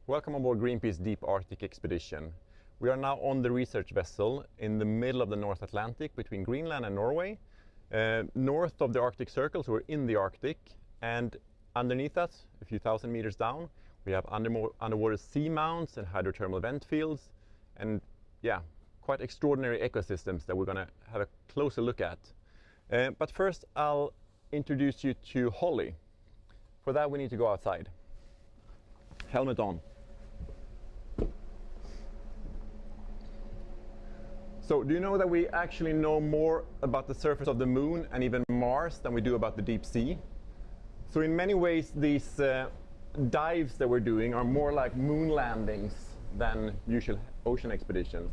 Welcome aboard Greenpeace Deep Arctic Expedition. We are now on the research vessel in the middle of the North Atlantic between Greenland and Norway, north of the Arctic Circle, so we're in the Arctic, and underneath us, a few thousand meters down, we have underwater sea mounts and hydrothermal vent fields, and yeah, quite extraordinary ecosystems that we're going to have a closer look at. But first I'll introduce you to Holly. For that we need to go outside. Helmet on. So do you know that we actually know more about the surface of the moon and even Mars than we do about the deep sea? So in many ways these dives that we're doing are more like moon landings than usual ocean expeditions,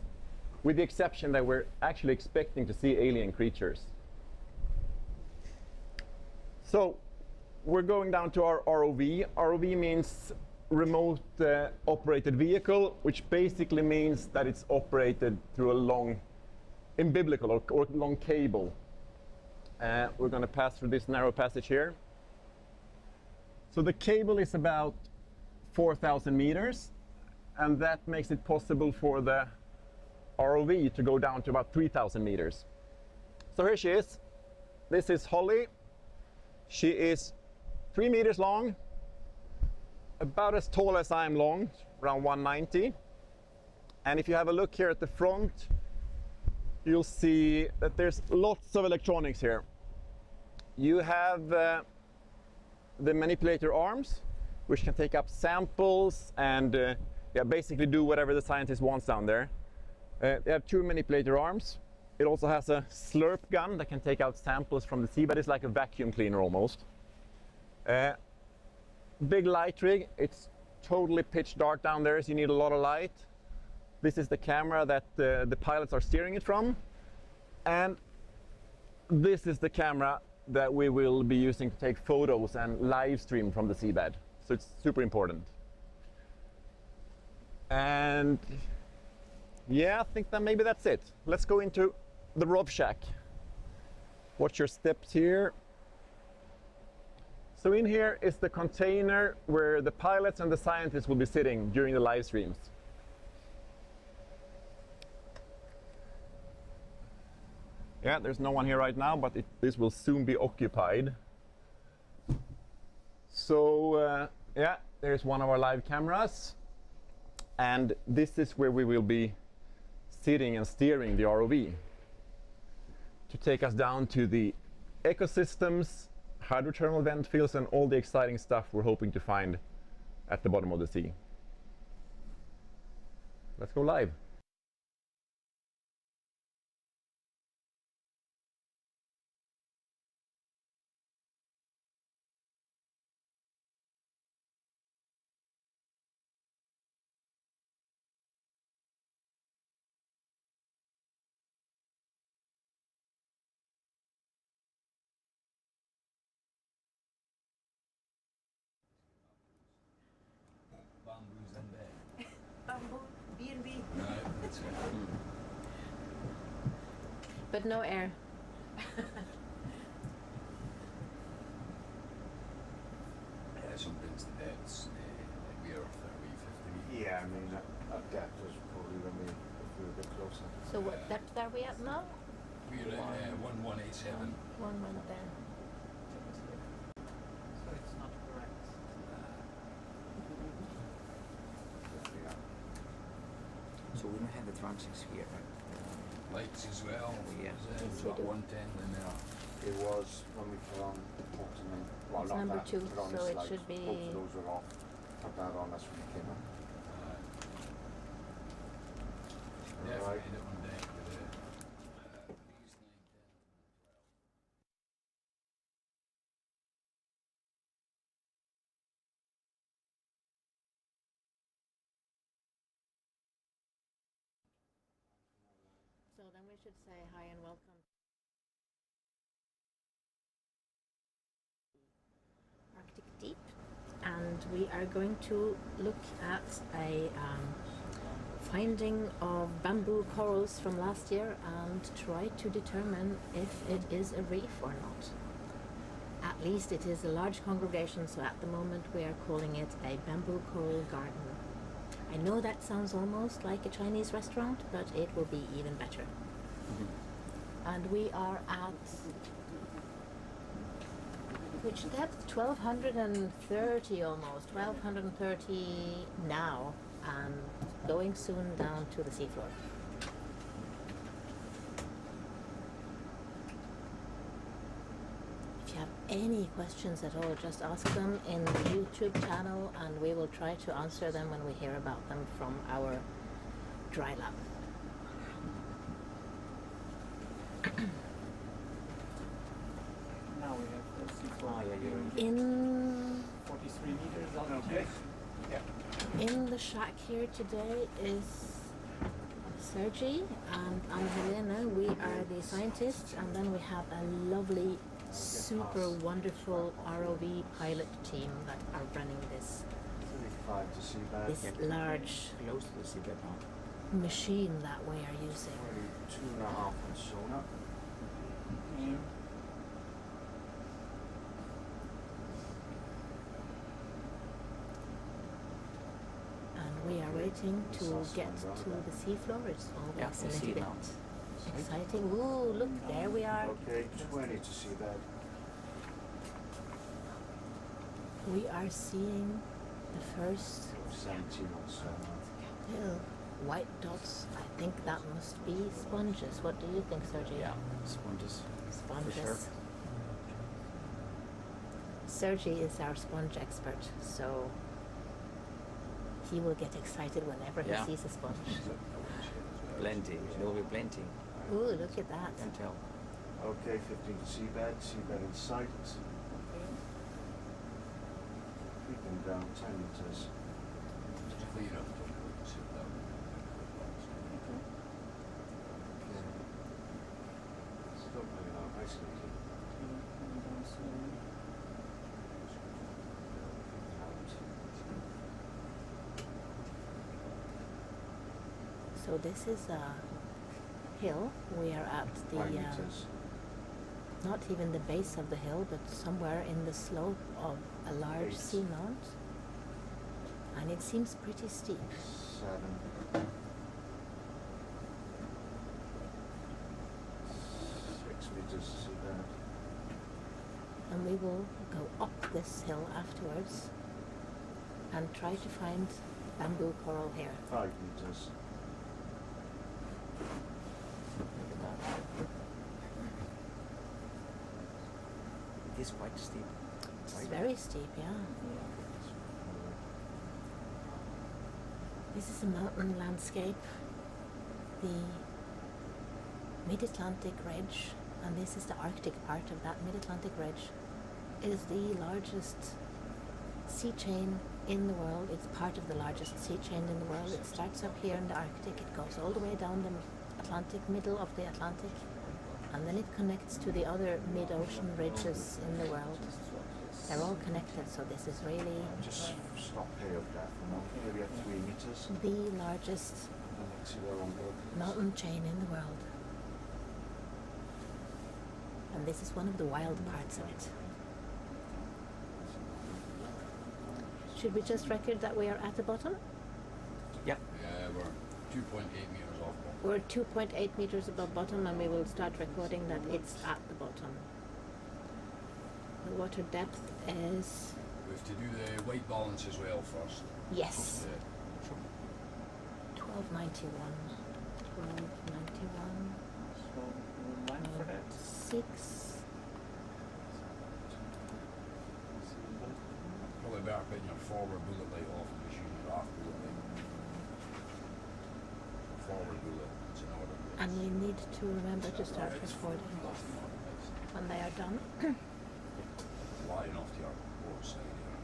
with the exception that we're actually expecting to see alien creatures. So we're going down to our ROV. ROV means remote operated vehicle, which basically means that it's operated through a long umbilical or long cable. We're going to pass through this narrow passage here. So the cable is about 4,000 meters, and that makes it possible for the ROV to go down to about 3,000 meters. So here she is. This is Holly. She is 3 meters long, about as tall as I'm long, around 190. And if you have a look here at the front, you'll see that there's lots of electronics here. You have the manipulator arms, which can take up samples and basically do whatever the scientist wants down there. They have 2 manipulator arms. It also has a slurp gun that can take out samples from the sea, but it's like a vacuum cleaner almost. Big light rig. It's totally pitch dark down there, so you need a lot of light. This is the camera that the pilots are steering it from, and this is the camera that we will be using to take photos and live stream from the seabed. So it's super important. And yeah, I think that maybe that's it. Let's go into the ROV shack. Watch your steps here. So in here is the container where the pilots and the scientists will be sitting during the live streams. Yeah, there's no one here right now, but this will soon be occupied. So yeah, there's one of our live cameras, and this is where we will be sitting and steering the ROV to take us down to the ecosystems, hydrothermal vent fields, and all the exciting stuff we're hoping to find at the bottom of the sea. Let's go live. Bamboo's in there. Bamboo, B&B. No, that's it. But no air. Some brings the depths, we are 30, 50. Yeah, I mean, at depth was probably when if we were a bit closer. So what depth are we at now? We're at 1187. One month there. So it's not correct. So we don't have the transects here, right? Lights as well. Yeah. We've got 110 in there. It was when we put on the bottom, well, It's not number that, 2, put on so the it slides. should be- Both of those were off. Put that on, that's when we came up. Definitely Right. hit it on deck with these 9, 10, 12. So then we should say hi and welcome. Arctic Deep, and we are going to look at a finding of bamboo corals from last year and try to determine if it is a reef or not. At least it is a large congregation, so at the moment we are calling it a bamboo coral garden. I know that sounds almost like a Chinese restaurant, but it will be even better. And we are at which depth? 1230 almost. 1230 now, and going soon down to the seafloor. If you have any questions at all, just ask them in the YouTube channel, and we will try to answer them when we hear about them from our dry lab. Now we have the seafloor. Oh, yeah, you're In 43 meters altitude. Okay. In the shack here today is Sergi and Helena. We are the scientists, and then we have a lovely, super wonderful ROV pilot team that are running this 35 to see that. this large close to the seabed now. machine that we are using. 2.5 on sonar. Mm. And we are waiting to get to the seafloor. It's Yeah, always we a see little it bit now. exciting. Ooh, look, there we are. Okay, 20 to see that. We are seeing the first 17 on sonar. little white dots. I think that must be sponges. What do you think, Sergi? Yeah, sponges. Sponges. For sure. Sergi is our sponge expert, so he will get excited whenever Yeah. he sees a sponge. Plenty. There will be plenty. Ooh, look at that. I can tell. Okay, 15 to seabed. Seabed in sight. Creeping down 10 meters. Clear up. Sit down. Still coming out isolated. So this is a hill. We are at the 5 meters. not even the base of the hill, but somewhere in the slope of a large 8. seamount, and it seems pretty steep. 7. 6 meters to see that. And we will go up this hill afterwards and try to find bamboo coral here. 5 meters. Look at that. It is quite steep. It's Right? very steep, yeah. This is a mountain landscape, the Mid-Atlantic Ridge, and this is the Arctic part of that Mid-Atlantic Ridge. It is the largest sea chain in the world. It's part of the largest sea chain in the world. It starts up here in the Arctic, it goes all the way down the Atlantic, middle of the Atlantic, and then it connects to the other mid-ocean ridges in the world. They're all connected, so this is really Just stop here of that for now. Maybe at 3 meters. the largest And let's see where I'm going. mountain chain in the world. And this is one of the wild parts of it. Should we just record that we are at the bottom? Yeah. Yeah, we're 2.8 meters off. We're 2.8 meters above bottom, and we will start recording that it's at the bottom. The water depth is, We have to do the weight balance as well first. yes, Yeah. 1291. 1291. So we'll line for that. 6. Probably better putting your forward bullet light off and just using your aft bullet light. Forward bullet, it's in order. And you need to remember to start recording when they are done. Flying off to your port side here.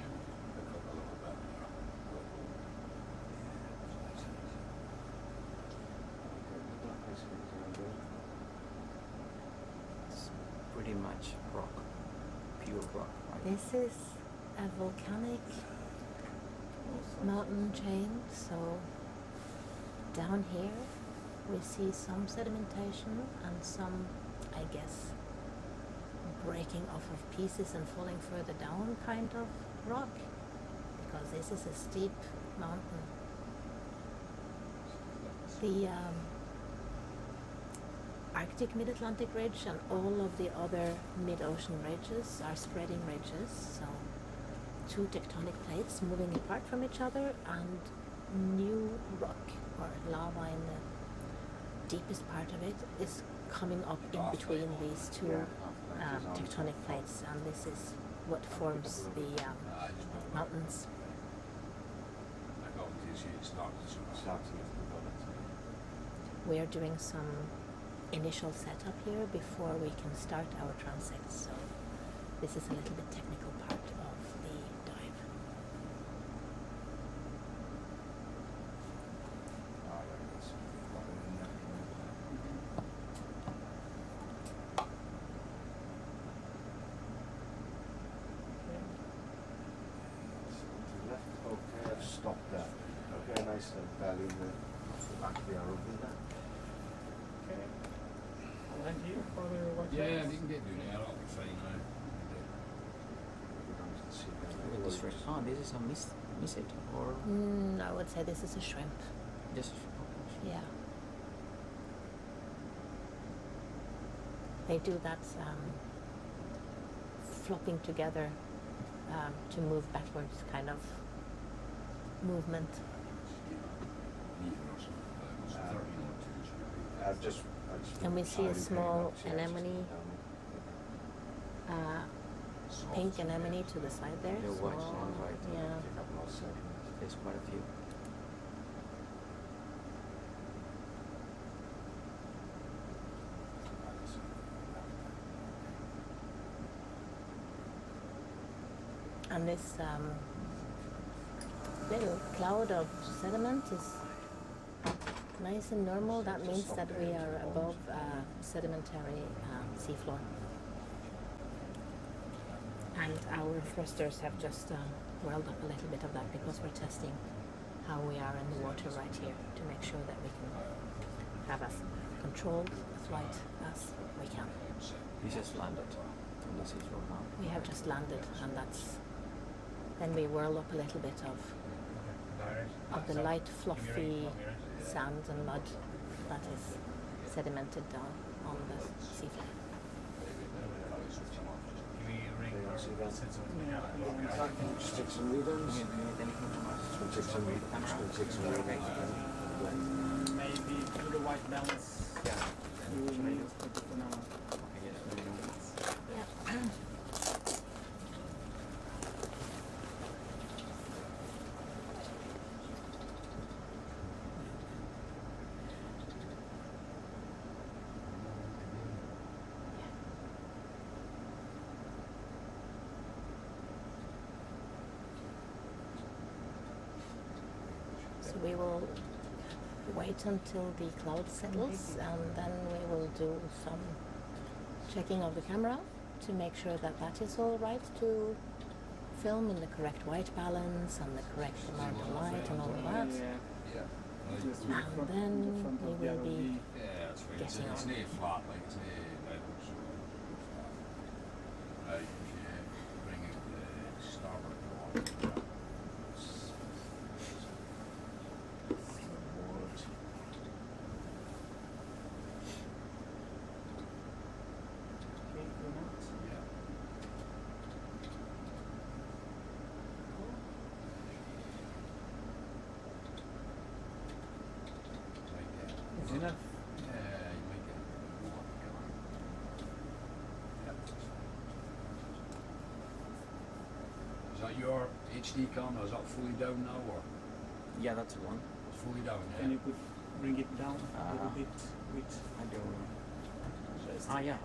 Yeah, pick up a little bit there. It's pretty much rock. Pure rock. Right? This is a volcanic mountain chain, so down here we see some sedimentation and some, I guess, breaking off of pieces and falling further down kind of rock, because this is a steep mountain. The Arctic Mid-Atlantic Ridge and all of the other mid-ocean ridges are spreading ridges, so two tectonic plates moving apart from each other, and new rock or lava in the deepest part of it is coming up in between these two tectonic plates, and this is what forms the mountains. We are doing some initial setup here before we can start our transects, so this is a little bit technical part of the dive. Okay, I've stopped there. Okay, nice and fairly the back of the ROV there. Okay. I'll land here for the white Yeah, balance. you can get down there, that'll be fine now. Look at this shrimp. Oh, this is a misset or I would say this is a shrimp. just a shrimp. Yeah. They do that flopping together to move backwards kind of movement. I've just And we see a small anemone, pink anemone to the side there. The white small, one, right. Yeah. There's quite a few. And this little cloud of sediment is nice and normal. That means that we are above sedimentary seafloor. And our thrusters have just whirled up a little bit of that because we're testing how we are in the water right here to make sure that we can have as controlled a flight as we can. We just landed on the seashore now. We have just landed, and then we whirl up a little bit of the light fluffy sand and mud that is sedimented down on the seafloor. Just take some readings. You need anything from us? Just gonna take some readings. Maybe do the white balance. Yeah. You will need it for now. I guess we don't. Yeah. So we will wait until the cloud settles, and then we will do some checking of the camera to make sure that that is all right to film in the correct white balance and the correct amount of light and all of that. Just And front- then the front we of the will be ROV. Yeah, that's fine. It's Getting not on. flat, like it's not level, so flat. Right, if you bring out the starboard door. Okay, go now. Yeah. Right there. Is enough? Yeah, you might get more together. Yep. Is that your HD camera? Is that fully down now, or Yeah, that's one. it's fully down? Can you bring it down a Uh-huh. little bit with I don't know. just Yeah.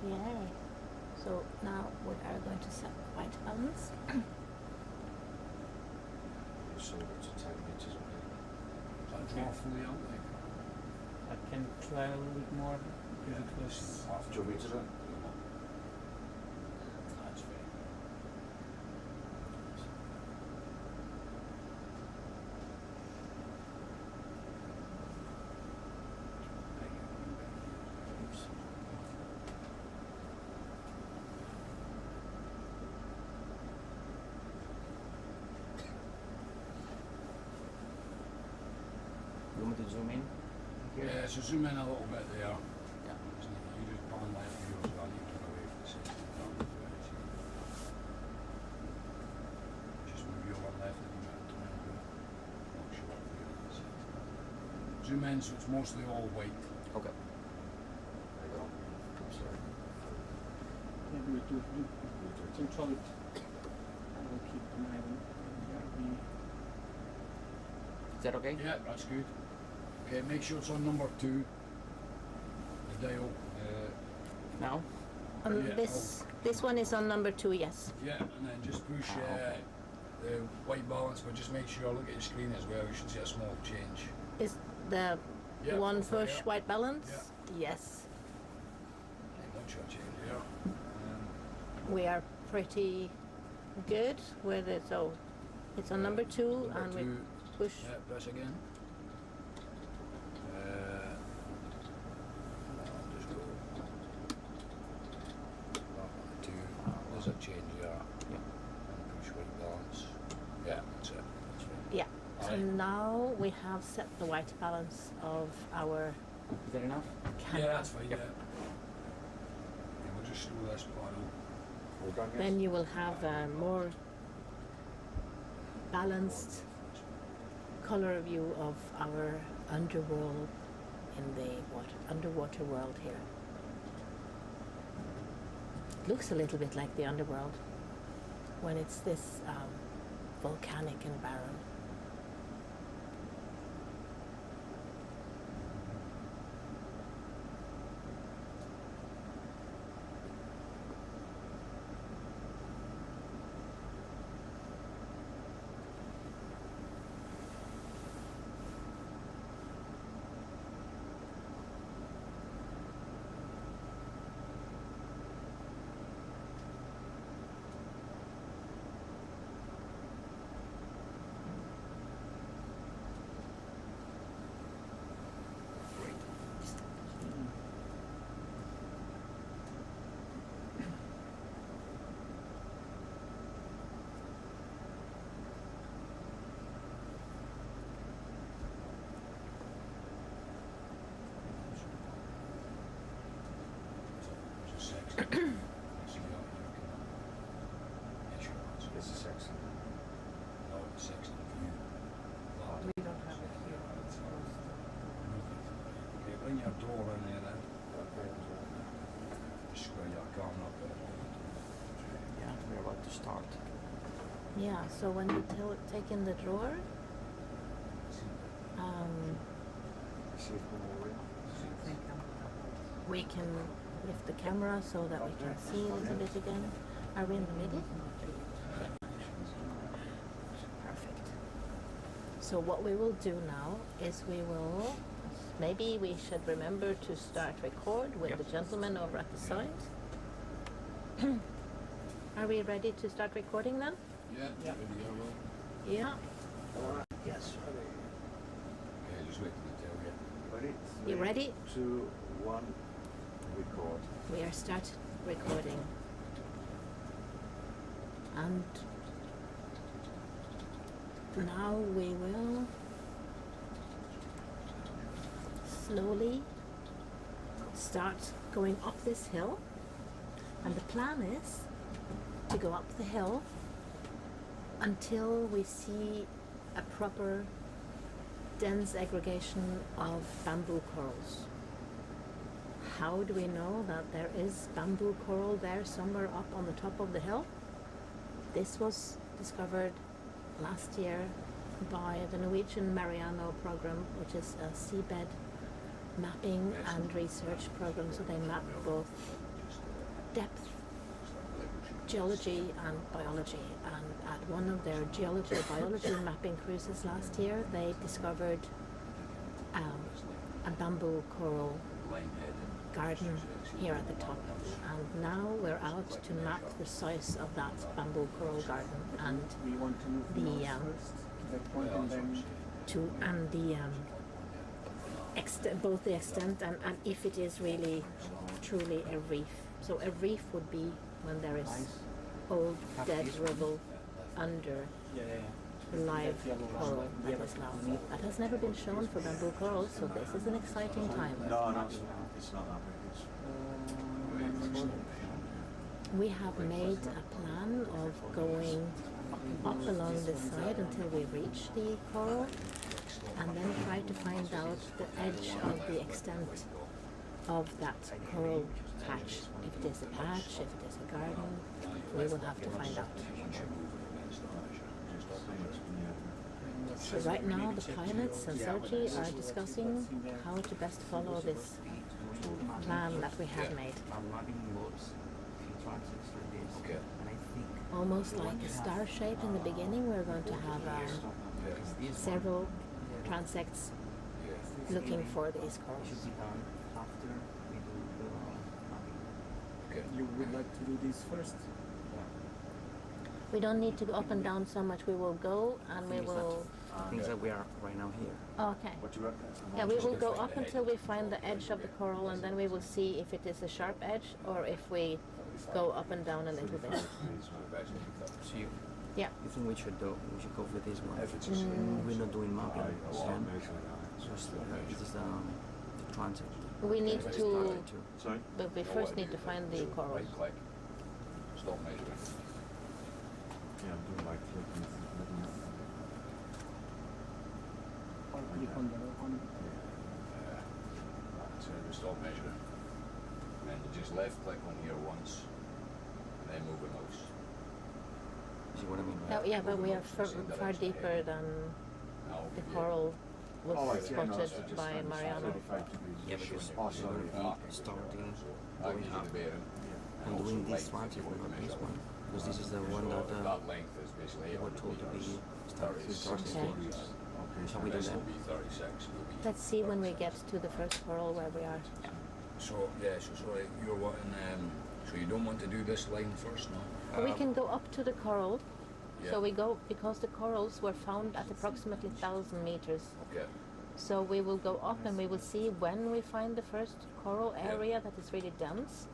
Yay. So now we are going to set white balance. So it's a 10 meters of That draw fully out like I can try a little bit more because it was. half 2 meters. That's fair. You want me to zoom in? Yeah, so zoom in a little bit there. Yeah. You just pan left view as well, you can away from the 60 down the right. Just move your one left and you might turn and go. Not sure what view it is. Zoom in so it's mostly all white. Okay. There you go. I'm sorry. Yeah, do control it. I will keep an eye on the Is that okay? Yeah, that's good. Okay, make sure it's on number 2. The dial. Now? Yeah, This one is on number 2, yes. Yeah, and then just push okay. the white balance, but just make sure, look at your screen as well, you should see a small change. Is the Yeah, one go for it, push yeah. white balance? Yeah. Yes. Not sure change there. We are pretty good with it. So it's on number 2 Number and we 2, push. yeah, press again. I'll just go. Back on the 2. There's a change there. Yeah. And push white balance. Yeah, that's it. That's right. Yeah. So Aye. now we have set the white balance of our Is that enough? camera. Yeah, that's fine, Yep. yeah. Yeah, we'll just slow this part out. All done, yes? Then you will have a more balanced color view of our underworld in the underwater world here. It looks a little bit like the underworld when it's this volcanic and barren. This is excellent. We don't have it here. It's closed. Okay, bring your door in there then. Okay, as well. Just square your camera up there. Yeah, we're about to start. Yeah, so when you take in the drawer, See if we're all in. we can lift the camera so that we can see a little bit again. Are we in the middle? Perfect. So what we will do now is maybe we should remember to start record with Yep. the gentleman over at the side. Are we ready to start recording then? Yeah, Yeah. video roll. Yeah. Yes, ready. Okay, just wait till they tell you. Ready? You ready? 2, 1, record. We are start recording. And now we will slowly start going up this hill. And the plan is to go up the hill until we see a proper dense aggregation of bamboo corals. How do we know that there is bamboo coral there somewhere up on the top of the hill? This was discovered last year by the Norwegian Mareano program, which is a seabed mapping and research program. So they map both depth geology and biology, and at one of their geology or biology mapping cruises last year, they discovered a bamboo coral garden here at the top, and now we're out to map the size of that bamboo coral garden and We want to move The, north first to that point and then both the extent and if it is really truly a reef. So a reef would be when there is old dead rubble under live coral that has never been shown for bamboo coral, so this is an exciting time. No, it's not that big. We have made a plan of going up along this side until we reach the coral and then try to find out the edge of the extent of that coral patch. If it is a patch, if it is a garden, we will have to find out. So right now the pilots and Sergi are discussing how to best follow this plan that we have made. I'm mapping boats, transects like this. Okay. And I think Almost like a star shape in the beginning, we're going to have several transects looking for these corals. should be done after we do the mapping. Okay. you would like to do this first. We don't need to go up and down so much. We will go and we will... Things that we are right now here. Okay. What do you reckon? Yeah, we will go up until we find the edge of the coral, and then we will see if it is a sharp edge or if we go up and down a little bit. So you Yeah. think we should go for this one? We're not doing mapping. Just this is the transect. We need to... Sorry? But we first need to find the corals. Right click. Stop measuring. Yeah, I'm doing like clicking. Or click on the So just stop measuring. And then you just left click on here once. And then move the mouse. See what I mean? Oh, yeah, but we are far deeper than the coral was spotted by Mareano. Yeah, because Oh, sorry. starting I going can up the bearing. and doing this transect, not this one. Because this is the one that that length is basically we were told to be 36 started with transect. Okay. So we do This that. will be 36. Will be Let's see when we get to the first coral where we are. So yeah, so sorry, you're wanting so you don't want to do this line first, no? We can go up to the coral. Yeah. So we go, because the corals were found at approximately 1,000 meters. Okay. So we will go up and we will see when we find the first coral area that is really dense.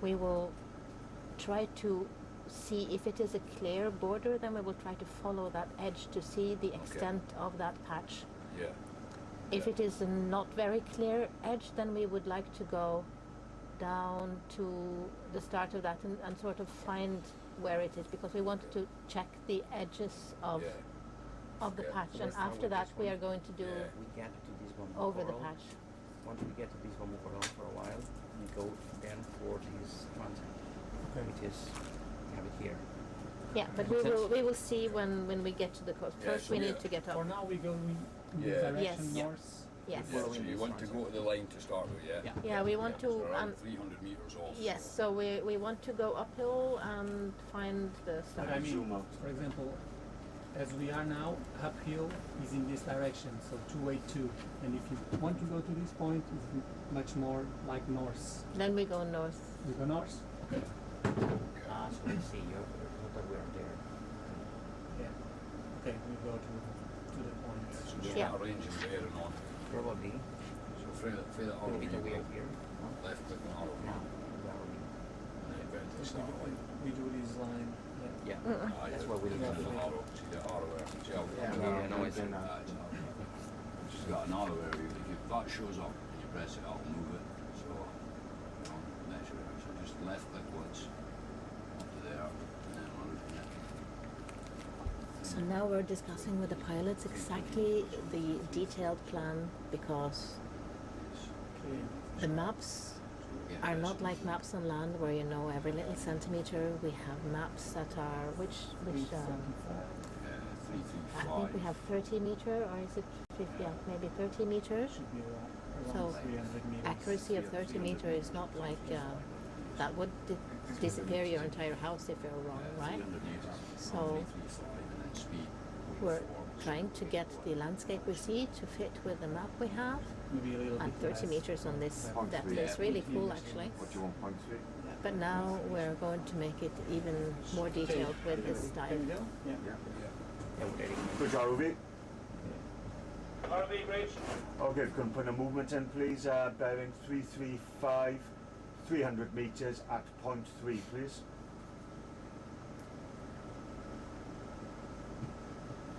We will try to see if it is a clear border, then we will try to follow that edge to see the extent of that patch. Yeah. If it is a not very clear edge, then we would like to go down to the start of that and sort of find where it is, because we want to check the edges of the patch, and after that we are going to do Yeah. We get to this one over the coral. patch. Once we get to this one coral for a while, we go then for this transect, which is we have it here. Yeah, but we will see when we get to the coast. Yeah, First so we we- need to get For up. now we go in the Yeah. direction Yes. north. Yes. Yeah, so Following you this want to transect. go to the line to start with, yeah? Yeah, we want So to around 300 meters off. yes, so we want to go uphill and find the But start. I mean, Zoom out. for example, as we are now, uphill is in this direction, so 282. And if you want to go to this point, it's much more like north. Then we go north. We go north? Okay. So we see you not that we are there. Yeah. Okay, we go to the point. So just Yeah. arrange your bearing on. Probably So for the a arrow, bit you away go here. No? left click on arrow. Now we are already. And then go to the start line. We do this line. Yeah. Yeah, Ah, that's yeah. what we need to The do. arrow, see the arrow there. See how Yeah, no, it's- it's just got an arrow there. If that shows up and you press it, I'll move it. So measure it. So just left click once up to there, and then on it. So now we're discussing with the pilots exactly the detailed plan, because Okay. the maps are not like maps on land where you know every little centimeter. We have maps that are which 375. I think we have 30 meter, or is it 50? Yeah, maybe 30 meters. Should be around So, 300 meters. Accuracy of 30 meter is not like that would disappear your entire house if you're wrong, right? 300 metres. So- Normally 3-5 and then speed. We're forward. trying to get the landscape we see to fit with the map we have, Maybe a little and bit 30 less. meters on this Point depth three. is really cool actually. What do you want, point 3? But now we're going to make it even more detailed with this Can we dive. go? Yeah. Good job, Ruby. RV bridge. Okay, can put a movement in, please. Bearing 335, 300 meters at point 3, please.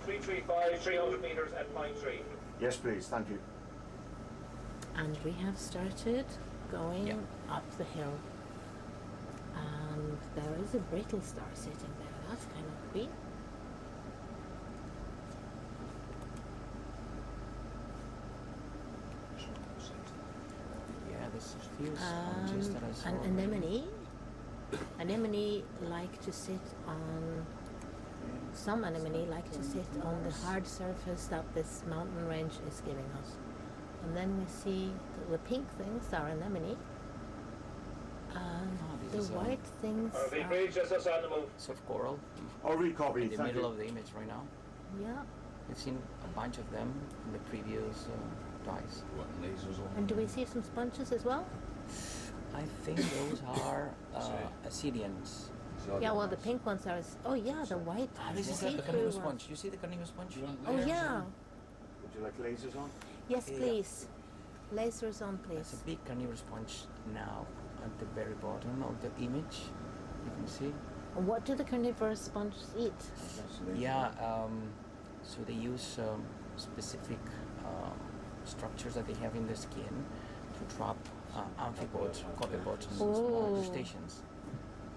335, 300 meters at point 3. Yes, please. Thank you. And we have started going Yeah. up the hill. And there is a brittle star sitting there. That's kind of cool. Yeah, there's a few sponges that I saw. An already. anemone. Anemone like to sit on. Some anemone like to sit on the hard surface that this mountain range is giving us. And then we see the pink things are anemone. And Oh, the this is, white things RV are, bridge, that's us on the move. Soft coral I'll recopy. in the Thank middle you. of the image right now. yeah. We've seen a bunch of them in the previous dives. What, lasers on? And do we see some sponges as well? I think those are Assyrians. Yeah, well, the pink ones are. Oh, yeah, the white. This is the see-through carnivorous ones. sponge. You see the carnivorous sponge? Oh, yeah. Would you like lasers on? Yes, Yeah. please. Lasers on, There's please. a big carnivorous sponge now at the very bottom of the image. You can see. What do the carnivorous sponges eat? Yeah, so they use specific structures that they have in the skin to trap amphipods, copepods, and small Oh. crustaceans.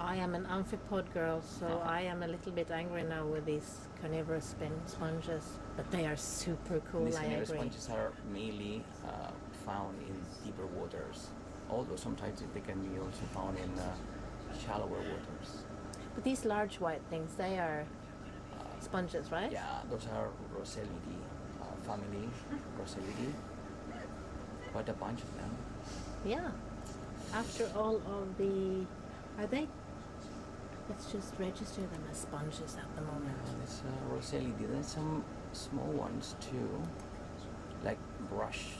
I am an amphipod girl, so Uh-huh. I am a little bit angry now with these carnivorous sponges. But they are super cool, These I carnivorous agree. sponges are mainly found in deeper waters, although sometimes they can be also found in shallower waters. But these large white things, they are sponges, right? Yeah, those are Roselidae family, Roselidae. Quite a bunch of them. Yeah. After all of the... Are they... Let's just register them as sponges at the moment. There's Roselidae. There's some small ones too, like brush,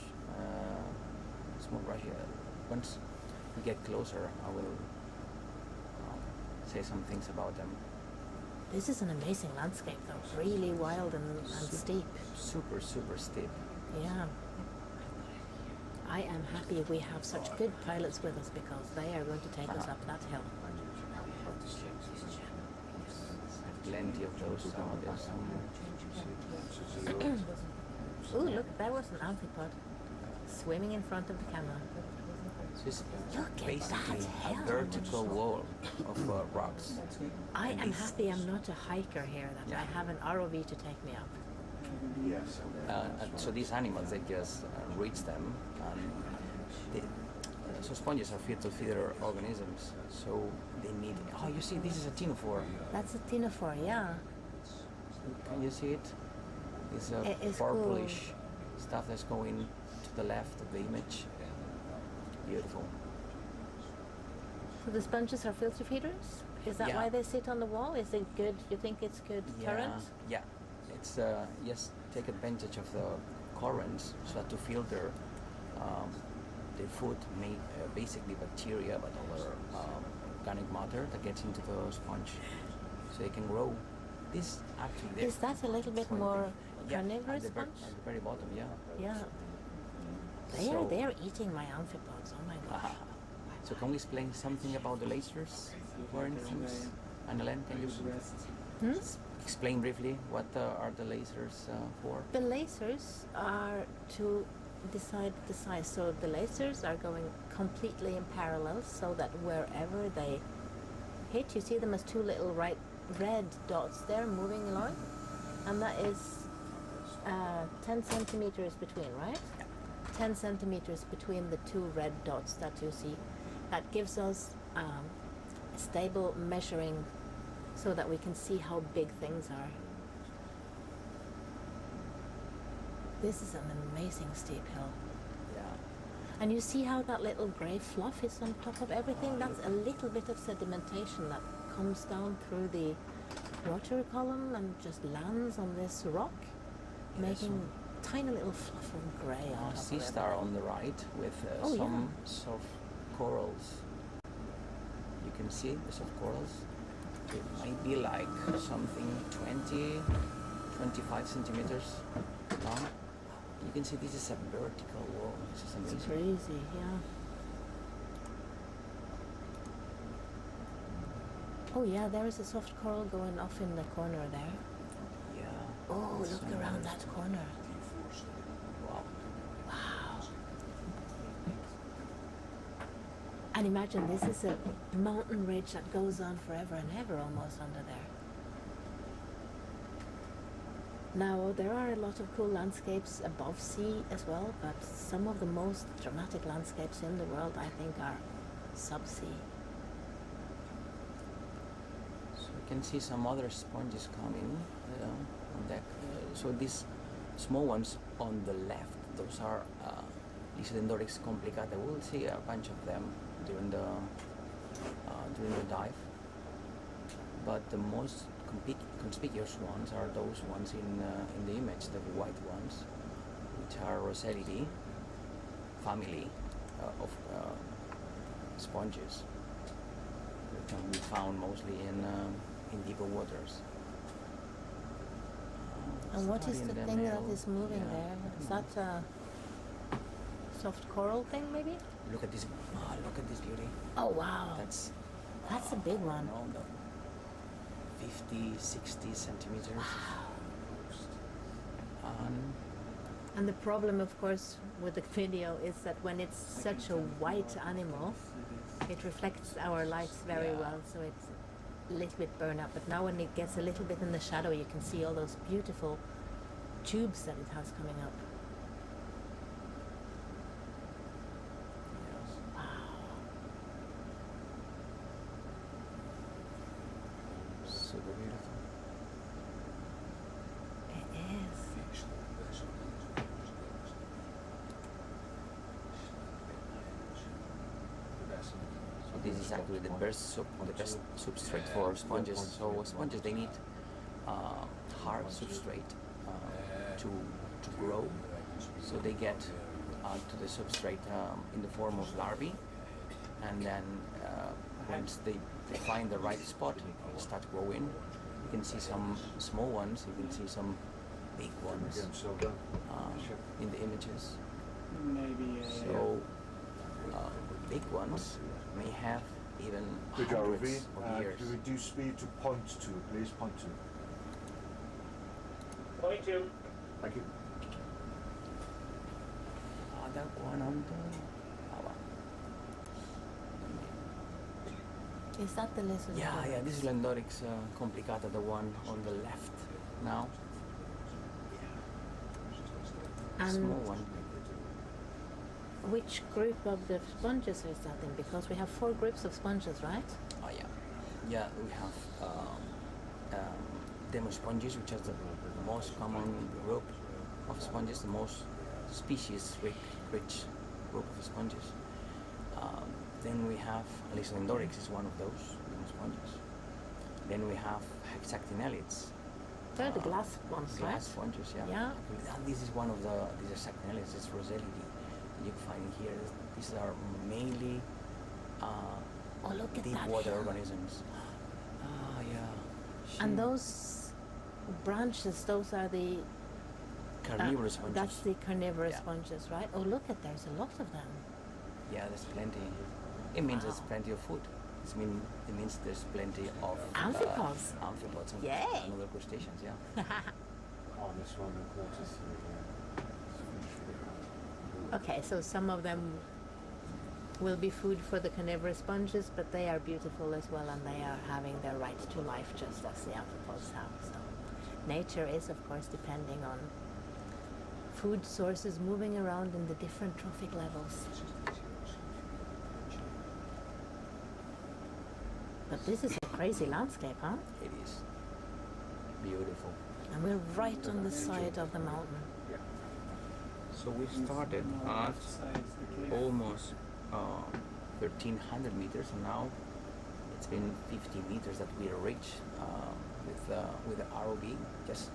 small brush. Once we get closer, I will say some things about them. This is an amazing landscape though. Really wild and steep. Super, super steep. Yeah. I am happy we have such good pilots with us because they are going to take us up that hill. Plenty of those. There's some. Ooh, look, there was an amphipod swimming in front of the camera. So it's Look at basically that a hill. vertical wall of rocks. I am happy I'm not a hiker here, that I have an ROV to take me up. Yes. And so these animals, they just reach them. And they, so sponges are feeder organisms. So they need. Oh, you see, this is a ctenophore. That's a ctenophore, yeah. Can you see it? It's a It is purplish stuff that's going to the left of the image. Beautiful. So the sponges are filter feeders? Is that Yeah. why they sit on the wall? Is it good? You think it's good current? Yeah. It's yes, take advantage of the currents so that to filter the food, basically bacteria, but other organic matter that gets into the sponge, so they can grow. This actually. Is that a little bit more carnivorous at sponge? the very bottom, yeah. Yeah. So- They're eating my amphipods. Oh my gosh. So can we explain something about the lasers, for instance? Annalene, can you explain briefly what are the lasers for? The lasers are to decide the size. So the lasers are going completely in parallel so that wherever they hit, you see them as two little red dots there moving along. And that is 10 centimeters between, right? 10 centimeters between the two red dots that you see. That gives us stable measuring so that we can see how big things are. This is an amazing steep hill. Yeah. And you see how that little grey fluff is on top of everything? That's a little bit of sedimentation that comes down through the water column and just lands on this rock, making tiny little fluff of grey on top Sea of it. star on the right with Oh, some soft corals. You can see the soft corals. It might be like something 20, 25 centimeters long. You can see this is a vertical wall. This is It's amazing. crazy, yeah. Oh yeah, there is a soft coral going off in the corner there. Yeah. Oh, It's look so around nice. that corner. Wow. Wow. And imagine this is a mountain ridge that goes on forever and ever almost under there. Now, there are a lot of cool landscapes above sea as well, but some of the most dramatic landscapes in the world, I think, are subsea. So you can see some other sponges coming on deck. So these small ones on the left, those are Lisodendrix complicata. We'll see a bunch of them during the dive. But the most conspicuous ones are those ones in the image, the white ones, which are Rossellidae family of sponges. They can be found mostly in deeper waters. And what is Starting the in thing that middle, is moving yeah, there? I Is don't that a soft coral thing, maybe? Look at this! Look at this beauty. Oh, wow. That's That's a big one. No, 50, 60 centimeters. And the problem, of course, with the video is that when it's such a white animal, it reflects our lights very Yeah. well, so it's a little bit burned up. But now when it gets a little bit in the shadow, you can see all those beautiful tubes that it has coming up. Wow. Super beautiful. It is. So this is actually the best substrate for sponges. So sponges, they need hard substrate to grow. So they get to the substrate in the form of larvae, and then once they find the right spot, they start growing. You can see some small ones. You can see some big ones in the images. Maybe So big ones may have even Good ROV. hundreds of years. To reduce speed to 0.2, please, 0.2. Point two. Thank you. That one on the Is that the lizard? yeah, this is Lisodendrix complicata, the one on the left now. And Small one. which group of the sponges is that in? Because we have 4 groups of sponges, right? Oh yeah, yeah. We have demo sponges, which are the most common group of sponges, the most species-rich group of sponges. Then we have Lisodendrix is one of those demo sponges. Then we have hexactinellids. They're the glass ones, Glass right? sponges, yeah. Yeah. And this is one of these are hexactinellids. It's Rossellidae. You can find here. These are mainly Oh, look at deep that water hill. organisms. Yeah. And those branches, those are the Carnivorous sponges. That's the carnivorous Yeah. sponges, right? Oh, look at there's a lot of them. Yeah, there's plenty. It means there's Wow. plenty of food. It means there's plenty of Amphipods. amphipods and, Yay. and other crustaceans. Yeah. On this one, the quarter through. Okay, so some of them will be food for the carnivorous sponges, but they are beautiful as well, and they are having their right to life just as the amphipods have. So nature is, of course, depending on food sources moving around in the different trophic levels. But this is a crazy landscape, huh? It is beautiful. And we're right on the side of the mountain. So we started at almost 1,300 meters, and now it's been 50 meters that we reached with the ROV. Just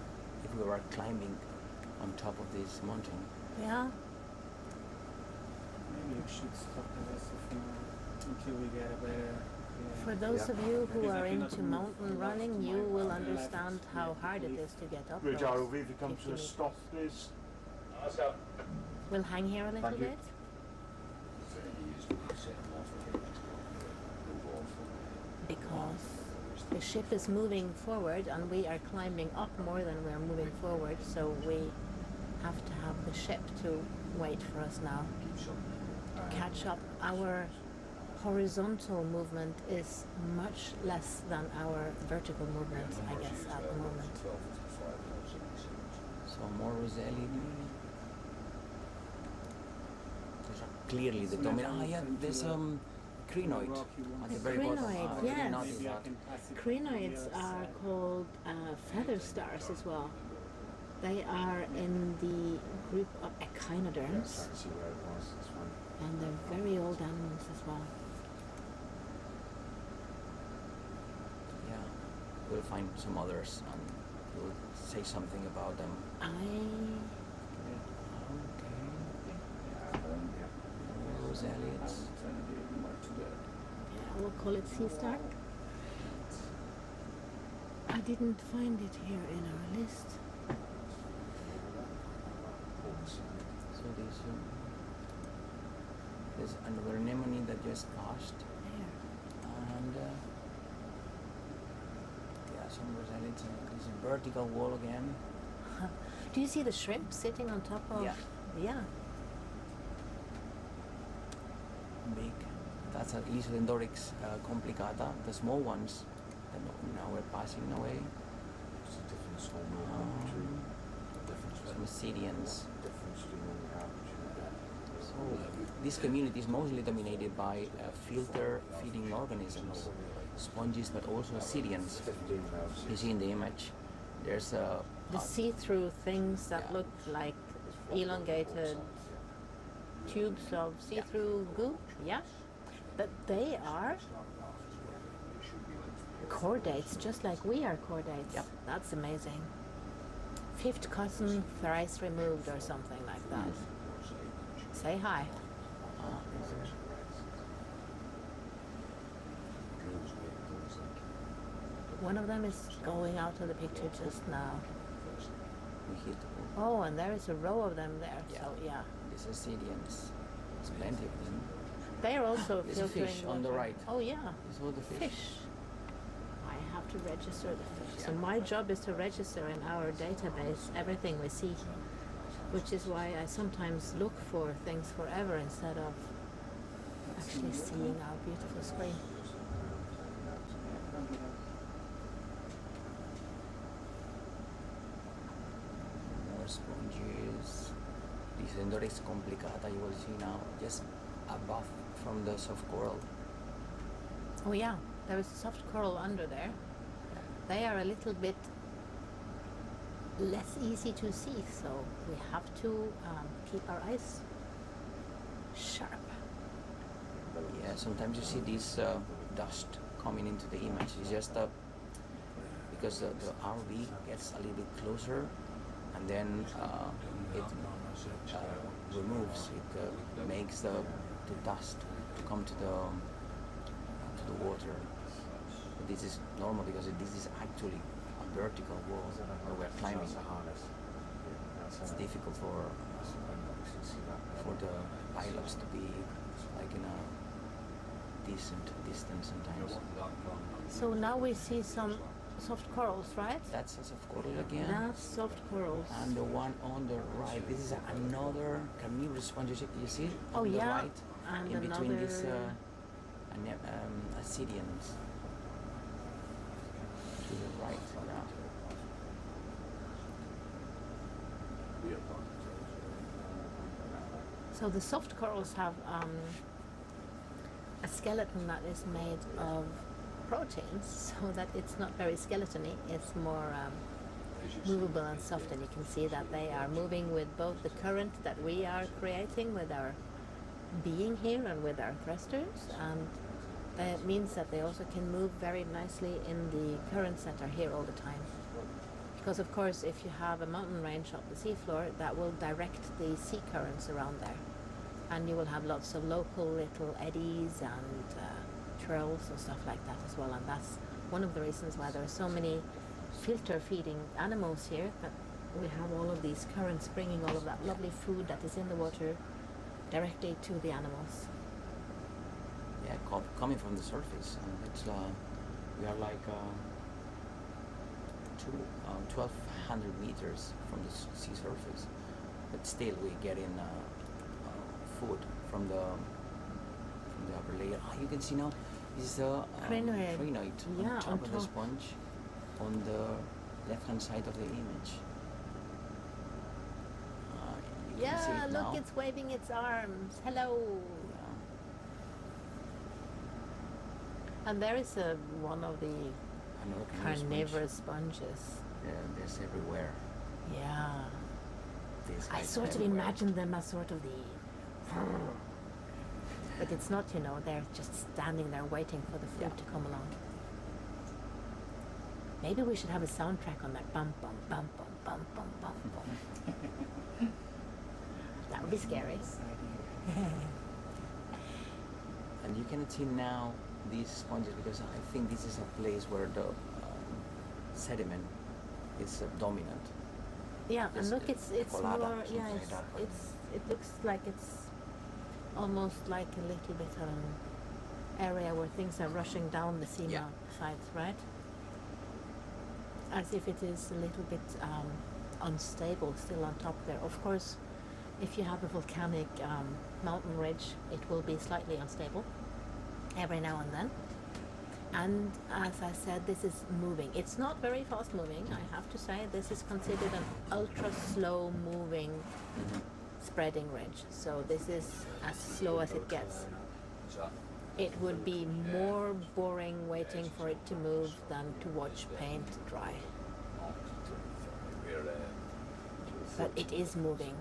if we were climbing on top of this mountain. Yeah. Maybe we should stop the rest of now until we get a better. For those of you who Because I are cannot into move mountain from running, left to you my will left. understand how hard it is to get up Bridge those ROV, if you come 50 to a stop, meters. please. Stop. We'll hang here a little Thank you. bit. Because the ship is moving forward and we are climbing up more than we are moving forward, so we have to have the ship to wait for us now to catch up. Our horizontal movement is much less than our vertical movement, I guess, at the moment. So more Roselli. Those are clearly the dominant. Ah, yeah, there's crinoid at the very bottom. Crinoid, I didn't yes. notice that. Crinoids are called feather stars as well. They are in the group of echinoderms, See where it was, this one. and they're very old animals as well. Yeah, we'll find some others and we'll say something about them. Roselids. Yeah, we'll call it sea star. I didn't find it here in our list. So there's another anemone that just passed, There. and yeah, some Roselids. There's a vertical wall again. Do you see the shrimp sitting on top of? Yeah. Yeah. Big. That's an Isodendorix complicata. The small ones that now we're passing away. It's a different small movement between Some Assyrians. difference between what we have between that. So this community is mostly dominated by filter feeding organisms, sponges, but also Assyrians. 15 males. You see in the image, there's a The see-through things that Yeah. look like elongated tubes of see-through goo. Yeah. But they are chordates, just like we are chordates. Yep. That's amazing. Fifth cousin thrice removed or something like that. Say hi. One of them is going out of the picture just now. we hit Oh, and there is a row of them there. Yeah. So yeah. these Assyrians. There's plenty of them. They're also There's a filtering fish on the water. right. Oh yeah. These are the fish. Fish. I have to register the fish. So my job is to register in our database everything we see, which is why I sometimes look for things forever instead of actually seeing our beautiful screen. More sponges. Disendorix complicata you will see now just above from the soft coral. Oh yeah, there is a soft coral under there. They are a little bit less easy to see, so we have to keep our eyes sharp. Yeah, sometimes you see this dust coming into the image. It's just because the RV gets a little bit closer, and then it removes. It makes the dust to come to the water. But this is normal because this is actually a vertical wall where we're climbing. It's difficult for the pilots to be like in a decent distance sometimes. So now we see some soft corals, right? That's a soft coral again. That's soft corals. And the one on the right, this is another carnivorous sponge. You see? Oh, On the yeah. right, And in between these another- Assyrians. To the right, yeah. So the soft corals have a skeleton that is made of proteins, so that it's not very skeletony. It's more movable and soft, and you can see that they are moving with both the current that we are creating with our being here and with our thrusters, and it means that they also can move very nicely in the currents that are here all the time. Because of course, if you have a mountain range up the seafloor, that will direct the sea currents around there, and you will have lots of local little eddies and twirls and stuff like that as well, and that's one of the reasons why there are so many filter feeding animals here, that we have all of these currents bringing all of that lovely food that is in the water directly to the animals. Yeah, coming from the surface, and it's we are like 1,200 meters from the sea surface, but still we get in food from the upper layer. Ah, you can see now this is a crinoid Yeah, on top on of the top. sponge on the left-hand side of the image. You can see Yeah, it look, now. it's waving its arms. Hello. Yeah. And there is one of the Another carnivorous sponges. Yeah, there's everywhere. Yeah. These I guys sort of everywhere. imagine them as sort of the... But it's not, you know, they're just standing there waiting for the food Yeah. to come along. Maybe we should have a soundtrack on that. Bum, bum, bum, bum, bum, bum, bum, bum. That would be scary. And you can see now these sponges, because I think this is a place where the sediment is dominant. Yeah, and Just look, it's colada, more, something yeah, like that. it looks like it's almost like a little bit of an area where things are rushing down the sea Yeah. sides, right? As if it is a little bit unstable still on top there. Of course, if you have a volcanic mountain ridge, it will be slightly unstable every now and then. And as I said, this is moving. It's not very fast moving, I have to say. This is considered an ultra slow moving spreading ridge. So this is as slow as it gets. It would be more boring waiting for it to move than to watch paint dry. But it is moving,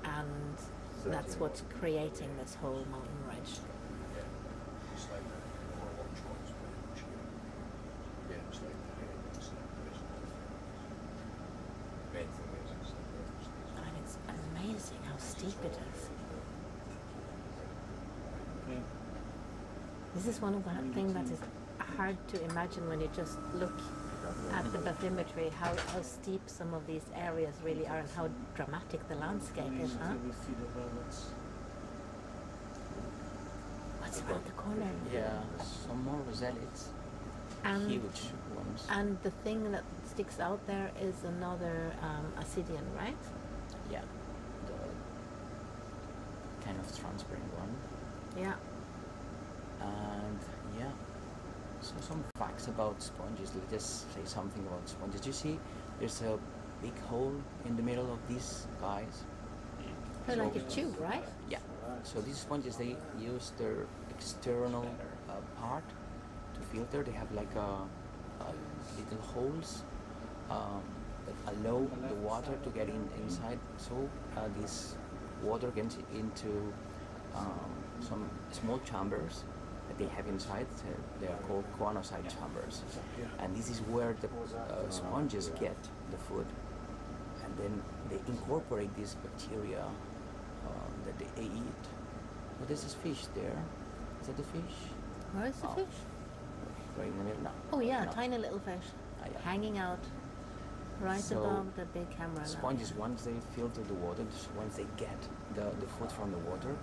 and that's what's creating this whole mountain ridge. And it's amazing how steep it is. Okay. This is one of the things that is hard to imagine when you just look at the bathymetry, how steep some of these areas really are and how dramatic the landscape is, huh? We see the velvets. What's around the corner? Yeah, some more rosellids, And, huge ones. and the thing that sticks out there is another Ascidian, right? Yeah, the kind of transparent one. Yeah. And yeah, so some facts about sponges. Let's just say something about sponges. You see, there's a big hole in the middle of these guys. They're like a tube, right? Yeah. So these sponges, they use their external part to filter. They have like little holes that allow the water to get inside. So this water gets into some small chambers that they have inside. They are called choanocyte chambers, and this is where the sponges get the food, and then they incorporate these bacteria that they eat. But there's this fish there. Is that the fish? Where is the Oh. fish? Right in the middle now. Oh yeah, No. tiny little fish. Yeah. Hanging out right So, above the big camera. now. Sponges, once they filter the water, once they get the food from the water,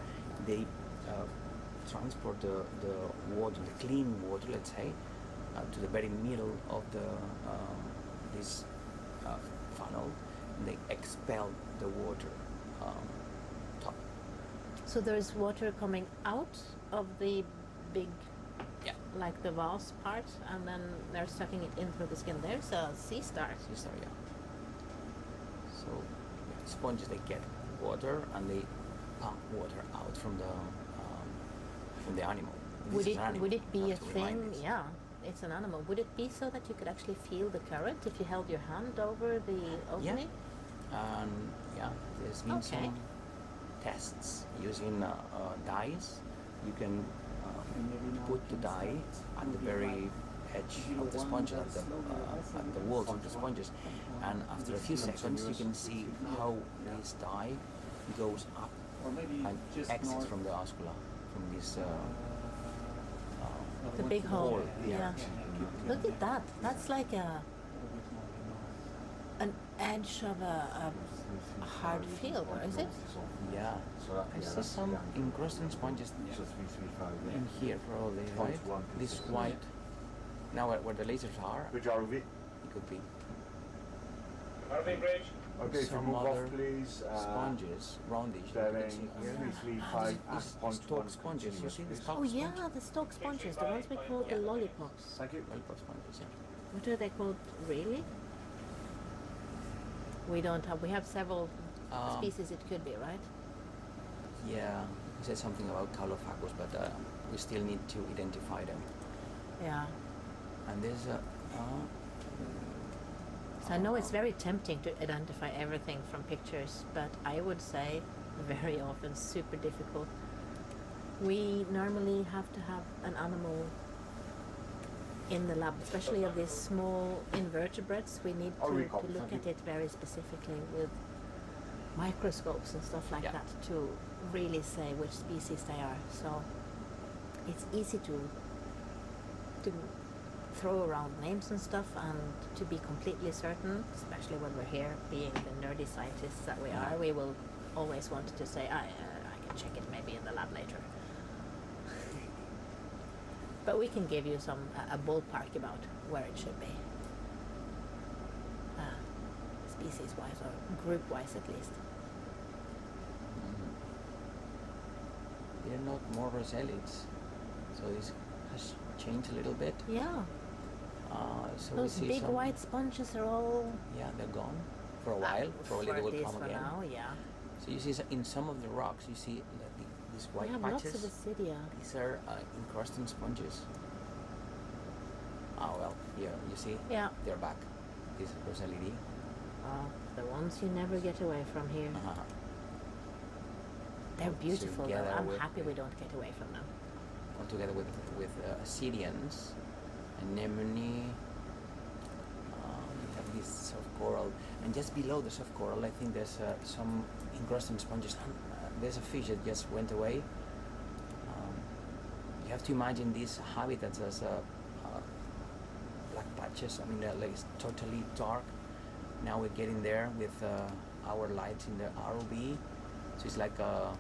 they transport the water, the clean water, let's say, to the very middle of this funnel, and they expel the water top. So there's water coming out of the big, Yeah. like the vase part, and then they're sucking it in through the skin. There's a sea star. Sister, yeah. So sponges, they get water and they pump water out from the animal. This Would is an animal, it be a have to remind thing? this. Yeah, it's an animal. Would it be so that you could actually feel the current if you held your hand over the opening? And yeah, there's been Okay. some tests using dyes. You can put the dye at the very edge of the sponge, at the walls of the sponges, and after a few seconds you can see how this dye goes up and exits from the oscula, from this The big hole. hole. Yeah. Look at that. That's like an edge of a hard field, is it? Yeah, I see some encrusting sponges in here probably, right? This white, now where the lasers are, Bridge ROV. it could be RV bridge. Okay, so some move other off, please. sponges, roundish. You Bearing can see here. 335 These at point stalk 1 sponges, you see the continuous, stalk Oh sponge? yeah, the stalk sponges, the ones we call the Yeah. lollipops. Thank you. Lollipop sponges, yeah. What are they called, really? We have several species it could be, right? Yeah, you said something about Caulophacus, but we still need to identify them. Yeah. And there's a So I know it's very tempting to identify everything from pictures, but I would say very often super difficult. We normally have to have an animal in the lab, especially of these small invertebrates. We need I'll to recall, look thank at it very specifically with microscopes and stuff like Yeah. that to really say which species they are. So it's easy to throw around names and stuff, and to be completely certain, especially when we're here being the nerdy scientists that we are, we will always want to say, I can check it maybe in the lab later. But we can give you a ballpark about where it should be, species-wise or group-wise at least. they're not more roselids, so this has changed a little bit. Yeah, So those we see big some, white sponges are all yeah, they're gone for a while. Probably for they will at least come for again. now, yeah. So you see in some of the rocks, you see that these We white have patches. lots of acidia. These are encrusting sponges. Ah well, yeah, you see, Yeah. they're back. These roselidae. The ones you never get away from here. Uh-huh. They're beautiful though. Together I'm with happy we don't get away from them. All together with Assyrians, anemone. We have this soft coral, and just below the soft coral, I think there's some encrusting sponges. And, there's a fish that just went away. You have to imagine these habitats as black patches. I mean, they're like totally dark. Now we're getting there with our lights in the ROV, so it's like a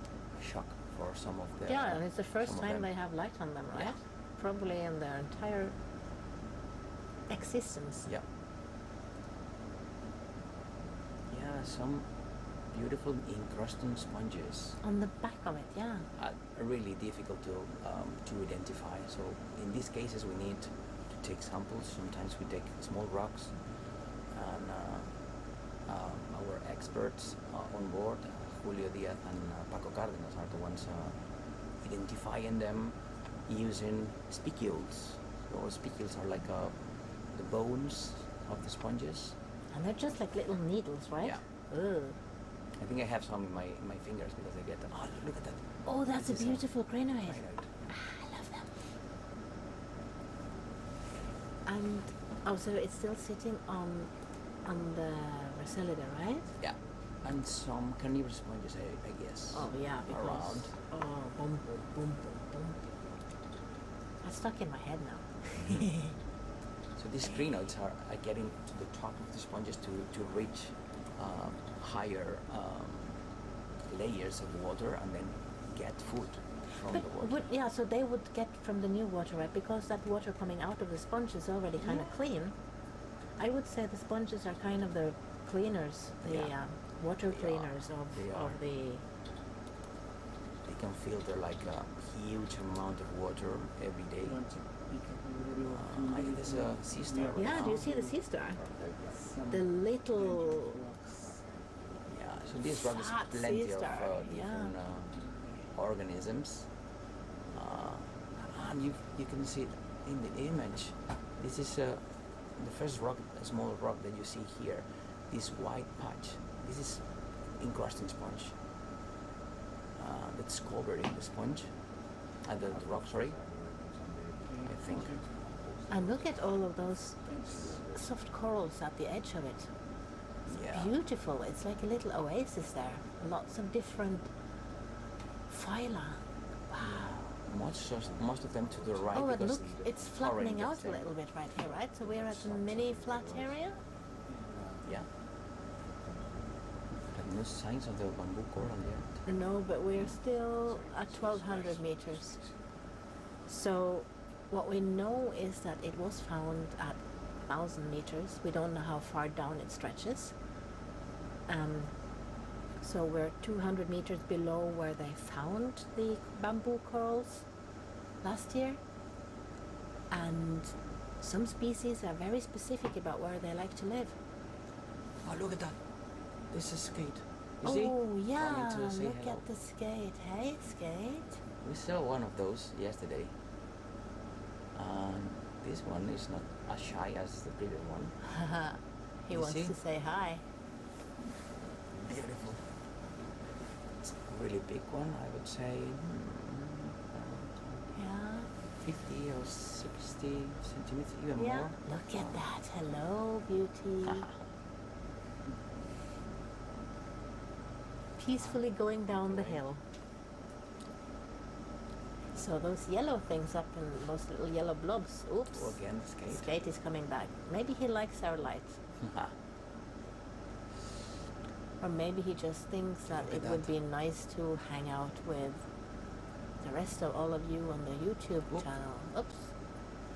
shock for some of the. Yeah, and it's the first some of time them. they have light on them, right? Yeah. Probably in their entire existence. Yeah. Yeah, some beautiful encrusting sponges. On the back of it, yeah. Are really difficult to identify. So in these cases, we need to take samples. Sometimes we take small rocks, and our experts on board, Julio Diaz and Paco Cárdenas, are the ones identifying them using spicules. So spicules are like the bones of the sponges. And they're just like little needles, right? Yeah. Ugh. I think I have some in my fingers because I get them. Oh, look at that. Oh, that's a This is beautiful crinoid. crinoid. I love them. And so it's still sitting on the Roselida, right? Yeah. And some carnivorous sponges, I guess. Oh yeah, because Around. boom, boom, boom, boom, boom. That's stuck in my head now. So these crinoids are getting to the top of the sponges to reach higher layers of water and then get food from the water. So they would get from the new water, right? Because that water coming out of the sponge is already kind of clean. I would say the sponges are kind of the cleaners, the Yeah. water They are. cleaners They of are. the. They can filter like a huge amount of water every day. I think there's a sea star right Yeah, do you now. see the sea star? The little. Yeah, so this rock is Fat plenty sea of star, different organisms. And you can see in the image, this is the first rock, a small rock that you see here. This white patch. This is encrusting sponge. That's covered in the sponge, the rock. Sorry, I think. And look at all of those soft corals at the edge of it. Yeah. Beautiful. It's like a little oasis there. Lots of different phyla. Wow. Most of them to the right. Oh, and because look, it's the flattening current out gets a there. little bit right here, right? So we're at a mini flat area. Yeah. But no signs of the bamboo coral yet. No, but we're still at 1200 meters. So what we know is that it was found at 1000 meters. We don't know how far down it stretches. So we're 200 meters below where they found the bamboo corals last year. And some species are very specific about where they like to live. Oh, look at that. This is skate. You see? Oh, yeah, Coming to say look hello. at the skate. Hey, skate. We saw one of those yesterday. And this one is not as shy as the previous one. He You wants see? to say hi. Beautiful. It's a really big one, I would say. Yeah. 50 or 60 centimeters, even Yeah. more. Look at that. Hello, beauty. Peacefully going down the hill. So those yellow things up in those little yellow blobs. Oops. Oh, again, skate. Skate is coming back. Maybe he likes our light. Or maybe he just thinks that Look it at would that. be nice to hang out with the rest of all of you on the YouTube Oop. channel. Oops.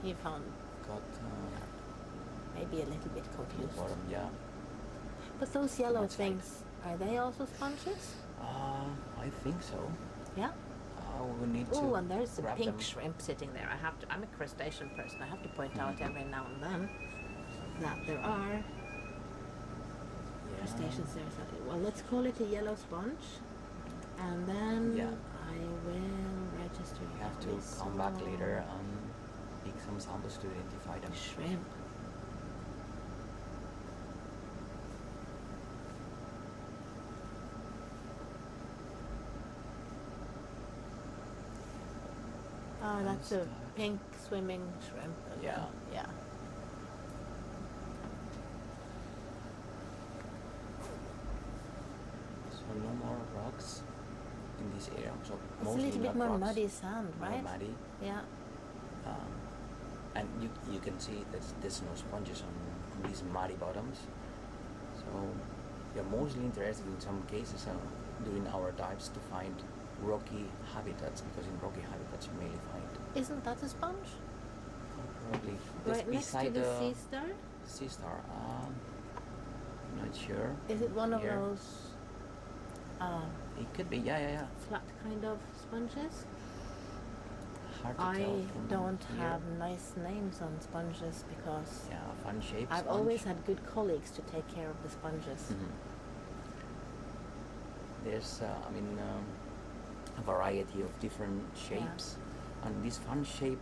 He found Got maybe a little bit the confused. bottom, yeah. But those yellow much light. things, are they also sponges? I think so. Yeah. We need to. Oh, and there's a grab pink them. shrimp sitting there. I'm a crustacean person. I have to point out every now and then that there are Yeah. crustaceans there. So, well, let's call it a yellow sponge, and then Yeah. I will register. We have to we come back saw later and pick some samples to identify them. Shrimp. Oh, that's a Stuff. pink swimming shrimp. Yeah. Yeah. So no more rocks in this area. So It's a mostly little bit not more rocks, muddy sand, more right? muddy. Yeah. And you can see that there's no sponges on these muddy bottoms. So we are mostly interested in some cases doing our dives to find rocky habitats, because in rocky habitats you mainly find Isn't that a sponge? probably just Right next to beside the the sea star? sea star. Not sure. Is it one of Here. those It could be, yeah. flat kind of sponges? Hard to I tell from don't here. have nice names on sponges because Yeah, fun shapes. I've always had good colleagues to take care of the sponges. There's, a variety of different shapes, and this fun shape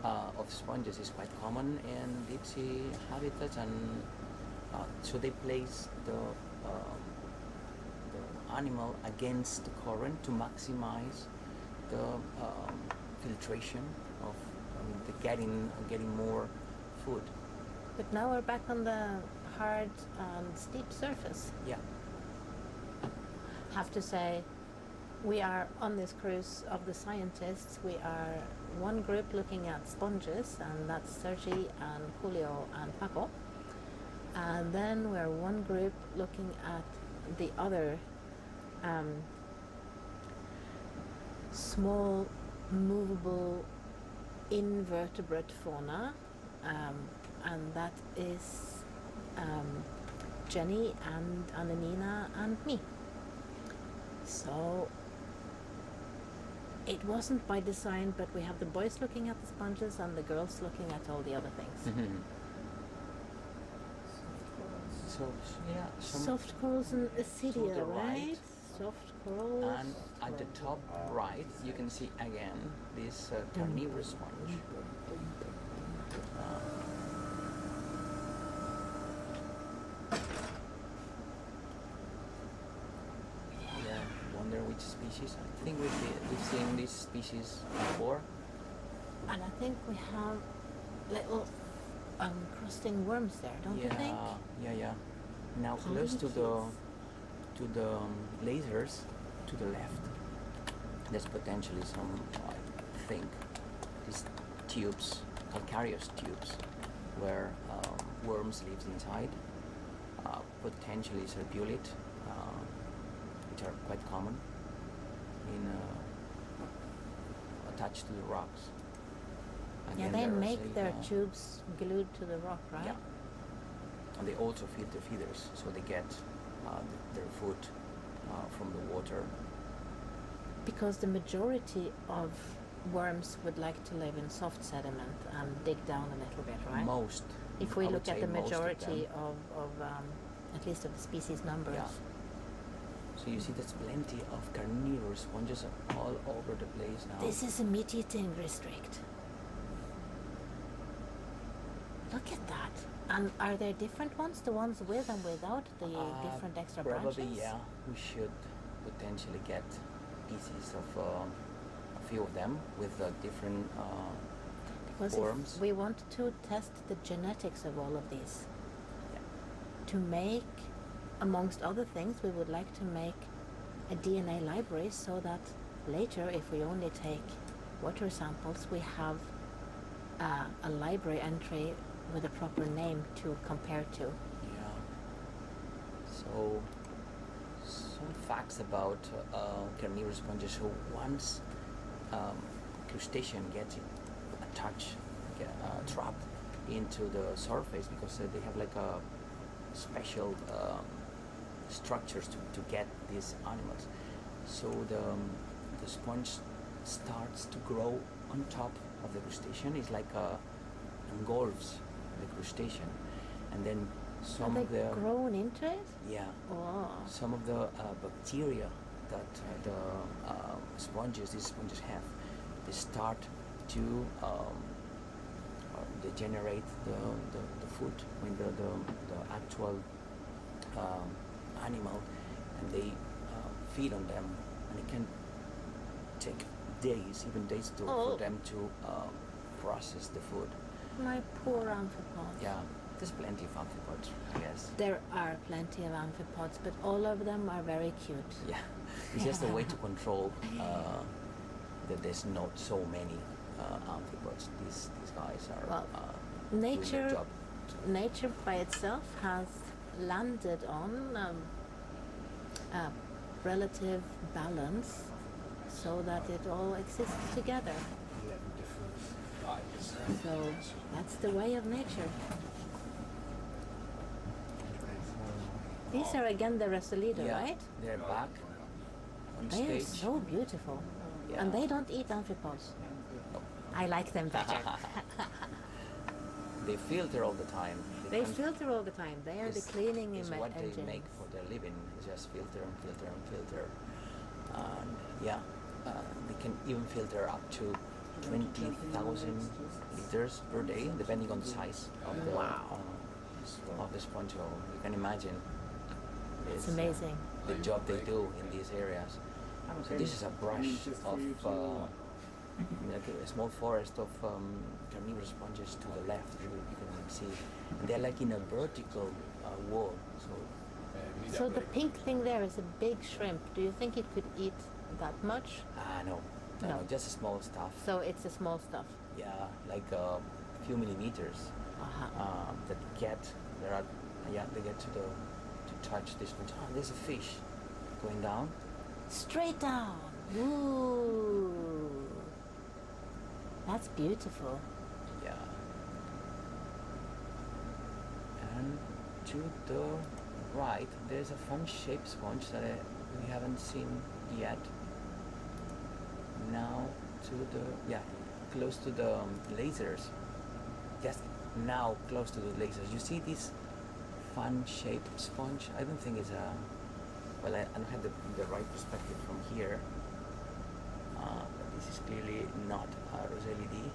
of sponges is quite common in deep sea habitats, and so they place the animal against the current to maximize the filtration of the getting more food. But now we're back on the hard and steep surface. Yeah. Have to say, we are on this cruise of the scientists. We are one group looking at sponges, and that's Sergi and Julio and Paco. And then we're one group looking at the other small, movable, invertebrate fauna, and that is Jenny and Ananina and me. So it wasn't by design, but we have the boys looking at the sponges and the girls looking at all the other things. So yeah, some Soft corals and to Acidia, the right? soft corals. And at the top right, you can see again this carnivorous sponge. Yeah, wonder which species. I think we've seen this species before. And I think we have little crusting worms there, don't you think? Yeah. Now close to the lasers to the left, there's potentially some, I think, these tubes, calcareous tubes, where worms live inside. Potentially serpulid, which are quite common in attached to the rocks. Yeah, Again, they there is make their a, tubes glued to the rock, right? Yeah. And they also feed the feeders, so they get their food from the water. Because the majority of worms would like to live in soft sediment and dig down a little bit, right? Most. If we I would look at say the most of majority them. of at least of the species numbers. Yeah. So you see there's plenty of carnivorous sponges all over the place now. This is a meat-eating district. Look at that. And are there different ones? The ones with and without the different extra Probably, branches? yeah. We should potentially get pieces of a few of them with different Because forms. if we want to test the genetics of all of these, Yeah. to make, amongst other things, we would like to make a DNA library so that later, if we only take water samples, we have a library entry with a proper name to compare to. Yeah. So, some facts about carnivorous sponges. So once crustacean gets attached, trapped into the surface, because they have like a special structures to get these animals. So the sponge starts to grow on top of the crustacean. It's like engulfs the crustacean, and then some Are of they the grown into it? yeah Oh. some of the bacteria that these sponges have, they start to they generate the food, I mean the actual animal, and they feed on them, and it can take days, even days for them to process the food. My poor amphipods. Yeah, there's plenty of amphipods, I guess. There are plenty of amphipods, but all of them are very cute. Yeah, it's just a way to control that there's not so many amphipods. These guys are Well, doing their nature, job. nature by itself has landed on a relative balance so that it all exists together. 11 different. So that's the way of nature. These are again the Resolido, Yeah, right? they're back on They are stage. so beautiful. Yeah. And they don't eat amphipods. I like them better. They filter all the time. They can't- filter all the time. They are the It's- cleaning it's what engines. they make for their living. Is just filter and filter and filter. And yeah, they can even filter up to 20,000 liters per day, depending on the size of the of the sponge. So you can imagine. It's amazing. The job they do in these areas. So this is a brush of like a small forest of carnivorous sponges to the left. You can see, and they're like in a vertical wall. So So the pink thing there is a big shrimp. Do you think it could eat that much? no, No. just small stuff. So it's the small stuff. Yeah, like a few millimeters that get there are they get to touch this one. Oh, there's a fish going down. Straight down. Ooh. That's beautiful. Yeah. And to the right, there's a fun-shaped sponge that we haven't seen yet. Now to the close to the lasers. Just now close to the lasers. You see this fun-shaped sponge? I don't think it's a Well, I don't have the right perspective from here. But this is clearly not a Rosellid.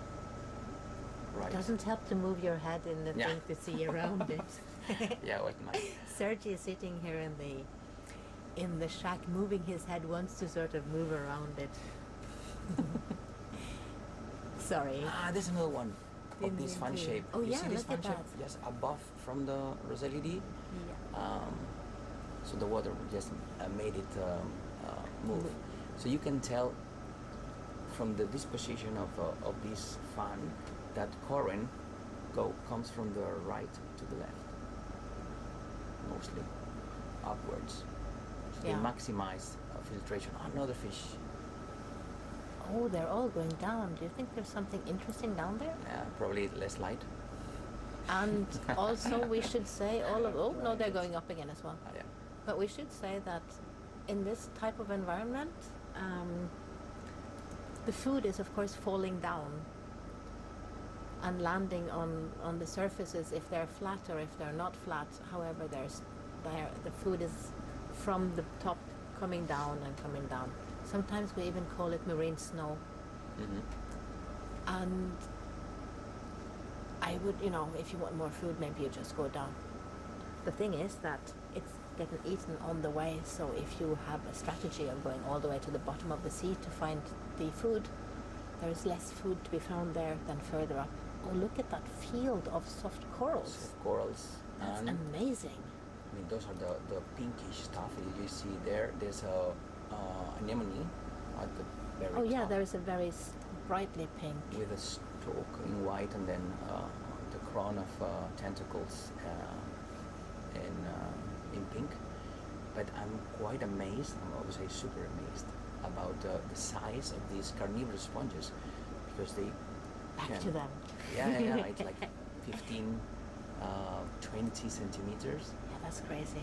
Right. Doesn't help to move your head in the Yeah. thing to see around it. Yeah, what my Sergi is sitting here in the shack, moving his head, wants to sort of move around it. Sorry. there's another one of In this the fan view. shape. Oh, You yeah, see this look fan at shape? that. Just above from the Rosellid. Yeah. So the water just made it move. So you can tell from the disposition of this fan that current comes from the right to the left, mostly upwards. So Yeah. they maximize filtration. Another fish. Oh, they're all going down. Do you think there's something interesting down there? Probably less light. And also, we should say all of. Oh no, they're going up again as well. Yeah. But we should say that in this type of environment, the food is of course falling down and landing on the surfaces if they're flat or if they're not flat. However, the food is from the top coming down and coming down. Sometimes we even call it marine snow. Mm-hmm. And I would, if you want more food, maybe you just go down. The thing is that it's getting eaten on the way, so if you have a strategy of going all the way to the bottom of the sea to find the food, there is less food to be found there than further up. Oh, look at that field of soft corals. Soft corals. That's And amazing. I mean, those are the pinkish stuff you see there. There's a anemone at the very Oh yeah, top there is a very brightly pink. with a stalk in white and then the crown of tentacles in pink. But I'm quite amazed, I'm obviously super amazed about the size of these carnivorous sponges, because they Back can, to them. yeah, it's like 15, 20 centimeters. Yeah, that's crazy.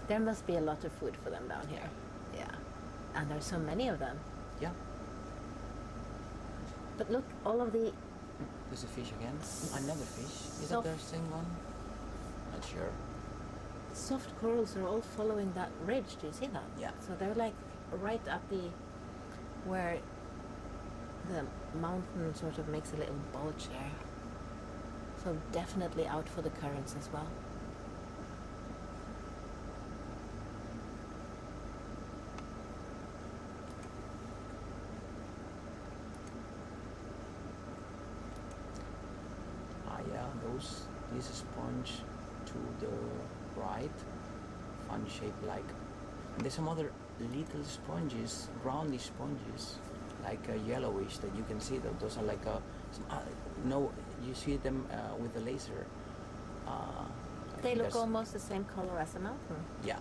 There must be a lot of food for them down here. Yeah. And there's so many of them. Yeah, But look, all of the there's a fish again. Another fish. Is Soft- that the same one? Not sure. soft corals are all following that ridge. Do you see that? Yeah. So they're like right at where the mountain sort of makes a little bulge there. So definitely out for the currents as well. Yeah, this sponge to the right, fun shape like. And there's some other little sponges, roundy sponges, like yellowish that you can see that those are like you see them with the laser. I They think look that's- almost the same color as the mountain. Yeah.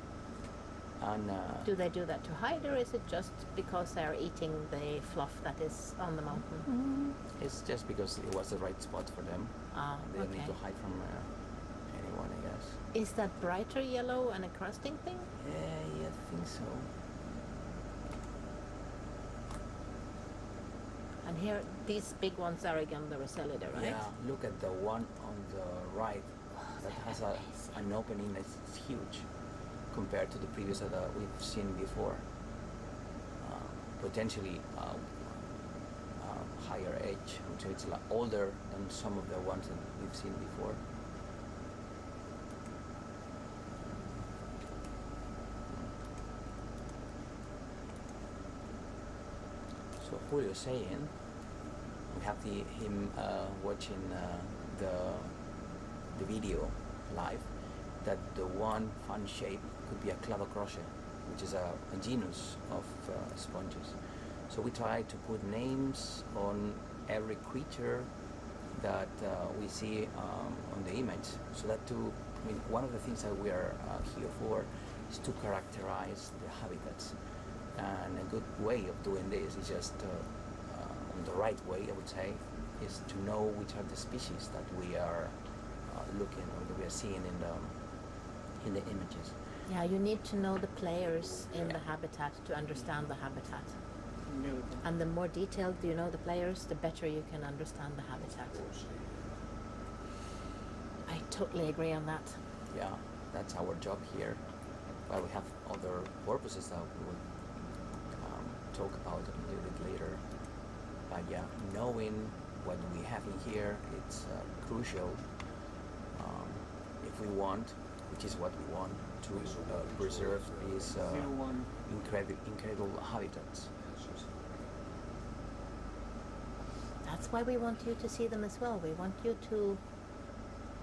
And Do they do that to hide, or is it just because they're eating the fluff that is on the mountain? it's just because it was the right spot for them. Ah, They don't need okay. to hide from anyone, I guess. Is that brighter yellow and a crusting thing? Yeah, I think so. And here, these big ones are again the Rosellida, right? Yeah, look at the one on the right that has an opening that's huge compared to the previous that we've seen before. Potentially higher age, so it's older than some of the ones that we've seen before. So Julio's saying we have him watching the video live that the one fun shape could be a clavocrochet, which is a genus of sponges. So we try to put names on every creature that we see on the image, so that one of the things that we are here for is to characterize the habitats. And a good way of doing this is just the right way, I would say, is to know which are the species that we are looking or that we are seeing in the images. Yeah, you need to know the players in the Yeah. habitat to understand the habitat. Really. And the more detailed you know the players, the better you can understand the habitat. I totally agree on that. Yeah, that's our job here. Well, we have other purposes that we will talk about a little bit later. But yeah, knowing what we have in here, it's crucial if we want, which is what we want, to preserve these incredible habitats. That's why we want you to see them as well. We want you to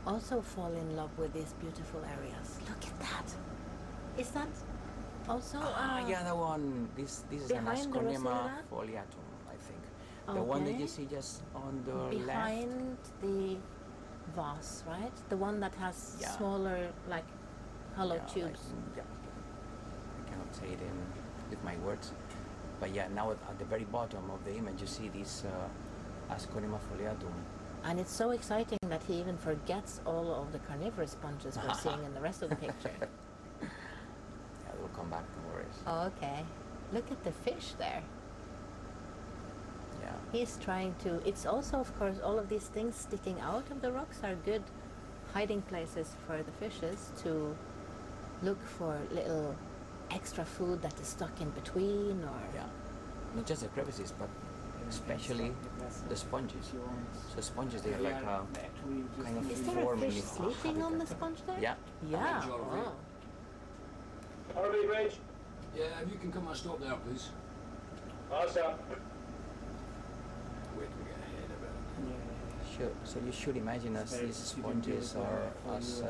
also fall in love with these beautiful areas. Look at that. Is that also Yeah, the one. This is an behind the Asconium Rosalia? foliatum, I think. The one that you Okay. see just on the left. behind the vase, right? The one that has Yeah. smaller, like hollow Yeah, tubes. yeah. I cannot say it with my words. But yeah, now at the very bottom of the image you see this Asconium foliatum. And it's so exciting that he even forgets all of the carnivorous sponges we're seeing in the rest of the picture. Yeah, we'll come back, no worries. Oh, okay. Look at the fish there. Yeah. He's trying to. It's also, of course, all of these things sticking out of the rocks are good hiding places for the fishes to look for little extra food that is stuck in between, or Yeah. Not just the crevices, but especially the sponges. So sponges, they are like kind of is there a forming fish sleeping on the sponge there? Yeah. Yeah. Ridge or Oh. RV bridge. Yeah, if you can come and stop there, please. I'll stop. Wait till we get ahead of it. Sure. So you should imagine as these sponges are as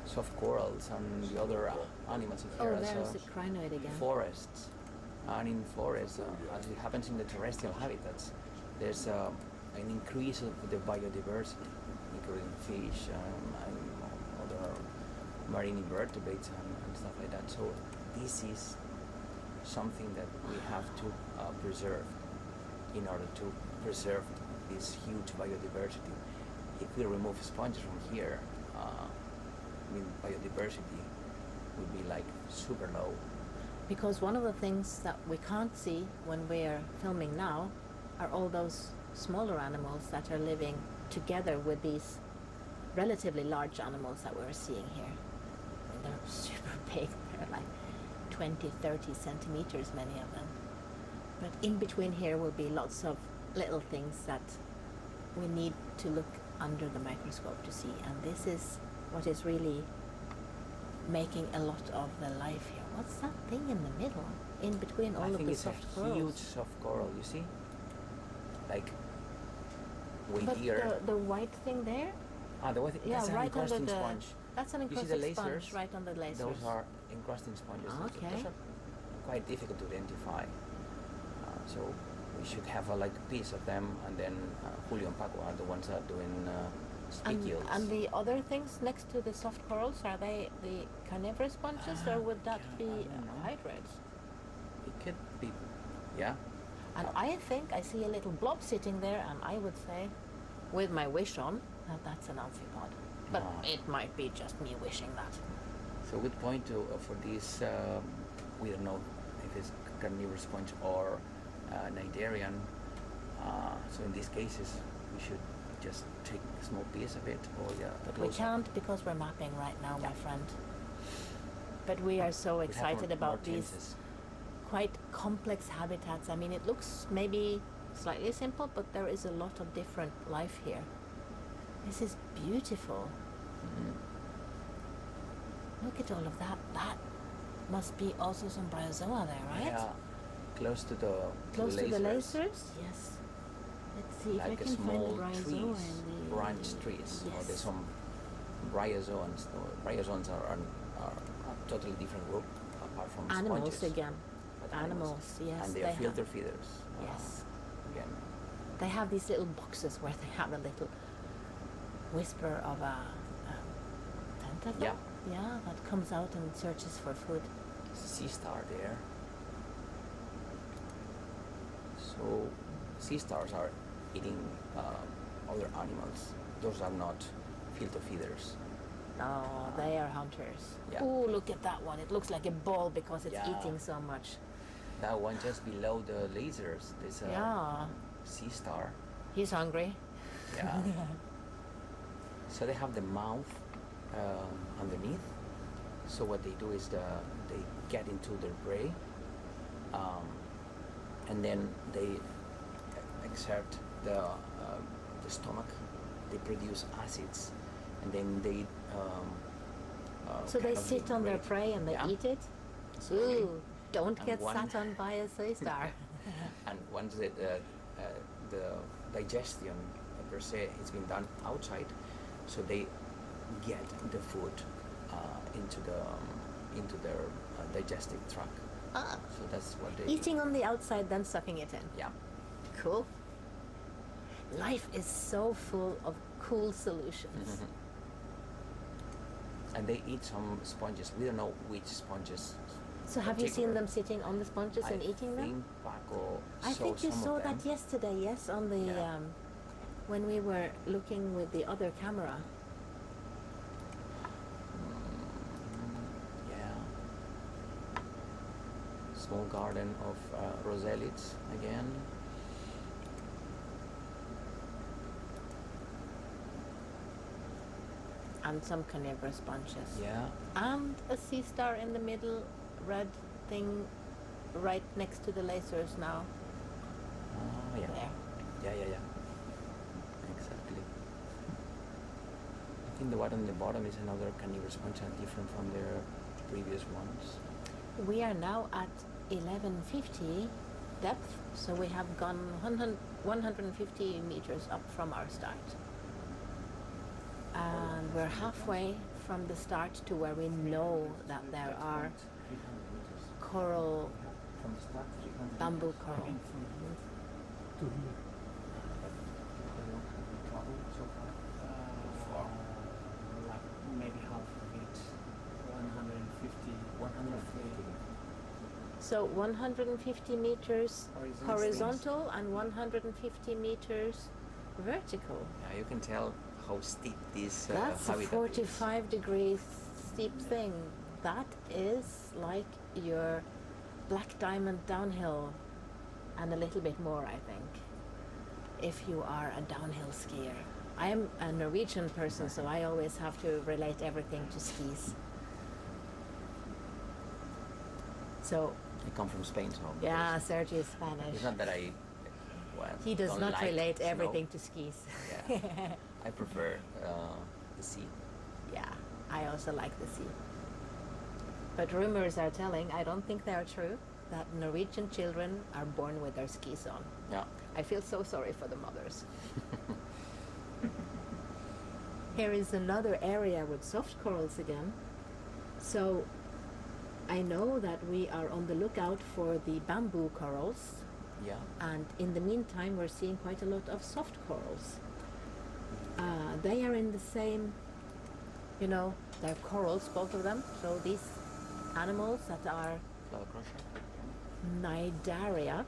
soft corals and the other animals in Oh, here as there's the crinoid again. forests. And in forests, as it happens in the terrestrial habitats, there's an increase of the biodiversity, including fish and other marine invertebrates and stuff like that. So this is something that we have to preserve in order to preserve this huge biodiversity. If we remove sponges from here, biodiversity would be like super low. Because one of the things that we can't see when we're filming now are all those smaller animals that are living together with these relatively large animals that we're seeing here. And they're super big. They're like 20, 30 centimeters, many of them. But in between here will be lots of little things that we need to look under the microscope to see. And this is what is really making a lot of the life here. What's that thing in the middle, in between all I of think the it's soft a corals? huge soft coral, you see? Like way But here. the white thing there? The white thing, Yeah, that's an right under encrusting the. sponge. That's an You see the encrusting sponge lasers? right on the lasers. Those are encrusting sponges. Okay. Those are quite difficult to identify. So we should have a piece of them, and then Julio and Paco are the ones that are doing spicules. And the other things next to the soft corals, are they the carnivorous sponges, or would that be don't know. hydrates? It could be, yeah. And I think I see a little blob sitting there, and I would say, with my wish on, that that's an amphipod. But it might be just me wishing that. So good point for this. We don't know if it's carnivorous sponge or cnidarian. So in these cases, we should just take a small piece of it, or But we can't because we're mapping right now, my friend. But we are so excited about these quite complex habitats. I mean, it looks maybe slightly simple, but there is a lot of different life here. This is beautiful. Look at all of that. That must be also some bryozoa there, right? Yeah, close to the Close to the lasers. lasers? Yes. Let's see if I Like can find small the bryozoa trees, in the branch trees, or Yes. there's some bryozoans. Bryozoans are a totally different group apart from animals sponges. again. But Animals, yes. and they are filter feeders. Yes. Again, They have these little boxes where they have a little whisper of a tentacle. Yeah. Yeah, that comes out and searches for food. sea star there. So sea stars are eating other animals. Those are not filter feeders. No, they are hunters. Yeah. Oh, look at that one. It looks like a ball because it's Yeah. eating so much. That one just below the lasers, there's a Yeah. sea star. He's hungry. Yeah. So they have the mouth underneath, So what they do is they get into their prey, and then they exert the stomach. They produce acids, and then they. So they kind of sit on their degrade. prey and they Yeah. eat it? Absolutely. Ooh, don't And get one- sat on by a sea star. And once the digestion per se has been done outside, so they get the food into their digestive tract. Ah, So that's what they eating on the outside, then sucking it in. do. Yeah. Cool. Life is so full of cool solutions. Mhm. And they eat some sponges. We don't know which sponges. So have you seen particular. them sitting on the sponges and eating I them? think Paco I saw think you some saw of them. that yesterday, yes, on the Yeah. when we were looking with the other camera. Yeah. Small garden of roselids again. And some carnivorous bunches. Yeah. And a sea star in the middle, red thing right next to the lasers now. Oh yeah. There. Yeah. Exactly. I think the one on the bottom is another carnivorous sponge and different from their previous ones. We are now at 1150 depth, so we have gone 150 meters up from our start. And we're halfway from the start to where we know that there are coral, From the start, 300 bamboo meters. coral. And from here to here. Travel so far? Like maybe half of it. 150. 150. So 150 meters Horizontal. horizontal and 150 meters vertical. Yeah, you can tell how steep this That's a habitat 45 degrees steep thing. That is like your black diamond downhill and a little bit more, I think, if you are a downhill skier. I am a Norwegian person, so I always have to relate everything to skis. So, is. I come from Spain, so yeah, Sergio is Spanish. it's not that I. Well, He does don't not like relate snow. everything to skis. Yeah. I prefer the sea. Yeah, I also like the sea. But rumors are telling, I don't think they are true, that Norwegian children are born with their skis on. Yeah. I feel so sorry for the mothers. Here is another area with soft corals again. So I know that we are on the lookout for the bamboo corals, Yeah. and in the meantime we're seeing quite a lot of soft corals. They are in the same, you know, they're corals, both of them. So these animals that are Flower crusher. Cnidaria,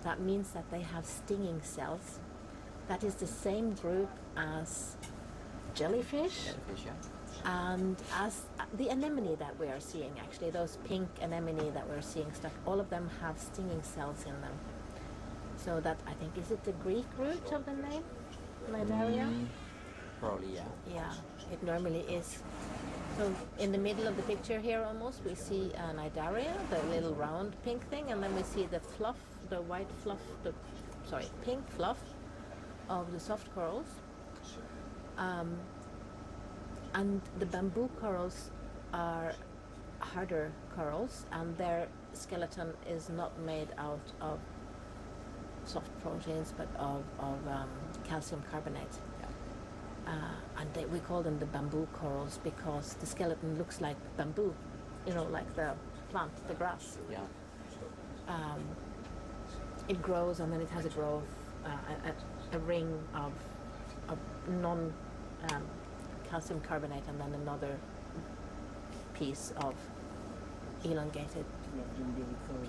that means that they have stinging cells. That is the same group as jellyfish Jellyfish, yeah. and as the anemone that we are seeing, actually, those pink anemone that we're seeing stuck, all of them have stinging cells in them. So that, I think, is it the Greek root of the name? Cnidaria? Probably, yeah. Yeah, it normally is. So in the middle of the picture here almost, we see Cnidaria, the little round pink thing, and then we see the fluff, the white fluff, pink fluff of the soft corals. And the bamboo corals are harder corals, and their skeleton is not made out of soft proteins, but of calcium carbonate. And we call them the bamboo corals because the skeleton looks like bamboo, you know, like the plant, the grass. Yeah. It grows and then it has a growth, a ring of non calcium carbonate, and then another piece of elongated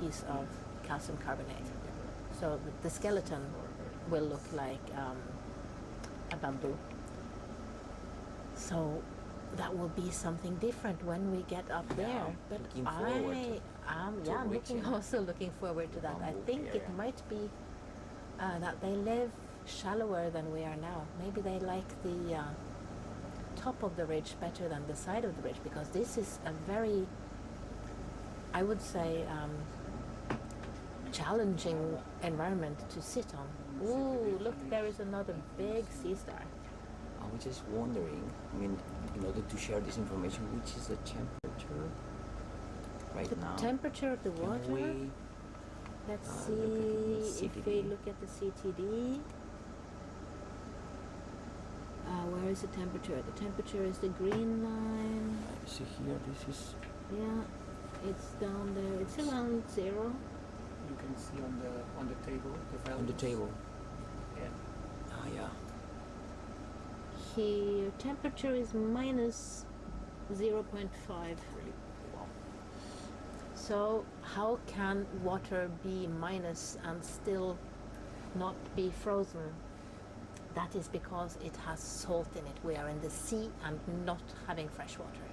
piece of calcium carbonate. So the skeleton will look like a bamboo. So that will be something different when we get up there. But looking forward I'm reaching also looking forward to that. I bamboo think it area. might be that they live shallower than we are now. Maybe they like the top of the ridge better than the side of the ridge, because this is a very, I would say, challenging environment to sit on. Ooh, look, there is another big sea star. I was just wondering, I mean, in order to share this information, which is the temperature right The now? temperature of the water. Can we Let's look at the see if we CTD? look at the CTD. Where is the temperature? The temperature is the green line. see here, this is Yeah, it's down there. It's around 0. You can see on the table the values. on the table. Yeah. Ah, yeah. Here, temperature is minus 0.5. Really? Wow. So how can water be minus and still not be frozen? That is because it has salt in it. We are in the sea and not having fresh water.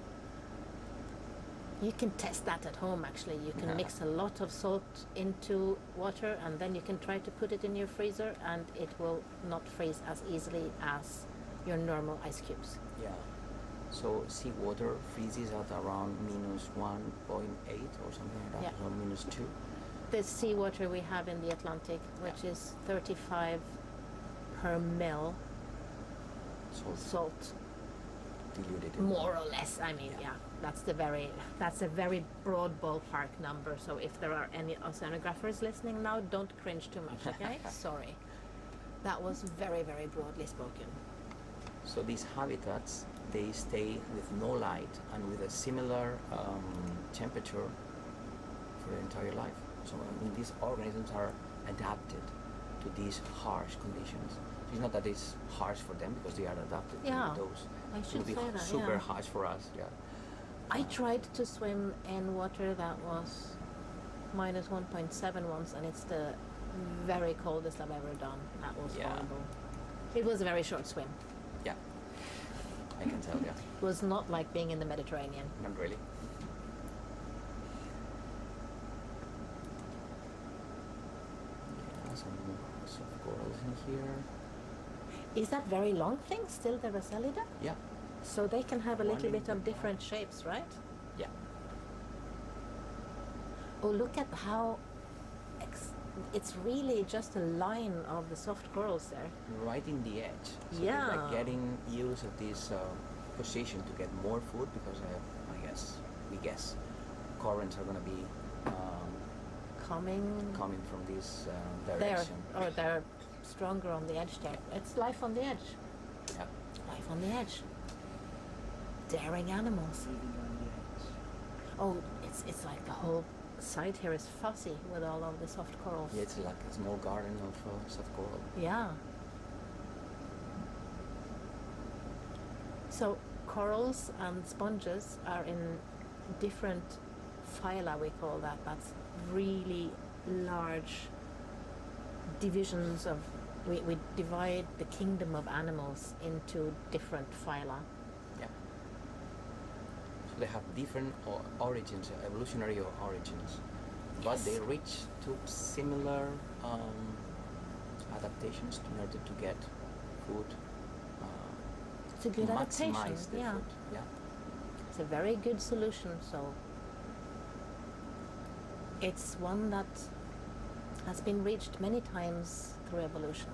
You can test that at home actually. You can mix a lot of salt into water and then you can try to put it in your freezer and it will not freeze as easily as your normal ice cubes. Yeah. So seawater freezes at around minus 1.8 or something like that, Yeah. or minus 2. The seawater we have in the Atlantic, which is 35 per mil So salt, diluted. in more or less. I mean, yeah, that's a very broad ballpark number. So if there are any oceanographers listening now, don't cringe too much, okay? Sorry, that was very, very broadly spoken. So these habitats, they stay with no light and with a similar temperature for their entire life. So I mean, these organisms are adapted to these harsh conditions. It's not that it's harsh for them because they are adapted Yeah, to those. I It should would be say that. super Yeah. harsh for us. Yeah. I tried to swim in water that was minus 1.7 once, and it's the very coldest I've ever done. That was Yeah. horrible. It was a very short swim. Yeah. I can tell. Yeah. It was not like being in the Mediterranean. Not really. Yeah, some corals in here. Is that very long thing still the Rosalida? Yeah. So they can have a little Winding bit of the different shapes, right? Yeah. Oh, look at how it's really just a line of the soft corals there. Right in the edge. So Yeah. they're like getting use of this position to get more food because we guess currents are going to be Coming coming from this there, direction. or they're stronger on the edge there. It's life on the edge. Yeah. Life on the edge. Daring animals. Living on the edge. Oh, it's like the whole side here is fuzzy with all of the soft corals. Yeah, it's like a small garden of soft coral. Yeah. So corals and sponges are in different phyla, we call that. That's really large divisions of, we divide the kingdom of animals into different phyla. Yeah. So they have different origins, evolutionary origins, but Yes. they reach to similar adaptations in order to get food. It's a good to adaptation. maximize the Yeah. food. Yeah. It's a very good solution, so it's one that has been reached many times through evolution.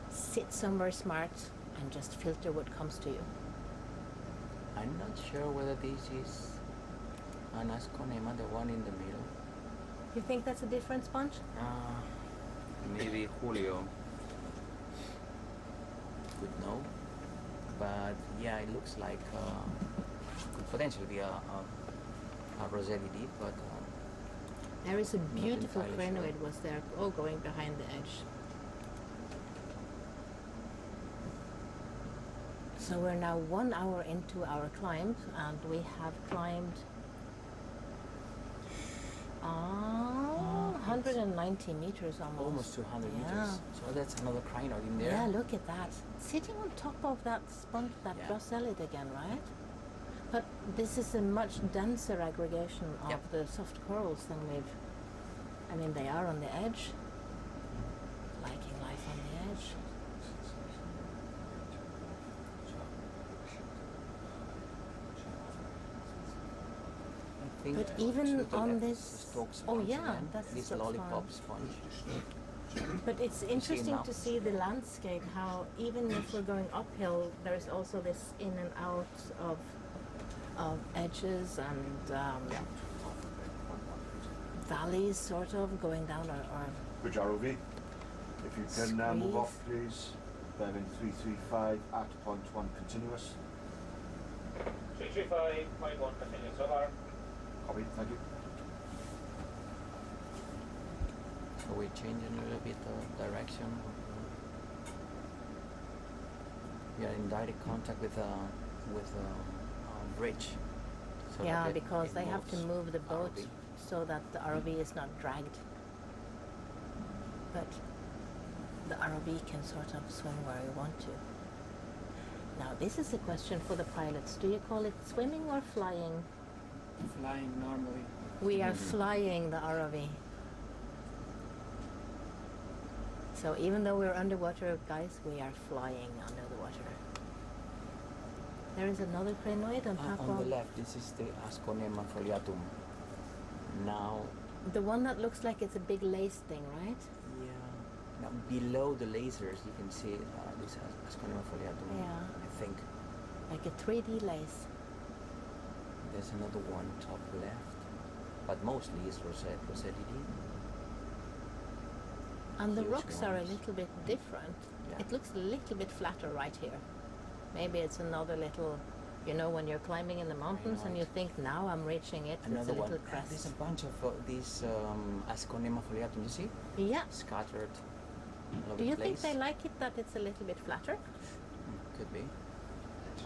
Sit somewhere smart and just filter what comes to you. I'm not sure whether this is an asconema, the one in the middle. You think that's a different sponge? Maybe Julio could know, but yeah, it looks like could potentially be a Rosellid, but There is a beautiful entirely crinoid was there, all going behind the edge. So we're now 1 hour into our climb, and we have climbed 190 meters almost. almost 200 Yeah. meters. So that's another crinoid in there. Yeah, look at that. Sitting on top of that sponge, that Yeah. Rosellid again, right? But this is a much denser aggregation of Yep. the soft corals than I mean, they are on the edge. Liking life on the edge. think But to even the on left this, is the stalk oh sponge yeah, again. that's the this stalk lollipop sponge. sponge. But it's interesting now? to see the landscape, how even if we're going uphill, there's also this in and out of edges and valleys sort of going down or Bridge ROV. If you can move off, please. Bearing 335 at point 1 continuous. 335.1 continuous, over. Copy, thank you. So we're changing a little bit the direction. We are in direct contact with a bridge. So yeah, that because it they have to moves move the boat ROV. so that the ROV is not dragged. But the ROV can sort of swim where we want to. Now this is a question for the pilots. Do you call it swimming or flying? Flying normally. We are flying the ROV. So even though we're underwater, guys, we are flying under the water. There is another crinoid on top On of the left, this is the Asconema foliatum. Now, the one that looks like it's a big lace thing, right? yeah. Now below the lasers, you can see this Asconema foliatum. Yeah. I think Like a 3D lace. there's another one top left, but mostly it's Rosettidae. And the Huge rocks are a ones. little bit different. Yeah. It looks a little bit flatter right here. Maybe it's another little, you know, when you're climbing in the mountains and you think, now I'm reaching it, Another it's a one. little crest. There's a bunch of these Asconema foliatum. You see, Yeah. scattered. All over Do you the think place. they like it that it's a little bit flatter? Could be.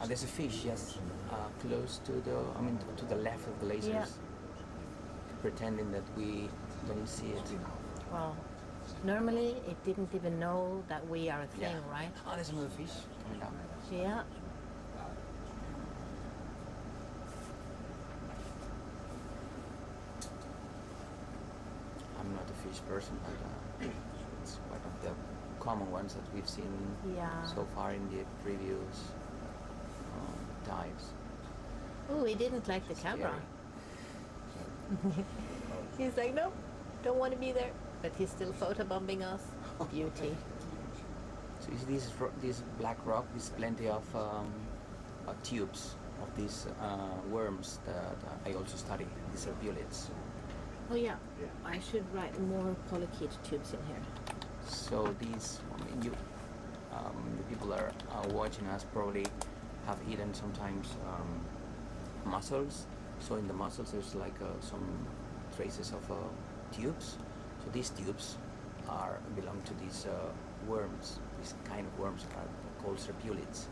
There's a fish, yes, close to to the left of the lasers, Yeah. pretending that we don't see it. Well, normally it didn't even know that we are a thing, Yeah. right? Oh, there's another fish coming down. Yeah. I'm not a fish person, but it's one of the common ones that we've seen Yeah. so far in the previous dives. Oh, he didn't like the camera. Scary. He's like, no, don't want to be there. But he's still photobombing us. Beauty. So you see this black rock, there's plenty of tubes of these worms that I also study, these serpulates. Oh yeah, I should write more polychaete tubes in here. So these, the people that are watching us probably have eaten sometimes mussels. So in the mussels there's like some traces of tubes. So these tubes belong to these worms. These kind of worms are called serpulates.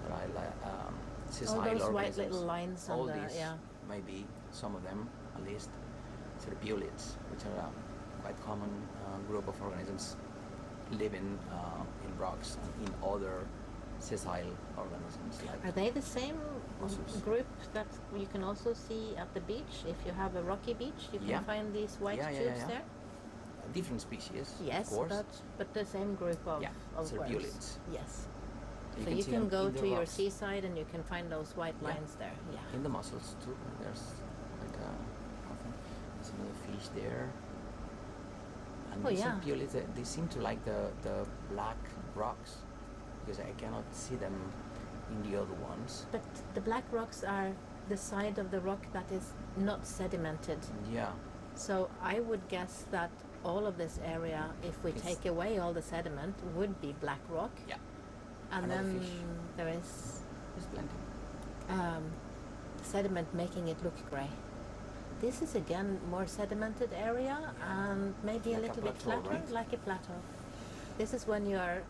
That I All sessile those white organisms. little lines on All the, these, yeah. maybe some of them at least, serpulates, which are a quite common group of organisms living in rocks and in other sessile organisms. Are they the same Mussels. group that you can also see at the beach? If you have a rocky beach, you can Yeah. find these white Yeah, tubes yeah. there? Different species, Yes, of course. but the same group of, Yeah, of worms. serpulates. Yes. You So can you see can them go in the to your rocks. seaside and you can find those white Yeah. lines there. Yeah. In the mussels too. There's quite often. There's another fish there. And Oh, these yeah. serpulates, they seem to like the black rocks because I cannot see them in the other ones. But the black rocks are the side of the rock that is not sedimented. Yeah. So I would guess that all of this area, if we It's- take away all the sediment, would be black rock. Yeah. And Another then fish. there is There's plenty. sediment making it look grey. This is again more sedimented area and maybe a Like a little bit plateau, flatter, right? like a plateau. This is when you are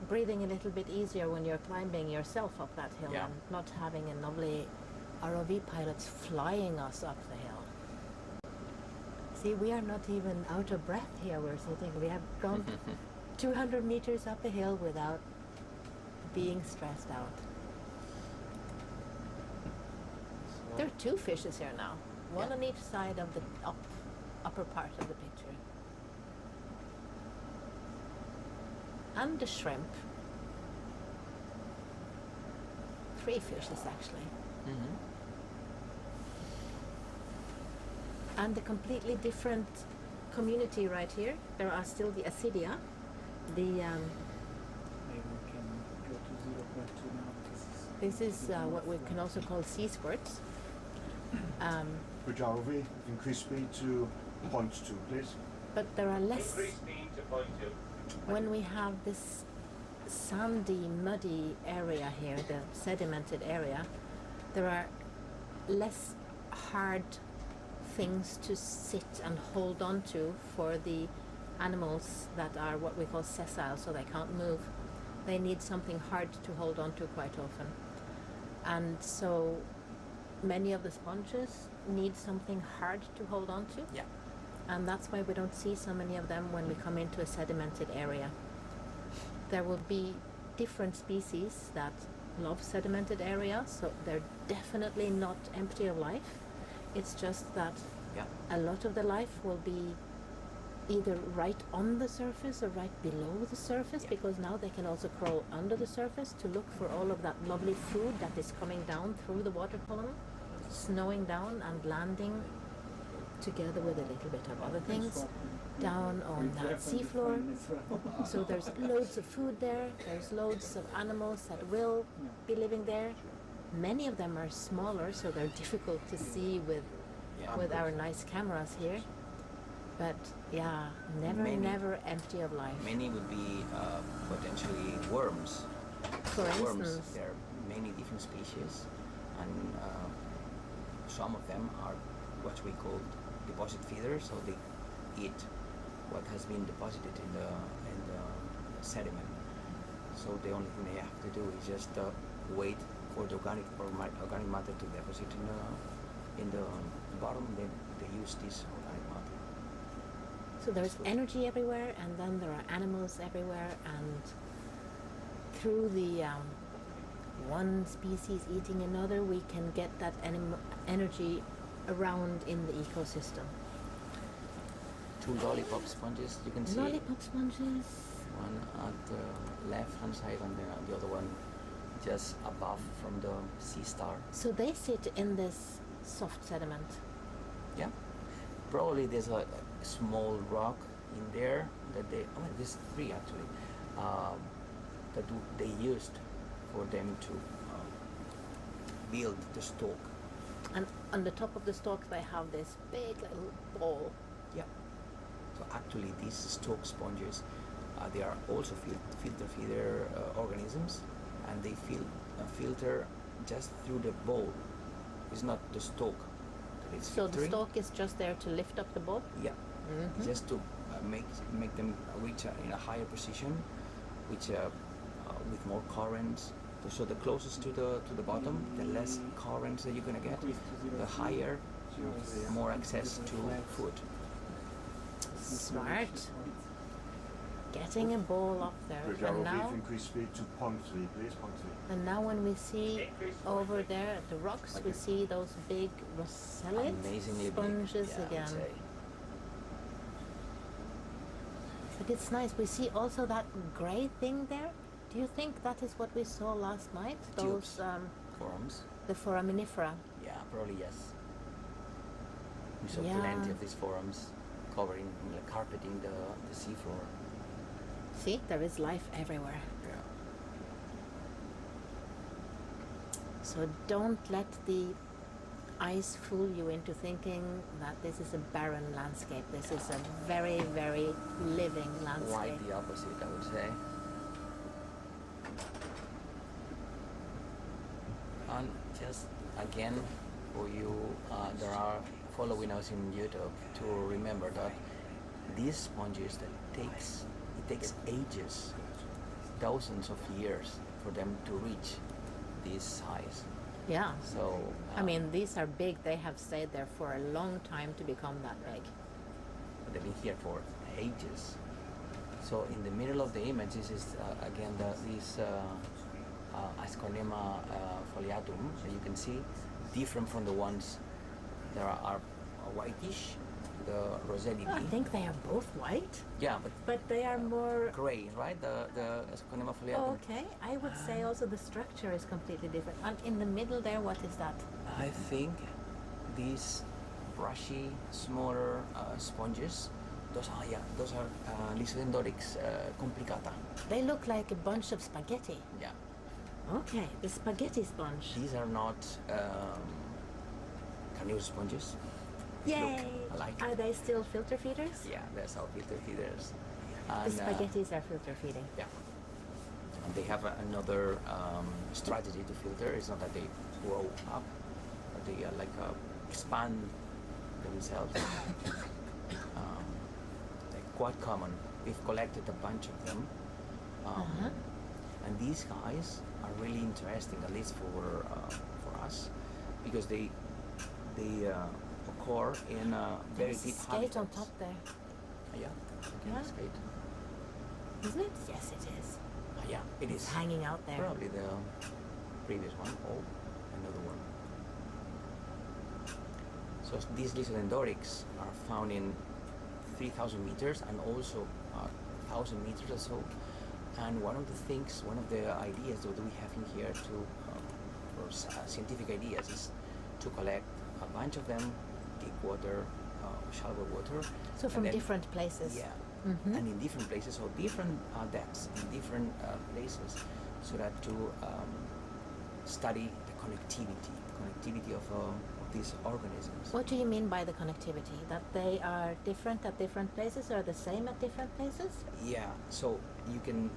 breathing a little bit easier when you're climbing yourself up that hill Yeah. and not having a lovely ROV pilots flying us up the hill. See, we are not even out of breath here. We're sitting. We have gone 200 meters up a hill without being stressed out. There are two fishes here now, one Yeah. on each side of the upper part of the picture. And the shrimp. 3 fishes actually. Mm-hmm. And a completely different community right here. There are still the Acidia, the Maybe we can go to 0.2 now because this is what we can also call sea squirts. Bridge ROV, increase speed to 0.2, please. But there are less Increase speed to point 2. when we have this sandy, muddy area here, the sedimented area. There are less hard things to sit and hold on to for the animals that are what we call sessile, so they can't move. They need something hard to hold on to quite often. And so many of the sponges need something hard to hold on to. Yeah. And that's why we don't see so many of them when we come into a sedimented area. There will be different species that love sedimented areas, so they're definitely not empty of life. It's just that Yeah. a lot of the life will be either right on the surface or right below the surface, Yeah. because now they can also crawl under the surface to look for all of that lovely food that is coming down through the water column, snowing down and landing together with a little bit of other things down on that seafloor. So there's loads of food there, there's loads of animals that will be living there. Many of them are smaller, so they're difficult to see with our nice cameras here. But yeah, never empty of life. Many would be potentially worms. For Worms, instance, there are many different species, and some of them are what we call deposit feeders, so they eat what has been deposited in the sediment. So the only thing they have to do is just wait for the organic matter to deposit in the bottom. They use this organic matter. so there's energy everywhere, and then there are animals everywhere, and through the one species eating another, we can get that energy around in the ecosystem. Two lollipop sponges, you can see. Lollipop sponges. One at the left hand side and the other one just above from the sea star. So they sit in this soft sediment. Yeah. Probably there's a small rock in there that there's three actually, they used for them to build the stalk. And on the top of the stalk they have this big little ball. Yeah. So actually these stalk sponges, they are also filter feeder organisms, and they filter just through the bowl. It's not the stalk that is So the filtering. stalk is just there to lift up the ball. Yeah. Mhm. Just to make them reach in a higher position, which with more currents. So the closest to the bottom, the less currents that you're gonna get, the higher, more access to food. Smart. Getting a ball up there. Bridge And ROV, now, increase speed to 0.3, please. 0.3. and now when we see over there at the rocks, we see those big rosellid Amazingly sponges big, yeah, I would again. say. But it's nice. We see also that grey thing there. Do you think that is what we saw last night? Tubes. Those Forms? the foraminifera. Yeah, probably yes. We saw Yeah. plenty of these forums covering, carpeting the seafloor. See, there is life everywhere. Yeah. So don't let the ice fool you into thinking that this is a barren landscape. This is a very, very living landscape. Quite the opposite, I would say. And just again, for you that are following us in YouTube, to remember that these sponges it takes ages, thousands of years for them to reach this size. Yeah. So I mean, these are big. They have stayed there for a long time to become that big. they've been here for ages. So in the middle of the image, this is again this Asconema foliatum that you can see, different from the ones that are whitish, the Rosellidi. I think they are both white, Yeah, but they are more. gray, right? The Asconema Oh, foliatum. okay. I would say also the structure is completely different. And in the middle there, what is that? I think this brushy, smaller sponges. Those are Lisodendorix complicata. They look like a bunch of spaghetti. Yeah. Okay, the spaghetti sponge. These are not carnivorous sponges. Yay! Look alike. Are they still filter feeders? Yeah, they're all filter feeders. The And, spaghettis are filter feeding. yeah. And they have another strategy to filter. It's not that they grow up, but they expand themselves. They're quite common. We've collected a bunch of them. And these guys are really interesting, at least for us, because they occur in very There's a deep skate on habitats. top there, Yeah, okay, Yeah. skate. isn't it? Yes, it is. Yeah, it is. It's hanging out there. Probably the previous one or another one. So these Lisodendorix are found in 3,000 meters and also 1,000 meters or so. And one of the ideas that we have in here for scientific ideas is to collect a bunch of them, deep water, shallow water. So and from then- different places. Yeah. Mhm. And in different places or different depths in different places, so that to study the connectivity of these organisms. What do you mean by the connectivity? That they are different at different places or the same at different places? Yeah, so you can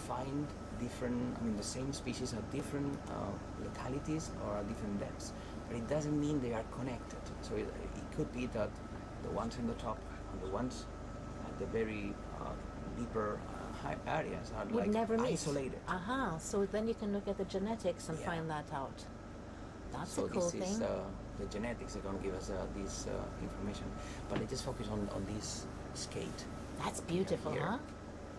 find different, the same species at different localities or at different depths, but it doesn't mean they are connected. So it could be that the ones in the top and the ones at the very deeper high areas are Would never meet. isolated. Aha, so then you can look at the genetics and Yeah. find that out. That's So a cool this thing. is the genetics are going to give us this information, but I just focus on this skate. That's beautiful, here. huh?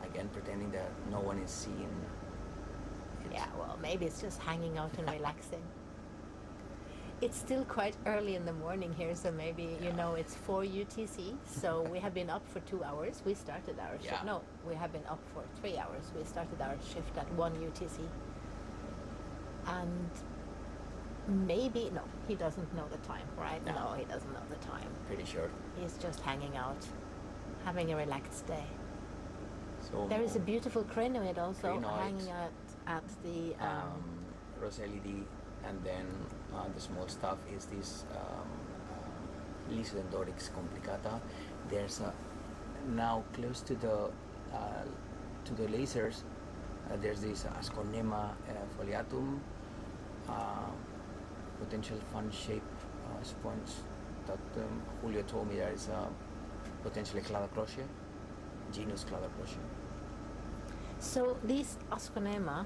Again, pretending that no one is seeing it. Yeah, well, maybe it's just hanging out and relaxing. It's still quite early in the morning here, so maybe, it's 4 UTC. So we have been up for 2 hours. We started our shift. Yeah. No, we have been up for 3 hours. We started our shift at 1 UTC. And maybe, no, he doesn't know the time, right? No. No, he doesn't know the time. Pretty sure. He's just hanging out, having a relaxed day. So There is a beautiful crinoid also Crinoid. hanging at the Rosellidae, and then the small stuff is this Lisodendorix complicata. There's now close to the lasers. There's this Ascornema foliatum, potential fan-shaped sponge that Julio told me there is potentially Cladocroce, genus Cladocroce. So these Asconema,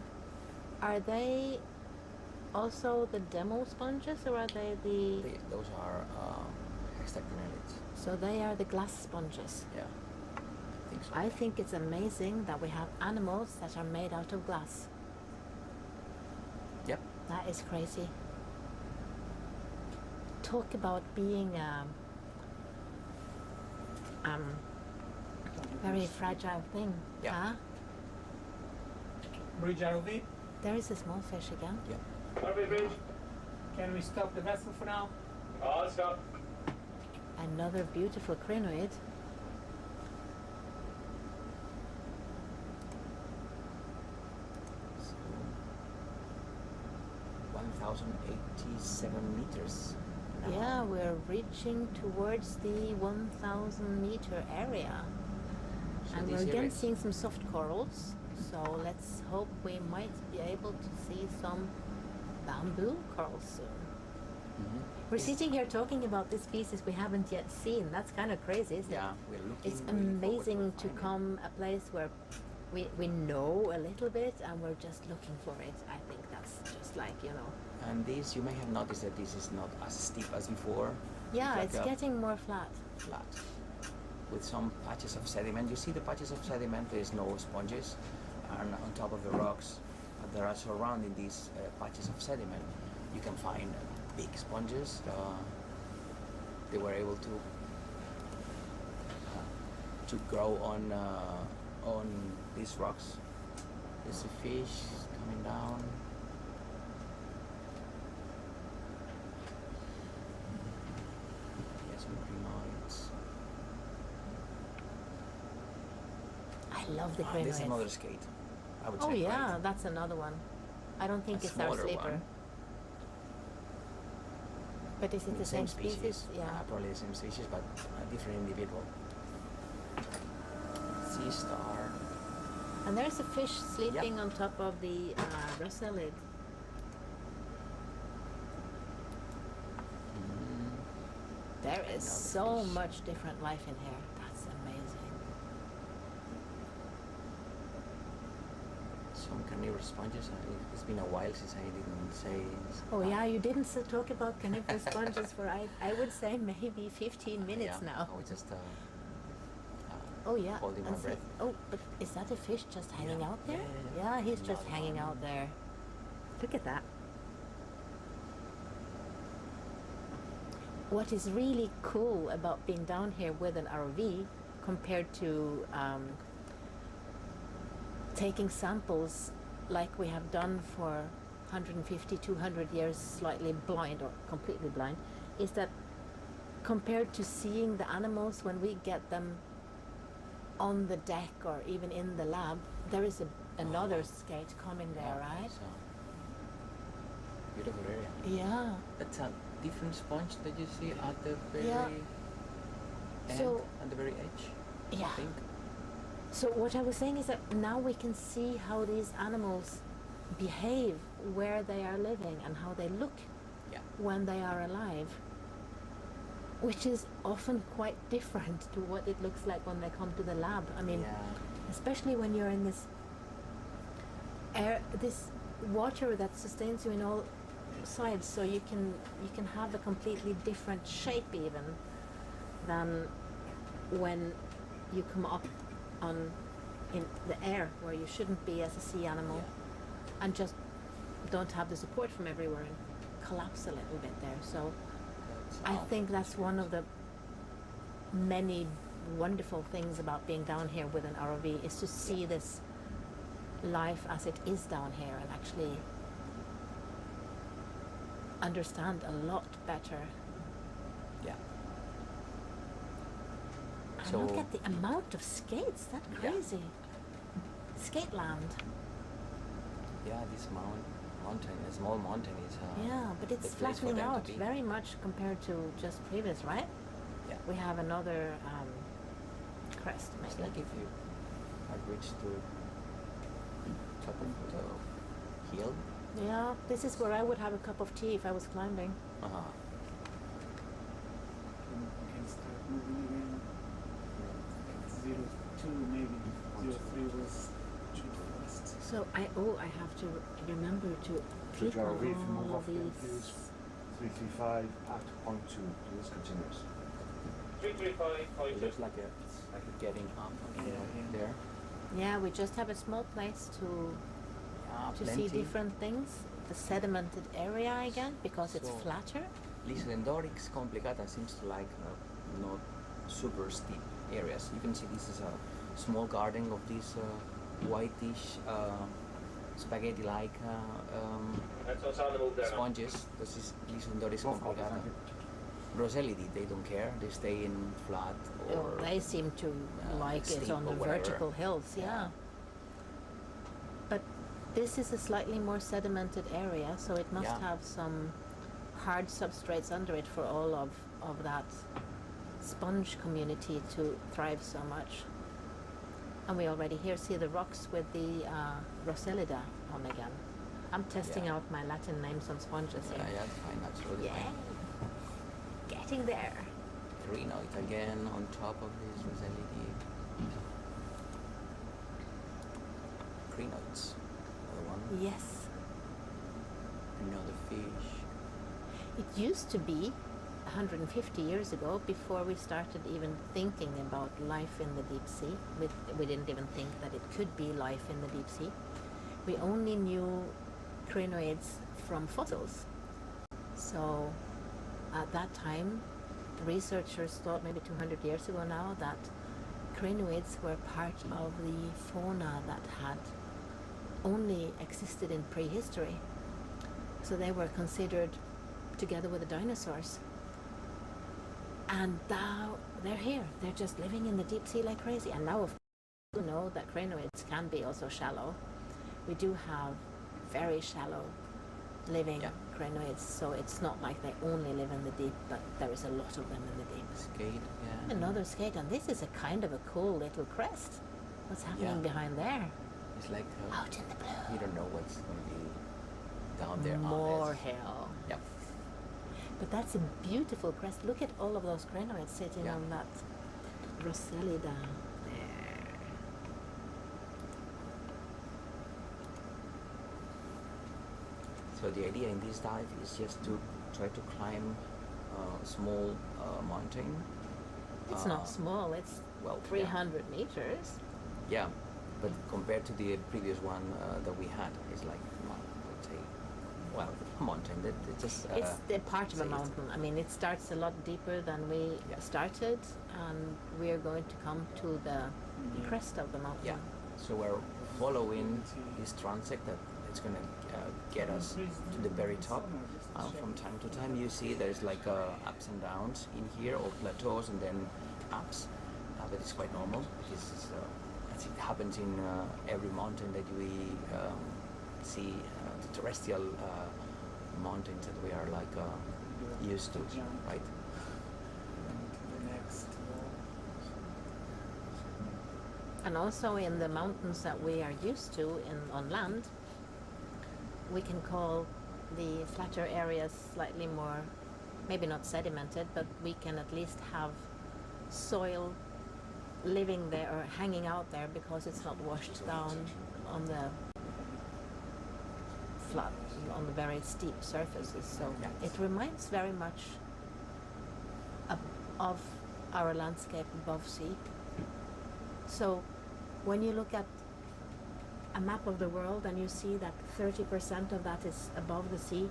are they also the demo sponges or are they Those are hexactinellate. so they are the glass sponges? Yeah, I think so. I think it's amazing that we have animals that are made out of glass. Yep. That is crazy. Talk about being very fragile thing. Yeah. Huh? Bridge ROV, There is a small fish again. Yep. RV bridge. can we stop the vessel for now? Oh, stop. Another beautiful crinoid. So 1,087 meters. Now. Yeah, we're reaching towards the 1,000 meter area. So And this we're again area- seeing some soft corals. So let's hope we might be able to see some bamboo corals soon. Mhm. We're sitting here talking about this species we haven't yet seen. That's kind of crazy, isn't Yeah, it? we're looking. It's really forward amazing to finding. come a place where we know a little bit and we're just looking for it. I think that's just like, And this, you may have noticed that this is not as steep as before. Yeah, like it's a getting more flat. flat, with some patches of sediment. You see the patches of sediment. There is no sponges, and on top of the rocks, there are surrounding these patches of sediment. You can find big sponges. They were able to grow on these rocks. There's a fish coming down. I love the crinoids. This is another skate. I would Oh say. yeah, Right? that's another one. I don't think A it's our smaller sleeper. one. But is it the same species? Yeah. Probably the same species, but a different individual. Sea star. And there's a fish sleeping on top of the rosellid. There is Another so fish. much different life in here. That's amazing. Some carnivorous sponges. It's been a while since I didn't say. Oh yeah, you didn't talk about carnivorous sponges for I would say maybe 15 minutes yeah. now. I was just Oh yeah. holding my and see- breath. oh, but is that a fish just hanging Yeah. out there? Yeah, he's just Another hanging one. out there. Look at that. What is really cool about being down here with an ROV compared to taking samples like we have done for 150, 200 years, slightly blind or completely blind, is that compared to seeing the animals when we get them on the deck or even in the lab, there is another skate coming there, right? So, beautiful area. Yeah. That's a different sponge that you see at the very Yeah. end, So- at the very edge. Yeah. I think. So what I was saying is that now we can see how these animals behave where they are living and how they look Yeah. when they are alive, which is often quite different to what it looks like when they come to the lab. I mean, Yeah. especially when you're in this air, this water that sustains you in all sides, so you can have a completely different shape even than when you come up on in the air where you shouldn't be as a sea animal, Yeah. and just don't have the support from everywhere and collapse a little bit there. So I think that's one of the many wonderful things about being down here with an ROV, is to see this life as it is down here and actually understand a lot better. Yeah. And So- look at the amount of skates, that's Yeah. crazy. Skate land. Yeah, this mountain, a small mountain is. Yeah, but it's the place for flattening them to out be. very much compared to just previous, right? Yeah. We have another crest, It's maybe. like if you had reached to top of the hill. Yeah, this is where I would have a cup of tea if I was climbing. Uh-huh. Can start moving again. 02 maybe. 03 was too fast. So I have to remember to click Joe, on Reef, move all off again, these. please. 335 at point 2, please, continuous. 335, It looks like getting up there. Yeah, we just have a small place to see different things. The sedimented area again because it's So- flatter. Lisendorix complicata seems to like not super steep areas. You can see this is a small garden of these whitish spaghetti-like That's what's on the move there now. sponges. This is Lisendorix Go for it, complicata. thank you. Rosellidi, they don't care. They stay in flat or Oh, they seem to like it steep on or the whatever. vertical hills, yeah. But this is a slightly more sedimented area, so it must Yeah. have some hard substrates under it for all of that sponge community to thrive so much. And we already here see the rocks with the Rosellida on again. I'm testing Yeah. out my Latin names on sponges Yeah, here. yeah, fine, absolutely Yeah. fine. Getting there. Crinoid again on top of this Rosellidi. Crinoids, another one, Yes. another fish. It used to be 150 years ago, before we started even thinking about life in the deep sea. We didn't even think that it could be life in the deep sea. We only knew crinoids from fossils. So at that time, researchers thought, maybe 200 years ago now, that crinoids were part of the fauna that had only existed in prehistory. So they were considered together with the dinosaurs. And now they're here. They're just living in the deep sea like crazy. And now, of do know that crinoids can be also shallow. We do have very shallow living Yeah. crinoids, so it's not like they only live in the deep, but there is a lot of them in the deep. Skate, yeah. Another skate, and this is a kind of a cool little crest. What's happening Yeah. behind there? It's like Out in the blue. you don't know what's going to be down there. More It's- hill. Yep. But that's a beautiful crest. Look at all of those crinoids sitting Yeah. on that Rosselli down there. So the idea in this dive is just to try to climb a small mountain. It's Uh, not small, it's well, 300 meters. Yeah, but compared to the previous one that we had, it's like, let's say, well, a mountain. That it just. It's the part of a say it's- mountain. I mean, it starts a lot deeper than we Yeah. started, and we are going to come to the crest of the mountain. Yeah. So we're following this transect that it's going to get us to the very top. From time to time, you see there's like ups and downs in here, or plateaus and then ups. But it's quite normal because as it happens in every mountain that we see, the terrestrial mountains that we are like used to, right? And also in the mountains that we are used to on land, we can call the flatter areas slightly more, maybe not sedimented, but we can at least have soil living there or hanging out there because it's not washed down on the flat, on the very steep surfaces. So Yeah. it reminds very much of our landscape above sea. So when you look at a map of the world and you see that 30% of that is above the sea,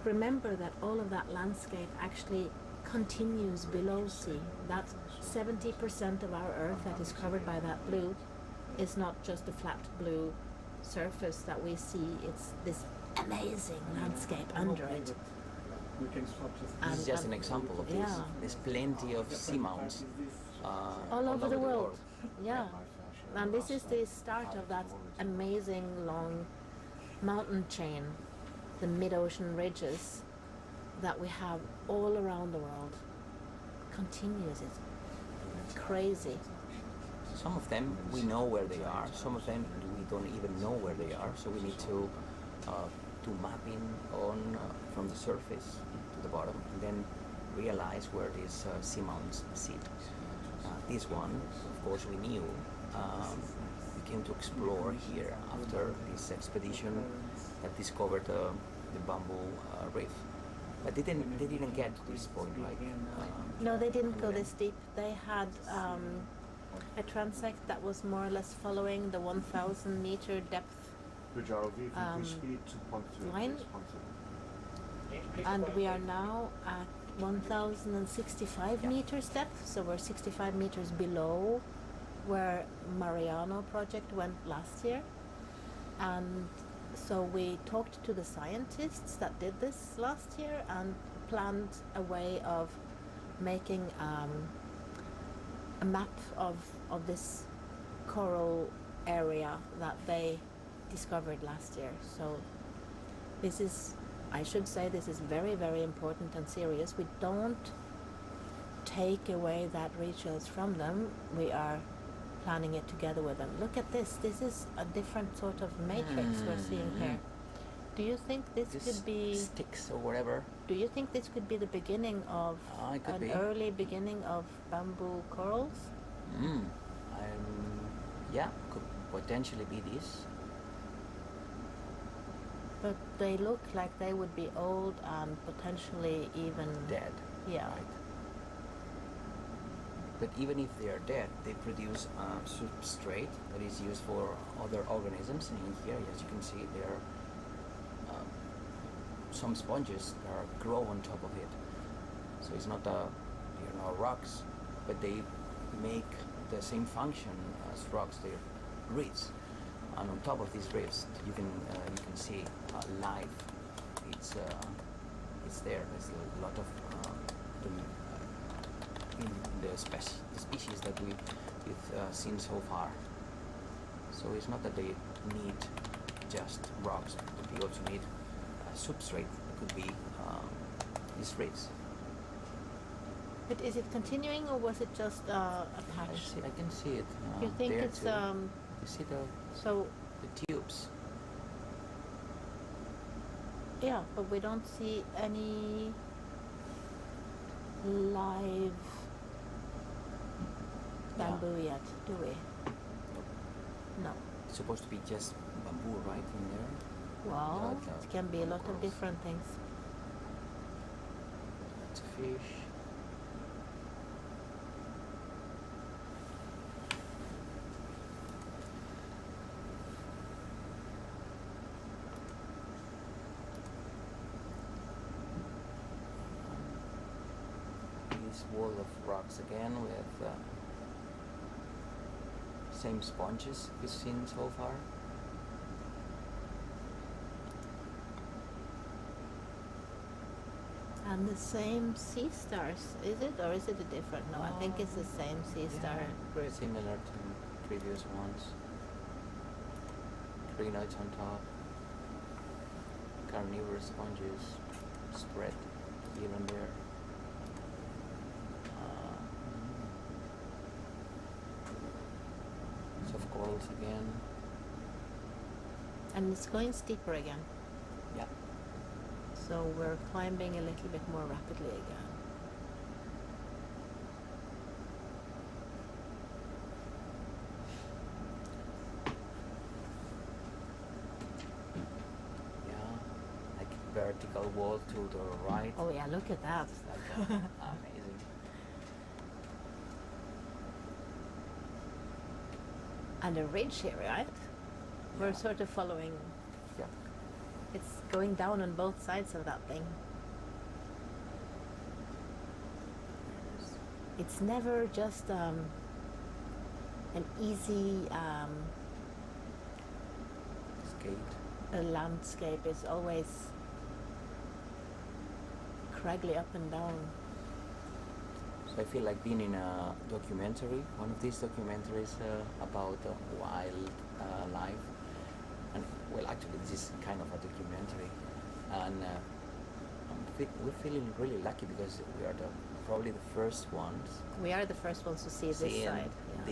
remember that all of that landscape actually continues below sea. That 70% of our earth that is covered by that blue is not just a flat blue surface that we see, it's this amazing landscape under it. We can stop just This is just an And- example of this. yeah. There's plenty of seamounts all over the world. Yeah. And this is the start of that amazing long mountain chain, the mid-ocean ridges that we have all around the world. Continues, it's crazy. Some of them we know where they are. Some of them we don't even know where they are. So we need to do mapping on from the surface to the bottom, and then realize where these seamounts sit. This one, of course, we knew. We came to explore here after this expedition that discovered the bamboo reef. But they didn't get to this point, like. No, they didn't go this deep. They had a transect that was more or less following the 1,000 meter depth, Bridge ROV, increase speed to 0.3. line. please, 0.3. and we are now at 1,065 Yeah. meters depth, so we're 65 meters below where Mareano project went last year. And so we talked to the scientists that did this last year and planned a way of making a map of this coral area that they discovered last year. So this is, I should say, this is very, very important and serious. We don't take away that research from them. We are planning it together with them. Look at this. This is a different sort of matrix we're seeing here. Do you think this could be? Sticks or whatever. Do you think this could be the beginning of It could an be. early beginning of bamboo corals? Yeah, could potentially be this. But they look like they would be old and potentially even Dead. Yeah. Right. But even if they are dead, they produce substrate that is used for other organisms. And in here, as you can see, there are some sponges that grow on top of it. So it's not rocks, but they make the same function as rocks. They're reefs, and on top of these reefs, you can see life. It's there. There's a lot of in the species that we've seen so far. So it's not that they need just rocks, but they also need a substrate. It could be these reefs. But is it continuing or was it just a patch? I can see it. You think there it's too. You see so? the tubes. Yeah, but we don't see any live bamboo yet, do we? No. It's supposed to be just bamboo, right, in there? Well, Like, it can be a lot of corals. different things. It's a fish. This wall of rocks again with same sponges we've seen so far. And the same sea stars, is it? Or is it a different? No, I think it's the same sea star group. Similar to previous ones. Crinoids on top. Carnivorous sponges spread here and there. Soft corals again. And it's going steeper again. Yeah. So we're climbing a little bit more rapidly again. Yeah. Like vertical wall to the right. Oh yeah, look at that. It's like amazing. And a ridge here, right? We're Yeah. sort of following. Yeah. It's going down on both sides of that thing. It's never just an easy Skate. a landscape. It's always craggly up and down. So I feel like being in a documentary, one of these documentaries about wild life. And well, actually, this is kind of a documentary, and we're feeling really lucky because we are probably the first ones We are the first ones to see this seeing side. Yeah.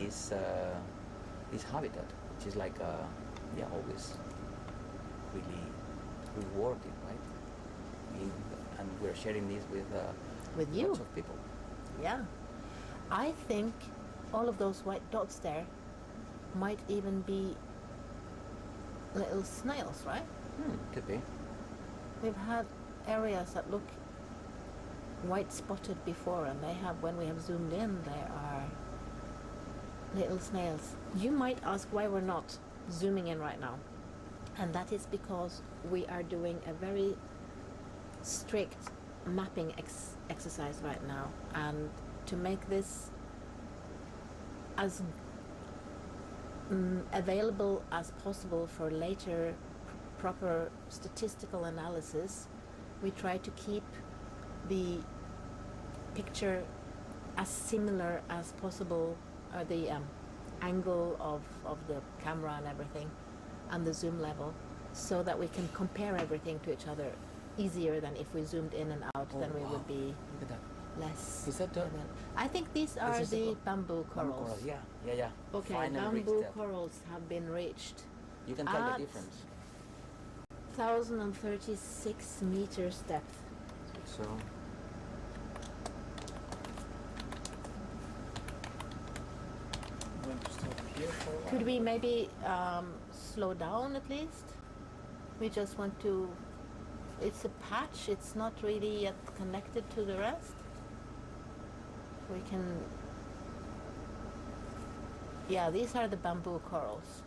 this habitat, which is like always really rewarding, right? And we're sharing this With you. lots of people. Yeah. I think all of those white dots there might even be little snails, right? Could be. We've had areas that look white spotted before, and they have, when we have zoomed in, they are little snails. You might ask why we're not zooming in right now, and that is because we are doing a very strict mapping exercise right now, and to make this as available as possible for later proper statistical analysis, we try to keep the picture as similar as possible, or the angle of the camera and everything, and the zoom level, so that we can compare everything to each other easier than if we zoomed in and out. Oh, Then we wow. would be Look at that. less. Is that the- evident. I think these are is the the bamboo Bamboo corals. coral, yeah. Okay, Finally reached bamboo that. corals have been reached. You can tell at the difference. 1,036 meters depth. So I'm going to stop here for a while. Could we maybe slow down at least? We just want to. It's a patch. It's not really yet connected to the rest. We can. Yeah, these are the bamboo corals.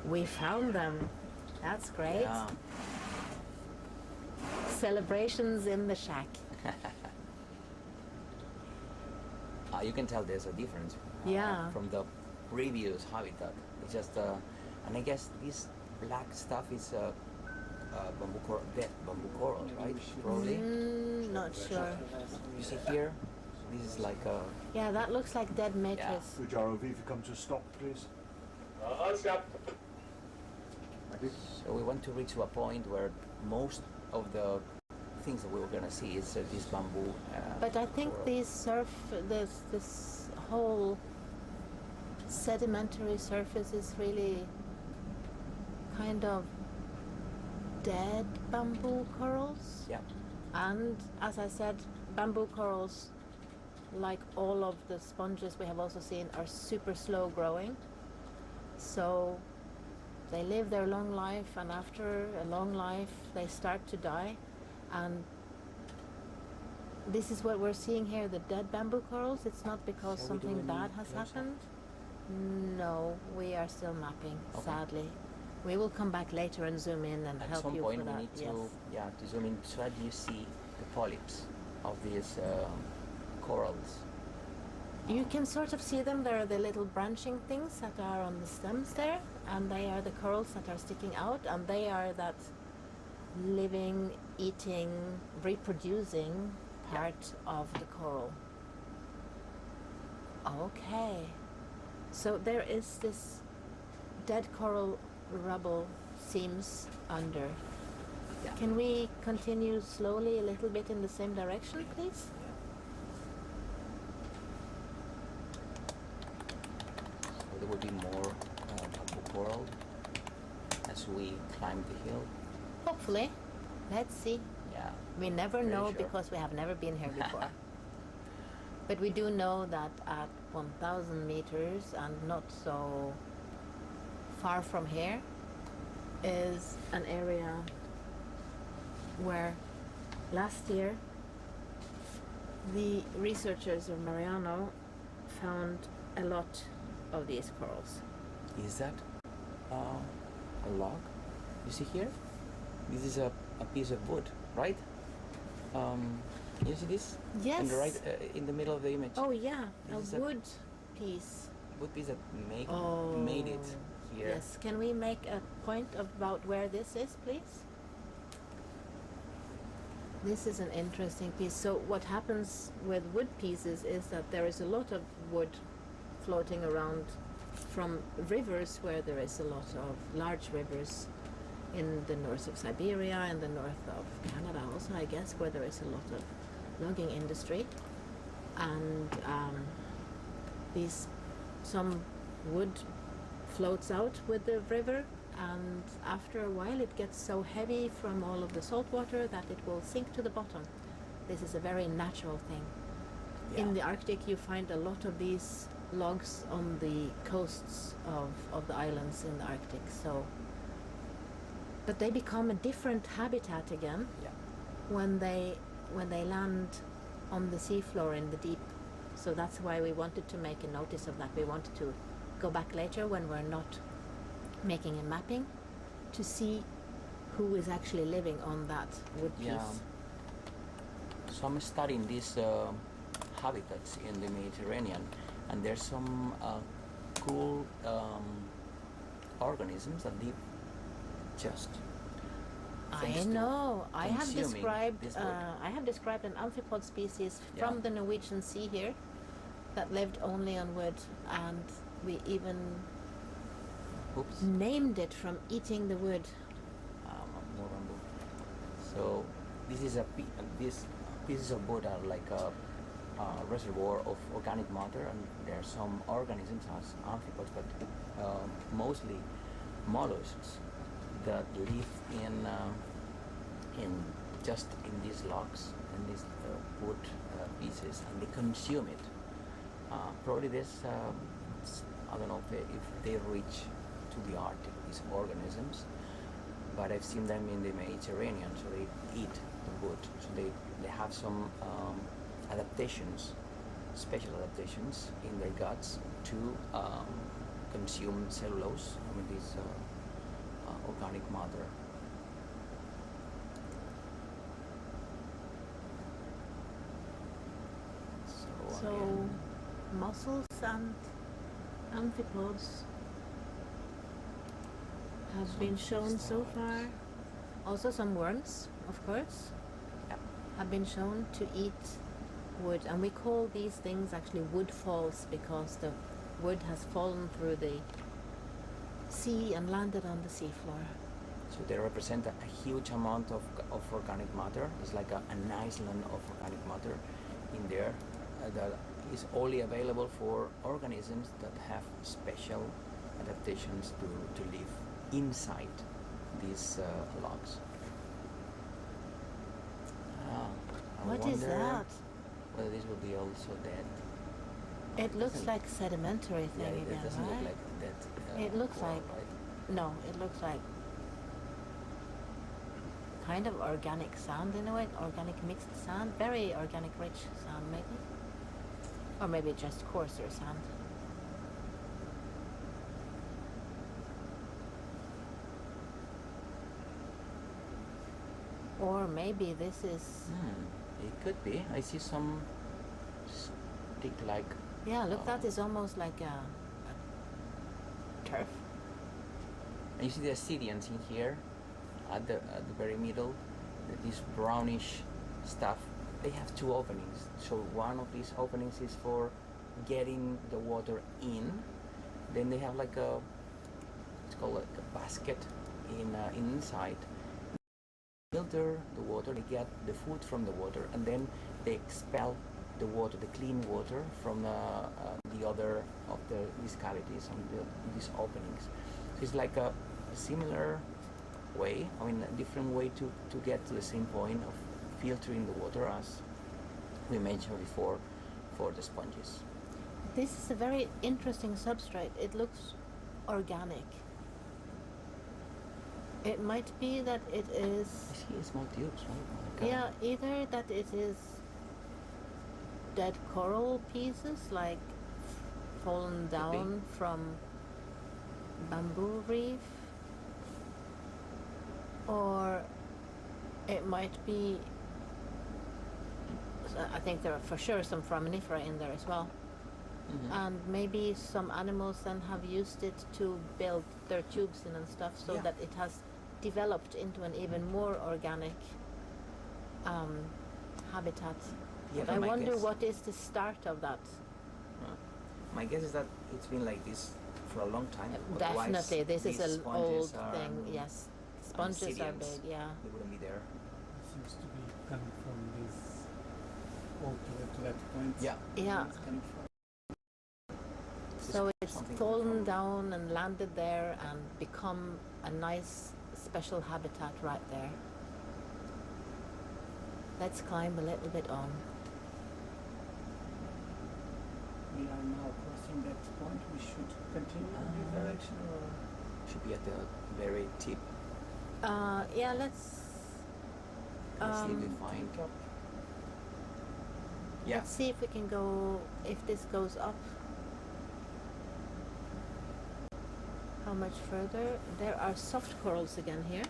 We found them. That's great. yeah. Celebrations in the shack. You can tell there's a difference Yeah. from the previous habitat. It's just, and I guess this black stuff is dead bamboo coral, right? Probably. Not sure. You see here, this is like a Yeah, that looks like dead matrix. Would your ROV if you come to a stop, please? I'll stop. Thank you. So we want to reach to a point where most of the things that we were gonna see is this bamboo. But I think coral. this whole sedimentary surface is really kind of dead bamboo corals. Yeah. And as I said, bamboo corals, like all of the sponges we have also seen, are super slow growing. So they live their long life, and after a long life they start to die. And this is what we're seeing here, the dead bamboo corals. It's not because Shall we do something any bad has close-up? happened. No, we are still mapping, Okay. sadly. We will come back later and zoom in and At help some you point for we that. need Yes. to zoom in so that you see the polyps of these corals. You can sort of see them. There are the little branching things that are on the stems there, and they are the corals that are sticking out, and they are that living, eating, reproducing part of the coral. Okay. So there is this dead coral rubble seams under. Yeah. Can we continue slowly a little bit in the same direction, please? So there will be more bamboo coral as we climb the hill. Hopefully. Let's see. Yeah. We never Very know sure. because we have never been here before. But we do know that at 1,000 meters and not so far from here is an area where last year the researchers of Mareano found a lot of these corals. Is that a log? You see here? This is a piece of wood, right? You see this? Yes. In the right, in the middle of the image. Oh yeah, This is a a- wood piece. Wood piece that Oh. made it here. Yes. Can we make a point about where this is, please? This is an interesting piece. So what happens with wood pieces is that there is a lot of wood floating around from rivers where there is a lot of large rivers in the north of Siberia and the north of Canada also, I guess, where there is a lot of logging industry. And some wood floats out with the river, and after a while it gets so heavy from all of the salt water that it will sink to the bottom. This is a very natural thing. In Yeah. the Arctic you find a lot of these logs on the coasts of the islands in the Arctic. So, but they become a different habitat again Yeah. when they land on the seafloor in the deep. So that's why we wanted to make a notice of that. We wanted to go back later when we're not making a mapping to see who is actually living on that wood piece. Yeah. So I'm studying these habitats in the Mediterranean, and there's some cool organisms that live just. I thanks to know. I have consuming described this wood. an amphipod species Yeah. from the Norwegian Sea here that lived only on wood, and we even Oops. named it from eating the wood. More bamboo. So this is these pieces of wood are like a reservoir of organic matter, and there are some organisms as amphipods, but mostly mollusks that live in just in these logs and these wood pieces, and they consume it. Probably this I don't know if they reach to the Arctic, these organisms, but I've seen them in the Mediterranean, so they eat the wood. So they have some adaptations, special adaptations in their guts to consume cellulose, I mean this organic matter. So again, mussels and amphipods have been shown so far. Also some worms, of course, Yeah. have been shown to eat wood, and we call these things actually wood falls because the wood has fallen through the sea and landed on the seafloor. So they represent a huge amount of organic matter. It's like an island of organic matter in there that is only available for organisms that have special adaptations to live inside these logs. I What is wonder that? whether this will be also dead. It looks doesn't- like sedimentary Yeah, thing it again, doesn't right? look like dead. It looks coral, like- right? No, it looks like kind of organic sand in a way, organic mixed sand, very organic rich sand maybe. Or maybe just coarser sand. Or maybe this is, It could be. I see some stick-like. yeah, look, that Oh. is almost like a turf. And you see the ascidians in here, at the very middle. This brownish stuff. They have two openings. So one of these openings is for getting the water in. Then they have like a, it's called like a basket inside. Filter the water, they get the food from the water, and then they expel the water, the clean water, from the other of these cavities and these openings. So it's like a similar way, I mean, a different way to get to the same point of filtering the water as we mentioned before for the sponges. This is a very interesting substrate. It looks organic. It might be that it is, I see small tubes, right? Like, yeah, either that it is dead coral pieces, like fallen down from bamboo reef, or it might be, I think there are for sure some foraminifera in there as well. And maybe some animals then have used it to build their tubes in and stuff, so Yeah. that it has developed into an even more organic habitat. Yeah, But I my wonder guess- what is the start of that. My guess is that it's been like this for a long time. Otherwise, Definitely, this is these an sponges old are, thing. Yes, sponges are amphibians. big. Yeah. They wouldn't be there. Seems to be coming from this hole to that point. Yeah. Yeah. It's coming from. So it's something fallen from- down and landed there and become a nice special habitat right there. Let's climb a little bit on. We are now crossing that point. We should continue in this direction, or Should be at the very tip. Yeah, let's. Let's see if we Um, find. pick up. Yeah. Let's see if we can go. If this goes up. How much further? There are soft corals again here.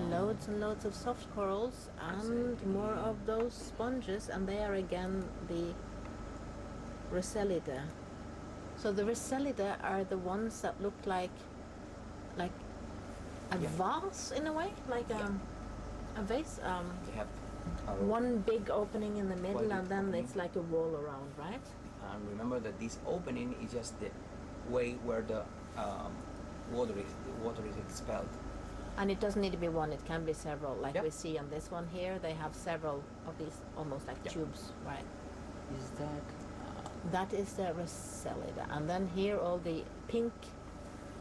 Loads and loads of soft corals and more of those sponges, and they are again the Rosellida. So the Rosellida are the ones that look like a Yeah. vase in a way, like a vase. They have a One big opening in the middle, big and then opening. it's like a wall around, right? And remember that this opening is just the way where the water is expelled. And it doesn't need to be one; it can be several. Like Yep. we see on this one here, they have several of these, almost like Yep. tubes, right? Is that? That is the Rosellida, and then here all the pink,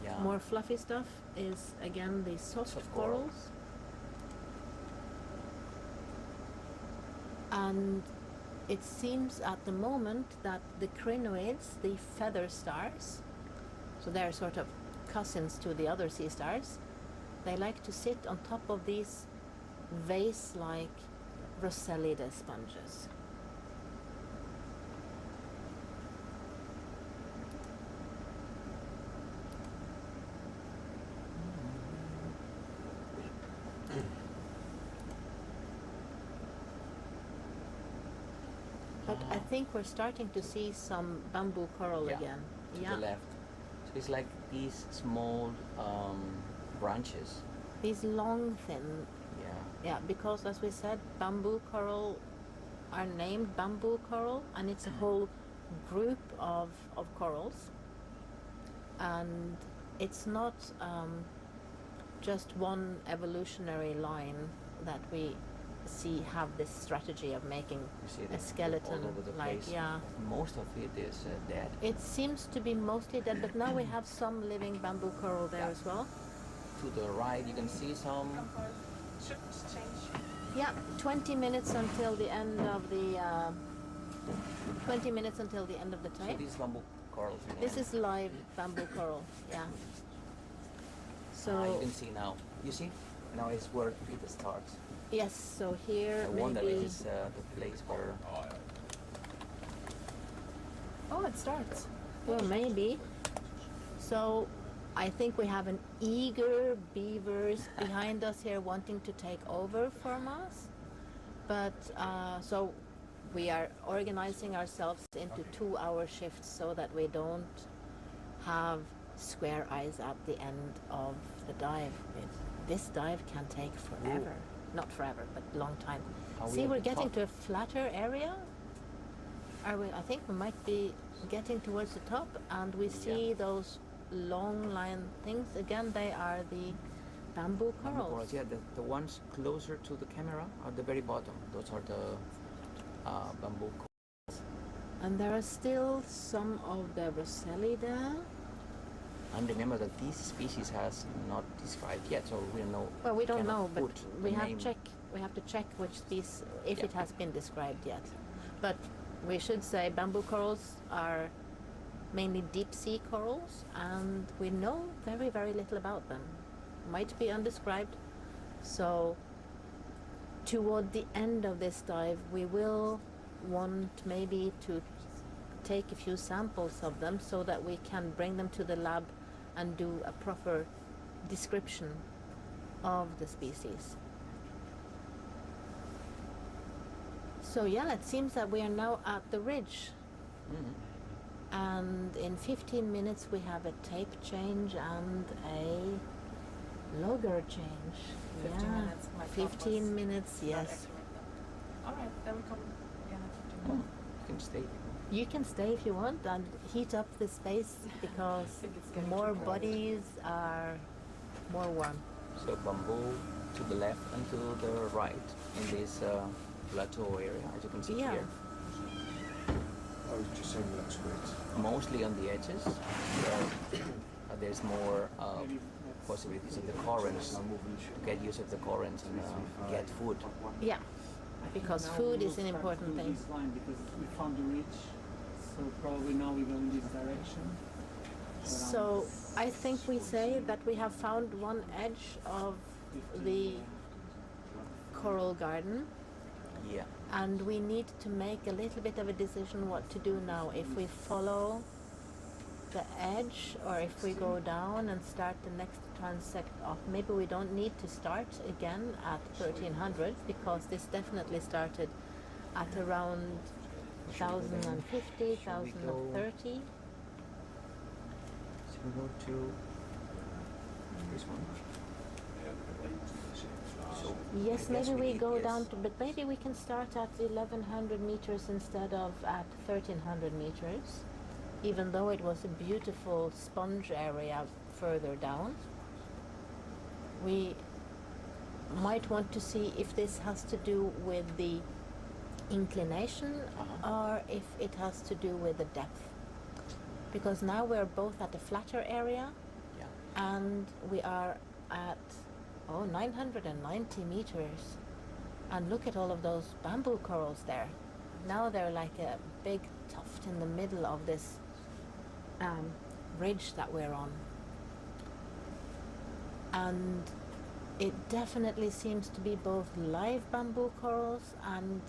Yeah. more fluffy stuff is again the soft Soft coral. corals. And it seems at the moment that the crinoids, the feather stars, so they're sort of cousins to the other sea stars, they like to sit on top of these vase-like Rosellida sponges. But I think we're starting to see some bamboo coral Yeah, again. To Yeah. the left. So it's like these small branches. These long, thin, Yeah. yeah, because as we said, bamboo coral are named bamboo coral, and it's a whole group of corals. And it's not just one evolutionary line that we see have this strategy of making You see a them skeleton all over the like, place. yeah. Most of it is dead. It seems to be mostly dead, but now we have some living bamboo coral there as well. To the right, you can see some. Yeah, 20 minutes until the end of the 20 minutes until the end of the So tide. these bamboo corals. This is live bamboo coral, yeah. So you can see now. You see? Now is where it starts. yes, so here I wonder maybe. if it's the place where. Oh, it starts. Well, maybe. So I think we have an eager beavers behind us here wanting to take over from us. But so we are organizing ourselves into 2-hour shifts so that we don't have square eyes at the end of the dive. This dive can take forever. Not forever, but long time. Are we See, at we're the getting top? to a flatter area. Are we? I think we might be getting towards the top, and we see those long line things. Again, they are the bamboo Bamboo corals. corals, yeah, the ones closer to the camera at the very bottom. Those are the bamboo corals. And there are still some of the Roselli there. And remember that this species has not described yet, so we don't know. Well, we don't cannot know, but put we the have name. check. We have to check which species, if Yeah. it has been described yet. But we should say bamboo corals are mainly deep sea corals, and we know very, very little about them. Might be undescribed. So toward the end of this dive, we will want maybe to take a few samples of them so that we can bring them to the lab and do a proper description of the species. So yeah, it seems that we are now at the ridge, Mhm. and in 15 minutes we have a tape change and a logger change. 15 yeah. minutes, my thought 15 was minutes, not yes. accurate. All right, then we come again in 15 Oh, minutes. you can stay. You can stay if you want and heat up the space because think it's getting more too cold. bodies are more warm. So bamboo to the left and to the right in this plateau area, as you can see Yeah. here. I was just saying looks great. Mostly on the edges. There's more Maybe possibilities of the currents to get use of the currents and get food. Yeah, because now food we is will an start important through thing. This line because we found the ridge, so probably now we go in this direction. So I think we say that we have found one edge of the coral garden, Yeah. and we need to make a little bit of a decision what to do now. If we follow the edge or if we go down and start the next transect off. Maybe we don't need to start again at 1300 because this definitely started at around 1050, 1030. So we go to this one. So Yes, I guess maybe we need- go yes. down to, but maybe we can start at 1100 meters instead of at 1300 meters, even though it was a beautiful sponge area further down. We might want to see if this has to do with the inclination or if it has to do with the depth. Because now we're both at a flatter area Yeah. and we are at 990 meters, and look at all of those bamboo corals there. Now they're like a big tuft in the middle of this ridge that we're on, and it definitely seems to be both live bamboo corals and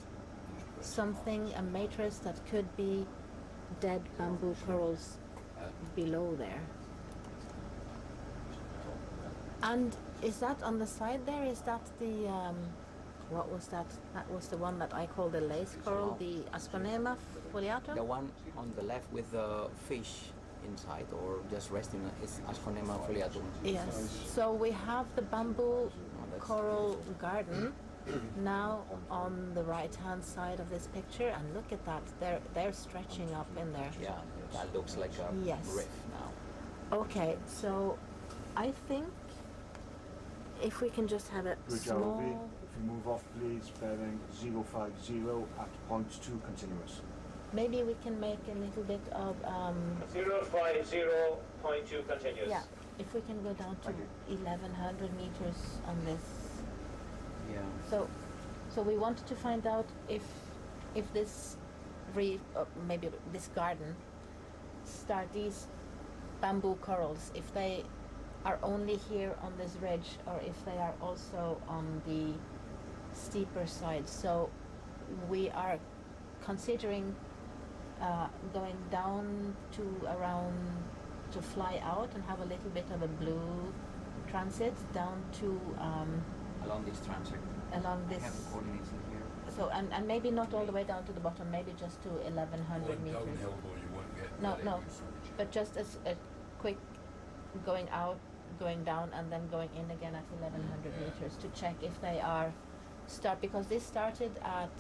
something, a matrix that could be dead bamboo corals below there. And is that on the side there? Is that the what was that? That was the one that I call the lace coral, the Asconema foliata. The one on the left with the fish inside or just resting as Asconema foliatum? Yes. So we have the bamboo coral garden now on the right-hand side of this picture, and look at that. They're stretching up in there. Yeah, that looks like a Yes. reef now. Okay. So I think if we can just have a Bridge small. ROV, if you move off please, bearing 050 at point 2 continuous. Maybe we can make a little bit of 050.2 continuous. yeah. If we can go down to 1100 meters on this. Yeah. So we wanted to find out if this reef, maybe this garden, these bamboo corals, if they are only here on this ridge or if they are also on the steeper side. So we are considering going down to around to fly out and have a little bit of a blue transit down to Along this transect. along I this. have the coordinates in here. So and maybe not all the way down to the bottom, maybe just to 1100 meters. Downhill though, you won't get No, very no, good footage. but just as a quick going out, going down, and then going in again at 1100 Yeah. meters to check if they are because this started at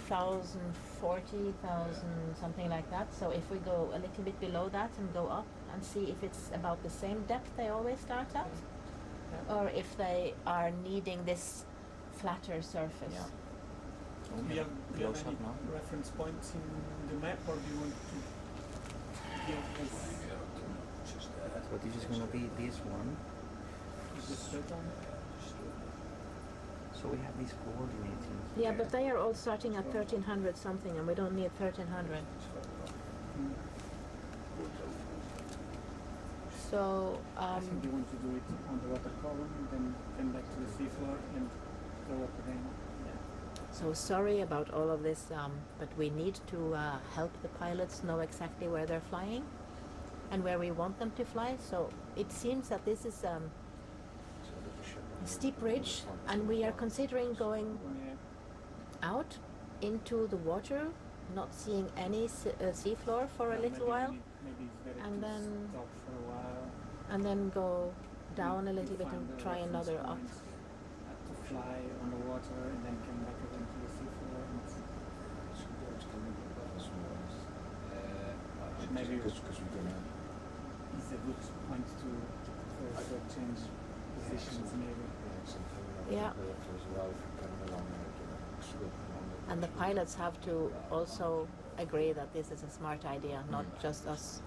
1,040, something like that. So if we go a little bit below that and go up and see if it's about the same depth they always start at, or if they are needing this flatter surface. Yeah. Do you have Close any up now. reference points in the map, or do you want to give us Just So this is gonna be this one. the straight one? So we have these coordinates in Yeah, here. but they are all starting at 1300 something, and we don't need 1300. Mm. So I think you want to do it on the water column, then come back to the seafloor and go up again. So sorry about all of this, but we need to help the pilots know exactly where they're flying and where we want them to fly. So it seems that this is a steep ridge, and we are considering going Yeah. out into the water, not seeing any seafloor for a little while, Maybe it's better and to then- stop for a while. and then go down a to little bit find and the try reference another up. points, to fly on the water and then come back again to the seafloor. And maybe because we're gonna. it's a good point to for change positions maybe. Yeah. And the pilots have to also agree that this is a smart idea, not just us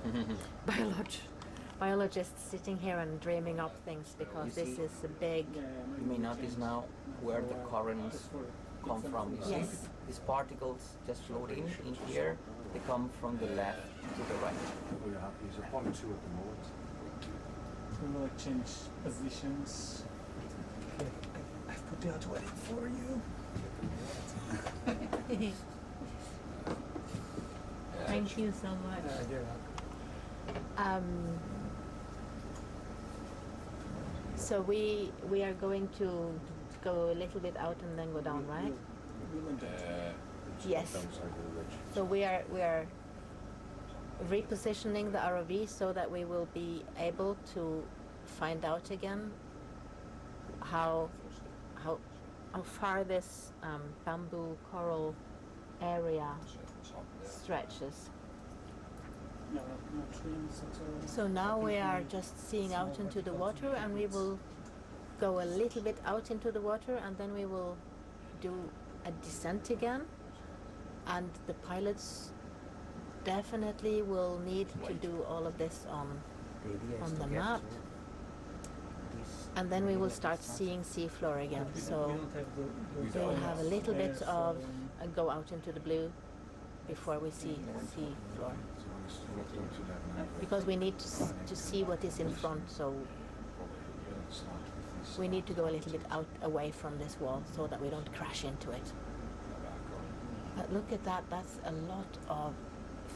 biologists sitting here and dreaming up things, because You this see- is a big. Yeah, maybe You may we notice change now where the currents just for come from. You see Yes. these particles just floating in here. They come from the left to the right. We're happy. It's a point 2 at the moment. we will change positions. I've put the auto edit for you. Thank you so much. You're welcome. So we are going to go a little bit out and then go down, right? Yes. So we are repositioning the ROV so that we will be able to find out again how far this bamboo coral area stretches. No trees at all. So now we are just seeing out into the water, and we will go a little bit out into the water, and then we will do a descent again, and the pilots definitely will need to do all of this on the map, and then we will start seeing seafloor again. We So don't have we will have a little bit there, of so, a go out into the blue before we see seafloor, because we need to see what is in front. So we need to go a little bit out away from this wall so that we don't crash into it. But look at that, that's a lot of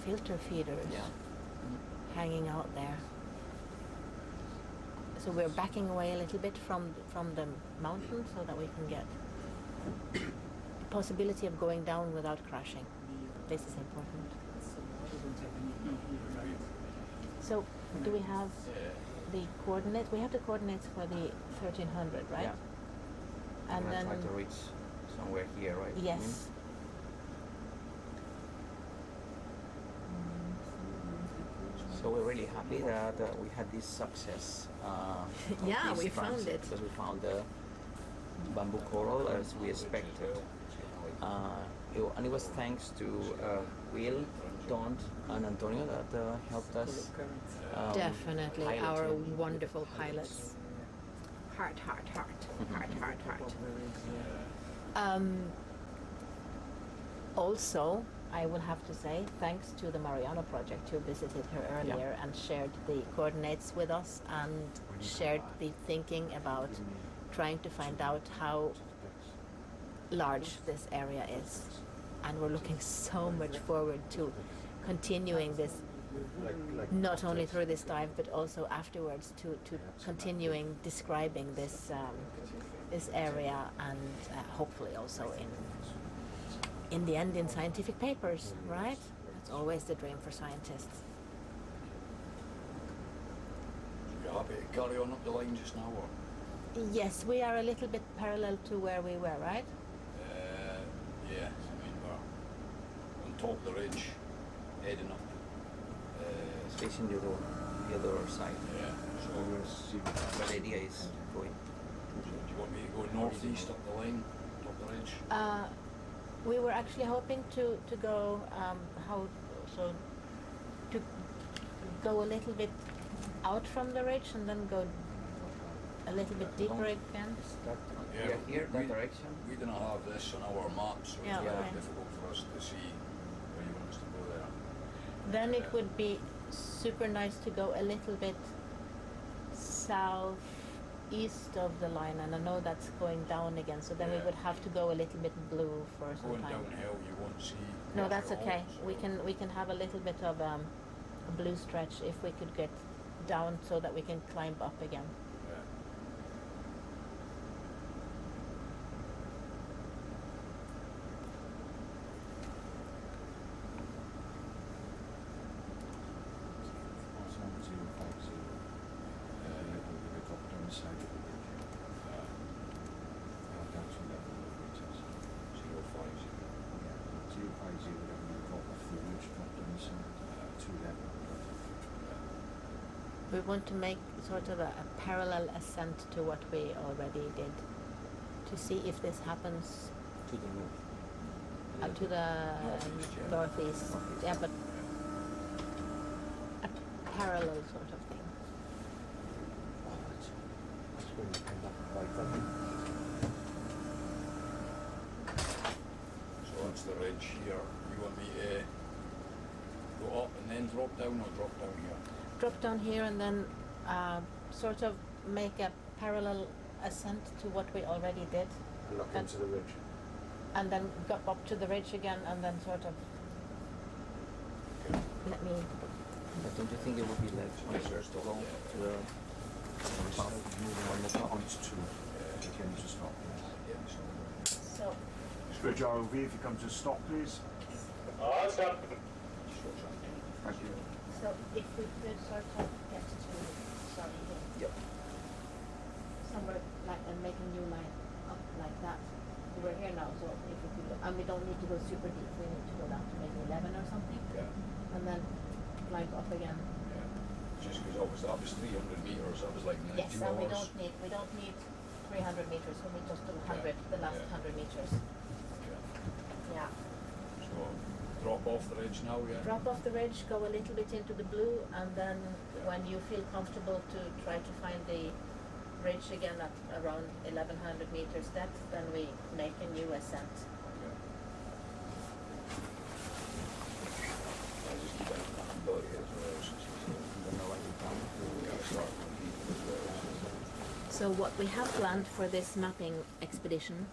filter feeders Yeah. hanging out there. So we're backing away a little bit from the mountain so that we can get the possibility of going down without crashing. This is important. so we don't have any So do we have the coordinates? We have the coordinates for the 1300, right? Yeah. And We're gonna then try to reach somewhere here, right? yes. So we're really happy that we had this success. Of Yeah, this we found transit, it. because we found the bamboo coral as we expected. And it was thanks to Will, Don, and Antonio that helped us. Definitely, pilot our it. wonderful pilots. Heart. Also, I will have to say thanks to the Mareano project who visited her earlier and shared the coordinates with us and shared the thinking about trying to find out how large this area is. And we're looking so much forward to continuing this, not only through this dive but also afterwards to continuing describing this this area and hopefully also in the end in scientific papers, right? That's always the dream for scientists. You happy to carry on up the line just now, or? Yes, we are a little bit parallel to where we were, right? Yeah, I mean, we're on top of the ridge, heading up. Facing the other side. Yeah, so But the idea is going. do you want me to go northeast up the line, top of the ridge? We were actually hoping to go to go a little bit out from the ridge and then go a little bit deeper again. Yeah, We are here, that we- direction. We didn't have this on our map, so Yeah, it's very okay. difficult for us to see where you want us to go there. Then it would be super nice to go a little bit southeast of the line, and I know that's going down again, so then we Yeah. would have to go a little bit blue for some Going time. downhill, you won't see. No, much that's at all, okay. so- We can have a little bit of a blue stretch if we could get down so that we can climb up again. Yeah. We want to make sort of a parallel ascent to what we already did to see if this happens To the north. to the Northeast, yeah. northeast. Yeah, but a parallel sort of thing. So that's the ridge here. You want me to go up and then drop down, or drop down here? Drop down here and then sort of make a parallel ascent to what we already did. Look And- into the ridge. And then go up to the ridge again and then sort of let me But don't you think it would be like closer to go to the top, moving on the top? so Bridge ROV, if you come to a stop, please. Stop. Thank you. so if we could sort of get to Yep. somewhere like and make a new line up like that. We're here now, so if we could go, and we don't need to go super deep. We need to go down to maybe 11 or something, Yeah, and then climb up again. yeah. Just because obviously that was 300 meters, that was like 2 Yes, and hours. we don't need 300 meters. We need just 100, the last Yeah. 100 meters. Yeah. Yeah. So drop off the ridge now, yeah? Drop off the ridge, go a little bit into the blue, and then when you feel comfortable to try to find the ridge again at around 1100 meters depth, then we make a new ascent. Okay. I just keep that accountability as well. I'm gonna write it down. We gotta start on people as well. So what we have planned for this mapping expedition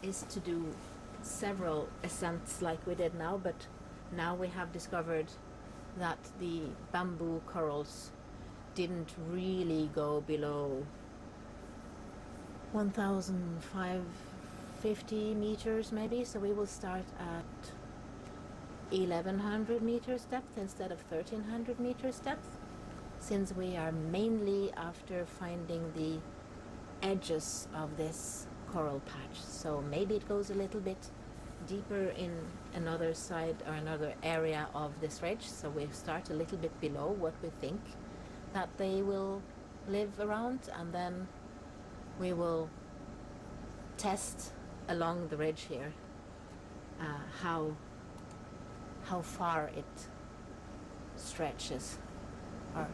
is to do several ascents like we did now, but now we have discovered that the bamboo corals didn't really go below 1,550 meters maybe, so we will start at 1100 meters depth instead of 1300 meters depth. since we are mainly after finding the edges of this coral patch. So maybe it goes a little bit deeper in another side or another area of this ridge. So we start a little bit below what we think that they will live around, and then we will test along the ridge here how far it stretches, or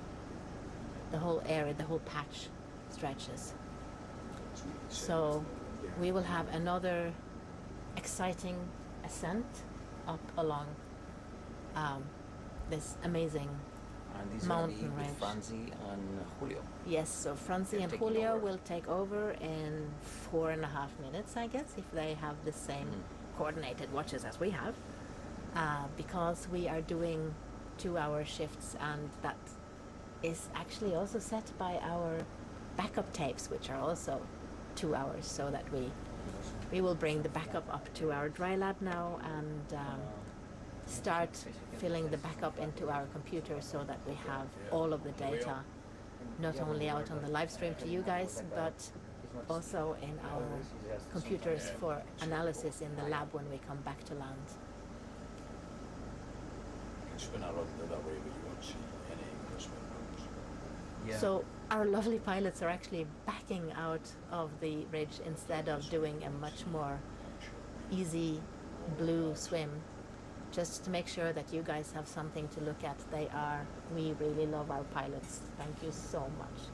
the whole area, the whole patch stretches. So we will have another exciting ascent up along this amazing And this mountain will be with range. Franzi and Julio. Yes, so Franzi They're and taking Julio over. will take over in 4.5 minutes, I guess, if they have the same coordinated watches as we have, because we are doing 2-hour shifts, and that is actually also set by our backup tapes, which are also 2 hours, so that we will bring the backup up to our dry lab now and start filling the backup into our computer so that we have all of the data not only out on the live stream to you guys, but also in our computers for analysis in the lab when we come back to land. You can spin around that way, but you won't see any spin bumps. Yeah. So our lovely pilots are actually backing out of the ridge instead of doing a much more easy blue swim, just to make sure that you guys have something to look at. We really love our pilots. Thank you so much.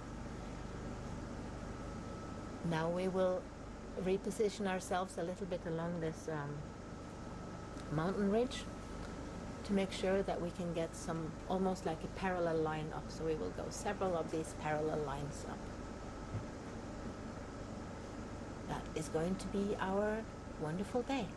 Now we will reposition ourselves a little bit along this mountain ridge to make sure that we can get some almost like a parallel line up. So we will go several of these parallel lines up. That is going to be our wonderful day.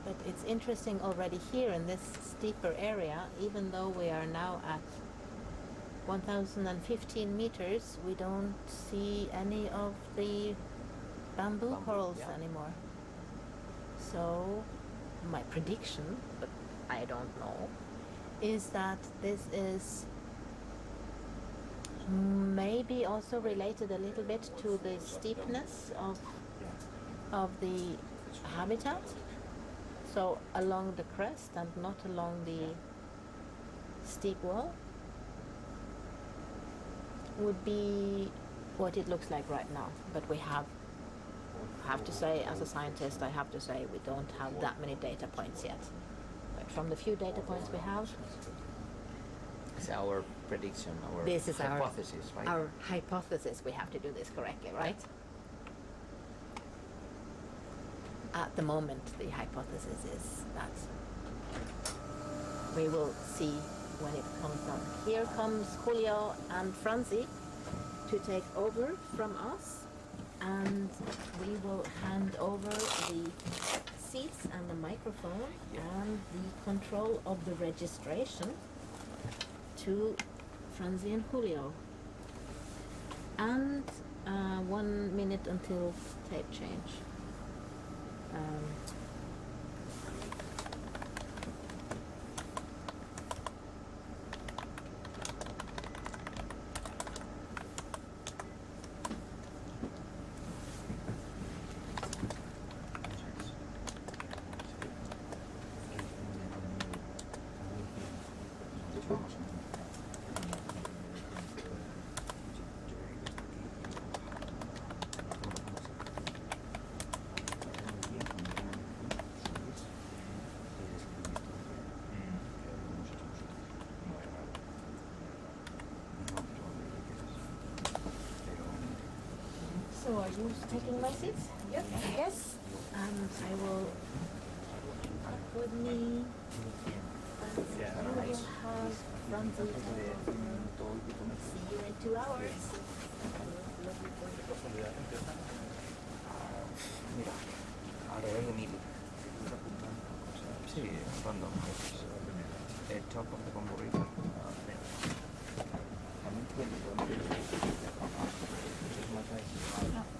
But it's interesting already here in this steeper area, even though we are now at 1,015 meters, we don't see any of the bamboo corals anymore. So my prediction, but I don't know, is that this is maybe also related a little bit to the steepness of the habitat. So along the crest and not along the steep wall would be what it looks like right now. But we have to say, as a scientist, I have to say we don't have that many data points yet. But from the few data points we have, It's our prediction, our this is hypothesis, right? our hypothesis. We have to do this correctly, right? At the moment, the hypothesis is that we will see when it comes on. Here comes Julio and Franzi to take over from us, and we will hand over the seats and the microphone and the control of the registration to Franzi and Julio. And 1 minute until tape change. So are you taking my seats? Yep. Yes. And I will up with me. You will have Franzi. See you in 2 hours. Mira, alrededor de 1000. Sí, random. El top of the Congo River.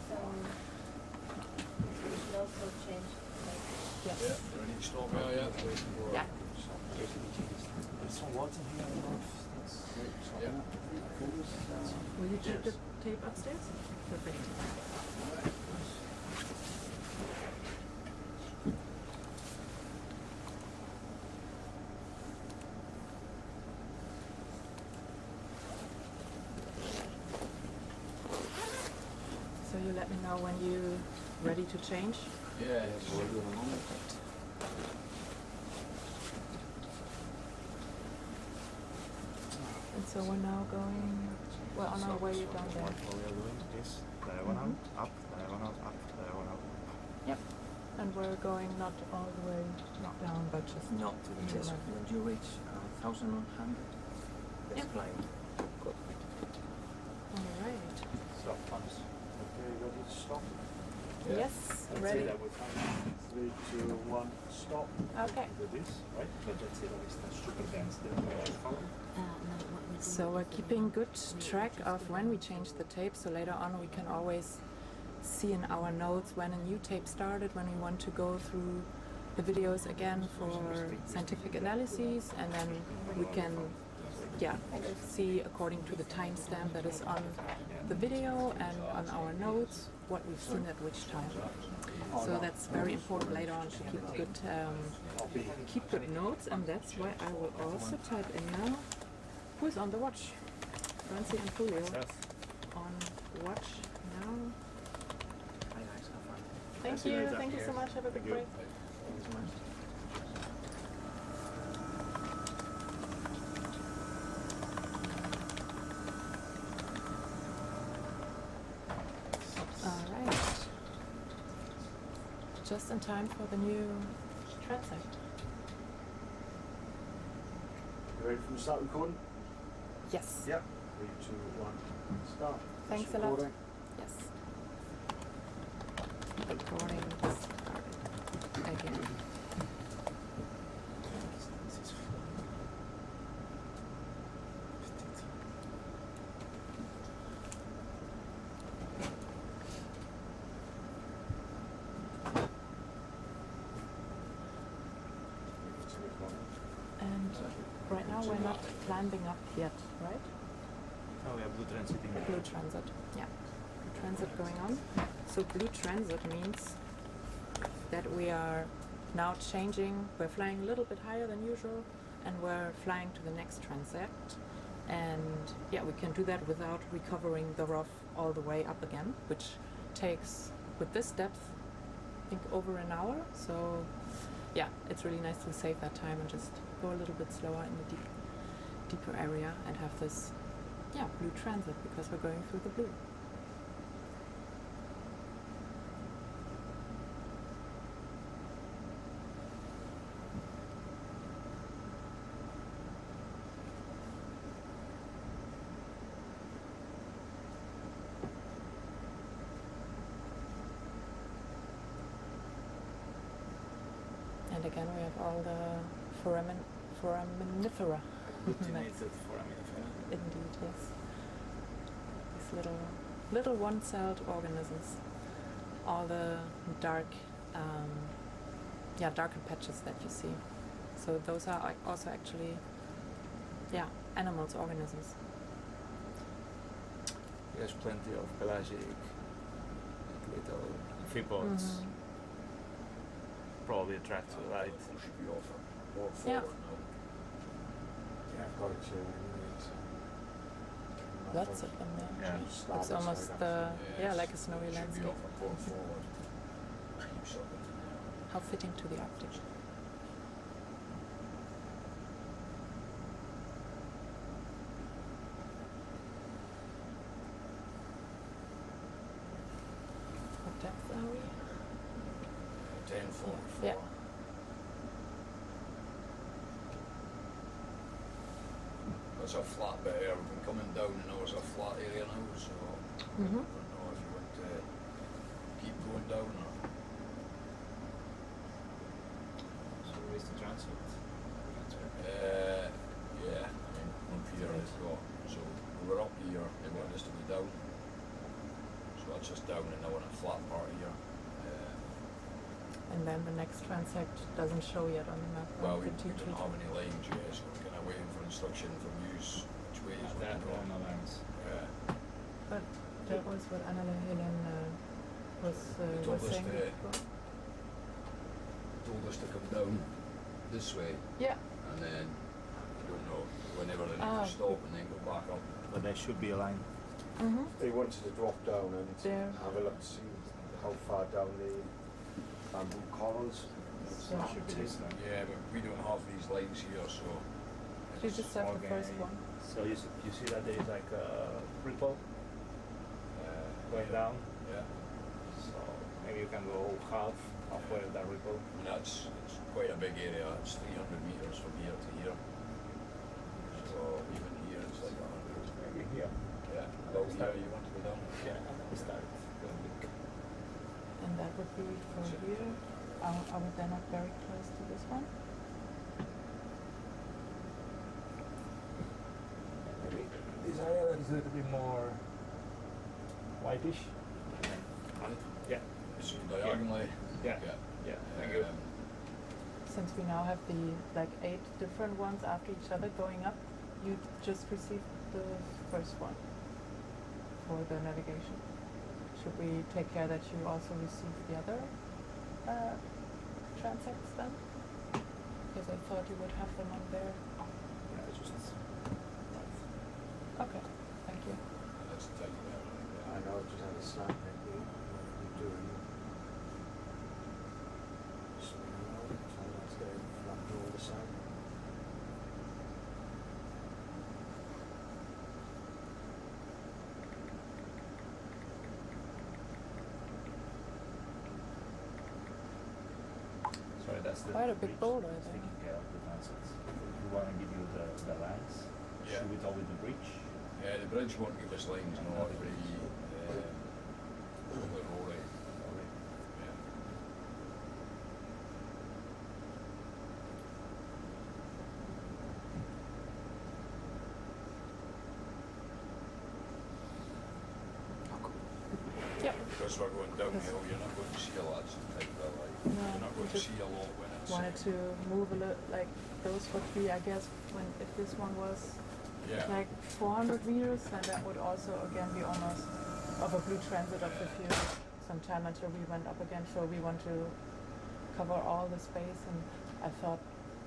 So we should also change. Yes. Yeah, they're in each tape upstairs? Perfect. So you let me know when you're ready to change. Yeah, it's we're doing a moment. And so we're now going, well, on our way down there. What we are doing is diagonal, up, diagonal, up, diagonal. Yep. And we're going not all the way down, but just No, to just the when you reach 1,100, that's Yep. flying. Good. All right. Stop, once. Okay, ready to stop? Yes, Let's ready. say that we count 3, 2, 1, stop. Okay. Do this, right? But let's say that it's super dense, then we should follow. No, what we do So we're keeping good track of when we change the tape, so later on we can always see in our notes when a new tape started, when we want to go through the videos again for scientific analyses, and then we can see according to the timestamp that is on the video and on our notes what we've seen at which time. So that's very important later on to keep good notes, and that's why I will also type in now who's on the watch. Francie and Julio on watch now. Hi guys, have fun. Thank See you you, later. thank you so much. Have a good Thank you. break. Thank you so much. All right. Just in time for the new transect. You ready from the start recording? Yes. Yep. 3, 2, 1, start. Thanks It's a lot. recording. Yes. Recording started again. It's recording. And right now we're not climbing up yet, right? Oh, we have blue transiting. Blue transit, yeah. Blue transit going on. So blue transit means that we are now changing, we're flying a little bit higher than usual, and we're flying to the next transect. And yeah, we can do that without recovering the ROF all the way up again, which takes, with this depth, I think over an hour. So yeah, it's really nice to save that time and just go a little bit slower in the deeper area and have this blue transit because we're going through the blue. And again we have all the foraminifera. Agglutinated foraminifera. Indeed, yes. These little one-celled organisms. All the darker patches that you see. So those are also actually, animals, organisms. There's plenty of pelagic, little amphipods. Mhm. Probably attract to the light. Should be off or Yeah. forward now. Yeah, I've got it here. Lots of them there. Yeah. It's almost like a snowy Should be landscape. off or port forward. Keeps up. How fitting to the Arctic. What depth are we? 10:44. Yeah. There's a flat bit here. We've been coming down and there's a flat area now, so I Mhm. don't know if you want to keep going down or. So where's the transit? Yeah, I mean, up here it's got, so we're up here, they want us to be down. So that's just down and now on a flat part here. And then the next transect doesn't show yet on the map. Well, One we could teach don't you have to- any lines yet, so we're waiting for instruction from you which way is There going to are no lines. Yeah. But that was what Anna-Helen was told us saying to- before. Told us to come down this way, Yeah. and then I don't know whenever they need Ah. to stop and then go back up. But there should be a line. Mm-hmm. They wanted to drop down and There. have a look to see how far down the bamboo corals. So it should be this one. Yeah, but we don't have these lines here, so. You it's- just have the Okay. first one. So you see that there is like a ripple going down. Yeah, So maybe you can go halfway of that ripple. and it's quite a big area. It's 300 meters from here to here. So even here it's like 100. Maybe here. Yeah, about here you want to go down? Yeah, and then we start going big. And that would be for here. Are we then not very close to this one? Maybe this area that is a little bit more whitish. Right. Yeah. So diagonally. Yeah. Yeah. Thank you. Since we now have the like 8 different ones after each other going up, you just received the first one for the navigation. Should we take care that you also receive the other transects then? Because I thought you would have them on there. Yeah, it's just Okay, thank you. That's the type of area. I know, just had a snap at me. Doing swing around, try not to get flat all the side. sorry, that's the Quite a big bridge boulder that's there. taking care of the transects. If we want to give you the lines, Yeah. should we go with the bridge? Yeah, the bridge won't give us lines, no, it'll be the rolling. Yeah. Yep. Because we're going downhill, you're not going to see a lot type of light. No, You're not we going to just see a lot when it's. Wanted to move a little, like those would be, I guess, when if this one was Yeah. like 400 meters, then that would also again be almost of a blue transit of the field sometime until we went up again. So we want to cover all the space, and I thought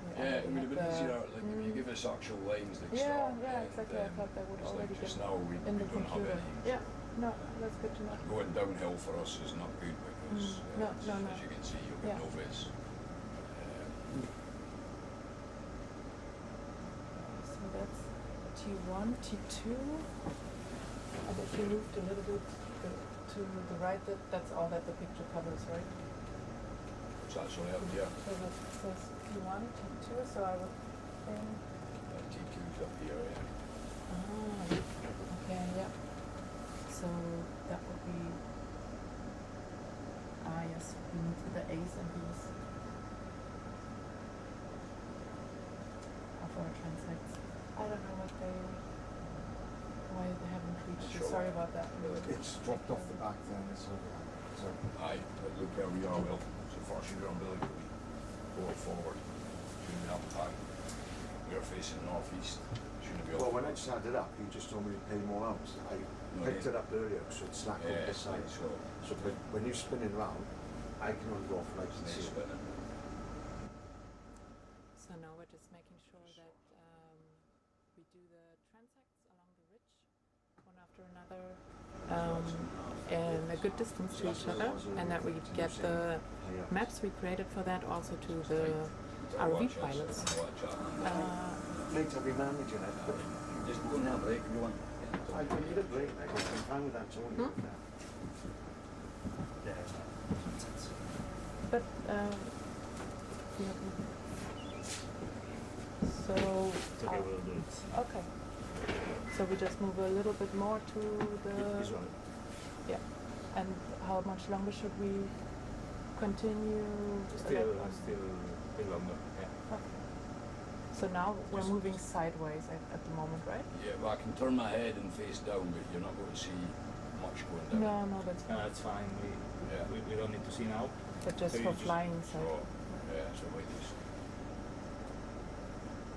we Yeah, it already would have had been the- easier, like if you give us actual lines like Yeah, start, yeah, and, exactly. I thought that would it's already like just get now we in the don't have computer. any. Yeah, no, that's good to know. Going downhill for us is not good because No, it's- no, no. as you can see, you've Yeah. got no face. So that's T1, T2. And if you moved a little bit to the right, that's all that the picture covers, right? So that's only up here. So that says T1, T2, so I would think, T2's up here, yeah. okay, yeah. So that would be, yes, we need the A's and B's of our transects. I don't know why they haven't reached you. Sure. Sorry about that. It's dropped off the back then, so Aye, but look where we are, Will. So far as you're umbilically going forward, shouldn't be up high. We're facing northeast, shouldn't be up. well, when I just had it up, you just told me to pay more out. I picked it up earlier, so it's slack over Yeah, the side. so So when you're spinning round, I can only go off like it's this. spinning. So now we're just making sure that we do the transects along the ridge, one after another, in a good distance to each other, and that we get the maps we created for that also to the ROV pilots. Mate, I'll be managing it, but Just go on a break if you want. I don't need a break. I can fine with Antonio. But so It's okay, we'll do it. okay. So we just move a little bit more to the He's right. yeah. And how much longer should we continue? Still like, a bit longer. Yeah. Okay. So now we're moving sideways at the moment, right? Yeah, well, I can turn my head and face down, but you're not going to see much going down. No, that's fine. That's fine. Yeah. We don't need to see now. But just so for you just- flying So, side. yeah, so like this.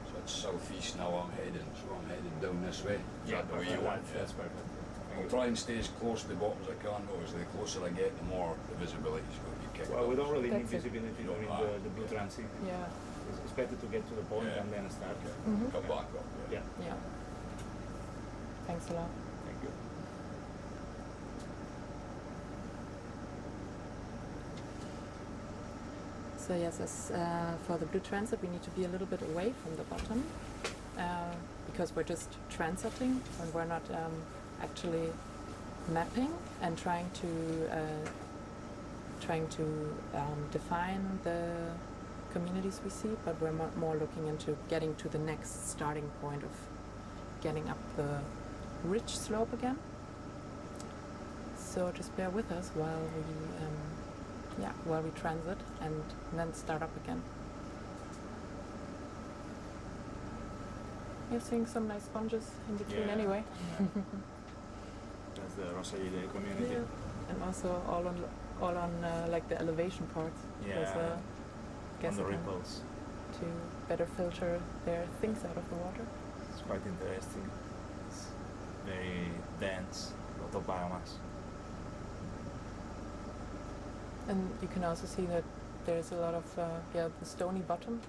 So it's southeast now I'm heading, so I'm heading down this way. Is that the way you want? That's perfect. Thank I'll try and stay as close to the bottom as I can. Obviously, the closer I get, the more the visibility's going to be kicked Well, we up. don't really need That's it. visibility You don't during have- the blue transit. Yeah. It's better to get to the point Yeah. and then start. Mhm. Come back up. Yeah. Yeah. Thanks a lot. Thank you. So yes, as for the blue transit, we need to be a little bit away from the bottom because we're just transiting and we're not actually mapping and trying to define the communities we see, but we're more looking into getting to the next starting point of getting up the ridge slope again. So just bear with us while we transit and then start up again. You're seeing some nice sponges in between Yeah. anyway. That's the Rosalide community. Yeah. And also all on like the elevation parts. There's Yeah. guess On the again, ripples. to better filter their things out of the water. It's quite interesting. It's very dense, a lot of biomass. And you can also see that there's a lot of the stony bottom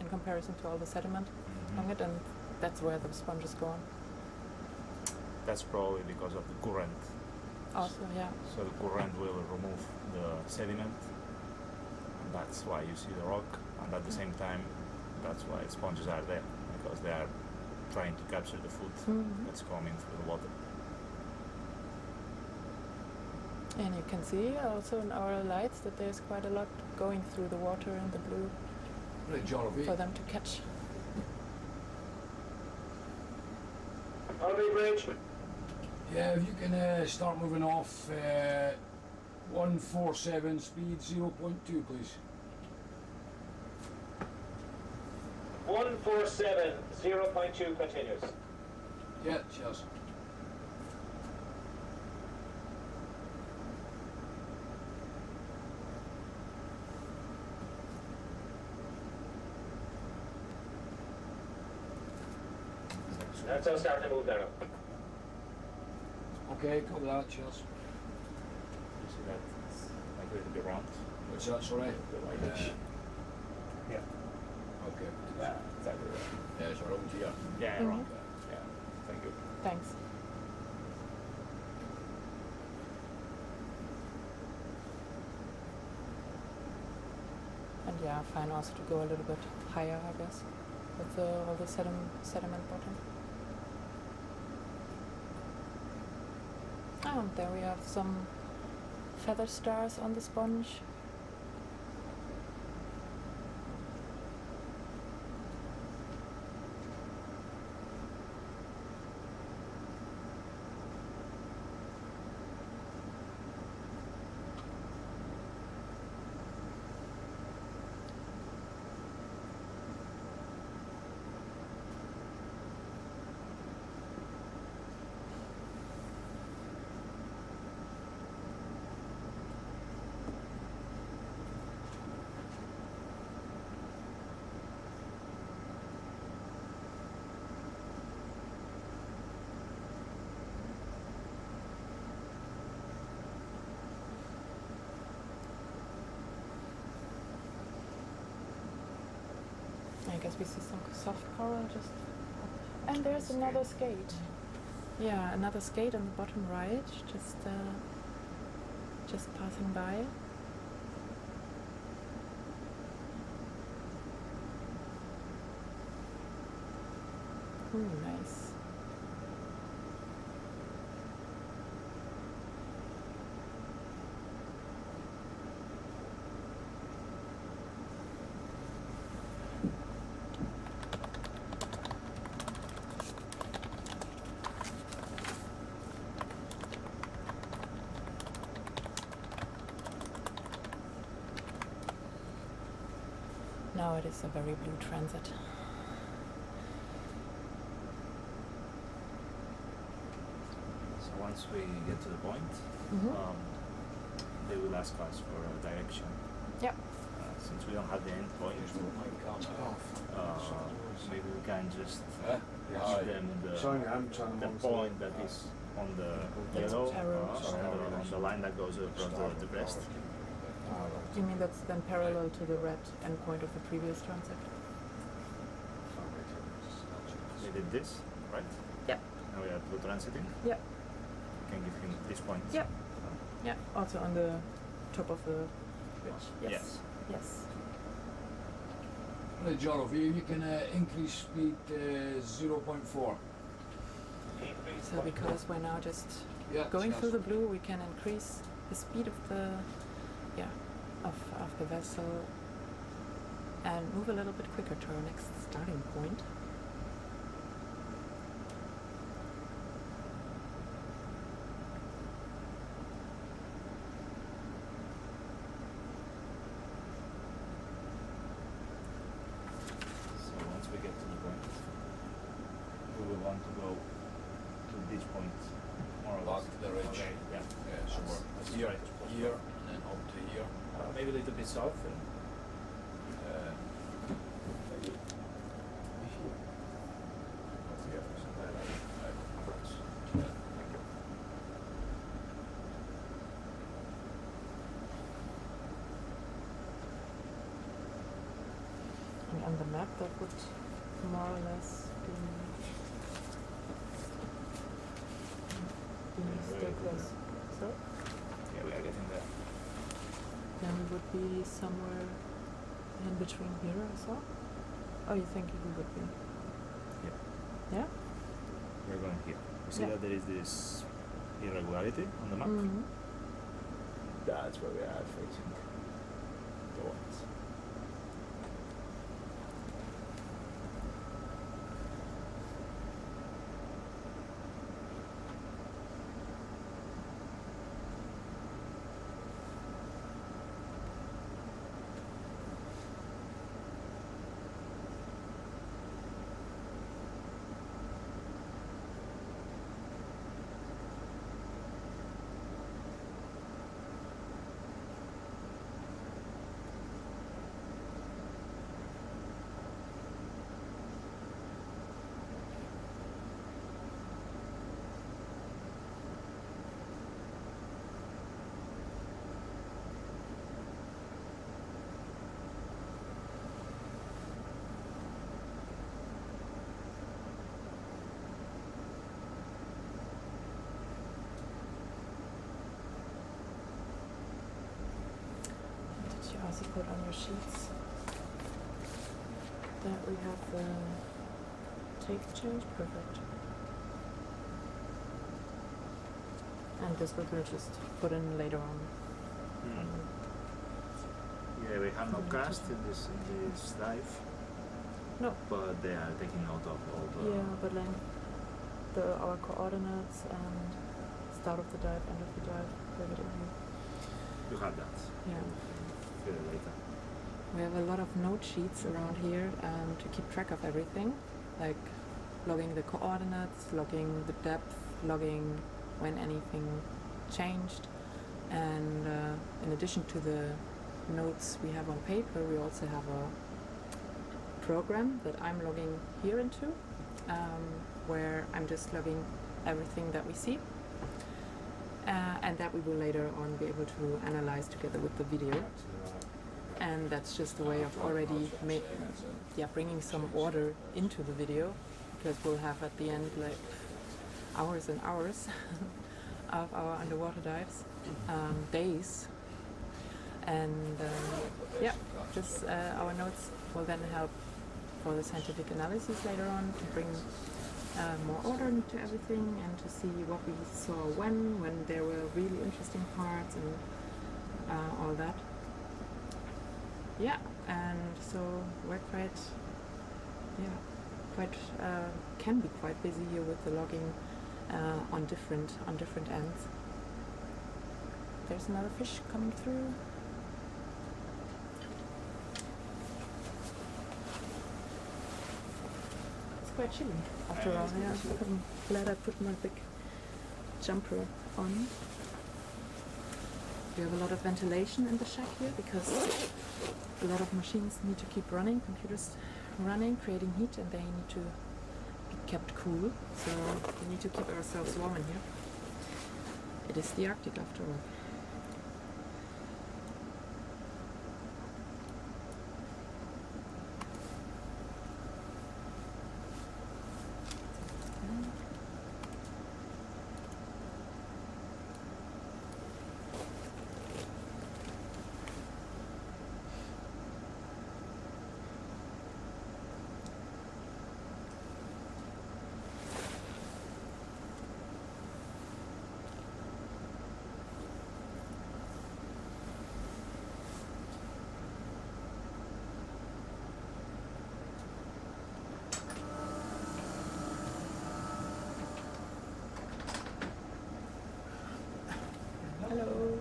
in comparison to all the sediment on it, and that's where the sponges go on. That's probably because of the current. Also, yeah. So the current will remove the sediment, and that's why you see the rock. And at the same time, that's why sponges are there, because they are trying to capture the food that's coming through the water. And you can see also in our lights that there's quite a lot going through the water and the blue Right, Jonathan. for them to catch. RV bridge. Yeah, if you can start moving off 147 speed 0.2, please. 147, 0.2 continues. Yeah, cheers. That's us starting to move there now. Okay, copy that, cheers. You see that it's like a little bit round. What's that, sorry? The whitish. Yeah. Okay. Yeah, exactly that. Yeah, it's around here. Yeah, Mhm. round. Yeah. Thank you. Thanks. And yeah, fine also to go a little bit higher, I guess, with all the sediment bottom. Oh, and there we have some feather stars on the sponge. I guess we see some soft coral just. And there's another skate. Yeah, another skate on the bottom right, just passing by. Ooh, nice. Now it is a very blue transit. So once we get to the point, Mhm. they will ask us for a direction. Yep. Since we don't have the end point, maybe we can just Huh? give them Showing your hand, trying the to point that is on the That's yellow, parallel. on the line that goes across the breast. Do you mean that's then parallel to the red endpoint of the previous transect? We did this, right? Yep. Now we are blue transiting. Yep. You can give him this point. Yep. Yeah. Also on the top of the bridge. Yes. Yes. Yes. Right, John, over here you can increase speed 0.4. So because we're now just Yeah, going yes. through the blue, we can increase the speed of the of the vessel and move a little bit quicker to our next starting point. So once we get to the point, we will want to go to this point, more or Back less. to the ridge. Okay, yeah. Yeah, so That's here, right. here, and then up to here. Maybe a little bit south. Maybe here. Yeah. And on the map, that would more or less be still close. So Yeah, we are getting there. then we would be somewhere in between here or so. Oh, you think we would be? Yeah. Yeah. We're going here. You see Yeah. that there is this irregularity on the map? Mm-hmm. That's where we are facing towards. Did you also put on your sheets that we have the tape change? Perfect. And this we will just put in later on. Yeah, we have no Mm. cast in this dive, No. but they are taking note of all the. Yeah, but then our coordinates and start of the dive, end of the dive, leave it in here. You have that. Yeah. Feel it later. We have a lot of note sheets around here to keep track of everything, like logging the coordinates, logging the depth, logging when anything changed. And in addition to the notes we have on paper, we also have a program that I'm logging here into, where I'm just logging everything that we see. And that we will later on be able to analyze together with the video. And that's just a way of already bringing some order into the video, because we'll have at the end like hours and hours of our underwater dives, days, and just our notes will then help for the scientific analysis later on to bring more order into everything and to see what we saw when there were really interesting parts and all that. Yeah, and so we're can be quite busy here with the logging on different ends. There's another fish coming through. It's quite chilly after all. Yeah, I'm glad I put my big jumper on. We have a lot of ventilation in the shack here because a lot of machines need to keep running, computers running, creating heat, and they need to be kept cool. So we need to keep ourselves warm in here. it is the Arctic after all. Hello.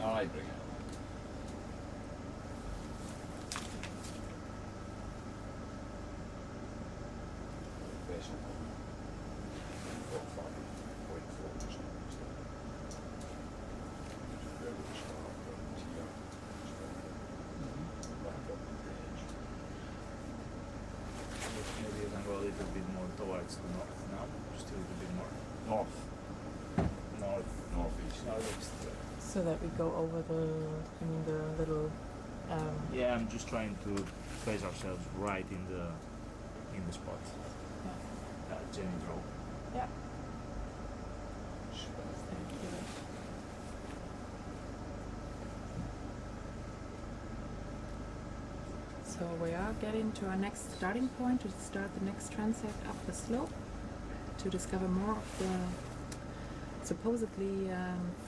I bring it. Maybe you can go a little bit more towards the north now, just a little bit more. North. Northeast. Northeast. So that we go over the little. Yeah, I'm just trying to place ourselves right in the spot. Jenny draw. Yeah. So we are getting to our next starting point to start the next transect up the slope to discover more of the supposedly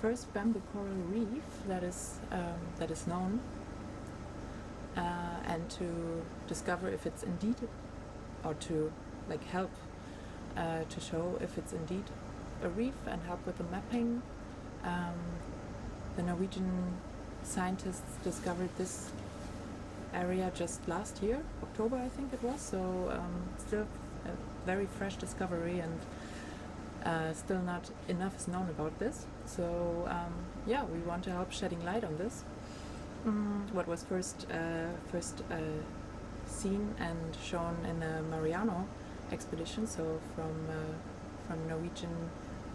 first bamboo coral reef that is known, and to discover if it's indeed, or to help to show if it's indeed a reef and help with the mapping. The Norwegian scientists discovered this area just last year, October I think it was, so still a very fresh discovery, and still not enough is known about this. So yeah, we want to help shedding light on this. What was first seen and shown in the Mareano expedition, so from Norwegian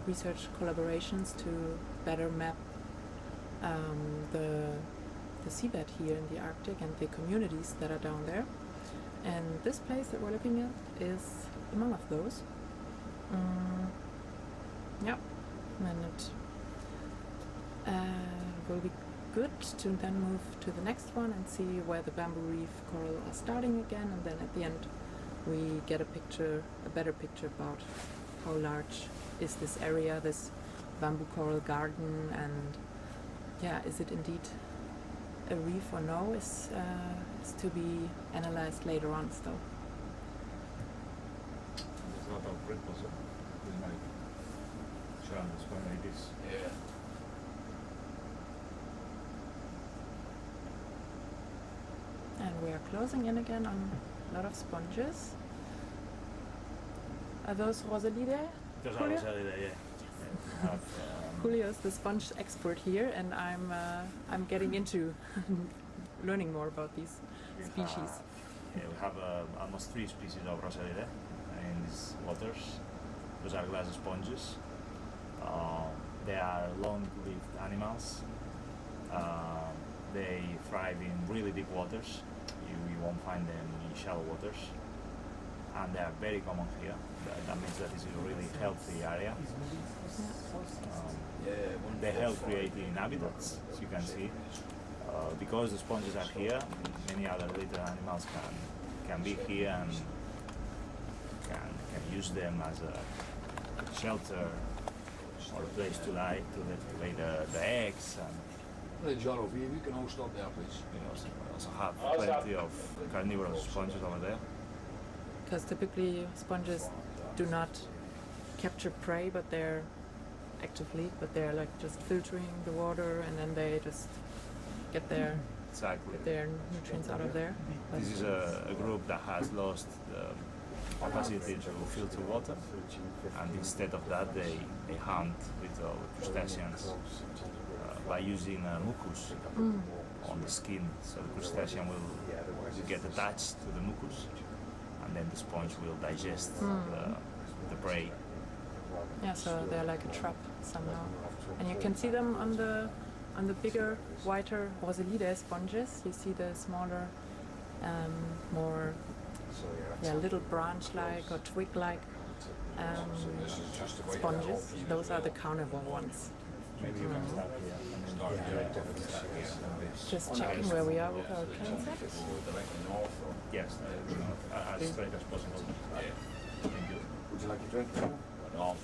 research collaborations to better map the seabed here in the Arctic and the communities that are down there. And this place that we're looking at is among of those. Yeah, and it will be good to then move to the next one and see where the bamboo reef coral are starting again, and then at the end we get a better picture about how large is this area, this bamboo coral garden, and yeah, is it indeed a reef or no is to be analyzed later on still. There's a lot of ripples. There's like channels going like this. Yeah. And we are closing in again on a lot of sponges. Are those Rosalidae? There's Julio? always a yeah. We have, Julio is the sponge expert here, and I'm getting into learning more about these species. We have almost 3 species of Rosalidae in these waters. Those are glass sponges. They are long-lived animals. They thrive in really deep waters. You won't find them in shallow waters. And they are very common here. That means that it's a really healthy area. They help creating habitats, as you can see. Because the sponges are here, many other little animals can be here and can use them as a shelter or a place to lay the eggs. And Hey John, over here, you can all stop there, please. we also have plenty of carnivorous sponges over there. Because typically sponges do not capture prey, but they're like just filtering the water, and then they just get their Exactly. nutrients out of there. But This is a group that has lost capacity to filter water, and instead of that they hunt with crustaceans by using mucus on the skin. So the crustacean will get attached to the mucus, and then the sponge will digest the prey. Yeah, so they're like a trap somehow. And you can see them on the bigger, whiter Roselidae sponges. You see the smaller, more little branch-like or twig-like sponges. Those are the carnivore ones. Maybe you can start here. Just checking where we are with our transects. Yes, as straight as possible. Thank you. Would you like a drink? No.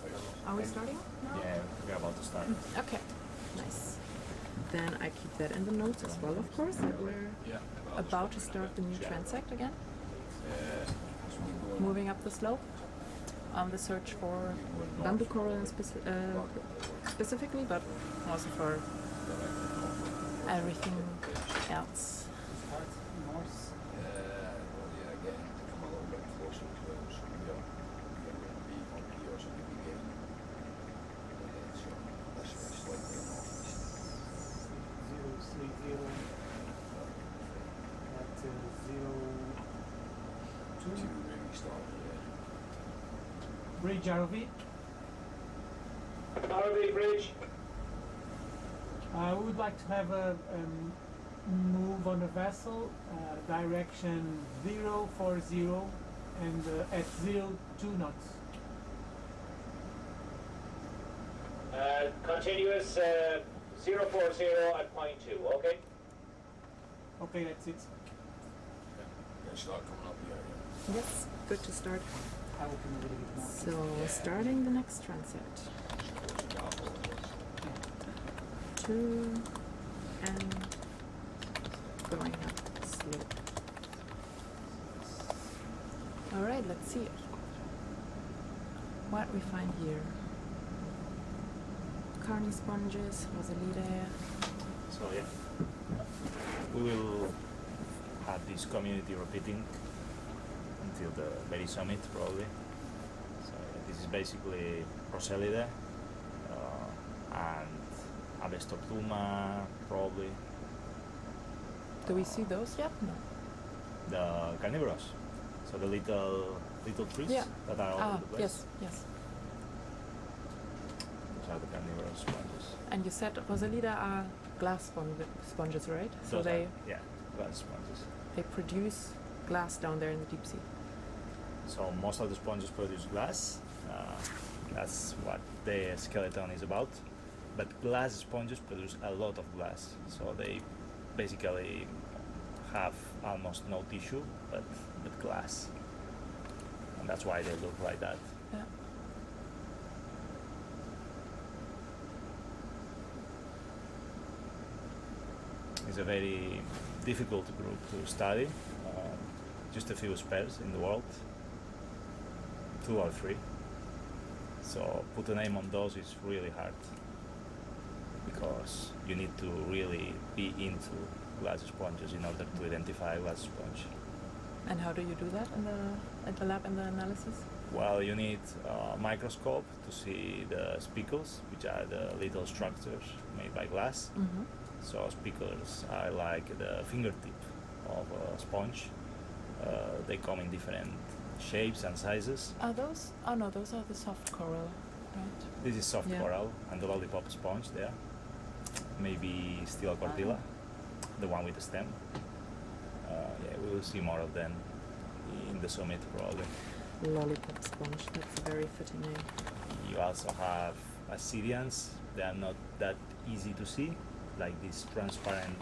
Are we starting now? Yeah, we're about to start. Okay, nice. Then I keep that in the notes as well, of course, that we're about to start the new transect again. Moving up the slope on the search for bamboo coral specifically, but also for everything else. Bridge ROV. RV bridge. We would like to have a move on the vessel, direction 040 and at 02 knots. Continuous 040 at point 2, okay? Okay, that's it. Start coming up here. Yes, good to start. I will come a little bit more. So starting the next transect. 2 and going up slope. Alright, let's see it. What we find here. Carni sponges, Roselidae. So yeah, we will have this community repeating until the very summit probably. So this is basically Roselidae and Avestoptuma probably. Do we see those yet? No. The carnivorous, so the little trees that are all over the place. Yes, yes. Those are the carnivorous sponges. And you said Roselidae are glass sponges, right? So Those they are, glass sponges. they produce glass down there in the deep sea. So most of the sponges produce glass. That's what the skeleton is about. But glass sponges produce a lot of glass. So they basically have almost no tissue, but glass. And that's why they look like that. Yeah. It's a very difficult group to study. Just a few spears in the world, 2 or 3. So put a name on those is really hard because you need to really be into glass sponges in order to identify a glass sponge. And how do you do that at the lab in the analysis? Well, you need a microscope to see the spicules, which are the little structures made by glass. Mm-hmm. So spicules are like the fingertip of a sponge. They come in different shapes and sizes. Are those? Oh no, those are the soft coral, right? This is soft Yeah. coral and the lollipop sponge there. Maybe steel cortilla, the one with the stem. We will see more of them in the summit probably. Lollipop sponge, that's a very fitting name. You also have ascidians. They are not that easy to see, like these transparent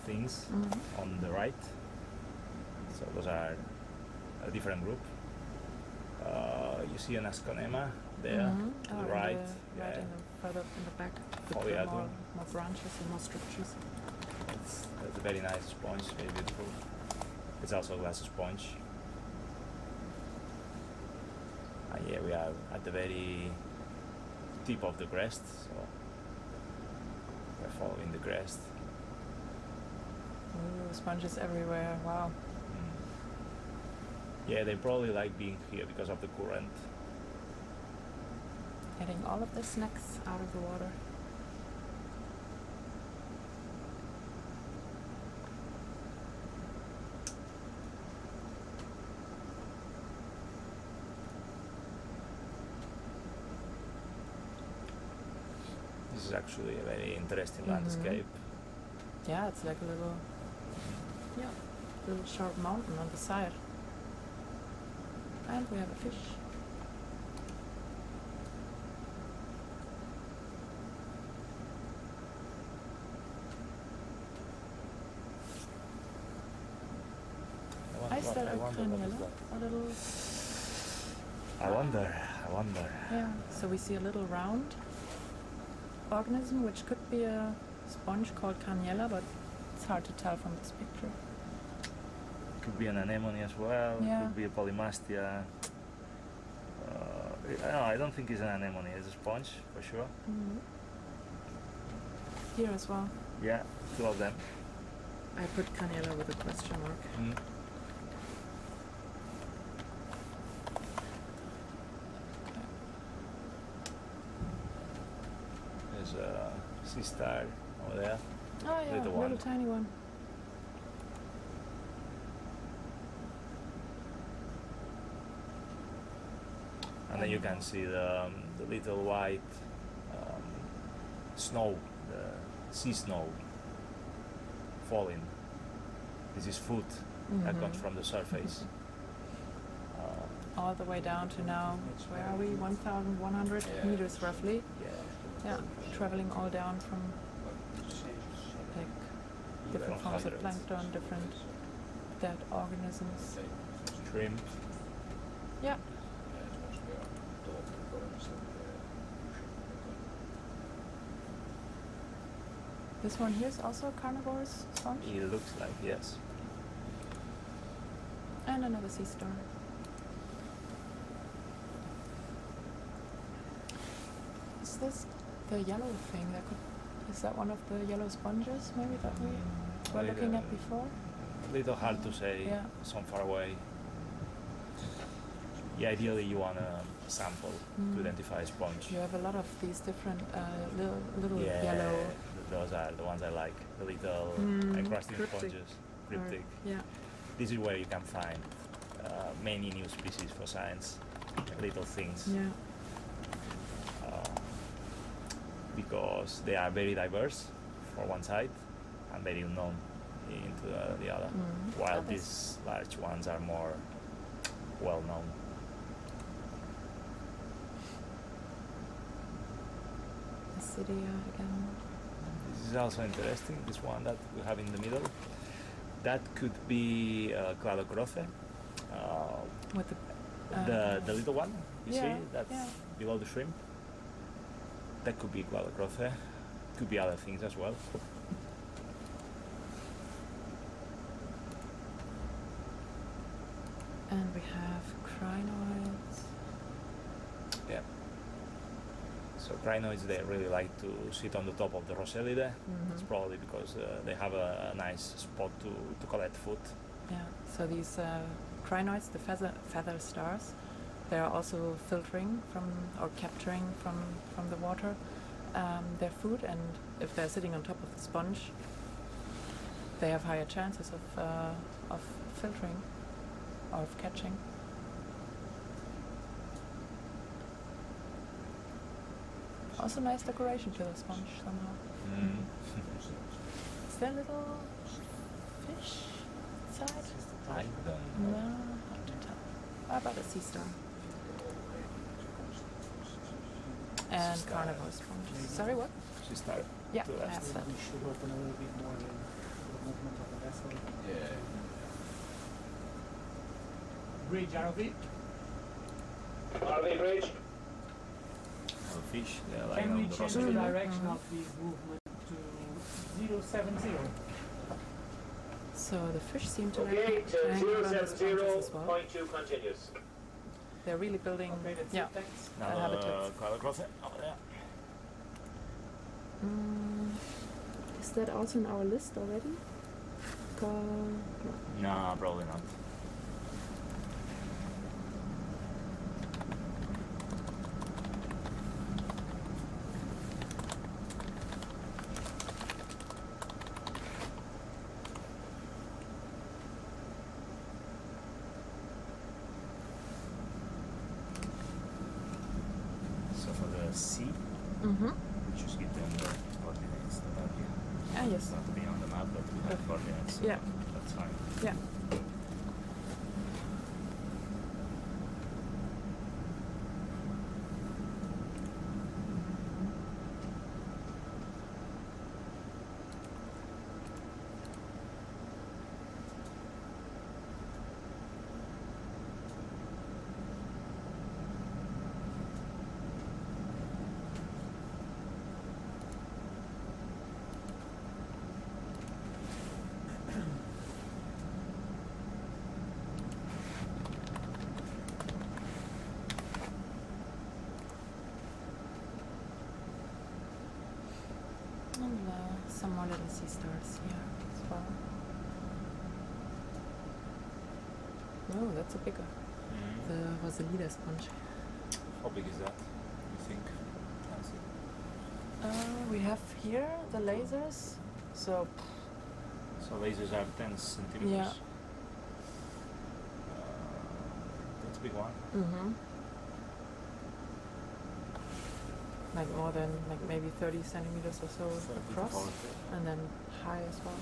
things on the right. So those are a different group. You see an asconema there to the right. Right in the, further up in the back. With Foliatum. more branches and more structures. That's a very nice sponge, very beautiful. It's also a glass sponge. And we are at the very tip of the crest, so we're following the crest. Ooh, sponges everywhere, wow. Yeah, they probably like being here because of the current. Getting all of the snacks out of the water. This is actually a very interesting landscape. Yeah, it's like a little, little short mountain on the side. And we have a fish. Is that a carnivorous? A little. I wonder. Yeah. So we see a little round organism, which could be a sponge called carnivorous, but it's hard to tell from this picture. Could be an anemone as well. Yeah. Could be a polymastia. I don't think it's an anemone. It's a sponge for sure. Mm-hmm. Here as well. Yeah, two of them. I put carnivorous with a question mark. Mm. There's a sea star over there. Oh yeah, Little little one. tiny one. And then you can see the little white snow, the sea snow falling. This is food that comes from the surface. All the way down to now, where are we? 1,100 meters roughly. Yeah, traveling all down from like different forms of 100. plankton, different dead organisms. Shrimp. Yeah. This one here is also a carnivorous sponge. It looks like, yes. And another sea star. Is this the yellow thing? Is that one of the yellow sponges maybe that we were looking at before? A little hard to say, Yeah. some far away. Yeah, ideally you want a sample to identify a sponge. You have a lot of these different little Yeah, yellow. those are the ones I like. The little encrusting cryptic. sponges, cryptic. Yeah. This is where you can find many new species for science, little things, Yeah. because they are very diverse for one side and very unknown into the other, while Others. these large ones are more well known. Acidia again. This is also interesting, this one that we have in the middle. That could be Cladocrothe, With the little one, you see, yeah, that's yeah. below the shrimp. That could be Cladocrothe, could be other things as well. And we have crinoids. Yeah. So crinoids, they really like to sit on the top of the Rosellide. It's probably because they have a nice spot to collect food. Yeah. So these crinoids, the feather stars, they are also filtering from or capturing from the water their food, and if they're sitting on top of the sponge, they have higher chances of filtering or of catching. Also nice decoration to the sponge somehow. Is there a little fish inside? I don't No, know. hard to tell. How about a sea star? And Sea star. carnivorous sponges. Sorry, what? She started Yeah, to I left. have that. We should open a little bit more the movement of the vessel. Yeah. Bridge, ROV. RV bridge. Oh, fish, they're like Can on we the change the Rosellide. direction of this movement to 070? So the fish seem to Okay, like to hang around the sponges as well. 070.2 continues. They're really building. Okay, that's Yeah. it, thanks. Now habitats. Cladocrothe over there. Is that also in our list already? No, probably not. sea, Mm-hmm. just give them the coordinates that are here. Ah, yes. Not to be on the map, but we have coordinates, so Yeah. that's fine. Yeah. And some more little sea stars here as well. Oh, that's a bigger. The Rosalida sponge. How big is that, you think? Nancy? We have here the lasers. So So lasers are 10 centimeters. Yeah. That's a big one. mm-hmm. Like more than like maybe 30 centimeters or so 30 to across, 40. and then high as well.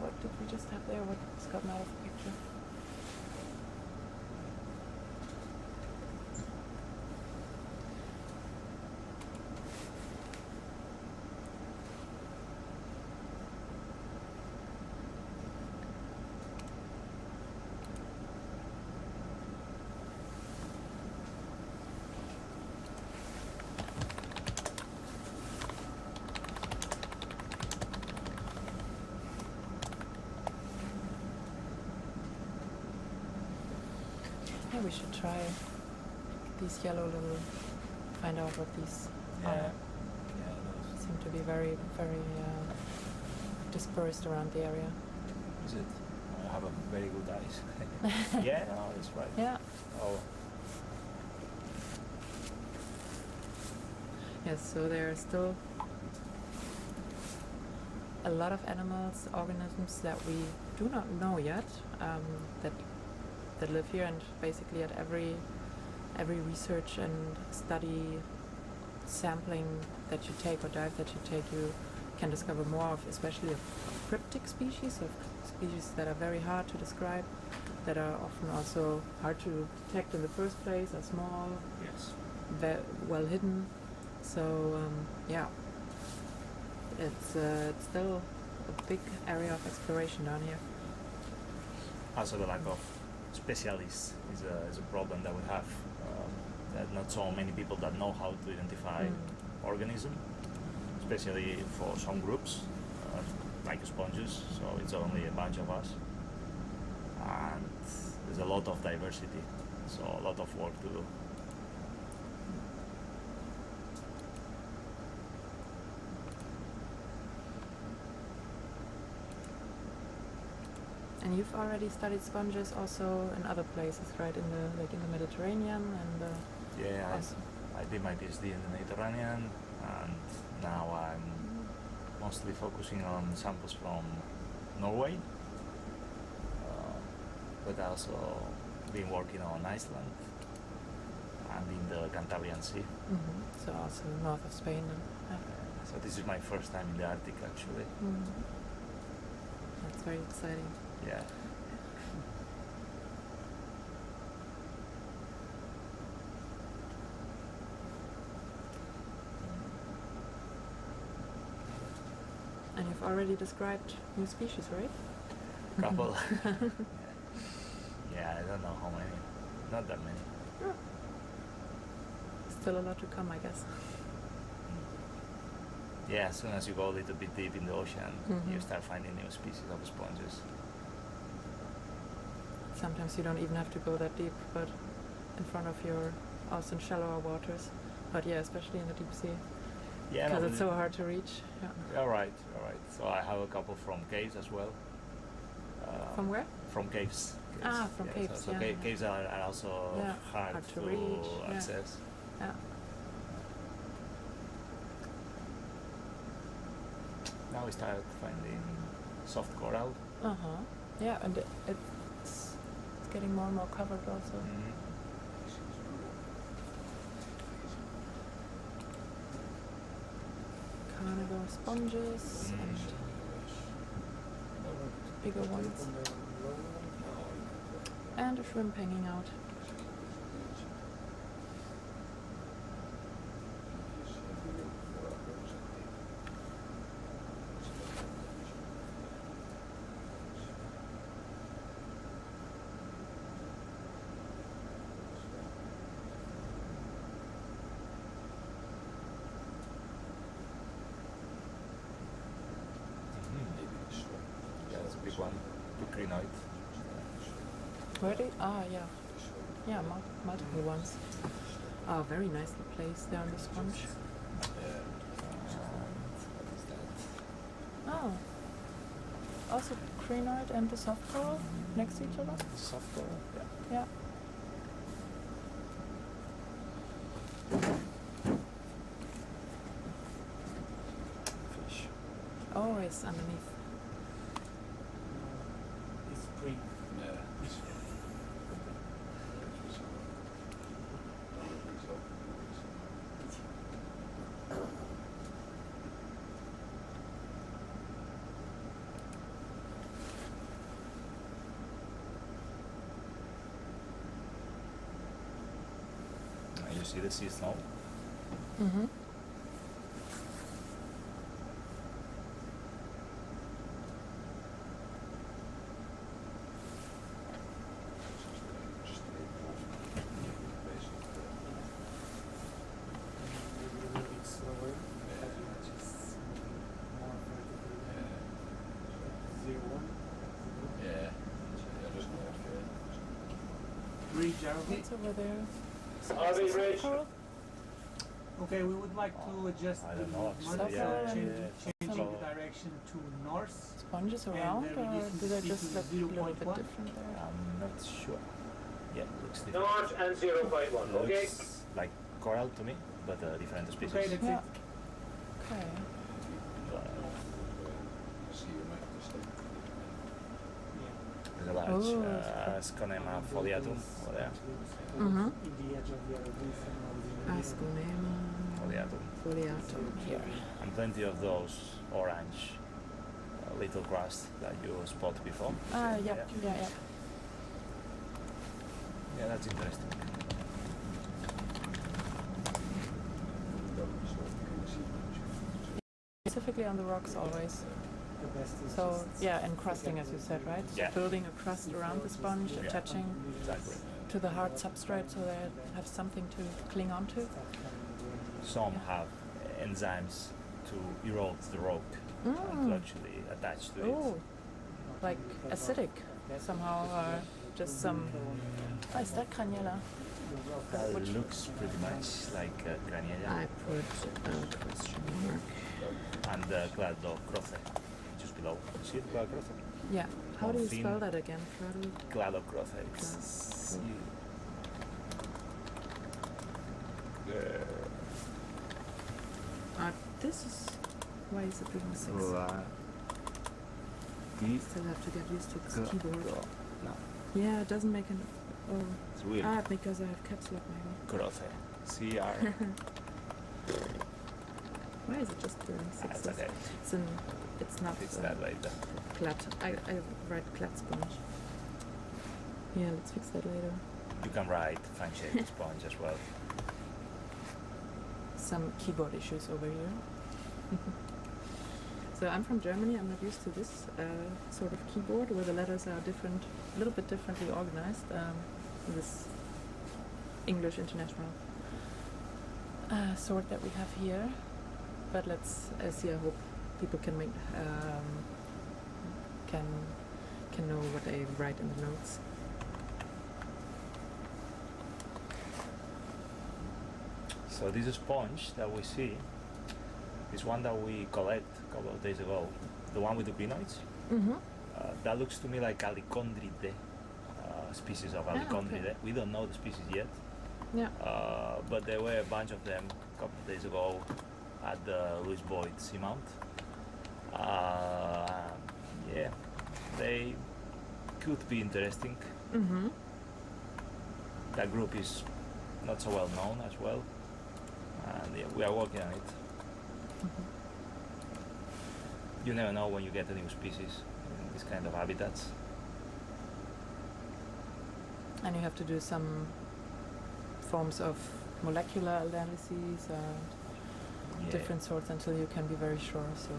What did we just have there? What's gotten out of the picture? Yeah, we should try these yellow little. Find out what these are. Yeah, those. Seem to be very, very dispersed around the area. Is it? I have a very good eyes. Yeah, no, that's right. Yeah. Oh, Yes, so there are still a lot of animals, organisms that we do not know yet, that live here, and basically at every research and study sampling that you take or dive that you take, you can discover more of, especially of cryptic species, of species that are very hard to describe, that are often also hard to detect in the first place, are small, yes. well hidden. So yeah, it's still a big area of exploration down here. Also, the lack of specialists is a problem that we have. That not so many people that know how to identify organism, especially for some groups, like sponges. So it's only a bunch of us, and there's a lot of diversity. So a lot of work to do. And you've already studied sponges also in other places, right? In the Mediterranean and Yeah, also. I did my PhD in the Mediterranean, and now I'm mostly focusing on samples from Norway, but also been working on Iceland and in the Cantabrian Sea. So also north of Spain. And, So this is my first time in the Arctic, actually. That's very exciting. Yeah. And you've already described new species, right? Couple. Yeah, I don't know how many. Not that many. Still a lot to come, I guess. Yeah, as soon as you go a little bit deep in the ocean, Mhm. you start finding new species of sponges. Sometimes you don't even have to go that deep, but in front of your, also in shallower waters. But yeah, especially in the deep sea, Yeah, because no, it's so hard to reach. Yeah. All right, all right. So I have a couple from caves as well. From where? From caves. Ah, from Yeah, caves, So yeah. caves are also Yeah, hard, hard to to reach, yeah. access. Yeah. Now we start finding soft coral. Yeah, and it's getting more and more covered also. sponges and bigger ones. And a shrimp hanging out. Yeah, that's a big one. Big green-eyed. Ready? Ah, yeah. Yeah, multiple ones. Ah, very nicely placed there on the sponge. Oh. Also crinoid and the soft coral next to each other? Soft coral, yeah. Yeah. Fish. Always underneath. It's spring. Yeah. And you see the sea snow? Mm-hmm. A little bit slower. Just more vertically. 0-1. Yeah. Just Bridge, are we? What's over there? RV Bridge. Coral? Okay, we would like to adjust I the don't know, actually. marker, Yeah, changing yeah. the direction to north. Sponges And around, then or reducing do they speed just to look a little bit 0.1? different there? I'm not sure. Yeah, looks different. North and 0.1, okay? Looks like coral to me, but a different species. Okay, that's Yeah. it. Okay. There's a large Oh. Sconema foliatum over there. Mm-hmm. In the edge of the other reef and all the Asconema Foliatum. foliatum here. And plenty of those orange little crust that you spotted before. Ah, yeah, yeah, yeah. Yeah, that's interesting. Specifically on the rocks always. the best is So just yeah, and crusting as you said, right? So Yeah. building a crust around the sponge, Yeah. attaching Exactly. to the hard substrate so they have something to cling onto. Some Yeah. have enzymes to erode the rock and to Mm. actually attach to it. Oh, like acidic somehow, or just some. Oh, is that Craniella? That Which- looks pretty much like Craniella put a question mark. and Cladocrothe, just below. See it, Cladocrothe? Yeah. How do you Thin. spell that again? Frado? Cladocrothe. This is. Why is it doing six? Still have to get used to this keyboard. No, Yeah, it doesn't make an. Oh. it's weird. Because I have caps lock maybe. Crothe. CR. Why is it just doing That's sixes? okay. It's not Fix that later. Clat. I write clat sponge. Yeah, let's fix that later. You can write fan-shaped sponge as well. Some keyboard issues over here. So I'm from Germany. I'm not used to this sort of keyboard where the letters are different, a little bit differently organized. This English international sort that we have here. But let's see. I hope people can make can know what they write in the notes. So this sponge that we see is one that we collect a couple of days ago. The one with the crinoids. Mm-hmm. That looks to me like Alichondridae, species of Ah, okay. Alichondridae. We don't know the species yet, Yeah. but there were a bunch of them a couple of days ago at the Louis Boyd Seamount. Yeah, they could be interesting. Mm-hmm. That group is not so well known as well, and yeah, we are working on it. you never know when you get a new species in this kind of habitats. And you have to do some forms of molecular analyses and different sorts until you can be very sure. So,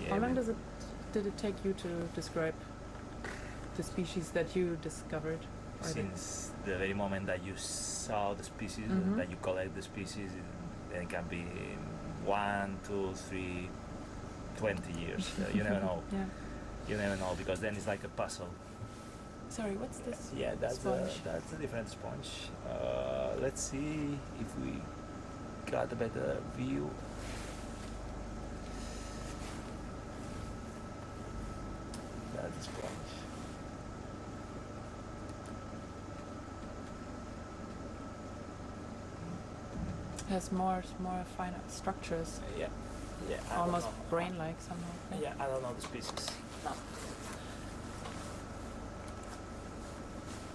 how long did it take you to describe the species that you discovered? Since the very moment that you saw the species, that you collect the species, it can be 1, 2, 3, 20 years. You never know. Yeah. You never know, because then it's like a puzzle. Sorry, what's this? Yeah, that's sponge? that's a different sponge. Let's see if we got a better view. That's a sponge. Has more finer structures, Yeah, I don't almost know. brain-like somehow. Yeah, I don't know the species. No.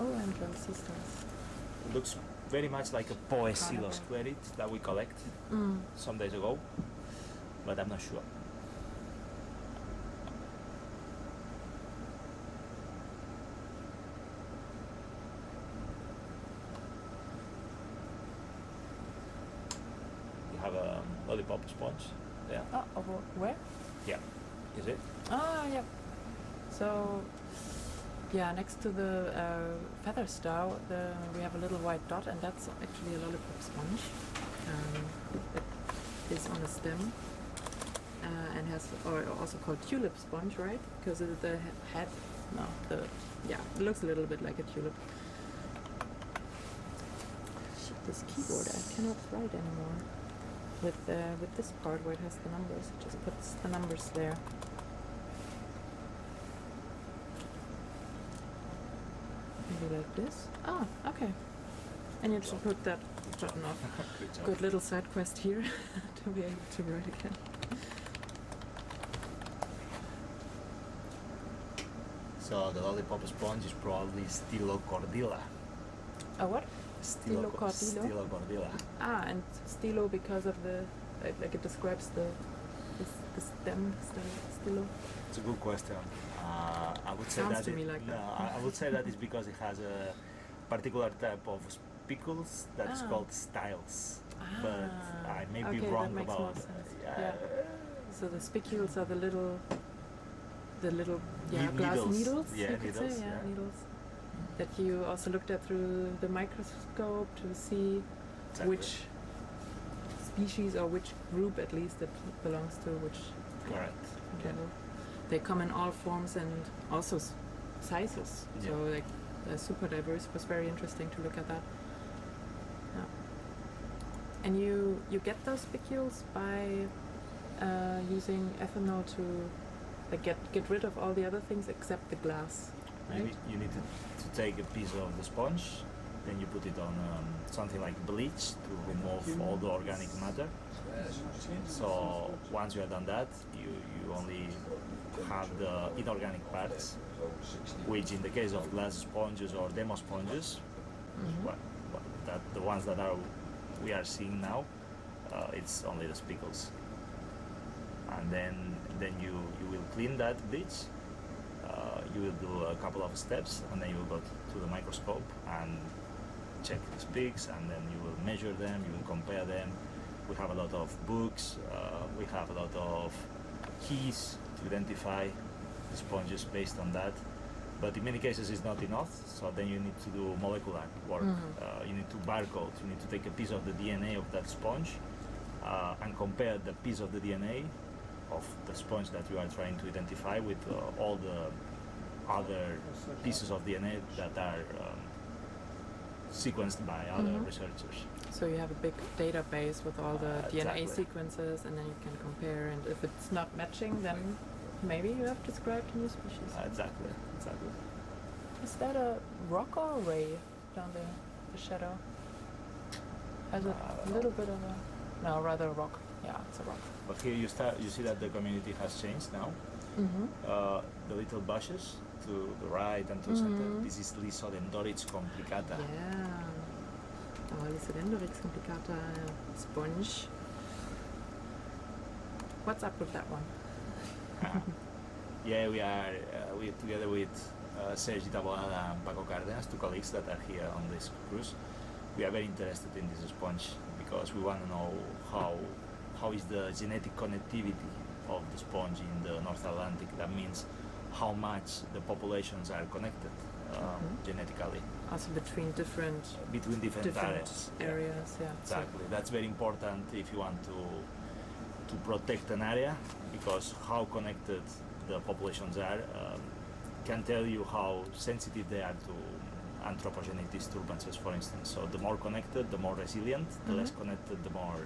Oh, and little sea stars. It looks very much like a Poecilus squarid that we collect some days ago, but I'm not sure. You have a lollipop sponge there. Oh, where? Yeah, is it? Ah, yeah. So, yeah, next to the feather star, we have a little white dot, and that's actually a lollipop sponge. It is on a stem and has, or also called tulip sponge, right? Because the head, it looks a little bit like a tulip. Shit, this keyboard, I cannot write anymore. With this part where it has the numbers, it just puts the numbers there. Maybe like this. Ah, okay. And you should put that button off. Good job. Good little side quest here to be able to write again. So the lollipop sponge is probably Stylocordila. A what? Stylocordila? Stylocordila. Ah, and stylo because of the like it describes the stem stylo. It's a good question. I would say Sounds that to me like that. I would say that it's because it has a particular type of spicules that is called styles. But I may be okay, wrong that makes more about. sense. Yeah. So the spicules are the little glass needles. Yeah, you could needles. say, needles. That you also looked at through the microscope to see Exactly. which species or which group at least it belongs to which Correct. level. They come in all forms and also sizes. Yeah. So like they're super diverse. It was very interesting to look at that. Yeah. And you get those spicules by using ethanol to like get rid of all the other things except the glass. Right? You need to take a piece of the sponge, then you put it on something like bleach to remove all the organic matter. So once you have done that, you only have the inorganic parts, which in the case of glass sponges or demo sponges, the ones that we are seeing now, it's only the spicules. And then you will clean that bleach. You will do a couple of steps, and then you will go to the microscope and check the spics, and then you will measure them, you will compare them. We have a lot of books, we have a lot of keys to identify the sponges based on that. But in many cases it's not enough, so then you need to do molecular work. You need to barcode, you need to take a piece of the DNA of that sponge and compare the piece of the DNA of the sponge that you are trying to identify with all the other pieces of DNA that are sequenced by other researchers. So you have a big database with all the DNA Exactly. sequences, and then you can compare. And if it's not matching, then maybe you have described a new species. Exactly. Is that a rock or a ray down there, the shadow? Has a little bit of a... No, rather a rock. Yeah, it's a rock. But here you see that the community has changed now. The little bushes to the right and to the center. This is Lisodendorix complicata. Yeah. Oh, Lisodendorix complicata sponge. What's up with that one? Yeah, we are we together with Sergi Taboada and Paco Cárdenas, two colleagues that are here on this cruise. We are very interested in this sponge because we want to know how is the genetic connectivity of the sponge in the North Atlantic. That means how much the populations are connected genetically Also between different areas. areas, yeah. Exactly. That's very important if you want to protect an area, because how connected the populations are can tell you how sensitive they are to anthropogenic disturbances, for instance. So the more connected, the more resilient. The less connected, the more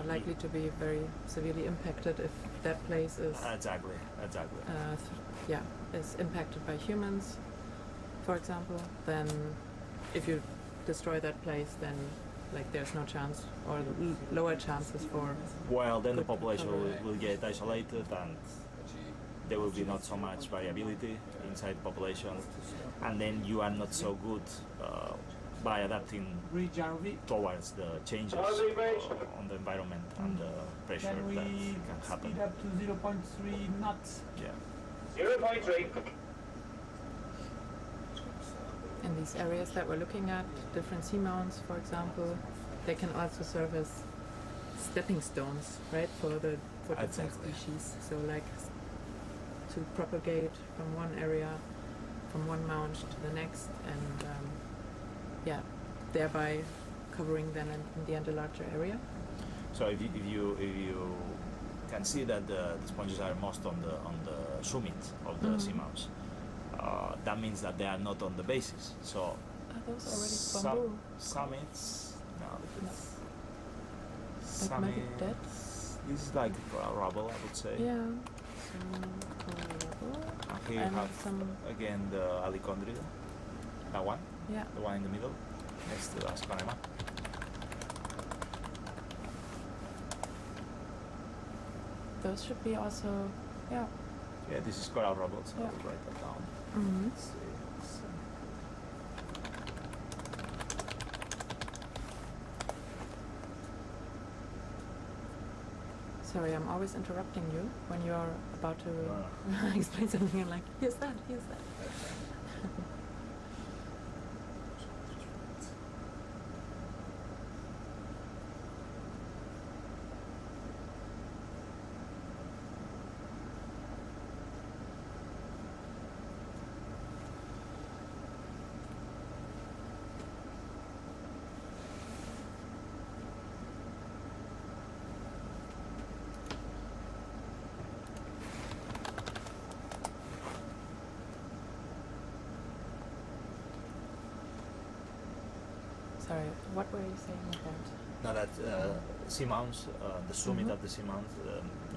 Likely to be very severely impacted if that place is exactly. is impacted by humans, for example. Then if you destroy that place, then like there's no chance or lower chances for Well, then the good population recovery. will get isolated, and there will be not so much variability inside the population, and then you are not so good by adapting Reach RV. towards the changes on the environment and the pressure Can we that can happen. speed up to 0.3 knots? Yeah. 0.3. In these areas that we're looking at, different seamounts, for example, they can also serve as stepping stones, right, for different Exactly. species. So like to propagate from one area, from one mount to the next, and thereby covering then in the end a larger area. So if you can see that the sponges are most on the summit of the seamounts, that means that they are not on the bases. So Are those already bamboo? summits, no, Like maybe dead? This is like rubble, I would say. Yeah. So coral. And here you And have some again the alichondrida, that one, yeah. the one in the middle, next to the asconema. Those should be also Yeah, this is coral rubble, so Yeah. I'll write that down. Mm-hmm. Let's see. Sorry, I'm always interrupting you when you're about to No. explain something. I'm like, here's that. Sorry, what were you saying about? Now that seamounts, the summit of the seamount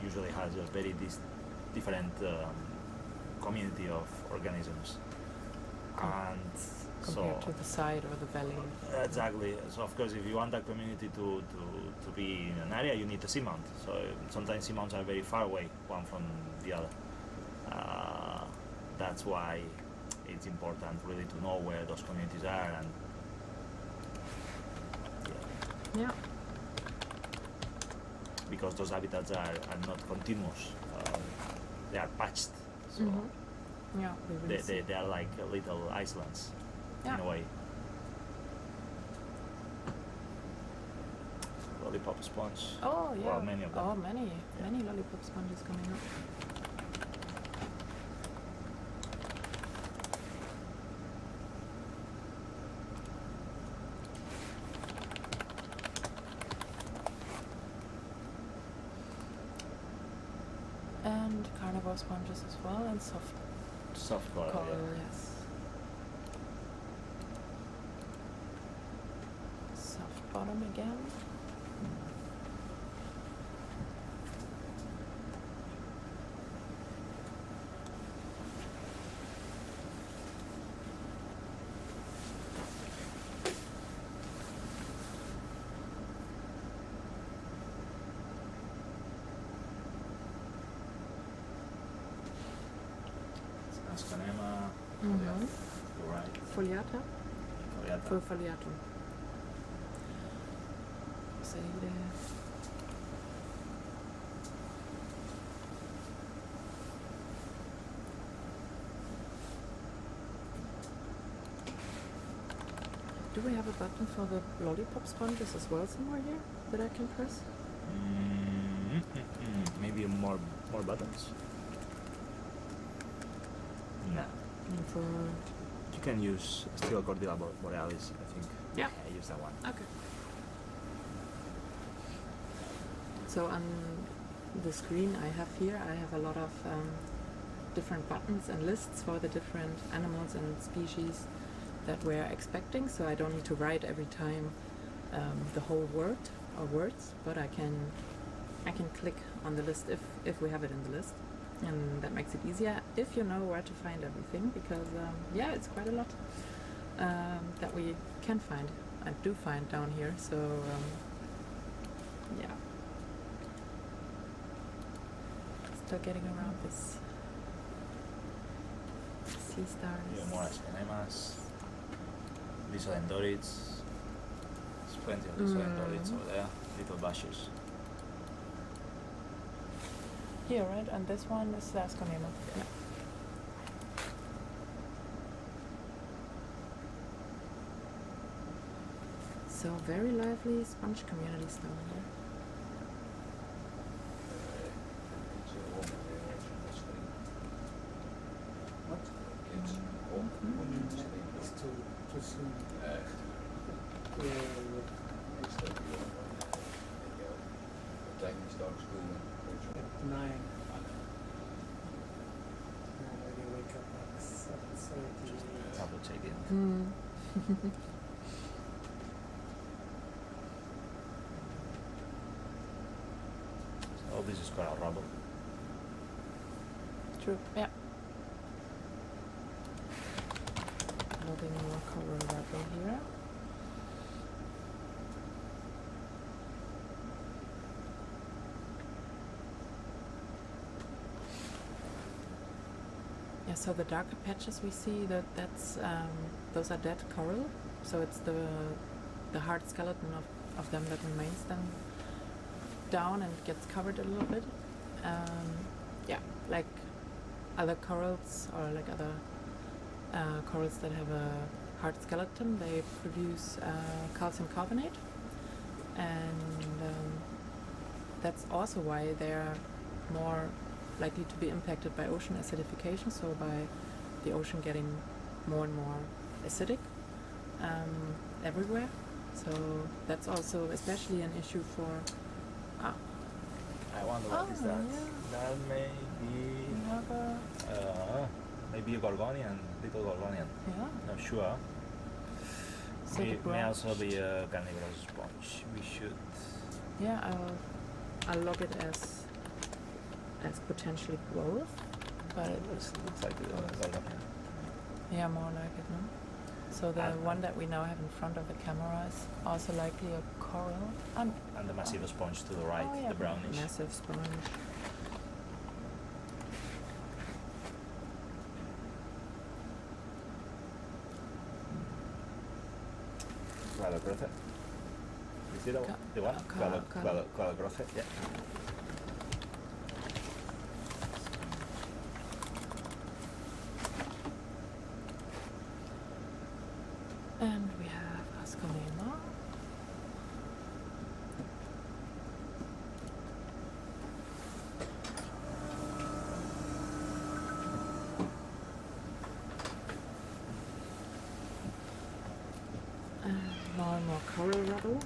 usually has a very different community of organisms, and Compared so to the side or the valley? exactly. So of course, if you want that community to be in an area, you need a seamount. So sometimes seamounts are very far away one from the other. That's why it's important really to know where those communities are, and Yeah. because those habitats are not continuous, they are patched, so Yeah, we will see. they are like little islands Yeah. in a way. Lollipop sponge. Oh yeah. Well, many of them. Oh, many lollipop sponges coming up. And carnivore sponges as well, and soft Soft coral, coral, yeah. yes. Soft bottom again. Asconema, Mhm. you're right. Foliata? Foliata. Foliatum. Seide. we have a button for the lollipop sponges as well somewhere here that I can press? Maybe more buttons. No. And for You can use Steel Cordilla Borealis, I think. Yeah. I use that one. okay. So on the screen I have here, I have a lot of different buttons and lists for the different animals and species that we're expecting. So I don't need to write every time the whole word or words, but I can click on the list if we have it in the list, and that makes it easier if you know where to find everything, because yeah, it's quite a lot that we can find and do find down here. So yeah, still getting around this sea stars. Yeah, more anemones. Lisodendrorids. There's plenty of Lisodendrorids over there. Little bushes. Here, right? And this one is the Asconema. Yeah. So very lively sponge communities down here. It's too soon. 9. I already wake up at 7:30. Double check in. Oh, this is coral rubble. True. Yeah. Loading more coral rubble here. Yeah, so the darker patches we see, that's those are dead coral. So it's the hard skeleton of them that remains then down and gets covered a little bit. Yeah, like other corals or like other corals that have a hard skeleton, they produce calcium carbonate, and that's also why they're more likely to be impacted by ocean acidification, so by the ocean getting more and more acidic everywhere. So that's also especially an issue for I wonder what is that. Yeah. That may be We have a maybe a gorgonian, little gorgonian. yeah. Not sure. So the It may branch- also be a carnivorous sponge. We should. Yeah, I'll log it as potentially both, but it Looks like a gorgonian. yeah, more like it, no? So the And- one that we now have in front of the camera is also likely a coral. And the massive sponge to the right, Oh, yeah. the brownish. Massive sponge. Claro, Croce. You see that one? The one? Claro, Croce. Yeah. And we have Asconema. And more and more coral rubble.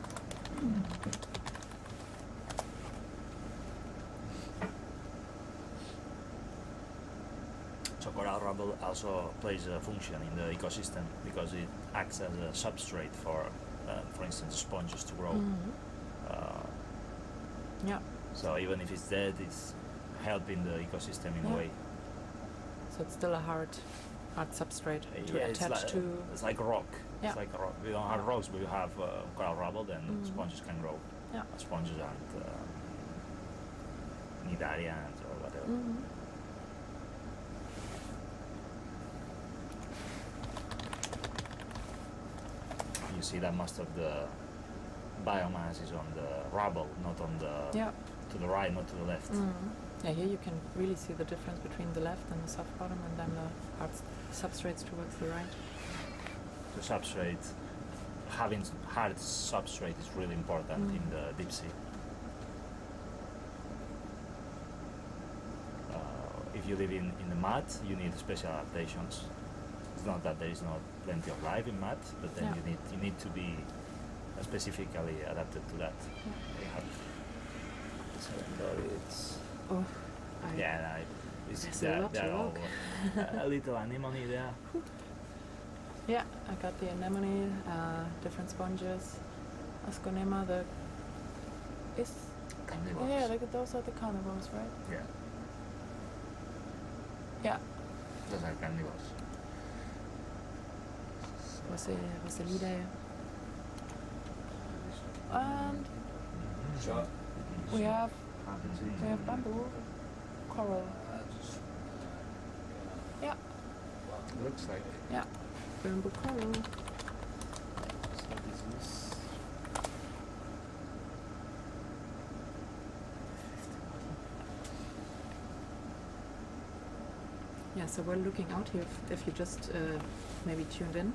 So coral rubble also plays a function in the ecosystem because it acts as a substrate for instance, sponges to grow. Yeah. So even if it's dead, it's helping the ecosystem in Yeah. a way. So it's still a hard substrate to Yeah, it's attach like, to. It's like a rock. Yeah. It's like a rock. We don't have rocks, but we have coral rubble. Then sponges can grow. Yeah. Sponges and nidarians or whatever. You see that most of the biomass is on the rubble, not on the Yeah. to the right, not to the left. Yeah, here you can really see the difference between the left and the soft bottom, and then the hard substrates towards the right. The substrate having hard substrate is really important in the deep sea. If you live in the mud, you need special adaptations. It's not that there is not plenty of life in mud, but then you need to be specifically adapted to that. They have it's Oh, There's a lot to they're all look. a little anemone there. yeah, I got the anemone, different sponges, asconema, the is Carnivorous. yeah, like those are the carnivores, right? Yeah, Yeah, those are carnivores. was the leader. And So, we have bamboo, coral. Yeah, Looks like. yeah, bamboo coral. So this is. Yeah, so we're looking out here, if you just maybe tuned in,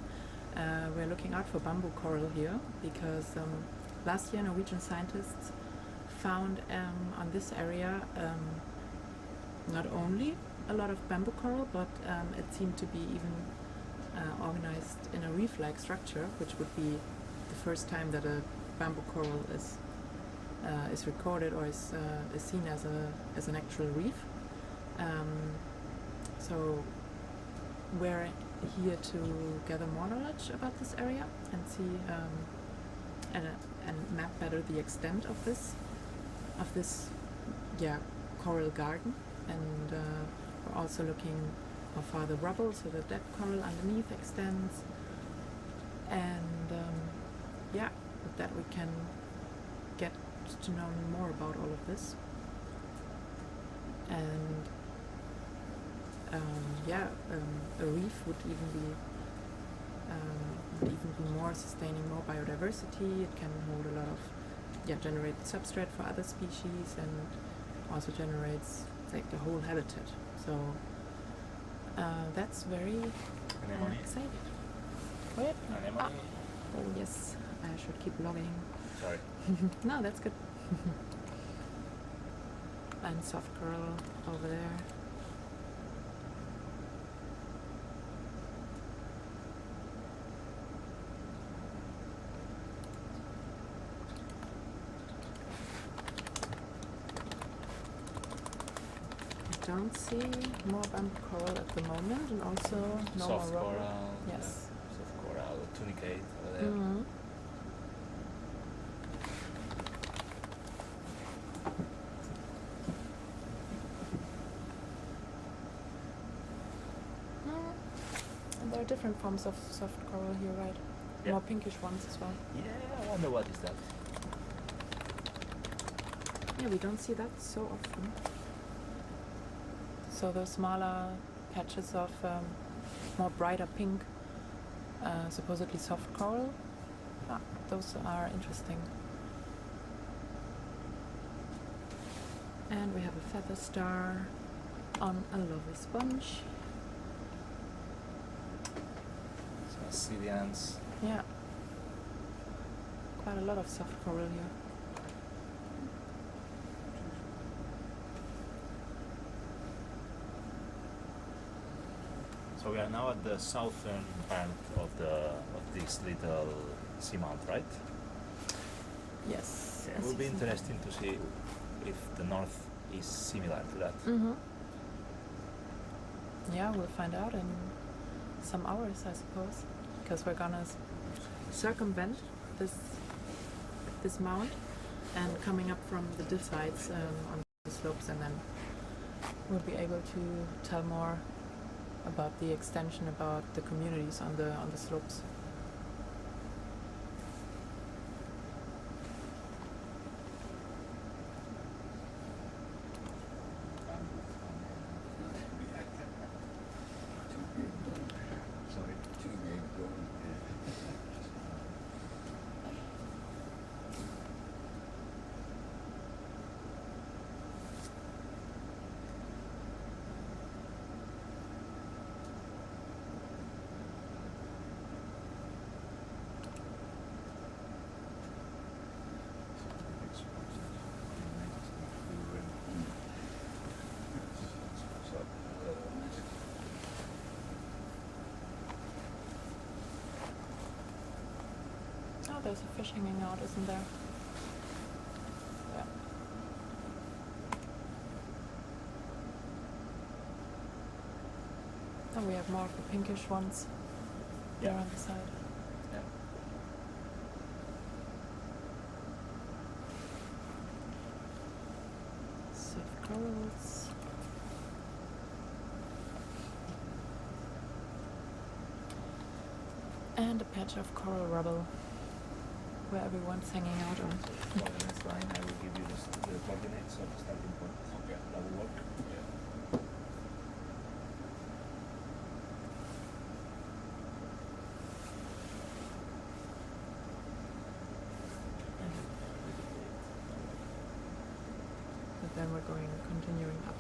we're looking out for bamboo coral here because last year Norwegian scientists found on this area not only a lot of bamboo coral, but it seemed to be even organized in a reef-like structure, which would be the first time that a bamboo coral is recorded or is seen as an actual reef. So we're here to gather more knowledge about this area and see and map better the extent of this coral garden. And we're also looking how far the rubble, so the dead coral underneath, extends. And with that we can get to know more about all of this. And a reef would even be more sustaining more biodiversity. It can hold a lot of generate substrate for other species and also generates like the whole habitat. So that's very Anemone. exciting. Wait. Anemone. Oh yes, I should keep logging. Sorry. No, that's good. And soft coral over there. Don't see more bamboo coral at the moment, and also no Soft more rubber. coral. Yes. Soft coral, tunicate over there. Mhm. And there are different forms of soft coral here, right? Yeah. More pinkish ones as well. Yeah, I wonder what is that. Yeah, we don't see that so often. So those smaller patches of more brighter pink, supposedly soft coral, those are interesting. And we have a feather star on a lovely sponge. So Assyrians. Yeah, quite a lot of soft coral here. So we are now at the southern part of this little seamount, right? Yes. Yeah, it will be interesting to see if the north is similar to that. Mm-hmm. Yeah, we'll find out in some hours, I suppose, because we're gonna circumvent this mount and coming up from the diff sides on the slopes, and then we'll be able to tell more about the extension, about the communities on the slopes. there's a fish hanging out, isn't there? Yeah. And we have more of the pinkish ones there on the side. Yeah. Soft corals. And a patch of coral rubble where everyone's hanging out on. For the next line, I will give you the coordinates of the starting point. Okay. That will work. Yeah. But then we're continuing up.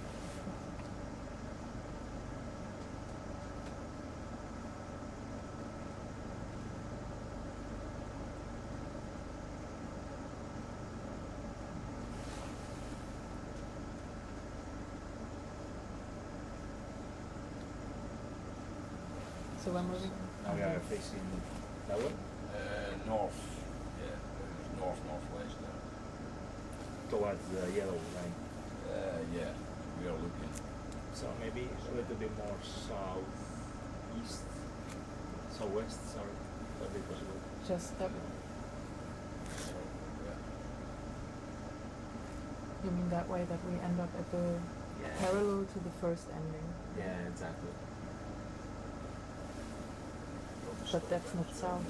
So when we're Now we are facing that way, North. Yeah. Northwest there. towards the yellow line. Yeah. We are looking. So maybe a little bit more southeast, southwest, sorry, that would be possible. just that, So, yeah. you mean that way that we end up at the parallel to the first ending? Yeah, exactly. But that's not south.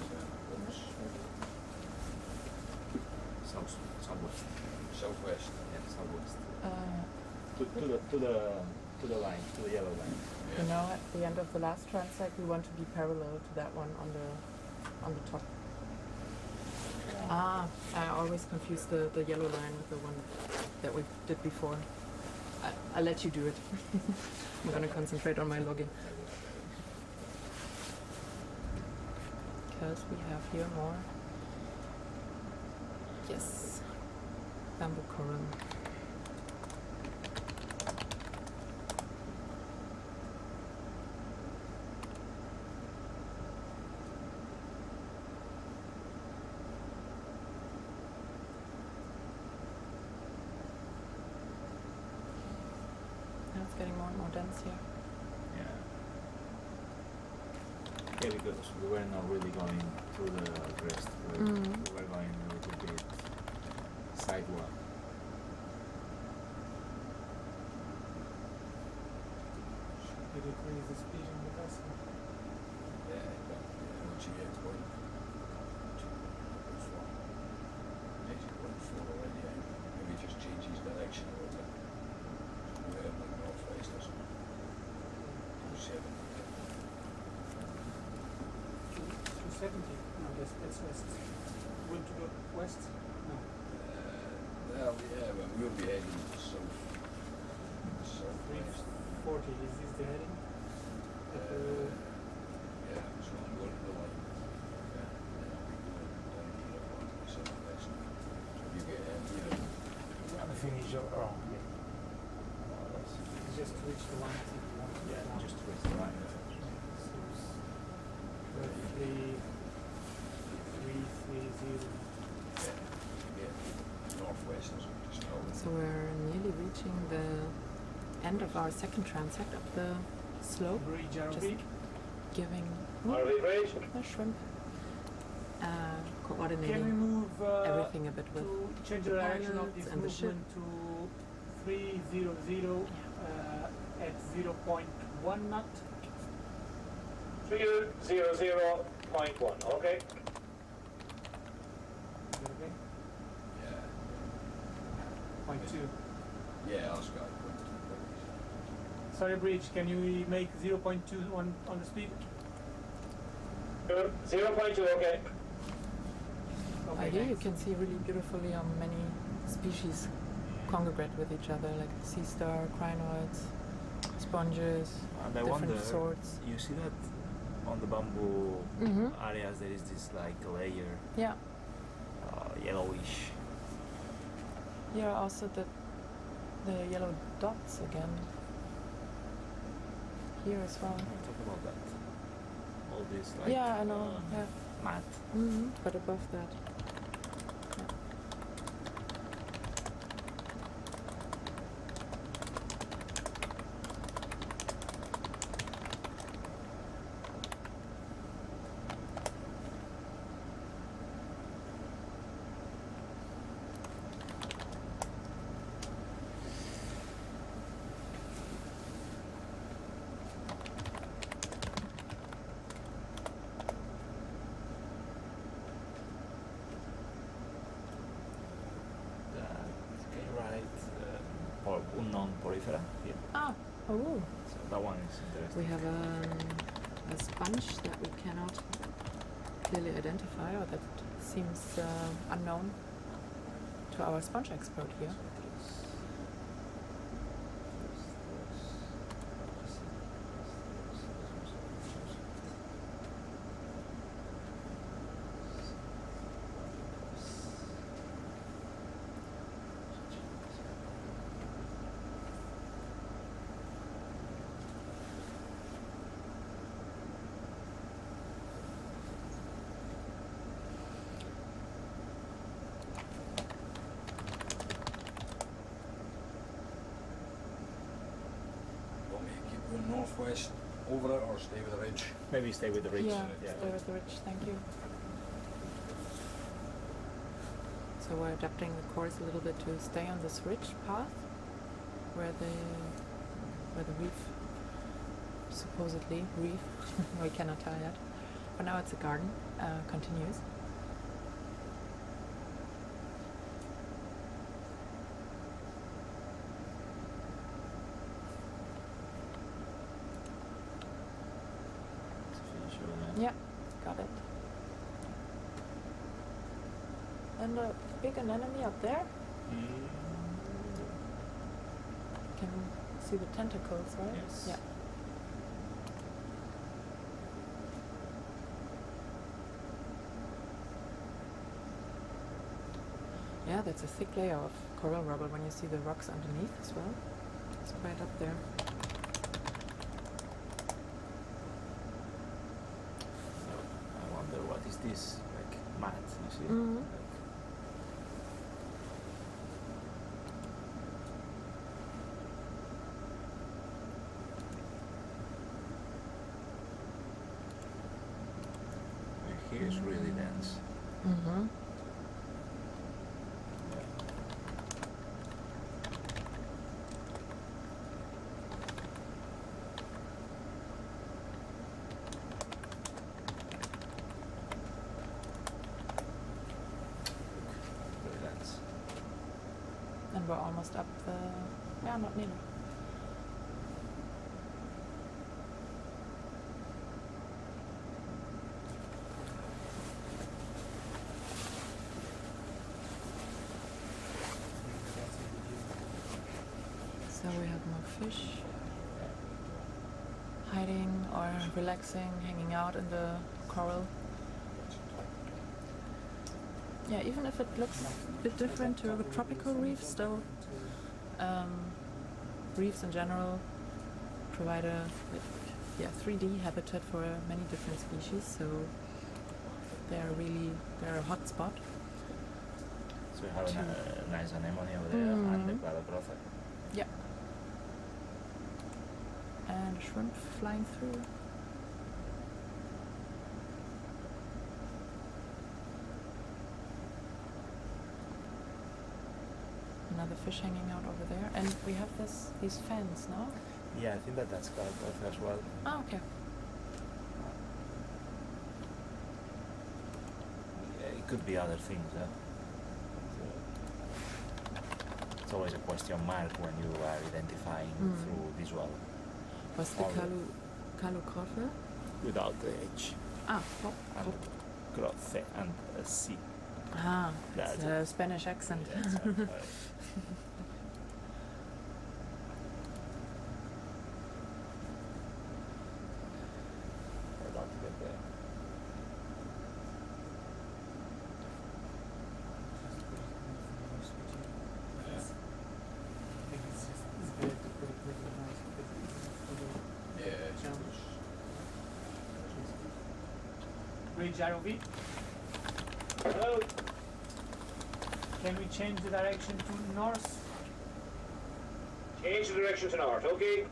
Southwest. Southwest. Yeah, southwest. Uh, To the line, to the yellow line. You know, at the end of the last transect, we want to be parallel to that one on the top. Ah, I always confuse the yellow line with the one that we did before. I'll let you do it. I'm gonna concentrate on my logging. Because we have here more. Yes. Bamboo coral. Now it's getting more and more dense here. Yeah. Yeah, because we were not really going through the crest. We were going a little bit sideward. You decrease the speed in the vessel. Yeah, once you get going. Makes it going full already, eh? Maybe just change his direction a little bit. We're like northwest or something. 7. 270. No, that's west. Going to go west? No. Well, yeah, but we'll be heading south. Southwest. 40. Is this the heading? Yeah, so I'm going to the line. Yeah, then I'll be going down here on the southwest. So you get here. And finish your oh, yeah. Just to reach the line. If you want to Yeah, get down. just towards the line. So it's roughly 330. Yeah, northwest or something. Just now. So we're nearly reaching the end of our second transect up the slope. Bridge Just RV. giving RV bridge. a shrimp Can we coordinating move everything a bit with to change the direction of pilots this and the ship. movement to 300 at 0.1 knot? 300.1, okay? Is that okay? Yeah. 0.2. Yeah, I'll sky. Sorry, Bridge, can you make 0.2 on the speed? 0.2, okay? Okay, Here you thanks. can see really beautifully how many species congregate with each other, like sea star, crinoids, sponges, And I different wonder, sorts. you see that on the bamboo Mhm. areas there is this like layer, Yeah. yellowish. Here are also the yellow dots again. Here as well. Talk about that. All this like Yeah, I know. Yeah. mat. But above that. non-porifera here. Ah, oh. So that one is interesting. We have a sponge that we cannot clearly identify, or that seems unknown to our sponge expert here. Want me to keep going northwest over it or stay with the ridge? Maybe stay with the ridge. Yeah, stay with the ridge, thank you. So we're adapting the course a little bit to stay on this ridge path where the reef, supposedly reef, we cannot tell yet. For now it's a garden, continues. Yeah, got it. And a big anemone up there. Can see the tentacles, right? Yes. Yeah. Yeah, that's a thick layer of coral rubble when you see the rocks underneath as well. It's quite up there. I wonder what is this, like mat, you see? Mhm. Like, here is really dense. Mm-hmm. Really dense. And we're almost up the... Yeah, not nearly. So we have more fish hiding or relaxing, hanging out in the coral. Yeah, even if it looks a bit different to a tropical reef, still reefs in general provide a 3D habitat for many different species, so they're a hotspot. So you have a nice anemone over there and the cladogrotha. Yeah. And a shrimp flying through. Another fish hanging out over there. And we have these fans, no? Yeah, I think that's cladogrotha as well. Oh, okay. Yeah, it could be other things. It's always a question mark when you are identifying through visual. Was the All calogrotha? without the H Ah, oh, and oh. grothe and a C. Ah, it's That's a Spanish accent. Yeah, exactly. I'd love to get there. Bridge ROV. Hello. Can we change the direction to north? Change the direction to north, okay?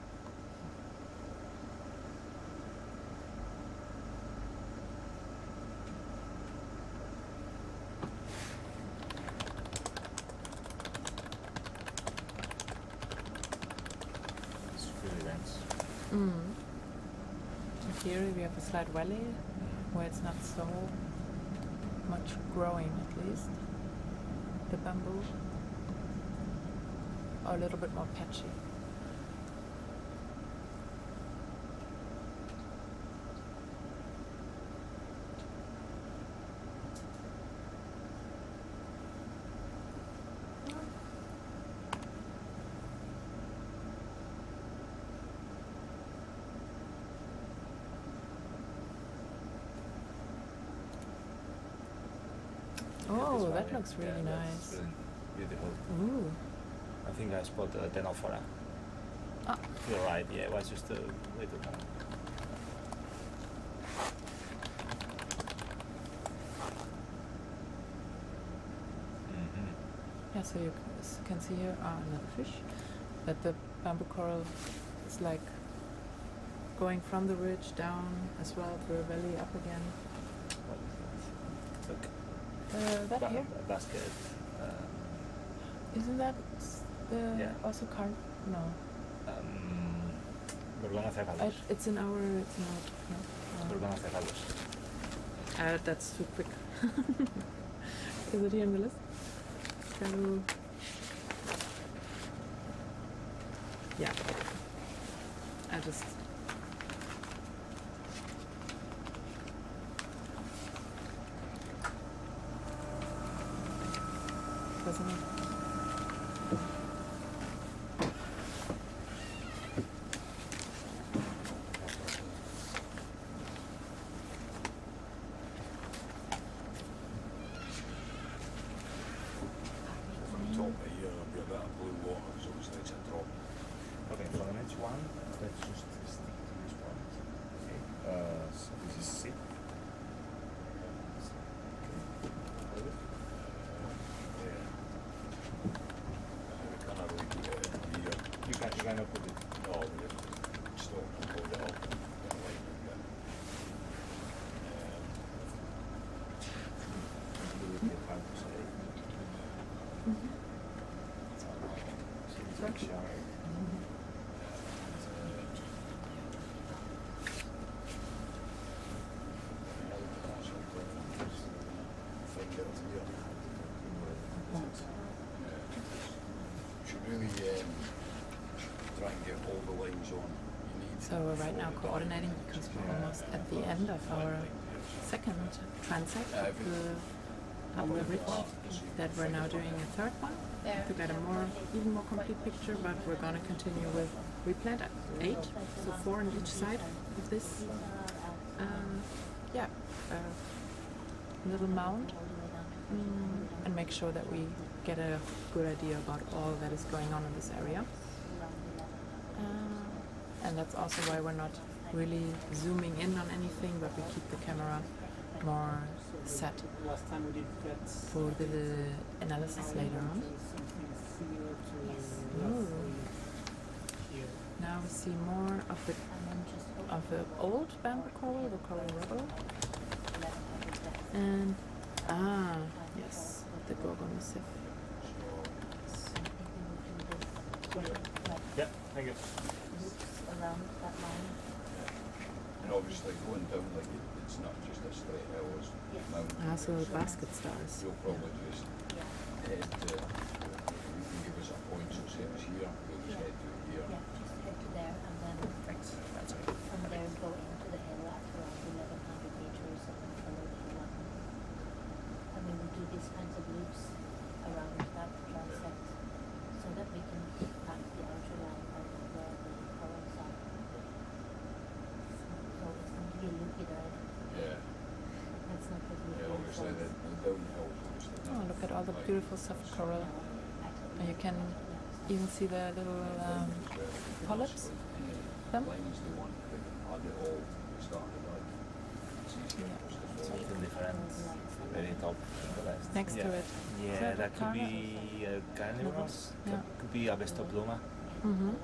It's really dense. In theory, we have a slight valley where it's not so much growing, at least. The bamboo. or a little bit more patchy. Oh, that looks really nice. Beautiful. Ooh. I think I spotted 10 of her. Ah. You're right, yeah, it was just a little more. Yeah, so you can see here another fish, that the bamboo coral is like going from the ridge down as well through a valley up again. What is that? Look. That here? Basket. Isn't that the Yeah. also carp? No. Gorgonocephallus. It's in our. No. Gorgonocephallus. That's too quick. Is it here in the list? So. Yeah. I just. Doesn't it? From top of here, I've got a bit of blue water, because obviously it's a drop. Okay, for the next one, let's just stick to this point. Okay. So this is C. You can put it. No, we just stop and hold it up and get a line and get. Hard to say. So it's like sharp. Should really try and get all the lines on you need. So we're right now coordinating because we're almost at the end of our second transect of the ridge. That we're now doing a third one to get a even more complete picture, but we're going to continue with replant 8, so 4 on each side of this little mound, and make sure that we get a good idea about all that is going on in this area. And that's also why we're not really zooming in on anything, but we keep the camera more set Last time we did flats. for the analysis later on. Ooh. Here. Now we see more of the old bamboo coral, the coral rubble. And yes, the gorgonoceph. Yeah, thank you. Around that line. And obviously going down like it's not just a straight hill, it's mountain. So basket stars. You'll probably just head to, you can give us a point, so say it was here, we'll just head to here. Yeah, just head to there and then Thanks. That's it. from there go into the hill at around 1100 meters and then follow the hill up. And we will do these kinds of loops around that transect so that we can pack the outer line of where the corals are. So it's going to be a loopy ride. Yeah, That's not what we yeah, obviously the downhill, obviously. Oh, look at all the beautiful soft coral. And you can even see the little polyps. Them? Line's the one that had it all started like. It's easier Yeah. just to follow. Something different. Very top in the left. Next to it. Yeah, Is that that could carnivorous? be carnivorous. Yeah. That could be Avestopluma. Mm-hmm.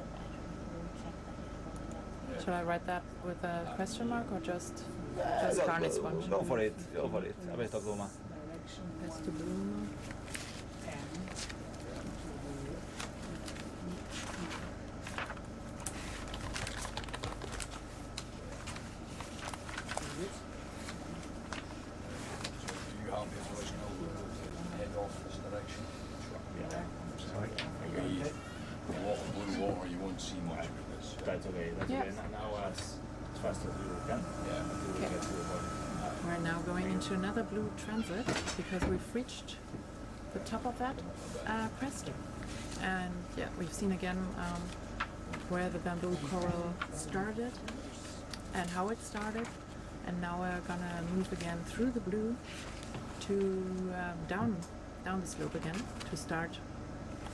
Should I write that with a question mark or just carnis one? Go for it. Go for it. Avestopluma. Avestopluma. You have this original head off this direction. Yeah. Sorry. We That's okay. That's Yeah. okay. Now as fast as you can. Yeah. Until we Okay. get to the bottom. We're now going into another blue transit because we've reached the top of that crest. And yeah, we've seen again where the bamboo coral started and how it started. And now we're gonna move again through the blue to down the slope again to start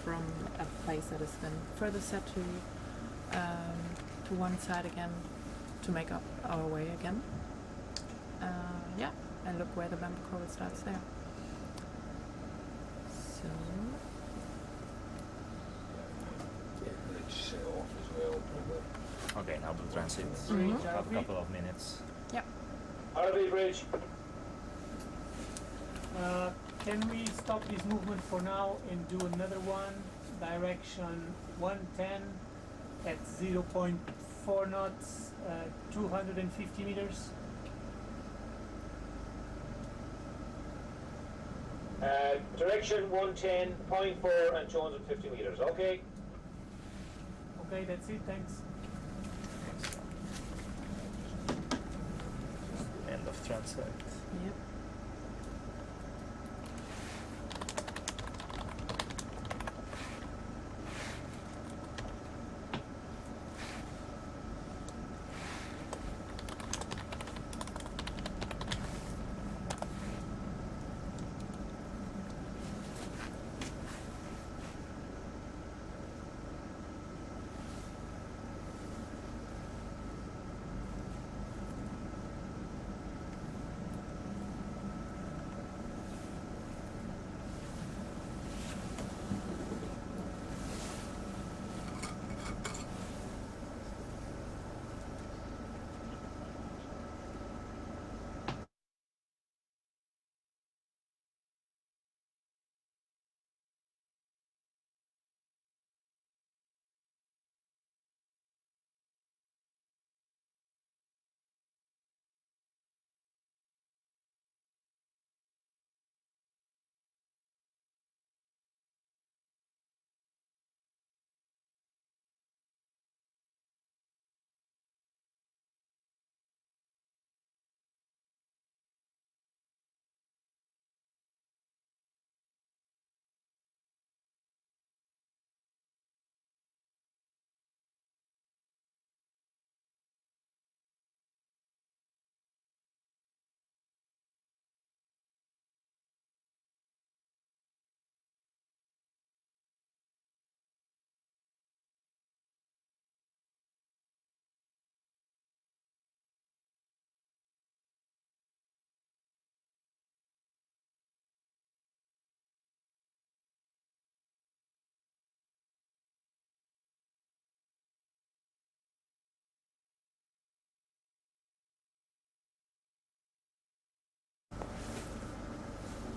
from a place that has been further set to one side again to make up our way again. Yeah, and look where the bamboo coral starts there. So Set off as well, probably. Okay, now blue transit. Mhm. Have a couple of minutes. yeah, RV bridge. Can we stop this movement for now and do another one? Direction 110 at 0.4 knots, 250 meters. Direction 110.4 and 250 meters. Okay. Okay, that's it, thanks. End of transect. yep.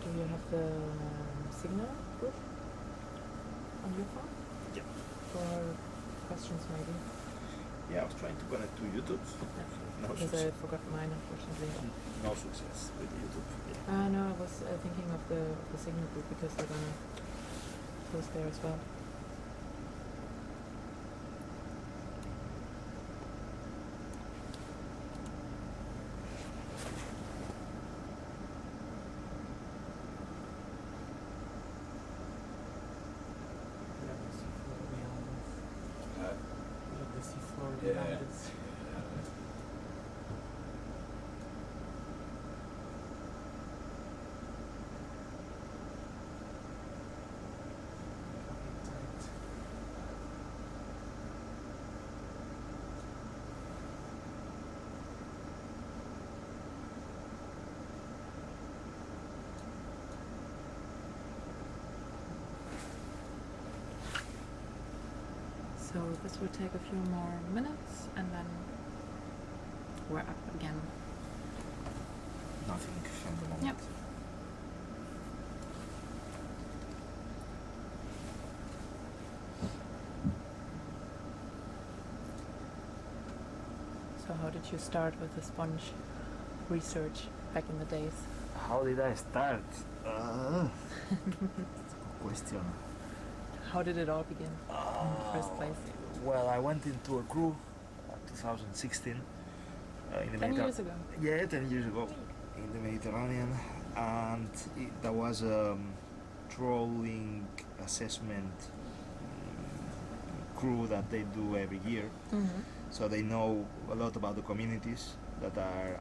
Do you have the signal group on your phone? Yeah. For questions maybe? Yeah, I was trying to connect to YouTube. No Because success. I forgot mine unfortunately. No success with YouTube. Yeah. No, I was thinking of the signal group because they're gonna post there as well. The seafloor Yeah. behind us. So this will take a few more minutes and then we're up again. Nothing from the moment. Yep. So how did you start with the sponge research back in the days? How did I start? Question. How did it all begin in the first place? Well, I went into a crew 2016 in the 10 years ago. Yeah, 10 years ago in the Mediterranean, and that was a trawling assessment crew that they do every year. Mm-hmm. So they know a lot about the communities that are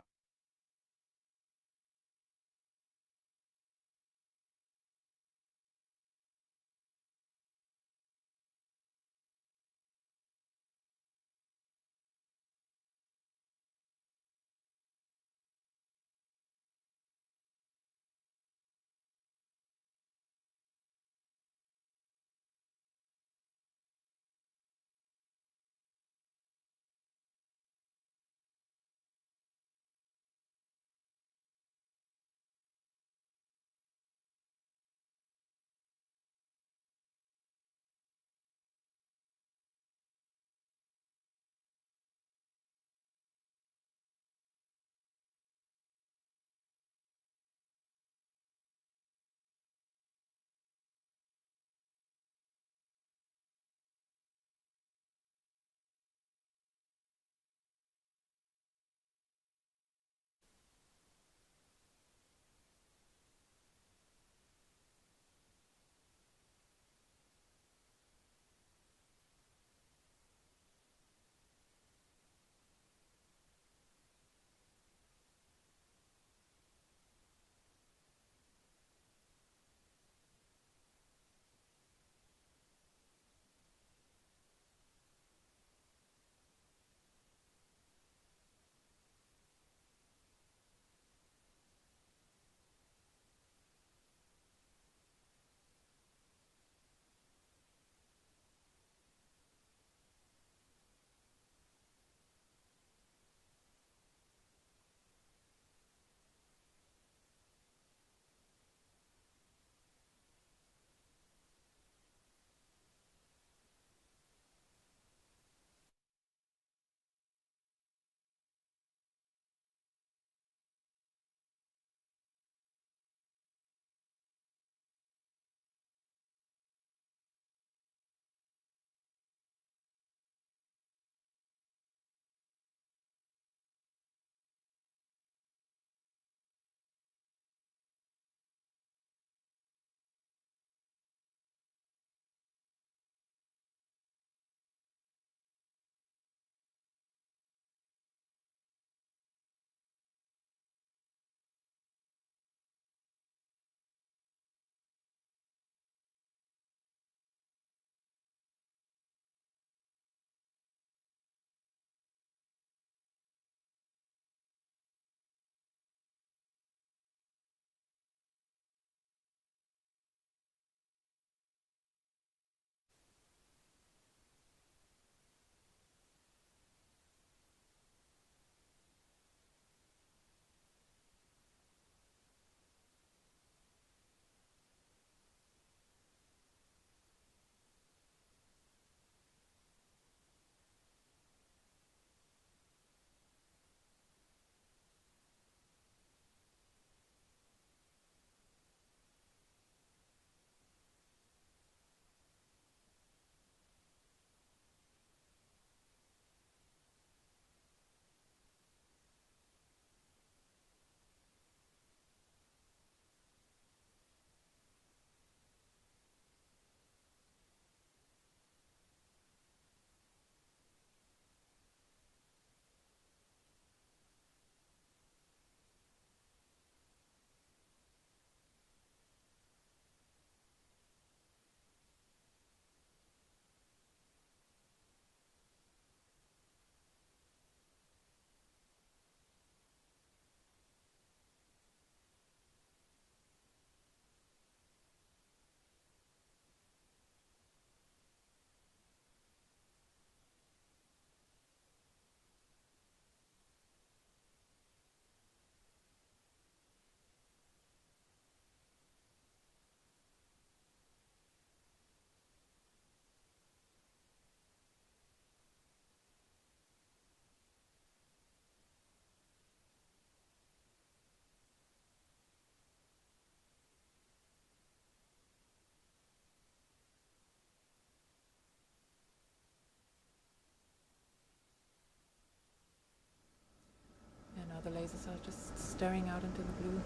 staring out into the blue.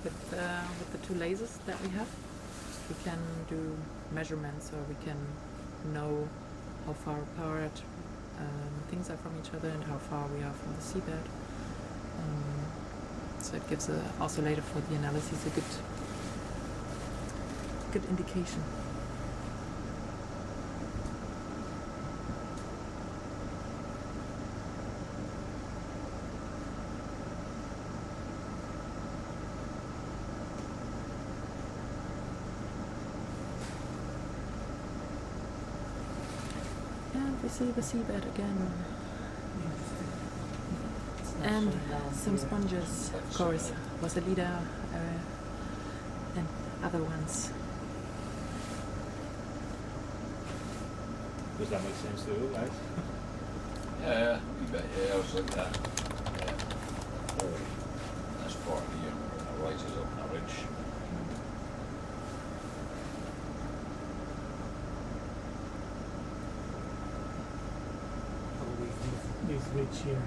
With the two lasers that we have, we can do measurements, or we can know how far apart things are from each other and how far we are from the seabed. So it gives also later for the analysis a good indication. And we see the seabed again. And some sponges, of course, Rosalida and other ones. Does that make sense to you, guys? Yeah, a bit, yeah, I was like that. Yeah. Oh, this part here, where it rises up on a ridge. This ridge here.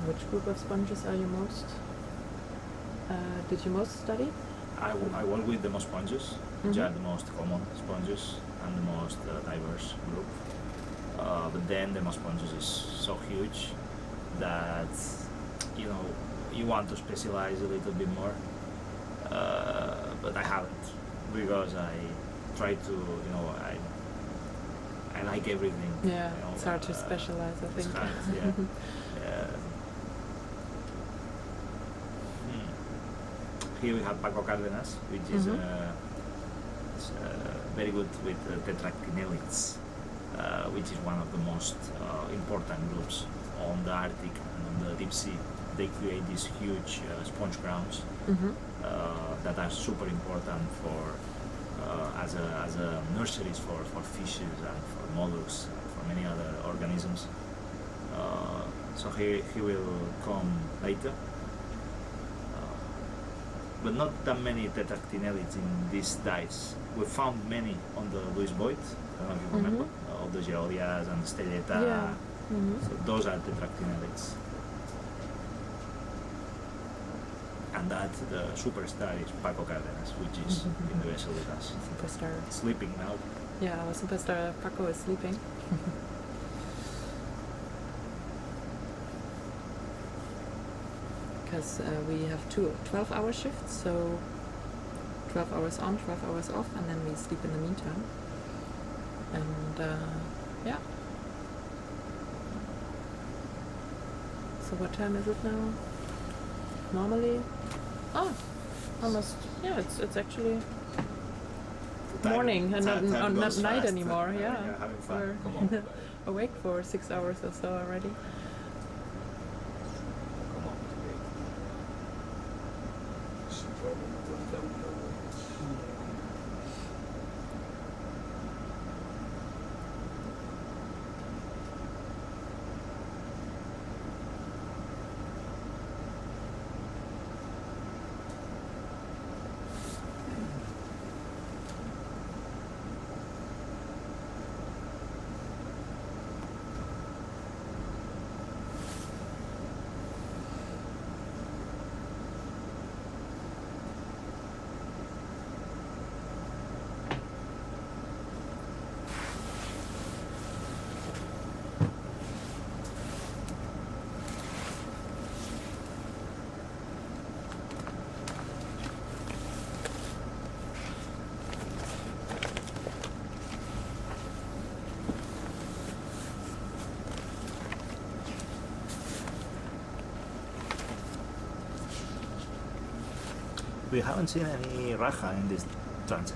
Which group of sponges are you most? Did you most study? I work with the most sponges, which are the most common sponges and the most diverse group. But then the most sponges is so huge that you want to specialize a little bit more. But I haven't, because I try to I like everything. Yeah, it's hard to specialize, I think. It's hard, yeah. Here we have Paco Cárdenas, which is very good with tetractinelids, which is one of the most important groups on the Arctic and on the deep sea. They create these huge sponge crowns that are super important for as a nurseries for fishes and for mollusks and for many other organisms. So he will come later. But not that many tetractinelids in these dice. We found many on the Louis Boyd, I don't know if you remember, all the Geolias and the Stelleta. Yeah. So those are tetractinelids. And that the superstar is Paco Cárdenas, which is in the vessel with us. Superstar. Sleeping now. Yeah, our superstar Paco is sleeping. Because we have 12-hour shifts, so 12 hours on, 12 hours off, and then we sleep in the meantime. And yeah. So what time is it now? Normally? Oh, almost. Yeah, it's actually morning and not night anymore. Yeah, having fun. we're Come on. awake for 6 hours or so already. We haven't seen any raja in this transect.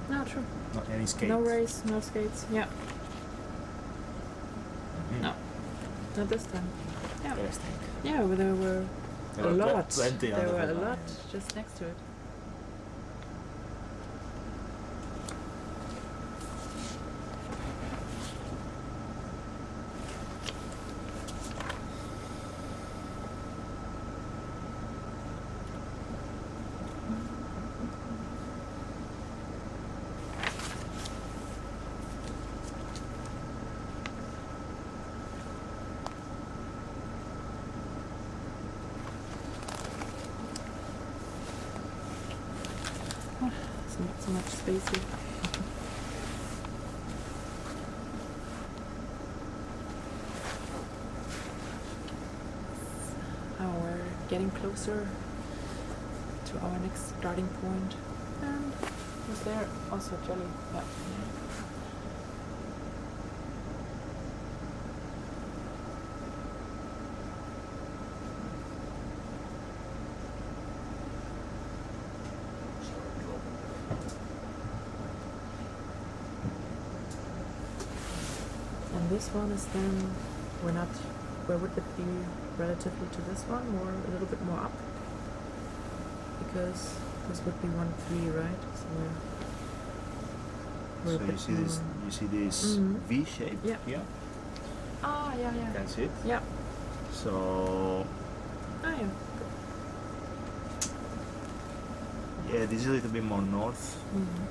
No, true. Not any skates. No race, no skates. Yeah. No, not this time. Yeah. Interesting. Yeah, but there were There a were lot. plenty on There the were a whole lot line. just next to it. spacey. Now we're getting closer to our next starting point. And was there also jelly? Yeah. And this one is then, where would it be relatively to this one, or a little bit more up? Because this would be 1-3, right? So we're a So bit you see this Mhm. V shape Yeah. here? Ah, yeah, yeah. You can see it? Yeah. So Ah, yeah. yeah, this is a little bit more north, Mm-hmm.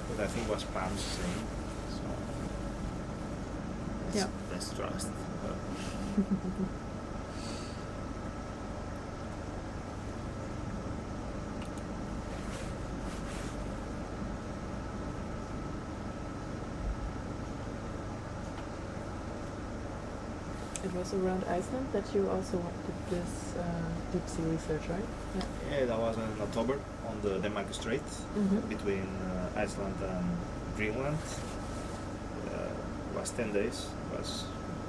but I think was Pam's saying. So Yeah. let's trust. It was around Iceland that you also did this deep sea research, right? Yeah. Yeah, that was in October on the Denmark Strait Mm-hmm. between Iceland and Greenland. Was 10 days. Was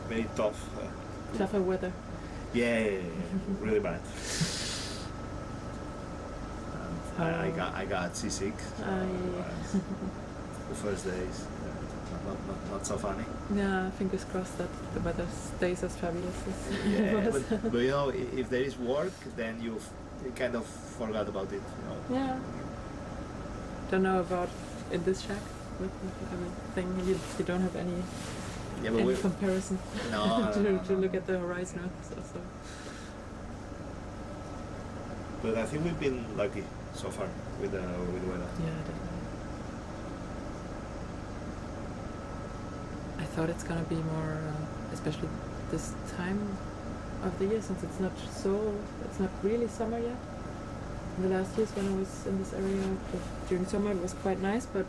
very tough. Tougher weather. Yeah, really bad. And Oh. I got seasick. So yeah. the first days, not so funny. Yeah, fingers crossed that the weather stays as fabulous as Yeah, it was. but you know, if there is work, then you kind of forgot about it. You know. Yeah. Don't know about in this shack with everything. You don't have any Yeah, but comparison No, to look at the horizon. So. But I think we've been lucky so far with the weather. Yeah, definitely. I thought it's gonna be more, especially this time of the year, since it's not really summer yet. In the last years when I was in this area, during summer it was quite nice, but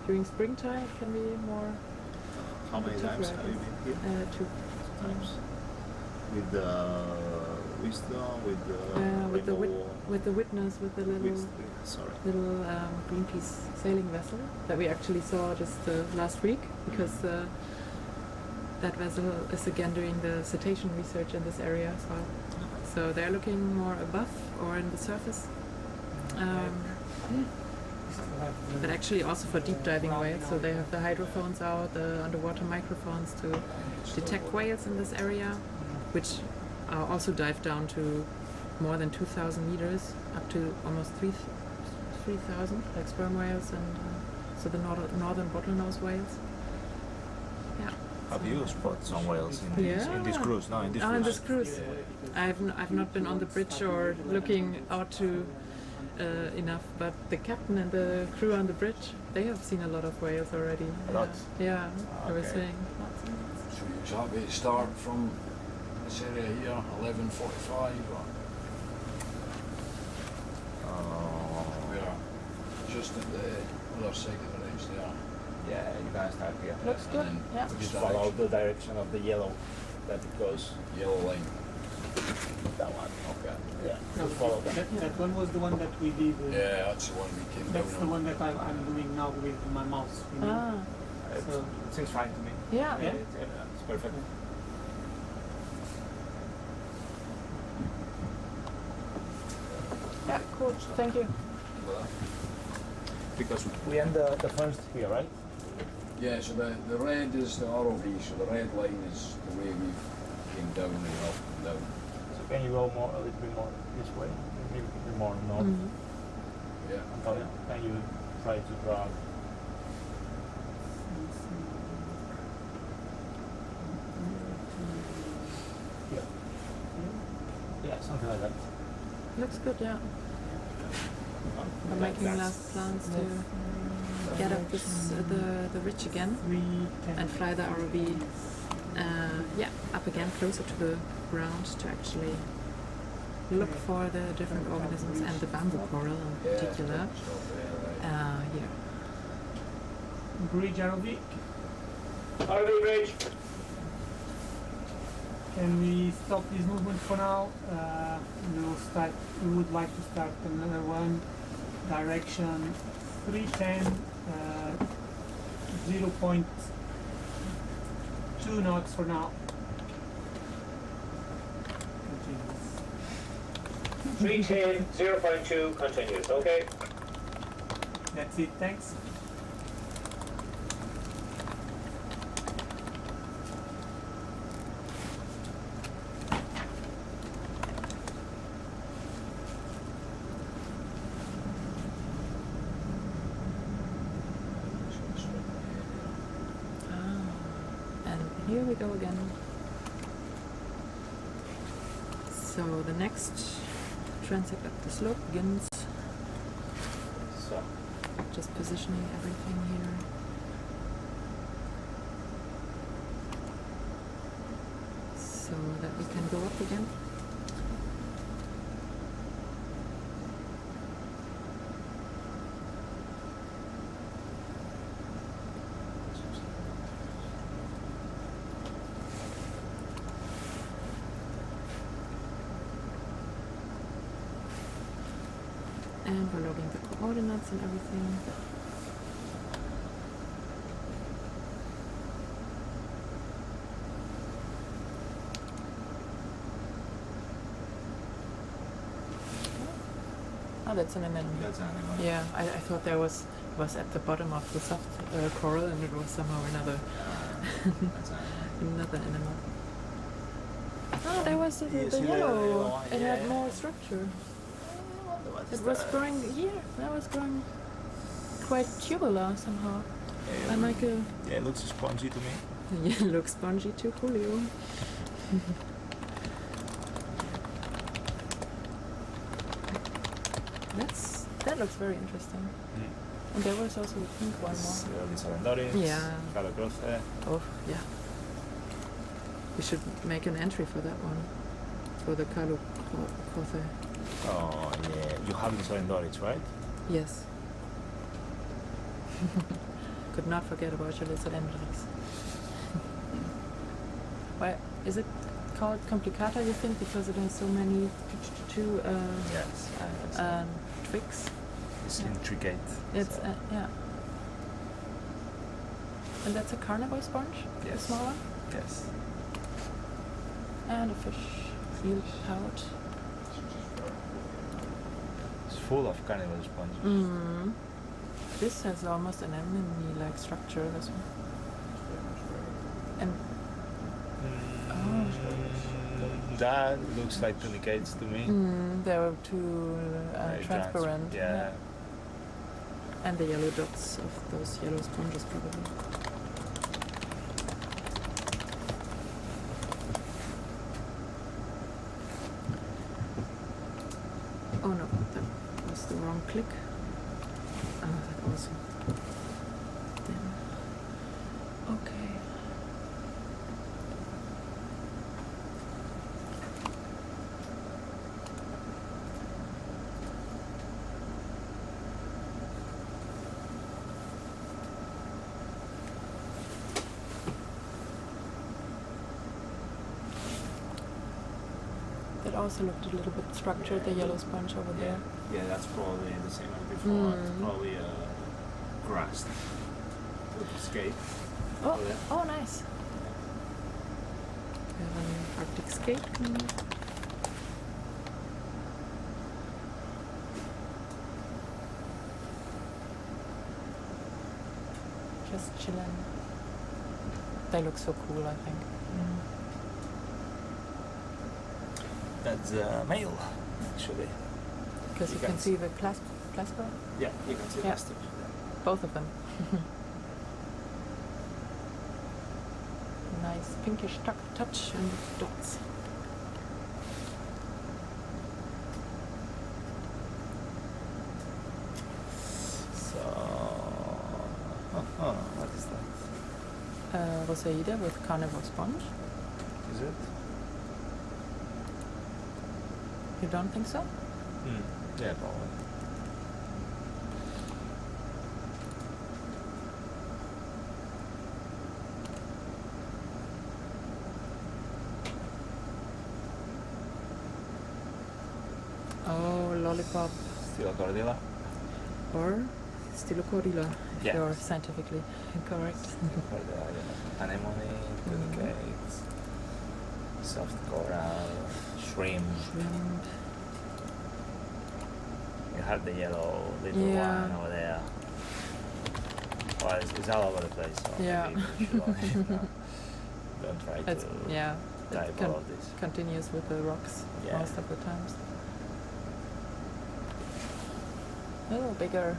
during springtime it can be more. How many tougher, times I have you guess. been here? 2 Times. With the wisdom, with the rainbow, with the witness, with the little little Greenpeace sailing vessel that we actually saw just last week, because that vessel is again doing the cetacean research in this area as well. So they're looking more above or in the surface. But actually also for deep diving whales, so they have the hydrophones out, the underwater microphones to detect whales in this area, which are also dive down to more than 2,000 meters, up to almost 3,000, like sperm whales and so the northern bottlenose whales. Yeah. Have you spotted some whales in this cruise? No, in this cruise. In this cruise. I've not been on the bridge or looking out to enough, but the captain and the crew on the bridge, they have seen a lot of whales already. A lot? Yeah, they were Okay. saying. So you happy to start from this area here, 11:45, or we are just at the other side of the ridge there. Yeah, you can start here. Looks And good. then Yeah. which Just direction? follow the direction of the yellow that it goes. Yellow line. That one. Okay. Yeah. No, Just follow that. that one was the one that we did. Yeah, that's the one we came That's down the on. one that I'm doing now with my mouse. You mean? Ah, It So- seems fine to me. yeah. It's perfect. Yeah, cool. Thank you. Because we end the first here, right? Yeah, so the red is the ROV, so the red line is the way we came down and up and down. So can you go a little bit more this way? Maybe a bit more north. Mhm. Yeah. Antonio, can you try to draw? Yeah. Yeah, something like that. Looks good, yeah. I'm making last plans to get up the ridge again and fly the ROV up again closer to the ground to actually look for the different organisms and the bamboo coral in particular here. Bridge ROV. RV bridge. Can we stop this movement for now? We would like to start another one. Direction 310, 0.2 knots for now. 310, 0.2 continues, okay? That's it, thanks. Here we go again. So the next transect up the slope begins. So, Just positioning everything here. So that we can go up again. And we're logging the coordinates and everything. Oh, that's an anemone. that's an animal. Yeah, I thought there was at the bottom of the soft coral, and it was somehow another That's an animal. another animal. Oh, there was the You see the yellow. yellow one? It had Yeah. more structure. What It is was that? growing here. That was growing quite tubular somehow. Yeah, And like a yeah, it looks spongy to me. yeah, looks spongy too, Julio. That looks very interesting. And there was also a pink one more. These are endorphins. Yeah. Calocrothe. Oh, yeah. We should make an entry for that one. For the Calocrothe. Oh yeah, you have these endorphins, right? Yes. Could not forget about your little endorphins. Why is it called complicata, you think, because it has so many Yes. twigs? It's Yeah. intricate. It's so- yeah. And that's a carnivore sponge, the Yes. small one, Yes. and a fish eel pout. It's full of carnivorous sponges. Mm. This has almost an anemone-like structure. This one, and That looks like tunicates to me. they were too Very transparent. Yeah. And the yellow dots of those yellow sponges, probably. Oh no, that was the wrong click. Oh, that also. Yeah. Okay. It also looked a little bit structured, the yellow sponge over there. Yeah, that's probably the same as before. It's Mm. probably grassed skate. Oh, over there. oh, nice. We have an Arctic skate coming up. Just chilling. They look so cool, I think. That's male, actually. Because you You can can see the plasma. Yeah, you can see Yeah. the stitch. Both of them. Nice pinkish touch and dots. So, what is that? Rosaida with carnivore sponge. Is it? You don't think so? Yeah, probably. Oh, lollipop Still a cordilla. or Stylocorilla, if Yes. you're scientifically correct. Cordilla, yeah. Anemone, tunicate, soft coral, shrimp. Shrimp. You have the yellow little Yeah. one over there. Well, it's all over the place, so Yeah. maybe you should don't try It's, to yeah, type it all of this. continues with the rocks Yeah. most of the times. Oh, bigger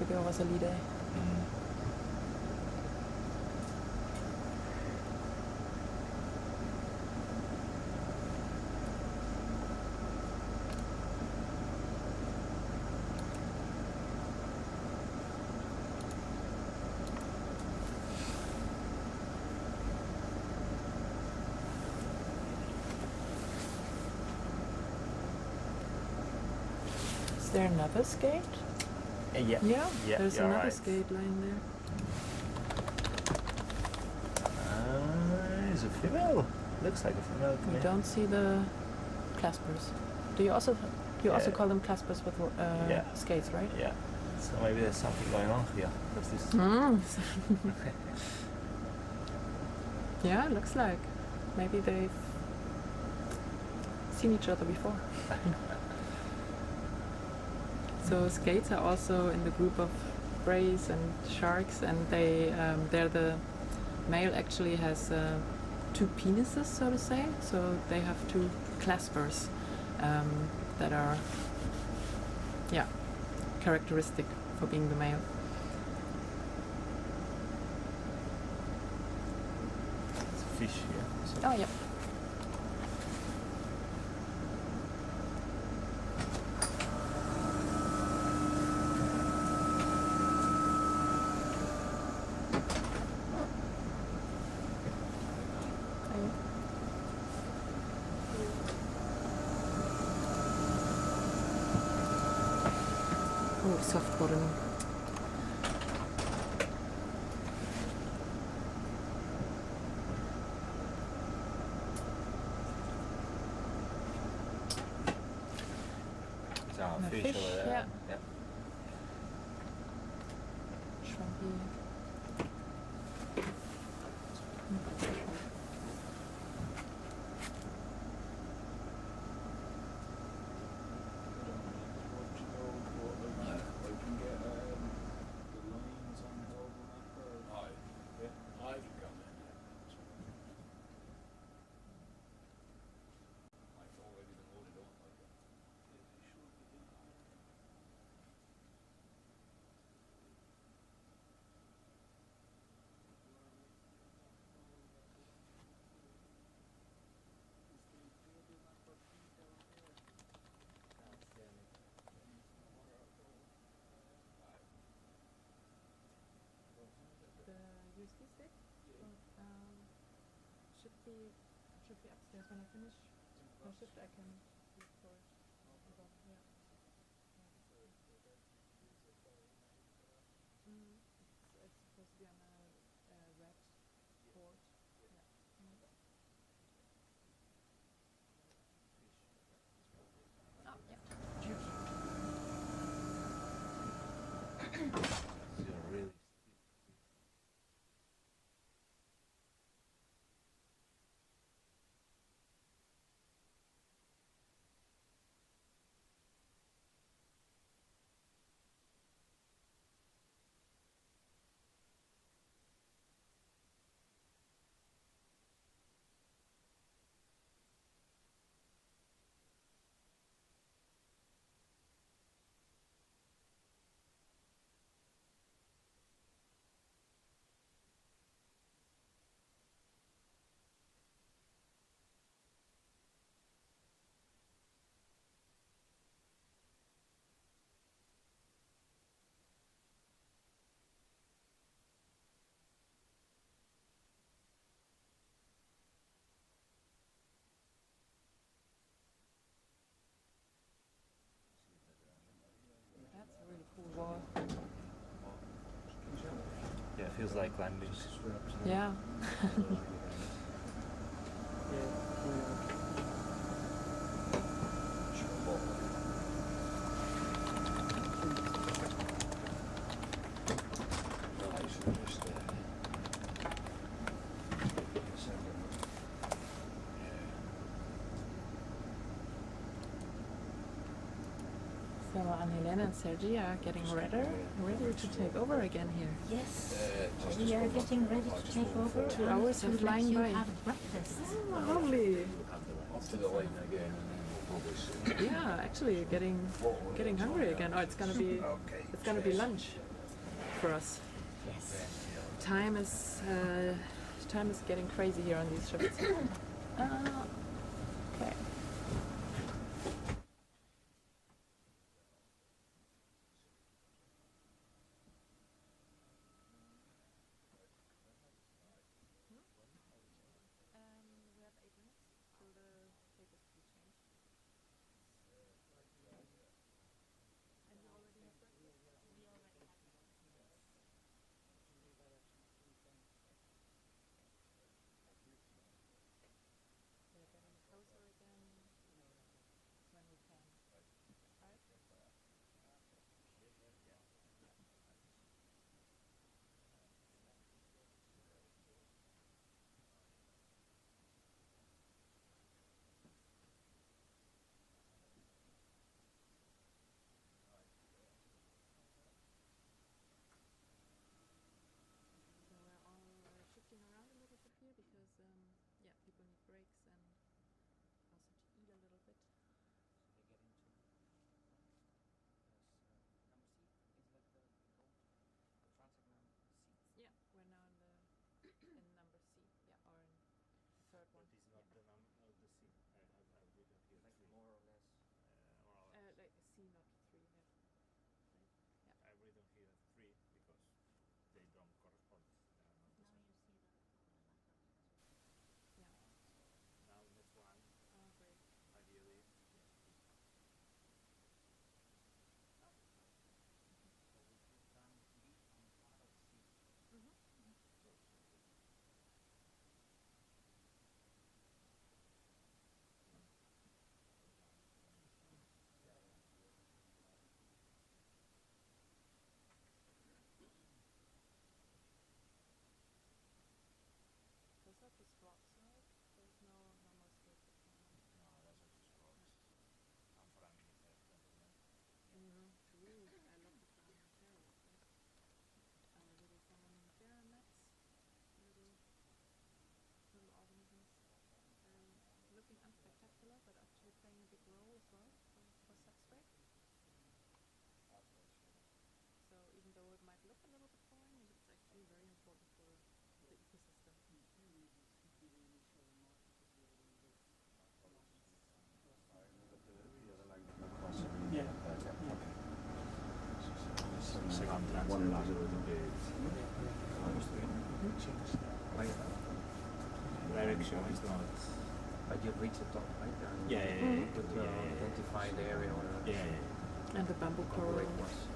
Rosalidae. Mm. Is there another skate? Yeah. Yeah, there's you're another right. skate lying there. It's a female. Looks like a female to We me. don't see the claspers. Do you also Yeah. call them claspers with Yeah. skates, right? Yeah. So maybe there's something going on here. What's this? Mm. Yeah, looks like maybe they've seen each other before. So skates are also in the group of rays and sharks, and the male actually has two penises, so to say. So they have two claspers that are, yeah, characteristic for being the male. It's a fish here. So Oh, yeah. Oh, soft bottom. it's a And a fish fish, over there. yeah. Yeah. Shrumpy. The USB stick should be upstairs. When I finish my shift, I can look for it. Yeah. It's supposed to be on a red board. Yeah. Oh, yeah. It's a really feels like climbing. Yeah. So Anne-Helene and Sergi are getting ready to take over again here. Yes, we are getting ready to take over. 2 and hours to are let flying you by. have breakfast. Oh, lovely. Off to the line again, and then we'll probably see. Yeah, actually getting hungry again. Oh, it's gonna be lunch for us. Yes. Time is getting crazy here on these ships. Okay. We have 8 minutes till the tape is to be changed. And you already have breakfast? We already have They're getting closer again when we can. Right? So we're all shifting around a little bit here because yeah, people need breaks and also to eat a little bit. Yeah, we're now in the in number C, yeah, or in the third one. But it's not yeah. the number of the sea. I've written here like three. More or less. Like C, not 3, yeah. Right? Yeah. I've written here 3 because they don't correspond. They are not the Now same. you see that on the map. Yeah. Now next one, Oh, great. ideally. Those are just rocks, right? There's no more space at the moment. No, that's just rocks. And for a minute, Ooh, I love the foraminifera, of course. Little foraminifera mats, little organisms. Looking unspectacular, but actually playing a big role as well for substrate. So even though it might look a little bit boring, it's actually very important for the ecosystem. Yeah. second One transit. last Direction is not. But you've reached the top, right? And Yeah, you could identify the area where Yeah. And the bamboo the coral. break was.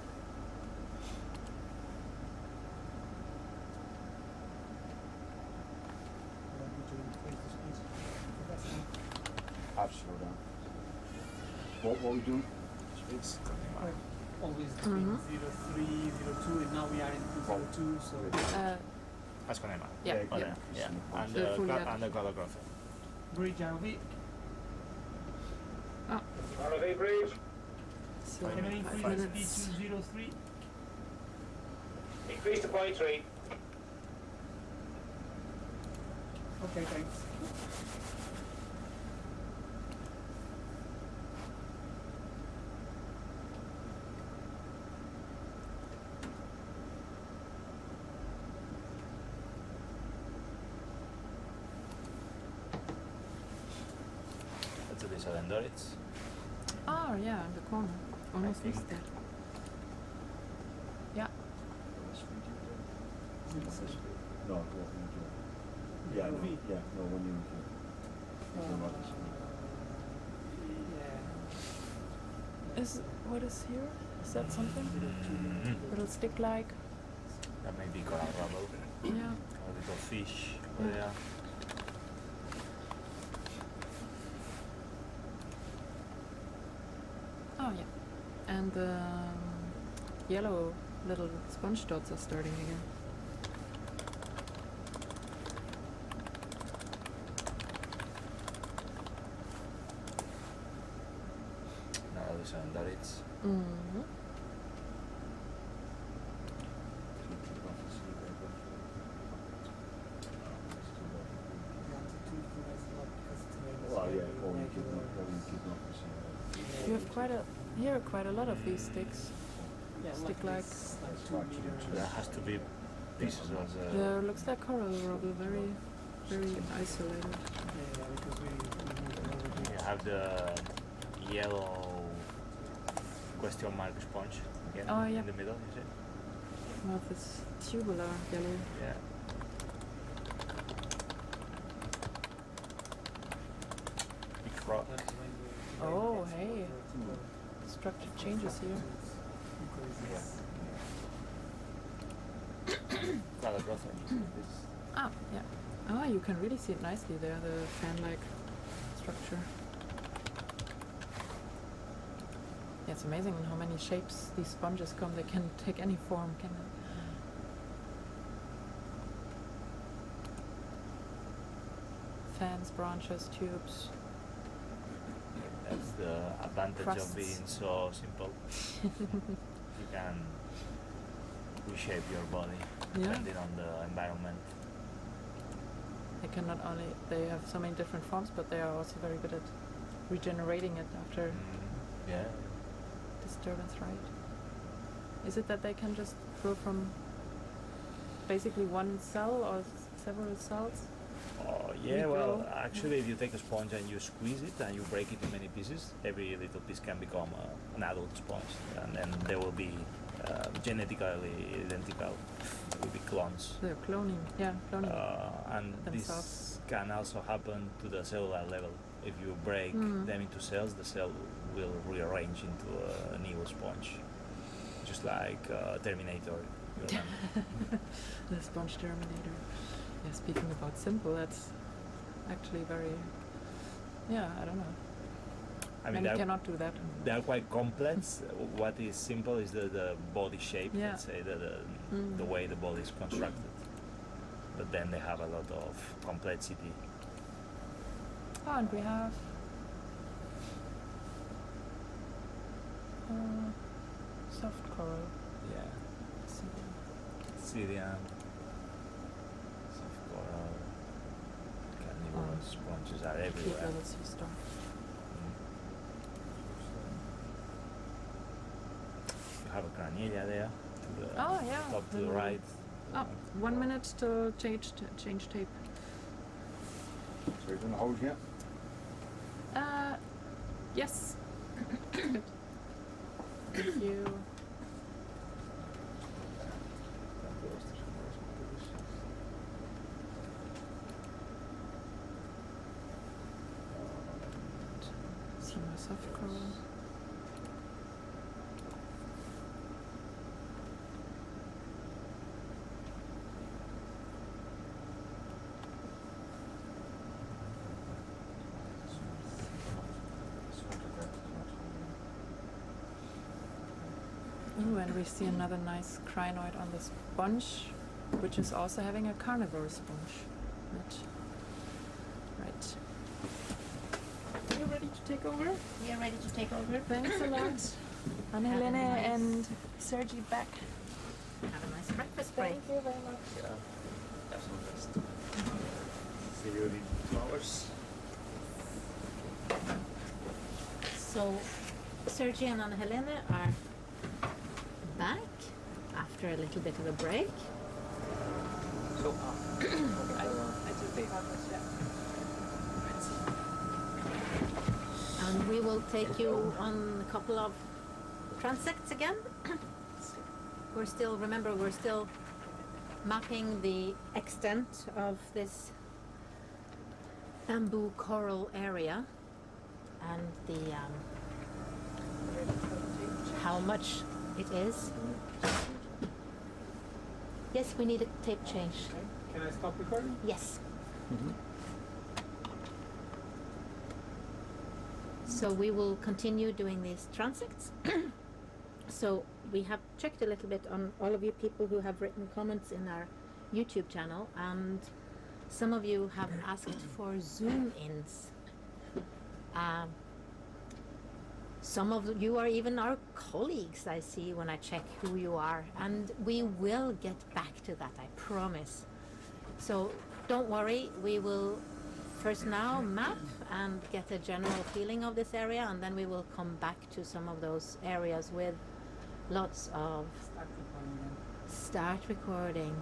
Half slow down. What we doing? It's Always between 03, 02, and now we are in 02, so Asconema. Yeah. Oh, yeah. Yeah. And The fully and the Galographer. bridge RV. RV bridge. So Can I increase 5 the minutes. speed to 03? Increase to 0.3. Okay, thanks. That's the Salendorits. Oh yeah, in the corner. Almost think. missed that. Yeah. No, go on. Yeah, no, yeah, no, when you Yeah. Is what is here? Is that something? Little stick-like? That may be coral rubble. Yeah. A little fish over there. Oh yeah. And the yellow little sponge dots are starting again. Now the sun that it's Mm-hmm. Well, yeah, You have quite a lot of these sticks. Stick-like. there has to be pieces of the Yeah, looks like coral rubble, very, very isolated. you have the yellow question mark sponge again Oh, yeah. in the middle, you see? We have this tubular yellow. Yeah. Big rock. Oh, hey. Structure changes here. Color growth. Ah, yeah. Oh, you can really see it nicely there, the fan-like structure. Yeah, it's amazing in how many shapes these sponges come. They can take any form, can they? Fans, branches, tubes. That's the advantage Crusts. of being so simple. You can reshape your body Yeah. depending on the environment. They can not only, they have so many different forms, but they are also very good at regenerating it after Yeah. disturbance, right? Is it that they can just grow from basically one cell or several cells? Oh yeah, Regrow. well actually if you take a sponge and you squeeze it and you break it in many pieces, every little piece can become an adult sponge, and then they will be genetically identical. They will be clones. They're cloning, yeah, cloning. And themselves. this can also happen to the cellular level. If you break them into cells, the cell will rearrange into a new sponge, just like Terminator. You remember? The sponge terminator. Yeah, speaking about simple, that's actually very, yeah, I don't know. I mean, And you cannot do that. they are quite complex. What is simple is the body shape, Yeah. let's say, the way the body is constructed. But then they have a lot of complexity. Oh, and we have soft coral. Yeah. Obsidian. Syrian, soft coral, carnivorous sponges are Cute everywhere. little sea star. You have a granelia there, to the Oh, yeah, top to the the little- right. Oh, 1 minute to change tape. So you're gonna hold here? Yes. Thank you. See my soft coral. Ooh, and we see another nice crinoid on the sponge, which is also having a carnivorous sponge. Right. Are you ready to take over? We are ready to take over. Thanks a lot. Anne-Helene nice- and Sergi back. Have a nice breakfast break. Thank you very much. Yeah, have some rest. See you in 2 hours. So, Sergi and Anne-Helene are back after a little bit of a break. So, I do take And we will take you on a couple of transects again. We're still mapping the extent of this bamboo coral area and the how much it is. Yes, we need a tape change. Okay. Can I stop recording? Yes. Mhm. So we will continue doing these transects. So we have checked a little bit on all of you people who have written comments in our YouTube channel, and some of you have asked for zoom-ins. Some of you are even our colleagues, I see when I check who you are, and we will get back to that, I promise. So don't worry, we will first now map and get a general feeling of this area, and then we will come back to some of those areas with lots of start recording.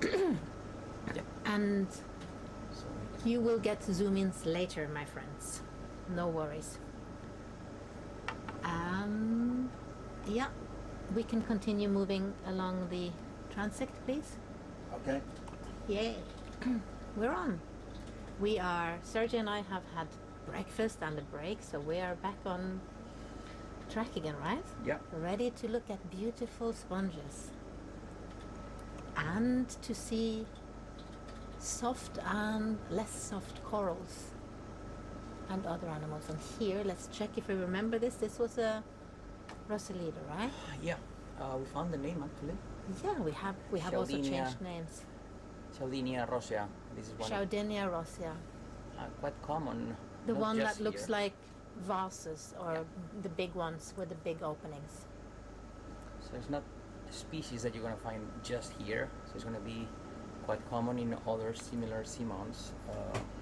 Yeah. And So you will get zoom-ins later, my friends. No worries. Yeah, we can continue moving along the transect, please. Okay. Yay. We're on. Sergey and I have had breakfast and a break, so we are back on track again, right? yeah. Ready to look at beautiful sponges. And to see soft and less soft corals and other animals. And here, let's check if we remember this. This was a Rosalida, right? Yeah. We found the name actually. Yeah, we have also Chaudinia. changed names. Chaudinia rosea. This is one Chaudinia rosea. quite common. The not one just that looks here. like vases, or Yeah. the big ones with the big openings. So it's not a species that you're gonna find just here. So it's gonna be quite common in other similar seamounts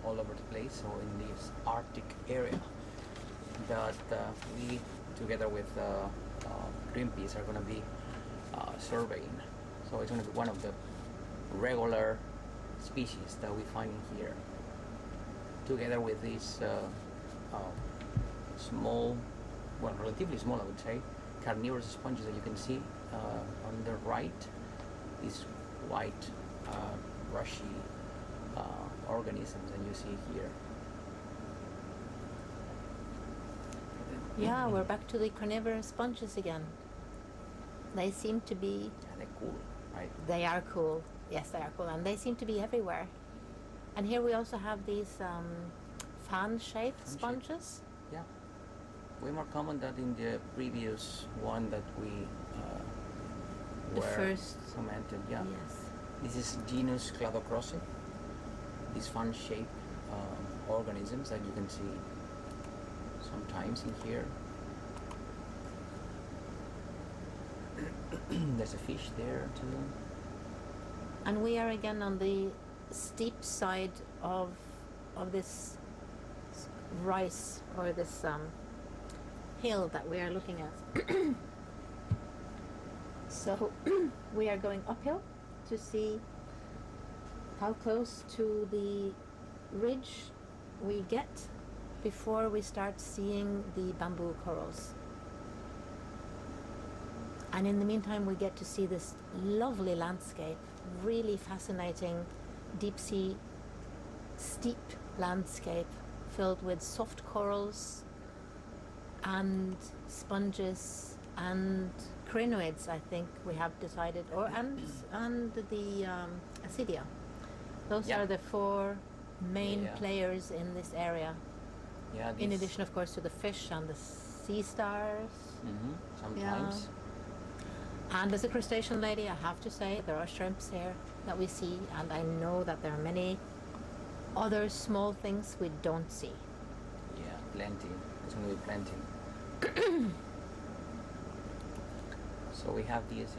all over the place. So in this Arctic area that we, together with Greenpeace, are gonna be surveying. So it's gonna be one of the regular species that we find in here, together with these small, well, relatively small, I would say, carnivorous sponges that you can see on the right. These white, brushy organisms that you see here. Yeah, we're back to the carnivorous sponges again. They seem to be, Yeah, they're cool, right? they are cool. Yes, they are cool, and they seem to be everywhere. And here we also have these fan-shaped Fan-shaped. sponges. Yeah, way more common than in the previous one that we The were first- commented. Yeah. Yes. This is genus Cladocrossae. These fan-shaped organisms that you can see sometimes in here. There's a fish there too. And we are again on the steep side of this rise, or this hill that we are looking at. So we are going uphill to see how close to the ridge we get before we start seeing the bamboo corals. And in the meantime, we get to see this lovely landscape, really fascinating deep sea steep landscape filled with soft corals and sponges and crinoids, I think we have decided, and the Acidia. Those Yeah. are the four main Yeah. players in this area. Yeah. In these- addition, of course, to the fish and the sea stars. Sometimes. And as a crustacean lady, I have to say there are shrimps here that we see, and I know that there are many other small things we don't see. Yeah, plenty. There's gonna be plenty. So we have these.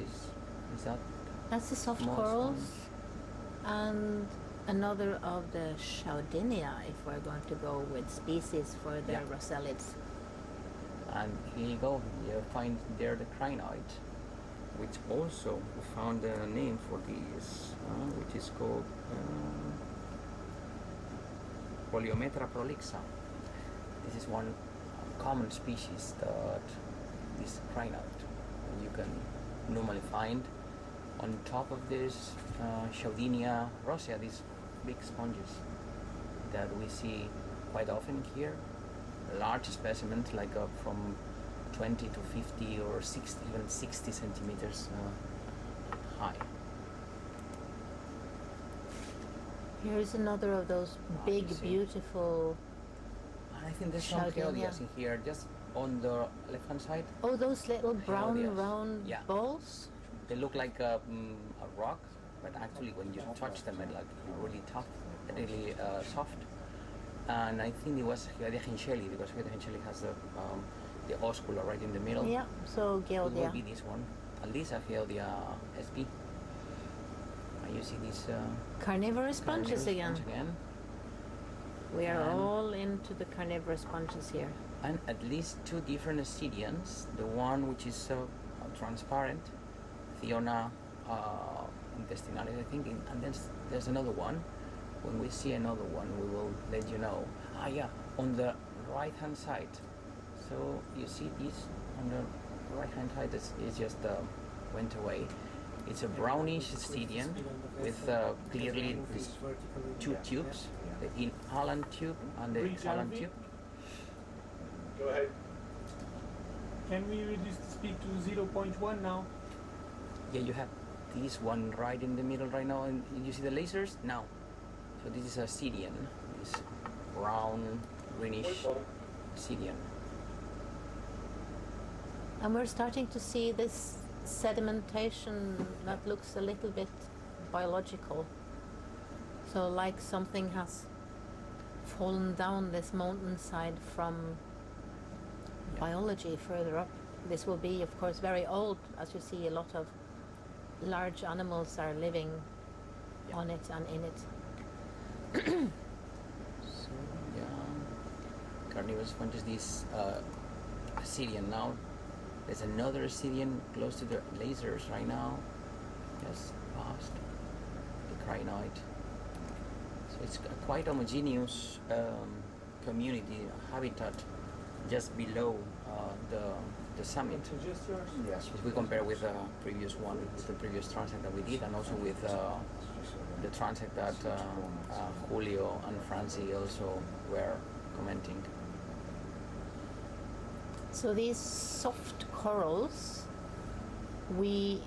Is that That's the soft small corals, sponge? and another of the Chaudinia, if we're going to go with species for the Yeah. Roselids. And here you go. You find there the crinoid, which also we found a name for these, which is called Polyometra prolixa. This is one common species that is crinoid. You can normally find on top of this Chaudinia rosea, these big sponges that we see quite often here. Large specimens, like from 20 to 50 or 60, even 60 centimeters high. Here's another of those you big, see. beautiful. And I think there's some Chaldenia. Chaodias in here, just on the left-hand side. Oh, those little brown, Chaodias. round Yeah. balls. They look like a rock, but actually when you touch them, they're like really tough, really soft. And I think it was Chaodia hinchelli, because Chaodia hinchelli has the oscula right in the middle. Yeah. So It will Geodia. be this one, at least a Chaodia sp. And you see these Carnivorous bunches carnivorous again. bunch again. We are And- all into the carnivorous bunches here. And at least two different ascidians. The one which is transparent, Thiona intestinalis, I think, and then there's another one. When we see another one, we will let you know. Ah, yeah, on the right-hand side. So you see this on the right-hand side. It's just went away. It's a brownish ascidian with clearly these two tubes, the inhalant tube and the Reach exhalant Alvi. tube. Go ahead. Can we reduce the speed to 0.1 now? Yeah, you have this one right in the middle right now, and you see the lasers now. So this is a ascidian, this brown, greenish ascidian. And we're starting to see this sedimentation that looks a little bit biological. So like something has fallen down this mountainside from biology further up. This will be, of course, very old. As you see, a lot of large animals are living on it and in it. So yeah, carnivorous sponges. This ascidian now. There's another ascidian close to the lasers right now. Just past the crinoid. So it's a quite homogeneous community habitat just below the summit. Yes. If we compare with the previous one, with the previous transect that we did, and also with the transect that Julio and Francie also were commenting. So these soft corals, we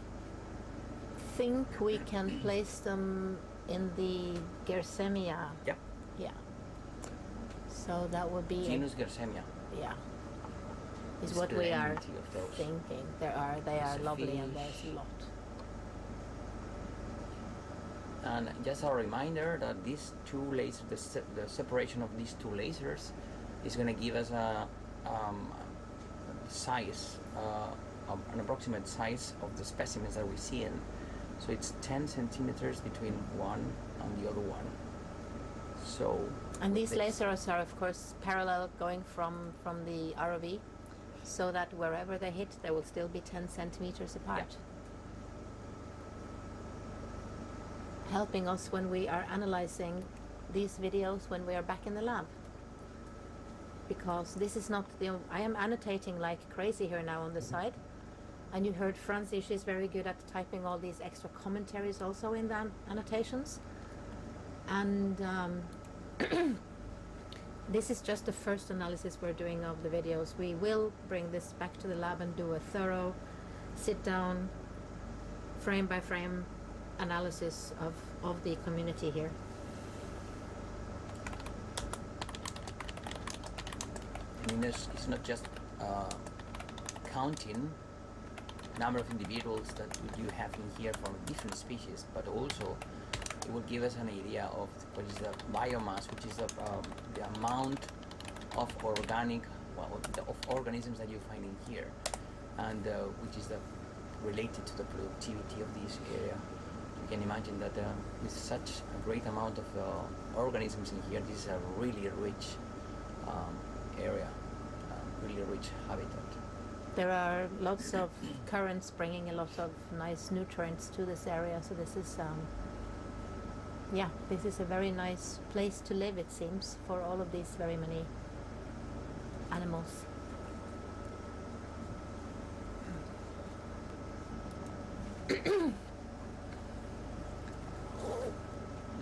think we can place them in the Gersemia. Yep. Yeah. So that would be Genus Gersemia. yeah. Is There's what we are plenty of those. thinking. They are There's a lovely and fish. there's a lot. And just a reminder that these two lasers, the separation of these two lasers, is going to give us a size, an approximate size of the specimens that we see in. So it's 10 centimeters between one and the other one. So. And with these this- lasers are of course parallel going from the ROV, so that wherever they hit, they will still be 10 centimeters apart. Helping us when we are analyzing these videos when we are back in the lab. Because this is not I am annotating like crazy here now on the side. And you heard Francie, she's very good at typing all these extra commentaries also in the annotations. And this is just the first analysis we're doing of the videos. We will bring this back to the lab and do a thorough sit down, frame by frame analysis of the community here. I mean, it's not just counting number of individuals that you have in here from different species, but also it will give us an idea of what is the biomass, which is the amount of organic, of organisms that you find in here, and which is related to the productivity of this area. You can imagine that with such a great amount of organisms in here, this is a really rich area, really rich habitat. There are lots of currents bringing a lot of nice nutrients to this area, so this is this is a very nice place to live, it seems, for all of these very many animals. And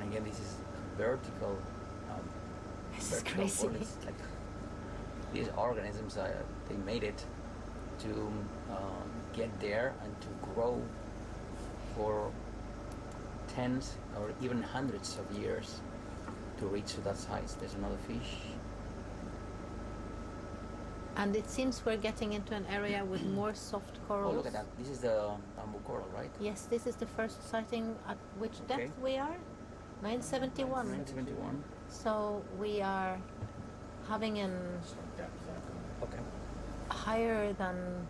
again, this is vertical. This is vertical crazy. bodies. Like these organisms, they made it to get there and to grow for tens or even hundreds of years to reach to that size. There's another fish. And it seems we're getting into an area with more soft corals. Oh, look at that. This is the bamboo coral, right? Yes, this is the first sighting at which Okay. depth we are? 971. 971. So we are having an Okay. higher than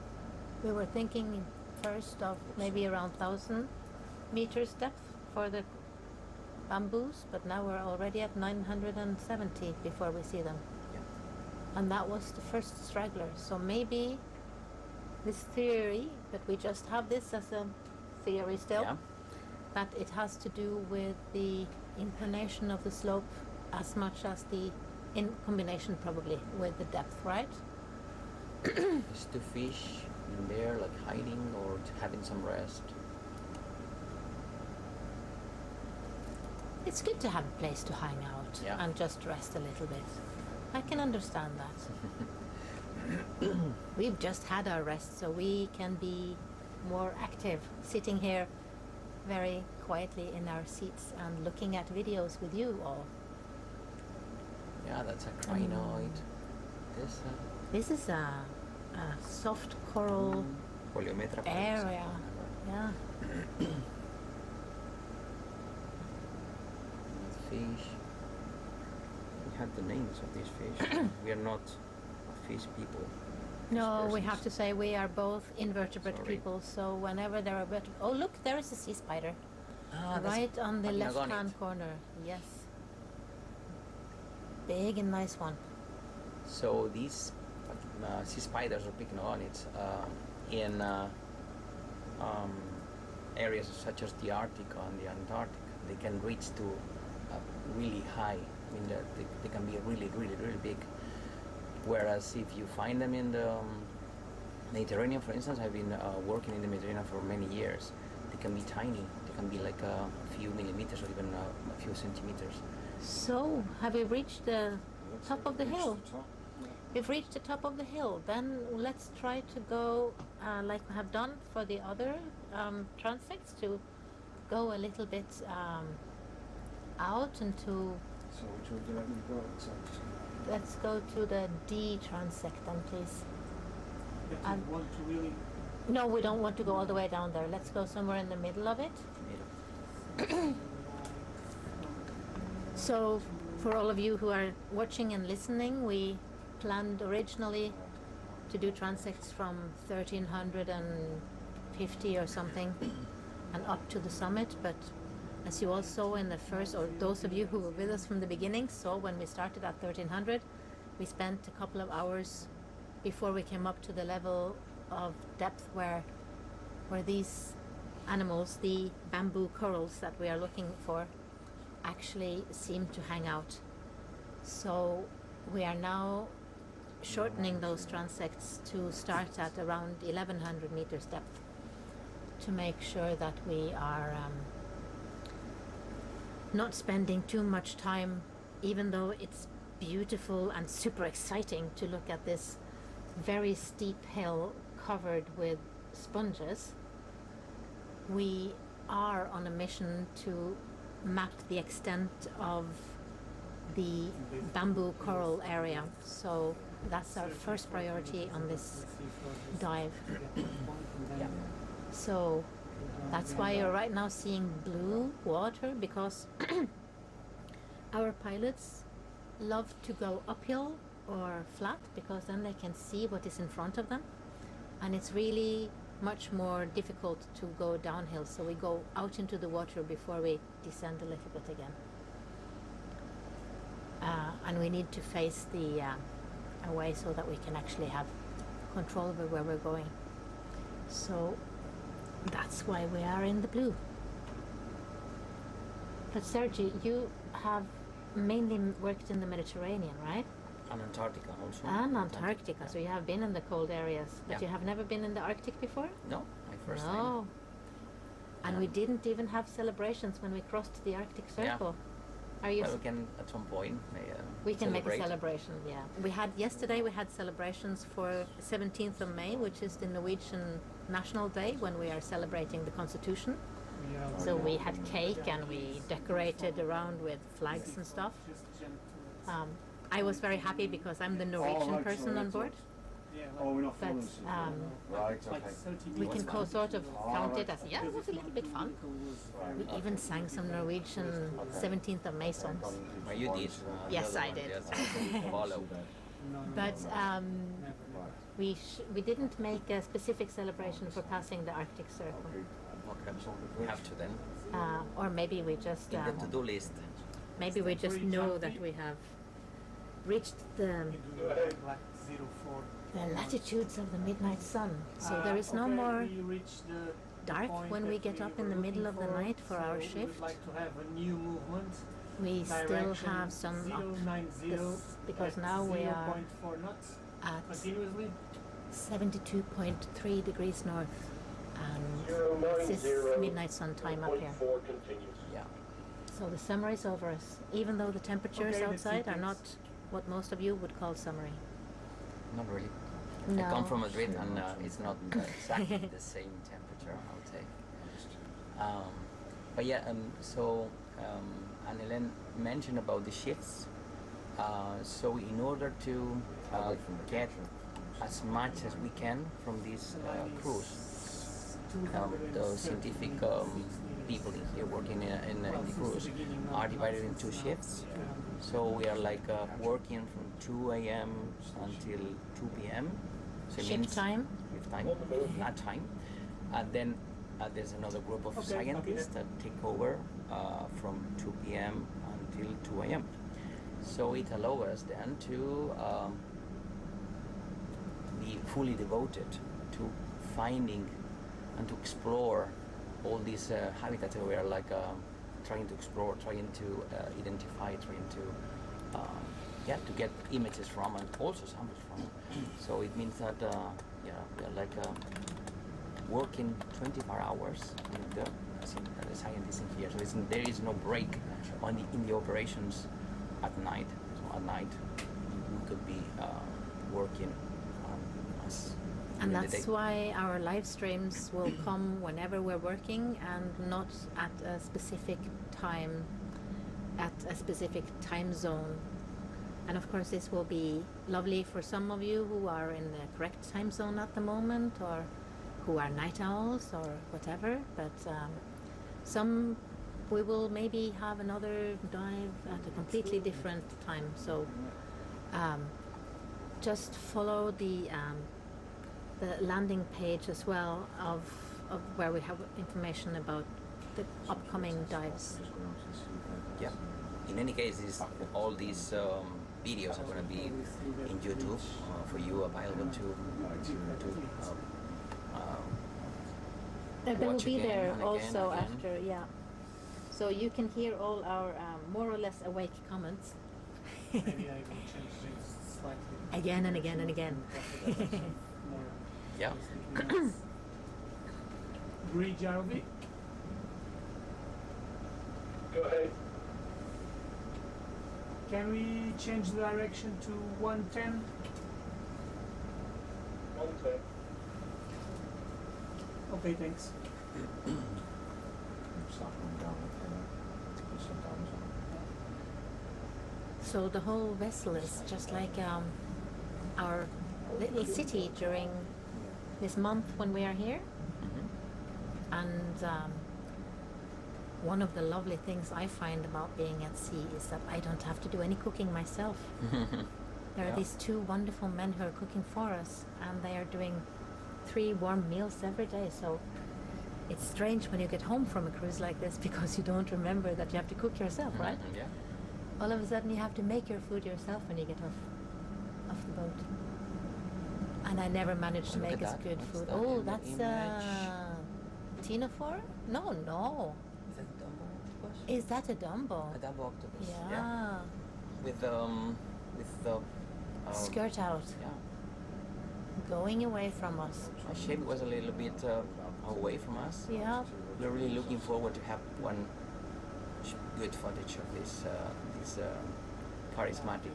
we were thinking first of maybe around 1,000 meters depth for the bamboos, but now we're already at 970 before we see them. Yeah. And that was the first straggler. So maybe this theory, but we just have this as a theory still, Yeah. that it has to do with the inclination of the slope as much as the in combination probably with the depth, right? There's two fish in there, like hiding or having some rest. It's good to have a place to hang out Yeah. and just rest a little bit. I can understand that. We've just had our rest, so we can be more active, sitting here very quietly in our seats and looking at videos with you all. Yeah, that's a crinoid. This is a soft coral Poliometra area. Yeah. Fish. We have the names of these fish. We are not fish people. No, we persons. have to say we are both invertebrate Sorry. people, so whenever there are oh look, there is a sea spider. That's Right on the Pagnagonid. left-hand corner. Yes. Big and nice one. So these sea spiders or pycnogonids in areas such as the Arctic and the Antarctic, they can reach to really high. I mean, they can be really, really, really big. Whereas if you find them in the Mediterranean, for instance, I've been working in the Mediterranean for many years. They can be tiny. They can be like a few millimeters or even a few centimeters. So, have we reached the top of the hill? We've reached the top of the hill. Then let's try to go, like we have done for the other transects, to go a little bit out into. So which way do you let me go? So Let's go to the D transect then, please. But you want to really No, we don't want to go all the way down there. Let's go somewhere in the middle of it. So, for all of you who are watching and listening, we planned originally to do transects from 1350 or something and up to the summit, but as you all saw in the first, or those of you who were with us from the beginning saw when we started at 1300, we spent a couple of hours before we came up to the level of depth where these animals, the bamboo corals that we are looking for, actually seem to hang out. So we are now shortening those transects to start at around 1100 meters depth to make sure that we are not spending too much time, even though it's beautiful and super exciting to look at this very steep hill covered with sponges. We are on a mission to map the extent of the bamboo coral area, so that's our first priority on this dive. Yeah. So that's why you're right now seeing blue water, because our pilots love to go uphill or flat, because then they can see what is in front of them, and it's really much more difficult to go downhill, so we go out into the water before we descend a little bit again. And we need to face the away so that we can actually have control over where we're going. So that's why we are in the blue. But Sergi, you have mainly worked in the Mediterranean, right? And Antarctica also. And Antarctica, so you have been in the cold areas, but Yeah. you have never been in the Arctic before? No, my first time. No. And we Yeah. didn't even have celebrations when we crossed the Arctic Yeah. Circle. Are you? Well, we can at some point. We can make a celebrate. celebration, yeah. Yesterday we had celebrations for 17th of May, which is the Norwegian National Day, when we are celebrating the Constitution. So we had cake and we decorated around with flags and stuff. I was very happy because I'm the Norwegian person on board, Oh, we're not but following Right, okay. we can sort of count it as, yeah, it was a little bit fun. We even sang some Norwegian 17th of May songs. Well, you did. Yes, I did. Follow. But we didn't make a specific celebration for passing the Arctic Circle. Okay, we have to then. Or maybe we just In the to-do list. maybe we just know that we have reached the latitudes of the midnight sun. So there is no more dark when we get up in the middle of the night for our shift. Like to have a new movement. We still have some up because now we are 0.4 knots at continuously. 72.3 degrees north, and this is midnight sun time up here. Yeah. So the summer is over us, even though the temperatures Okay, let's outside see are things. not what most of you would call summery. Not really. No. I come from Madrid and it's not exactly the same temperature, I would say. But yeah, so Annelen mentioned about the shifts. So in order to get as much as we can from this cruise, the scientific people in here working in the cruise are divided in 2 shifts. So we are like working from 2 a.m. until 2 p.m. So it Shift means time. shift time, that time. And then there's another group of scientists that take over from 2 p.m. until 2 a.m. So it allows us then to be fully devoted to finding and to explore all these habitats that we are like trying to explore, trying to identify, trying to to get images from and also samples from. So it means that we are like working 24 hours with the scientists in here. So there is no break in the operations at night. So at night we could be working as And during the that's day. why our live streams will come whenever we're working and not at a specific time, at a specific time zone. And of course this will be lovely for some of you who are in the correct time zone at the moment, or who are night owls or whatever, but some we will maybe have another dive at a completely different time. So just follow the landing page as well of where we have information about the upcoming dives. Yeah. In any case, all these videos are going to be in YouTube for you, available to They will watch be again there and again also and again. after, yeah. So you can hear all our more or less awake comments Maybe I will change things slightly. again and again and again. Yeah. Bridge RV. Go ahead. Can we change the direction to 110? 110. Okay, thanks. So the whole vessel is just like our little city during this month when we are here. And one of the lovely things I find about being at sea is that I don't have to do any cooking myself. There are Yeah. these 2 wonderful men who are cooking for us, and they are doing 3 warm meals every day. So it's strange when you get home from a cruise like this because you don't remember that you have to cook yourself, right? Yeah. All of a sudden you have to make your food yourself when you get off the boat. And I never managed to Look make at as that. good What's food. that Oh, in the that's image? Tinophore? No. Is that a Dumbo octopus? Is that a Dumbo? A Dumbo octopus. Yeah. With the Skirt out, yeah. going away from us. My shape was a little bit away from us. Yeah. We're really looking forward to have one good footage of this charismatic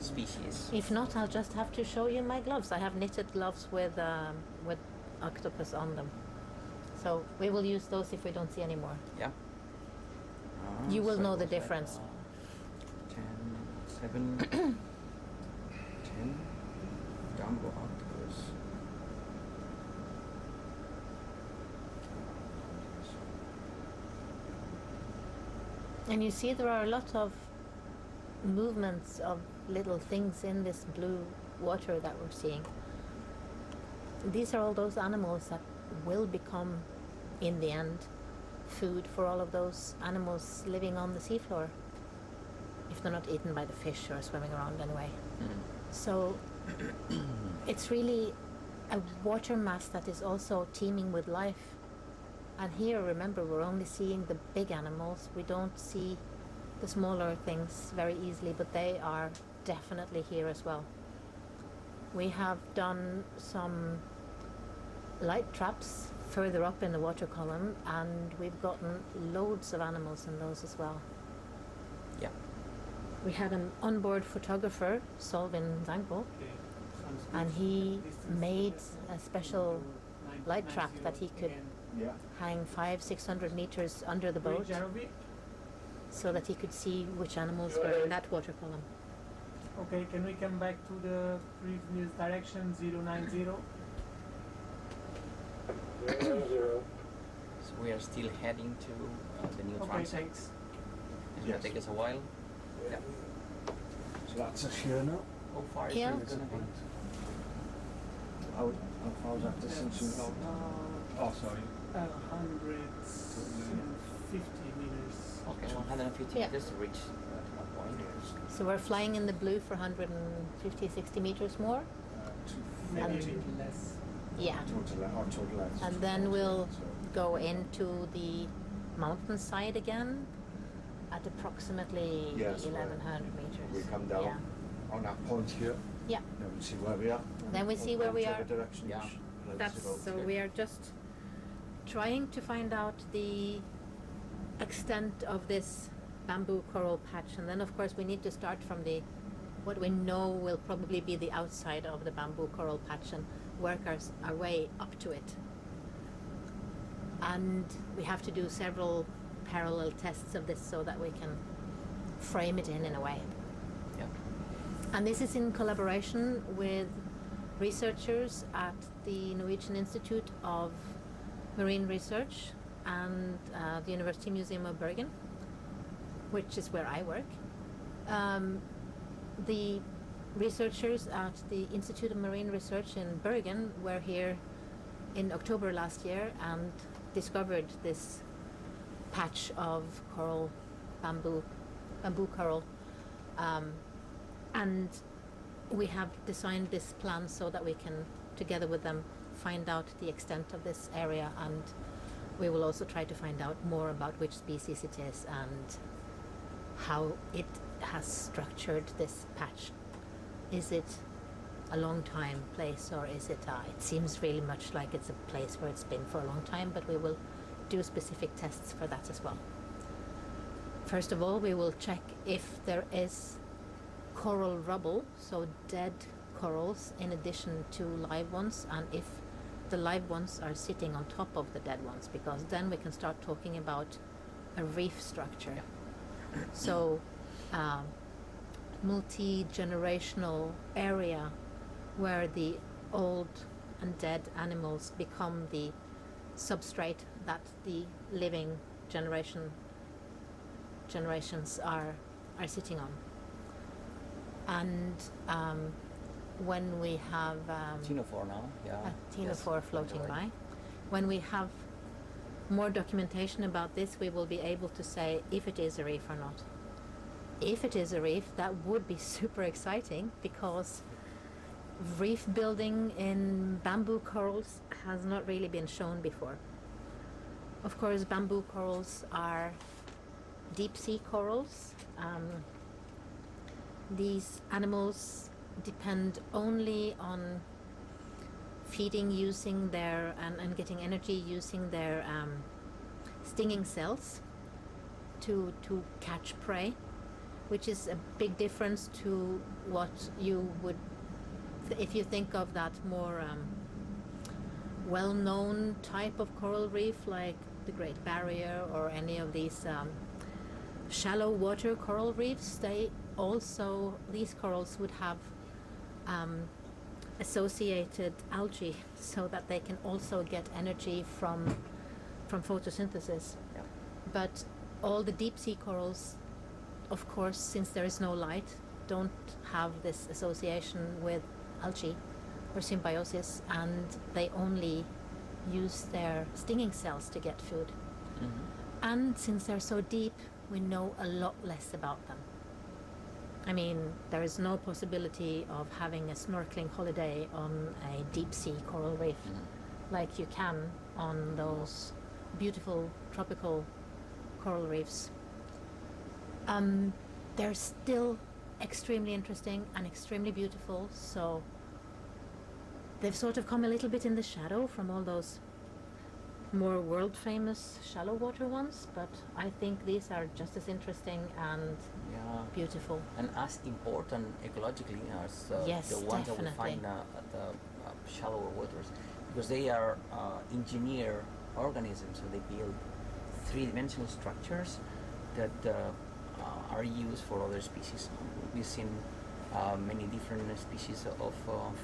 species. If not, I'll just have to show you my gloves. I have knitted gloves with octopus on them. So we will use those if we don't see any more. Yeah. You will so know it the was like, difference. 10, 7, 10, jumbo octopus. And you see there are a lot of movements of little things in this blue water that we're seeing. These are all those animals that will become, in the end, food for all of those animals living on the seafloor, if they're not eaten by the fish or swimming around anyway. So it's really a water mass that is also teeming with life. And here, remember, we're only seeing the big animals. We don't see the smaller things very easily, but they are definitely here as well. We have done some light traps further up in the water column, and we've gotten loads of animals in those as well. Yeah. We had an onboard photographer, Solvin Zangbo, and he made a special light trap that he could hang 500-600 meters under the boat so that he could see which animals were in that water column. Okay, can we come back to the previous direction, 090? So we are still heading to the new Okay, transects. thanks. It's gonna take us a while. Yeah. So that's us here now. How far is Yeah. it gonna be? How far is that distance you know? Oh, sorry. 150 meters. Okay, 150 Yeah. meters to reach that point. So we're flying in the blue for 150-60 meters more. Maybe a And- bit less. Yeah. Total length. And then we'll go into the mountainside again at approximately Yes, 1100 meters. We come down Yeah. on that point here. Yeah. Then we see where we are. Then we see where we are. Whichever direction Yeah. you That's like to go. so we are just trying to find out the extent of this bamboo coral patch, and then of course we need to start from the what we know will probably be the outside of the bamboo coral patch and work our way up to it. And we have to do several parallel tests of this so that we can frame it in a way. Yeah. And this is in collaboration with researchers at the Norwegian Institute of Marine Research and the University Museum of Bergen, which is where I work. The researchers at the Institute of Marine Research in Bergen were here in October last year and discovered this patch of coral, bamboo coral, and we have designed this plan so that we can, together with them, find out the extent of this area, and we will also try to find out more about which species it is and how it has structured this patch. Is it a long time place, or is it it seems really much like it's a place where it's been for a long time, but we will do specific tests for that as well. First of all, we will check if there is coral rubble, so dead corals in addition to live ones, and if the live ones are sitting on top of the dead ones, because then we can start talking about a reef structure. So multi-generational area where the old and dead animals become the substrate that the living generations are sitting on. And when we have Ctenophore now, yeah. a ctenophore floating by, when we have more documentation about this, we will be able to say if it is a reef or not. If it is a reef, that would be super exciting, because reef building in bamboo corals has not really been shown before. Of course, bamboo corals are deep sea corals. These animals depend only on feeding using their and getting energy using their stinging cells to catch prey, which is a big difference to what you would if you think of that more well-known type of coral reef like the Great Barrier or any of these shallow water coral reefs, these corals would have associated algae so that they can also get energy from photosynthesis. Yeah. But all the deep sea corals, of course, since there is no light, don't have this association with algae or symbiosis, and they only use their stinging cells to get food. And since they're so deep, we know a lot less about them. I mean, there is no possibility of having a snorkeling holiday on a deep sea coral reef like you can on those beautiful tropical coral reefs. They're still extremely interesting and extremely beautiful, so they've sort of come a little bit in the shadow from all those more world famous shallow water ones, but I think these are just as interesting and beautiful. And as important ecologically as Yes, the ones that we definitely. find at the shallower waters, because they are engineer organisms, so they build three-dimensional structures that are used for other species. We've seen many different species of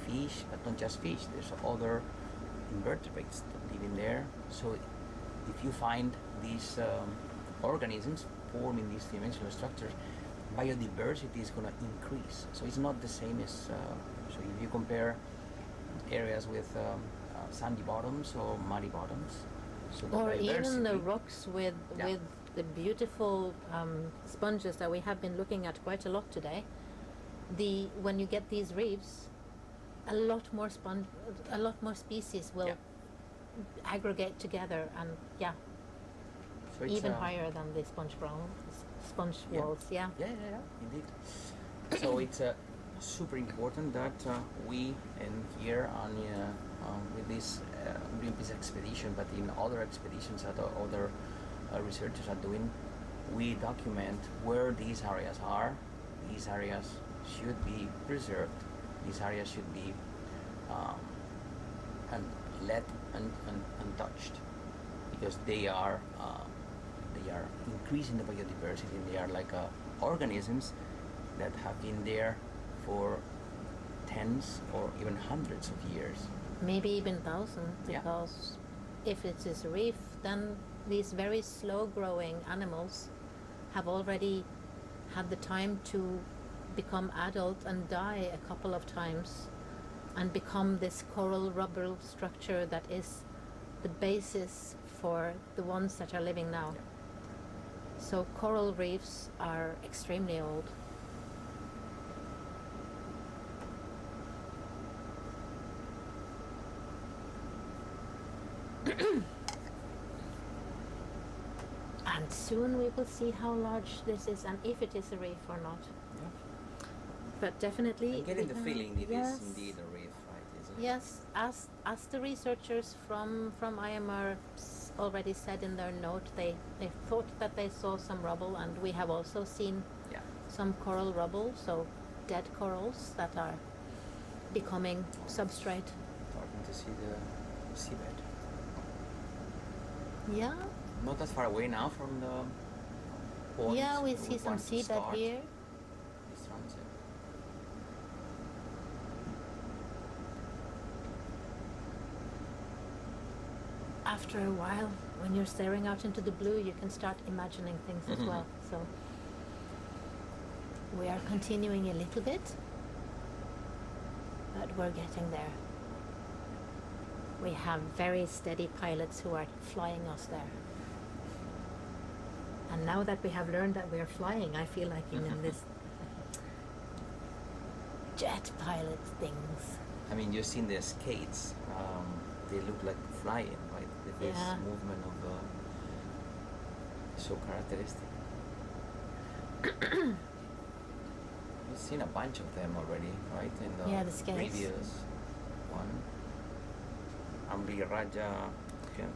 fish, but not just fish. There's other invertebrates that live in there. So if you find these organisms forming these three-dimensional structures, biodiversity is going to increase. So it's not the same as, so if you compare areas with sandy bottoms or muddy bottoms, so the Or even the biodiversity- rocks with the beautiful sponges that we have been looking at quite a lot today. When you get these reefs, a lot more species will aggregate together, and so it's, even higher than the sponge walls. Yeah. Indeed. So it's super important that we here on with this Greenpeace expedition, but in other expeditions that other researchers are doing, we document where these areas are. These areas should be preserved. These areas should be untouched, because they are increasing the biodiversity. They are like organisms that have been there for tens or even hundreds of years. Maybe even thousands, Yeah. because if it is a reef, then these very slow-growing animals have already had the time to become adult and die a couple of times and become this coral rubble structure that is the basis for the ones that are living now. So coral reefs are extremely old. And soon we will see how large this is and if it is a reef or not. But definitely I'm getting the we feeling it yes, is indeed a reef, right? Isn't it? Yes, as the researchers from IMR already said in their note, they thought that they saw some rubble, and we have also seen some coral rubble, so dead corals that are becoming substrate. Starting to see the seabed. Yeah. Not that far away now from the point. Yeah, we that see some want to seabed start here. this transect. After a while, when you're staring out into the blue, you can start imagining things as well. So we are continuing a little bit, but we're getting there. We have very steady pilots who are flying us there. And now that we have learned that we are flying, I feel like I'm in this jet pilot things. I mean, you've seen the skates. They look like flying, right? With this Yeah. movement of so characteristic. We've seen a bunch of them already, right? In the, The skates. previous one. Amblyraja.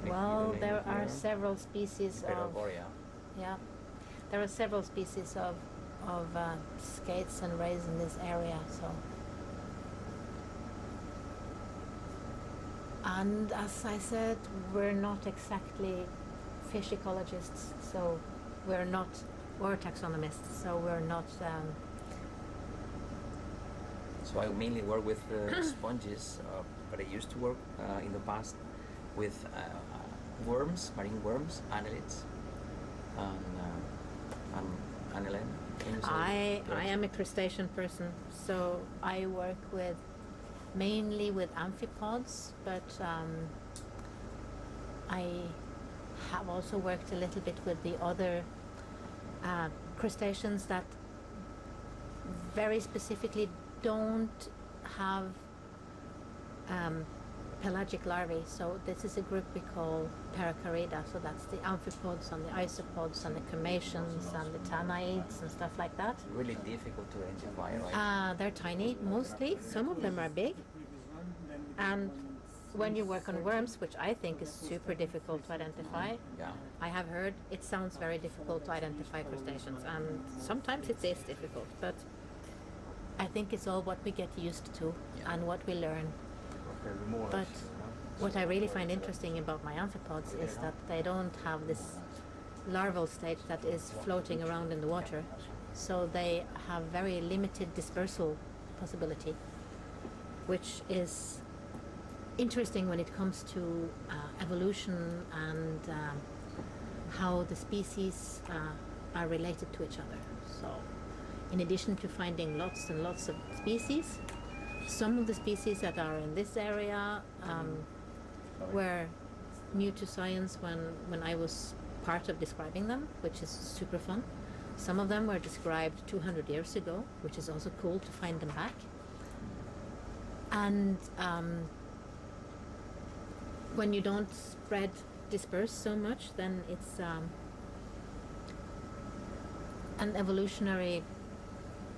Well, there are several species of Borea. there are several species of skates and rays in this area. So And as I said, we're not exactly fish ecologists, so we're not, or taxonomists, so we're not. So I mainly work with sponges, but I used to work in the past with worms, marine worms, annelids, and annelid. I am a crustacean person, so I work with mainly with amphipods, but I have also worked a little bit with the other crustaceans that very specifically don't have pelagic larvae. So this is a group we call Paracarida. So that's the amphipods and the isopods and the commations and the tanaids and stuff like that. Really difficult to identify, right? They're tiny, mostly. Some of them are big. And when you work on worms, which I think is super difficult to identify, Yeah. I have heard it sounds very difficult to identify crustaceans, and sometimes it is difficult, but I think it's all what we get used to and what we learn. But what I really find interesting about my amphipods is that they don't have this larval stage that is floating around in the water, so they have very limited dispersal possibility, which is interesting when it comes to evolution and how the species are related to each other. So in addition to finding lots and lots of species, some of the species that are in this area were new to science when I was part of describing them, which is super fun. Some of them were described 200 years ago, which is also cool to find them back. And when you don't disperse so much, then it's an evolutionary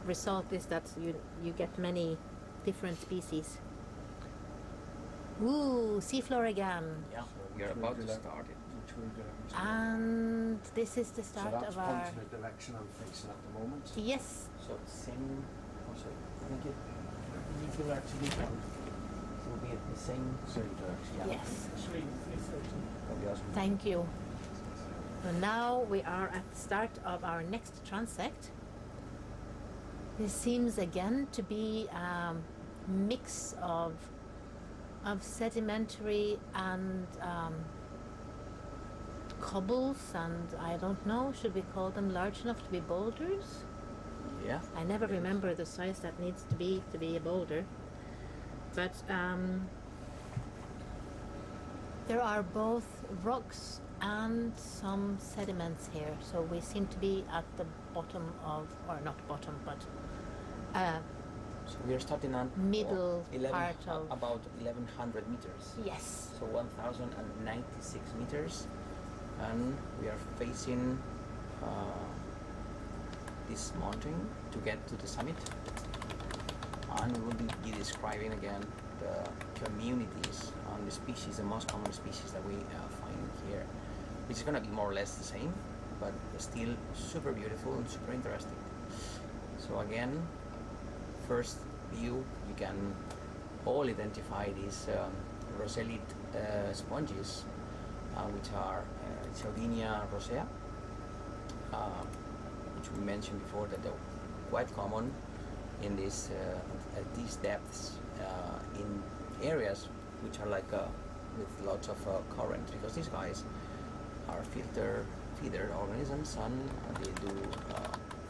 result is that you get many different species. Ooh, seafloor again. Yeah, we are about to start it. And this is the start so that's of our... pointing the direction I'm facing at the moment. Yes. So same, also, I think it will actually count. It will be at the same direction. Yeah. Yes. That'll be awesome. Thank you. So now we are at the start of our next transect. This seems again to be a mix of sedimentary and cobbles, and I don't know, should we call them large enough to be boulders? Yeah. I never remember the size that needs to be a boulder. But there are both rocks and some sediments here, so we seem to be at the bottom of, or not bottom, but so we are starting on middle part of... about 1100 meters. Yes. So 1096 meters, and we are facing this mountain to get to the summit, and we will be describing again the communities and the species, the most common species that we find here, which is going to be more or less the same, but still super beautiful and super interesting. So again, first view, you can all identify these rosellid sponges, which are Chaudinia rosea, which we mentioned before that they're quite common in this at these depths in areas which are like with lots of current, because these guys are feeder organisms, and they do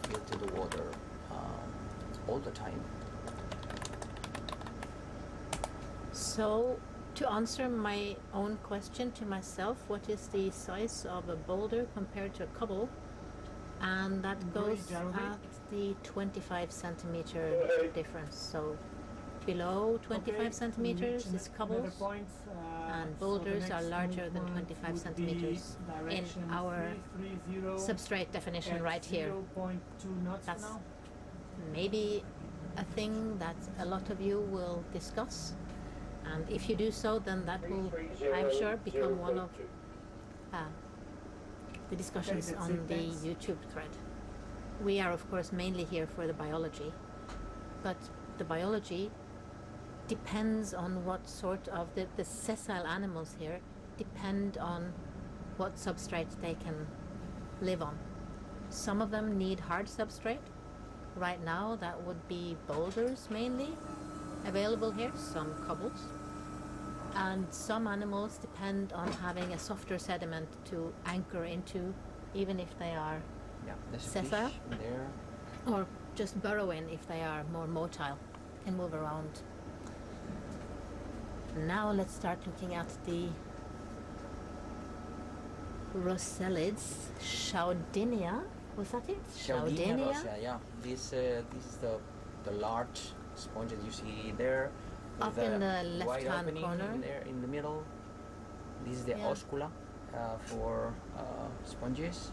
filter the water all the time. So, to answer my own question to myself, what is the size of a boulder compared to a cobble? And that goes at the 25 centimeter difference. So, below 25 centimeters is cobbles, and boulders are larger than 25 centimeters in our substrate definition right here. That's maybe a thing that a lot of you will discuss, and if you do so, then that will, I'm sure, become one of the discussions on the YouTube thread. We are of course mainly here for the biology, but the biology depends on what sort of the sessile animals here depend on what substrate they can live on. Some of them need hard substrate. Right now that would be boulders mainly available here, some cobbles. And some animals depend on having a softer sediment to anchor into, even if they are Yeah, there's a sessile, fish there. or just burrow in if they are more motile and move around. Now let's start looking at the Rossellids. Chaudinia, was that it? Chaudinia rosea, yeah. This is the large sponge that you see there. Up with in a the wide left-hand opening corner. there in the middle. This is the Yeah. oscula for sponges.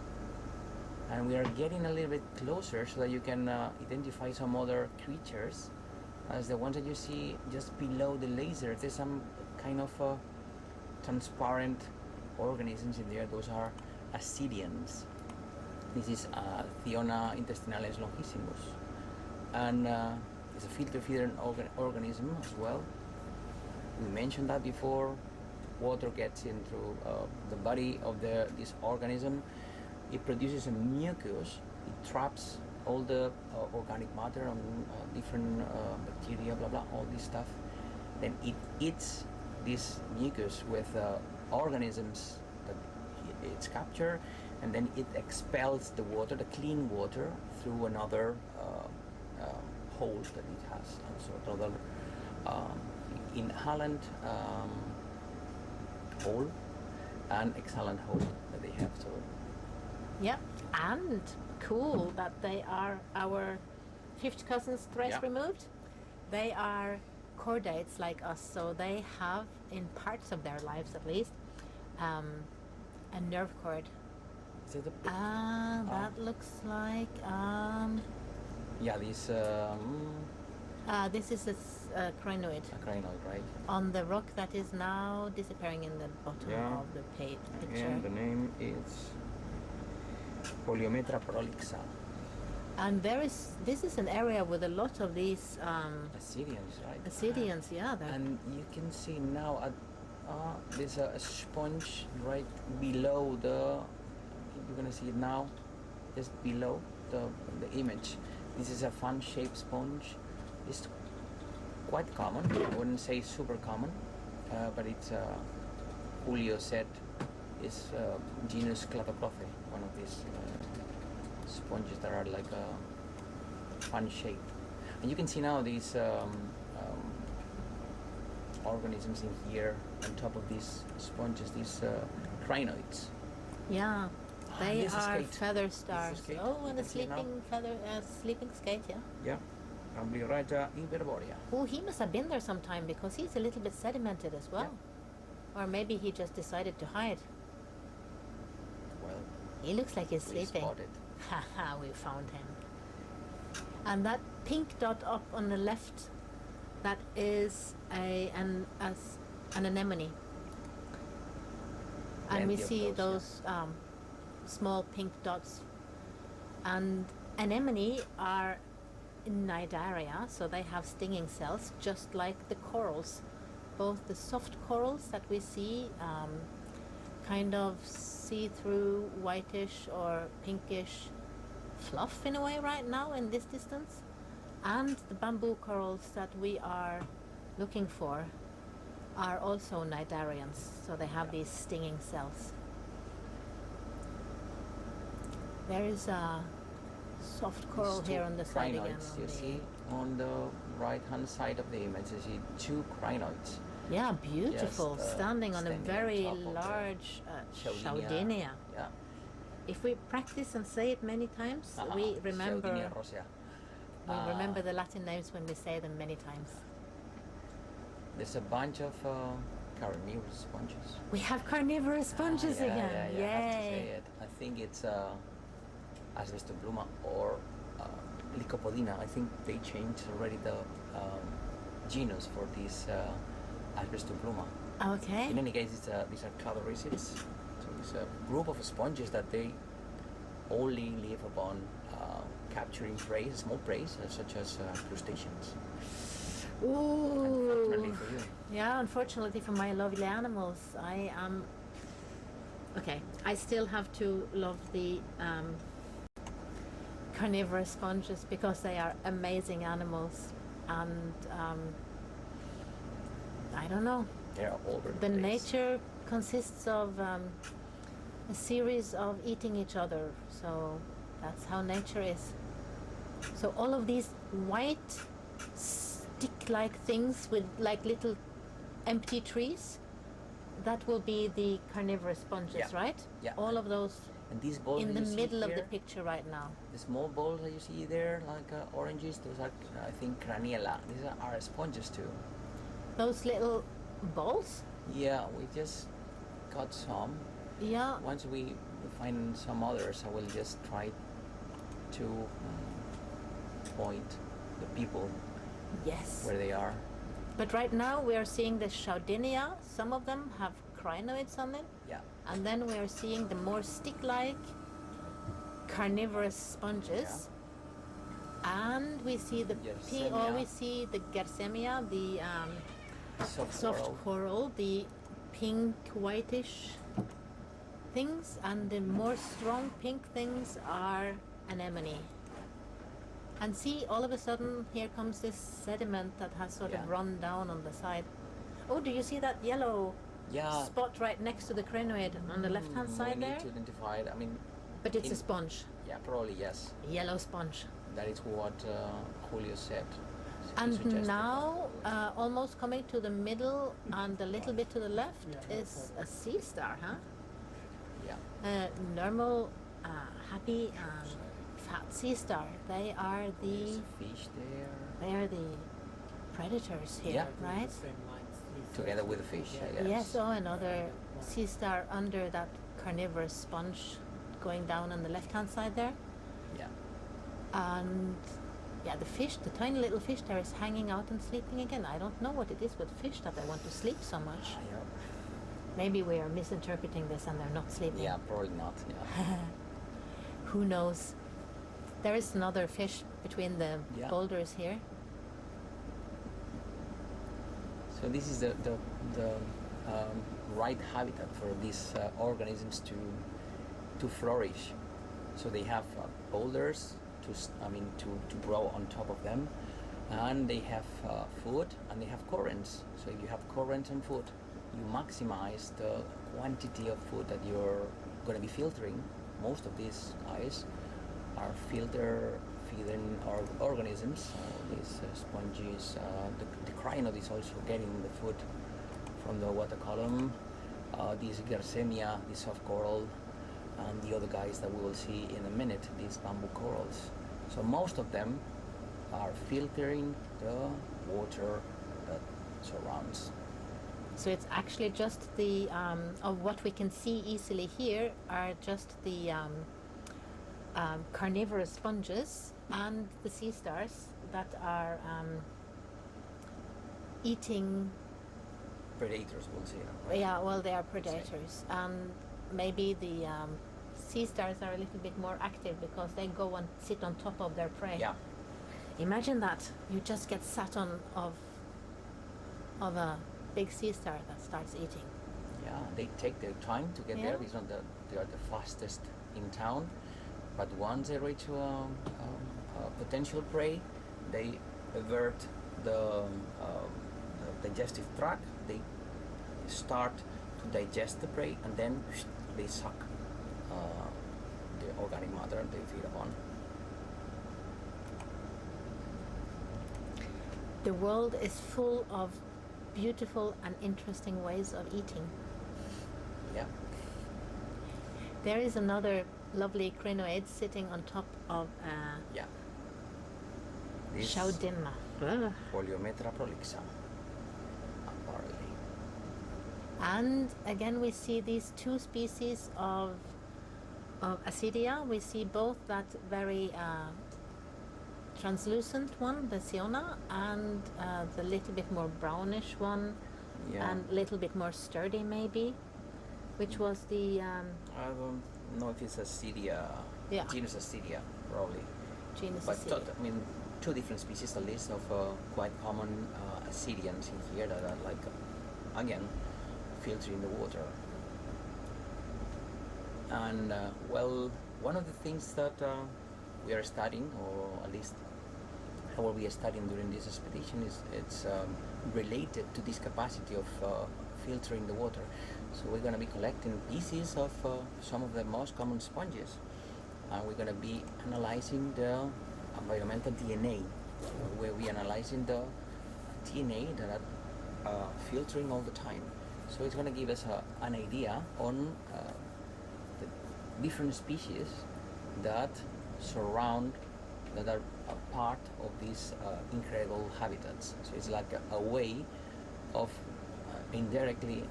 And we are getting a little bit closer so that you can identify some other creatures, as the ones that you see just below the laser. There's some kind of transparent organisms in there. Those are ascidians. This is Thiona intestinalis longissimus, and it's a filter feeder organism as well. We mentioned that before. Water gets into the body of this organism. It produces a mucus. It traps all the organic matter on different bacteria, blah blah, all this stuff. Then it eats this mucus with organisms that it's captured, and then it expels the water, the clean water, through another hole that it has, sort of inhalant hole and exhalant hole that they have. So Yeah, and cool that they are our fifth cousins thrice Yeah. removed. They are chordates like us, so they have, in parts of their lives at least, a nerve cord. is it a That looks like yeah, this this is a crinoid a crinoid, right? on the rock that is now disappearing in the bottom Yeah. of the picture. And the name is Poliometra prolixa. And this is an area with a lot of these Ascidians, right? ascidians, yeah. And you can see now there's a sponge right below you're gonna see it now, just below the image. This is a fan-shaped sponge. It's quite common. I wouldn't say super common, but it's Julio said is genus Clatoclothe, one of these sponges that are like fan-shaped. And you can see now these organisms in here on top of these sponges, these crinoids. Yeah, they this is are skate. feather This is stars. skate. Oh, You and a can see it now. sleeping feather, sleeping skate. Yeah. Yeah, Amblyrhita inverborea. Oh, he must have been there sometime because he's a little bit sedimented as well. Or maybe he just decided to hide. Well, He looks like he's we sleeping. spotted. Haha, we found him. And that pink dot up on the left, that is an anemone. And we Plenty of see those, those small pink dots. And anemone are cnidaria, so they have stinging cells, just like the corals. Both the soft corals that we see, kind of see-through whitish or pinkish fluff in a way right now in this distance, and the bamboo corals that we are looking for are also cnidarians, so they have these stinging cells. There is a soft coral These here two on the side again. crinoids, on you the- see on the right hand side of the image, you see two crinoids. Yeah, beautiful, Just, standing on a standing on very top of the large Chaudinia. Chaudinia. Yeah. If we practice and say it many times, we remember Chaudinia rosea. remember the Latin names when we say them many times. There's a bunch of carnivorous sponges. We have carnivorous sponges yeah, again. Yeah, yeah, I have to say Yay! it. I think it's Asbestobluma or Lycopodina. I think they changed already the genus for this Asbestobluma. Okay. In any case, these are carnivorous. So it's a group of sponges that they only live upon capturing prey, small prey, such as crustaceans. Unfortunately Ooh. for you. Yeah, unfortunately for my lovely animals, I am. Okay, I still have to love the carnivorous sponges because they are amazing animals, and I don't know. They're all over The place. nature consists of a series of eating each other, so that's how nature is. So all of these white stick-like things with like little empty trees, that will be the carnivorous sponges, Yeah. right? Yeah. All of those And these balls in that the you see middle of the here, picture right now. the small balls that you see there, like oranges, those are, I think, craniella. These are sponges too. Those little balls? Yeah, we just got some. Yeah. Once we find some others, I will just try to point the people Yes. where they are. But right now we are seeing the Chaudinia. Some of them have crinoids on them. Yeah. And then we are seeing the more stick-like carnivorous sponges. And we see the Yersemia. we see the Gersemia, the Soft soft coral. coral, the pink whitish things, and the more strong pink things are anemone. And see, all of a sudden here comes this sediment that has sort Yeah. of run down on the side. Oh, do you see that yellow Yeah. spot right next to the crinoid on the left-hand side we there? need to identify it. I mean, But it's a in- sponge, yeah, probably yes. yellow sponge. That is what Julio said. He And suggested. now, almost coming to the middle and a little bit to the left is a sea star, huh? Yeah. Normal, happy, fat sea star. They are There's the a fish there. they are the predators here, Yeah. right? Together with the fish, I guess. Yes. Oh, another sea star under that carnivorous sponge, going down on the left-hand side there. Yeah. And yeah, the fish, the tiny little fish there is hanging out and sleeping again. I don't know what it is with fish that they want to sleep so much. Yeah. Maybe we are misinterpreting this and they're not sleeping. Yeah, probably not. Yeah. Who knows? There is another fish between the Yeah. boulders here. So this is the right habitat for these organisms to flourish. So they have boulders to grow on top of them, and they have food and they have currents. So if you have currents and food, you maximize the quantity of food that you're going to be filtering. Most of these guys are feeding organisms. These sponges, the crinoid is also getting the food from the water column. These Gersemia, the soft coral, and the other guys that we will see in a minute, these bamboo corals. So most of them are filtering the water that surrounds. So it's actually just the of what we can see easily here are just the carnivorous sponges and the sea stars that are eating. Predators, we'll see. Right? Yeah, well, they are predators, and maybe the sea stars are a little bit more active because they go and sit on top of their prey. Yeah. Imagine that you just get sat on of a big sea star that starts eating. Yeah, they take their time to get there. Yeah. It's not that they are the fastest in town, but once they reach a potential prey, they avert the digestive tract. They start to digest the prey, and then they suck the organic matter they feed upon. The world is full of beautiful and interesting ways of eating. Yeah. There is another lovely crinoid sitting on top of Yeah. This Chaudinia. Poliometra prolixa. Apparently. And again we see these two species of Acidia. We see both that very translucent one, the Siona, and the little bit more brownish one, Yeah. and a little bit more sturdy maybe, which was the I don't know if it's Acidia. Yeah. Genus Acidia, probably. genus But Acidia. I mean, two different species, a list of quite common ascidians in here that are like, again, filtering the water. And well, one of the things that we are studying, or at least what we are studying during this expedition, is it's related to this capacity of filtering the water. So we're going to be collecting pieces of some of the most common sponges, and we're going to be analyzing the environmental DNA, where we're analyzing the DNA that are filtering all the time. So it's going to give us an idea on the different species that surround, that are a part of these incredible habitats. So it's like a way of indirectly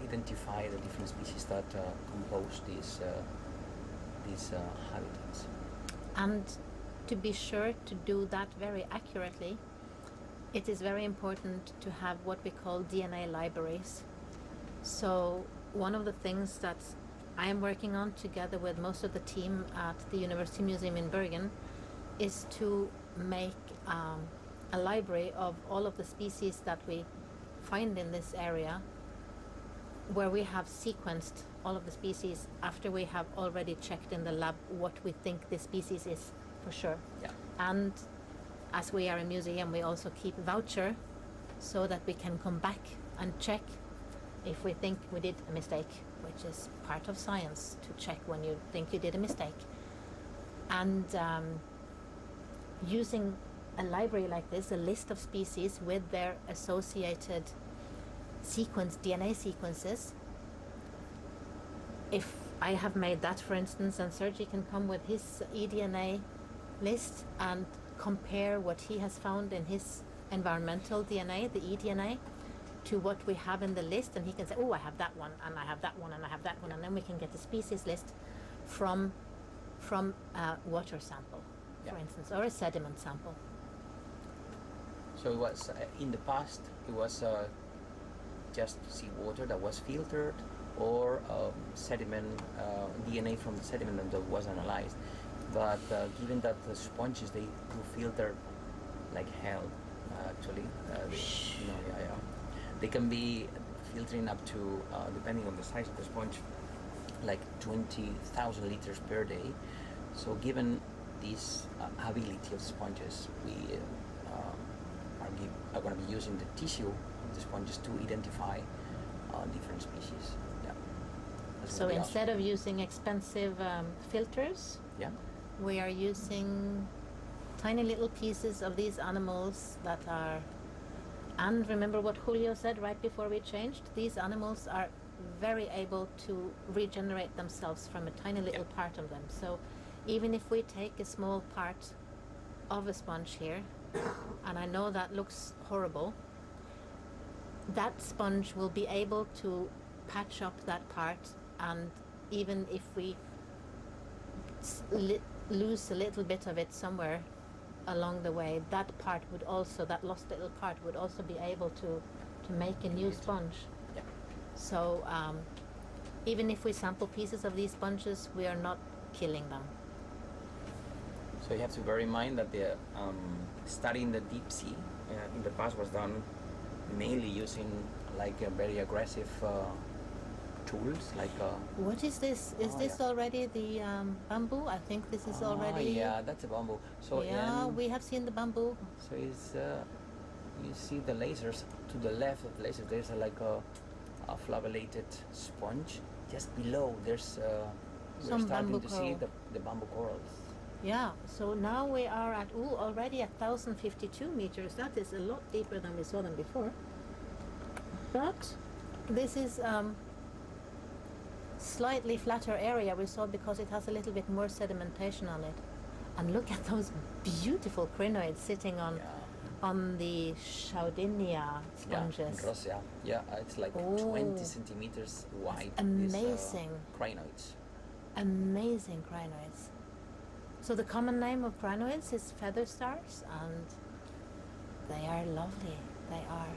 identify the different species that compose these habitats. And to be sure to do that very accurately, it is very important to have what we call DNA libraries. So one of the things that I am working on together with most of the team at the University Museum in Bergen is to make a library of all of the species that we find in this area, where we have sequenced all of the species after we have already checked in the lab what we think this species is for sure. Yeah. And as we are a museum, we also keep a voucher so that we can come back and check if we think we did a mistake, which is part of science, to check when you think you did a mistake. And using a library like this, a list of species with their associated DNA sequences. If I have made that, for instance, and Sergi can come with his eDNA list and compare what he has found in his environmental DNA, the eDNA, to what we have in the list, and he can say, oh, I have that one, and I have that one, and I have that one, and then we can get the species list from a water sample, for instance, or a sediment sample. So it was, in the past, it was just seawater that was filtered, or sediment, DNA from the sediment that was analyzed. But given that the sponges, they do filter like hell, actually. They can be filtering up to, depending on the size of the sponge, like 20,000 liters per day. So given this ability of sponges, we are going to be using the tissue of the sponges to identify different species. Yeah. So instead of using expensive filters, we are using tiny little pieces of these animals that are, and remember what Julio said right before we changed, these animals are very able to regenerate themselves from a tiny little part of them. So even if we take a small part of a sponge here, and I know that looks horrible, that sponge will be able to patch up that part, and even if we lose a little bit of it somewhere along the way, that part would also, that lost little part would also be able to make a new sponge. Yeah. So even if we sample pieces of these sponges, we are not killing them. So you have to bear in mind that the studying the deep sea in the past was done mainly using like very aggressive tools, like what is this? Is this already the bamboo? I think this is already. Yeah, that's a bamboo. So yeah, we have seen the bamboo. So it's you see the lasers to the left of the lasers. There's like a flagellated sponge. Just below, there's we're starting to see the bamboo corals. Yeah. So now we are at already at 1,052 meters. That is a lot deeper than we saw them before. But this is slightly flatter area we saw because it has a little bit more sedimentation on it. And look at those beautiful crinoids sitting on the Chaudinia sponges. Yeah, it's like 20 centimeters wide. Amazing. Crinoids. Amazing crinoids. So the common name of crinoids is feather stars, and they are lovely. They are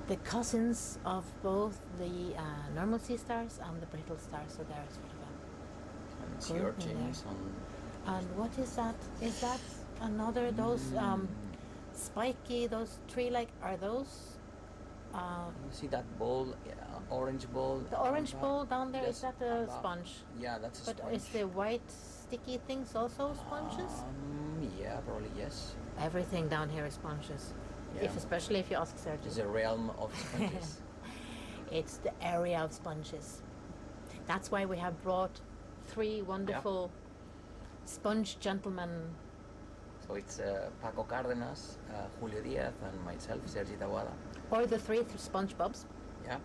the cousins of both the normal sea stars and the brittle stars. So they're sort of and sea urchins. And what is that? Is that another those spiky, those tree-like. Are those You see that ball, orange ball? the orange above? ball down there? Is Yes, that a above. sponge? Yeah, that's a But sponge. is the white sticky things also sponges? Yeah, probably yes. Everything down here is sponges. Yeah. Especially if you ask It's Sergio. a realm of sponges. It's the area of sponges. That's why we have brought three wonderful sponge gentlemen. So it's Paco Cárdenas, Julio Díaz, and myself, Sergi Tawada. Or the three sponge bobs. Yeah.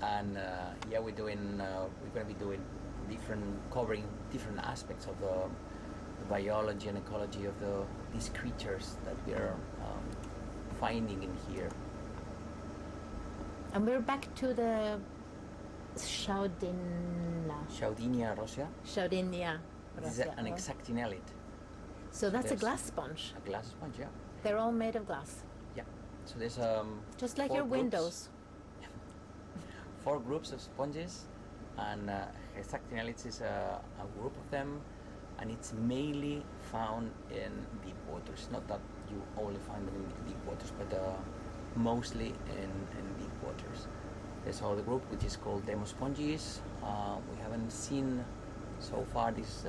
And yeah, we're gonna be doing covering different aspects of the biology and ecology of these creatures that we are finding in here. And we're back to the Chaudinia. Chaudinia rosa. Chaudinia. This is an exactinellid. So that's a There's glass sponge. A glass sponge, yeah. They're all made of glass. Yeah. So there's Just like 4 your groups. windows. 4 groups of sponges, and exactinellids is a group of them, and it's mainly found in deep waters. Not that you only find them in deep waters, but mostly in deep waters. There's another group which is called demosponges. We haven't seen so far this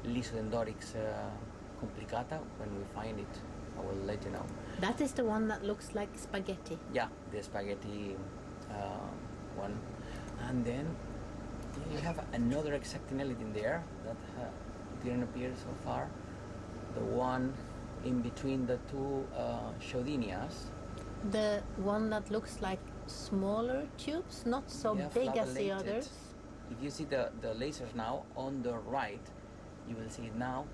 Lisodendorix complicata. When we find it, I will let you know. That is the one that looks like spaghetti. Yeah, the spaghetti one. And then you have another exactinellid in there that didn't appear so far. The one in between the two Chaudinias. The one that looks like smaller tubes, not so Yeah, big as the flagellated. others. If you see the lasers now on the right, you will see it now.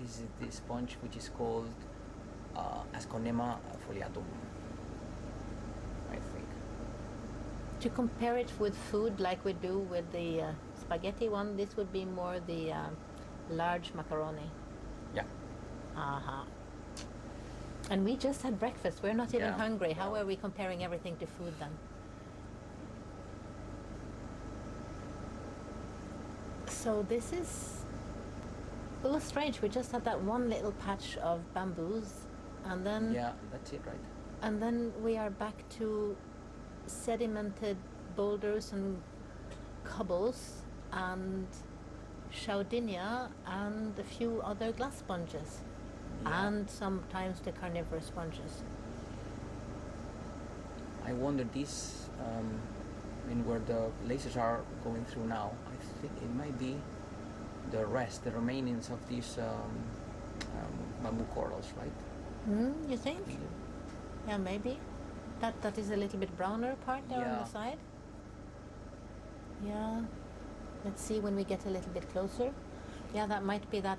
This is the sponge which is called Asconema foliatum, I think. To compare it with food like we do with the spaghetti one, this would be more the large macaroni. Yeah. Uh-huh. And we just had breakfast. We're not even Yeah. hungry. How are we comparing everything to food then? So this is a little strange. We just had that one little patch of bamboos, and then Yeah, that's it, right? and then we are back to sedimented boulders and cobbles and Chaudinia and a few other glass sponges. Yeah. And sometimes the carnivorous sponges. I wonder this, where the lasers are going through now, I think it might be the remainings of these bamboo corals, right? You think? Yeah, maybe. That is a little bit browner part there on Yeah. the side. Yeah. Let's see when we get a little bit closer. Yeah, that might be that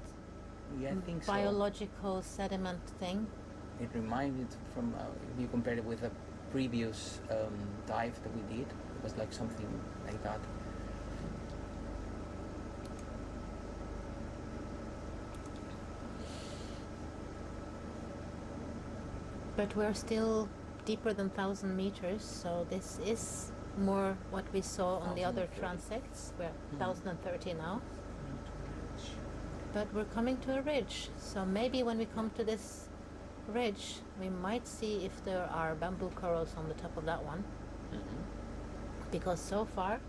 Yeah, I think so. biological sediment thing. It reminded from, if you compare it with a previous dive that we did, it was like something like that. But we're still deeper than 1,000 meters, so this is more what we saw on the other 1,030. transects. We're 1,030 now. But we're coming to a ridge, so maybe when we come to this ridge, we might see if there are bamboo corals on the top of that one. Because so far,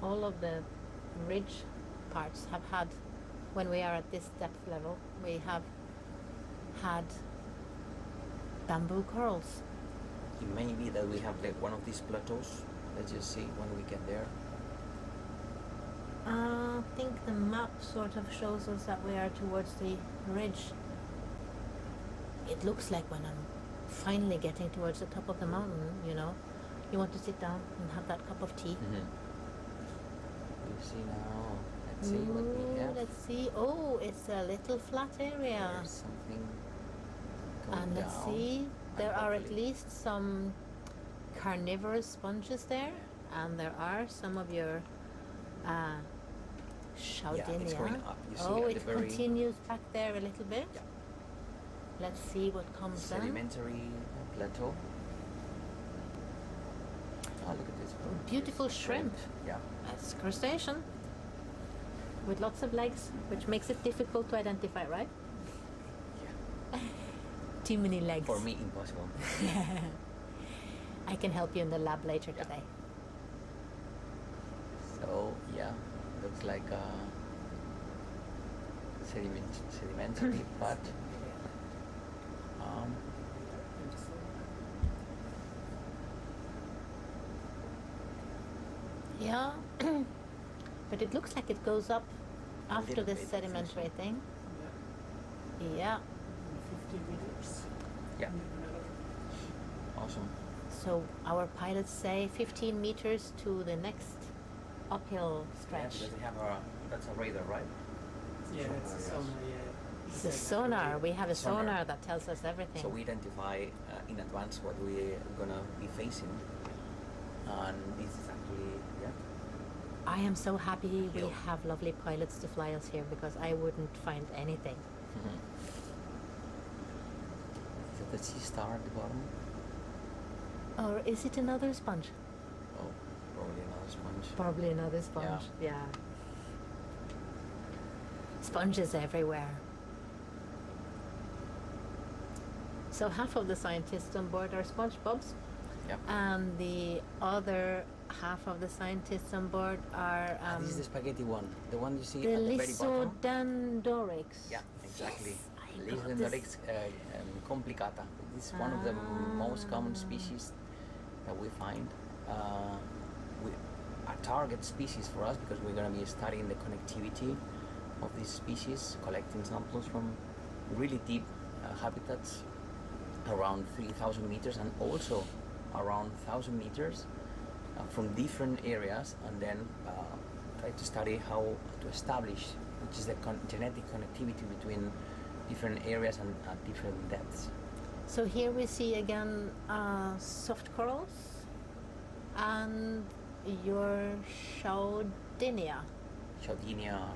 all of the ridge parts have had, when we are at this depth level, we have had bamboo corals. It may be that we have like one of these plateaus. Let's just see when we get there. I think the map sort of shows us that we are towards the ridge. It looks like when I'm finally getting towards the top of the mountain, you know. You want to sit down and have that cup of tea. You see now. Let's see what we have. Let's see. Oh, it's a little flat area. There's something going And let's down. see, there are at hopefully- least some carnivorous sponges there, and there are some of your Chaudinia. it's going up. You see Oh, at it the very continues back there a little bit. Yeah. Let's see what comes then. sedimentary plateau. Oh, look at this. Beautiful There's shrimp. Yeah. That's crustacean with lots of legs, which makes it difficult to identify, right? Too many legs. For me, impossible. I can help you in the lab later Yeah. today. So yeah, looks like sedimentary, but Yeah, but it looks like it goes up after little this bit, I think sedimentary so. thing. Yeah, 50 meters. yeah, awesome. so our pilots say 15 meters to the next uphill Yeah, stretch. because they have that's a radar, right? Yeah, that's a sonar, yeah. It's a sonar. We have a Sonar. sonar that tells us everything. So we identify in advance what we're gonna be facing, and this is actually I am so happy we Hill. have lovely pilots to fly us here because I wouldn't find anything. Is that the sea star at the bottom? Or is it another sponge? Oh, probably another sponge. Probably another sponge. Yeah. Sponges everywhere. So half of the scientists on board are sponge bobs, Yeah. and the other half of the scientists on board are This is the spaghetti one, the one you see the at the very bottom. Lysodendroryx. Yeah, exactly. Yes, I got Lysodendroryx complicata. This is one of the most common species that we find. A target species for us because we're going to be studying the connectivity of these species, collecting samples from really deep habitats around 3,000 meters and also around 1,000 meters from different areas, and then try to study how to establish which is the genetic connectivity between different areas and at different depths. So here we see again soft corals and your Chaudinia,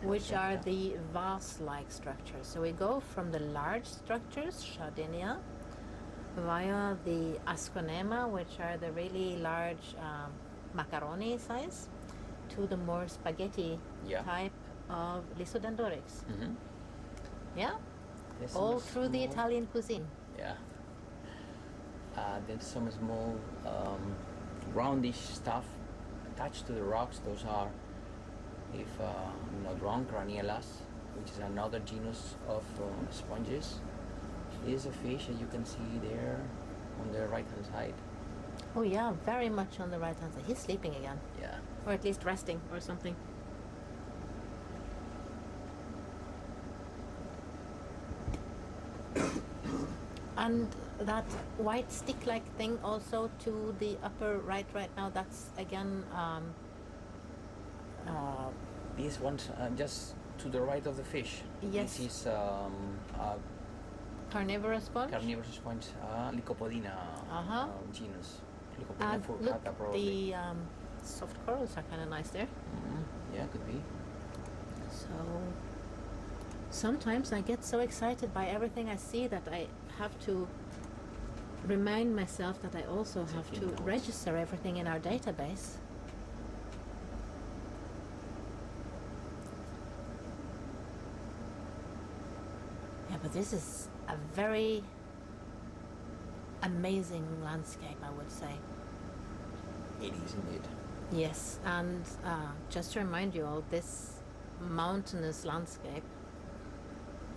which are the vase-like structures. So we go from the large structures, Chaudinia, via the Asconema, which are the really large macaroni size, to the more spaghetti type of Lysodendroryx. Yeah? There's All some through the small- Italian cuisine. Yeah. There's some small roundish stuff attached to the rocks. Those are, if I'm not wrong, Granielas, which is another genus of sponges. Is a fish that you can see there on the right hand side. Oh yeah, very much on the right hand side. He's sleeping again, Yeah. or at least resting or something. And that white stick-like thing also to the upper right now, that's again These ones just to the right of the fish. Yes. This is a carnivorous sponge. carnivorous sponge, Lycopodina genus. Lycopodina And look, furcata probably. the soft corals are kind of nice there. Yeah, could be. So sometimes I get so excited by everything I see that I have to remind myself that I also have to Taking notes. register everything in our database. Yeah, but this is a very amazing landscape, I would say. It is indeed. Yes, and just to remind you all, this mountainous landscape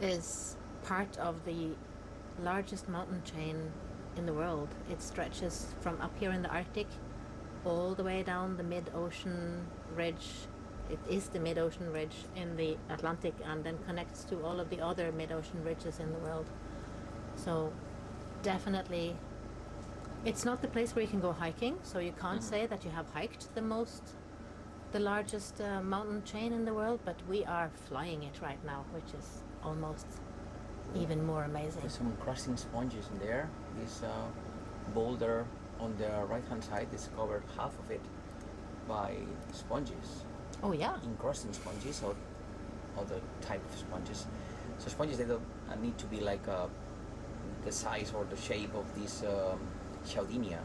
is part of the largest mountain chain in the world. It stretches from up here in the Arctic all the way down the mid-ocean ridge. It is the mid-ocean ridge in the Atlantic and then connects to all of the other mid-ocean ridges in the world. So definitely, it's not the place where you can go hiking, so you can't say that you have hiked the largest mountain chain in the world, but we are flying it right now, which is almost even more amazing. There's some crusting sponges in there. This boulder on the right hand side is covered half of it by sponges, Oh yeah, encrusting sponges or other type of sponges. So sponges, they don't need to be like the size or the shape of this Chaudinia.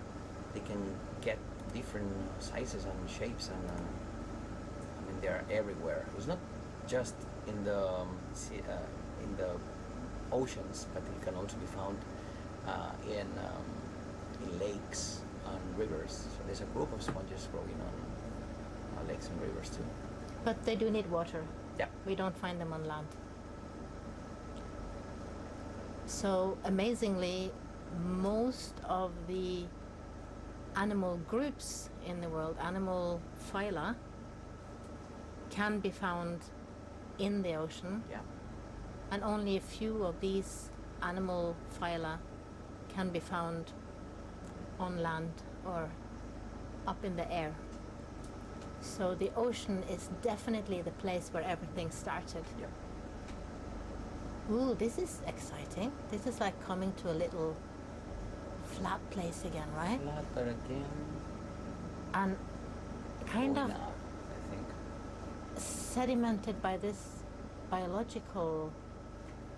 They can get different sizes and shapes, and I mean they're everywhere. It's not just in the oceans, but it can also be found in lakes and rivers. So there's a group of sponges growing on lakes and rivers too. But they do need water. Yeah. We don't find them on land. So amazingly, most of the animal groups in the world, animal phyla, can be found in the ocean, Yeah. and only a few of these animal phyla can be found on land or up in the air. So the ocean is definitely the place where everything started. Yeah. Ooh, this is exciting. This is like coming to a little flat place again, right? Flat, but again, And kind going of up, I think. sedimented by this biological.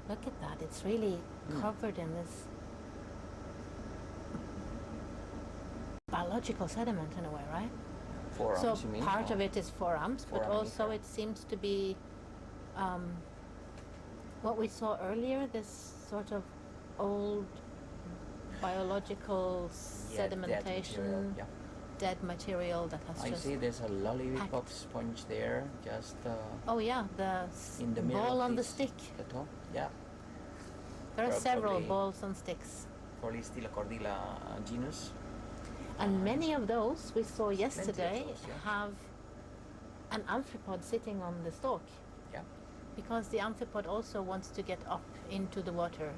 Look at that, it's really covered in this biological sediment in a way, right? Forearms, So you mean? part Or- of it is forearms, but Foramen also ether. it seems to be what we saw earlier, this sort of old biological Yeah, dead material, sedimentation, yeah. dead material that has I just... see there's a lollipop packed. sponge there, just Oh yeah, the in the middle ball of on the this stick. plateau. Yeah, There are several probably- balls on sticks. probably still a Cordilla genus. And many of those we saw yesterday those, yeah. have an amphipod sitting on the stalk, Yeah, because the amphipod also wants to get up into the water.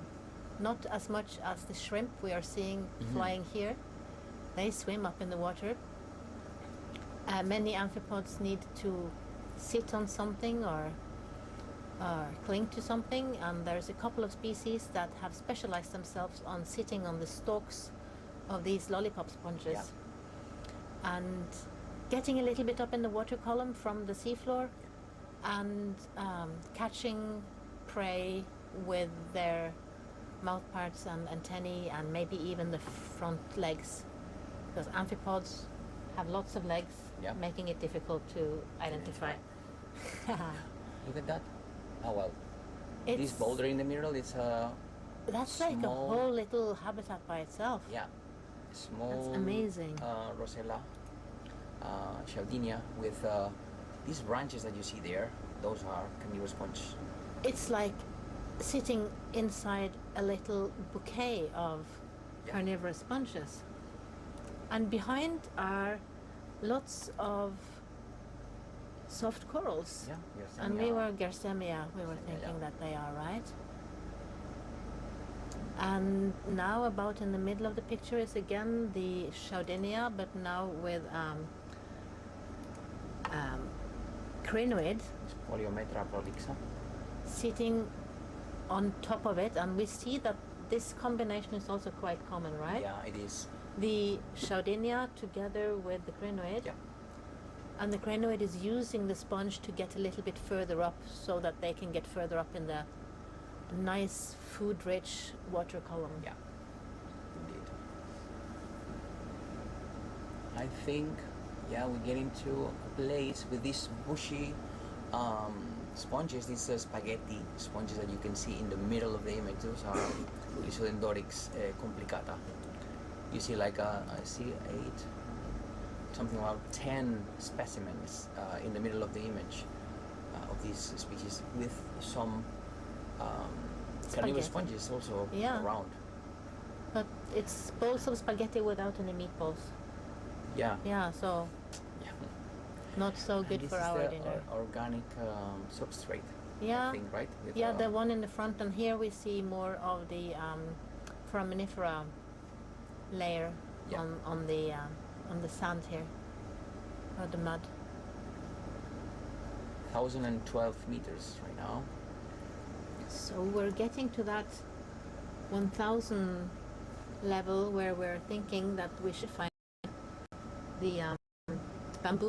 Not as much as the shrimp we are seeing flying here. They swim up in the water. Many amphipods need to sit on something or cling to something, and there's a couple of species that have specialized themselves on sitting on the stalks of these lollipop sponges. Yeah. And getting a little bit up in the water column from the seafloor and catching prey with their mouth parts and antennae and maybe even the front legs, because amphipods have lots of legs, Yeah. making it difficult to identify. look at that. Oh well, this It's, boulder in the middle, it's a that's like a small- whole little habitat by itself. yeah, small amazing. Rosella, Chaldinia with these branches that you see there. Those are carnivorous sponge. It's like sitting inside a little bouquet of Yeah. carnivorous sponges. And behind are lots of soft corals. Yeah, And we were Gersemia, we were Gersemia, thinking yeah. that they are, right? And now about in the middle of the picture is again the Chaudinia, but now with crinoid Poliometra prolixa. sitting on top of it, and we see that this combination is also quite common, right? Yeah, it is. The Chaudinia together with the crinoid, Yeah. and the crinoid is using the sponge to get a little bit further up so that they can get further up in the nice food-rich water column. Yeah, indeed. I think, yeah, we get into a place with these bushy sponges, these spaghetti sponges that you can see in the middle of the image. Those are Lisodendorix complicata. You see like I see 8, something about 10 specimens in the middle of the image of these species with some carnivorous Spaghetti. sponges also Yeah. around. But it's bowls of spaghetti without any meatballs. Yeah. Yeah, so Yeah. not so And good this for is our the dinner. organic substrate. Yeah. Thing, right? With, Yeah, the one in the front, and here we see more of the foraminifera layer Yeah. on the sand here, or the mud. 1,012 meters right now. So we're getting to that 1,000 level where we're thinking that we should find the bamboo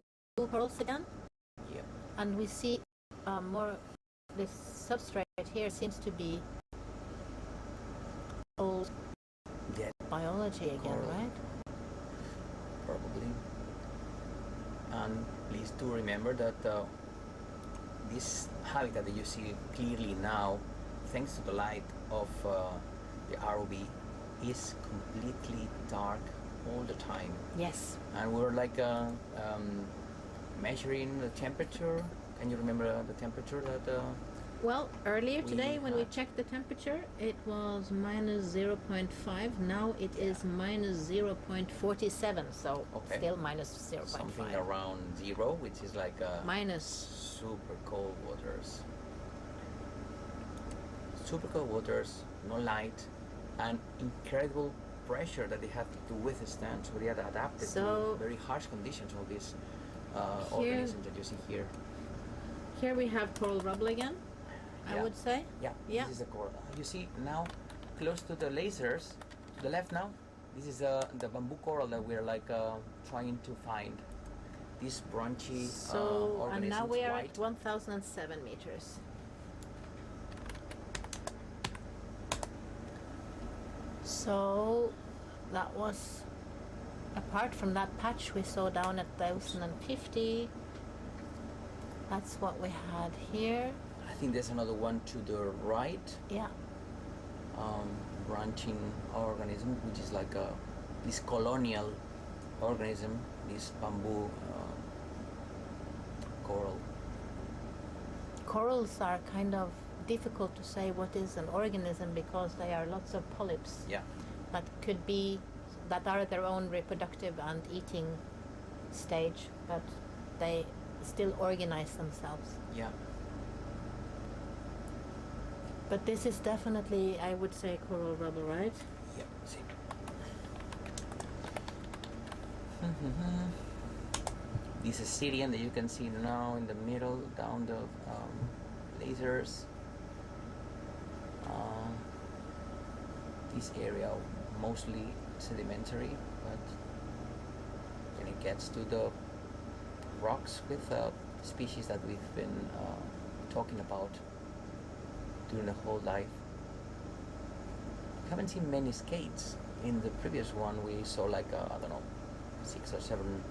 corals again, Yeah. and we see more. This substrate here seems to be old Dead biology again, coral. right? Probably. And please do remember that this habitat that you see clearly now, thanks to the light of the ROV, is completely dark all the time. Yes. And we're like measuring the temperature. Can you remember the temperature that? Well, earlier We today when we had- checked the temperature, it was minus 0.5. Now it is minus 0.47, so Okay. still minus 0.5. Something around 0, which is like Minus. super cold waters. Super cold waters, no light, and incredible pressure that they have to withstand. So they are adapted So- to very harsh conditions. All these organisms that you see here. Here we have coral rubble again, I Yeah. would say. Yeah, Yeah. this is the coral. You see now, close to the lasers, to the left now, this is the bamboo coral that we're like trying to find. These branchy So, and organisms, now we are white. at 1007 meters. So that was, apart from that patch we saw down at 1050, that's what we had here. I think there's another one to the right, Yeah. branching organism, which is like this colonial organism, this bamboo coral. Corals are kind of difficult to say what is an organism because they are lots of polyps Yeah. that could be, that are at their own reproductive and eating stage, but they still organize themselves. Yeah. But this is definitely, I would say, coral rubble, right? Yeah. See. This Assyrian that you can see now in the middle, down the lasers. This area mostly sedimentary, but when it gets to the rocks with species that we've been talking about during the whole life, we haven't seen many skates. In the previous one, we saw like I don't know, 6 or 7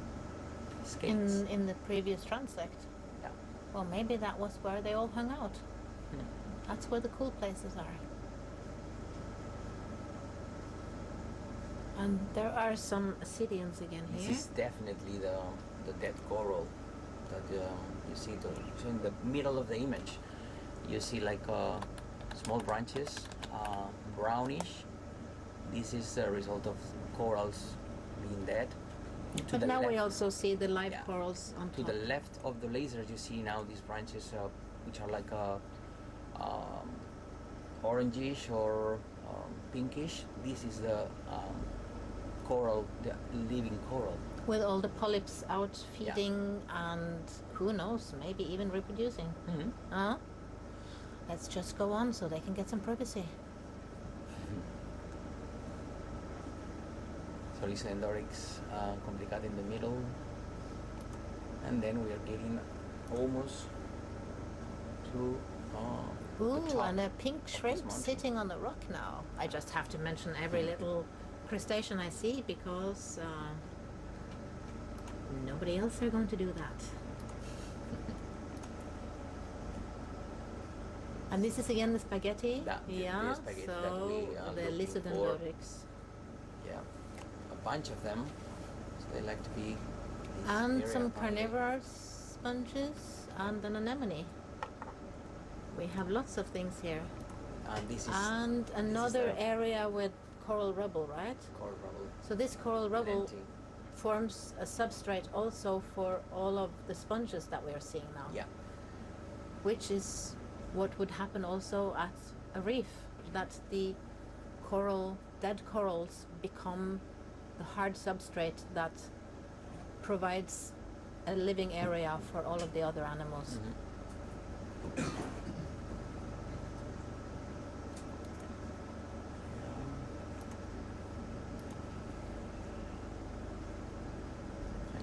skates. In the previous transect. Yeah. Well, maybe that was where they all hung out. Hmm. That's where the cool places are. And there are some ascidians again This here. is definitely the dead coral that you see. So in the middle of the image, you see like small branches, brownish. This is a result of corals being dead. To But the now we left- also see the live Yeah. corals on To top. the left of the lasers, you see now these branches, which are like orangish or pinkish. This is the coral, the living coral. With all the polyps out feeding and who knows, maybe even reproducing. Mm-hmm. Let's just go on so they can get some privacy. So Lysaendorix complicat in the middle, and then we are getting almost to the Ooh, top and a pink of shrimp this mountain. sitting on the rock now. I just have to mention every little crustacean I see because nobody else are going to do that. And this is again the spaghetti. The Yeah, spaghetti that so we, the looking for. Lysaendorix. Yeah, a bunch of them. So they like to be. in this And area some apparently. carnivorous sponges and an anemone. We have lots of things here. And this is And is another the- area with coral rubble, right? coral rubble. So this coral rubble Plenty. forms a substrate also for all of the sponges that we are seeing now. Yeah. Which is what would happen also at a reef, that the dead corals become the hard substrate that provides a living area for all of the other animals. Mhm.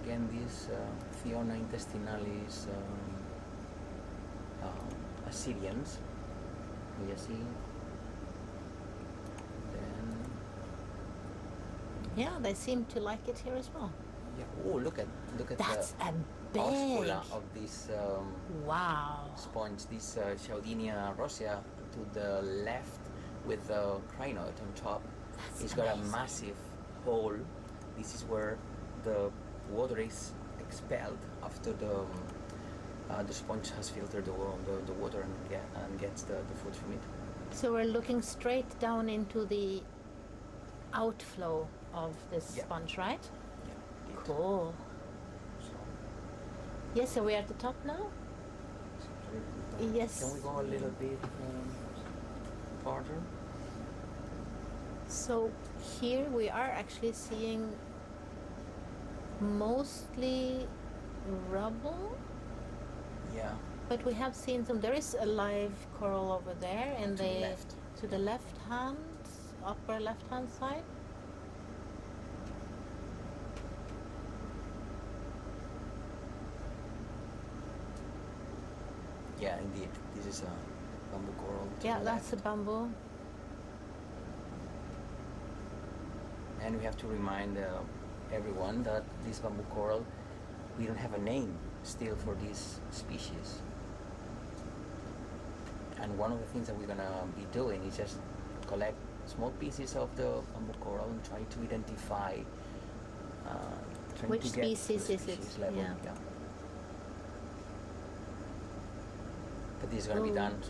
Again, these Thiona intestinalis Assyrians. You see. Then Yeah, they seem to like it here as well. yeah. Oh, look at That's the a big. oscula of this Wow. sponge. This Chaudinia rosea to the left with the crinoid on top. That's It's got a amazing. massive hole. This is where the water is expelled after the sponge has filtered the water and gets the food from it. So we're looking straight down into the outflow of this Yeah. sponge, right? Yeah. Cool. Yes, so we're at the top now? Yes. Can we go a little bit farther? So here we are actually seeing mostly rubble, Yeah. but we have seen some. There is a live coral over there in To the left. to the left hand, upper left hand side. Yeah, indeed. This is a bamboo coral. To Yeah, the that's a left. bamboo. And we have to remind everyone that this bamboo coral, we don't have a name still for this species. And one of the things that we're gonna be doing is just collect small pieces of the bamboo coral and try to identify trying Which to get to species the is it? species level. Yeah. But this is gonna be Oh. done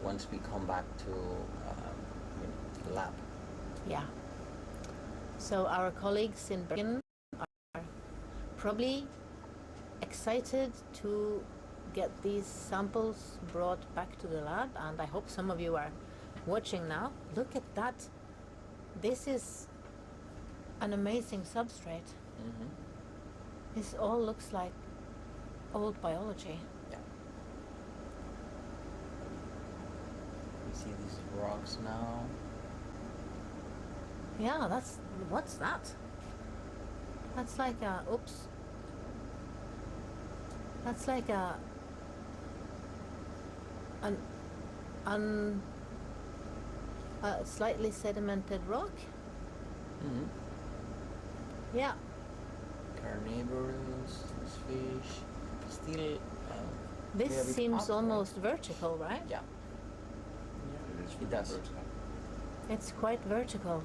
once we come back to the lab. Yeah. So our colleagues in Bergen are probably excited to get these samples brought back to the lab, and I hope some of you are watching now. Look at that. This is an amazing substrate. Mm-hmm. This all looks like old biology. Yeah. We see these rocks now. Yeah, what's that? That's like a, oops. That's like a slightly sedimented rock. Mm-hmm. Yeah. Carnivorous, this fish. Still. This they're a bit seems up, right? almost vertical, right? Yeah. It is It really does. vertical. It's quite vertical.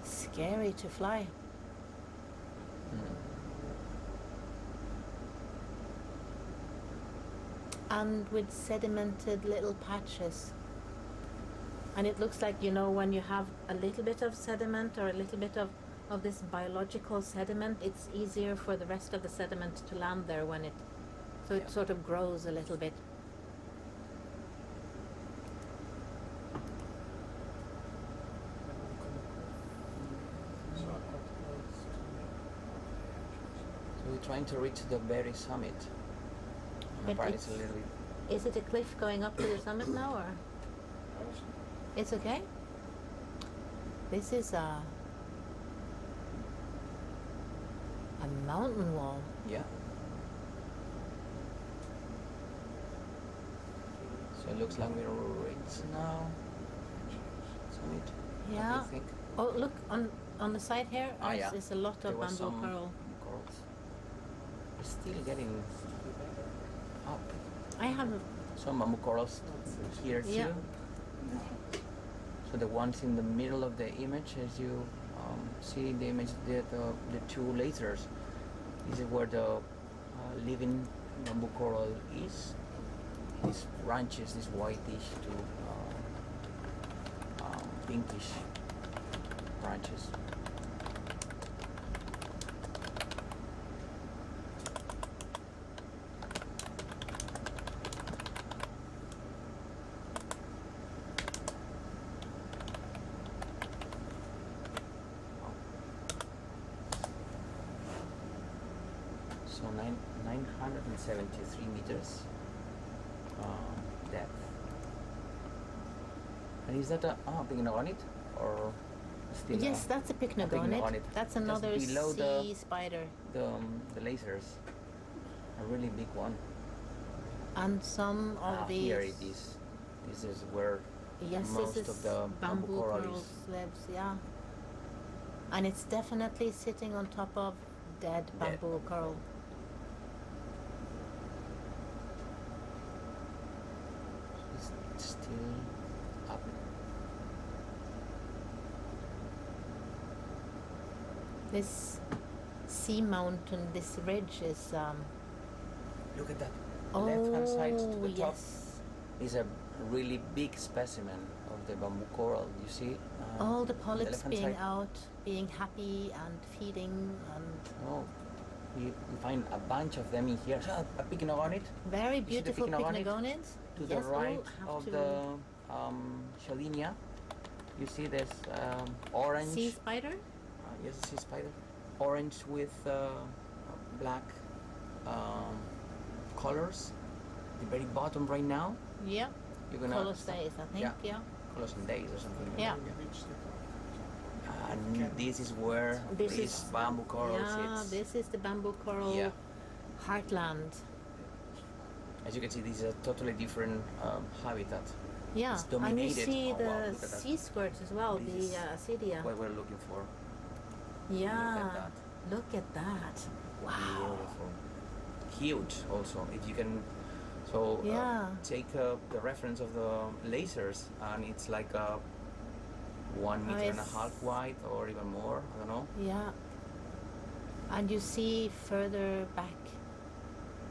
Scary to fly. Mm. And with sedimented little patches. And it looks like, you know, when you have a little bit of sediment or a little bit of this biological sediment, it's easier for the rest of the sediment to land there when it, so it Yeah. sort of grows a little bit. So we're trying to reach the very summit. But Apparently it's a little bit. Is it a cliff going up to the summit now, or? It's okay? This is a mountain wall. Yeah. So it looks like we're reached now. Summit. What do Yeah. you think? Oh, look on the side here. Ah, yeah. There's a lot There of was bamboo some coral. corals. We're still getting up. I have Some bamboo corals here too. Yeah. So the ones in the middle of the image, as you see in the image, the two lasers, this is where the living bamboo coral is. These branches, these whitish to pinkish branches. So 973 meters depth. And is that a pycnogonid or still? Yes, that's a pycnogonid. pycnogonid. That's Just another below sea spider. the lasers, a really big one. And some of these. Here it is. This is where Yes, most this is of the bamboo coral coral is. slabs, yeah. And it's definitely sitting on top of dead bamboo coral. It's still up. This sea mountain, this ridge is Look at that. Left-hand side to the top yes. is a really big specimen of the bamboo coral. You see? All the on polyps left-hand being side. out, being happy and feeding, and Oh, we find a bunch of them in here. So a pycnogonid very You see the beautiful pycnogonid? pycnogonids. to the Yes, oh, right have of to- the Shalinia. You see this orange. sea spider. Yes, sea spider. Orange with black colors. The very bottom right now. Yeah, You're gonna colostates, I think. Yeah. Colors and days or something. like Yeah. that. And this is where This this is- bamboo coral Yeah, sits. this is the bamboo coral Yeah. heartland. As you can see, this is a totally different habitat. Yeah, It's and you dominated. see Oh, the wow, look at that. sea squirts as well, This is the Acidia. What we're looking for. Yeah, that. look at that. Wow. Beautiful. Huge also. If you can, so Yeah. take the reference of the lasers, and it's like a 1 meter and a it's- half wide, or even more. I don't know. Yeah. And you see further back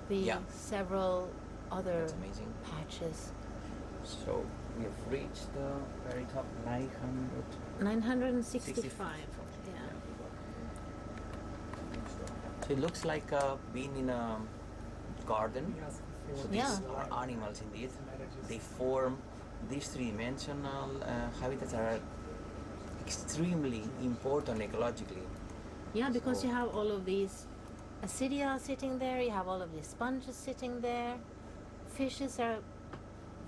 the Yeah. several other That's amazing. patches. So we have reached the very top 900. 965. Yeah. So it looks like being in a garden. So these Yeah. are animals indeed. They form these three-dimensional habitats that are extremely important ecologically. Yeah, because So- you have all of these Acidia sitting there, you have all of these sponges sitting there, fishes are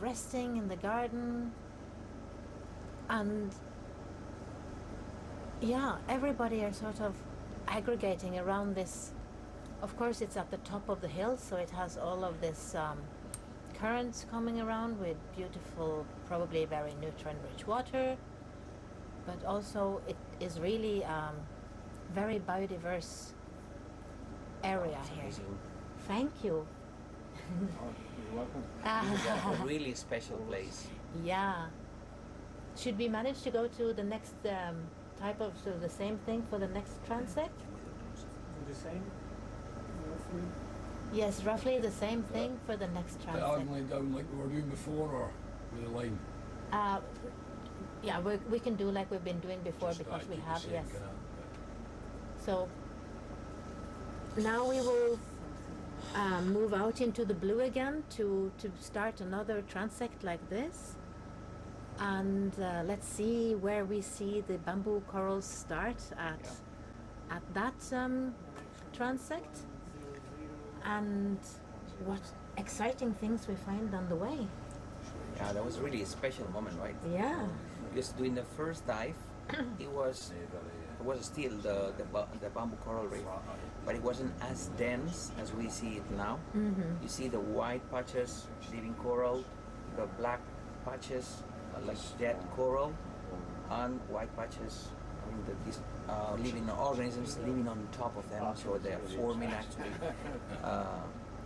resting in the garden, and yeah, everybody are sort of aggregating around this. Of course, it's at the top of the hill, so it has all of this currents coming around with beautiful, probably very nutrient-rich water, but also it is really very biodiverse area It's here. amazing. Thank you. This is a really special place. Yeah. Should we manage to go to the next type of, so the same thing for the next transect? The same, roughly. Yes, roughly the same thing for the next transect. Diagonally down like we were doing before, or with a line? Yeah, we can do like we've been doing before Just because like we keep the have, same yes. kinda, So now we will move out into the blue again to start another transect like this. And let's see where we see the bamboo corals start at that transect, and what exciting things we find on the way. Yeah, that was really a special moment, right? Yeah. Because during the first dive, it was still the bamboo coral reef, but it wasn't as dense as we see it now. Mm-hmm. You see the white patches, living coral, the black patches, like dead coral, and white patches, I mean, these living organisms living on top of them, so they're forming actually.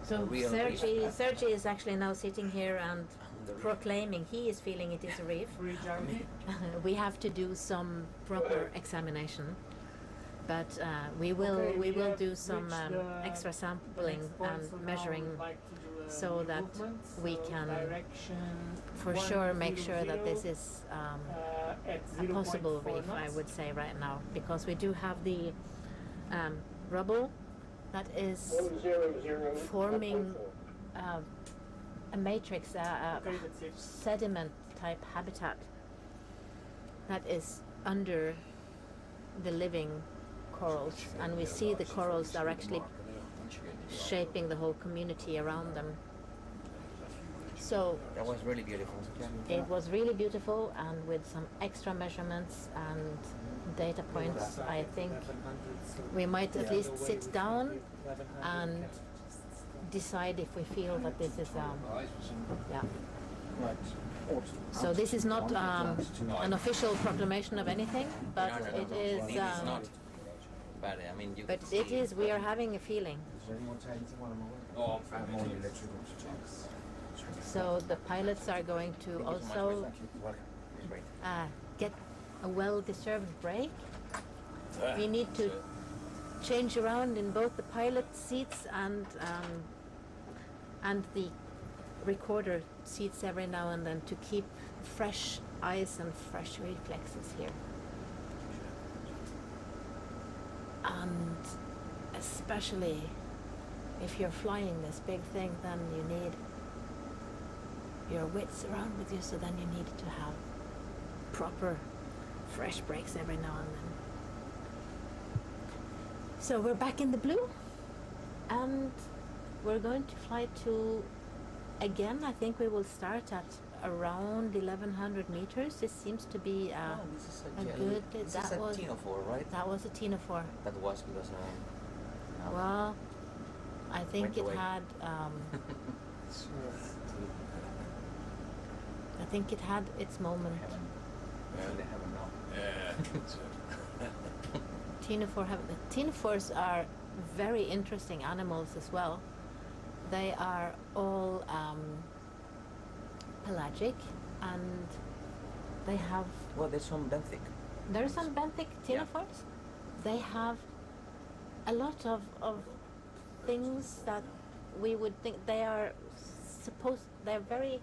So real reef. Sergi is actually now sitting here and The reef. proclaiming he is feeling it is a reef. We have to do some proper examination, but we will do some extra sampling and measuring so that we can for sure make sure that this is a possible reef, I would say right now, because we do have the rubble that is forming a matrix, sediment type habitat that is under the living corals, and we see the corals are actually shaping the whole community around them. So That was really beautiful. it was really beautiful, and with some extra measurements and data points, I think we might at least sit down and decide if we feel that this is yeah. So this is not an official proclamation of anything, but No. it is. Indeed, it's not. But I mean, you But can it see is. We are having a feeling. Oh, I'm fine. So the pilots are going to also get a well-deserved break. We need to change around in both the pilot seats and the recorder seats every now and then to keep fresh eyes and fresh reflexes here. And especially if you're flying this big thing, then you need your wits around with you, so then you need to have proper fresh breaks every now and then. So we're back in the blue, and we're going to fly to, again, I think we will start at around 1100 meters. This seems to be this is a good. This that is a was Tinophore, right? that was a Tinophore. That was because Well, I think went it away. had. I think it had its moment. Heaven. Well, they haven't now. Yeah. Tinophore have the Tinophores are very interesting animals as well. They are all pelagic, and they have. Well, there's some benthic. There's some benthic Yeah. Tinophores. They have a lot of things that we would think they are they're very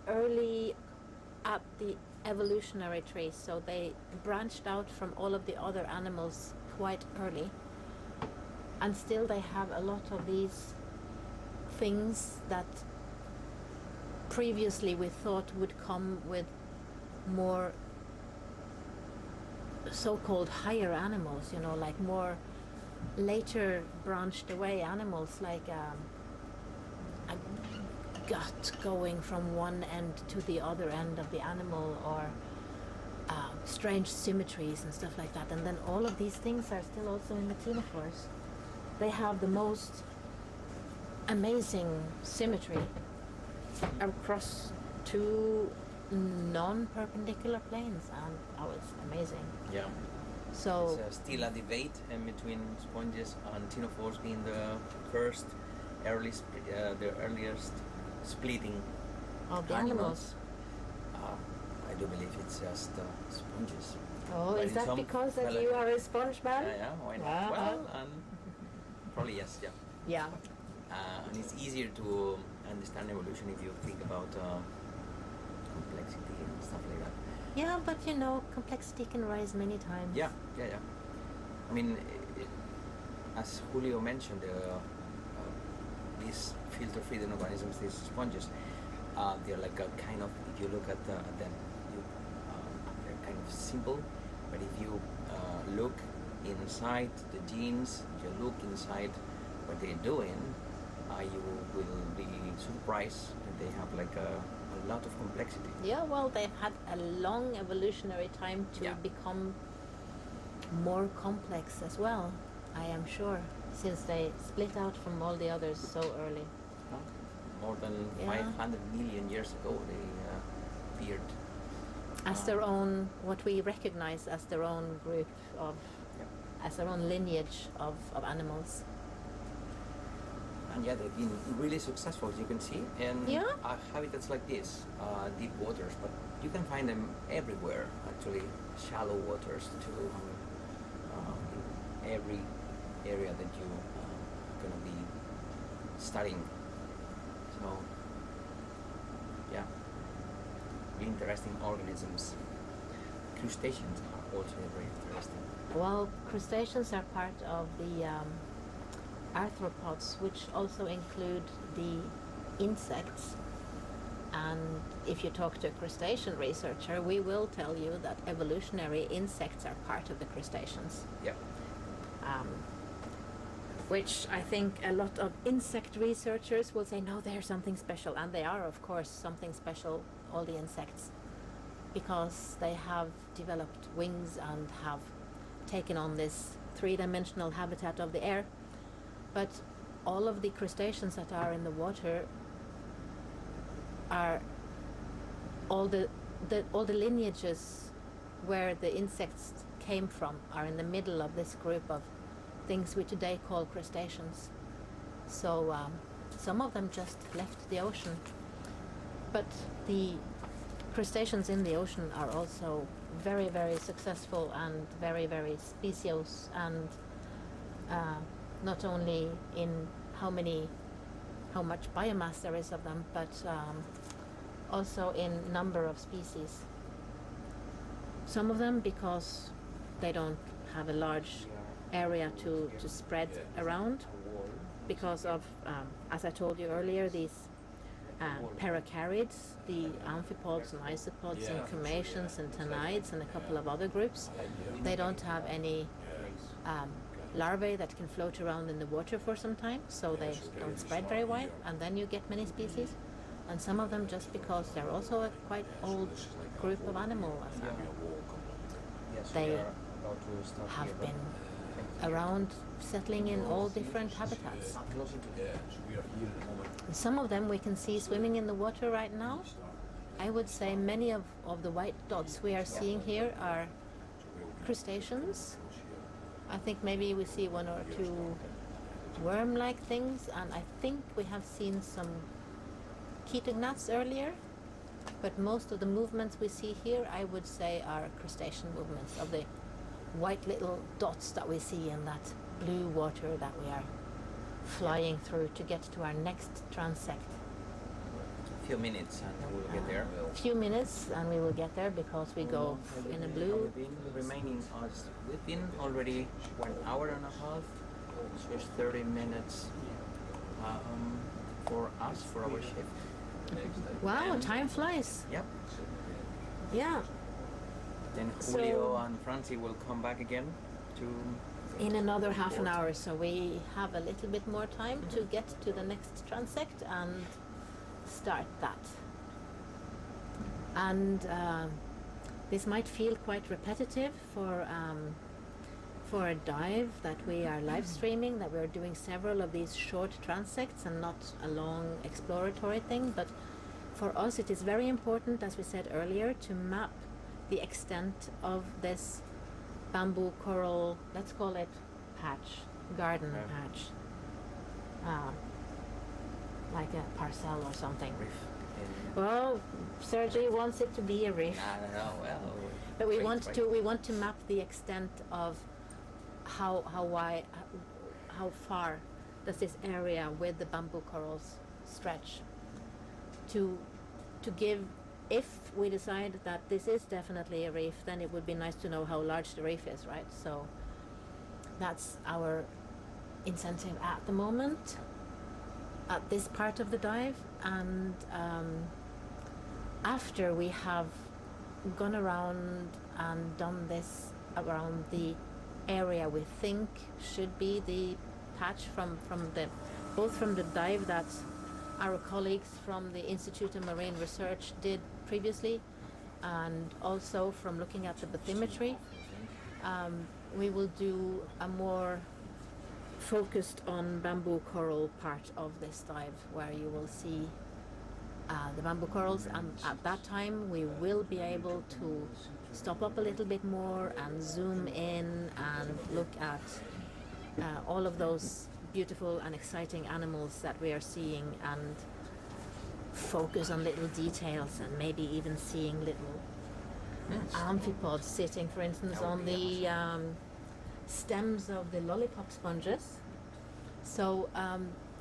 early at the evolutionary tree, so they branched out from all of the other animals quite early, and still they have a lot of these things that previously we thought would come with more so-called higher animals, you know, like more later branched away animals, like a gut going from one end to the other end of the animal, or strange symmetries and stuff like that. And then all of these things are still also in the Tinophores. They have the most amazing symmetry across two non-perpendicular planes, and it's amazing. Yeah. So It's still a debate between sponges and Tinophores being the first, the earliest splitting of the animals. I do believe it's just sponges. Oh, But is in that some because that fella- you are a sponge man? Yeah, why not? Uh-huh. Well, probably yes, yeah. Yeah. And it's easier to understand evolution if you think about complexity and stuff like that. Yeah, but you know, complexity can rise many times. Yeah. I mean, as Julio mentioned, these filter-feeding organisms, these sponges, they're like a kind of, if you look at them, they're kind of simple, but if you look inside the genes, you look inside what they're doing, you will be surprised that they have like a lot of complexity. Yeah, well, they've had a long evolutionary time to become more complex as well, I am sure, since they split out from all the others so early. More than 500 million years ago, they appeared as their own, what we recognize as their own group of, as their own lineage of animals. And yeah, they've been really successful, as you can see, in habitats like this, deep waters, but you can find them everywhere, actually, shallow waters too, in every area that you are going to be studying. So, yeah, really interesting organisms. Crustaceans are also very interesting. Well, crustaceans are part of the arthropods, which also include the insects. And if you talk to a crustacean researcher, we will tell you that evolutionary insects are part of the crustaceans. Yeah. Which I think a lot of insect researchers will say, no, they're something special. And they are, of course, something special, all the insects, because they have developed wings and have taken on this three-dimensional habitat of the air. But all of the crustaceans that are in the water are all the lineages where the insects came from are in the middle of this group of things we today call crustaceans. So some of them just left the ocean, but the crustaceans in the ocean are also very, very successful and very, very speciose, and not only in how much biomass there is of them, but also in number of species. Some of them because they don't have a large area to spread around because of, as I told you earlier, these paracarids, the amphipods and isopods and cremations and tanides and a couple of other groups. They don't have any larvae that can float around in the water for some time, so they don't spread very wide, and then you get many species. And some of them just because they're also a quite old group of animals. They have been around settling in all different habitats. Some of them we can see swimming in the water right now. I would say many of the white dots we are seeing here are crustaceans. I think maybe we see one or two worm-like things, and I think we have seen some ketognaths earlier, but most of the movements we see here I would say are crustacean movements of the white little dots that we see in that blue water that we are flying through to get to our next transect. Few minutes and we'll get there. Few minutes and we will get there because we go in a blue. We've been already 1 hour and a half, so it's 30 minutes for us, for our shift. Wow, time flies. Yep. Yeah. Then Julio and Francie will come back again to... In another half an hour, so we have a little bit more time to get to the next transect and start that. And this might feel quite repetitive for a dive that we are live streaming, that we're doing several of these short transects and not a long exploratory thing, but for us it is very important, as we said earlier, to map the extent of this bamboo coral, let's call it patch, garden patch, like a parcel or something. Reef. Well, Sergey wants it to be a reef. No, well, but we want to map the extent of how wide, how far does this area with the bamboo corals stretch to give. If we decide that this is definitely a reef, then it would be nice to know how large the reef is, right? So that's our incentive at the moment, at this part of the dive. And after we have gone around and done this around the area we think should be the patch from both from the dive that our colleagues from the Institute of Marine Research did previously, and also from looking at the bathymetry, we will do a more focused on bamboo coral part of this dive, where you will see the bamboo corals, and at that time we will be able to stop up a little bit more and zoom in and look at all of those beautiful and exciting animals that we are seeing, and focus on little details, and maybe even seeing little amphipods sitting, for instance, on the stems of the lollipop sponges. So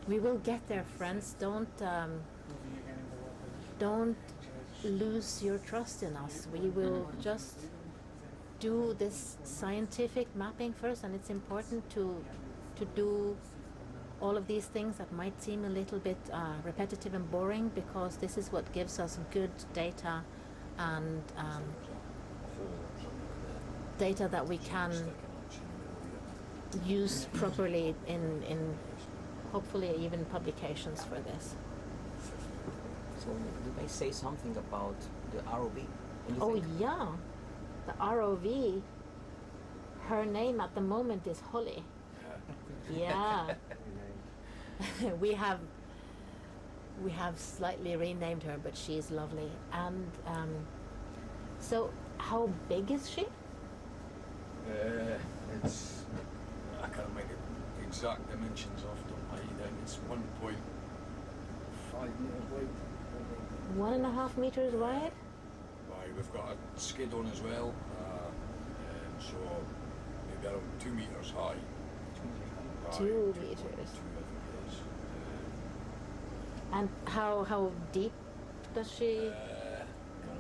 we will get there, friends. Don't lose your trust in us. We will just do this scientific mapping first, and it's important to do all of these things that might seem a little bit repetitive and boring, because this is what gives us good data, and data that we can use properly in hopefully even publications for this. So you may say something about the ROV. Oh yeah, the ROV, her name at the moment is Holly. Yeah. we have slightly renamed her, but she's lovely. And so how big is she? It's, I can't make the exact dimensions off the top of my head. It's 1.5 meters wide. 1.5 meters wide? Right, we've got a skid on as well, so maybe around 2 meters high. Aye, 2 meters. 2.2 I think it is. And how deep does she?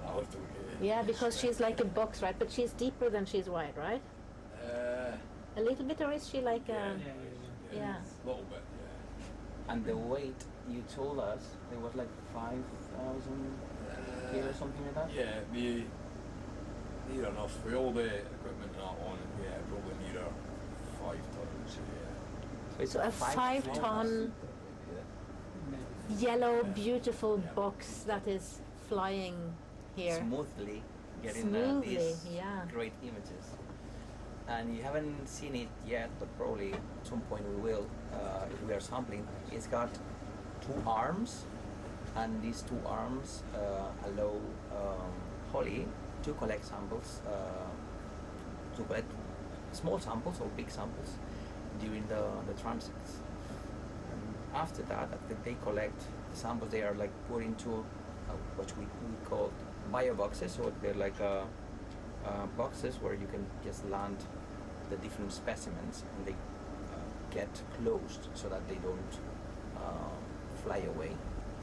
I'll have to look at it. Yeah, because she's like a box, right? But she's deeper than she's wide, right? A little bit, or is she like a? Yeah. A little bit, yeah. And the weight you told us it was like 5,000 kilos, something like that. Yeah, near enough. With all the equipment and that on it, yeah, probably near 5 tons. Yeah. So a 5-ton yellow, beautiful box that is flying here. Smoothly getting Smoothly, these yeah. great images. And you haven't seen it yet, but probably at some point we will if we are sampling. It's got 2 arms, and these 2 arms allow Holly to collect samples, to collect small samples or big samples during the transects. After that, after they collect the samples, they are like put into what we call bio boxes. So they're like boxes where you can just land the different specimens, and they get closed so that they don't fly away.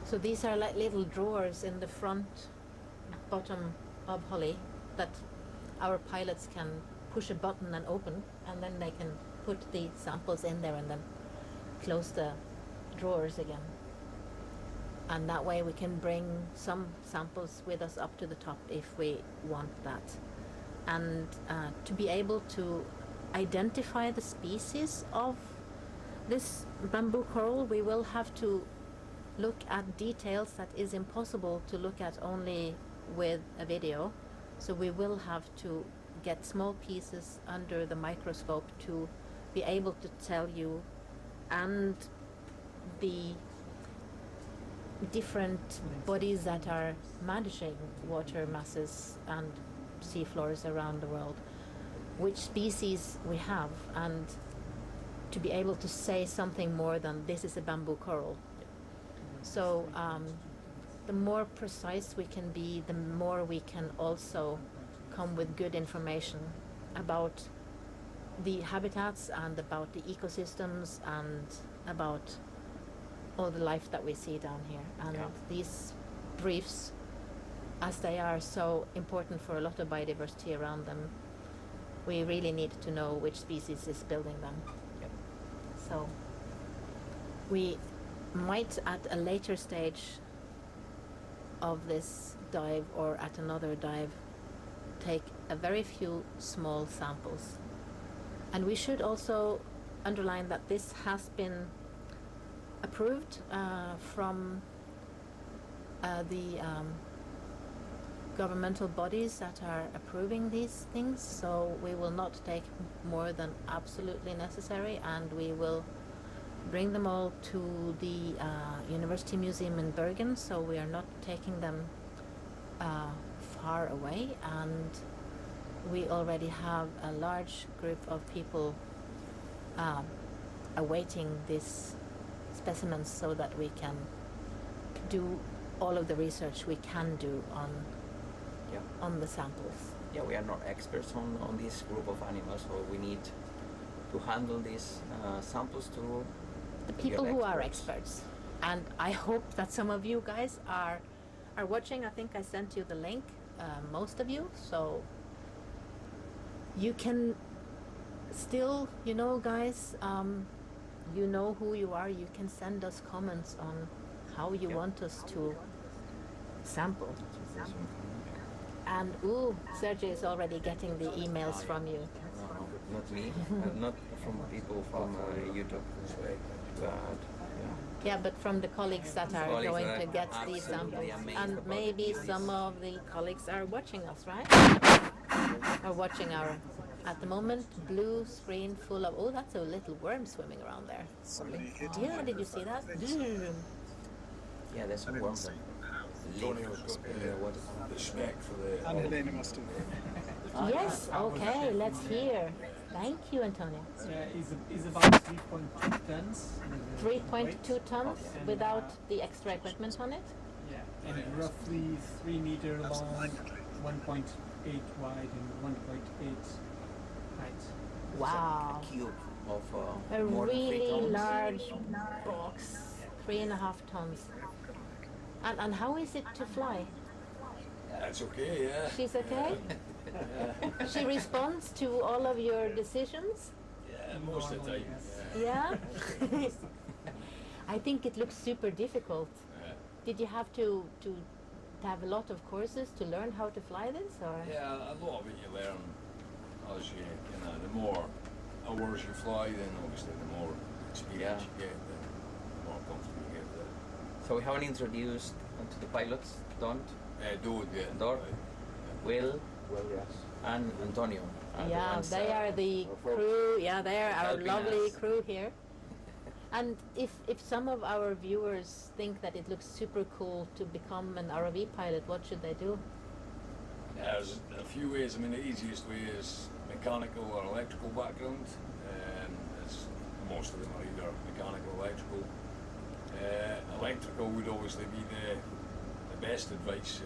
So these are like little drawers in the front bottom of Holly that our pilots can push a button and open, and then they can put the samples in there and then close the drawers again. And that way we can bring some samples with us up to the top if we want that. And to be able to identify the species of this bamboo coral, we will have to look at details that is impossible to look at only with a video. So we will have to get small pieces under the microscope to be able to tell you, and the different bodies that are managing water masses and seafloors around the world, which species we have, and to be able to say something more than this is a bamboo coral. So the more precise we can be, the more we can also come with good information about the habitats and about the ecosystems and about all the life that we see down here. And these reefs, as they are so important for a lot of biodiversity around them, we really need to know which species is building them. Yep. So we might at a later stage of this dive or at another dive take a very few small samples. And we should also underline that this has been approved from the governmental bodies that are approving these things, so we will not take more than absolutely necessary, and we will bring them all to the University Museum in Bergen, so we are not taking them far away, and we already have a large group of people awaiting these specimens so that we can do all of the research we can do on the samples. Yeah, we are not experts on this group of animals, so we need to handle these samples to the people who are experts. And I hope that some of you guys are watching. I think I sent you the link, most of you, so you can still, you know, guys, you know who you are. You can send us comments on how you want us to sample. And Sergey is already getting the emails from you. No, not me, not from people from YouTube. But yeah, but from the colleagues that are going to get these samples. And maybe some of the colleagues are watching us, right? Are watching our, at the moment, blue screen full of, oh, that's a little worm swimming around there. Yeah, did you see that? yeah, there's some worms. Antonio's got the spec for the... And Elena must have. Yes, okay, let's hear. Thank you, Antonio. Is about 3.2 tons. 3.2 tons without the extra equipment on it? Yeah, and roughly 3 meter long, 1.8 wide and 1.8 height. Wow. A cube. of A more than 3 really tons. large box, 3.5 tons. And how is it to fly? That's okay, yeah. She's okay? Yeah, She responds to all of your decisions? yeah, most of the time. Yeah? I think it looks super difficult. Yeah. Did you have to have a lot of courses to learn how to fly this, or? Yeah, a lot of it you learn as you know, the more hours you fly, then obviously the more experience you get, the more comfortable you get with it. So we haven't introduced to the pilots, Don, Don't get Dor, Will, Well, yes. and Antonio. Are the Yeah, ones, they are the crew. Yeah, they are our helping lovely us. crew here. And if some of our viewers think that it looks super cool to become an ROV pilot, what should they do? There's a few ways. I mean, the easiest way is mechanical or electrical background. It's, most of them are either mechanical or electrical. Electrical would obviously be the best advice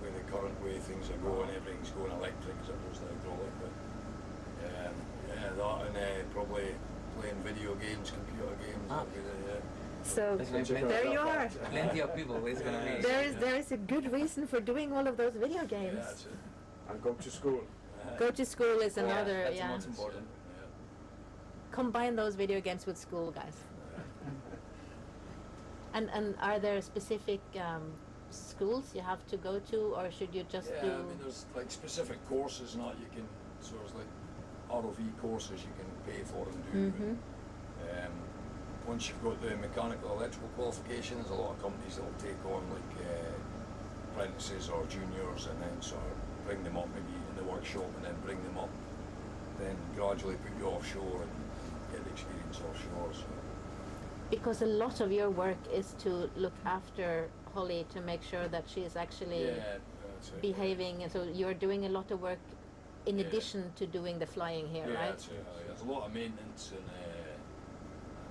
with the current way things are going. Everything's going electric as opposed to hydraulic. But yeah, that and probably playing video games, computer games. Ah. That'd be the, So There's gonna be there you are. plenty of people. It's gonna be. There is a good reason for doing all of those video yeah, games. that's it. And go to school. Go to school is Yeah, another. that's the Yeah. most important. Yeah. Combine those video games with school, guys. And are there specific schools you have to go to, or should you just Yeah, do? I mean, there's like specific courses and that you can, so it's like ROV courses you can pay for and do. Mhm. Once you've got the mechanical electrical qualification, there's a lot of companies that will take on like apprentices or juniors and then sort of bring them up maybe in the workshop and then bring them up, then gradually put you offshore and get the experience offshore. So. Because a lot of your work is to look after Holly to make sure that she is actually Yeah, that's it. behaving, and so you're doing a lot of work in Yeah. addition to doing the flying here, Yeah, right? that's it. There's a lot of maintenance and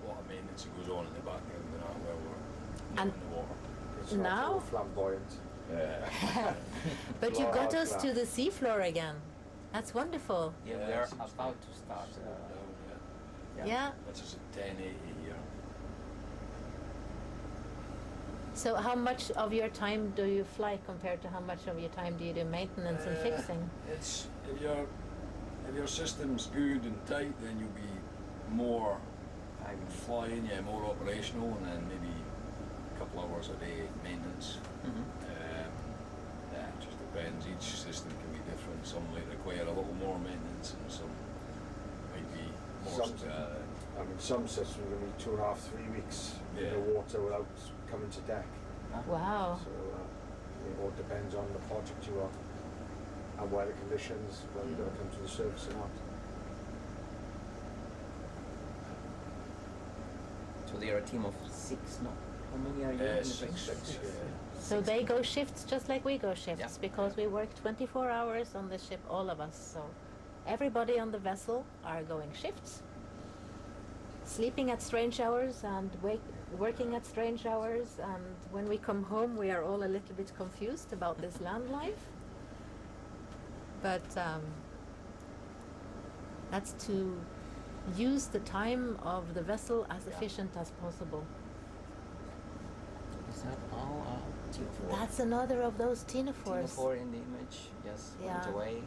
a lot of maintenance that goes on in the background and that while we're not And in the water. It's not Now- all flamboyant. Yeah. But you got Wow, us to wow. the seafloor again. That's wonderful. Yeah, Yeah, they're it's just about to start. Yeah. That's just a 1080 here. So how much of your time do you fly compared to how much of your time do you do maintenance and fixing? It's if your system's good and tight, then you'll be more flying, yeah, more operational, and then maybe a couple hours a day maintenance. Mhm. Yeah, it just depends. Each system can be different. Some might require a little more maintenance, and some might be more. Some, I mean, some systems will need 2.5, 3 weeks in Yeah. the water without coming to deck. Wow. So it all depends on the project you are and weather conditions, whether you're going to come to the surface or not. So they are a team of 6, no? How many are you in the team? Six, yeah. So they go shifts just like we go shifts Yeah. because we work 24 hours on the ship, all of us. So everybody on the vessel are going shifts, sleeping at strange hours and working at strange hours. And when we come home, we are all a little bit confused about this land life. But that's to use the time of the vessel as efficient as possible. Is that all? Tinophore. That's another of those tinophores. Tinophore in the image, just went Yeah. away.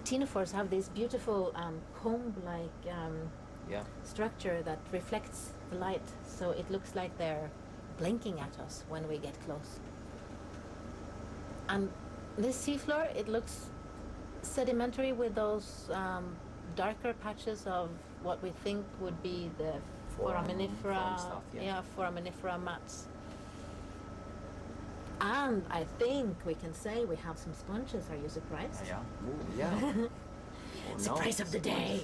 Tinophores have this beautiful comb-like Yeah. structure that reflects the light, so it looks like they're blinking at us when we get close. And this seafloor, it looks sedimentary with those darker patches of what we think would be the foraminifera, foam stuff, yeah. foraminifera mats. And I think we can say we have some sponges. Are you surprised? Yeah. Ooh, yeah. Oh, no. Surprise of the day!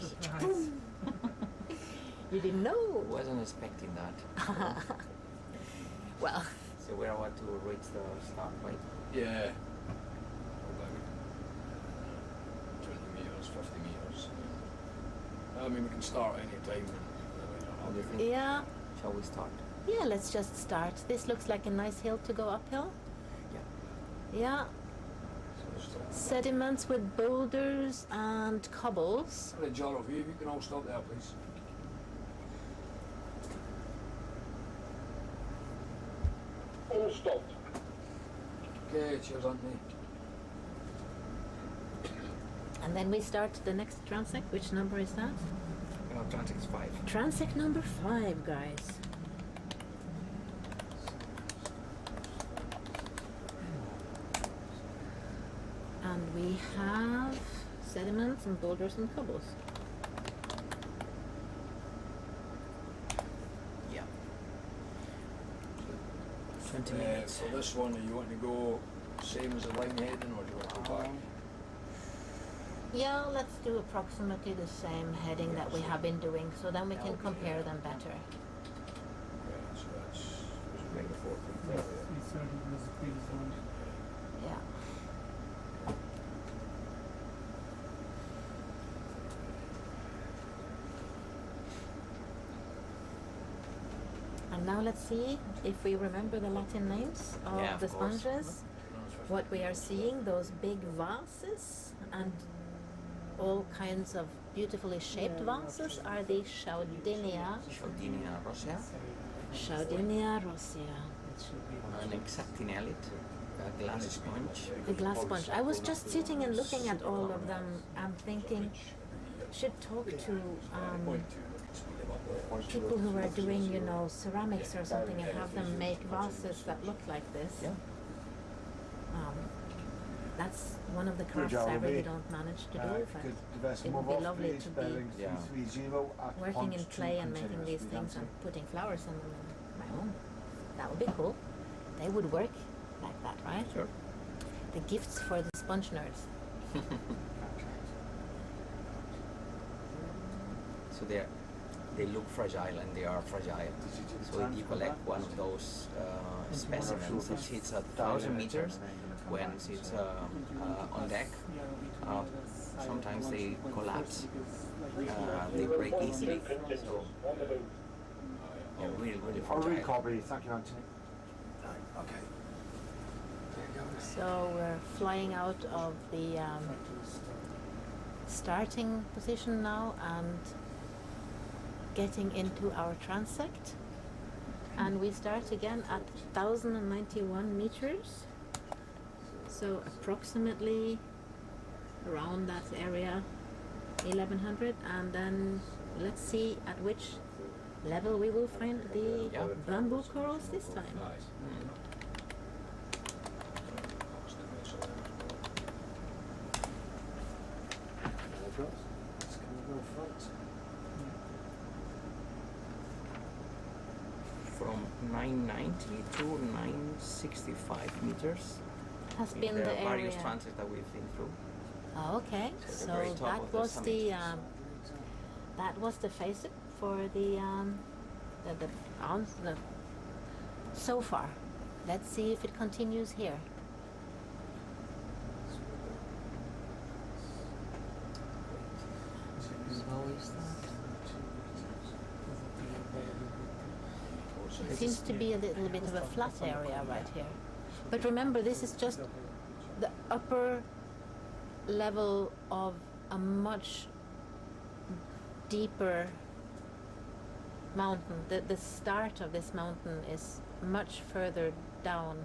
You didn't know? Wasn't expecting that. Well, So we're about to reach the start, right? Yeah. About 20 meters, 50 meters. I mean, we can start any time. How do you think? yeah. Shall we start? Yeah, let's just start. This looks like a nice hill to go uphill. Yeah. Yeah, sediments with boulders and cobbles. Sorry, John, if you can all stop there, please. has stopped. Okay, cheers, Anthony. And then we start the next transect. Which number is that? Transects 5. Transect number 5, guys. And we have sediments and boulders and cobbles. Yeah. 20 minutes. For this one, are you wanting to go same as the line heading, or do you want to go back? Yeah, let's do approximately the same heading that we have been doing, so then we can compare them better. Okay, so that's maybe the 4th and 3rd. 330 was the previous one. Yeah. And now let's see if we remember the Latin names of Yeah, of the course. sponges. What we are seeing, those big vases and all kinds of beautifully shaped vases are the Chaudinia Rosea. Chaudinia rosea. An exactinelid, a glass sponge. The glass sponge. I was just sitting and looking at all of them and thinking, should talk to people who are doing, you know, ceramics or something and have them make vases that look like this. Yeah. That's one of the crafts I really don't manage to do, but it would be lovely to be working in clay and making these things and putting flowers in them in my home. That would be cool. They would work like that, right? Sure. The gifts for the sponge nerds. So they look fragile, and they are fragile. So if you collect one of those specimens that sits at 1,000 meters, when it's on deck, sometimes they collapse, they break easily. So they're really, really fragile. Copy. Thank you, Anthony. Okay. So we're flying out of the starting position now and getting into our transect. And we start again at 1,091 meters. So approximately around that area, 1,100. And then let's see at which level we will find the bamboo corals this time. From 990 to 965 meters. Has been the the various area. transects that we've been through. Oh, okay, So the very so top that of the was summit. that was the face for the so far. Let's see if it continues here. It seems to be a little bit of a flat area right here. But remember, this is just the upper level of a much deeper mountain. The start of this mountain is much further down.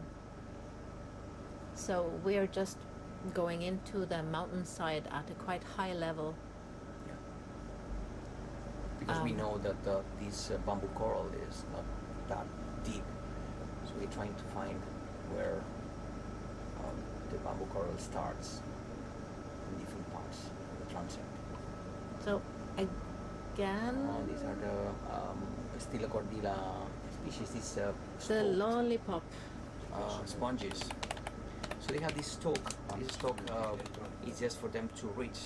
So we're just going into the mountainside at a quite high level. Because we know that this bamboo coral is not that deep. So we're trying to find where the bamboo coral starts in different parts of the transect. So again, These are the Stylocordila species, these the stalked, lollipop. sponges. So they have this stalk. This stalk is just for them to reach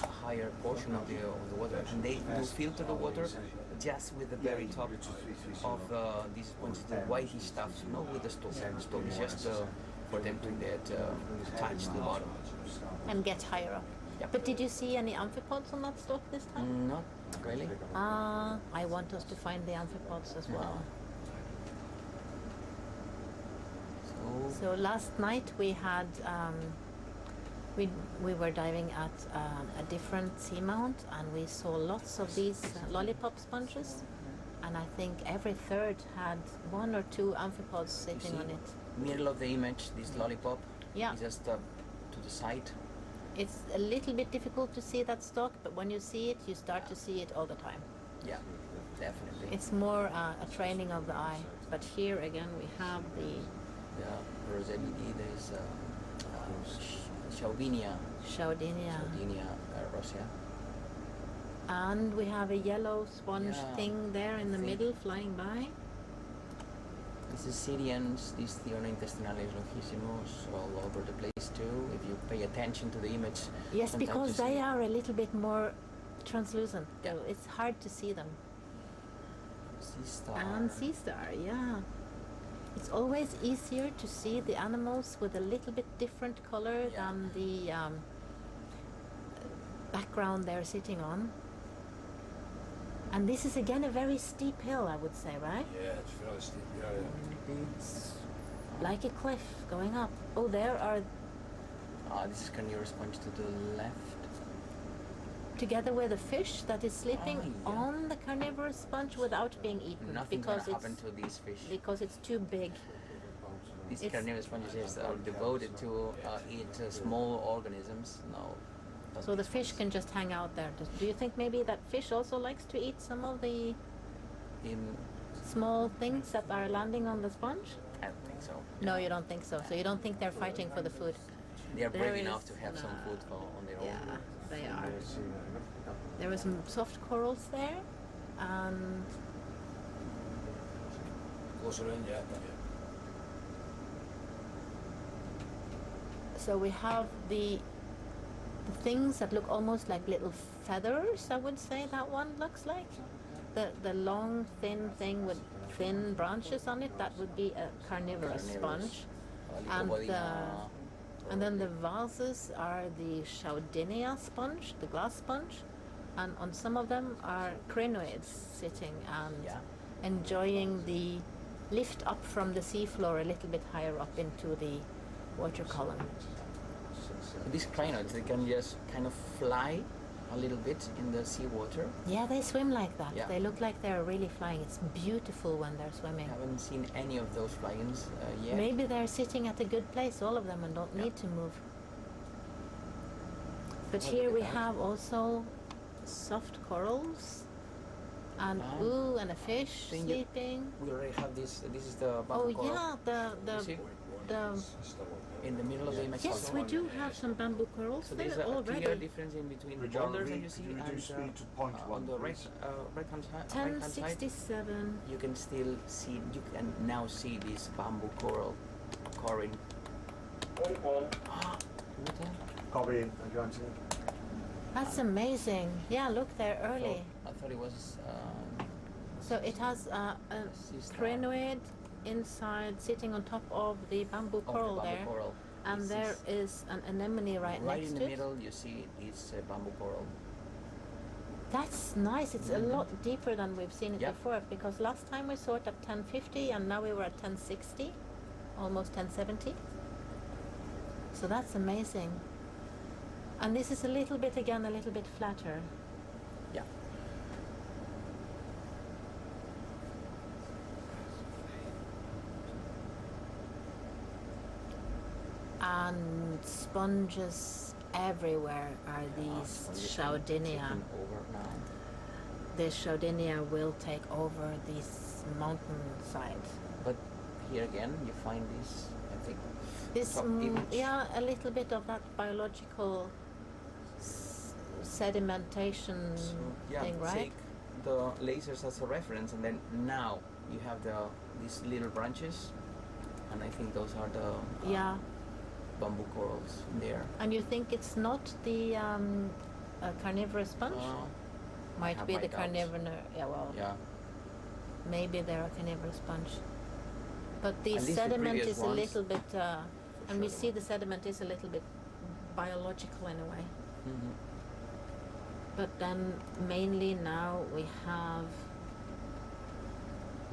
a higher portion of the water, and they do filter the water just with the very top of these sponges, the whitish stuff, not with the stalk. The stalk is just for them to get attached to the bottom. And get higher up. Yeah. But did you see any amphipods on that stalk this time? Not really. I want us to find the amphipods as well. So last night we had we were diving at a different seamount, and we saw lots of these lollipop sponges, and I think every third had one or two amphipods sitting on it. middle of the image, this lollipop Yeah. is just to the side. It's a little bit difficult to see that stalk, but when you see it, you start to see it all the time. Yeah, definitely. It's more a training of the eye. But here again, we have the Roselli, there's Chaudinia. Chaudinia. Chaudinia rosea. And we have a yellow sponge Yeah, thing there in the I think- middle flying by. This is Syrians, these Thionointestinales longissimus, all over the place too. If you pay attention to the image. Yes, sometimes because you they see- are a little bit more translucent. Yeah. So it's hard to see them. Sea star. And sea star, yeah. It's always easier to see the animals with a little bit different color Yeah. than the background they're sitting on. And this is again a very steep hill, I would say, right? Yeah, it's fairly steep. Yeah. It's like a cliff going up. Oh, there are, This is carnivorous sponge to the left. together with a fish that is sleeping yeah. on the carnivorous sponge without being eaten Nothing because gonna it's happen to these fish. because it's too big. These it's- carnivorous sponges are devoted to eat small organisms. No. So the fish can just hang out there. Do you think maybe that fish also likes to eat some of the In, small things that are landing on the sponge? I don't think so. No, you don't think so. So you don't think they're fighting for the food? They are There brave is enough to have some food on their own. Yeah, they are. There were some soft corals there, and Closer in, yeah. so we have the things that look almost like little feathers. I would say that one looks like the long thin thing with thin branches on it. That would be a carnivorous sponge. And then the vases are the Chaudinia sponge, the glass sponge, and on some of them are crinoids sitting and Yeah. enjoying the lift up from the seafloor a little bit higher up into the water column. These crinoids, they can just kind of fly a little bit in the seawater. Yeah, they swim like that. Yeah. They look like they're really flying. It's beautiful when they're I swimming. haven't seen any of those flyings yet. Maybe they're sitting at a good place, all of them, and don't need to move. But Oh, here look we at that. have also soft corals, and and a fish Think you- sleeping. We already have this. This is the Oh bamboo coral. yeah, You see? the In the middle of the image. yes, we do have some bamboo corals So there's there a already. clear difference in between the John, boulders that could you see you and reduce speed to 0.1, on the right please? hand side. 1067. You can still see. You can now see this bamboo coral occurring. Point one. Copy in. Thank you, Anthony. That's amazing. Yeah, look, they're early. I thought it was. So it has a sea star. crinoid inside, sitting on top of the bamboo Of the coral bamboo there, coral. and This there is an anemone right right next in to the it. middle. You see this bamboo coral. That's nice. It's a lot deeper than we've seen it Yeah. before, because last time we saw it at 1050 and now we were at 1060, almost 1070. So that's amazing. And this is a little bit, again, a little bit flatter. Yeah. And sponges everywhere are these Chaudinia. Taking over now. The Chaudinia will take over this mountainside. But here again, you find this. I think. This, top image. yeah, a little bit of that biological sedimentation So, yeah, thing, right? take the lasers as a reference, and then now you have these little branches, and I think those are the Yeah, bamboo corals there. and you think it's not the carnivorous sponge? Might have be my the doubts. carnivorous. Yeah, well, Yeah, maybe they're a carnivorous sponge. But the At least the sediment previous is a ones. little bit, and we see the sediment is a little bit biological in a way. Mhm. But then mainly now we have,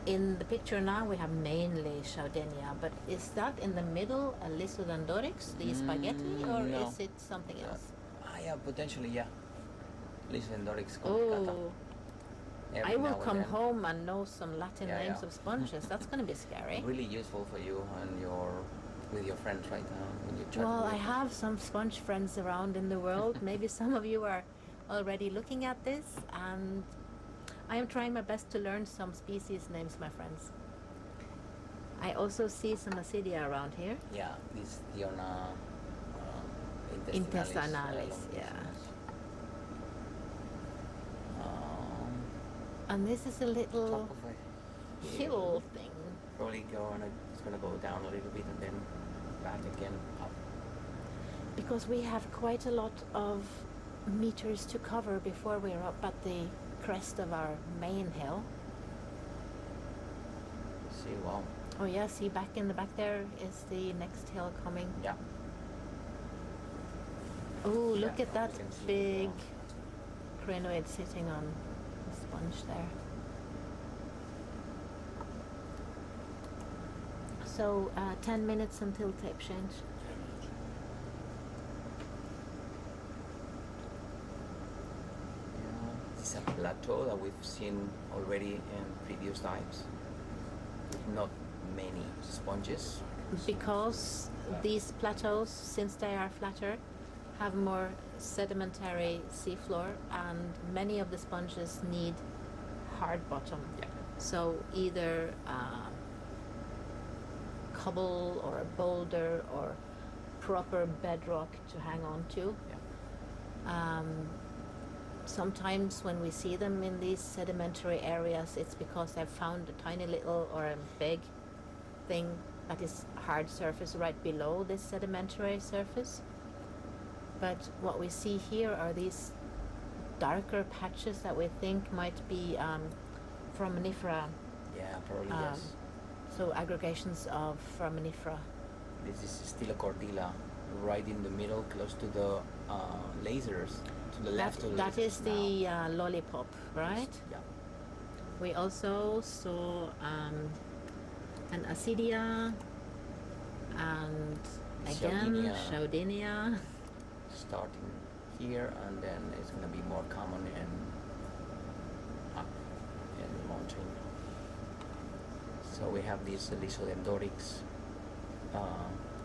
in the picture now we have mainly Chaudinia, but is that in the middle a Lysodendorix, the spaghetti, or no. is it something else? Yeah, potentially, yeah. Lysodendorix complicata. Oh, every I will now and come then. home and know some Latin Yeah, names yeah. of sponges. That's going to be scary. Really useful for you and with your friends right now when you chat Well, with I have some sponge friends around in the world. Maybe some of you are already looking at this, and I am trying my best to learn some species names, my friends. I also see some Acidia around here. Yeah, this Diona Intestinalis, yeah. And this is a little Top of a hill thing. Probably it's gonna go down a little bit and then back again up. Because we have quite a lot of meters to cover before we're up at the crest of our main hill. See, wow. Oh yeah, see back in the back there is the next hill coming. Yeah. Oh, look Yeah, at that you can see it big now. crinoid sitting on the sponge there. So 10 minutes until tape change. Yeah, it's a plateau that we've seen already in previous times. With not many sponges. Because these plateaus, since they are flatter, have more sedimentary seafloor, and many of the sponges need hard bottom. Yeah. So either cobble or a boulder or proper bedrock to hang on to. Yeah. Sometimes when we see them in these sedimentary areas, it's because they've found a tiny little or a big thing that is hard surface right below this sedimentary surface. But what we see here are these darker patches that we think might be foraminifera. Yeah, probably yes. So aggregations of foraminifera. This is still a cordilla, right in the middle, close to the lasers, to the left of the That lasers is the lollipop, right? Yeah. We also saw an Acidia and again Chaudinia. Starting here, and then it's going to be more common up in the mountain. So we have these Lysodendrorix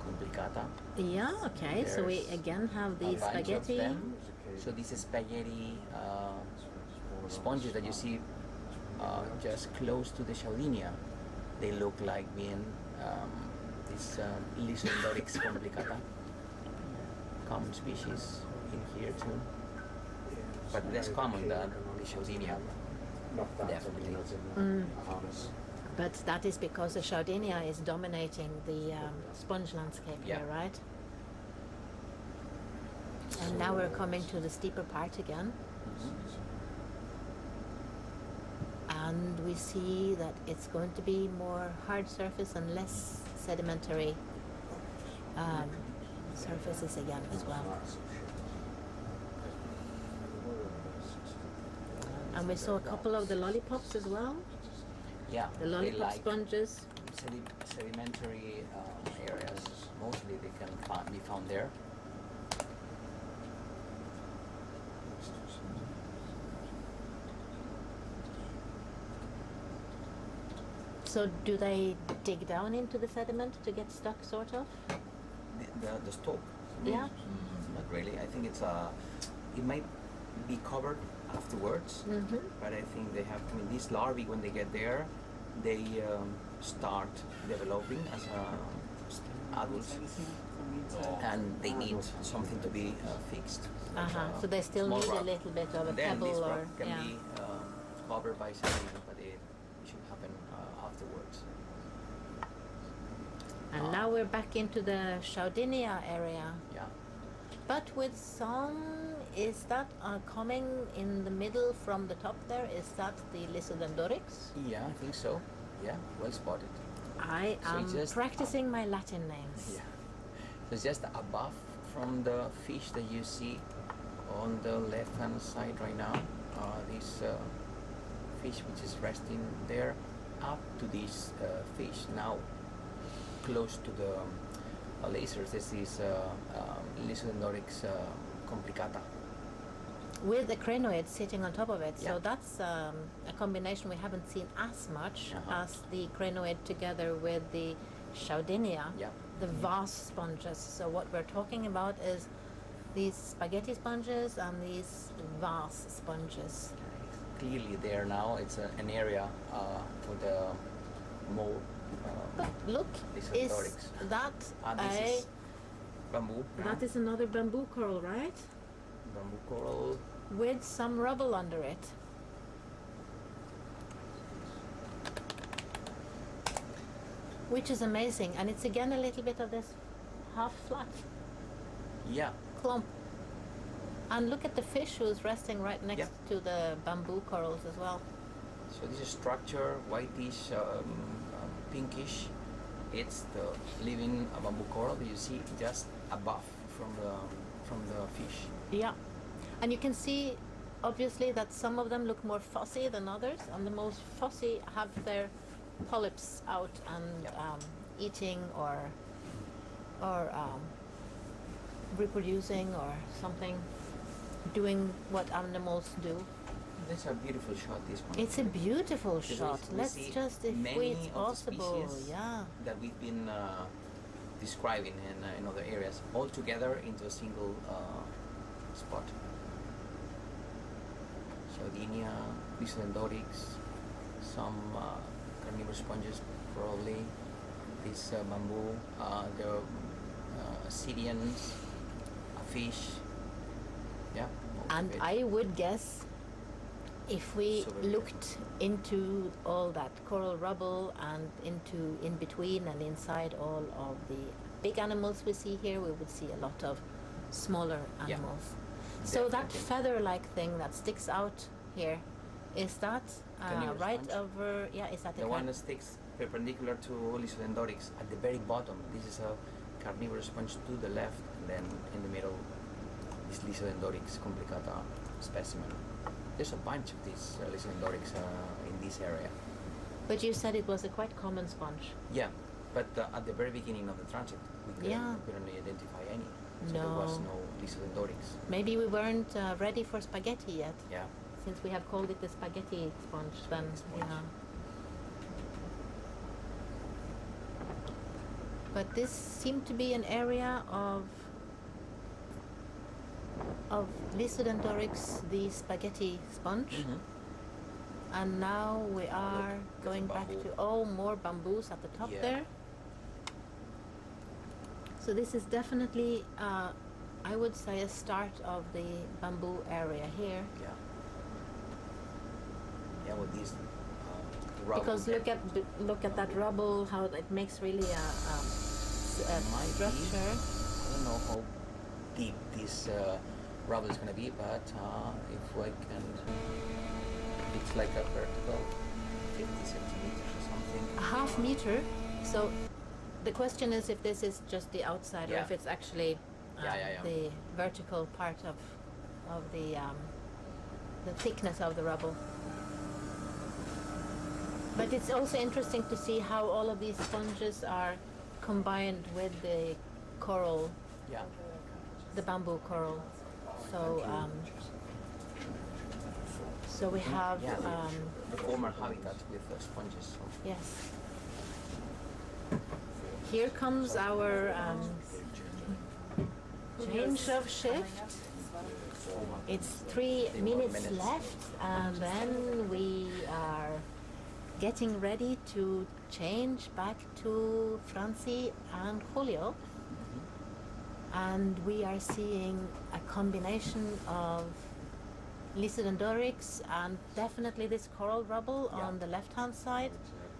complicata. Yeah, okay. So we There's again have a these bunch of spaghetti. them. So these spaghetti sponges that you see just close to the Chaudinia, they look like being this Lysodendrorix complicata. Common species in here too, but less common than the Chaudinia. Definitely. But that is because the Chaudinia is dominating the sponge landscape Yeah. here, right? And now we're coming to the steeper part again. And we see that it's going to be more hard surface and less sedimentary surfaces again as well. And we saw a couple of the lollipops as well. Yeah, The they lollipop like sponges. sedimentary areas. Mostly they can be found there. So do they dig down into the sediment to get stuck, sort of? The stalk. Yeah. Not really. I think it might be covered afterwards, but I think they have. I mean, these larvae, when they get there, they start developing as adults, and they need something to be fixed. So they still small need rock. a little bit of a And then this pebble rock or can yeah. be covered by sediment, but it should happen afterwards. And now we're back into the Chaudinia area. Yeah. But with some, is that coming in the middle from the top there? Is that the Lysodendrorix? Yeah, I think so. Yeah, well spotted. I So am it's just practicing my Latin names. Yeah. So it's just above from the fish that you see on the left hand side right now. This fish which is resting there, up to this fish now close to the lasers. This is Lysodendrorix complicata. with the crinoid sitting on top of it. Yeah. So that's a combination we haven't seen as much Uh-huh. as the crinoid together with the Chaudinia, Yeah. the vase sponges. So what we're talking about is these spaghetti sponges and these vase sponges. Clearly there now, it's an area for the more But look, is Lysodontics. that this is bamboo. that is another bamboo coral, right? Bamboo coral. With some rubble under it. Which is amazing, and it's again a little bit of this half flat Yeah. clump. And look at the fish who's resting right next Yeah. to the bamboo corals as well. So this is structure, whitish, pinkish. It's the living bamboo coral that you see just above from the fish. Yeah, and you can see obviously that some of them look more fussy than others, and the most fussy have their polyps out and Yeah. eating or reproducing or something, doing what animals do. That's a beautiful shot. This one. It's a beautiful Because shot. we Let's see just, if many it's of the possible, species yeah. that we've been describing in other areas, all together into a single spot. Chaudinia, Lysodontics, some carnivorous sponges, probably. This bamboo, the Syrians, a fish. Yeah. most of And it. I would guess if we So very looked into all that coral rubble and into in between and inside all of the big animals we see here, we would see a lot of smaller Yeah. animals. So that Definitely. feather-like thing that sticks out here, is that Carnivorous right sponge. over? Yeah, is that The one that sticks perpendicular to Lysodontics at the very bottom. This is a carnivorous sponge to the left, and then in the middle is Lysodontics complicata specimen. There's a bunch of these Lysodontics in this area. But you said it was a quite common sponge. Yeah, but at the very beginning of the transit, we couldn't identify any. So there was no Lysodontics. Maybe we weren't ready for spaghetti yet. Yeah. Since we have called it the spaghetti sponge, then Sponge. yeah. But this seemed to be an area of Lysodontics, the spaghetti sponge. Mhm. And now we are Look, going there's a back bamboo. to more bamboos at the top Yeah. there. So this is definitely, I would say, a start of the bamboo area here. Yeah. Yeah, with these rubble. Because look at that rubble, how it makes really a Might be. structure. I don't know how deep this rubble is going to be, but if I can, it's like a vertical 50 centimeters or something. A half meter. So the question is if this is just the outside or Yeah. if it's actually Yeah. the vertical part of the thickness of the rubble. But it's also interesting to see how all of these sponges are combined with the coral, Yeah. the bamboo coral. So we have Yeah, the former habitat with the sponges. So. yes. Here comes our change of shift. It's 3 minutes left, and then we are getting ready to change back to Franci and Julio. And we are seeing a combination of Lysodontics and definitely this coral rubble on the left-hand side,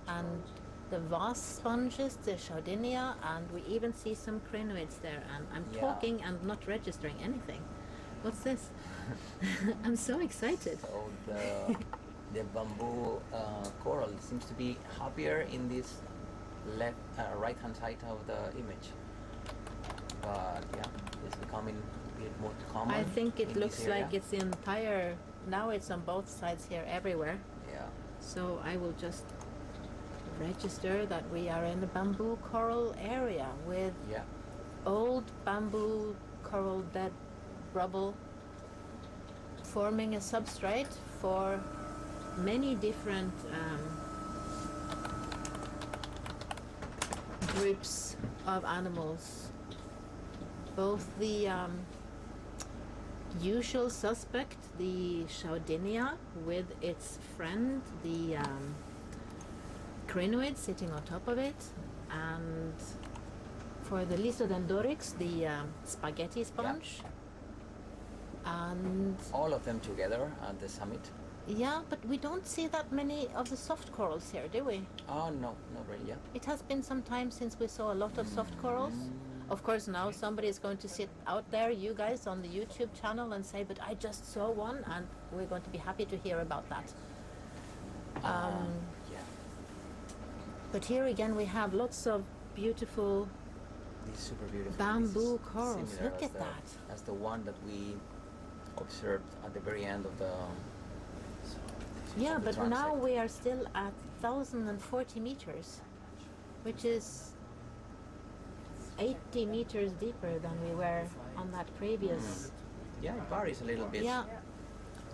and the vase sponges, the Chaudinia, and we even see some crinoids there. And I'm talking and not registering anything. What's this? I'm so excited. So the bamboo coral seems to be happier in this right-hand side of the image. But yeah, it's becoming a bit more common. I think it in looks this area. like it's the entire, now it's on both sides here, everywhere. Yeah. So I will just register that we are in the bamboo coral area with old bamboo coral dead rubble forming a substrate for many different groups of animals. Both the usual suspect, the Chaudinia, with its friend, the crinoid sitting on top of it, and for the Lysodendorix, the spaghetti sponge. And All of them together at the summit. yeah, but we don't see that many of the soft corals here, do we? Oh no, not really. Yeah. It has been some time since we saw a lot of soft corals. Of course, now somebody is going to sit out there, you guys, on the YouTube channel and say, but I just saw one, and we're going to be happy to hear about that. Yeah. But here again, we have lots of beautiful These super beautiful. bamboo This is corals. similar Look as at the- that. As the one that we observed at the very end of the. Yeah, of the but now transect. we are still at 1,040 meters, which is 80 meters deeper than we were on that previous. Yeah, it varies a little bit. Yeah.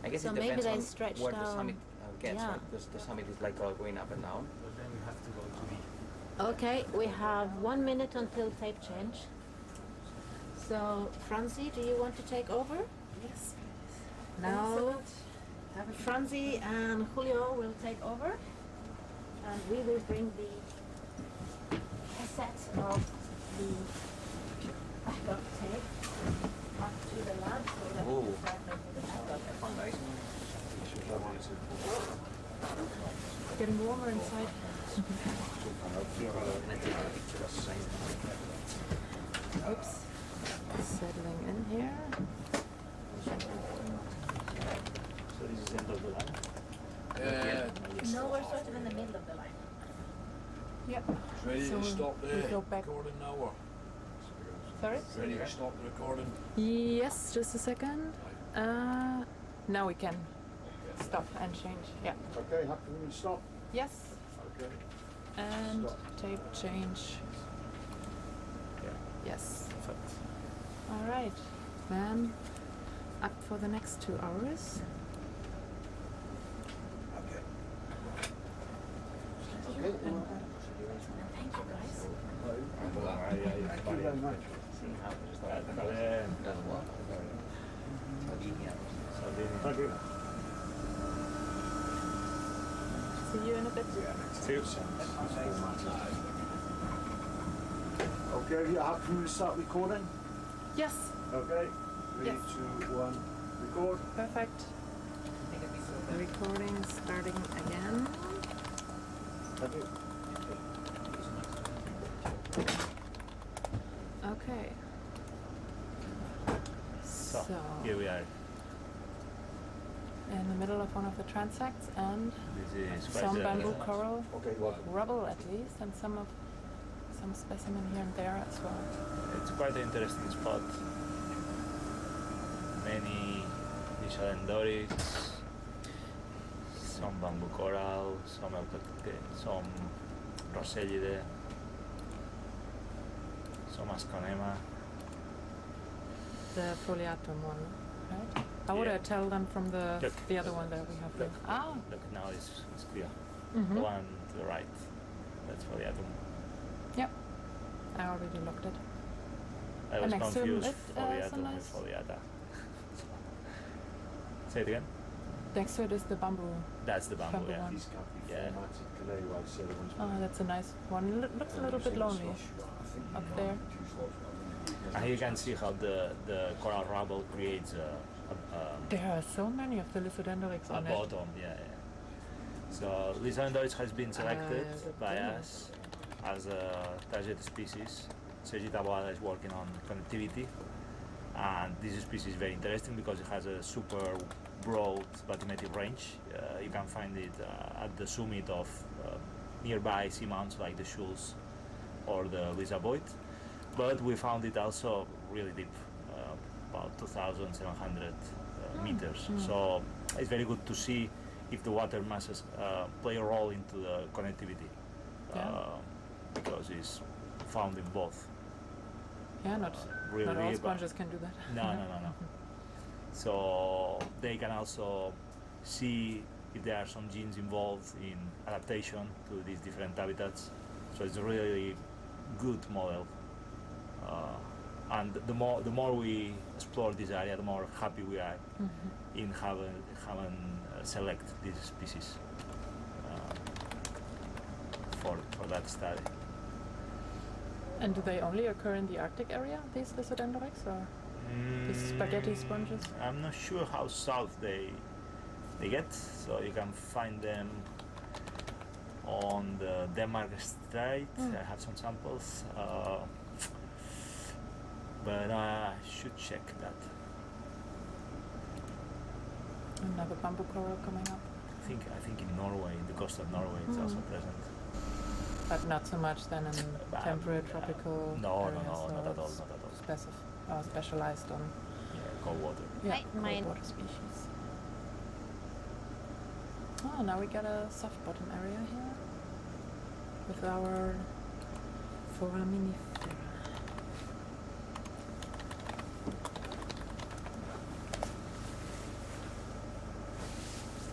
I guess So it maybe depends they on stretch where the down. summit gets, Yeah. right? Because the summit is like going up and down. But then we have to go to the Okay, we have 1 minute until tape change. So, Franzi, do you want to take over? Yes. Now, Franzi and Julio will take over, and we will bring the cassette of the backup tape up to the lab so that we Ooh. can start making the backup. Nice. Getting warmer inside. Oops. Settling in here. so this is end of the line. No, we're sort of in the middle of the line. Yep. Ready So to stop we the go back. recording now, or Sorry? ready to stop the recording? Yes, just a second. Now we can stop and change. Yeah. Okay, happy when you stop. Yes. Okay. And Stop. tape change. Yeah. Yes. Perfect. All right. Then up for the next 2 hours. Okay. Thank you, guys. Thank you very much. Thank you. See you in a bit. See you. Okay, you happy when you start recording? Yes. Okay. 3, Yes. 2, 1, record. Perfect. The recording is starting again. Thank you. Okay. So So, here we are. in the middle of one of the transects, and This is quite some a- bamboo coral Okay, welcome. rubble at least, and some specimen here and there as well. It's quite an interesting spot. Many Lysodendorix, some bamboo coral, some Rosellidae, some Asconema. The foliatum one, right? How would Yeah. I tell them from the Look. other one that we have Look. here? Ah. Look, now it's clear. Mhm. The one to the right, that's Foliatum. Yep. I already looked at. I was next to confused it, Foliatum some with nice- Foliata. Say it again? Next to it is the bamboo. That's the bamboo, Bamboo yeah. one. These can't be Yeah. formatted. Kalei, I said the ones. Oh, that's a nice one. Looks a little bit lonely up there. And here you can see how the coral rubble creates a There are so many of the Lysodendorix on it. bottom, yeah. So Lysodendorix has been selected good by goodness. us as a target species. Sergi Taboada is working on connectivity, and this species is very interesting because it has a super broad bathymetric range. You can find it at the summit of nearby seamounts like the Schulz or the Lisaboit, but we found it also really deep, about 2,700 meters. So it's very good to see if the water masses play a role into the connectivity, because it's found in both. Yeah, not Really all deep, sponges can do that. No. So they can also see if there are some genes involved in adaptation to these different habitats. So it's a really good model. And the more we explore this area, the more happy we are in having select these species for that study. And do they only occur in the Arctic area, these Lysodendroics, or these spaghetti sponges? I'm not sure how south they get, so you can find them on the Denmark Strait. I have some samples, but I should check that. Another bamboo coral coming up. I think in Norway, in the coast of Norway, it's also present. But not so much then in temperate tropical no, areas. not at all, not at all. Specialized on cold water. Yeah, cold water species. Oh, now we got a soft bottom area here with our foraminifera.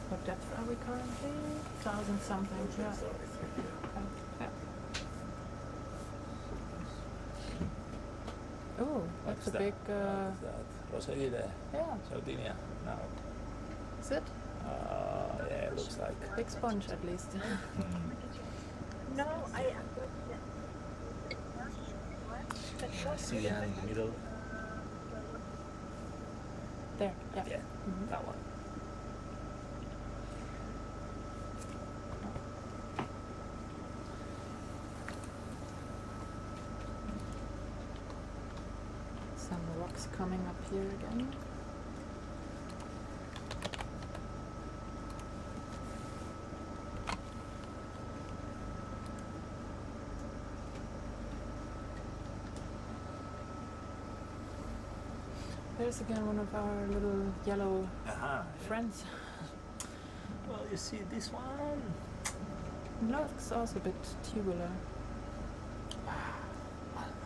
What depth are we currently? 1,000 something. Yeah. Okay. Oh, that's a big. Rosalie there. Yeah. Sardinia. Now. Is it? Yeah, it looks like. Big sponge at least. No, I See the hand in the middle. There, yeah. Yeah, that one. Some rocks coming up here again. There's again one of our little yellow friends. Well, you see this one? It looks also a bit tubular. I don't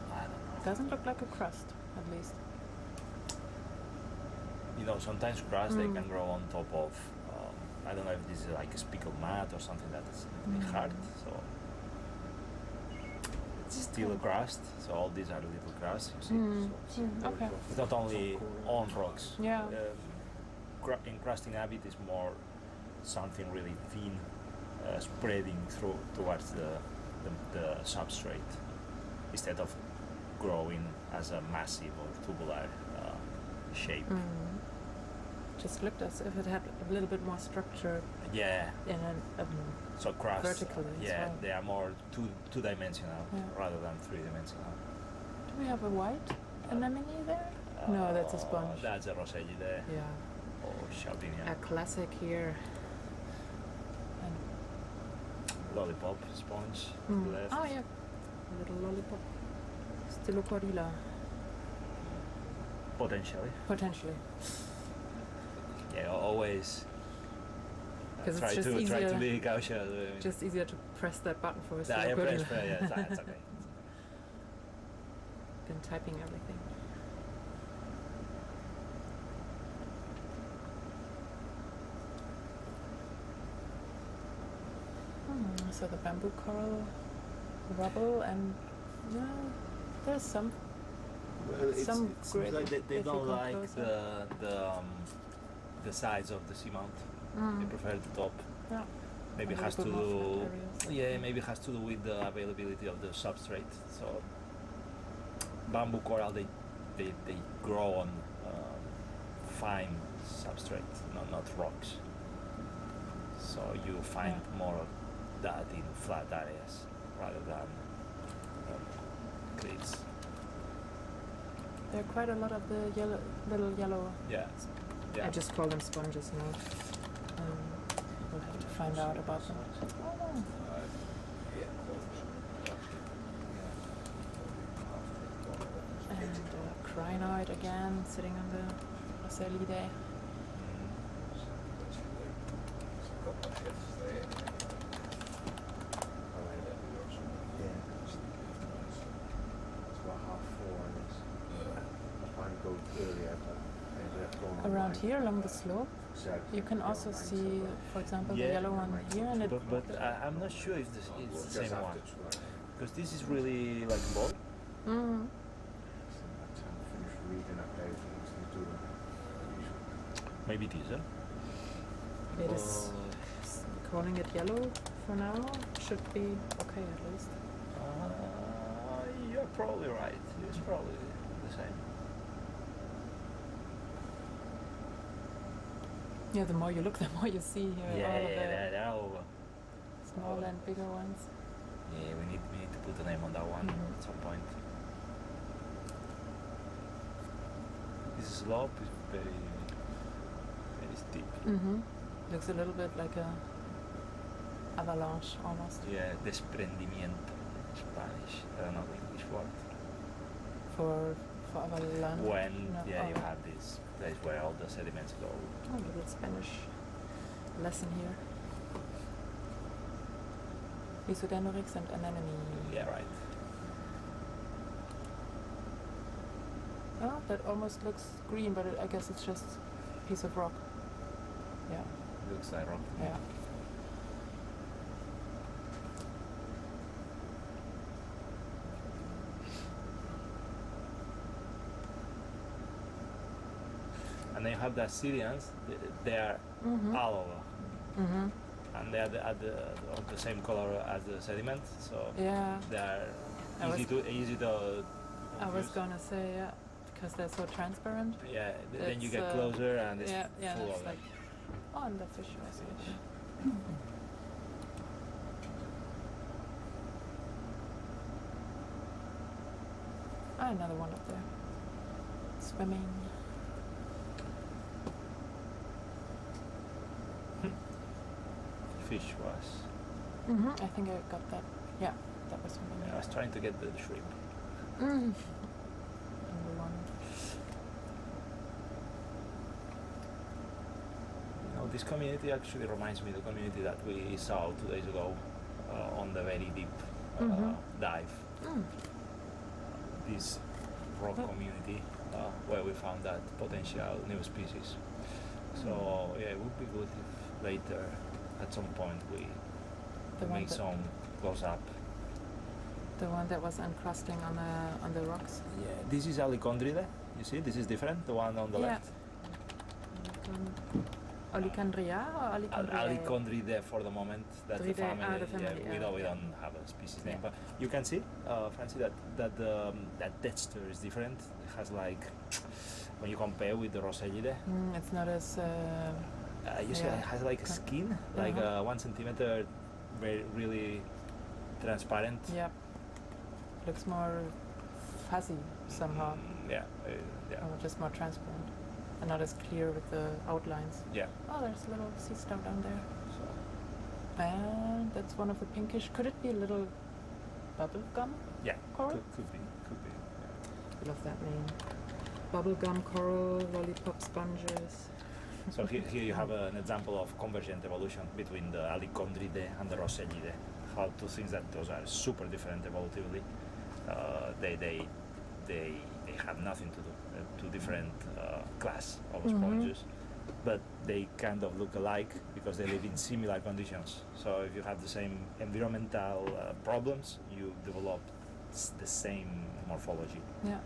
know. Doesn't look like a crust, at least. You know, sometimes crust they can grow on top of. I don't know if this is like a speckled mat or something that is really hard. So it's still a crust. So all these are little crusts. You see. Okay. It's not only on rocks. Yeah. Encrusting habit is more something really thin, spreading towards the substrate, instead of growing as a massive or tubular shape. Just looked as if it had a little bit more structure. Yeah. In so crust. vertically. Yeah, well. they are more two-dimensional rather than three-dimensional. Do we have a white anemone there? No, that's a sponge. That's a Rosalie there. Yeah. Or Sardinia. A classic here. Lollipop sponge. Left. Oh yeah, a little lollipop. Stylocorilla. Potentially. Yeah, always. Because Try it's just to easier. be cautious. Just easier to press that button for a Yeah, Stylocorilla. press, yeah, it's okay. Been typing everything. So the bamboo coral rubble, and there's some. Well, Some it seems grid like they if you don't come like closer. the size of the seamount. They prefer the top. Yeah. Maybe A it has to little bit more do. flat areas. Yeah, maybe it has to do with the availability of the substrate. So bamboo coral they grow on fine substrate, not rocks. So you find more of that in flat areas rather than cliffs. There are quite a lot of the little yellow. Yeah. I just call them sponges now. We'll have to find out about them. And crinoid again, sitting on the Rosalidae. here along the slope, you can also see, for example, the yellow one here, and it. But I'm not sure if this is the same one, because this is really like bold. Mm. Maybe it is, huh? It is calling it yellow for now. Should be okay at least. You're probably right. It's probably the same. Yeah, the more you look, the more you see here all of they're all. the small and bigger ones. Yeah, we need to put a name on that one Mhm. at some point. This slope is very steep. Mm-hmm. Looks a little bit like a avalanche almost. Yeah, desprendimiento in Spanish. I don't know the English word. For avalanche. When No, you oh. have this place where all the sediments go. Oh, a little Spanish lesson here. Isodenorix and anemone. Yeah, right. Oh, that almost looks green, but I guess it's just a piece of rock. Yeah. Looks like rock. Yeah. And then you have the Assyrians. They are Mm-hmm. all over. Mm-hmm. And they are of the same color as the sediment, so Yeah. they are I easy to I was confuse. gonna say, yeah, because they're so transparent. Yeah, then you It's, get closer and it's yeah, full it's of like, oh, and the fish also. Ah, another one up there. Swimming. fish was. Mm-hmm. I think I got that. Yeah, that was swimming. I was trying to get the shrimp. Mm. Number one. You know, this community actually reminds me of the community that we saw 2 days ago on the very deep dive. Mm. This rock community where we found that potential new species. So yeah, it would be good if later at some point we The one make that- some close up. The one that was uncrusting on the rocks. Yeah, this is Alicondride. You see, this is different. The one on the Yeah. left. Olicandria or Alicandria? Alicondride for the moment. That's the Dride, family. the family, Yeah, we yeah. don't have a species name, Yeah. but you can see, Francie, that texture is different. It has like, when you compare with the Rosellide, It's not as. you see, Yeah. it has like a skin, like 1 centimeter, very really transparent. Yeah. Looks more fuzzy somehow, Yeah, yeah, or just more transparent, and not as clear with the outlines. yeah. Oh, there's a little sea star down there. So, And that's one of the pinkish. Could it be a little bubble gum yeah, coral? could be. Yeah. Love that name. Bubblegum coral, lollipop sponges. So here you have an example of convergent evolution between the Alicondride and the Rosellide. How two things that those are super different evolutively. They have nothing to do. Two different class of sponges, but they kind of look alike because they live in similar conditions. So if you have the same environmental problems, you develop the same morphology. Yeah.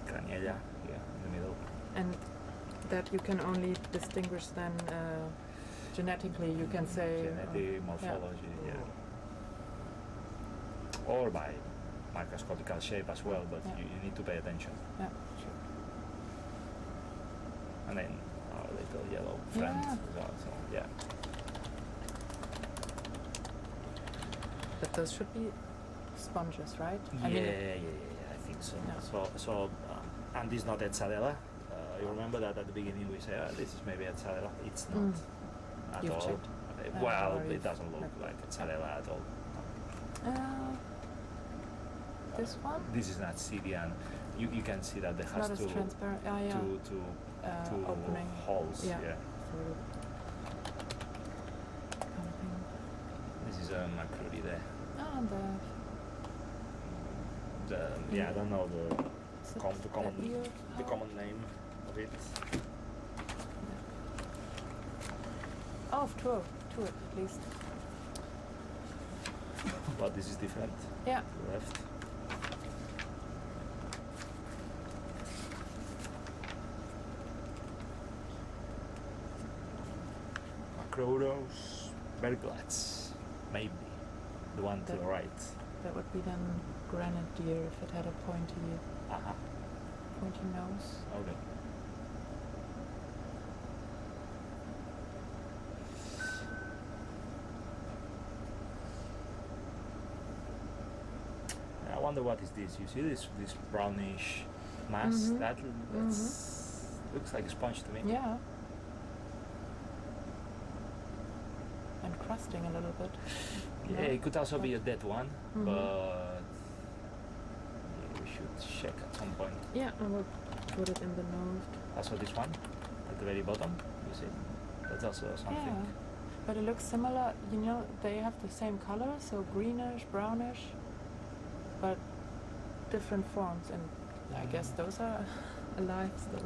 Craniella here in the middle. And that you can only distinguish then genetically, you can say. Genetic morphology, yeah. Or by microscopical shape as well, but Yeah. you need to pay attention. Yeah, sure. And then our little yellow friend Yeah. as well, so yeah. But those should be sponges, right? Yeah, I think so. Yeah. So and this is not Etzadella. You remember that at the beginning we said, this is maybe Etzadella. It's not at You've all. checked? Well, or it you've- doesn't look like Etzadella at all. This one? This is not Syrian. You can see that there It's has not as transparent. Oh, yeah. two Opening. holes. Yeah. Yeah. Pumping. This is a Macruride. Oh, and I don't know the. it's it the common, the ear? the common name of it. Oh, two at least. But this is different. Yeah. To the left. Macrodos, Berglats, maybe. The one to the right. That would be then grenadier if it had a pointy nose. Okay. I wonder what is this. You see this brownish mass? That's looks like a sponge to me. Yeah. And crusting a little bit. Yeah, it could also be a dead one, but yeah, we should check at some point. Yeah, I will put it in the nose. Also this one at the very bottom, you see? That's also something. Yeah, but it looks similar. You know, they have the same color, so greenish, brownish, but different forms. And I guess those are alive still.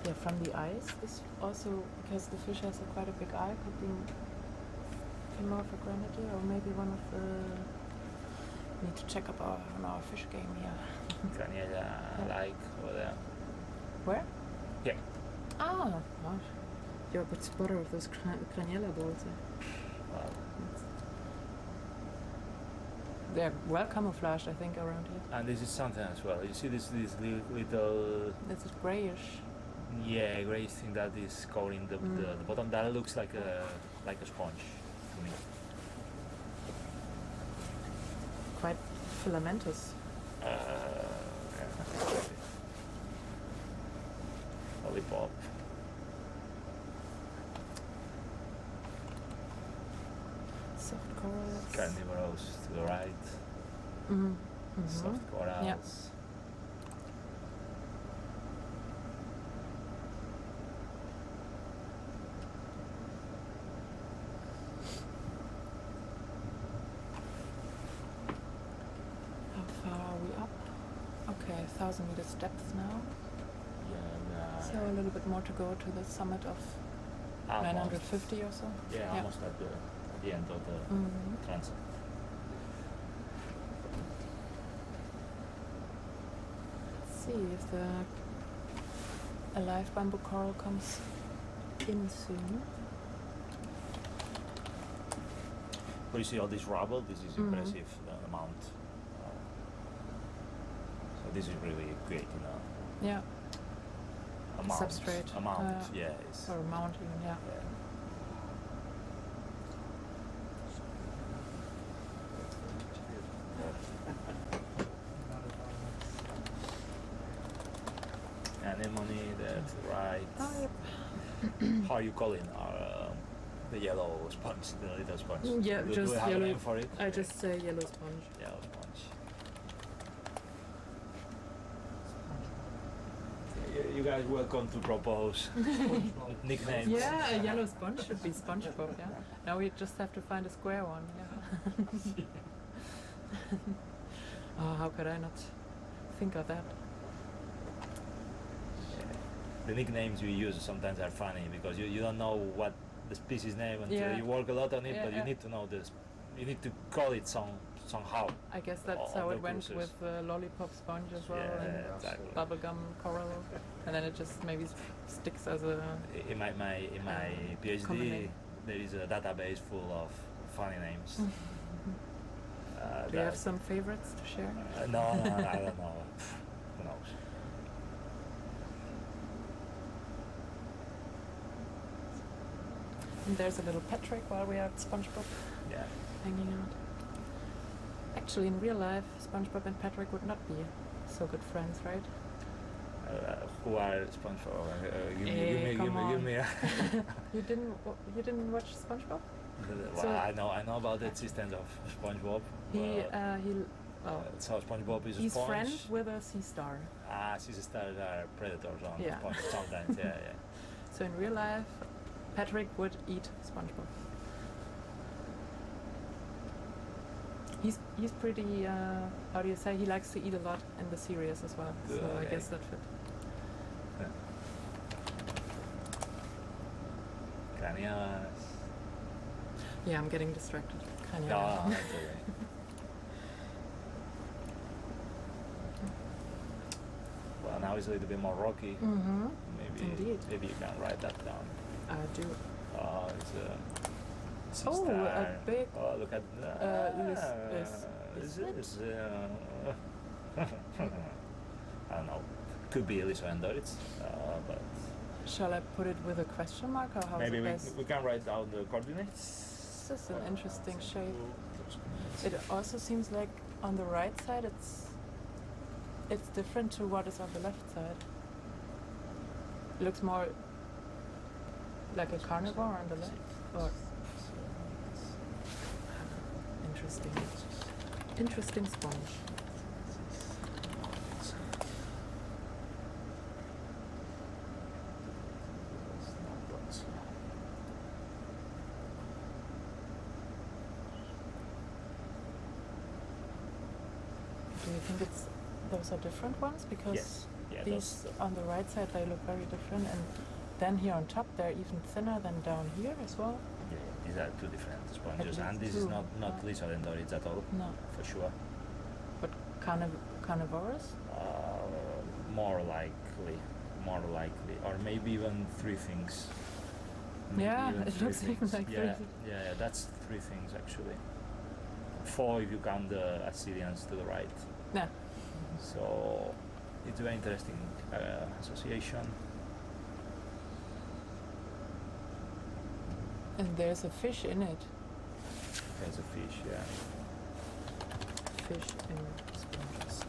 Yeah, from the eyes, this also, because the fish has quite a big eye, could be more of a grenadier, or maybe one of the... Need to check up on our fish game here. Craniella, like over there. Where? Yeah. Ah, gosh. You're a good spotter of those craniella balls. Wow. They're well camouflaged, I think, around here. And this is something as well. You see this little... This is grayish. Yeah, grey thing that is covering the bottom. That looks like a sponge to me. Quite filamentous. Yeah. Lollipop. Soft corals. Carnivorous to the right. Soft corals. Yeah. How far are we up? Okay, 1,000 meters depth now. Yeah. So a little bit more to go to the summit of 950 or so. Yeah, almost at the end of the transit. Let's see if the alive bamboo coral comes in soon. But you see all this rubble, this is impressive, the amount. So this is really great, you know. Yeah. Amount. Substrate. Amount, yeah. It's, or amount even, yeah. Anemone, that's right. Oh, yep. How are you calling the yellow sponge, the little sponge? Yeah, do just we have yellow. a name for it? I just say yellow sponge. Yellow sponge. You guys welcome to propose nicknames. Yeah, a yellow sponge should be SpongeBob, yeah. Now we just have to find a square one, yeah. Oh, how could I not think of that? The nicknames we use sometimes are funny because you don't know what the species name until you work a lot on it, but you need to know this. You need to call it somehow. I guess that's how it went with lollipop sponge as well, and exactly. bubblegum coral, and then it just maybe sticks as a. In my PhD, there is a database full of funny names. Do you have some favorites to share? No, I don't know. Who knows? And there's a little Patrick while we are at SpongeBob. Yeah. Hanging out. Actually, in real life, SpongeBob and Patrick would not be so good friends, right? Who are SpongeBob? Give me. You didn't watch SpongeBob? Well, I know about the existence of SpongeBob. So SpongeBob is a he's sponge. friends with a sea star. Sea stars are predators on Yeah. sponge sometimes. Yeah. So in real life, Patrick would eat SpongeBob. He's pretty, how do you say, he likes to eat a lot in the series as well, so I guess that fit. Carnivorous. Yeah, I'm getting distracted. Kind No, of. that's okay. Well, now it's a little bit more rocky. Mm-hmm. Maybe you can write that down. I do. Oh, it's a sea Oh, star. a big. Oh, look at that. This is. I don't know. Could be Elisandorits, but Shall I put it with a question mark or how is maybe it we, best? we can write down the coordinates. This is an interesting shape. It also seems like on the right side it's different to what is on the left side. It looks more like a carnivore on the left. Or interesting. Interesting sponge. Do you think those are different ones? Because Yes. Yeah, these on the right side, they look very different, and then here on top they're even thinner than down here as well. Yeah, these are two different sponges, least and this is two, not yeah. Elisandorits at all, No, for sure. but carnivorous? More likely, or maybe even three things. Maybe Yeah, even it three looks even things. like three yeah, things. yeah, that's three things actually. Four if you count the Assyrians to the right. Yeah. So it's a very interesting association. And there's a fish in it. There's a fish, yeah. Fish in sponges.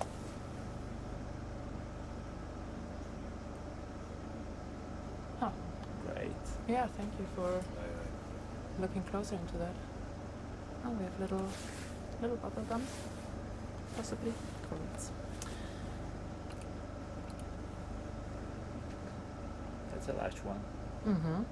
Huh. Great. Yeah, thank you for looking closer into that. Oh, we have little bubble gums, possibly. Correct. That's a large one. Mm-hmm.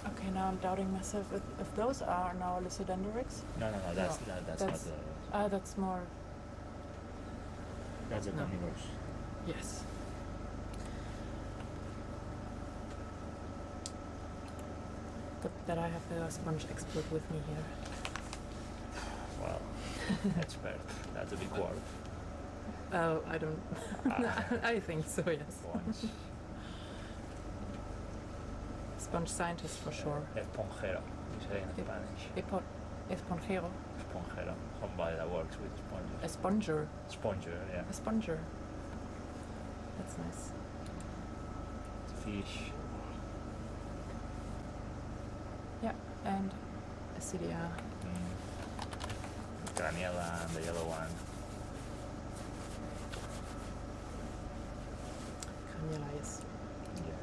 Okay, now I'm doubting myself if those are now Lisodendrix. No, that's No, not that's- the. That's more. That's a no. carnivorous. Yes. Good that I have the sponge expert with me here. Well, expert. That's a big word. Oh, I don't. I think so. Yes. Sponge. Sponge scientist for sure. Esponjero, you say in Spanish. Esponjero. Esponjero. Somebody that works with sponges. A sponger. Sponger, yeah. A sponger. That's nice. It's a fish. Yeah, and Acidia. Craniella and the yellow one. Craniella, yes. Yeah.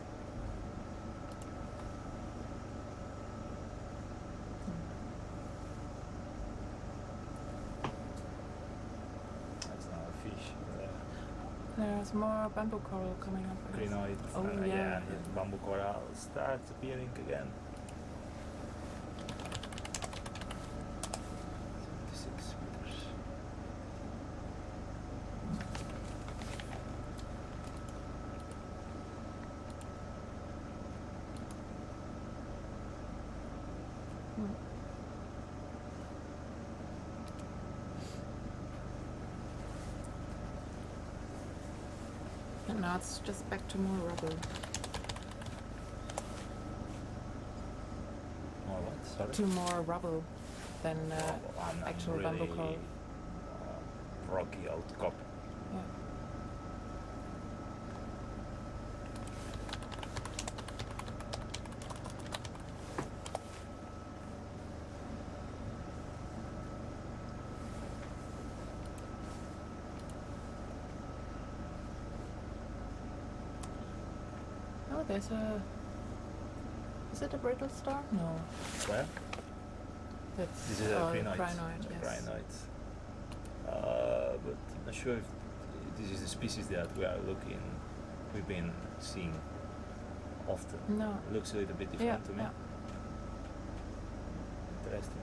That's not a fish. There's more bamboo coral coming up. I guess. Crinoid. Oh, And, yeah. and the bamboo coral starts appearing again. 76 meters. And now it's just back to more rubble. More what? Sorry? To more rubble than And actual really, bamboo coral. rocky outcrop. Yeah. there's a. Is it a brittle star? No. Where? That's This is a crinoid. crinoid, A yes. crinoid. But I'm not sure if this is the species that we've been seeing often. No. It looks a little bit different to me. Yeah. Interesting.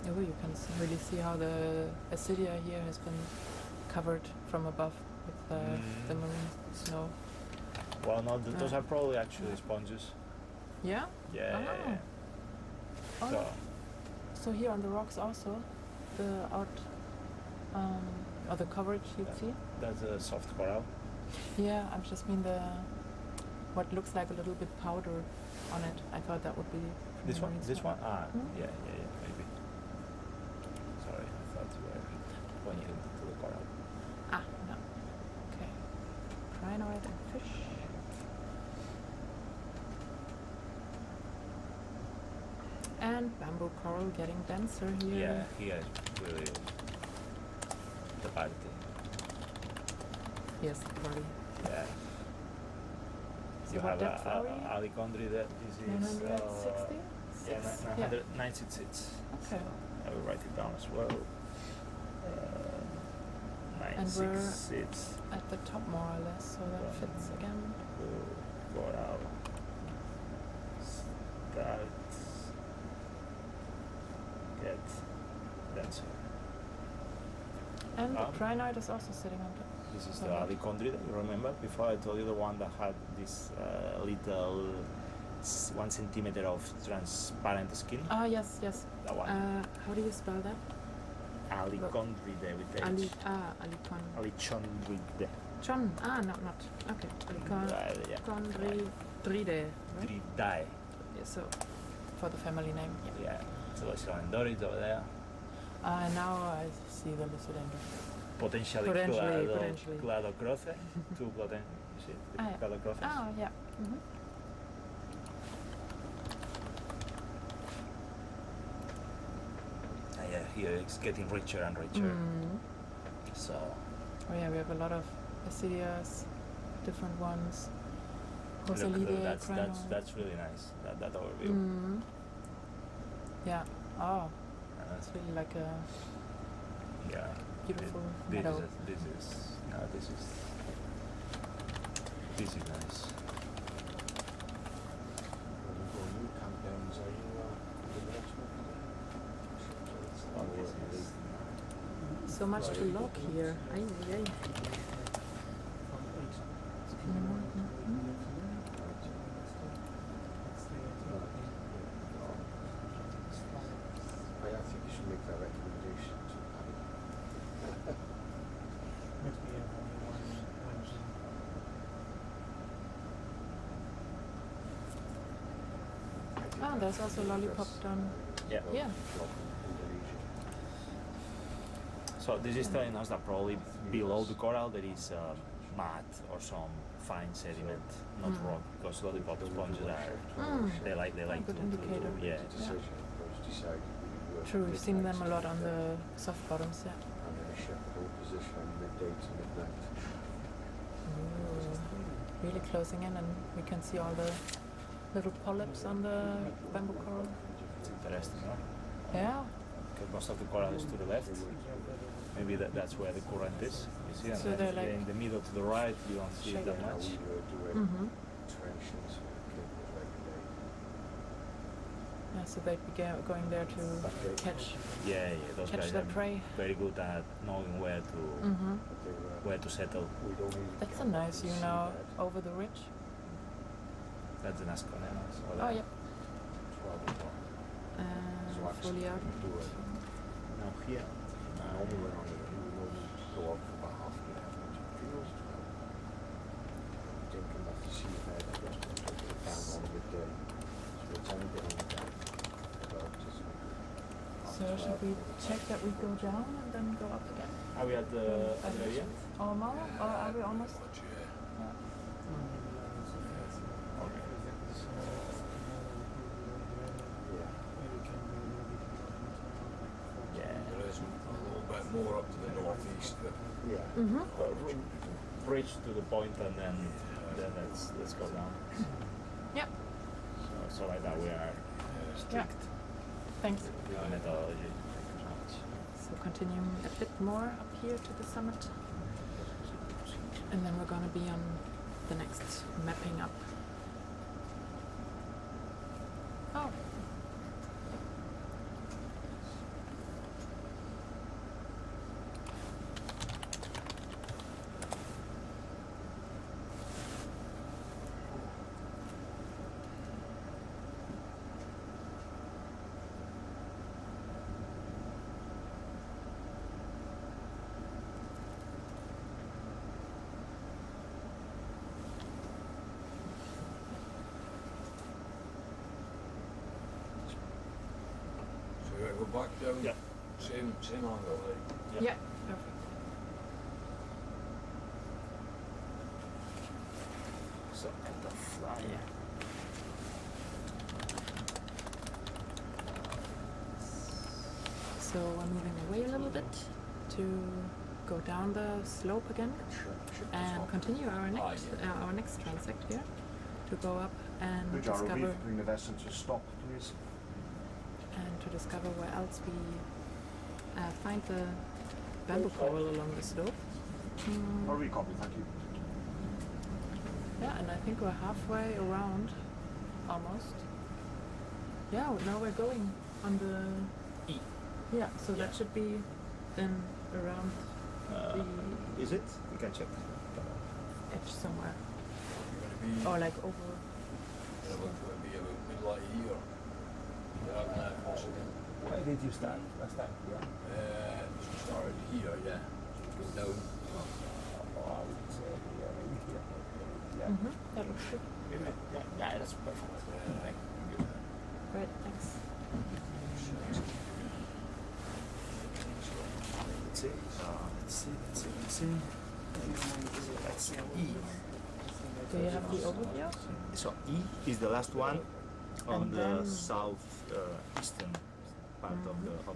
Oh, you can really see how the Acidia here has been covered from above with the marine snow. Well, no, those are probably actually sponges. Yeah? Yeah, yeah, yeah. Oh. So, So here on the rocks also, the or the coverage you see? that's a soft coral. Yeah, I just mean what looks like a little bit powder on it. I thought that would be from This the one? marine This snow. one? Ah, Hmm? yeah, maybe. Sorry, I thought you were pointing to the coral. Ah, no. Okay. Crinoid and fish. And bamboo coral getting denser here. Yeah, here is really the party. Yes, very. Yeah. So You what have depth are we? Alicondri that this is 960? yeah, 996. Okay. I will write it down as well. And we're 966. at the top more or less, so that fits again. Coral. Start. Get denser. And the crinoid is also sitting on top. This is So the that- Alicondri that you remember before I told you, the one that had this little 1 centimeter of transparent skin. Ah, yes, yes. That one. How do you spell that? Alicondride with H. Alicon. Alichondride. Chon. Ah, no, not. Okay. Yeah. Alicondride. Right? Dridae. Yeah, so, for the family name, yeah. Yeah. So the Cylindorids over there. Now I see the Lysidendra. Potentially Potentially. Cladocrothe. Two potential. You see the Ah, yeah. Cladocrothes? Ah, yeah. Mm-hmm. Yeah, here it's getting richer and richer. Mm. So Oh yeah, we have a lot of Acidias, different ones. look, Cosalidae, that's really nice. That overview. Mm. Yeah. Oh, it's really like a Yeah. beautiful This meadow. This is nice. So much to log here. Ay, ay, ay. I think you should make that recommendation to Paddy. Ah, there's also lollipop down Yeah. here. So this is telling us that probably below the coral there is mud or some fine sediment, not rock, because lollipop sponges they like good to indicator. yeah. True, we've seen them a lot on the soft bottoms, yeah. I'm in a shepherd position midday to midnight. Ooh, really closing in, and we can see all the little polyps on the bamboo coral. It's interesting, no? Yeah. Because most of the coral is to the left. Maybe that's where the current is. You see, and So then they're like in the middle to the right, you don't see it that shaded. much. We were doing Mm-hmm. trenches with cables every day. Yeah, so they'd be going there to catch Yeah, those catch guys the are prey. very good at knowing where to Mm-hmm. But they were, where to settle. we'd only That's a come nice to view see now that over the ridge. That's the Nasconenas. Oh, yep. 12 o'clock. So And actually fully out. we do it. Now here. Normally we're on it, we would normally go up for about half an hour to fields 12. Didn't come back to see if I had that restaurant, so we found on a midday. So it's only been on the down. So should we check that we go down and then go up again? Are we at the area? Almost? Or are we almost? Yeah. There is a little bit more up to the northeast, but Yeah. Mm-hmm. bridge to the point and then let's go down. Yeah. So like that we are strict Thanks. with the methodology. So continuing a bit more up here to the summit. And then we're going to be on the next mapping up. Oh. So you gotta go back down. Yeah. Same angle, like. Yeah. Perfect. So at the fly. So we're moving away a little bit to go down the slope again and continue our next transect here to go up and Good job, discover Reef. Bring the vessel to stop, please. where else we find the bamboo coral along the slope. Or recopy, thank you. Yeah, and I think we're halfway around, almost. Yeah, now we're going on the E. Yeah, so that should be then around the Is it? We can check. edge somewhere, You're gonna be, or like over. yeah, we're gonna be about middle of here. Yeah, possibly. Where did you start last time? Yeah. So started here, yeah. Go down. I would say maybe here. Yeah. That looks good. Yeah, that's perfect. Great, thanks. Let's see. That's E. Do you have the overview? So E is the last one on And the then- south eastern part of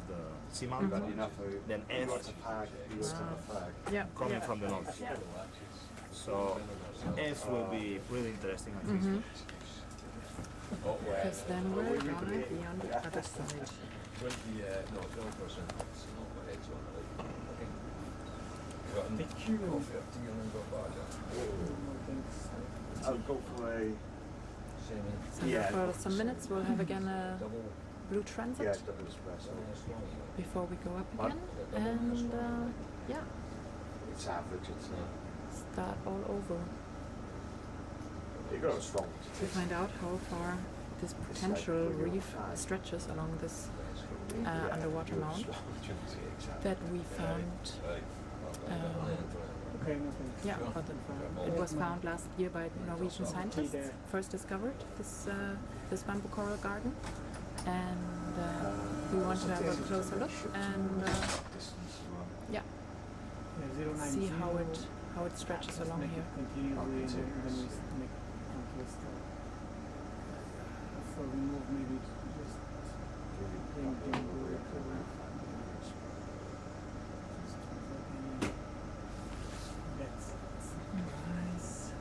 the seamount. Got enough for Then F lots of flag, lots of flag. Yeah. coming from the north. So F will be really interesting, I think. Because then we're gonna be on the other side. 12%. It's not what it's on, like, okay. You got 15 and go back. I'll go for a So Yeah. for some minutes we'll have again a Double. blue transit double espresso. before we go up again, and yeah, It's average, it's start all over you got strong. to find out how far this potential reef stretches along this underwater mount that we found. Okay, no thanks. Yeah, but it was found last year by Norwegian scientists. First discovered this bamboo coral garden, and we want to have a closer look and yeah, see how it stretches along here. Continuously, and then we make conquest. Before we move, maybe just bring Nice.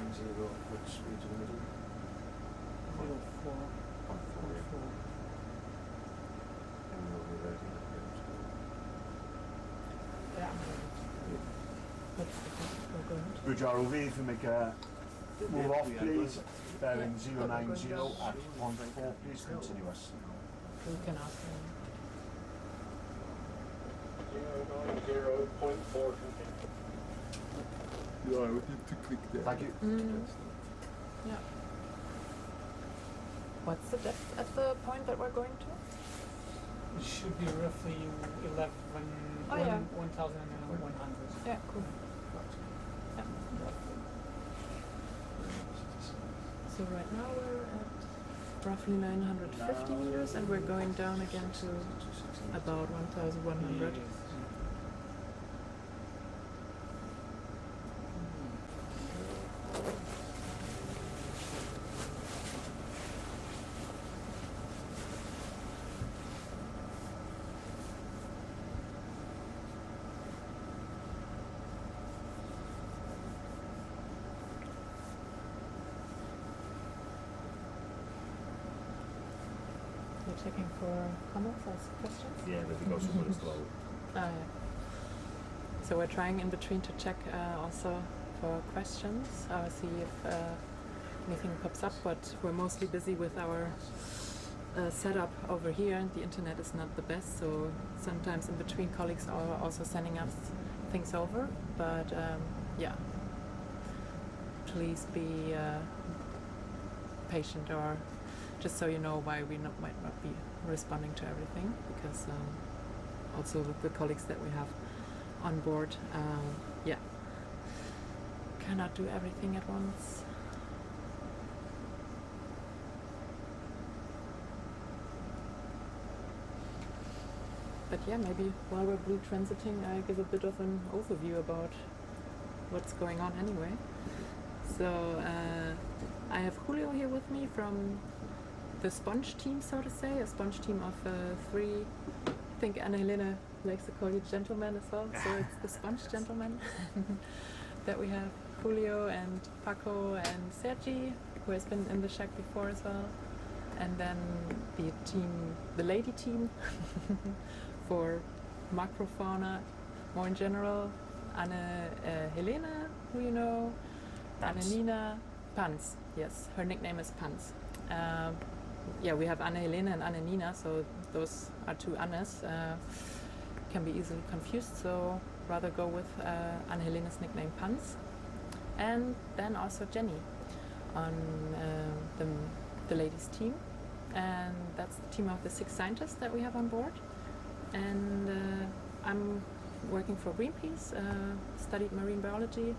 Which speed in the middle? 04. And we'll be ready. Yeah. Good job, Reef. If we make a move off, please. Bearing 090 at 0.4, please continuous. We can ask them. 0.4. Yeah, we need to click there. Thank you. Yeah. What's the depth at the point that we're going to? It should be roughly 11, Oh, yeah. 1,100. Yeah, cool. Yeah. So right now we're at roughly 950 meters, and we're going down again to about 1,100. checking for comments or questions? Yeah, but it goes super slow. Yeah. So we're trying in between to check also for questions, see if anything pops up, but we're mostly busy with our setup over here. The internet is not the best, so sometimes in between colleagues are also sending us things over, but yeah, please be patient, or just so you know why we might not be responding to everything, because also with the colleagues that we have on board, yeah, cannot do everything at once. But yeah, maybe while we're blue transiting, I give a bit of an overview about what's going on anyway. So I have Julio here with me from the sponge team, so to say, a sponge team of 3. I think Anna Helena likes to call you gentlemen as well, so it's the sponge gentlemen that we have Julio and Paco and Sergi, who has been in the shack before as well, and then the lady team for macrofauna more in general, Anna Helena, who you know, Anna Nina, Pans, yes, her nickname is Pans. Yeah, we have Anna Helena and Anna Nina, so those are 2 Annas. Can be easily confused, so rather go with Anna Helena's nickname Pans. And then also Jenny on the ladies team, and that's the team of the 6 scientists that we have on board. And I'm working for Greenpeace, studied marine biology,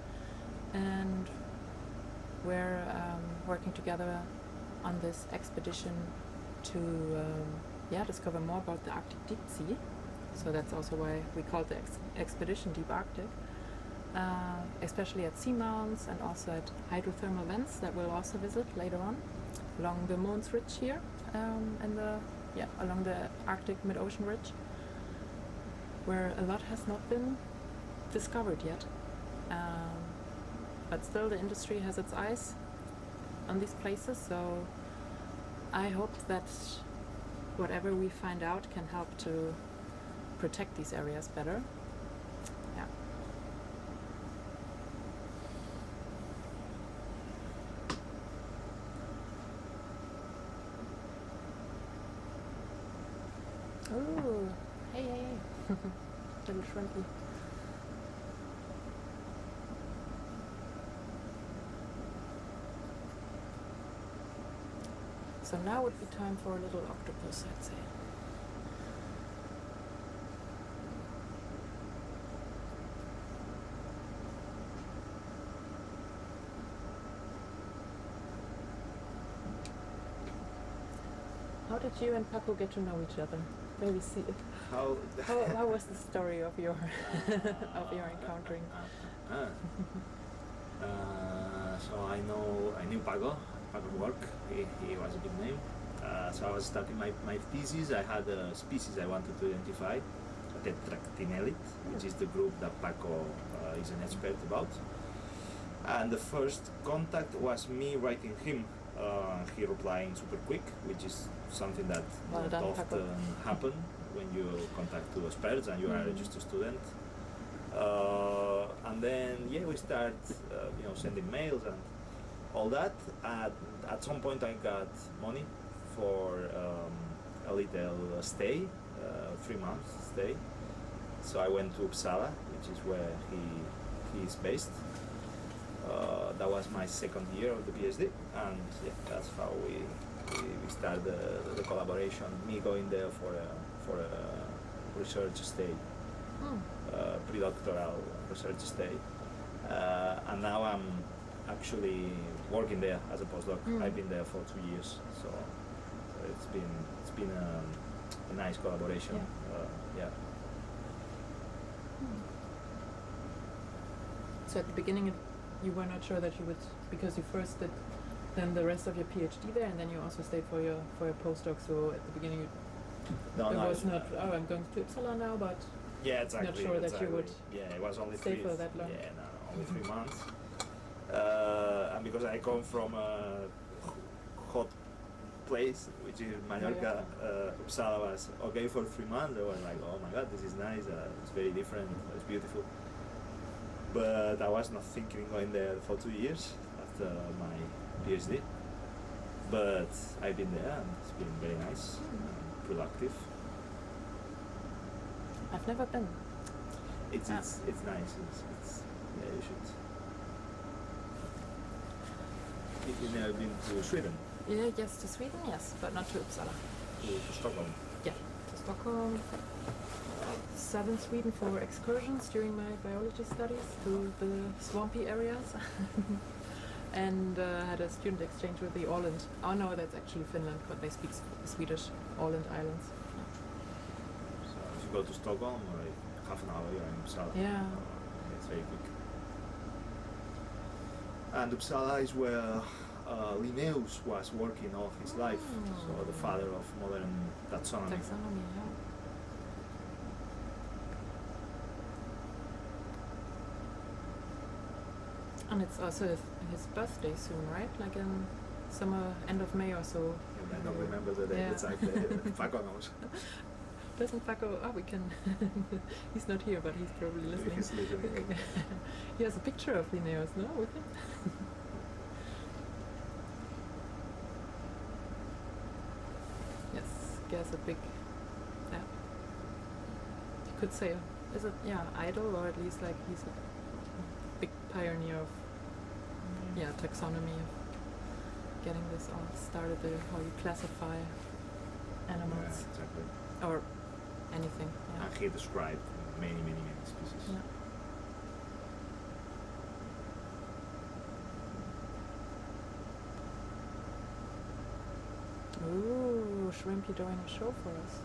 and we're working together on this expedition to discover more about the Arctic deep sea. So that's also why we call the expedition Deep Arctic, especially at seamounts and also at hydrothermal vents that we'll also visit later on along the Mons Ridge here, and along the Arctic mid-ocean ridge, where a lot has not been discovered yet. But still the industry has its eyes on these places, so I hope that whatever we find out can help to protect these areas better. Yeah. Oh, hey. Little shrimpy. So now would be time for a little octopus, I'd say. How did you and Paco get to know each other? Maybe see it. How was the story of your of your encountering? So I knew Paco's work. He was a big name. So I was starting my thesis. I had a species I wanted to identify, Tetractinellid, which is the group that Paco is an expert about. And the first contact was me writing him. He replying super quick, which is something that not often happen when you contact 2 experts and you are just a student. And then we start sending mails and all that. At some point I got money for a little stay, 3 months stay. So I went to Uppsala, which is where he is based. That was my 2nd year of the PhD, and that's how we started the collaboration. Me going there for a research stay, pre-doctoral research stay, and now I'm actually working there as a postdoc. I've been there for 2 years, so it's been a nice collaboration. So at the beginning, you were not sure that you would, because you first did then the rest of your PhD there, and then you also stayed for your postdoc. So at the beginning, was not. Oh, I'm going to Uppsala now, but exactly. Not sure that you would. Yeah, it was only stay for that long. Yeah, no, only 3 months. And because I come from a hot place, which is Mallorca. Uppsala was okay for 3 months. I was like, oh my god, this is nice. It's very different. It's beautiful. But I was not thinking going there for 2 years after my PhD. But I've been there and it's been very nice, and productive. I've never been. It's nice. It's yeah, you should. You've never been to Sweden? Yeah, yes, to Sweden, yes, but not to Uppsala. To Stockholm? Yeah, to Stockholm. Southern Sweden for excursions during my biology studies to the swampy areas. And had a student exchange with the Åland. Oh no, that's actually Finland, but they speak Swedish, Åland Islands. So if you go to Stockholm, like half an hour you're in Uppsala. Yeah. It's very quick. And Uppsala is where Linnaeus was working all his life, so the father of modern taxonomy. Taxonomy, yeah. And it's also his birthday soon, right? Like in summer, end of May or so. And I don't remember the date Yeah. exactly. Paco knows. Doesn't Paco? Oh, we can. He's not here, but he's probably listening. He's listening. He has a picture of Linnaeus, no, with him. Yes, he has a big. Yeah. You could say, is it? Yeah, idol, or at least like he's a big pioneer of taxonomy, of getting this all started, how you classify animals. Yeah, exactly. Or anything. Yeah. And he described many species. Yeah. Ooh, Shrimpy doing a show for us.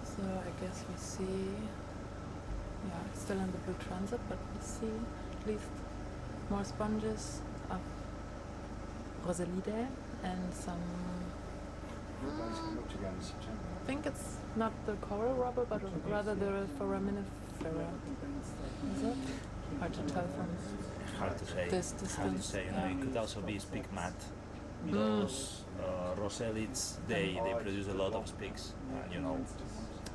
So I guess we see, still in the blue transit, but we see at least more sponges of Rosalidae and some. I think it's not the coral rubber, but rather the foraminifera. Is it? Hard to tell from Hard to say. this distance. Hard to say. Yeah. It could also be spigmat. Those roselids, they produce a lot of spigs.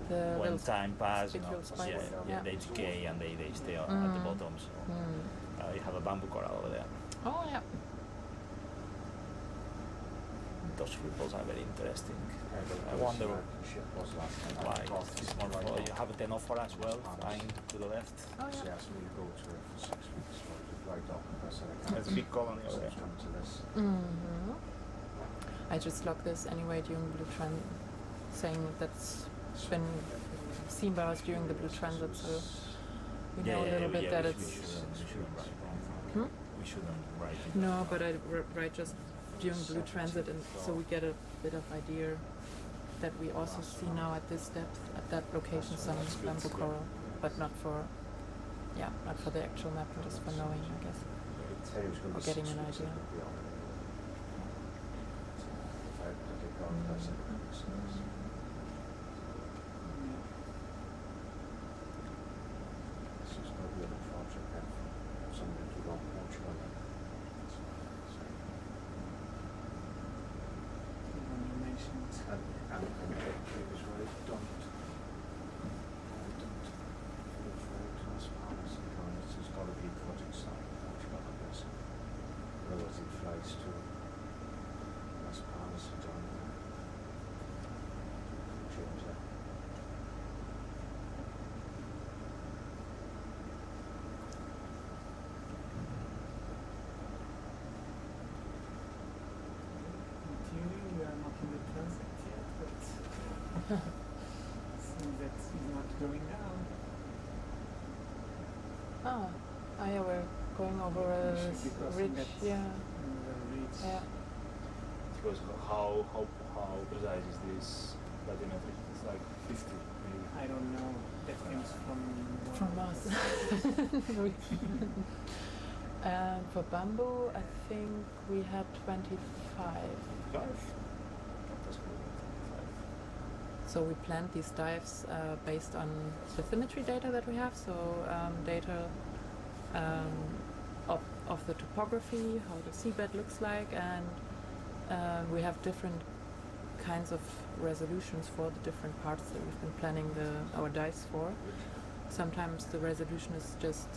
The When little time passes, spicule spikes. Yeah. they decay and they stay at the bottom. So you have a bamboo coral over there. Oh yeah. Those ripples are very interesting. I wonder why. It's more for, you have a tenophora as well, flying to the left. Oh yeah. She asked me to go to her for 6 weeks, so I was right up. I said I can't. There's a big colony over there. Come to this. I just logged this anyway during Blue Transit, saying that's been seen by us during the Blue Transit, so we know a little bit that we shouldn't write. We shouldn't write it. No, but I write just during Blue Transit, and so we get a bit of idea that we also see now at this depth, at that location, some bamboo coral, but not for the actual map, just for knowing, I guess, or getting an idea. We are not in the transect yet, but seems that it's not going down. Yeah, we're going over a Should be crossing ridge, that yeah. ridge. Yeah. Because how precise is this bathymetry? It's like 50 maybe. I don't know. That comes from From us. And for bamboo, I think we had 25. 5? That's good. 5. So we planned these dives based on bathymetry data that we have, so data of the topography, how the seabed looks like, and we have different kinds of resolutions for the different parts that we've been planning our dives for. Sometimes the resolution is just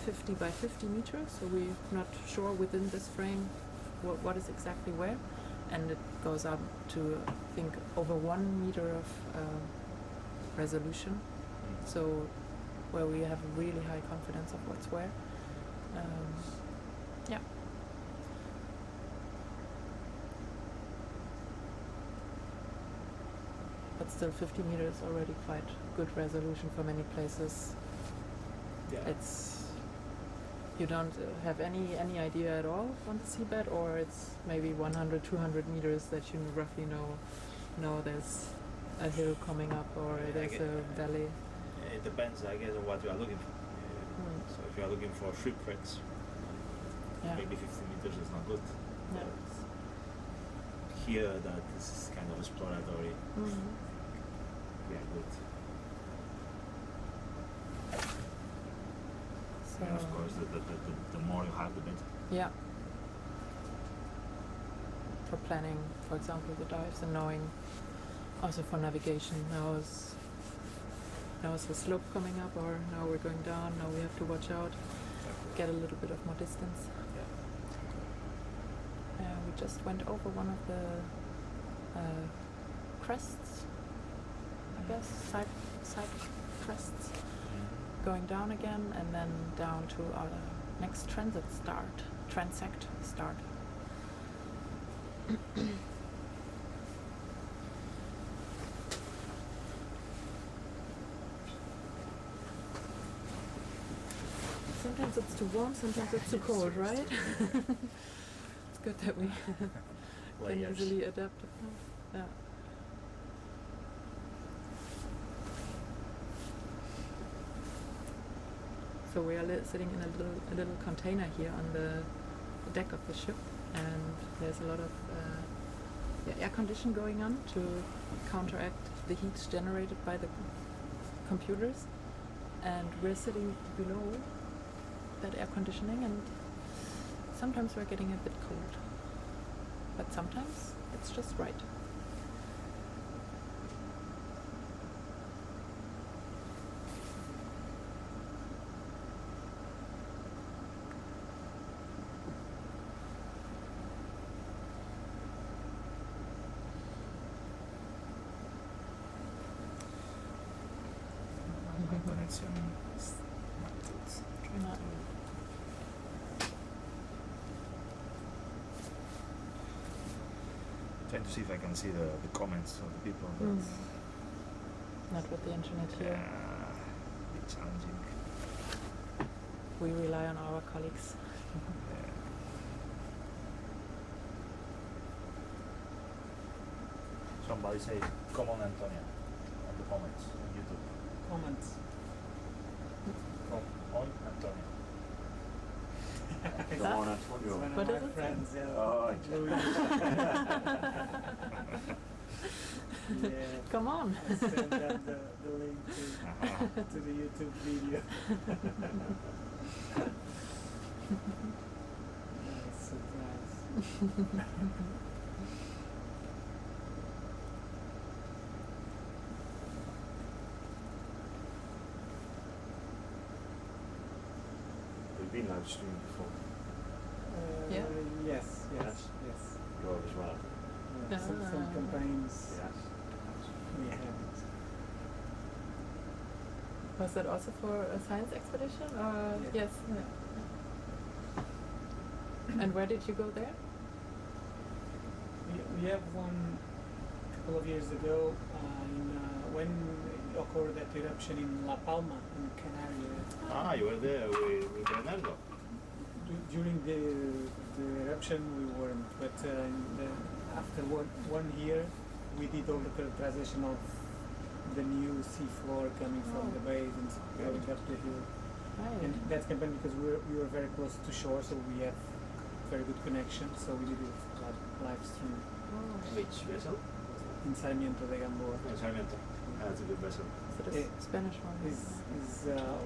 50 by 50 meters, so we're not sure within this frame what is exactly where, and it goes up to, I think, over 1 meter of resolution, so where we have really high confidence of what's where. Yeah. But still 50 meters already quite good resolution for many places. Yeah. You don't have any idea at all on the seabed, or it's maybe 100, 200 meters that you roughly know there's a hill coming up or there's a valley. It depends, I guess, on what you are looking for. So if you are looking for shipwrecks, maybe 50 meters is not good. Yeah. But here, that this is kind of exploratory. Yeah, good. So And of course, the more you have, the better. yeah. For planning, for example, the dives, and knowing also for navigation, now is the slope coming up, or now we're going down, now we have to watch out, get a little bit of more distance. We just went over one of the crests, I guess, side crests, going down again, and then down to our next transect start. Sometimes it's too warm, sometimes it's too cold, right? It's good that we can easily adapt. Yeah. So we are sitting in a little container here on the deck of the ship, and there's a lot of air condition going on to counteract the heat generated by the computers, and we're sitting below that air conditioning, and sometimes we're getting a bit cold, but sometimes it's just right. Connection is not good. No. Trying to see if I can see the comments of the people. But Not with the internet here. a bit challenging. We rely on our colleagues. Somebody say, come on, Antonia, on the comments on YouTube. Comments. Come on, Antonia. Come on, Antonio. One What of is my it? friends, Oh, yeah. Come on. I sent them the link to the YouTube video. Nice surprise. we've been live streamed before. Yeah. Yes. Go as well. Yeah, some campaigns Yes. we haven't. Was that also for a science expedition? Or yes. And where did you go there? We have one a couple of years ago when occurred that eruption in La Palma in Canary. Ah, you were there with Bernardo. During the eruption we weren't, but after one year we did all the characterization of the new seafloor coming from the bays and going up the hill. Right. And that happened because we were very close to shore, so we have very good connection. So we did it live stream Oh. Which vessel? in Sarmiento de Gamboa. Sarmiento. That's a good vessel. So the Eh, Spanish one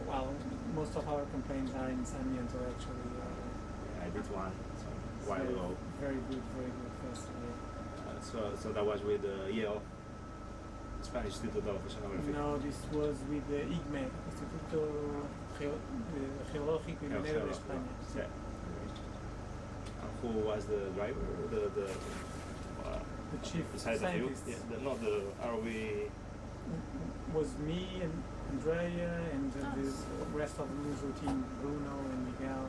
Well, most of our complaints are in Sarmiento actually. Yeah, I did one a while very, ago. very good vessel. Yeah. So that was with IEO, Spanish Institute of Oceanography. No, this was with the IGME, Instituto Geológico y Minero de España. Yeah. And who was the driver? The chief besides you? scientist. Yeah, not the ROV. Was me and Andrea and the rest of the usual team, Bruno and Miguel.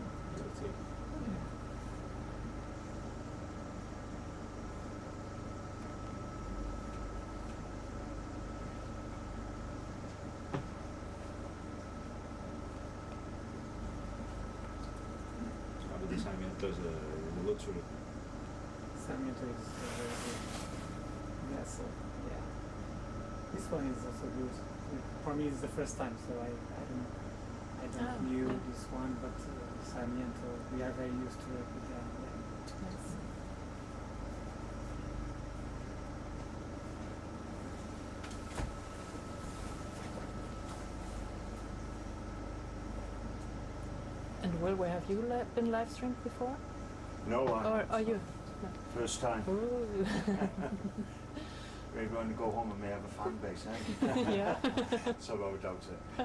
The Sarmiento is a luxury. Sarmiento is a very good vessel. Yeah. This one is also good. For me, it's the first time, so I don't knew this one, but Sarmiento, we are very used to it with that. Yeah. Nice. And Will, where have you been live streamed before? No, Or are you? first time. Ooh. Maybe when we go home and may have a fan base, eh? Yeah. So I would doubt it. I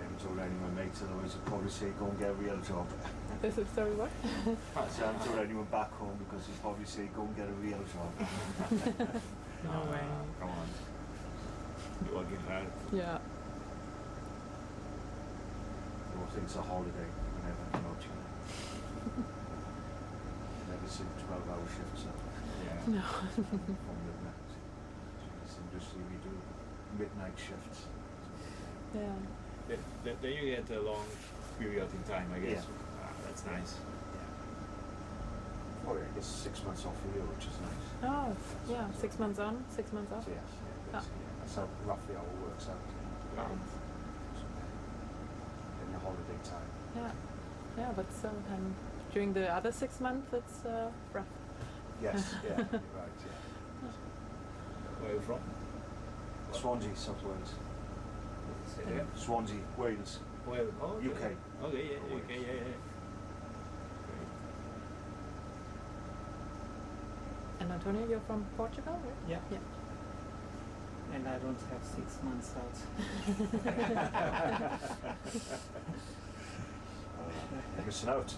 haven't told any of my mates, otherwise I'd probably say go and get a real job. This is sorry, what? So I haven't told anyone back home because he'd probably say go and get a real job. No way. Come on. You're working hard. Yeah. Or think it's a holiday whenever I'm not never seen 12-hour shifts up Yeah. No. from midnight. This industry we do midnight shifts. Yeah. Then you get a long period in time, I guess. Yeah. That's nice. Or I guess 6 months off a year, which is nice. Oh, yeah. 6 months on, 6 months off. So yes, basically, that's how roughly how it works out. Wow. In the holiday time. Yeah. Yeah, but so during the other 6 months, it's rough. Yes, yeah, right, yeah. Where are you from? Swansea, South Wales. Say it again. Swansea, Wales. Well, oh, okay. UK. Okay, yeah, UK, yeah. And Antonio, you're from Portugal, right? Yeah. Yeah. And I don't have 6 months out. You're missing out.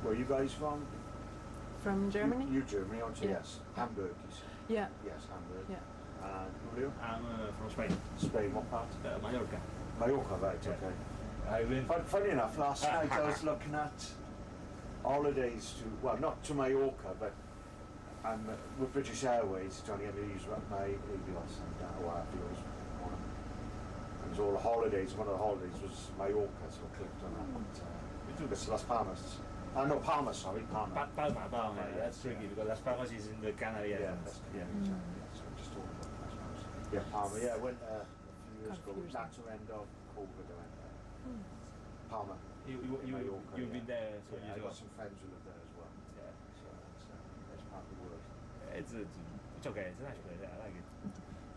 Where are you guys from? From Germany? You Germany, aren't you? Yeah. Yes. Hamburg, you said. Yeah. Yes, Hamburg. Yeah. And who are you? I'm from Spain. Spain, what part? Mallorca. Mallorca, right, Yeah. okay. I went. Funny enough, last night I was looking at holidays to, well, not to Mallorca, but I'm with British Airways, trying to get me to use my Avios and Avios on them. And it was all the holidays, one of the holidays was Mallorca, so I clicked on that. But, it's Las Palmas. No, Palma, sorry, Palma. Palma, Yeah, that's tricky yeah. because Las Palmas is in the Canary Yeah, Islands. that's, yeah, exactly. Yeah, so I just talking about Las Palmas. Yeah, Palma, yeah, I went a few years ago, Confusing. latter end of COVID, I went there. Palma. Mallorca, You've been there some Yeah, years I ago. got some friends who live there as well. Yeah. So that's part of the world. It's okay, it's a nice place, yeah, I like it.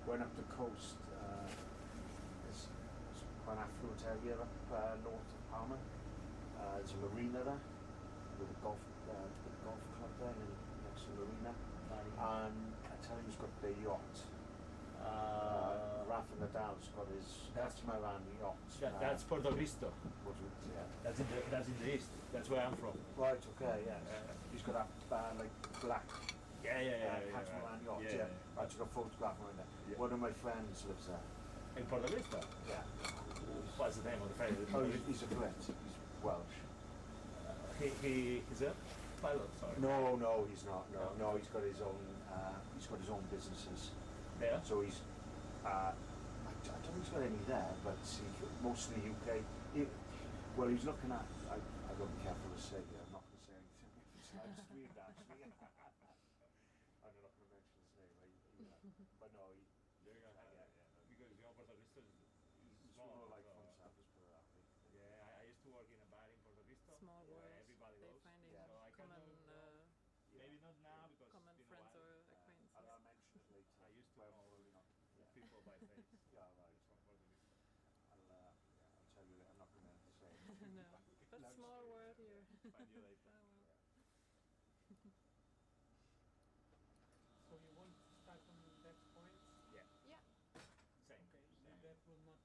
Went up the coast, it's quite an affluent area up north of Palma. There's a marina there, with a big golf club there next to the marina. And I tell you who's got the yacht. Rafa Nadal's got his, that's Mareano yacht. That's Puerto Cristo. Yeah. That's in the east. That's where I'm from. Right, okay, yes. He's got that like black Yeah. catamaran yacht, Yeah. I took a photograph of him there. Yeah. One of my friends lives there. In Puerto Cristo? Yeah. What's the name of the friend? Oh, he's a Brit. He's Welsh. He is a pilot, sorry. No, he's not. No, he's got his own. He's got his own businesses. Yeah? So he's. I don't think he's got any there, but mostly UK. Well, he's looking at. I got to be careful to say. I'm not going to say anything. It's nice to read actually. You're gonna have because Puerto Rico is It's small. more like so- fun samples per hour. Yeah, I used to work in a bar in Puerto Rico. Small where world. everybody They're goes. finding So I kind common, of maybe not now because common it's been friends a while. or acquaintances. I'll mention it later. I used to when know we're not- yeah. people by face. Yeah, right. From Puerto Rico. I'll tell you later. I'm not going to say. No, but small world here. Find you later. Oh, well. So you want to start from that point? Yeah. Yeah. Same. Okay, Same. that will not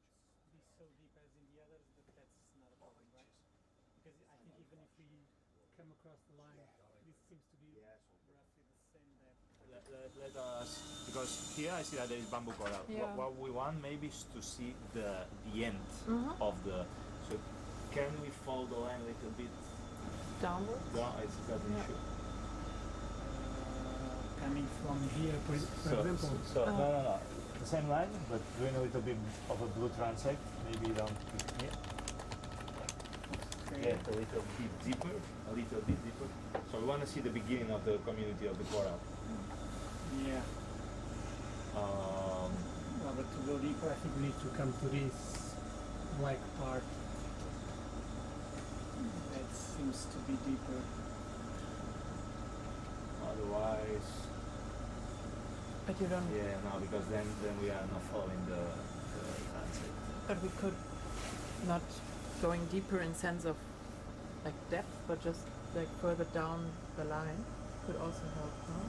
be so deep as in the others, but that's not a problem, right? Because I think even if we come across the line, this seems to be roughly the same depth. Let us, because here I see that there is bamboo coral. Yeah. What we want maybe is to see the end Mhm. of the. So can we follow the line a little bit Downwards? down? Is that an issue? Coming from here, for example. No. The same line, but doing a little bit of a blue transect, maybe down here. Get a little bit deeper, a little bit deeper. So we want to see the beginning of the community of the coral. Yeah. Well, but to go deeper, I think we need to come to this black part. That seems to be deeper. Otherwise, But you don't. yeah, no, because then we are not following the transect. But we could not going deeper in sense of like depth, but just like further down the line could also help, no?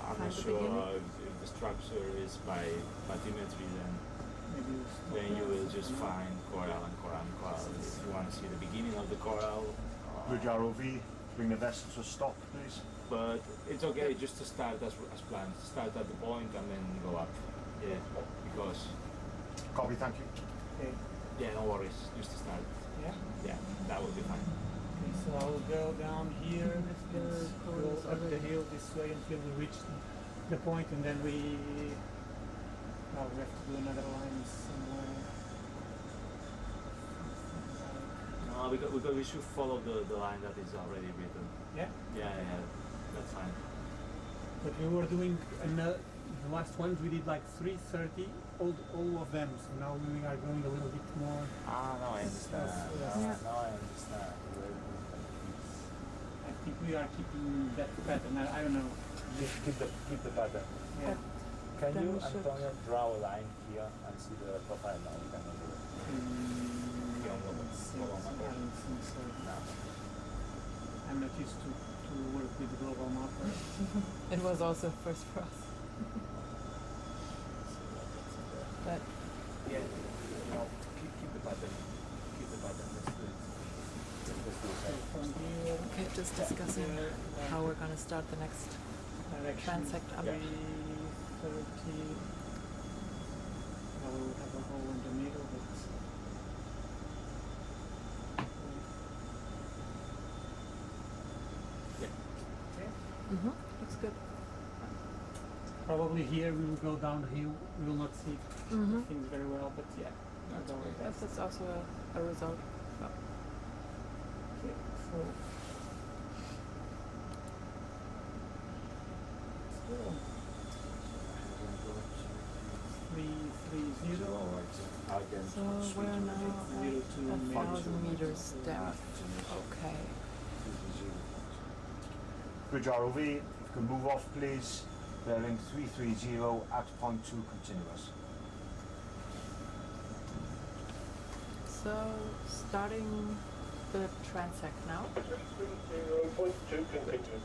I'm Find not the sure beginning? if the structure is by bathymetry, Maybe we'll stop then you there. will just find coral and coral and coral. If you want to see the beginning of the coral, Would your ROV bring the vessel to a stop, please? but it's okay just to start as planned. Start at the point and then go up. Yeah, because Copy, thank you. Okay. yeah, no worries, just to start. Yeah. Yeah, that will be fine. Okay, so I will go down here and go up the hill this way until we reach the point, and then we have to do another line somewhere. No, because we should follow the line that is already written. Yeah. Yeah, that's fine. But we were doing the last ones. We did like 3:30, all of them. So now we are going a little bit more. Ah, no, I understand. Yes. No, I understand. I think we are keeping that pattern. I don't know. Keep the pattern. Yeah. Can Then you, we should- Antonio, draw a line here and see the profile now? We cannot do it. Here on the I don't think so. No. I'm not used to work with global mapper. It was also first for us. But Yeah, no, keep the pattern. Keep the pattern. Let's do it. Let's do So it. from here, okay, just discussing how we're gonna start the next direction transect up. 3:30. Well, we will have a hole in the middle, but Mm-hmm. Looks good. probably here we will go down the hill. We will not see Mm-hmm. things very well, but yeah. That's we'll go with Yes, that. that's also a result. So, Okay, so. So, 330. Again, so we're now at 1,000 meters depth. Okay. Bridge ROV, if you can move off, please. Bearing 330 at point 2 continuous. So starting the transect now. 330.2 continuous.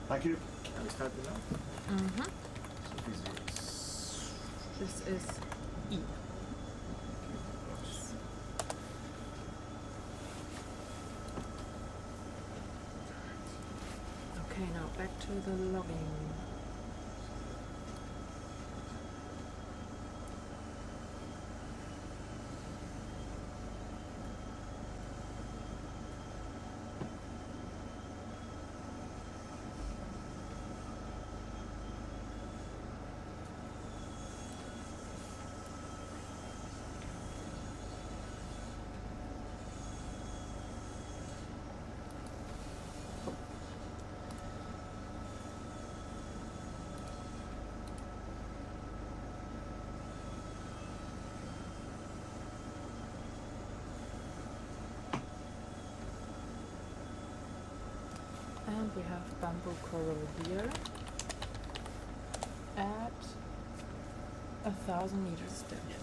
Thank you. Can we start it now? Mm-hmm. So This is E. Okay, now back to the logging. And we have bamboo coral here at 1,000 meters depth. Yeah.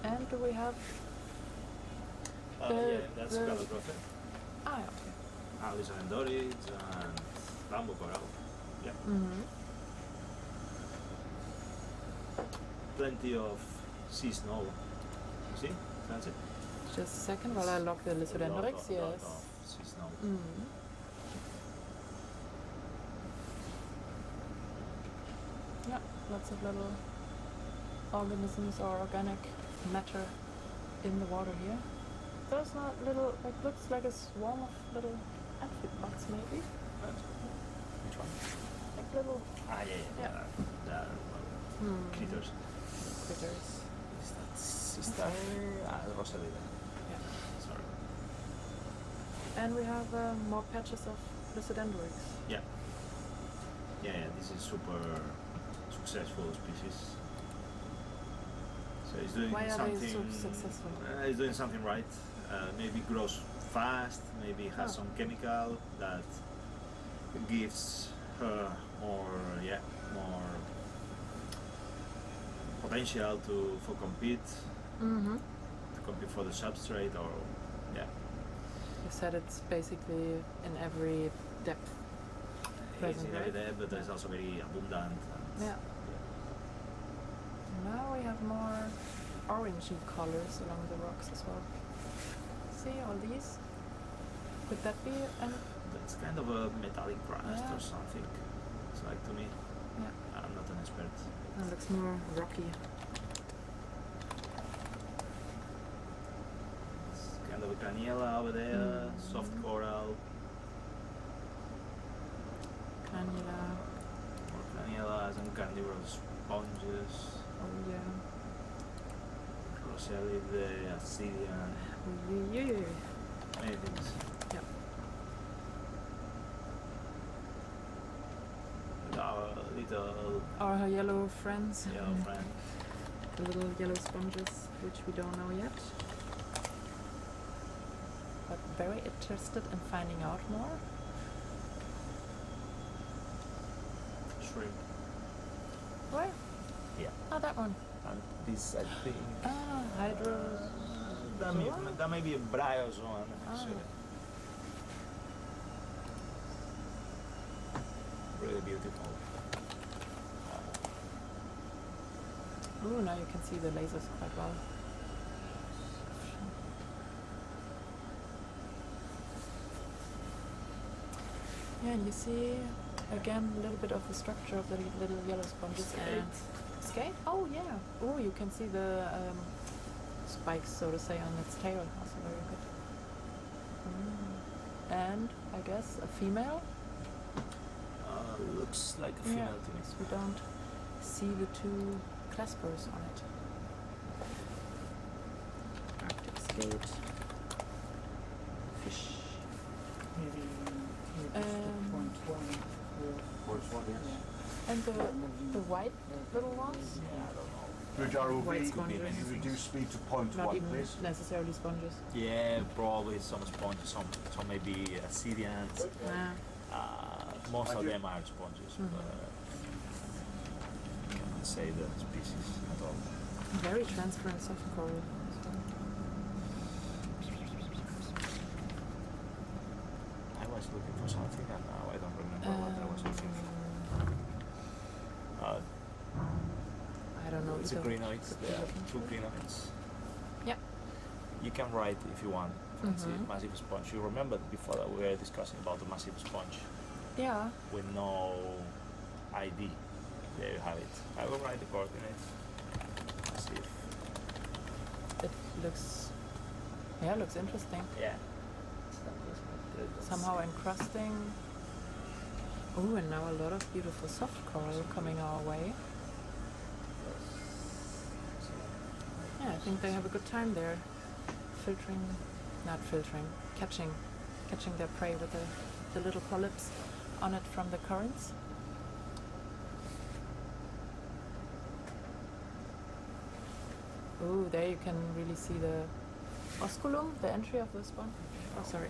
And do we have Yeah, that's the- Galacrothe, okay. Alice and Dorids, and bamboo coral. Yeah. Mm-hmm. Plenty of sea snow. You see? That's it. Just a second while I log the Lysodendrix, Lot yes. of sea snow. Mm-hmm. Yeah, lots of little organisms or organic matter in the water here. Those not little, like looks like a swarm of little amphipods maybe. Which one? Like little Yeah. Critters. critters. Is that sister? Rosalida. Yeah. Sorry. And we have more patches of Lysodendrix. Yeah. Yeah, this is super successful species. So it's doing Why are something. they so successful? It's doing something right. Maybe grows fast. Maybe has some chemical that gives her more potential for compete. Mm-hmm. To compete for the substrate or You said it's basically in every depth it's present, in every right? day, but it's also very abundant. And Yeah. Now we have more orangey colors along the rocks as well. See all these? Could that be an That's kind of a metallic crust Yeah. or something. It's like to me. Yeah. I'm not an expert. that looks more rocky. It's kind of a craniella over there, soft coral, Cannula. more craniellas and carnivorous sponges, Oh yeah. Rosalide, Ascidian, Yeah. many things. Yeah. With our little Our yellow friends. yellow friend. The little yellow sponges, which we don't know yet. But very interested in finding out more. Shrimp. Where? Yeah. Oh, that one. And this, I think, Ah, hydro. that may be a bryozoan, actually. Really beautiful. Oh, now you can see the lasers quite well. Yeah, and you see again a little bit of the structure of the little yellow sponges and skate. Oh yeah. Oh, you can see the spikes, so to say, on its tail. Also very good. And I guess a female. Looks like a female to me. So we don't see the two claspers on it. Arctic skate. Fish. Maybe Um, 0.1 And the white little ones? Bridge ROV, White could sponges. you reduce speed to 0.1, Not even please? necessarily sponges. Yeah, probably some sponges, some maybe Ascidians. Most of them are sponges, but I cannot say the species at all. Very transparent soft coral. I was looking for something and now I don't remember what I was looking for. I don't know. It's a either. greenoids, Could be there are looking two for it. greenoids. Yeah. You can write if you want. Fancy Mhm. massive sponge. You remember before that we were discussing about the massive sponge Yeah. with no ID. There you have it. I will write the coordinates. See if It looks. Yeah, looks interesting. yeah. Somehow encrusting. Oh, and now a lot of beautiful soft coral coming our way. Yeah, I think they have a good time there. Catching their prey with the little polyps on it from the currents. Oh, there you can really see the osculum, the entry of the sponge. Oh, sorry,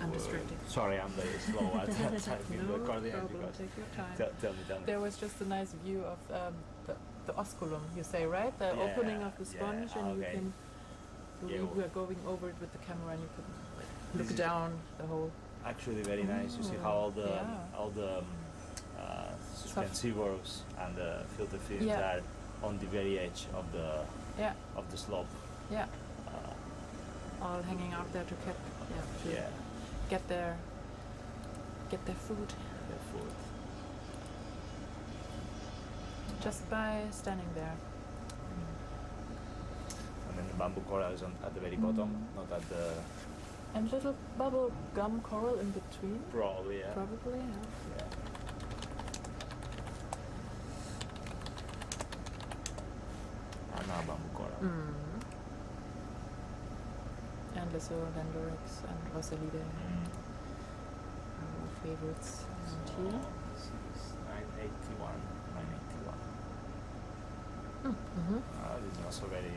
I'm distracted. Sorry, I'm very slow at typing No the coordinates problem, because take your time. tell me. There was just a nice view of the osculum, you say, right? The Yeah, opening of the sponge, and you okay. can. Yeah, We were going over it with the camera, and you could This look is down the whole. Actually, very nice. You see how all the suspensivorous and the filter fins Yeah. are on the very edge of the Yeah, slope. yeah, Uh, all hanging out there to yeah, get their food the food. just by standing there. And then the bamboo coral is at the very bottom, not at the And little bubble gum coral in between. probably. Yeah. Probably, yeah. Yeah. And now bamboo coral. And Lesodendrorex and Rosalidae, our favorites around here. This is 981. 981. Mm-hmm. This is also very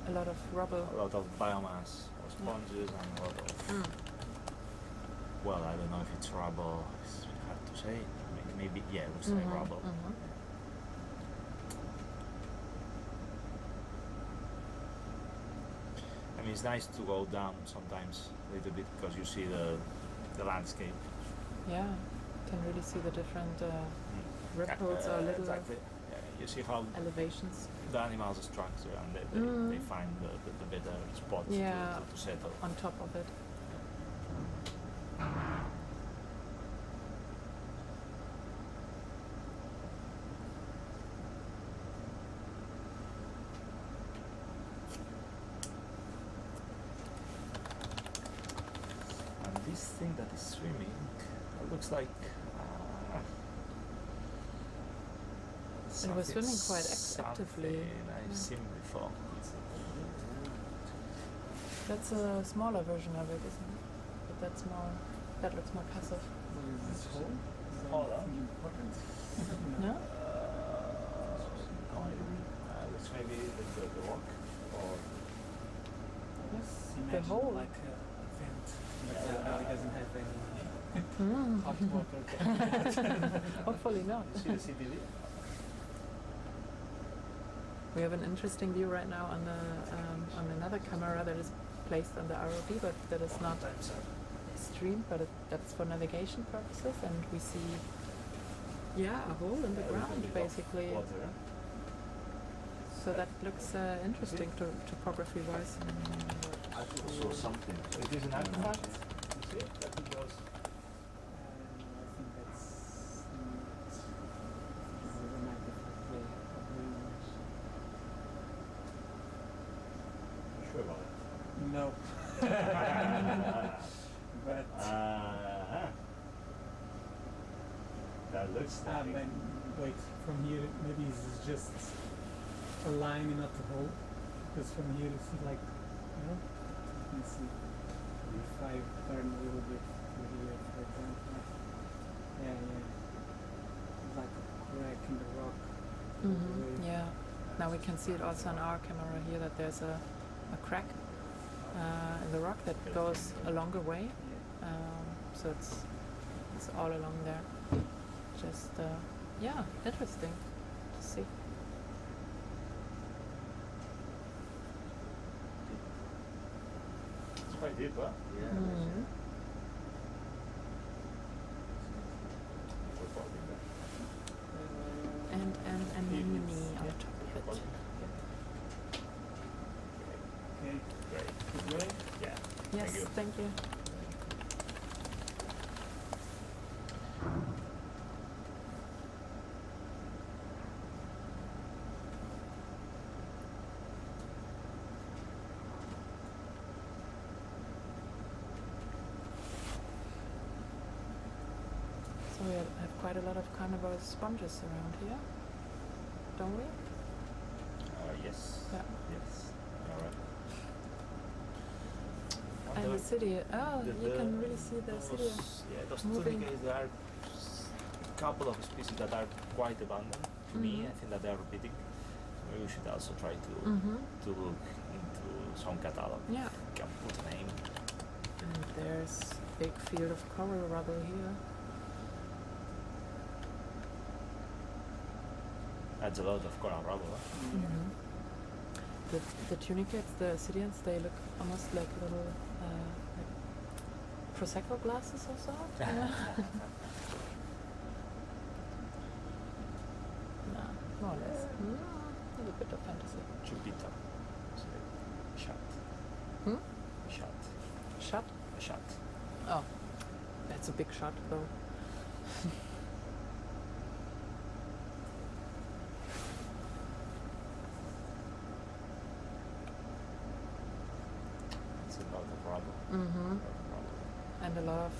A lot of rubble. a lot of biomass of sponges and a lot of well, I don't know if it's rubble. It's hard to say. Maybe yeah, it looks like rubble. I mean, it's nice to go down sometimes a little bit because you see the landscape. Yeah, can really see the different ripples or little Exactly. Yeah, you see how elevations the animals structure and they find the better spot Yeah. to settle. on top of it. And this thing that is swimming looks like It was swimming quite actively. something I've seen before. That's a smaller version of it, isn't it? But that's more. That looks more passive. Hold on. No? Looks maybe the rock or The hole. Like a vent. But it doesn't have any Mm. hot water. Hopefully not. see the CTV. We have an interesting view right now on the on another camera that is placed on the ROV, but that is not streamed, but that's for navigation purposes, and we see a hole in the ground basically. Water. So that looks interesting topography wise. I saw something. It is an artifact. You see it? That it goes. I think that's an artifact way of doing it. Sure about it. No. But That looks like then wait, from here maybe this is just a line and not a hole. Because from here you see like you can see if I turn a little bit to here for example. Yeah. It's like a crack in the rock. Yeah. Now we can see it also on our camera here that there's a crack in the rock that goes a longer way. So it's all along there. Just interesting to see. it's quite deep, huh? Yeah. Mm. Recording that. And an anemone on top of it. Okay. Great. Keep going. Yeah. Yes, thank you. So we have quite a lot of carnivorous sponges around here, don't we? Yes. Yeah. Yes. All right. And the city, you can really see the city. Those moving. tunicates, there are a couple of species that are quite abundant to me. I think that they are repeating. we should also try to to look into some catalog. Yeah. Can put a name. And there's big field of coral rubble here. That's a lot of coral rubble. Huh? Mm-hmm. The tunicates, the Assyrians, they look almost like little like prosecco glasses or so. No, more or less. A little bit of fantasy. Chupito. Shot. Shot. Shot? A shot. Oh, that's a big shot though. It's a lot of rubble. Mm-hmm. And a lot of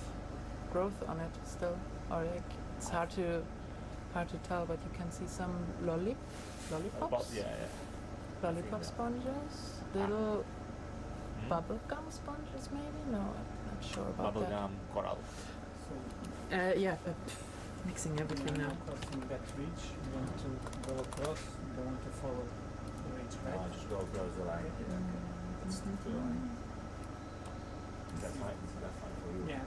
growth on it still, or like it's hard to tell, but you can see some lollipops. Yeah. Lollipop sponges, little bubblegum sponges maybe? No, I'm not sure about Bubblegum coral. So that. Yeah, but mixing everything now. crossing that ridge, you want to go across, you don't want to follow the ridge, right? No, just go across the line. That's the line. That's fine. That's fine for you. Yeah,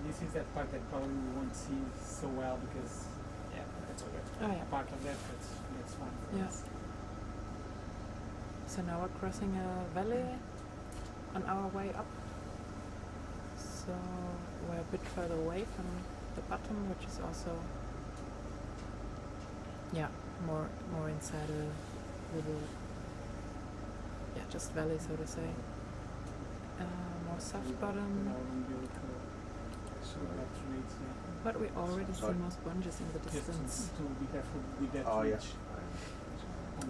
this is that part that probably we won't see so well because, yeah, That's okay. Oh yeah. part of that's fine for Yeah. us. So now we're crossing a valley on our way up. So we're a bit further away from the bottom, which is also more inside a little just valley, so to say. More soft bottom, Now umbilical, so that ridge, yeah. but we already see Sorry. more sponges in the Just distance. to be careful with that Oh yeah. ridge.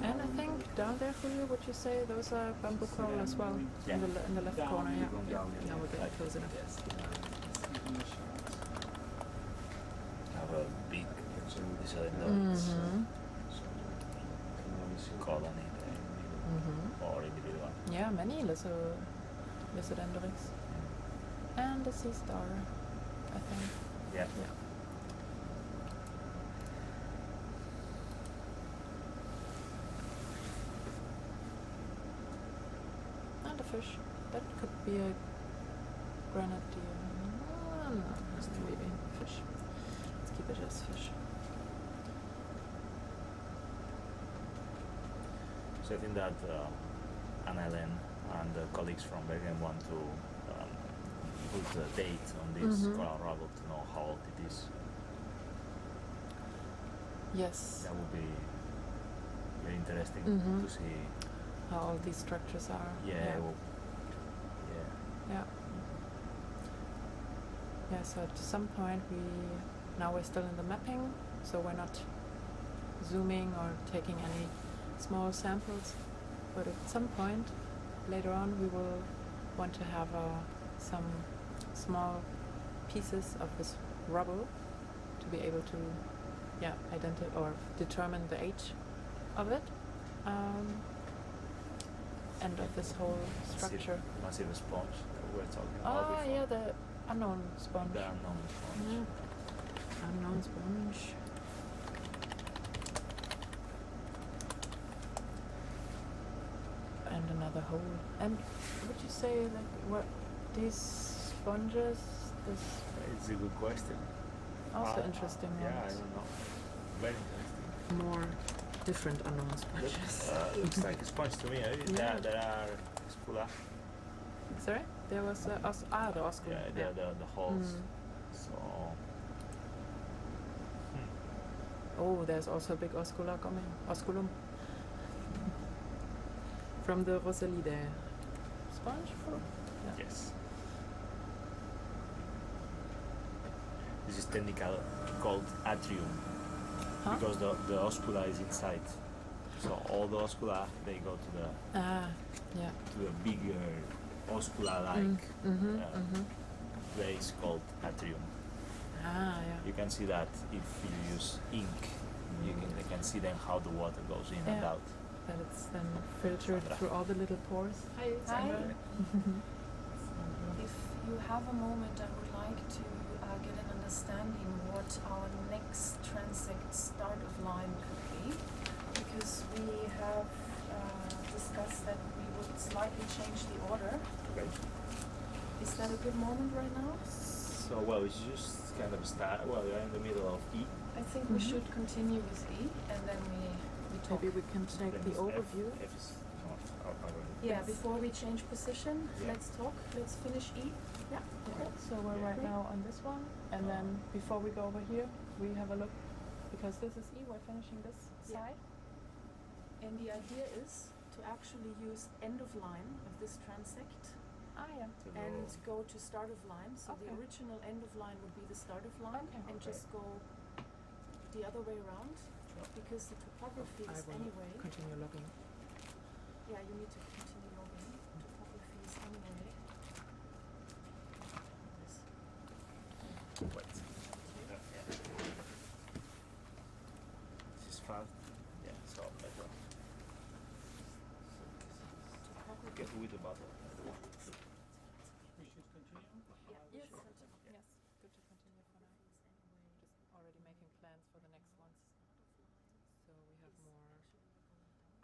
And I think down there for you, would you say those are bamboo coral as well? Yeah. In the left Down, corner, you're yeah. going down, yeah. Now we're getting close enough. Let's give them a shot. Have a big cylinders Mm-hmm. colony Mm-hmm. or individual. Yeah, many Lysodendrix. And the sea star, I think. Yeah. Yeah. And a fish. That could be a grenadier. No, it's maybe fish. Let's keep it as fish. So I think that Anna-Helen and the colleagues from Bergen want to put a date on this coral rubble to know how old it is. Yes. That would be very interesting Mhm. to see. How all these structures are. Yeah. Yeah. Yeah, so at some point now we're still in the mapping, so we're not zooming or taking any small samples, but at some point later on we will want to have some small pieces of this rubble to be able to identify or determine the age of it and of this whole structure. Massive sponge that we were talking about Oh before. yeah, the unknown sponge. The unknown sponge. Yeah. Unknown sponge. And another hole. And would you say like what these sponges? This It's a good question. also interesting Yeah, I ones. don't know. Very interesting. More different unknown sponges. Looks like a sponge to me. Yeah. There are spula. Sorry, there was the oscul. Yeah, the holes. So Oh, there's also a big oscula coming. Osculum. From the Rosalidae sponge? Yeah. yes. This is technically called atrium Huh? because the oscula is inside. So all the oscula they go to the bigger oscula-like place called atrium. Ah, yeah. You can see that if you use ink, they can see then how the water goes in and Yeah. out. That it's then filtered Sandra. through all the little pores. Hi. Sandra. If you have a moment, I would like to get an understanding what our next transect start of line could be. because we have discussed that we would slightly change the order. Okay. Is that a good moment right now? So well, it's just kind of start. Well, you're in the middle of E. I think we should continue with E, and then we talk. Maybe we can take Then the it's overview. F is not already. Yeah, Yes. before we change position, Yeah. let's talk. Let's finish E. Yeah. Okay. So we're right now on this one, and then before we go over here, we have a look, because this is E, we're finishing this Yeah. side. And the idea is to actually use end of line of this transect Ah, yeah. and go to start of line. So the Okay. original end of line would be the start of line, Okay. and just go the other way around, because the topography I is will anyway. continue logging. Yeah, you need to continue logging. Topography is anyway. This. Wait. Yeah. This is fast. Yeah, so better. Topography. Get with the bottle. We should continue. Yes. Yes. Good to continue for now. Just already making plans for the next ones. So we have more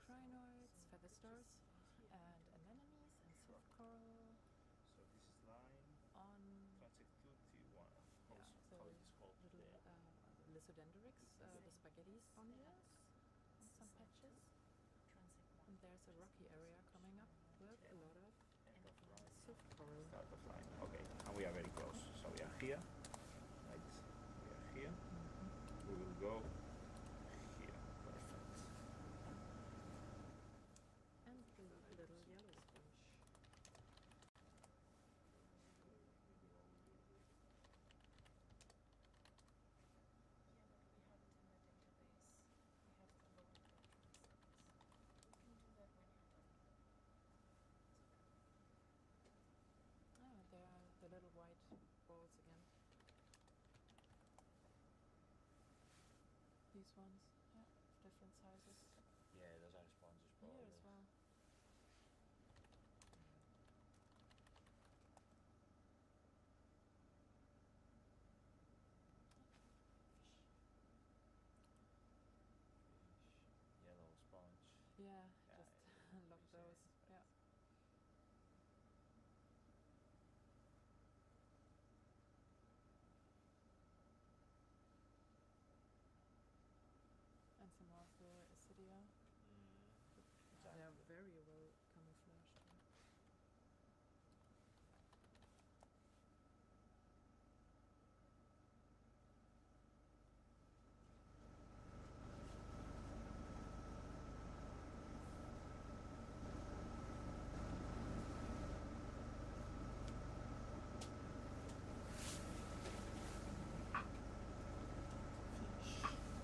crinoids, feather stars, and anemones and soft coral So this is line on transect 2 T1. yeah, so How it is called little there. lysodendrix, the spaghetti sponges, and some patches. And there's a rocky area coming up with a lot of End of line. soft coral. Start of line. Okay, and we are very close. So we are here. Right. We are here. We will go here. Perfect. And the little yellow sponge. Yeah, but we have it in the database. We have the lower transects. We can do that when you're done. Ah, there are the little white balls again. These ones, yeah, different sizes. Yeah, those are sponges Here as well. Yellow sponge. Yeah, Yeah, just love we say those. it, Yeah. And some of the Acidia. They are very well camouflaged.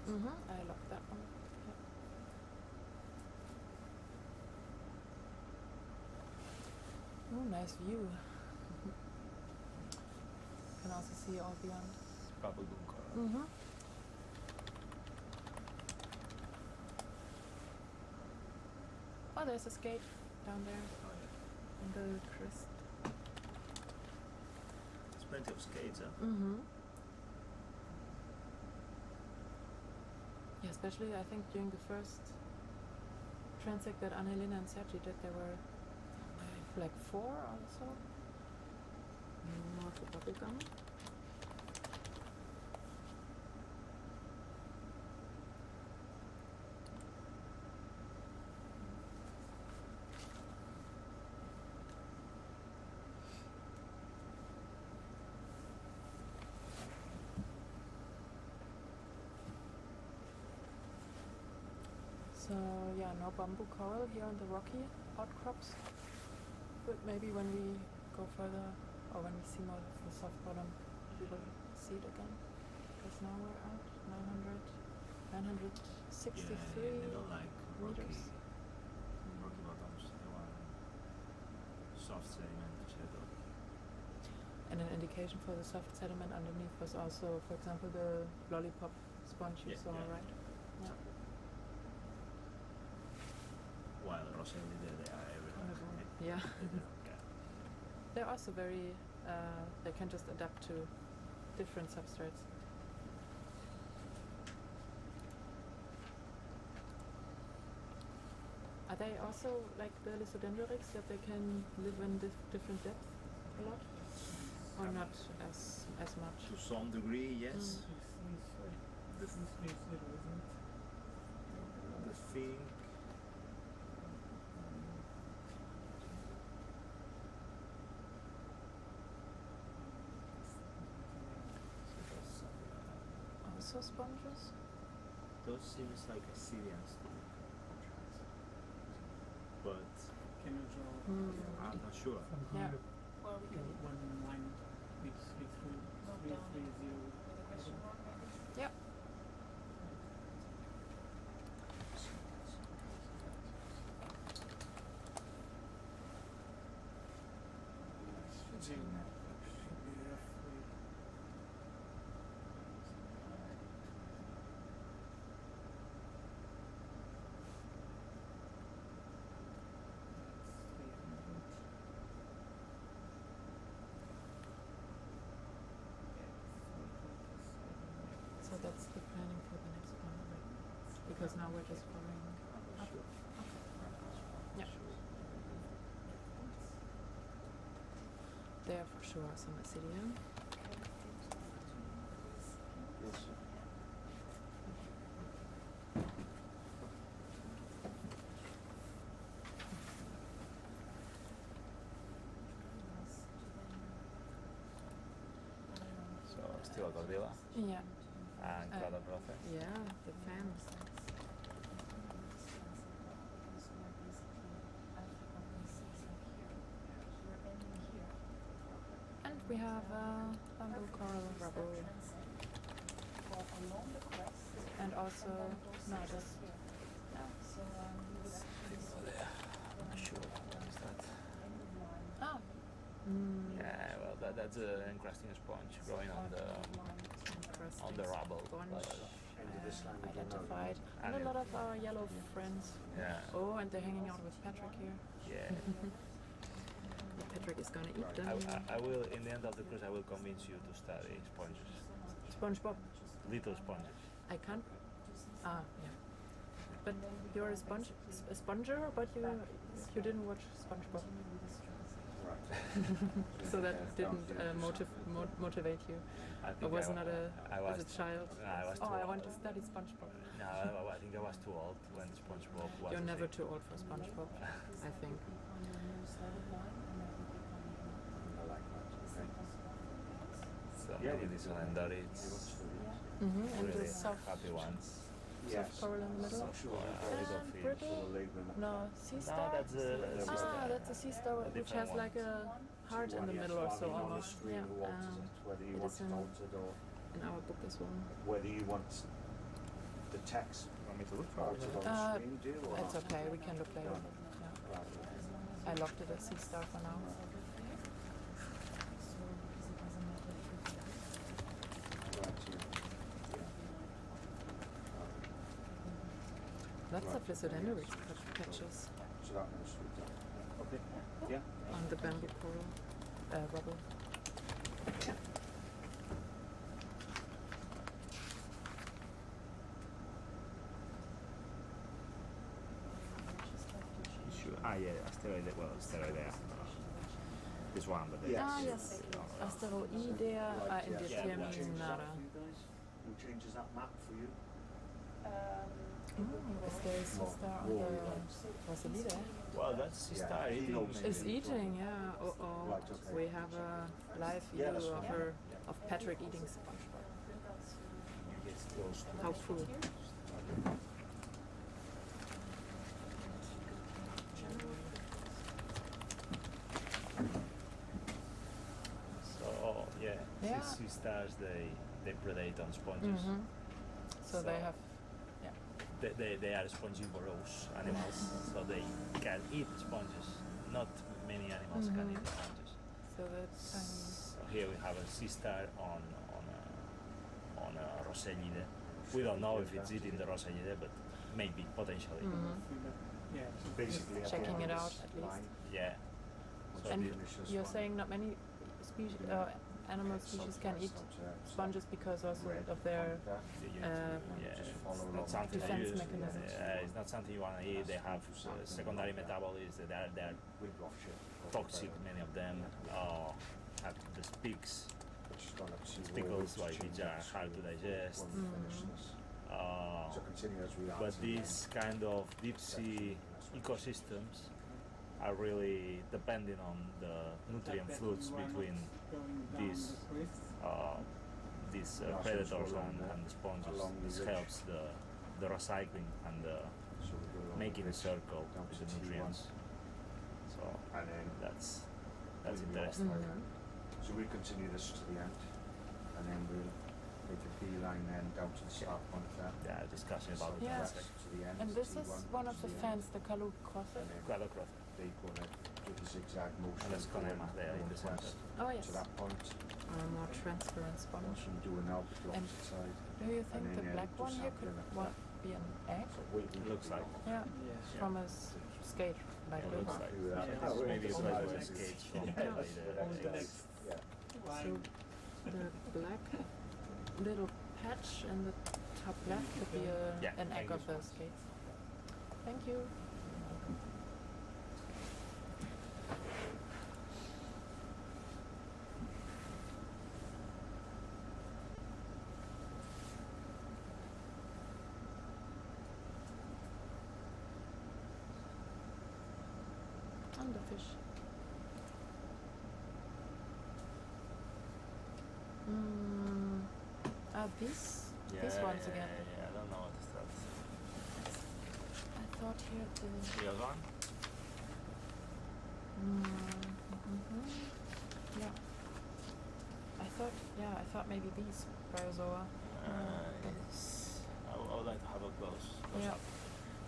I love that one. Yeah. Oh, nice view. Can also see all beyond. Bubble gum coral. Oh, there's a skate down there Oh yeah. on the crest. There's plenty of skates, huh? Yeah, especially I think during the first transect that Annelina and Sergi did, there were like 4 or so. More for bubblegum. So yeah, no bamboo coral here on the rocky outcrops. But maybe when we go further, or when we see more of the soft bottom, we will see it again. Because now we're at 963 they don't like rocky, meters. rocky bottoms. They want soft sediment shadow. And an indication for the soft sediment underneath was also, for example, the lollipop sponge you saw, right? Yeah. While Roselli, they are everywhere. Yeah. They don't care. They're also very, they can just adapt to different substrates. Are they also like the Lysodendrix that they can live in different depths a lot? Or not as much? To some degree, yes. This is zero, isn't it? The thing. Also sponges? Those seems like Assyrians to me. But Can you draw I'm not sure. from Yeah. here Well, we can one line with note down 330? with a question mark maybe? Yep. Should be roughly. So that's the planning for the next one, right? Because now we're just following up. Yeah. There for sure are some Assyrian. So still Gordilla Yeah. and Cladoprothe. Yeah, the fans. And we have bamboo coral rubble. And also, no, just, I'm not sure what is that. oh. Yeah, well that's an interesting sponge growing on the rubble. Sponge End of this line, we don't know. identified. And a lot of our yellow friends. Yeah. Oh, and they're hanging out with Patrick here. Yeah. Patrick is gonna eat them. I will, in the end of the cruise, I will convince you to study sponges. SpongeBob. Little sponges. I can't. Ah, yeah. But you're a sponger, but you didn't watch SpongeBob. Right. So that didn't motivate you. I Or think was I not a was as a child. No, I was too Oh, I old. want to study SpongeBob. No, I think I was too old when SpongeBob was. You're a never thing. too old for SpongeBob, I think. I like that. Okay. So Yeah, maybe we this do. one and that it's And really the soft happy ones. soft coral in the middle. I'm sure Yeah, we've got And fish. brittle? sort of leaving it. No, sea No, star. that's a Ah, that's a sea star which different has like a heart in the middle or so on the almost. screen Yeah. who wants it, whether you it want is it in- altered or In our book as well. whether you want the text Want me to look for altered it? on the screen, do you? Or It's not? okay, we can look later. No. Yeah. Right. I locked it as sea star for now. Right, Lots Right. of Lysodendrix patches so that one's done. Okay. Yeah. on the bamboo coral rubble. Sure. Ah, yeah, asteroid. Well, asteroid there. This one, but Yes. Ah, yes. Asteroidea indeterminata. Who changes that map for you? Oh, is there a sea star on the Rosalida? well, that's his Yeah, star he eating. knows. maybe. Is eating, yeah. Oh. Right, okay. We have a live Yeah, video that's of fine. her, of Patrick eating SpongeBob. Gets close to How cool. So yeah, Yeah. sea stars they predate on sponges. So they have, yeah. They are spongivorous animals, so they can eat sponges. Not many animals can eat sponges. So that's So here we have a sea star on a Rosellide. We don't know if it's eating the Rosellide, but maybe potentially. Yeah. Basically, at the Checking end it of out this at least. line, Yeah. So And the- initial you're one. saying not many species, animal species can eat sponges because also of their Not something that defense you, mechanisms. it's not something you want to eat. They have secondary metabolites. They're toxic. Many of them have the spiks, spickles, which are hard to digest. But these kind of deep sea ecosystems are really depending on the nutrient flows between these predators and the sponges. This helps the recycling and the making a circle with the nutrients. So that's interesting. So we continue this to the end, and then we'll make a beeline then down to the start point there. Yeah, discussion about Yeah. the To the end. And this is one of the fans, the carnivorous. carnivorous. They gonna do the zigzag motion. And there's conema there in the center. Oh yes. To that point. More transparent sponge. Once you do it now, but the And opposite side. Do you think And the then, black do one here something could like be an egg? It looks like. Yeah. From a skate like It this. looks like. Maybe it's like a skate from the eggs. So the black little patch in the top left could be an egg of the skates. Thank you. And the fish. These ones again. Yeah, I don't know what is that. I thought here The other one? Yeah. I thought maybe these bryozoa. Yes. I would like to have a close Yeah. up.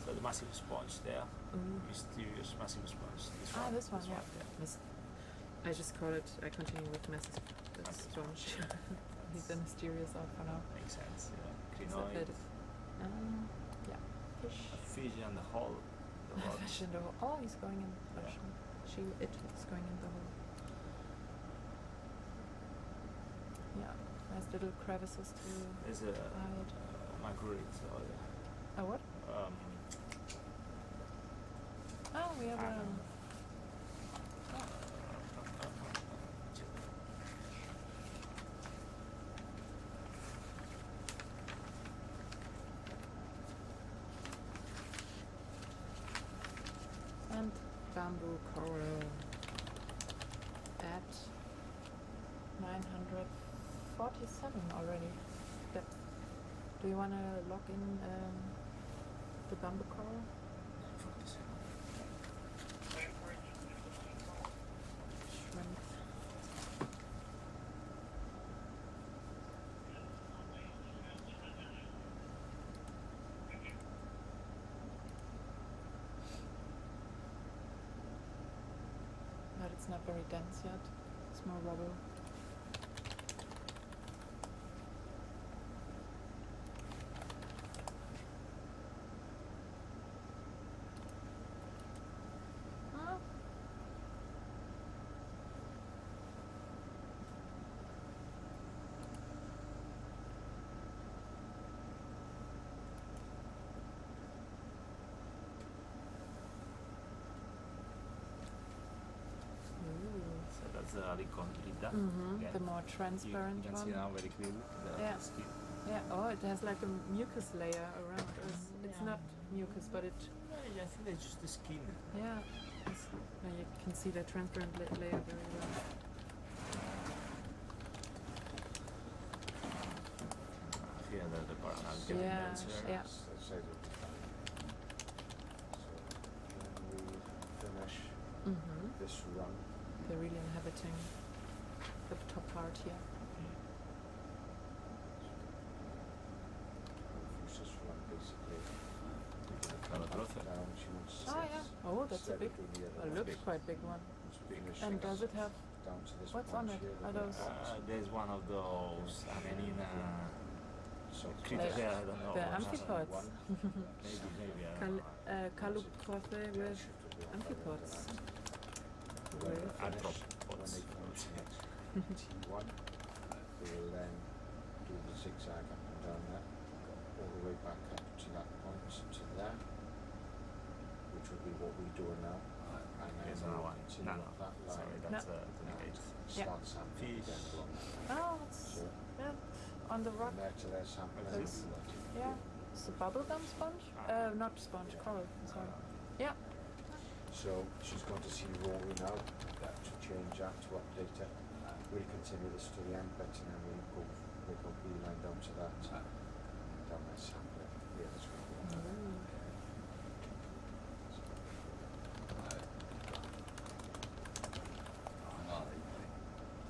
So the massive sponge there, mysterious massive sponge. This one, yeah. I just call it. I continue with massive sponge. Leave the mysterious out for now. Makes sense. Except Crinoid, that yeah, fish. a fish and the hole. The hole. Fish in the hole. Oh, he's going in. Yeah. It is going in the hole. Yeah, nice little crevices to There's a hide. marguerite. So A what? Oh, we have and bamboo coral at 947 already. Depth. Do you want to log in the bamboo coral? Shrimp. But it's not very dense yet. It's more rubble. So that's the alicontrita. The more transparent you can one. see now very clearly the skin. Yeah, oh, it has like a mucus layer around. It's not mucus, but it. Yeah, I think it's just the skin. Yeah, you can see the transparent layer very well. Here the coronal Yeah, yeah. So then we finish this run. They're really inhabiting the top part here. Use this run basically. Down, she wants Oh yeah. Oh, that's a big. It looks quite big one. And does it have? Down to this What's on it? Are those? there's one of those Like I don't know. the amphipods. Maybe I don't know. Callucothe with amphipods. Arthropods. T1. We'll then do the zigzag up and down there, all the way back up to that point, to there, which will be what we're doing now. And then Here's we'll another one. continue No, up that line. sorry, that's No. a delicate. Start sampling Fish. again along that. Oh, it's So, on the rock. from there to there sampling. That's- Yeah, it's a bubblegum sponge. Not sponge, coral. Sorry. Yeah. So she's going to see Rory now to change that, to update it. We'll continue this to the end bit and then we'll go beeline down to that. Down there sampling. Yeah, that's good.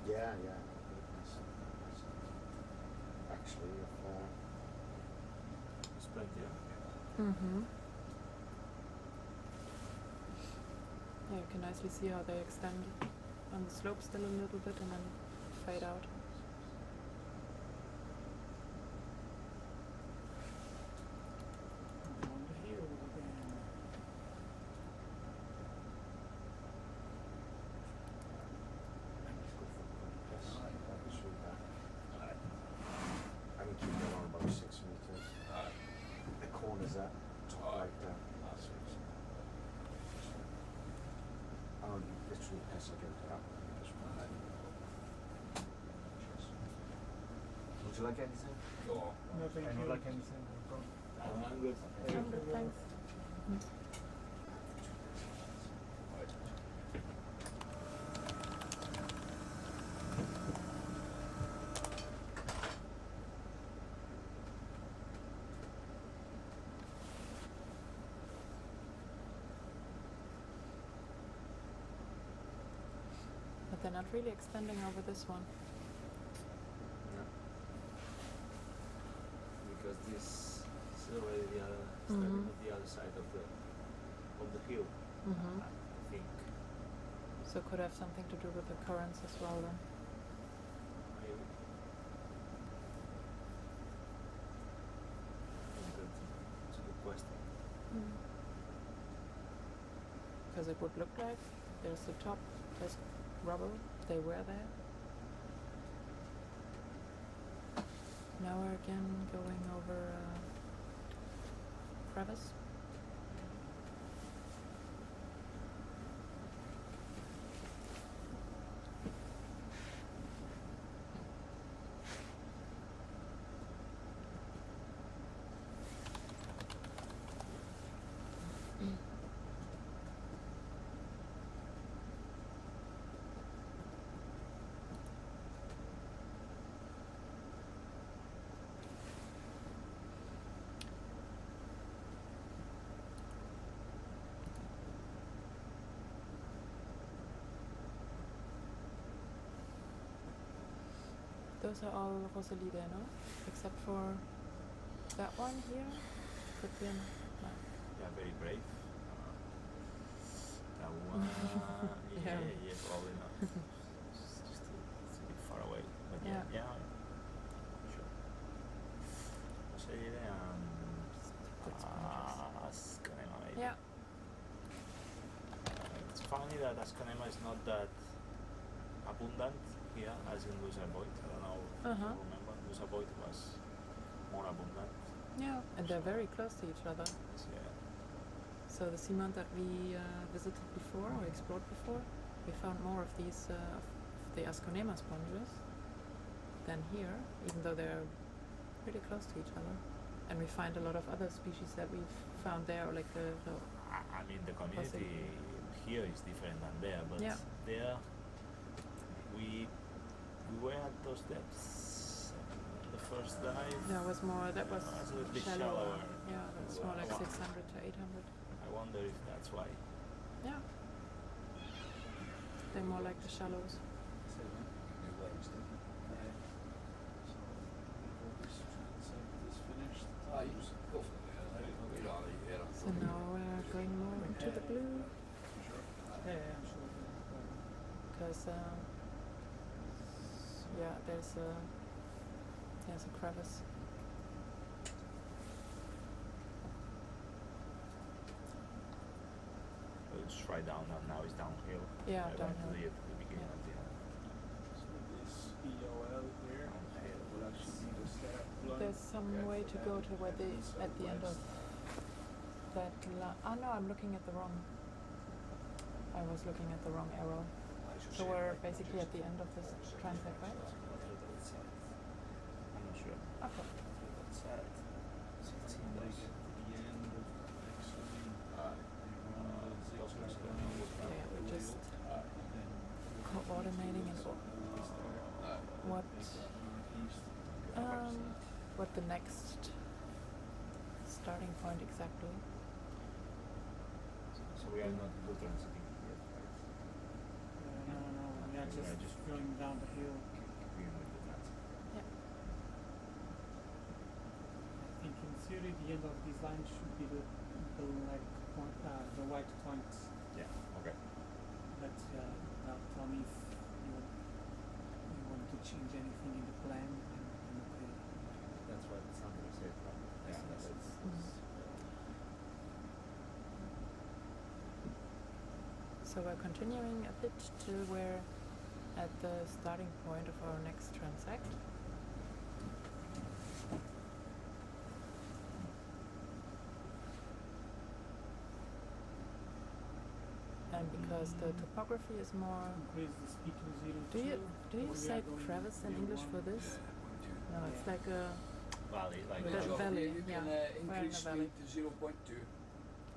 Yeah, yeah. Actually, if It's plenty. Mm-hmm. Yeah, you can nicely see how they extend on the slope still a little bit and then fade out. On the hill again. I can keep going on about 6 meters. The corners at top right there. Oh, you literally piss again to that. Would you like anything? No, thank Any you. like anything? I'm good. Thanks. But they're not really extending over this one. Because this is already the other starting Mhm. of the other side of the hill. Mm-hmm. I think So it could have something to do with the currents as well then. maybe. It's a good question. Because it would look like there's the top, there's rubble, they were there. Now we're again going over crevice. Those are all Rosalide, no? Except for that one here. Could be an, no. Yeah, very brave. That one, Yeah. yeah, probably not. It's a bit far away, but Yeah. yeah, sure. Rosalide and Ascanema maybe. Yeah. It's funny that Ascanema is not that abundant here as in Lusaboit. I don't know if Uh-huh. you remember. Lusaboit was more abundant. Yeah, and they're very close to each other. Yeah. So the seamount that we visited before or explored before, we found more of these of the Asconema sponges than here, even though they're really close to each other. And we find a lot of other species that we've found there, or like the I mean, the community here is different than there, but Yeah. there we were at those depths. The first dive. that was more that was was a little bit shallower. shallower. Yeah, that's more like Wow. 600 to 800. I wonder if that's why. Yeah, they're more like the shallows. So now we're going more into the blue Yeah, I'm sure. because yeah, there's a crevice. It's right down and now it's downhill. Yeah, I went downhill. to the beginning of the some way to go to where they at the end of that oh no, I'm looking at the wrong. I was looking at the wrong arrow. So we're basically at the end of this transect, right? I'm not sure. Okay. That's sad. So it seems like at the end of Okay, we're just coordinating and what the next starting point exactly. So we are not blue transiting yet, right? No, we are just going down the hill. Keeping with the transit. Yeah. I think in theory the end of this line should be the black point, the white point. Yeah, okay. But now tell me if you want to change anything in the plan. I'm okay. That's what somebody said. Yeah, that's So we're continuing a bit till we're at the starting point of our next transect. And because the topography is more... Increase the speed to 0. Do you say crevice in English for this? No, it's like a valley, like valley, You yeah. can We're in a increase valley. speed to 0.2.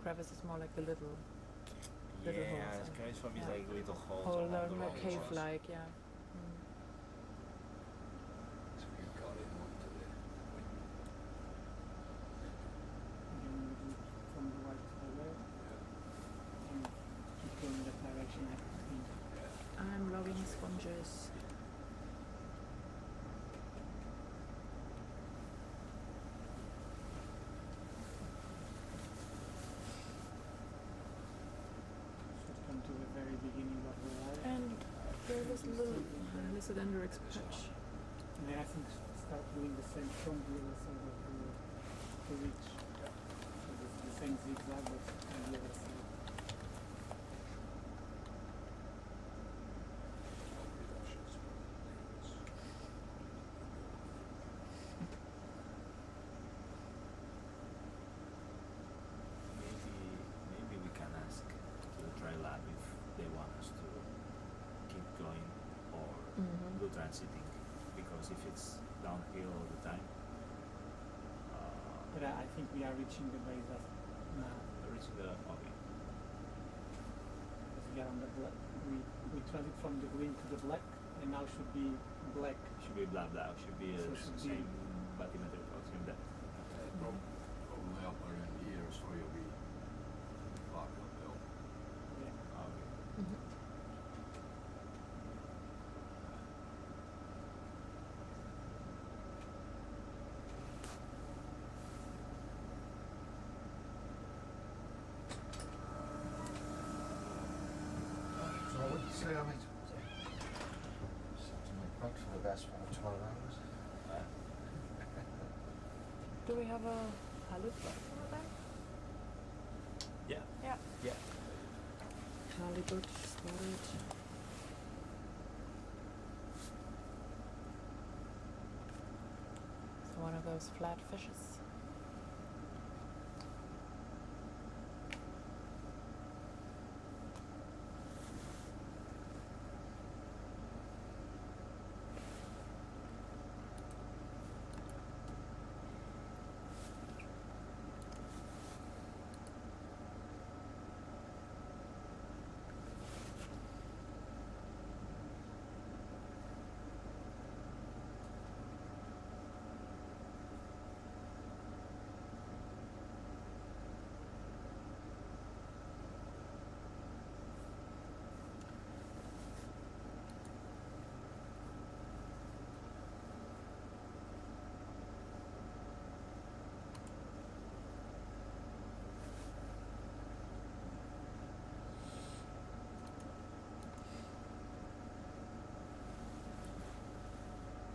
Crevice is more like the little yeah, holes. it's kind of for me Yeah. like little holes. Hole along the more road. cave-like, yeah. So we can cut it onto the Again, we do it from the right to the left. And keep going that direction at speed. I'm logging sponges. Should come to the very beginning of the line. And there was a little Lysodendrix patch. And then I think start doing the same from the other side of the ridge. So the same zigzag but on the other side. Maybe we can ask to the dry lab if they want us to keep going or blue transiting, because if it's downhill all the time, But I think we are reaching the base of now. reaching the okay. Because we are on the black. We transit from the green to the black and now should be black. Should be blah blah. Should be So the should be- same bathymetric same depth. Probably up around here, so you'll be back uphill. Yeah. Okay. So what do you say on it? Something like that for the best part of 12 hours. Do we have a halibut over there? Yeah. Yeah. Yeah. Halibut spotted. So one of those flat fishes.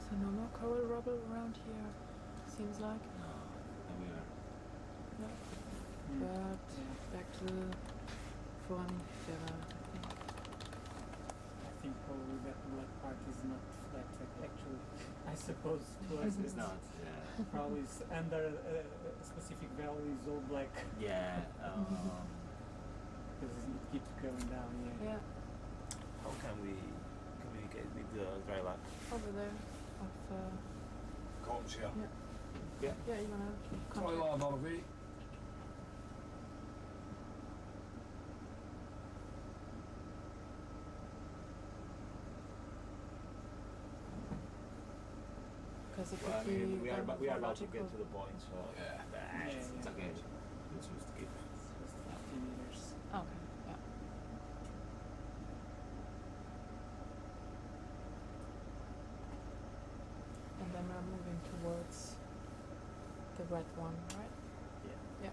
So no more coral rubble around here, seems like. No, and we are. No. But back to foraminifera, I think. I think probably that black part is not flat. Actually, I supposed to us. It's not. Yeah. Probably under a specific value is all black Yeah. because it keeps going down. Yeah, How can we communicate with the dry lake? over there. Comes here. Yeah. Yeah, you wanna Try contact? that, Dorothy. Because it Well, I could be mean, we are about to biological. get to the point, so Yeah. it's okay. It's just keep. Just 50 meters. Okay, yeah. And then we're moving towards the red one, right? Yeah. Yeah.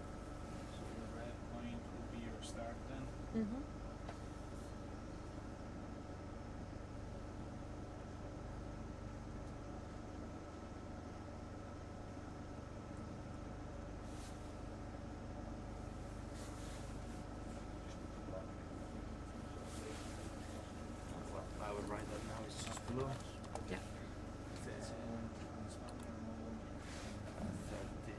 So the red point will be your start then. Mm-hmm. Well, I would write that now. It's just blue. Yeah. It's, So expand your model. 30.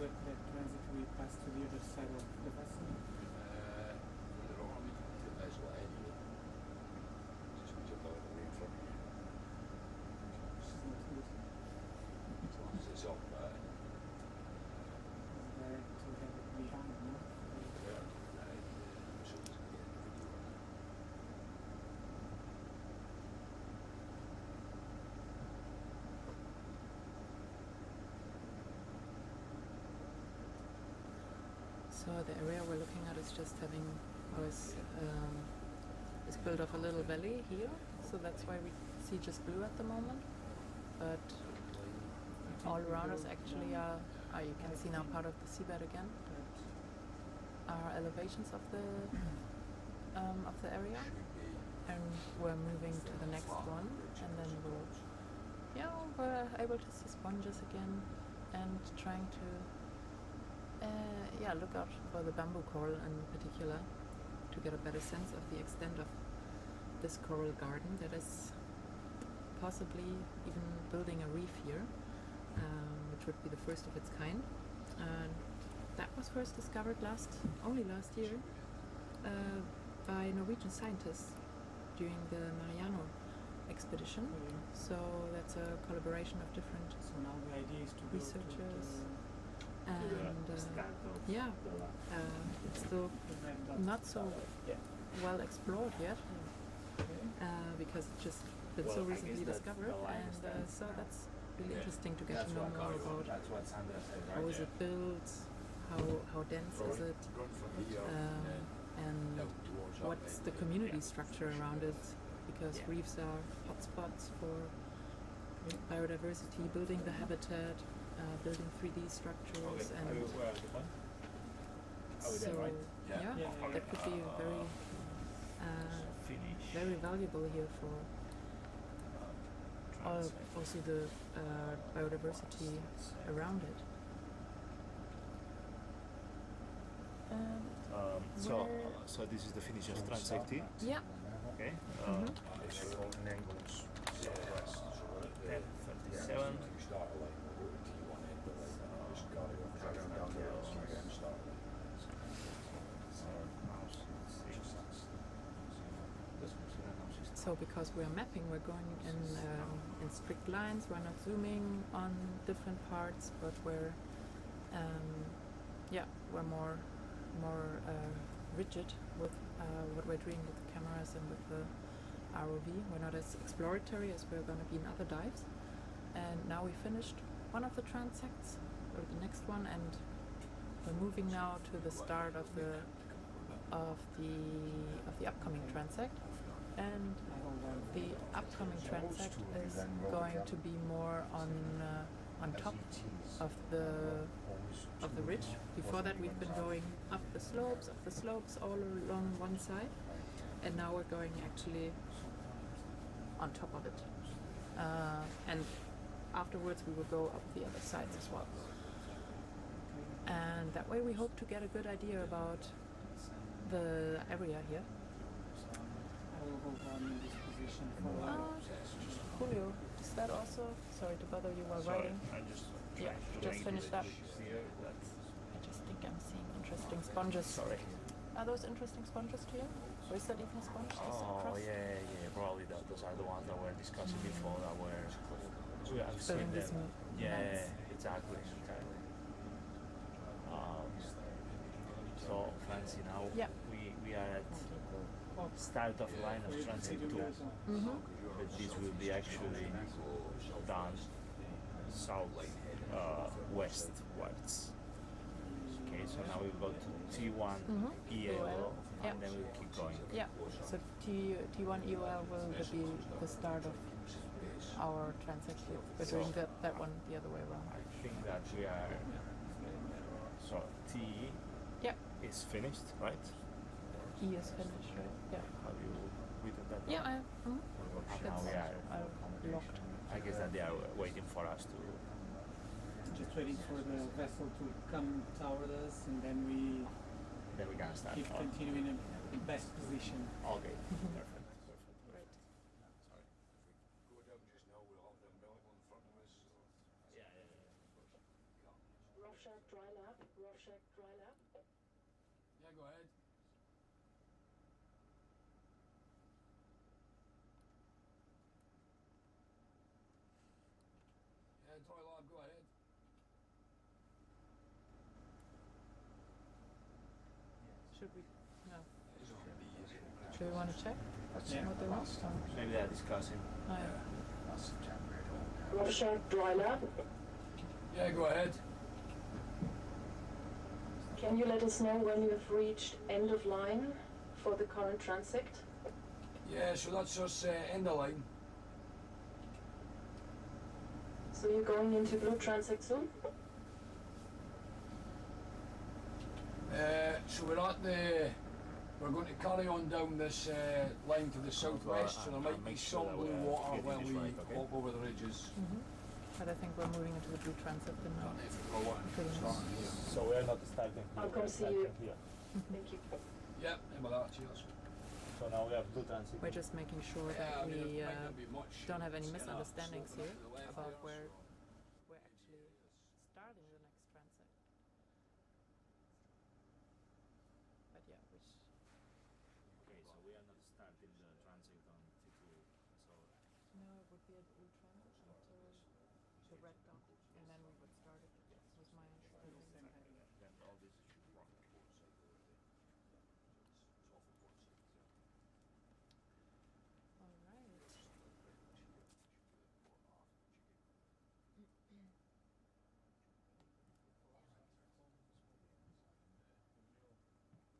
That transit we pass to the other side of the vessel. It's up There to have it behind, no? So the area we're looking at is just having, is built of a little valley here, so that's why we see just blue at the moment. But all around us actually are, you can see now part of the seabed again, are elevations of the area, and we're moving to the next one, and then we're able to see sponges again, and trying to look out for the bamboo coral in particular to get a better sense of the extent of this coral garden that is possibly even building a reef here, which would be the first of its kind. And that was first discovered only last year by Norwegian scientists during the Mareano expedition. So that's a collaboration of different So now the idea is to go researchers. to And it's still not so well explored yet, because it's just been so recently discovered, and so that's really interesting to get to know more about how is it built, how dense is it, and what's the community structure around it, because reefs are hotspots for biodiversity, building the habitat, building 3D structures, and so that could be a very very valuable here for also the biodiversity around it. So this is the finish of transect. Yeah. Okay. Mhm. And then goes southwest. 10:37. So because we're mapping, we're going in strict lines. We're not zooming on different parts, but we're more rigid with what we're doing with the cameras and with the ROV. We're not as exploratory as we're going to be in other dives. And now we finished one of the transects, or the next one, and we're moving now to the start of the upcoming transect. And the upcoming transect is going to be more on top of the ridge. Before that, we've been going up the slopes all along one side, and now we're going actually on top of it. And afterwards, we will go up the other sides as well. And that way, we hope to get a good idea about the area here. I will hold on in this position for Julio, is that also? Sorry to bother you while writing. I just Just finished up. Here, I just think I'm seeing interesting sponges. sorry. Are those interesting sponges to you? Or is that even a sponge? This Oh across? yeah, probably those are the ones that we're discussing before. That we have seen Filling these them. Yeah, nets. exactly. So fancy now. Yeah. We are at start of line of transit 2. Mm-hmm. But this will be actually done south westwards. Okay, so now we'll go to T1 EL, Yeah. and then we'll keep going. Yeah. So T1 EOL will be the start of our transect. We're doing that one the other way around. I think that we are. So T Yeah. is finished, right? E is finished, right? Yeah. Have you written that down? Yeah, I And now we are. locked. I guess that they are waiting for us to. just waiting for the vessel to come toward us, and then we Then we can start. keep continuing in the best position. Okay. Perfect. Right. Sorry. Go down just now, we'll have the umbilical in front of us. So Yeah. Rough shack, dry lap, rough shack, dry lap. yeah, go ahead. Yeah, dry lab, go ahead. Should we? No. It's on B, is it? Do we want to check what they want? Maybe they are discussing. Oh, yeah. Rough shack, dry lap. Yeah, go ahead. Can you let us know when you have reached end of line for the current transect? Yeah, so that's us end of line. So you're going into blue transect soon? So we're going to carry on down this line to the southwest, so there might be some blue water while we walk over the ridges. But I think we're moving into the blue transect now. Pretty much. So we are not starting. I'll come see you. Thank you. Yep, and with that, cheers. So now we have blue transit. We're just making sure that we it might not be much, don't have any it's kinda misunderstandings sloping here up to the left about there, where so- we're actually starting the next transect. But yeah, which Okay, so we are not starting the transit on T2. So no, it would be a blue transit until the red dot, and then we would start it. Was my understanding. then all this should work. All right.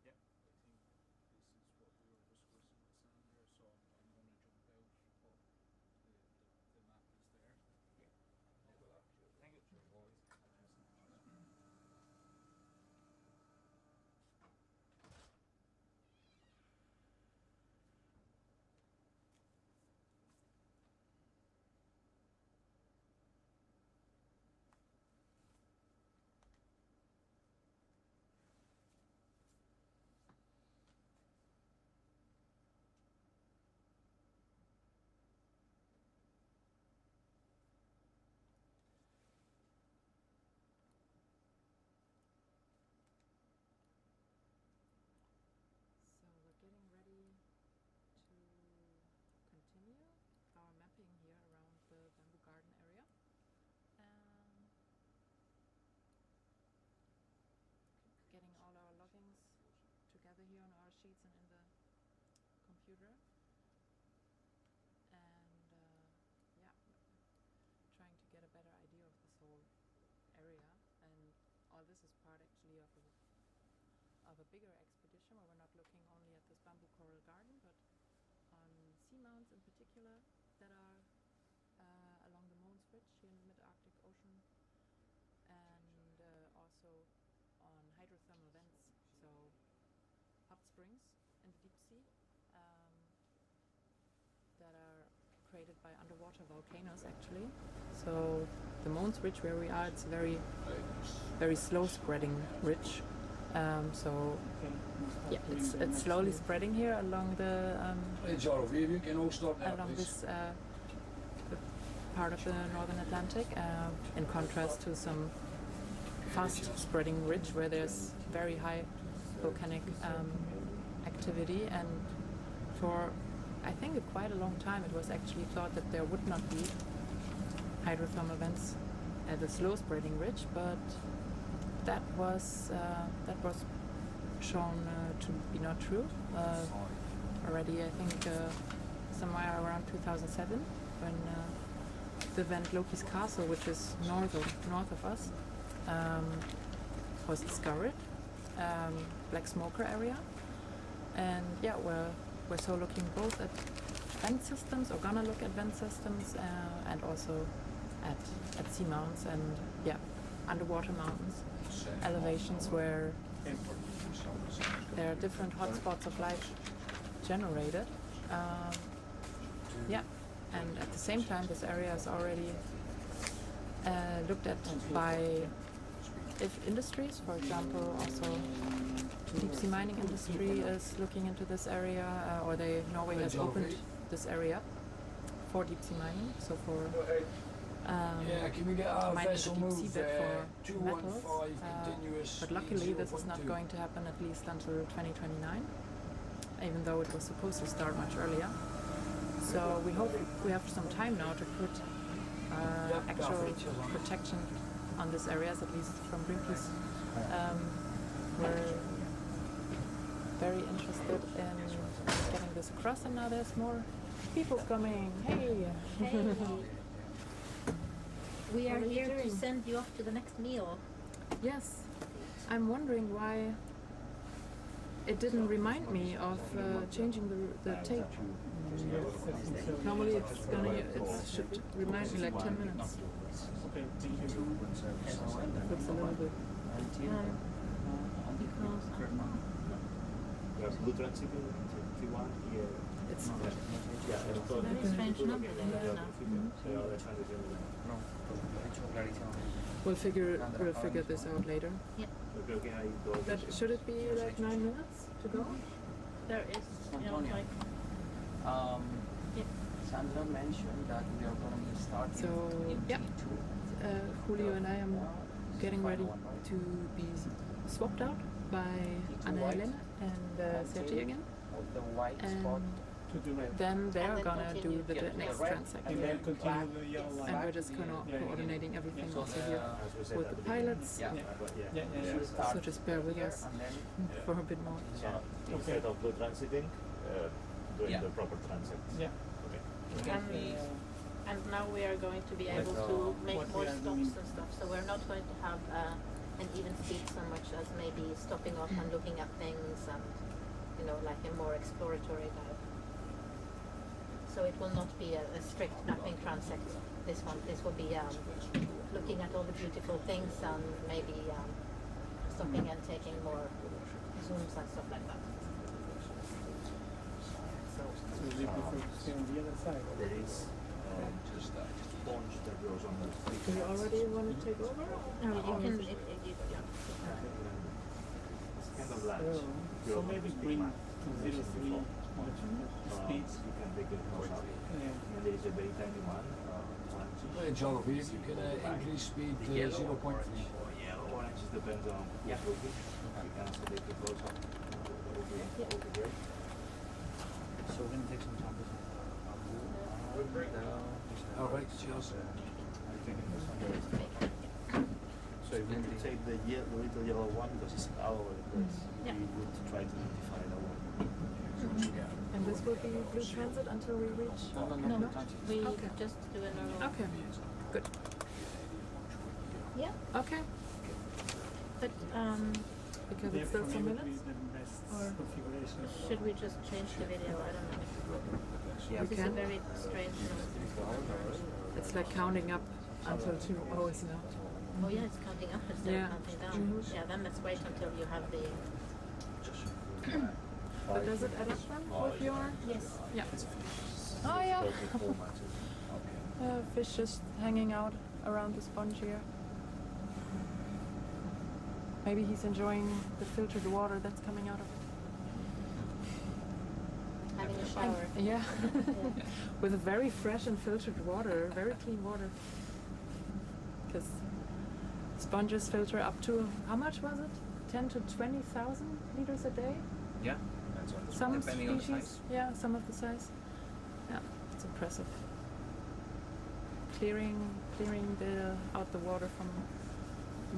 Yep. I think this is what we were discussing with Sandra, so I'm going to jump out, but the map is there. Thank you. sheets and in the computer. And yeah, trying to get a better idea of this whole area. And all this is part actually of a bigger expedition where we're not looking only at this bamboo coral garden, but on seamounts in particular that are along the Mons Ridge here in the mid-Arctic Ocean, and also on hydrothermal vents, so hot springs in the deep sea that are created by underwater volcanoes actually. So the Mons Ridge where we are, it's a very slow spreading ridge. So yeah, it's slowly spreading here along the along this part of the northern Atlantic, in contrast to some fast spreading ridge where there's very high volcanic activity. And for I think quite a long time it was actually thought that there would not be hydrothermal vents at the slow spreading ridge, but that was shown to be not true already. I think somewhere around 2007, when the vent Loki's Castle, which is north of us, was discovered, black smoker area, and yeah, we're so looking both at vent systems, or gonna look at vent systems, and also at seamounts and yeah, underwater mountains, elevations where there are different hotspots of life generated. Yeah, and at the same time, this area is already looked at by industries. For example, also deep sea mining industry is looking into this area, or Norway has opened this area for deep sea mining. So for can we get our mining vessel the deep move seabed for 215 metals, continuous? but luckily this is not going to happen at least until 2029, even though it was supposed to start much earlier. So we hope we have some time now to put actual protection on these areas, at least from Greenpeace. We're very interested in getting this across, and now there's more people coming. Hey! We are What are you here to doing? send you off to the next meal. Yes, I'm wondering why it didn't remind me of changing the tape. Normally it should remind me like 10 minutes. Okay, thank you. Looks a little bit. Blue transects, T1, It's Very strange number there now. We'll figure this out later. Yeah. But should it be like 9 minutes to go? There is, like Sandra mentioned that we are going to start So in yeah, T2. Julio and I am getting ready to be swapped out by Anna Helena and Sergei again. The white spot. And then they're then gonna do continue the to next red, transect. And then continue the yellow line. And we're just coordinating everything also here with the pilots. Yeah. So just bear with us And then for a bit more. So instead of blue transiting, doing Yeah. the proper transects. Yeah. Okay. and now we are going to be able to make what more we are stops doing. and stuff. So we're not going to have an even speed so much as maybe stopping off and looking at things and like a more exploratory dive. So it will not be a strict mapping transect. This will be looking at all the beautiful things and maybe stopping and taking more zooms and stuff like that. So we prefer to stay on the other side. There is sponge that goes on the Do you already want to take over? No, you can. Yeah. It's kind of large. So maybe bring to 0.3 on the speeds. You can take it close up. Yeah. And there is a very tiny one. Hey, Jonathan, if you can increase speed to 0.3. Orange depends on who's looking. You can also take it close up. Over here. So we're going to take some samples. All right, cheers. So if we take the little yellow one, because it's our place, Yeah. we would try to identify that one. And this will be blue transit until we reach. No, we Okay. just do a normal. Okay, good. Yeah, Okay, but because it's still some minutes. The best Or- configuration. should we just change the video? I don't know. Yeah, we This is a can. very strange noise. It's like counting up until 2 hours now. Oh yeah, it's counting up instead Yeah. of counting down. Mhm. Yeah, then let's wait until you have the. But does it add up then with your? Yes. Yeah. Oh yeah. Fish just hanging out around the sponge here. Maybe he's enjoying the filtered water that's coming out of it. Having a shower. Yeah. With very fresh and filtered water, very clean water. Because sponges filter up to, how much was it? 10 to 20,000 liters a day? Yeah. Some Depending on the species, size. yeah, some of the size. Yeah, it's impressive. Clearing out the water from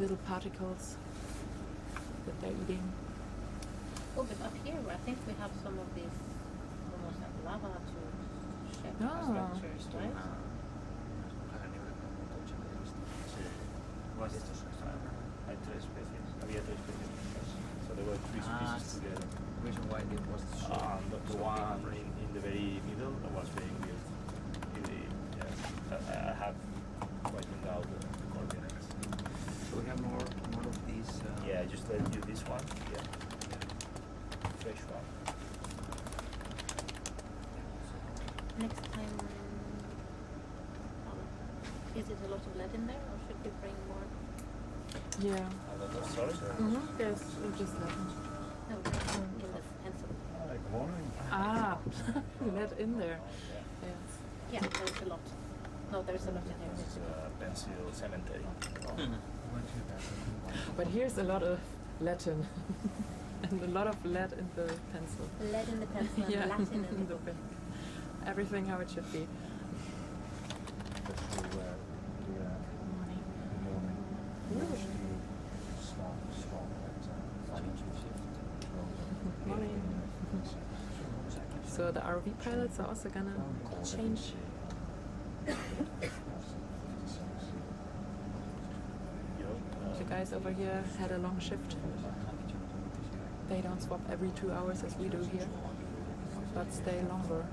little particles that they're eating. Oh, but up here, I think we have some of these almost like lava to shape Ah. structures, right? Hay tres especies, había tres especies. So there were three species together. Reason why it was so. The one in the very middle that was very weird. I have written down the coordinates. So we have more of these. Yeah, just let you this one. Yeah. Fresh one. Next time, is it a lot of lead in there, or should we bring more? Yeah. Sorry? Yes, we'll just let them. No, in the pencil. Good morning. Ah, let in there. Yes. Yeah, there's a lot. No, there's a lot in here. Pencil cemetery. But here's a lot of Latin. And a lot of lead in the pencil. Lead in the pencil and Yeah, Latin in the book. pen. Everything how it should be. Morning. So the ROV pilots are also gonna change. The guys over here had a long shift. They don't swap every 2 hours as we do here, but stay longer.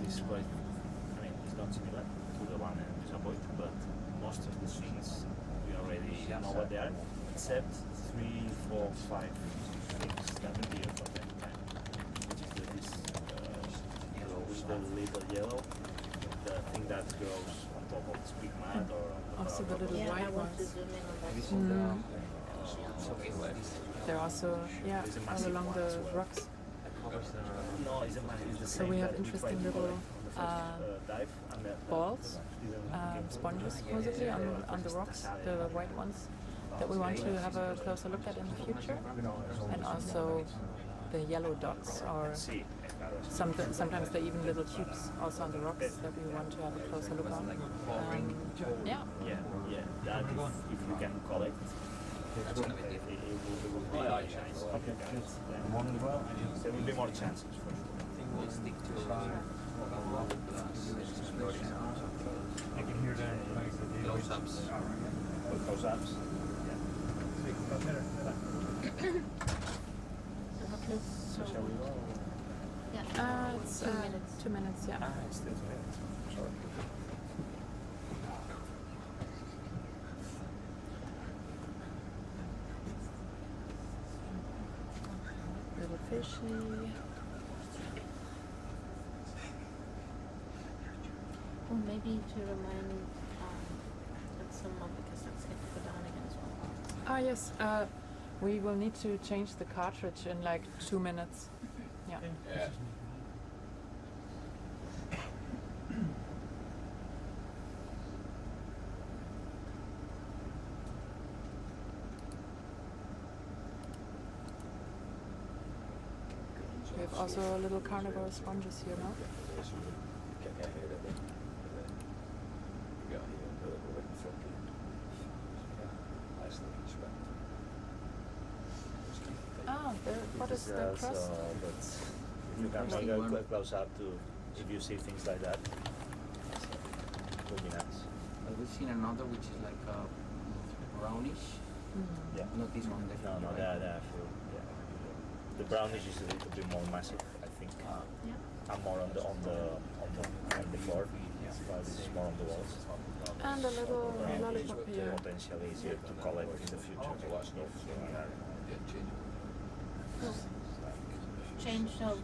This is quite, I mean, it's not similar to the one in Lisabon, but most of the things we already know what they are, except 3, 4, 5, 6 that appear from time to time, which is this yellow with the little yellow, the thing that grows on top of the speak mat or on the Also the little Yeah, I white want to ones. zoom in on that. They're also, yeah, all along the rocks. No, it's the So same. we have that we try interesting to little collect on the first dive and the balls, sponges supposedly on the rocks, the white ones, that we want to have a closer look at in the future. And also the yellow dots, or sometimes they're even little tubes also on the rocks that we want to have a closer look on. Yeah. Yeah, that if you can collect. That's gonna be different. It will be nice. Okay, Morning as well. there will be more chances for sure. I think we'll stick to I can hear that. close-ups. With those apps. Okay, so Shall we go? yeah, It's 2 minutes. 2 minutes, yeah. It's still 2 minutes. Sorry. Little fishy. Or maybe to remind that someone, because that's going to go down again as well. Ah yes, we will need to change the cartridge in like 2 minutes. Yeah. Yeah. We have also little carnivorous sponges here, no? Ah, what is the crust? But if you can make a close up to, if you see things like that, it would be nice. We've seen another which is like brownish. Yeah. Not this one, No, definitely. no, they're full. Yeah. The brownish is a little bit more massive, I think. Yeah. And more on the floor, while this is more on the walls. And a little lollipop here. Potentially easier to collect in the future. Change of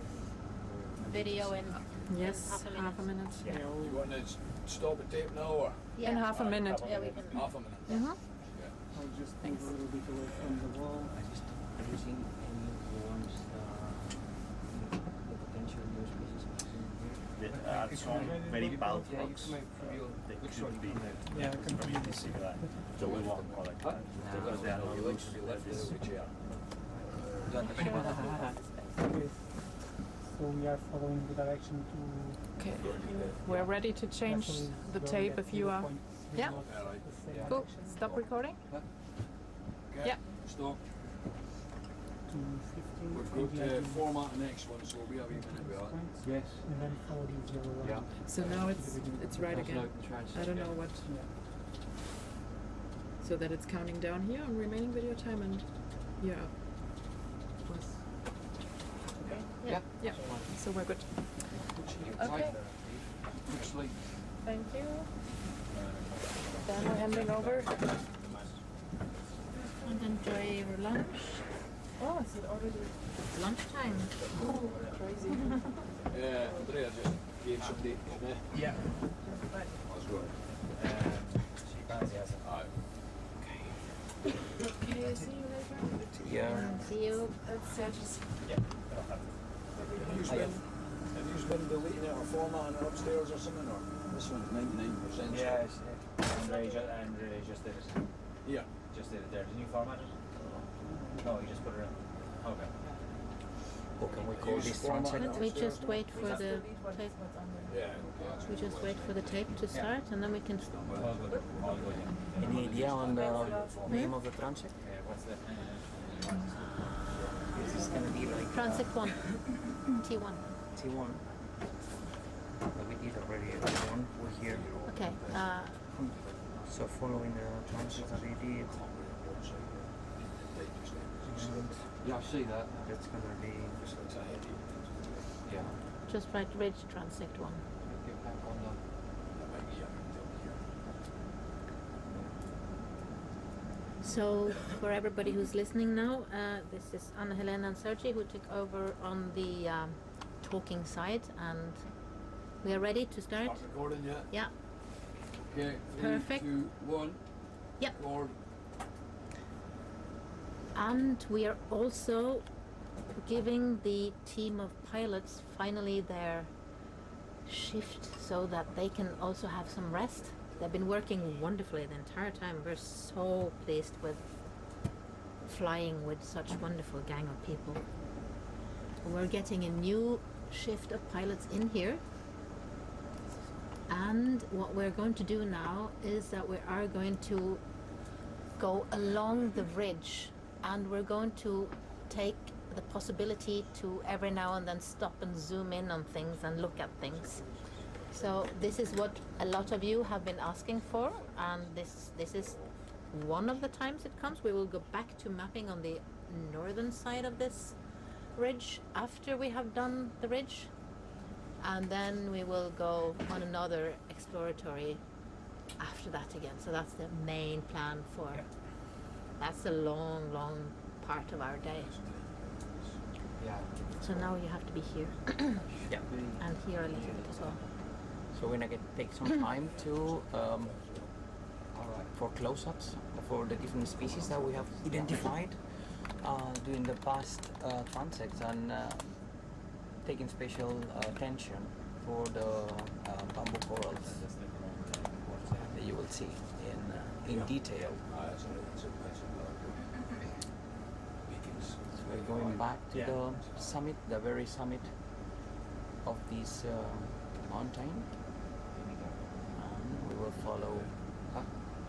video in Yes, half a minute. half a minute. You want to stop the tape now or? In half a minute. Yeah, we can. Half a minute. Mm-hmm. I'll just move a little bit away from the wall. Have you seen any of the ones, the potential new species of here? There are some very bulk rocks. They could be Yeah, I can really similar. So we won't collect that because they are not loose. Okay. So we are following the direction to. Okay, we're ready to change actually the go tape at if you are. 0.0 Yeah. the same Cool. direction. Stop recording. Okay. Yeah. Stop. To 15. We've got to format the next one, so we have a minute with that. Yes. And then follow these yellow lines. So now it's right again. I don't know what. Yeah. So that it's counting down here on remaining video time and here up. Yeah. Yeah. So we're good. Okay. Looks like Thank you. Then we're handing over. And enjoy your lunch. Oh, is it already Lunchtime. crazy? Andrea just gave some dates, Yeah. That's good. Aye. Okay, see you later. Yeah. See you. Have you been deleting it or formatting it upstairs or something, or this one's 99%? Yeah, Andre just did it. Yeah. Just did it there. Didn't you format it? No, you just put it in. Okay. Or can we call Use this format transect? Let me just wait for the tape. Yeah. We just wait for the tape to start, and then we can. All good. All good. Yeah. Any idea on the name of the transect? Okay, what's the? Is this gonna be like Transect 1. T1. T1? We did already T1. We're here. Okay. So following the transect that we did. Yeah, I see that. That's gonna be. Yeah. Just write Ridge Transect 1. So, for everybody who's listening now, this is Anna Helena and Sergi who took over on the talking side, and we are ready to start. Start recording, yeah? Yeah. Okay, 3, Perfect. 2, 1. Yep. Record. And we are also giving the team of pilots finally their shift so that they can also have some rest. They've been working wonderfully the entire time. We're so pleased with flying with such wonderful gang of people. We're getting a new shift of pilots in here. And what we're going to do now is that we are going to go along the ridge, and we're going to take the possibility to every now and then stop and zoom in on things and look at things. So this is what a lot of you have been asking for, and this is one of the times it comes. We will go back to mapping on the northern side of this ridge after we have done the ridge, and then we will go on another exploratory after that again. So that's the main plan for. That's a long, long part of our day. Yeah. So now you have to be here Yeah. and here a little bit as well. So we're gonna take some time to for close-ups for the different species that we have identified during the past transects, and taking special attention for the bamboo corals that you will see in detail. So going back to the summit, the very summit of this mountain, and we will follow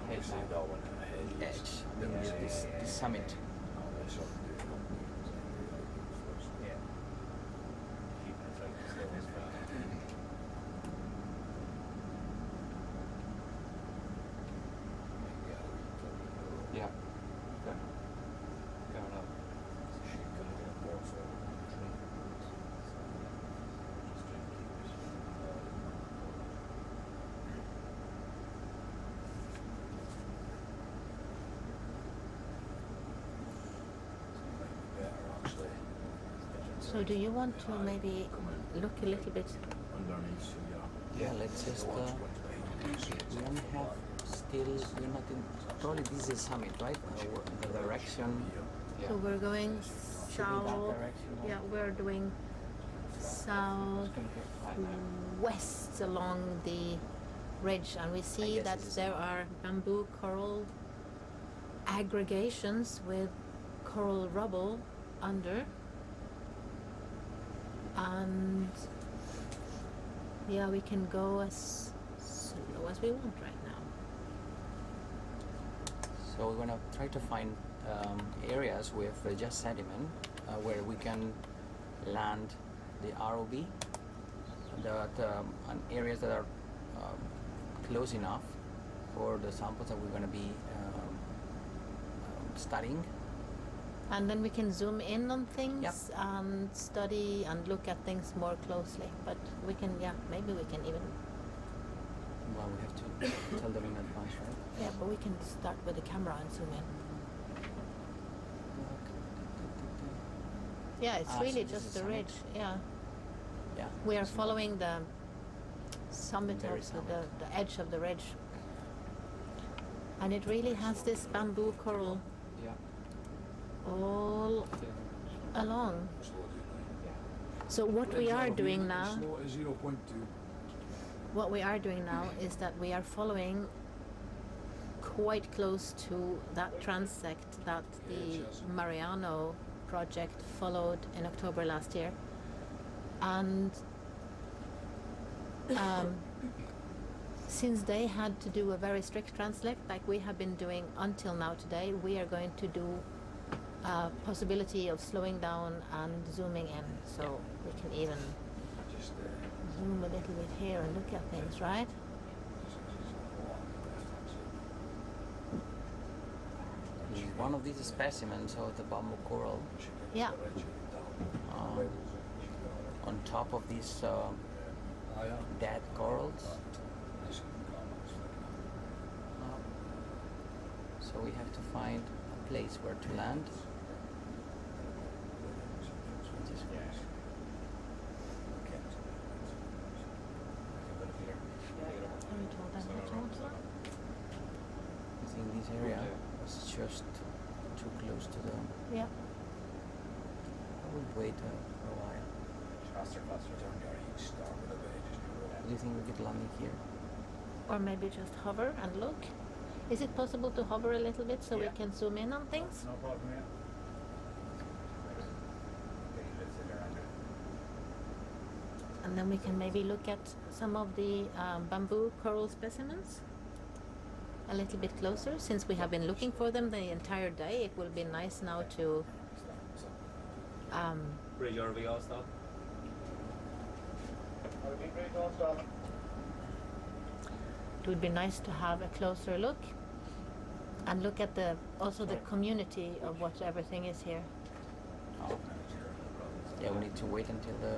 edge, I mean this summit. Yeah. So do you want to maybe look a little bit? Yeah, let's just we only have still, we're not in, probably this is summit, right? The direction. So we're going Should be that south. direction, Yeah, we're doing south west along the ridge, and we see guess that this is there are bamboo coral aggregations with coral rubble under, and yeah, we can go as slow as we want right now. So we're gonna try to find areas with just sediment where we can land the ROV, and areas that are close enough for the samples that we're gonna be studying. And then we can zoom in on things and study and look at things more closely. But we can, yeah, maybe we can even. Well, we have to tell them in advance, right? Yeah, but we can start with the camera and zoom in. Yeah, it's So really this just is the summit? ridge. Yeah. Yeah. We are following the summit Very of summit. the edge of the ridge. And it really has this bamboo coral all along. So what we are doing now, what we are doing now is that we are following quite close to that transect that the Mareano project followed in October last year. And since they had to do a very strict transect like we have been doing until now today, we are going to do possibility of slowing down and zooming in, so we can even zoom a little bit here and look at things, right? One of these specimens of the bamboo coral. Yeah. On top of these dead corals. So we have to find a place where to land. I think this area is just too close to the. Yeah. I would wait for a while. Do you think we could land here? Or maybe just hover and look. Is it possible to hover a little bit so we can zoom in on things? No problem, yeah. And then we can maybe look at some of the bamboo coral specimens a little bit closer. Since we have been looking for them the entire day, it will be nice now to Bridge RV all stop. it would be nice to have a closer look and look at the also the community of what everything is here. Oh. Yeah, we need to wait until the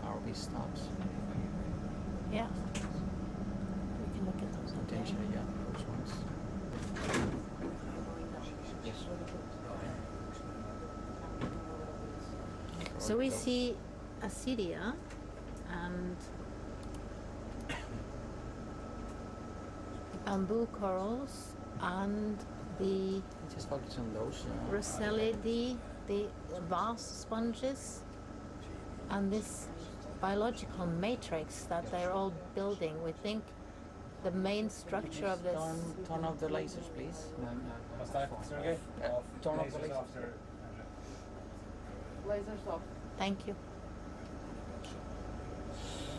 RV stops. Yeah. We can look at those. Potentially, yeah, those ones. So we see Acedia and bamboo corals and the Just focus on those. Rosellidae, the vase sponges, and this biological matrix that they're all building. We think the main structure of this. Turn off the lasers, please. What's that, Sergey? Turn off the lasers. lasers off. Thank you.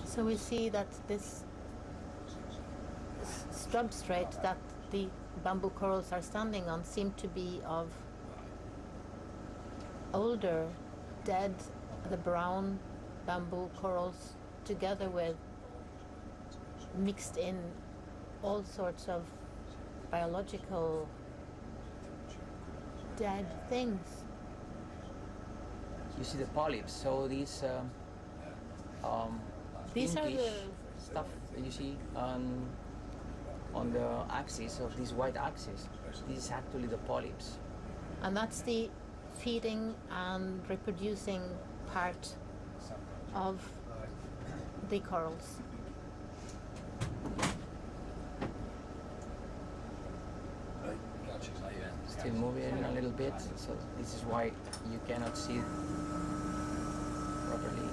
So we see that this substrate that the bamboo corals are standing on seem to be of older, dead, the brown bamboo corals together with mixed in all sorts of biological dead things. You see the polyps, so these These are pinkish the stuff that you see on the axis of this white axis. This is actually the polyps. and that's the feeding and reproducing part of the corals. Still moving a little bit, so this is why you cannot see properly.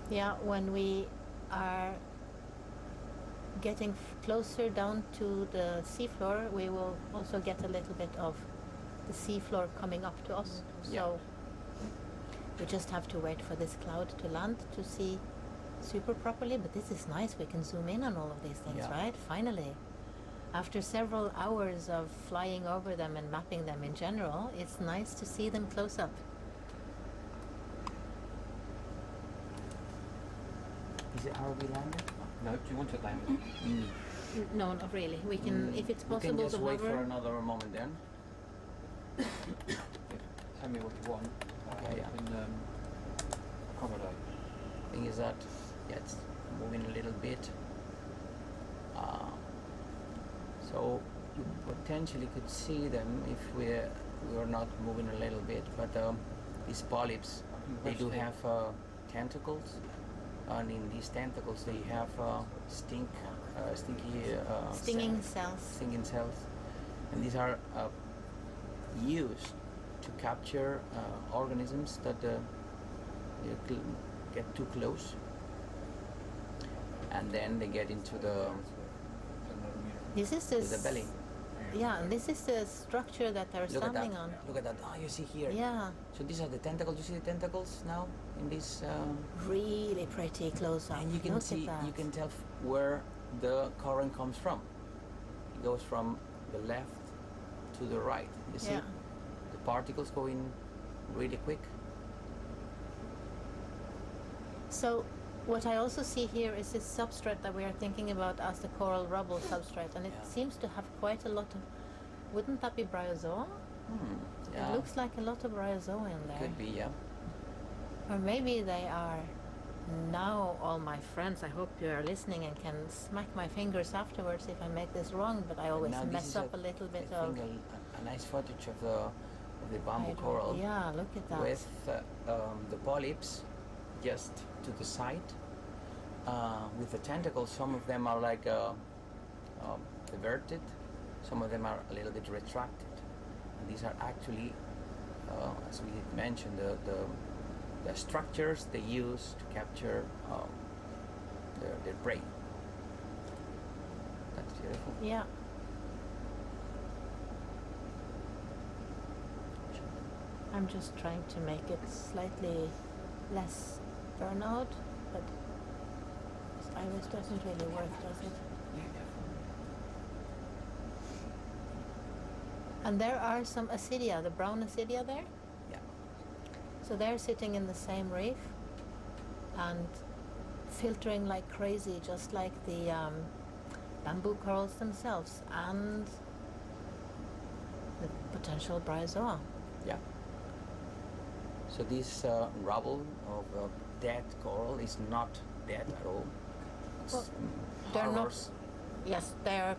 Yeah, when we are getting closer down to the seafloor, we will also get a little bit of the seafloor coming up to us. Yeah. So we just have to wait for this cloud to land to see super properly. But this is nice. We can zoom in on all of these things, Yeah. right? Finally. After several hours of flying over them and mapping them in general, it's nice to see them close up. Is it RV landed? No, do you want it landed? No, not really. We can, if it's We can possible, just to wait hover. for another moment then. Tell me what you want. Okay, yeah. I can accommodate. Thing is that, yeah, it's moving a little bit. So you potentially could see them if we were not moving a little bit, but these polyps, they do have tentacles, and in these tentacles they have stinging cells. Stinging cells, and these are used to capture organisms that get too close, and then they get into the This is to the belly. Yeah, and this is the structure that they're Look at standing that. on. Look at that. Oh, you see here. Yeah. So these are the tentacles. You see the tentacles now in this. Really pretty close up. And you can Look see, at that. you can tell where the current comes from. It goes from the left to the right. You see, Yeah. the particles going really quick. So what I also see here is this substrate that we are thinking about as the coral rubble substrate, and it Yeah. seems to have quite a lot of. Wouldn't that be bryozoa? Yeah. It looks like a lot of bryozoa in there. Could be, yeah. Or maybe they are. Now, all my friends, I hope you are listening and can smack my fingers afterwards if I make this wrong, but I always Now this mess is up a little bit I of. think a nice footage of the bamboo coral. Yeah, look at that. With the polyps just to the side. With the tentacles, some of them are like everted, some of them are a little bit retracted. And these are actually, as we mentioned, the structures they use to capture their prey. That's beautiful. Yeah. I'm just trying to make it slightly less burnout, but this iris doesn't really work, does it? And there are some acidia, the brown acidia there. Yeah. So they're sitting in the same reef and filtering like crazy, just like the bamboo corals themselves and the potential bryozoa. Yeah. So this rubble of dead coral is not dead at all. It's, Well, they're not. harbors Yes, they're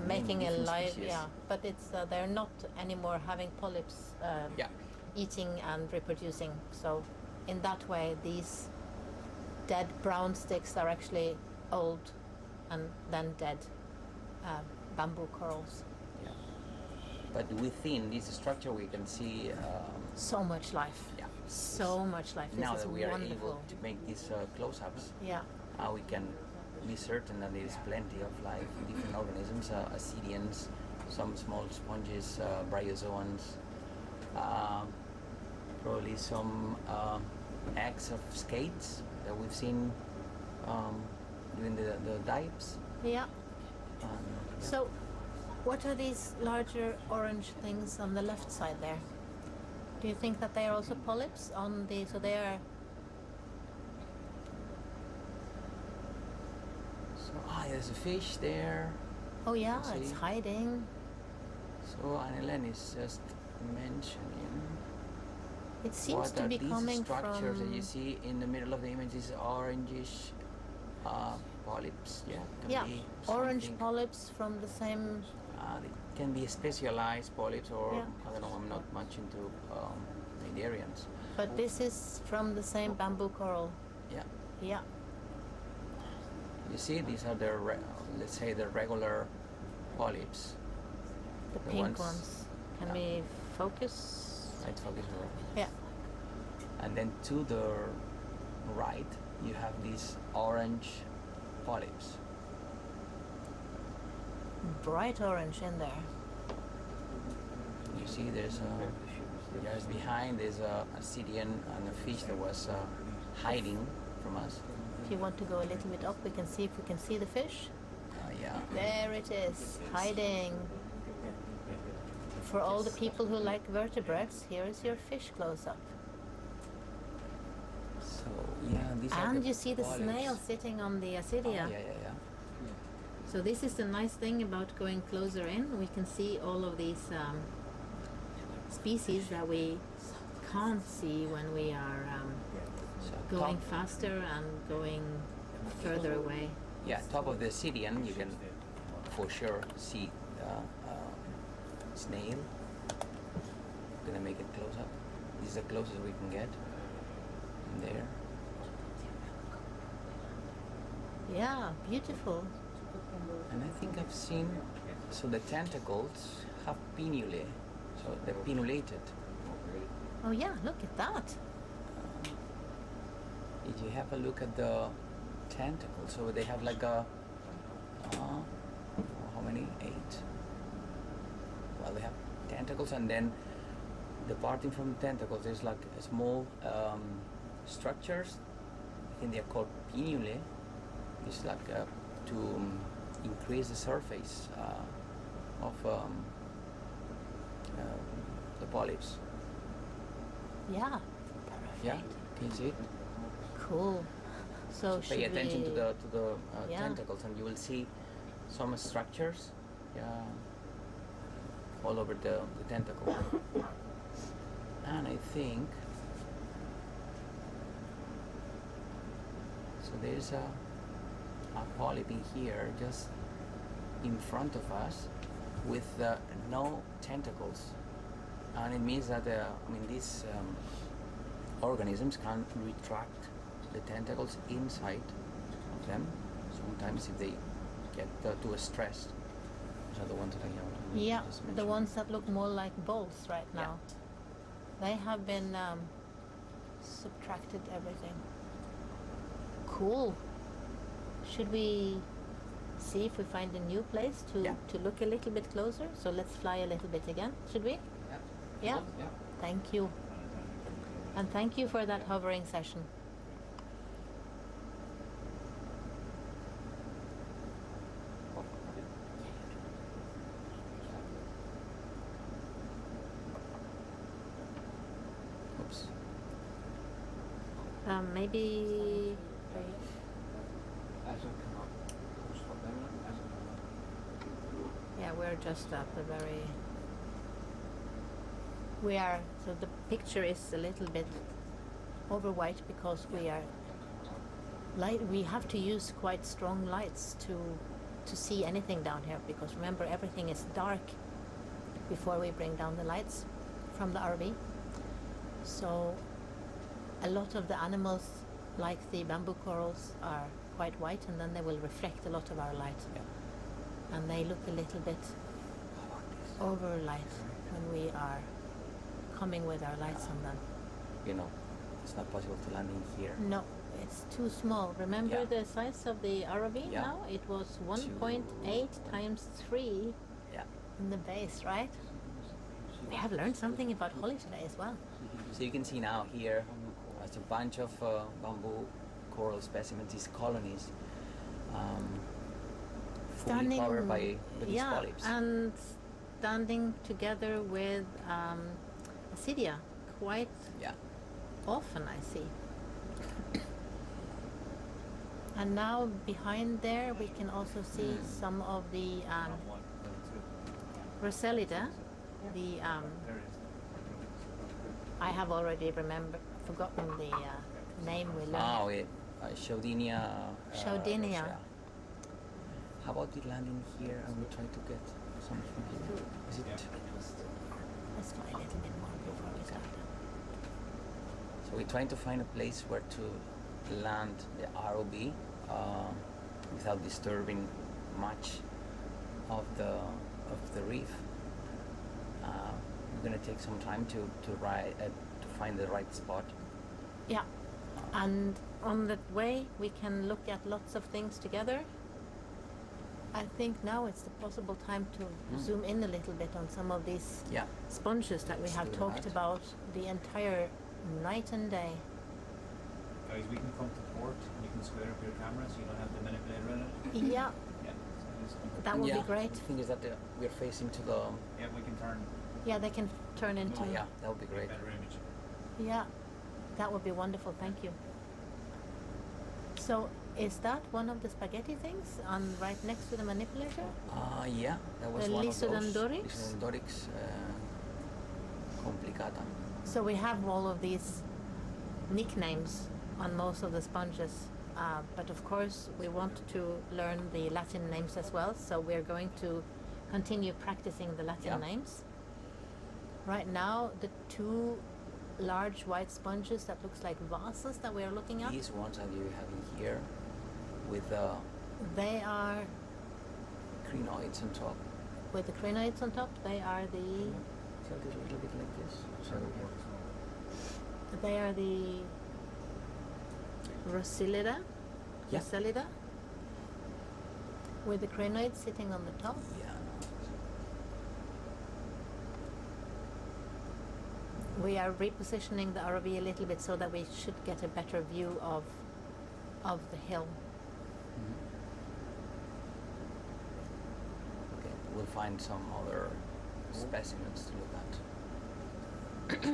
making a different live. species. Yeah, but it's they're not anymore having polyps. Yeah. Eating and reproducing. So in that way, these dead brown sticks are actually old and then dead bamboo corals. Yeah. But within this structure, we can see. So much life. Yeah. So much life. This Now is that we are wonderful. able to make these close-ups, Yeah. we can be certain that there is plenty of life, different organisms, acidians, some small sponges, bryozoans, probably some eggs of skates that we've seen during the dives. Yeah. Yeah. So, what are these larger orange things on the left side there? Do you think that they are also polyps on the? So they are. So, there's a fish there. Oh yeah, See? it's hiding. So Annelen is just mentioning. It seems what to are be these coming structures from. that you see in the middle of the image? These orangish polyps. Yeah. Can Yeah, be orange something. polyps from the same. They can be specialized polyps, or Yeah. I don't know. I'm not much into Cnidarians. But this is from the same bamboo coral. Yeah. Yeah. You see, these are the let's say the regular polyps. The The pink ones- ones. Can yeah. we focus? Let's focus on Yeah. And then to the right, you have these orange polyps. Bright orange in there. You see, there's behind there's a Assyrian and a fish that was hiding from us. If you want to go a little bit up, we can see if we can see the fish. Yeah. There it is, hiding. For all the people who like vertebrates, here is your fish close up. So yeah, these are And the you see the polyps. snail sitting on the Oh, Assyria. yeah. So this is the nice thing about going closer in. We can see all of these species that we can't see when we are So going top, faster and going further away. yeah, top of the Assyrian, you can for sure see snail. Gonna make it close up. This is the closest we can get. In there. Yeah, beautiful. And I think I've seen, so the tentacles have pinnules, so they're pinnulated. Oh yeah, look at that. If you have a look at the tentacles, so they have like a, how many? 8. Well, they have tentacles, and then departing from the tentacles, there's like a small structures. I think they're called pinnulae. It's like to increase the surface of the polyps. Yeah. Yeah, can you see it? Cool. So Pay should attention we... to the Yeah. tentacles, and you will see some structures, all over the tentacle. And I think so. There's a polyp in here, just in front of us, with no tentacles, and it means that these organisms can retract the tentacles inside of them. Sometimes if they get too stressed. Those are the ones that I Yeah, just the mentioned. ones that look more like bolts right now. They have been subtracted everything. Cool. Should we see if we find a new place to look a little bit closer? So let's fly a little bit again, should we? Yeah. Thank you. And thank you for that hovering session. Oops. Maybe. Yeah, we're just at the very. We are, so the picture is a little bit over white because we are light. We have to use quite strong lights to see anything down here, because remember, everything is dark before we bring down the lights from the RV. So a lot of the animals, like the bamboo corals, are quite white, and then they will reflect a lot of our light. And they look a little bit over light when we are coming with our lights on them. You know, it's not possible to land in here. No, it's too small. Remember the size of the RV Yeah. now? It was 1.8 times 3 Yeah. in the base, right? We have learned something about Holly today as well. So you can see now here, it's a bunch of bamboo coral specimens, these colonies, fully covered by these yeah, polyps. and standing together with Acidia quite Yeah. often, I see. And now behind there we can also see some of the Rosellida. The I have already forgotten the name we learned. Oh, it, Chaudinia. Chaudinia. Rosa. How about we land in here and we try to get some from here? Is it? Let's fly a little bit more before we start. So we're trying to find a place where to land the ROV without disturbing much of the reef. We're gonna take some time to find the right spot. Yeah, and on that way we can look at lots of things together. I think now it's the possible time to zoom in a little bit on some of these sponges that we have talked about the entire night and day. Guys, we can come to port and you can square up your camera so you don't have the manipulator in it. Yeah, Yeah. So just, that would be great. The thing is that we're facing to the. yeah, we can turn. Yeah, they can turn into. Yeah, that would be great. Better image. Yeah, that would be wonderful. Thank you. So, is that one of the spaghetti things on right next to the manipulator? Yeah, that was The one of those. Lisodendorix? Lisodendorix complicata. So we have all of these nicknames on most of the sponges, but of course we want to learn the Latin names as well. So we're going to continue practicing the Latin names. Right now, the two large white sponges that looks like vases that we are looking at. These ones that you have in here with they are crinoids on top. with the crinoids on top. They are the Tilt it a little bit like this. So they are the Rosellida. Yeah. Rosellida. With the crinoids sitting on the top. yeah. We are repositioning the ROV a little bit so that we should get a better view of the hill. Okay, we'll find some other specimens to look at.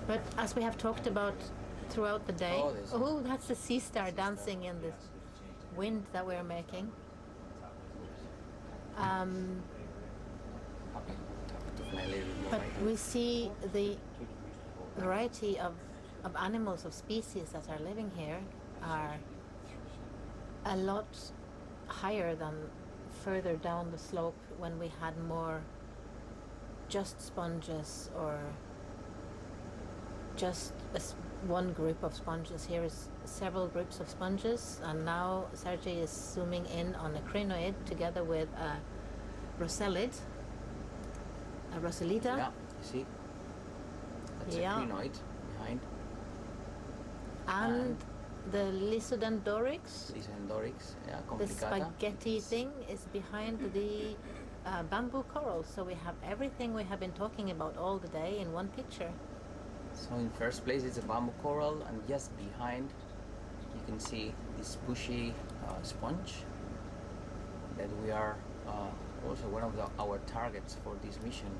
But as we have talked about throughout the day, that's the sea star dancing in this wind that we're making. But we see the variety of animals, of species that are living here are a lot higher than further down the slope when we had more just sponges or just one group of sponges. Here is several groups of sponges, and now Sergei is zooming in on a crinoid together with a rosellid, a Rosellida. Yeah, you see? That's a crinoid behind. And the Lisodendorix. Lisodendorix, yeah, The complicata. spaghetti thing is behind the bamboo coral. So we have everything we have been talking about all the day in one picture. So in first place it's a bamboo coral, and just behind you can see this bushy sponge that we are also one of our targets for this mission.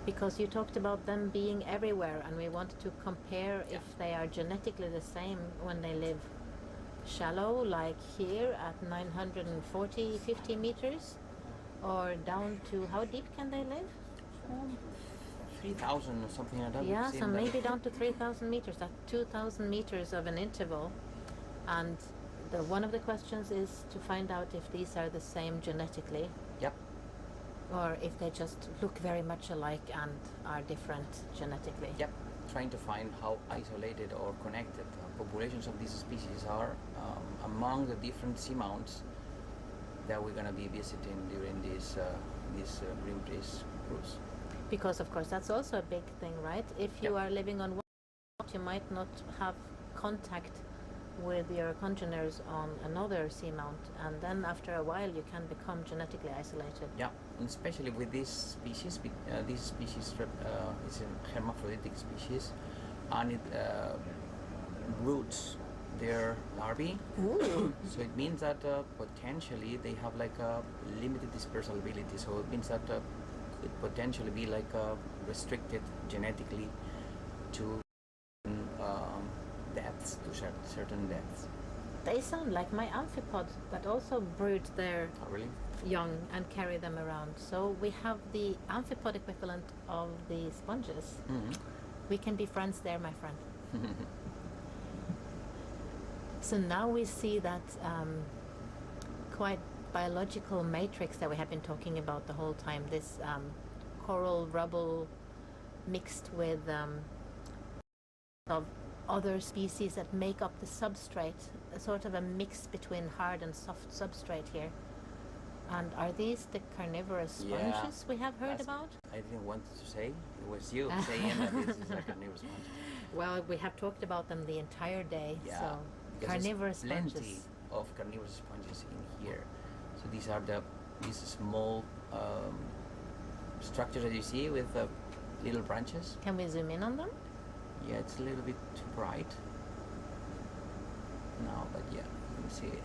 Because you talked about them being everywhere, and we wanted to compare if they are genetically the same when they live shallow, like here at 940, 50 meters, or down to, how deep can they live? 3,000 or something like that. Yeah, Same so that- maybe down to 3,000 meters. That's 2,000 meters of an interval. And one of the questions is to find out if these are the same genetically. Yep. Or if they just look very much alike and are different genetically. Yep. Trying to find how isolated or connected populations of these species are among the different seamounts that we're going to be visiting during this Greenpeace cruise. Because of course that's also a big thing, right? If you Yeah. are living on one spot, you might not have contact with your congeners on another seamount, and then after a while you can become genetically isolated. Yeah, and especially with this species, this species is a hermaphroditic species, and it broods their larvae. Ooh. So it means that potentially they have like a limited dispersal ability. So it means that could potentially be like restricted genetically to depths, to certain depths. They sound like my amphipod that also brood their Oh, really? young and carry them around. So we have the amphipod equivalent of the sponges. Mm-hmm. We can be friends there, my friend. So now we see that quite biological matrix that we have been talking about the whole time. This coral rubble mixed with of other species that make up the substrate, a sort of a mix between hard and soft substrate here. And are these the carnivorous Yeah, sponges we have heard that's- about? I didn't want to say. It was you saying that this is like a carnivorous sponge. Well, we have talked about them the entire day. Yeah, So because carnivorous there's plenty sponges. of carnivorous sponges in here. So these are these small structures that you see with little branches. Can we zoom in on them? Yeah, it's a little bit too bright. No, but yeah, you can see it.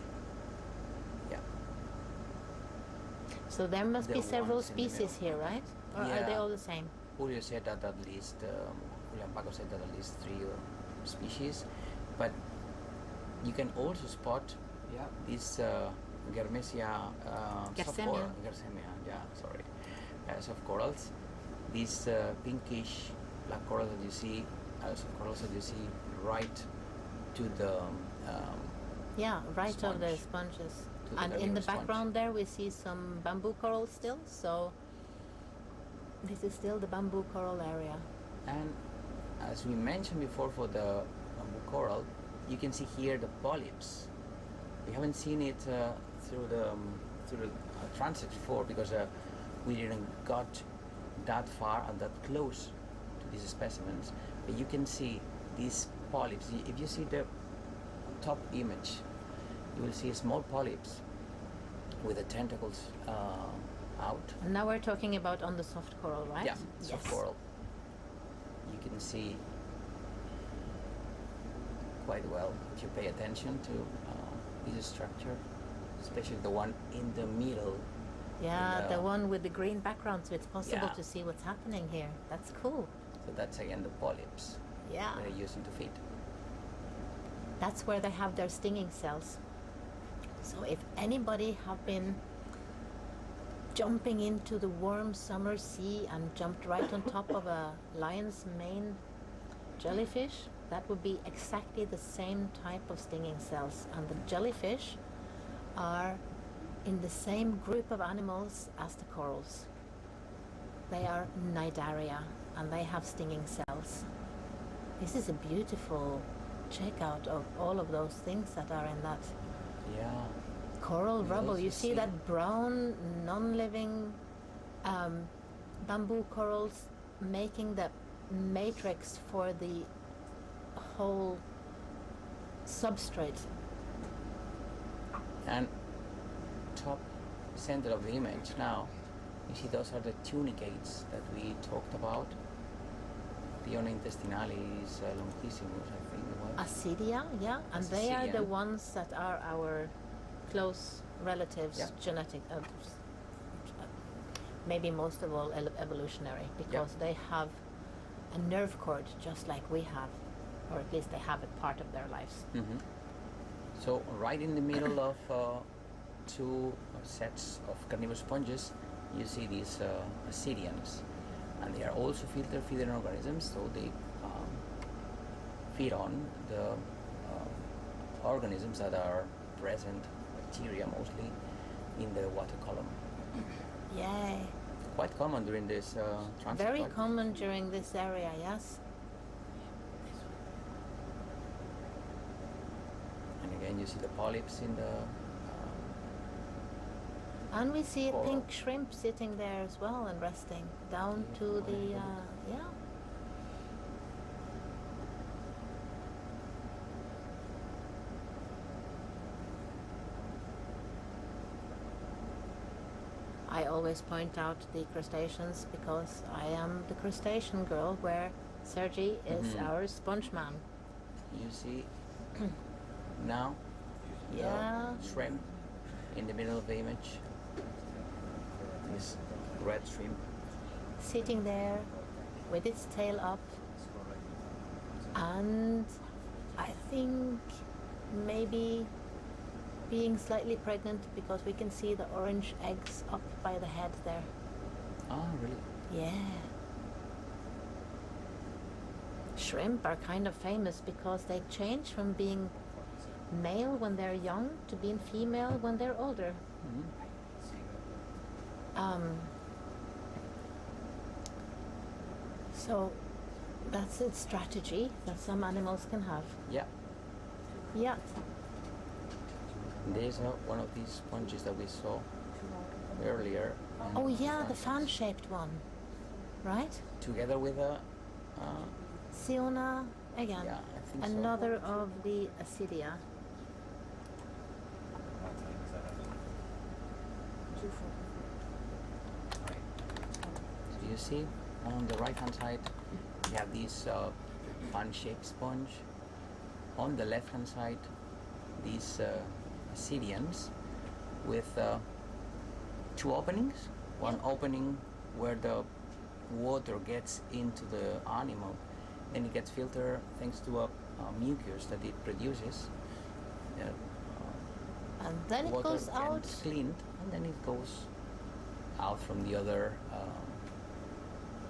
Yeah. So there must The be several ones in the species middle. here, right? Or are they Yeah. all the same? Julio said that at least, Julian Paco said that at least 3 species, but you can also spot this Germesia Garsemia. soft corals. These pinkish black corals that you see, soft corals that you see right to the Yeah, right of the sponge. sponges. To the And in the carnivorous sponge. background there we see some bamboo coral still. So this is still the bamboo coral area. And as we mentioned before for the bamboo coral, you can see here the polyps. We haven't seen it through the transect before because we didn't got that far and that close to these specimens. But you can see these polyps. If you see the top image, you will see small polyps with the tentacles out. And now we're talking about on the soft coral, right? Yeah, soft coral. You can see quite well if you pay attention to this structure, especially the one in the middle. Yeah, in the one with the green background, so it's possible Yeah. to see what's happening here. That's cool. So that's again the polyps Yeah. they're using to feed. That's where they have their stinging cells. So if anybody have been jumping into the warm summer sea and jumped right on top of a lion's mane jellyfish, that would be exactly the same type of stinging cells. And the jellyfish are in the same group of animals as the corals. They are Cnidaria and they have stinging cells. This is a beautiful checkout of all of those things that are in that Yeah. coral You rubble. also You see see- that brown, non-living bamboo corals making the matrix for the whole substrate. And top center of the image now, you see those are the tunicates that we talked about. Piona intestinalis longissimus, I think it was. Acidia, yeah, and they are the Acidian. ones that are our close relatives, Yeah. genetic, maybe most of all evolutionary, because they have a nerve cord just like we have, or at least they have it part of their lives. Mm-hmm. So right in the middle of two sets of carnivorous sponges, you see these Acidians, and they are also filter feeding organisms, so they feed on the organisms that are present, bacteria mostly, in the water column. Yay! Quite common during this transit. Very cycle. common during this area, yes. And again, you see the polyps in the And we see a Coral. pink shrimp sitting there as well and resting down to the, yeah. I always point out the crustaceans because I am the crustacean girl, where Sergi is our sponge man. You see now Yeah. the shrimp in the middle of the image. This red shrimp. Sitting there with its tail up, and I think maybe being slightly pregnant because we can see the orange eggs up by the head there. Oh, really? Yeah. Shrimp are kind of famous because they change from being male when they're young to being female when they're older. So that's a strategy that some animals can have. Yeah. Yeah. There's one of these sponges that we saw earlier. Oh yeah, the fan-shaped one, right? Together with a Siona again. Yeah, I think so. Another of the Acidia. So you see on the right hand side we have this fan-shaped sponge. On the left hand side these Ascidians with two openings. One opening where the water gets into the animal, then it gets filtered thanks to a mucus that it produces. And then it Water goes out. gets cleaned, and then it goes out from the other.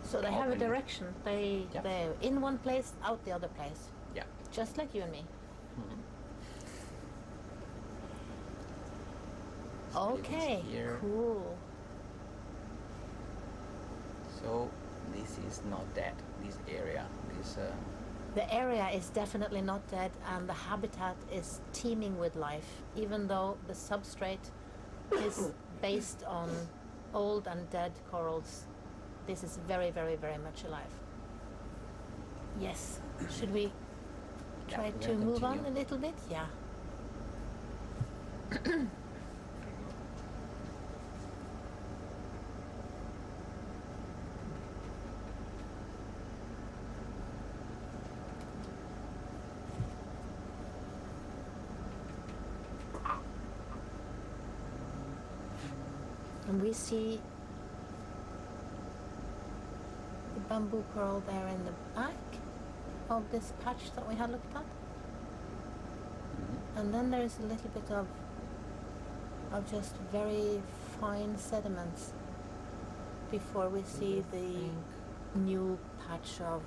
So they have a opening. direction. They're in one place, out the other place. Yeah. Just like you and me. Okay, here. cool. So this is not dead. This area, this. The area is definitely not dead, and the habitat is teeming with life, even though the substrate is based on old and dead corals. This is very, very, very much alive. Yes. Should we try we're to gonna move on a continue. little bit? Yeah. And we see the bamboo coral there in the back of this patch that we had looked at. And then there is a little bit of just very fine sediments before we see the new patch of.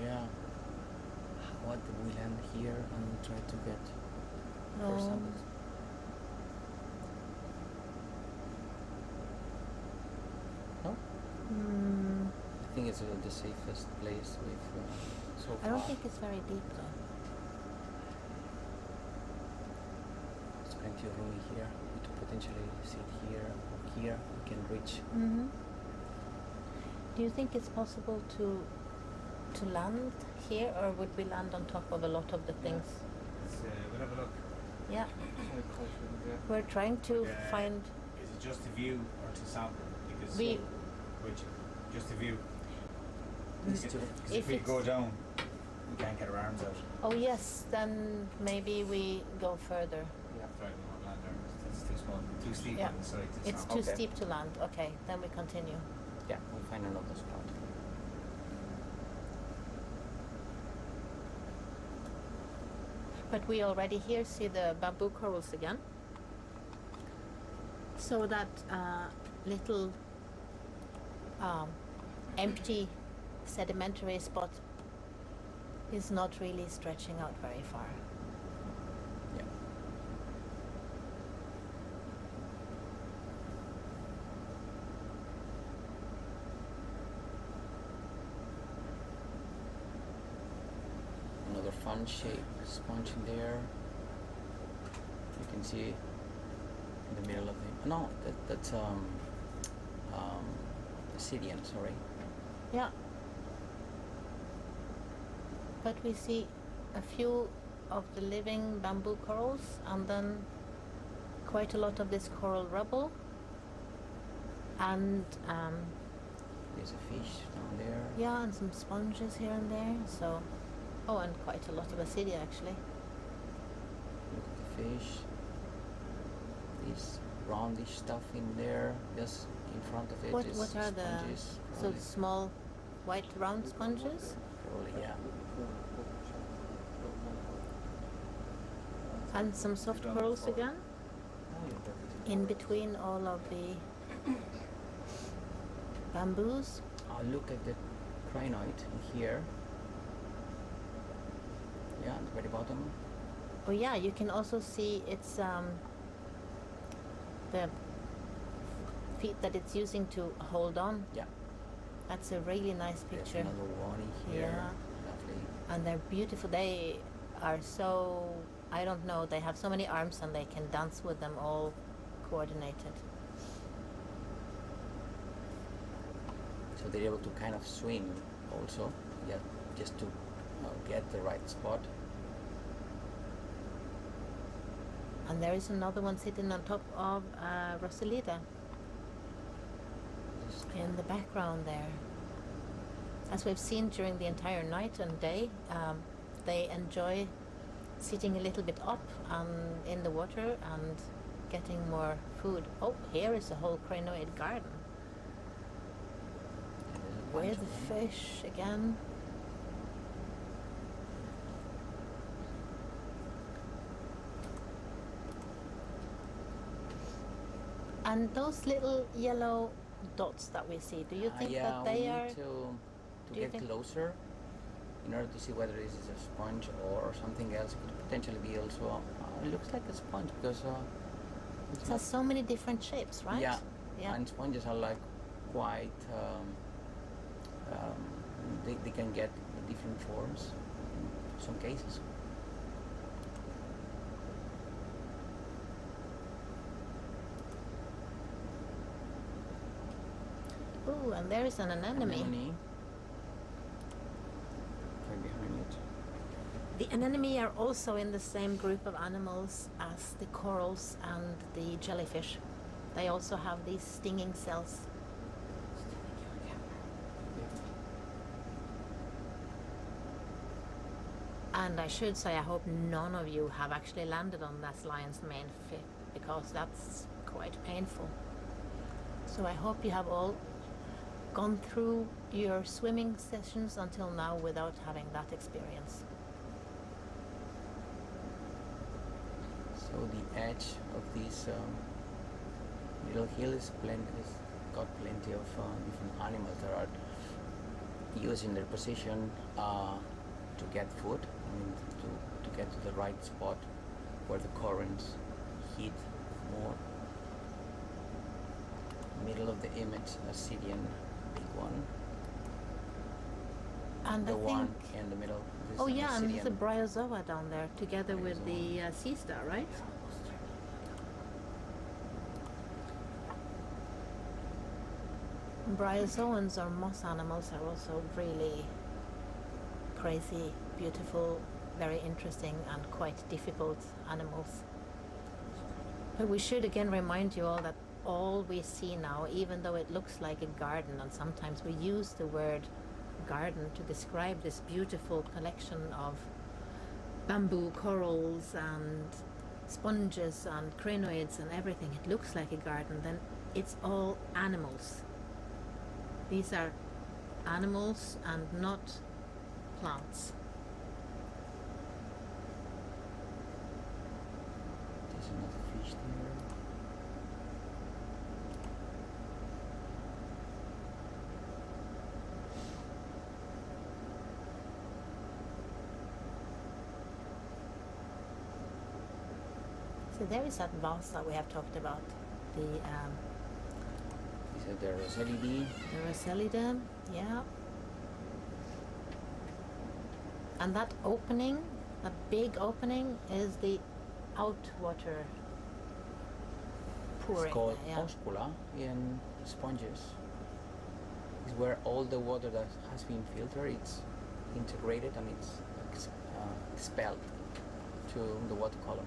Yeah. What did we land here and try to get for samples? No? I think it's the safest place we've so far. I don't think it's very deep though. There's plenty of room here. We could potentially sit here or here. We can reach. Do you think it's possible to land here, or would we land on top of a lot of the things? We'll have a look. Yeah. We're trying to find. Is it just a view or to sample? Because We- just a view. If If we it's- go down, we can't get our arms out. Oh yes, then maybe we go further. Yeah. Right, we won't land there. It's too small, too steep Yeah. on the side. To It's sample. too steep to land. Okay, then we continue. Yeah, we'll find another spot. But we already here see the bamboo corals again. So that little empty sedimentary spot is not really stretching out very far. Yeah. Another fun-shaped sponge in there. You can see in the the middle of the. No, that's Syrian. Sorry. Yeah. But we see a few of the living bamboo corals and then quite a lot of this coral rubble. And there's a fish down there. yeah, and some sponges here and there. So, oh, and quite a lot of basidia actually. Look at the fish. This roundish stuff in there, just in front of it. What is are the sponges, so probably. small white round sponges? Probably, yeah. And some soft corals again, in between all of the bamboos. Look at the crinoid here. Yeah, at the very bottom. Oh yeah, you can also see it's the feet that it's using to hold on. Yeah. That's a really nice There's picture. another one here. Yeah. Lovely. And they're beautiful. They are so, I don't know, they have so many arms and they can dance with them all coordinated. So they're able to kind of swim also, yeah, just to get the right spot. And there is another one sitting on top of Rosalida in the background there. As we've seen during the entire night and day, they enjoy sitting a little bit up in the water and getting more food. Oh, here is a whole crinoid garden. Where's the fish again? And those little yellow dots that we see, do you think yeah, that they we are... need to do you get think- closer in order to see whether this is a sponge or something else. It could potentially be also, it looks like a sponge because It has so many different shapes, right? Yeah, Yeah. and sponges are like quite, they can get different forms in some cases. Ooh, and there is an anemone. Anemone. Right behind it. The anemone are also in the same group of animals as the corals and the jellyfish. They also have these stinging cells. And I should say, I hope none of you have actually landed on that lion's mane because that's quite painful. So I hope you have all gone through your swimming sessions until now without having that experience. So the edge of this little hill is got plenty of different animals that are using their position to get food, I mean, to get to the right spot where the currents hit more. Middle of the image, a Syrian big one. And The I one think... in the middle. This Oh is yeah, and there's a Syrian. bryozoa down there together with the sea star, right? Bryozoans or moss animals are also really crazy, beautiful, very interesting and quite difficult animals. But we should again remind you all that all we see now, even though it looks like a garden, and sometimes we use the word garden to describe this beautiful collection of bamboo corals and sponges and crinoids and everything, it looks like a garden, then it's all animals. These are animals and not plants. There's another fish there. So there is that vase that we have talked about, the These are the Roselidae. Rosalida, yeah. And that opening, that big opening, is the outwater Pouring, It's called yeah. oscula in sponges. It's where all the water that has been filtered, it's integrated and it's expelled to the water column.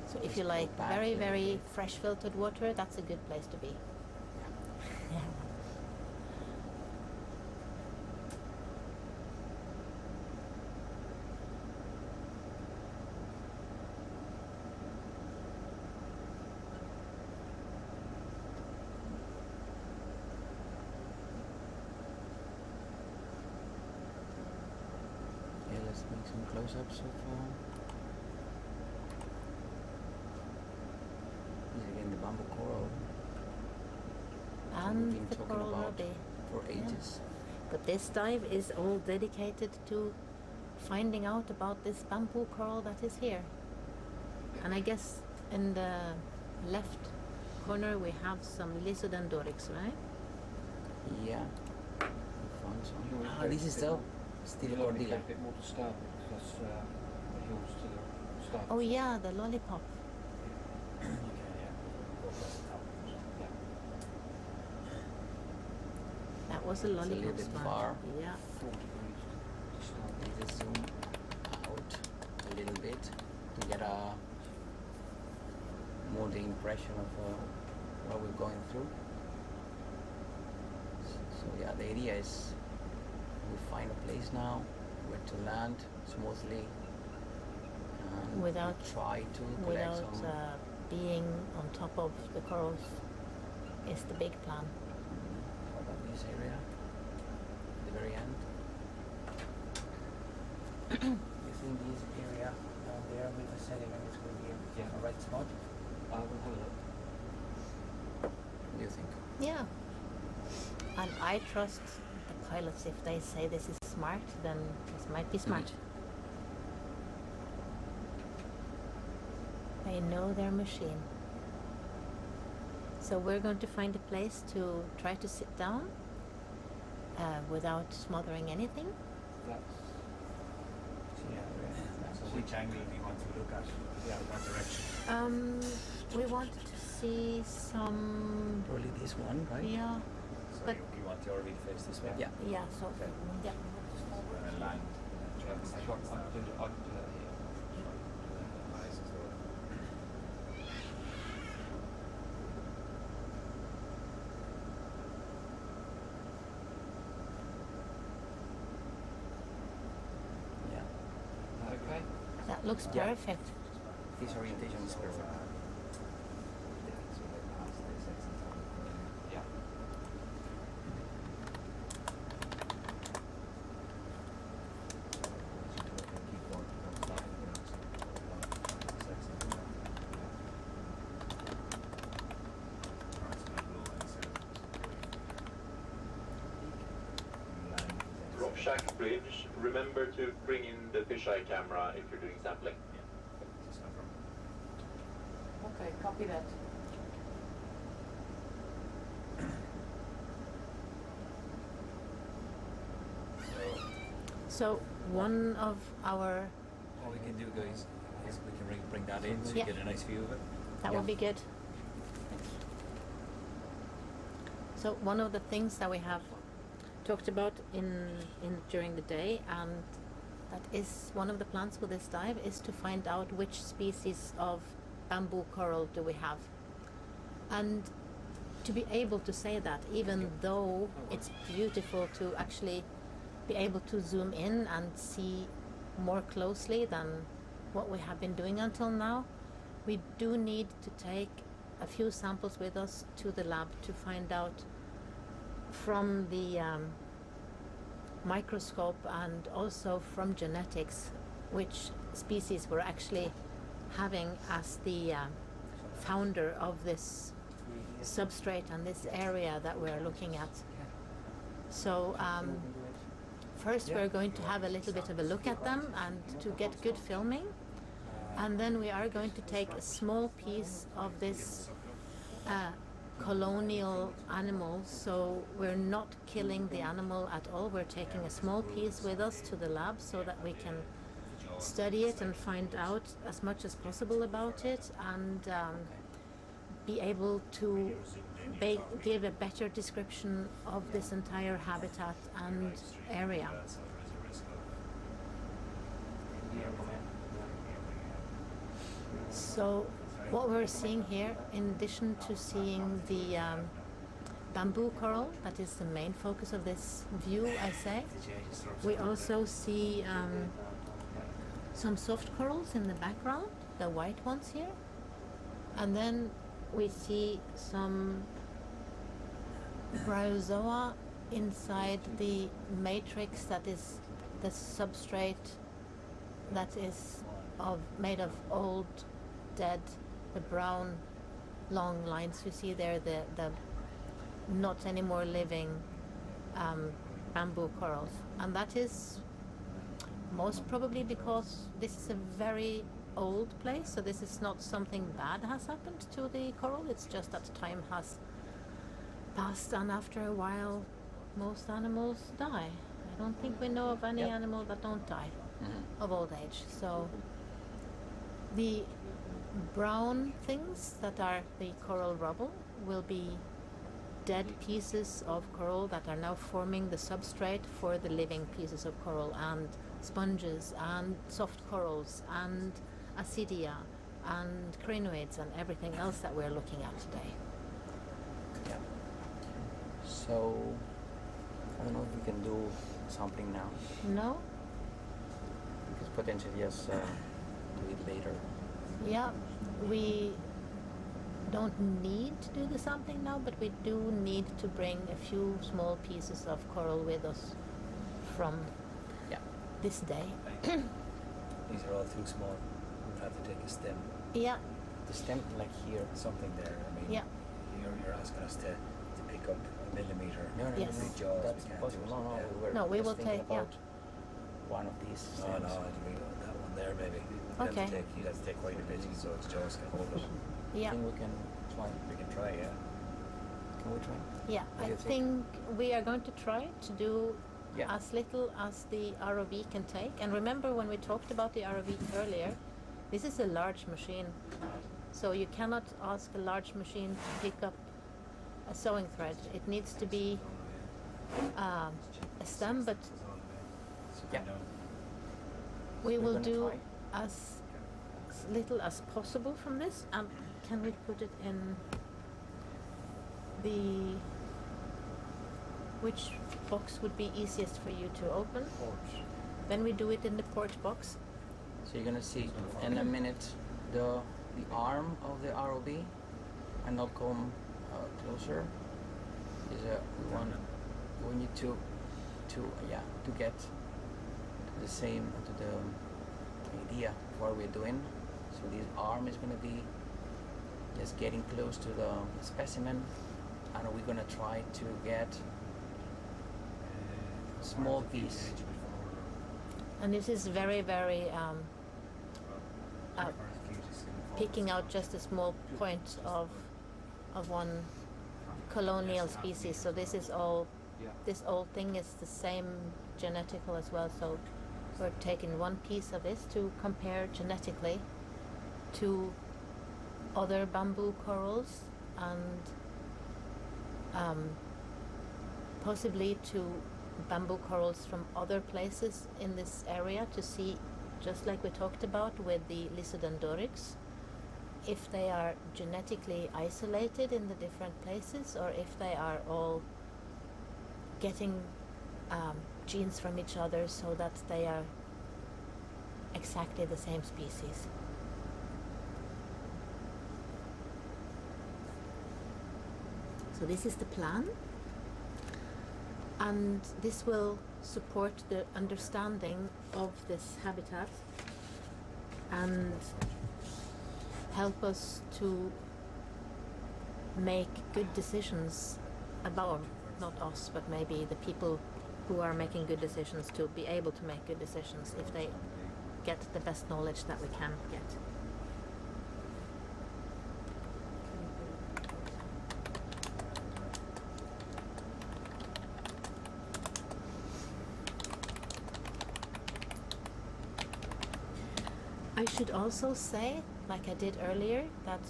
So if It's you like back very, in the very day. fresh filtered water, that's a good place to be. Yeah, let's make some close-ups of these again, the bamboo coral. And We've been the talking coral about ruby. for ages. But this dive is all dedicated to finding out about this bamboo coral that is here. And I guess in the left corner we have some Lysodendrorix, right? Yeah. We found some. Ah, this is still Cordilla. A bit more to start with because the hills to the start. Oh yeah, the lollipop. That was a It's a lollipop little bit sponge. far. Yeah. 4 degrees to start. We just zoom out a little bit to get a more the impression of what we're going through. So yeah, the idea is we find a place now where to land smoothly and Without- we try to collect Without some being on top of the corals is the big plan. how about this area at the very end. You think this area down there with the sediment is going to be a right spot? I will have a look. What do you think? Yeah. And I trust the pilots. If they say this is smart, then this might be smart. They know their machine. So we're going to find a place to try to sit down without smothering anything. So which angle do you want to look at? Yeah, what direction? We wanted to see some. Probably this one, right? Yeah. So But you want the RV to face this way? Yeah. yeah. So Okay. yeah. We're in line. I'll do that here. Yeah. Okay. That looks Yeah. perfect. This orientation is perfect. Yeah. Rock Shack Bridge, remember to bring in the fisheye camera if you're doing sampling. Okay, copy that. So one of our All we can do, guys, is we can bring that in so Yeah. you get a nice view of it. that would be good. So one of the things that we have talked about in during the day, and that is one of the plans for this dive, is to find out which species of bamboo coral do we have, and to be able to say that, even though it's beautiful to actually be able to zoom in and see more closely than what we have been doing until now, we do need to take a few samples with us to the lab to find out from the microscope and also from genetics which species we're actually having as the founder of this substrate and this area that we're looking at. So first we're going to have a little bit of a look at them and to get good filming, and then we are going to take a small piece of this colonial animal, so we're not killing the animal at all. We're taking a small piece with us to the lab so that we can study it and find out as much as possible about it, and be able to give a better description of this entire habitat and area. So what we're seeing here, in addition to seeing the bamboo coral, that is the main focus of this view, I say, we also see some soft corals in the background, the white ones here, and then we see some bryozoa inside the matrix that is the substrate that is made of old, dead, the brown long lines you see there, the not anymore living bamboo corals. And that is most probably because this is a very old place, so this is not something bad has happened to the coral, it's just that time has passed, and after a while most animals die. I don't think we know of any animal that don't die of old age. So the brown things that are the coral rubble will be dead pieces of coral that are now forming the substrate for the living pieces of coral, and sponges and soft corals and acidia and crinoids and everything else that we're looking at today. Yeah. So I don't know if we can do sampling now. No? Because potentially yes, do it later. Yeah, we don't need to do the sampling now, but we do need to bring a few small pieces of coral with us from this day. These are all too small. We'll have to take a stem. Yeah. The stem, like here. Something there. I mean, you're asking us to pick up a millimetre. No, Yes. no, Jaws, that's we can't possible. do it. No, no, Yeah. we were No, we just will thinking take, about one of these No, stems. no, that one there maybe. Okay. You'd have to take quite a bit so its jaws can hold it. Yeah. I think we can try. We can try, yeah. Can we try? Yeah, What do I you think? think we are going to try to do as little as the ROV can take. And remember, when we talked about the ROV earlier, this is a large machine. So you cannot ask a large machine to pick up a sewing thread. It needs to be a stem, but we will do as little as possible from this. Can we put it in the... Which box would be easiest for you to open? Then we do it in the port box. So you're gonna see in a minute the arm of the ROV, and I'll come closer. We need to get the same to the idea of what we're doing. So this arm is gonna be just getting close to the specimen, and we're gonna try to get small piece. And this is very, very picking out just a small point of one colonial species. So this is all, this whole thing is the same genetical as well. So we're taking one piece of this to compare genetically to other bamboo corals, and possibly to bamboo corals from other places in this area, to see, just like we talked about with the Lysodendrorix, if they are genetically isolated in the different places, or if they are all getting genes from each other so that they are exactly the same species. So this is the plan, and this will support the understanding of this habitat and help us to make good decisions about, not us, but maybe the people who are making good decisions, to be able to make good decisions if they get the best knowledge that we can get. I should also say, like I did earlier, that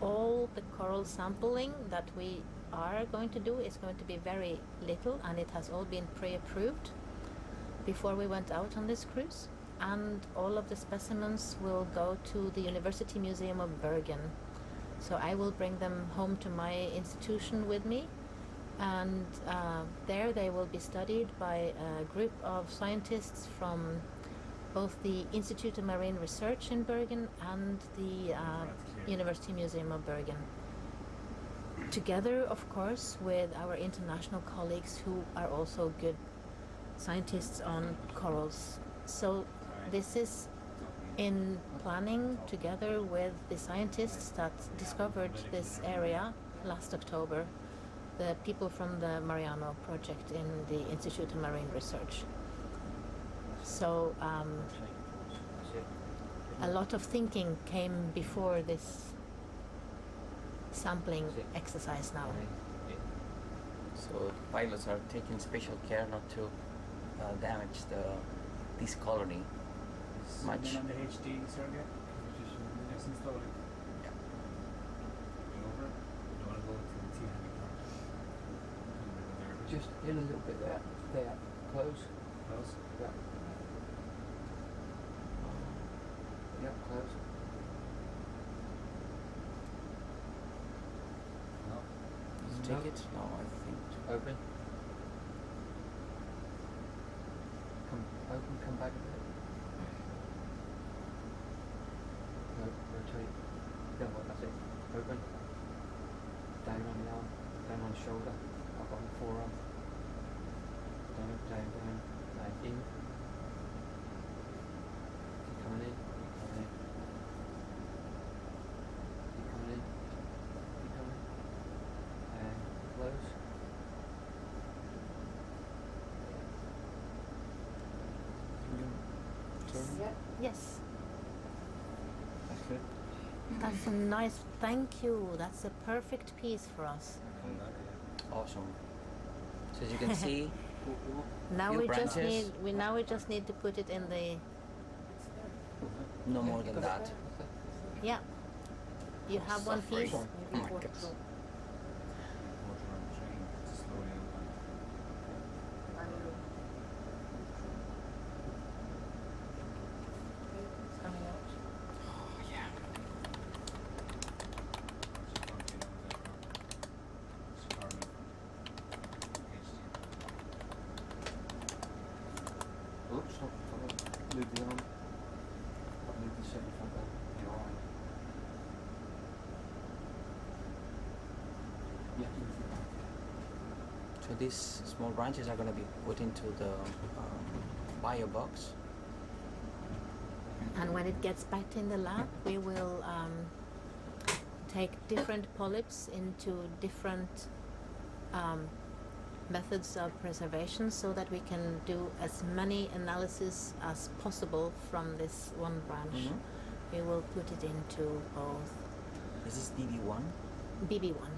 all the coral sampling that we are going to do is going to be very little, and it has all been pre-approved before we went out on this cruise. And all of the specimens will go to the University Museum of Bergen. So I will bring them home to my institution with me, and there they will be studied by a group of scientists from both the Institute of Marine Research in Bergen and the University Museum of Bergen. Together, of course, with our international colleagues who are also good scientists on corals. So this is in planning together with the scientists that discovered this area last October, the people from the Mareano project in the Institute of Marine Research. So a lot of thinking came before this sampling exercise now. So pilots are taking special care not to damage this colony much. On the HD surrogate, nice and slowly. Yeah. Going over it. You don't want to go to the T-heavy part. Just in a little bit there. There. Close. Close. Yeah. Yeah, close. No. Take it? No, I think. Open. Come back a bit. No, rotate. Yeah, well, that's it. Open. Down on the arm. Down on the shoulder. Up on the forearm. Down, down, down. Down, in. Keep coming in. Keep coming in. Keep coming in. Keep coming. And close. Can you turn? Yes, That's good. that's a nice, thank you. That's a perfect piece for us. Awesome. So as you can see, Now few we just branches. need to put it in the, No more than that. yeah. You have one Suffering. piece. Oh my God. Water on the train. Slowly open. Oh yeah. Oops, stop. Move the arm. Move the second front back. You're alright. Yeah. So these small branches are going to be put into the bio box. And when it gets back in the lab, we will take different polyps into different methods of preservation so that we can do as many analyses as possible from this one branch. We will put it into both This is DB1. BB1.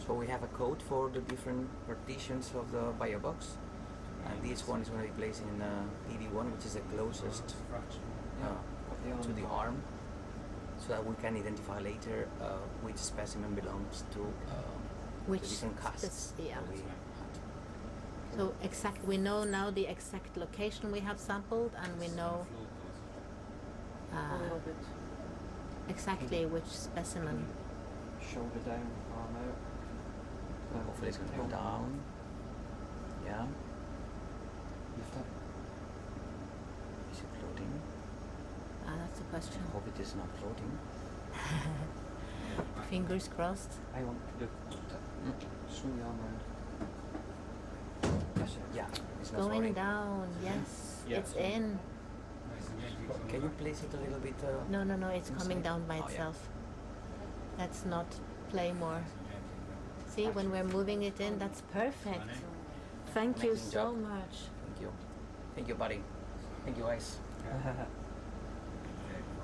So we have a code for the different partitions of the bio box, and this one is going to be placed in DB1, which is the closest to the arm, so that we can identify later which specimen belongs to the Which different casts. yeah. that we had. So we know now the exact location we have sampled, and we know exactly which specimen. Shoulder down, arm out. Hopefully it's going to go down. Yeah. Lift up. Is it floating? That's the question. I hope it is not floating. Fingers crossed. Hang on. Look. Swing the arm round. That's it. Yeah. It's not Going floating. down, yes. Yeah. It's in. Can you place it a little bit? No, it's coming down by Oh, yeah. itself. Let's not play more. See, when we're moving it in, that's perfect. Thank you Amazing so job. much. Thank you. Thank you, buddy. Thank you, guys.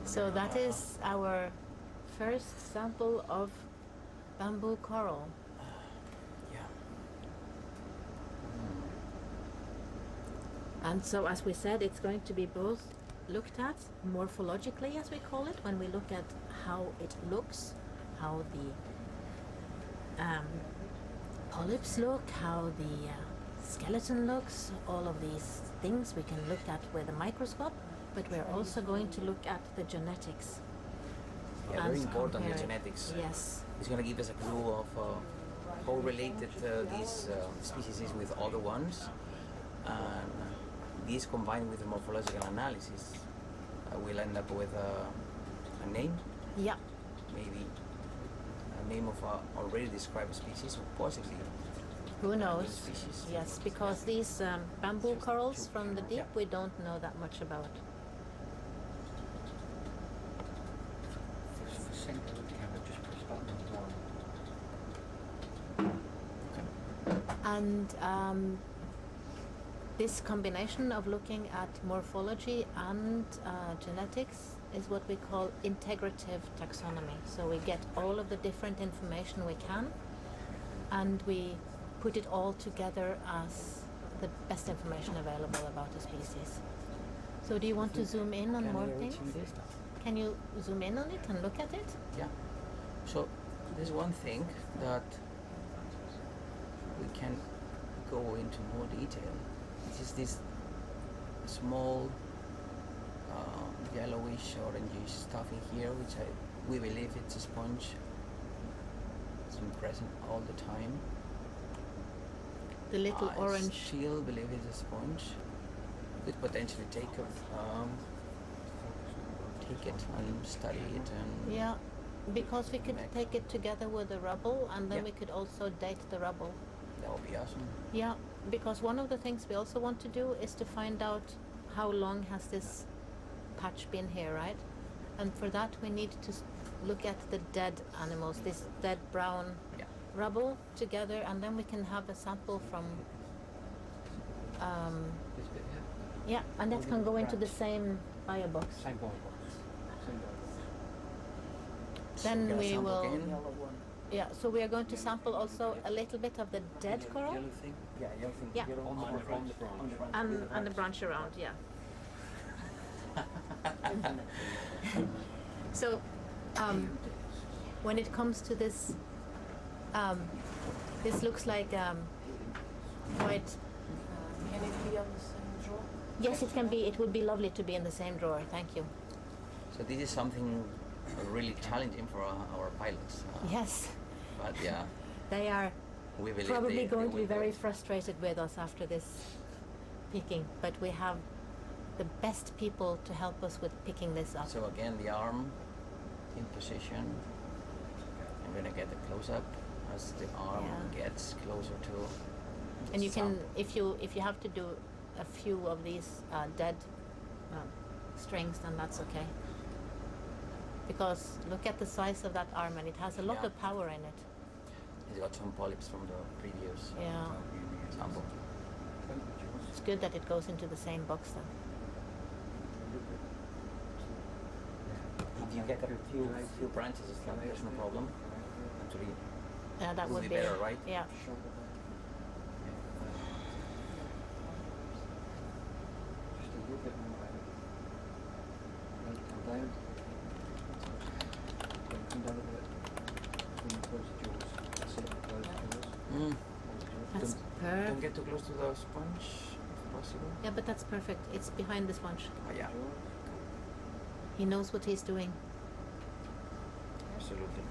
So that is our first sample of bamboo coral. Yeah. And so, as we said, it's going to be both looked at morphologically, as we call it, when we look at how it looks, how the polyps look, how the skeleton looks, all of these things we can look at with a microscope, but we're also going to look at the genetics. Yeah, and very important, the compare it. genetics. Yes. It's going to give us a clue of how related these species is with other ones. And these combined with the morphological analysis, we'll end up with a name. Yeah. Maybe a name of a already described species, or possibly Who knows? species. Yes, because these bamboo corals from the deep, we don't know that much about. For sync of the camera, just push button on one. And this combination of looking at morphology and genetics is what we call integrative taxonomy. So we get all of the different information we can, and we put it all together as the best information available about a species. So do you want to zoom in on more things? Can you zoom in on it and look at it? Yeah. So there's one thing that we can go into more detail. It is this small yellowish orangey stuff in here, which we believe it's a sponge. It's been present all the time. The little I orange. still believe it's a sponge. We could potentially take it and study it and Yeah, because we could take it together with the rubble, and then Yeah. we could also date the rubble. that would be awesome. Yeah, because one of the things we also want to do is to find out how long has this patch been here, right? And for that we need to look at the dead animals, this dead brown Yeah. rubble together, and then we can have a sample from This bit here. yeah, and that can go into the same bio box. Same ball box. Same ball box. Then Gonna we sample will again? yeah, so we are going to sample also a little bit of the dead coral. Yellow thing? Yeah, yellow thing. Yeah. Yellow on the branch. And the branch around, yeah. So, when it comes to this, this looks like quite. Can it be on the same drawer? Yes, it can be. It would be lovely to be in the same drawer. Thank you. So this is something really challenging for our pilots. Yes, But yeah, they are we believe probably they going to be will very go. frustrated with us after this picking, but we have the best people to help us with picking this up. So again, the arm in position. I'm gonna get a close up as the arm Yeah. gets closer to. And you can, sample. if you have to do a few of these dead strings, then that's okay. Because look at the size of that arm, and it has a lot Yeah. of power in it. He's got some polyps from the previous Yeah, sample. it's good that it goes into the same box then. If you get a few branches, it's like there's no problem. Actually, Yeah, that would be be better, right? Yeah. Just a little bit more out. Then come down. Then come down a bit. When you close the jaws. That's it. Close the jaws. Mm. That's Don't perfect. get too close to the sponge, if possible. Yeah, but that's perfect. It's behind the sponge. Oh yeah, He knows what he's doing. absolutely.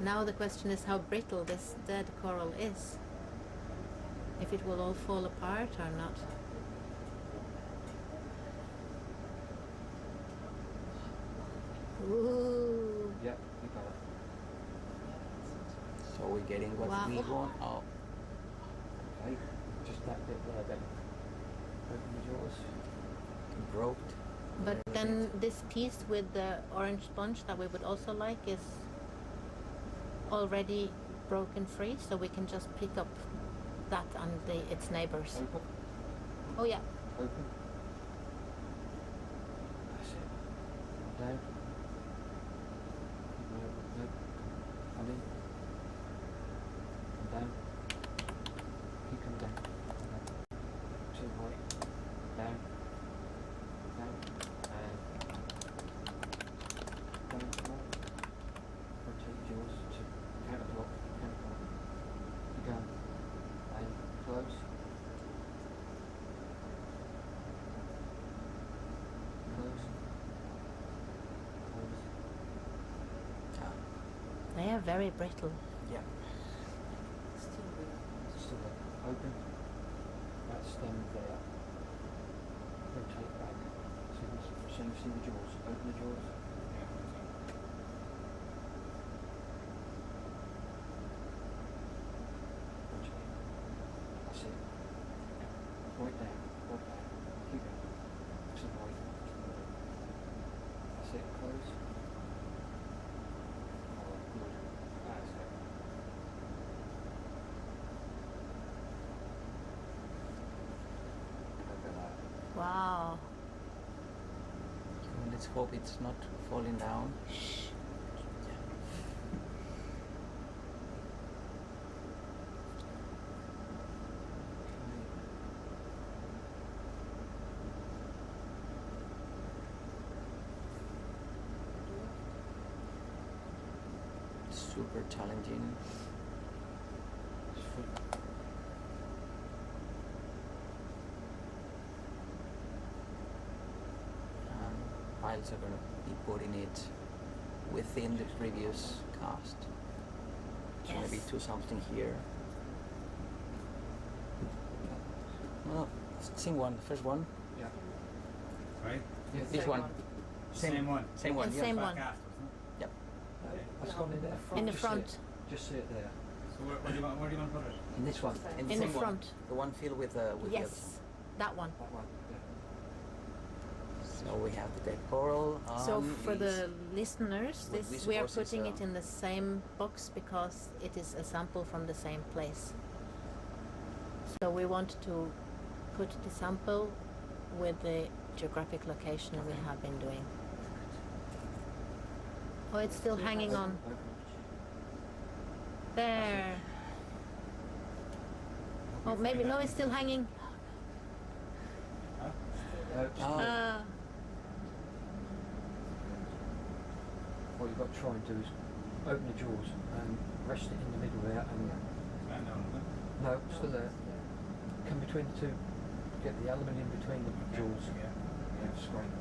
Now the question is how brittle this dead coral is. If it will all fall apart or not. Ooh. Yep, you got it. So we're getting what Wow. we want. Oh, Okay. Just that bit there then. Open the jaws. broke. But then this piece with the orange sponge that we would also like is already broken free, so we can just pick up that and its neighbors. Open. Oh yeah. Open. That's it. Down. No, no. Come in. Come down. Keep coming down. Too high. Down. They're very brittle. Yeah. Still open. That stem there. Rotate back. See the jaws. Open the jaws. Rotate. That's it. Right down. Right down. Keep it. To the right. That's it. Close. Oh, good. That's it. Wow. So let's hope it's not falling down. Super challenging. Piles are going to be putting it within the previous cast. So Yes. maybe do something here. No, same one, the first one. Yeah. Right? Yeah, this one. Same one. Same one. The Yeah. same Back one. after, isn't it? Yep. That's gone in there. In the Just see front. it. Just see it there. So where do you want to put it? In this one. And In the same one, front. the one filled with the Yes, that one. That one. Yeah. So we have the dead coral. So for the listeners, what this we we are suppose is, putting it in the same box because it is a sample from the same place. So we want to put the sample with the geographic location we have been doing. Oh, it's still hanging on. There. Oh, maybe no, it's still hanging. Oh. What you've got to try and do is open the jaws and rest it in the middle there and no, still there. Come between the two. Get the aluminium between the jaws. Yeah, scrape.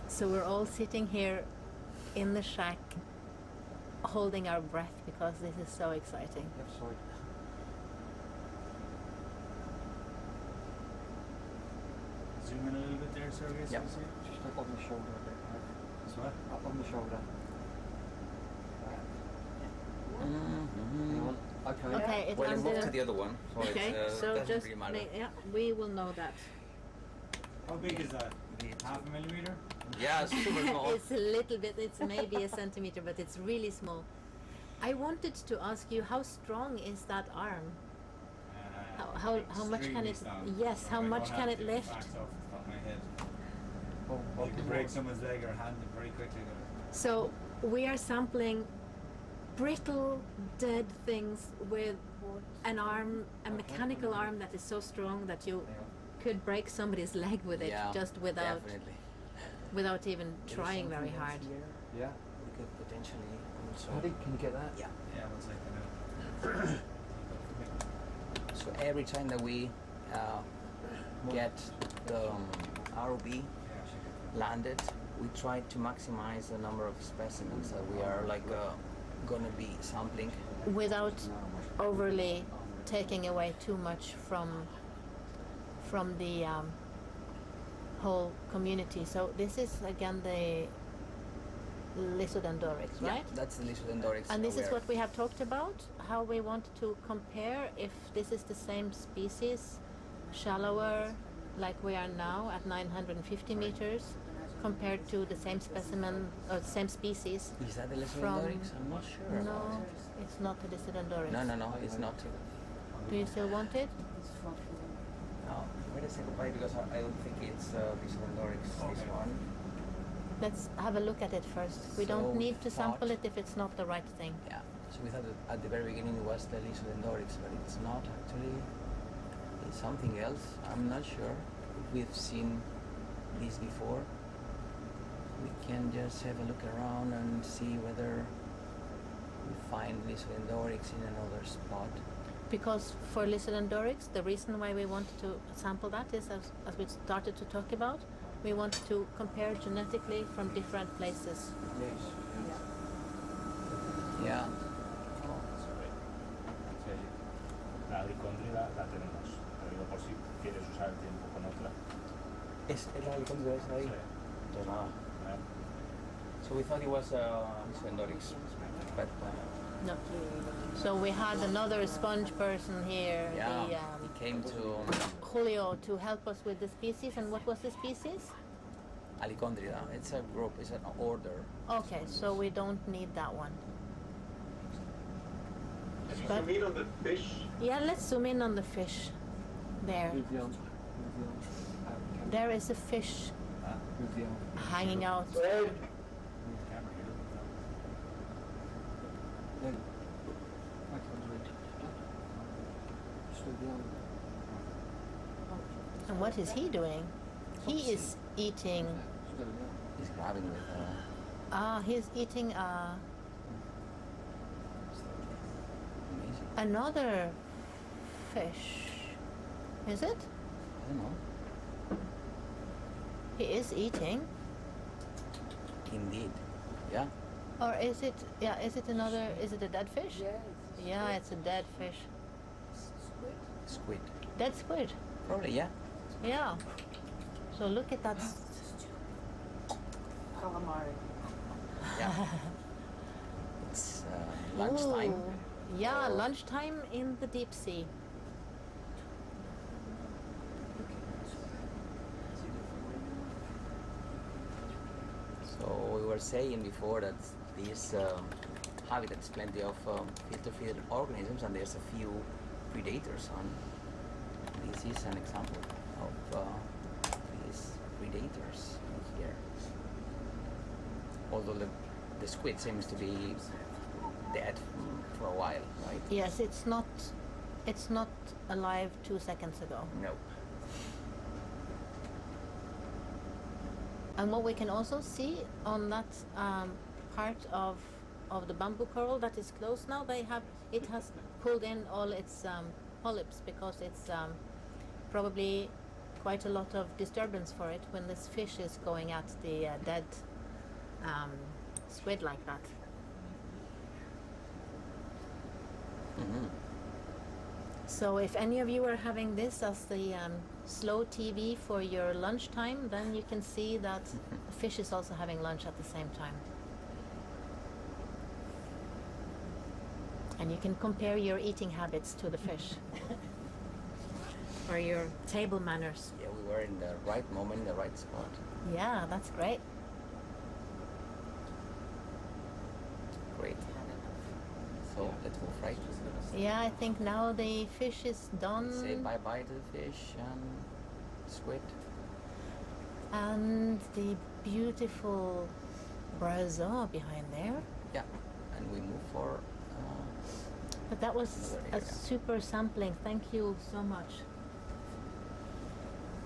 So we're all sitting here in the shack holding our breath because this is so exciting. Left side. Zoom in a little bit there, Sergey. Yep. So you see? Just up on the shoulder a bit. This what? Up on the shoulder. Mhm. Hang on. Okay. Okay, it's Well, I under. moved to the other one, so Okay, it so doesn't just really matter. yeah, we will know that. How big is that? Half a millimeter? Yeah, it's super small. It's a little bit. It's maybe a centimeter, but it's really small. I wanted to ask you, how strong is that arm? How much can it? Yes, how much can it lift? Facts off the top of my head. Oh, You can break someone's leg or hand very quickly. So we are sampling brittle, dead things with an arm, a mechanical arm that is so strong that you could break somebody's leg with it Yeah, just without definitely. without even There's trying very something else hard. here. Yeah. We could potentially also. Paddy, can you get that? Yeah. Yeah, one second. So every time that we get the ROV landed, we try to maximize the number of specimens that we are gonna be sampling. Without overly taking away too much from the whole community. So this is again the Lysodendorix, right? Yeah, that's the Lysodendorix. And this is what we have talked about, how we want to compare if this is the same species, shallower, like we are now at 950 meters, compared to the same specimen or same species. Is that the from- Lysodendorix? I'm not sure. No, about it. it's not the Lysodendorix. No, it's not. Do you still want it? No, wait a second, Paddy, because I don't think it's Lysodendorix, this one. Let's have a look at it first. We So don't we need to sample thought- it if it's not the right thing. Yeah, so we thought that at the very beginning it was the Lysodendorix, but it's not actually. It's something else. I'm not sure if we've seen this before. We can just have a look around and see whether we find Lysodendorix in another spot. Because for Lysodendorix, the reason why we wanted to sample that is, as we started to talk about, We want to compare genetically from different places. Yeah. La alicóndrida la tenemos, lo digo por si quieres usar el tiempo con otra. ¿Es la alicóndrida esa ahí? Sí. Entonces nada. So we thought it was Sendorix, but No. So we had another sponge person here, yeah, the, he came to Julio, to help us with the species. And what was the species? Alicóndrida. It's a group, it's an order. Okay, so we don't need that one. Zoom in on the fish. Yeah, let's zoom in on the fish. There. There is a fish hanging out. And what is he doing? He is eating. He's grabbing with He's eating amazing. another fish. Is it? I don't know. He is eating. Indeed. Yeah. Or is it? Yeah. Is it another? Is it a dead fish? Yeah, it's a dead fish. Squid. Dead squid. Probably, yeah. Yeah. So look at that. Calamari. Yeah. It's lunchtime. Ooh. Yeah, Or- lunchtime in the deep sea. So we were saying before that these habitats plenty of filter-feeded organisms, and there's a few predators on. This is an example of these predators here. Although the squid seems to be dead for a while, right? Yes, it's not alive 2 seconds ago. No. And what we can also see on that part of the bamboo coral that is closed now, it has pulled in all its polyps, because it's probably quite a lot of disturbance for it when this fish is going at the dead squid like that. Mm-hmm. So if any of you are having this as the slow TV for your lunchtime, then you can see that the fish is also having lunch at the same time. And you can compare your eating habits to the fish. Or your table manners. Yeah, we were in the right moment, in the right spot. Yeah, that's great. Great. So let's move right. Yeah, I think now the fish is done. Say bye-bye to the fish and squid. And the beautiful bryozoa behind there. Yeah, and we move for. But that was Another a area. super sampling. Thank you so much.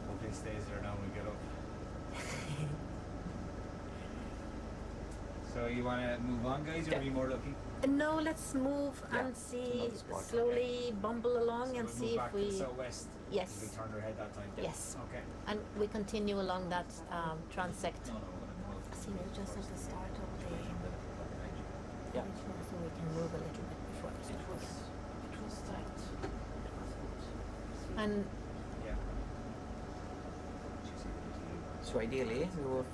Hopefully it stays there now when we get up. So you want to move on, guys, or Yeah. are you more looking? No, let's move Yeah, and see, another spot. slowly bumble along So and we'll see move if back to the we. southwest. Yes. We turned our head that time. Yes. Okay. And we continue along that transect. No, we're going to move. See, we're just at the start of the. Yeah. So we can move a little bit before it was tight. And Yeah. So ideally, we'll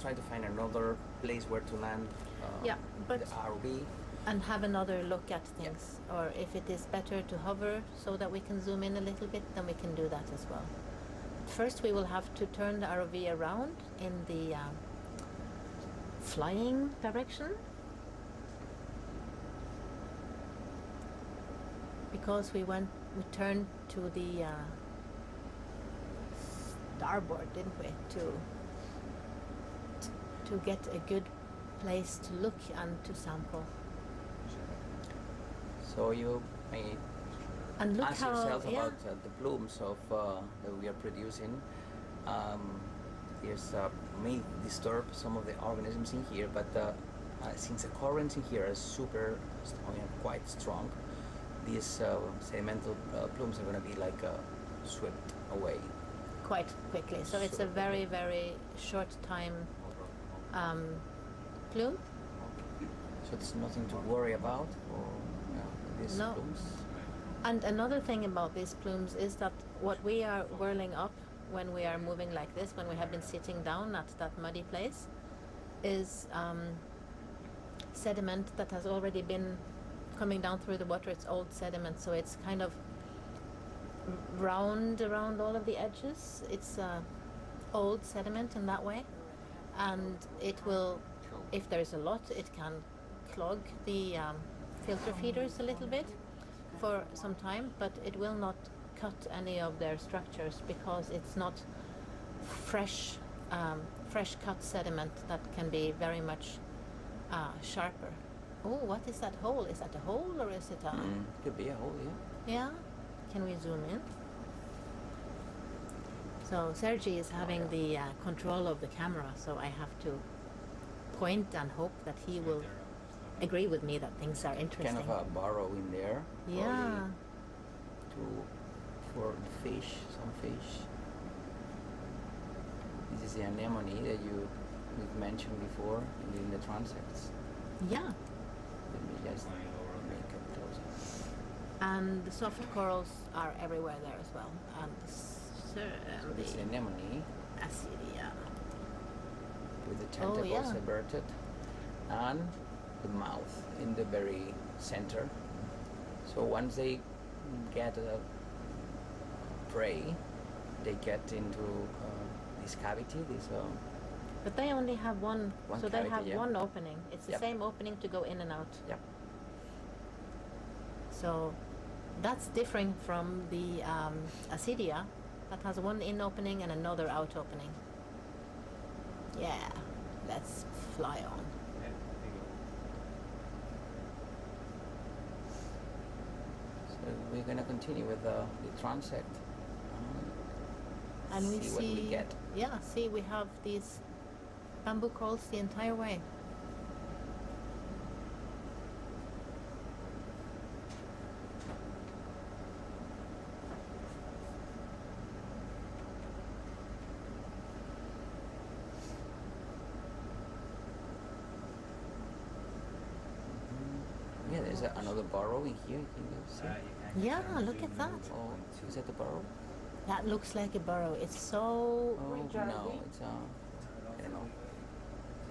try to find another place where to land. Yeah, but- the RV. and have another look at things. Or if it is better to hover so that we can zoom in a little bit, then we can do that as well. First, we will have to turn the ROV around in the flying direction, because we turned to the starboard, didn't we, to get a good place to look and to sample. So you may And look ask how, yourself yeah. about the blooms of that we are producing. May disturb some of the organisms in here, but since the currents in here are quite strong, these sedimental plumes are going to be like swept away quite quickly. So it's a very, very short time plume. So it's nothing to worry about for these No. plumes. And another thing about these plumes is that what we are whirling up when we are moving like this, when we have been sitting down at that muddy place, is sediment that has already been coming down through the water. It's old sediment, so it's kind of round around all of the edges. It's old sediment in that way, and it will, if there's a lot, it can clog the filter feeders a little bit for some time, but it will not cut any of their structures because it's not fresh cut sediment that can be very much sharper. Oh, what is that hole? Is that a hole or is it a... Could be a hole, yeah. Yeah? Can we zoom in? So Sergi is having the control of the camera, so I have to point and hope that he will agree with me that things are interesting. Kind of a burrow in there. Yeah. For the fish, some fish. This is the anemone that we've mentioned before in the transects. Yeah. Let me just make it closer. And the soft corals are everywhere there as well. And So this anemone Acidia. with the tentacles yeah. averted and the mouth in the very center. So once they get a prey, they get into this cavity, but they only have one so cavity, they have yeah. one opening. It's the Yep. same opening to go in and out. Yep. So that's different from the Acidia that has one in opening and another out opening. Yeah, let's fly on. So we're gonna continue with the transect. And we see what we get. Yeah, see, we have these bamboo corals the entire way. Yeah, there's another burrow in here. Can you see? Yeah, look at that. Oh, is that the burrow? That looks like a burrow. It's so... Oh no, it's I don't know.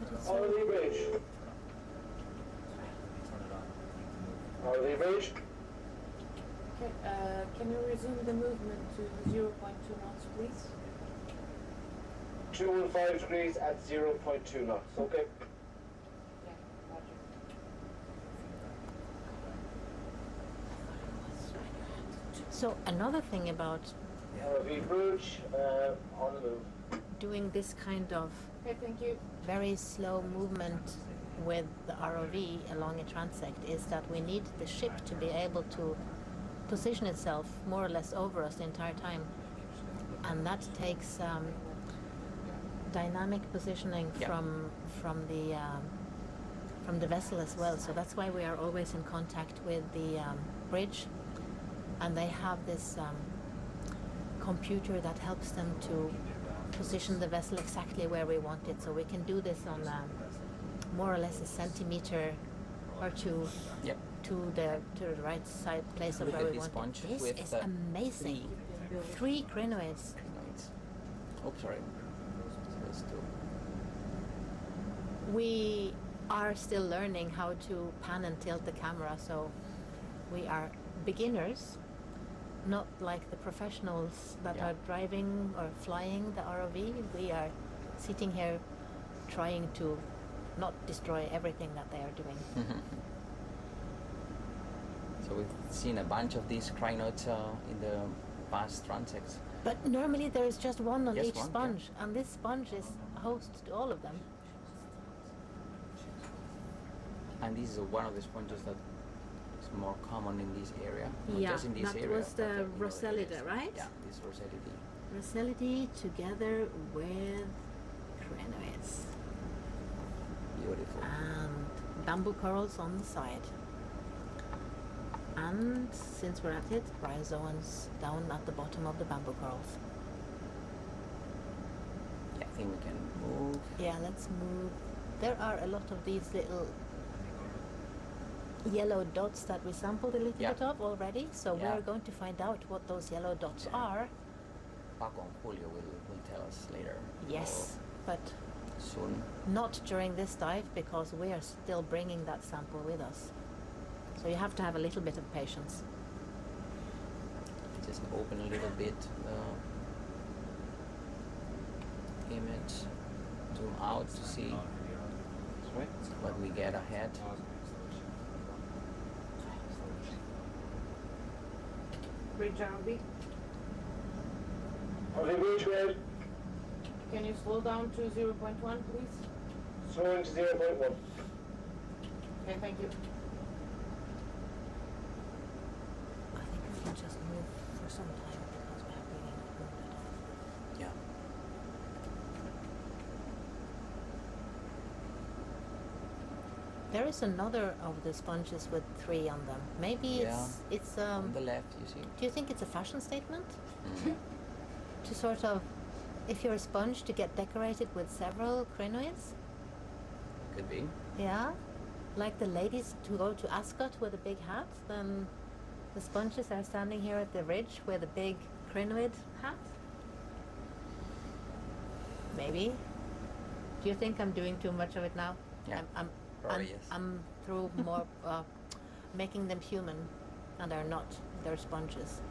But it's Are so... they bridge? Are they bridge? Okay, can you resume the movement to 0.2 knots, please? 215 degrees at 0.2 knots, okay? Yeah, roger. So another thing about RV bridge, on the move. doing this kind of Okay, thank you. very slow movement with the ROV along a transect is that we need the ship to be able to position itself more or less over us the entire time, and that takes dynamic positioning Yeah. from the vessel as well. So that's why we are always in contact with the bridge, and they have this computer that helps them to position the vessel exactly where we want it. So we can do this on more or less a centimeter or two Yep. to the right side place of Look where at we this want it. sponge This with is amazing. 3 crinoids. Oh, sorry. So it's two. We are still learning how to pan and tilt the camera, so we are beginners, not like the professionals that Yeah. are driving or flying the ROV. We are sitting here trying to not destroy everything that they are doing. So we've seen a bunch of these crinoids in the past transects. But normally there is just one on Just each one, yeah. sponge, and this sponge is host to all of them. And this is one of the sponges that is more common in this area. Not Yeah, just in this that area, was but, the in other Rosellida, areas. right? Yeah, this Rosellida. Rosellida together with crinoids Beautiful. and bamboo corals on the side. And since we're at it, bryozoans down at the bottom of the bamboo corals. think we can move. Yeah, let's move. There are a lot of these little yellow dots that we sampled a little Yeah. bit of already, so Yeah. we're going to find out what those yellow dots are. Paco and Julio will tell us later. Yes, but Or soon. not during this dive because we are still bringing that sample with us. So you have to have a little bit of patience. Just open a little bit the image, zoom out to see what we get ahead. Bridge RV. Bridge red, Can you slow down to 0.1, please? slowing to 0.1. Okay, thank you. I think we can just move for some time because we have really not moved at all. Yeah. There is another of the sponges with 3 on them. Maybe Yeah. it's On the left, you see. do you think it's a fashion statement? Mm. To sort of, if you're a sponge, to get decorated with several crinoids? Could be. Yeah? Like the ladies to go to Ascot with a big hat, then the sponges are standing here at the ridge with a big crinoid hat? Maybe. Do you think I'm doing too much of it now? Yeah, I'm probably yes. I'm through more making them human, and they're not. They're sponges.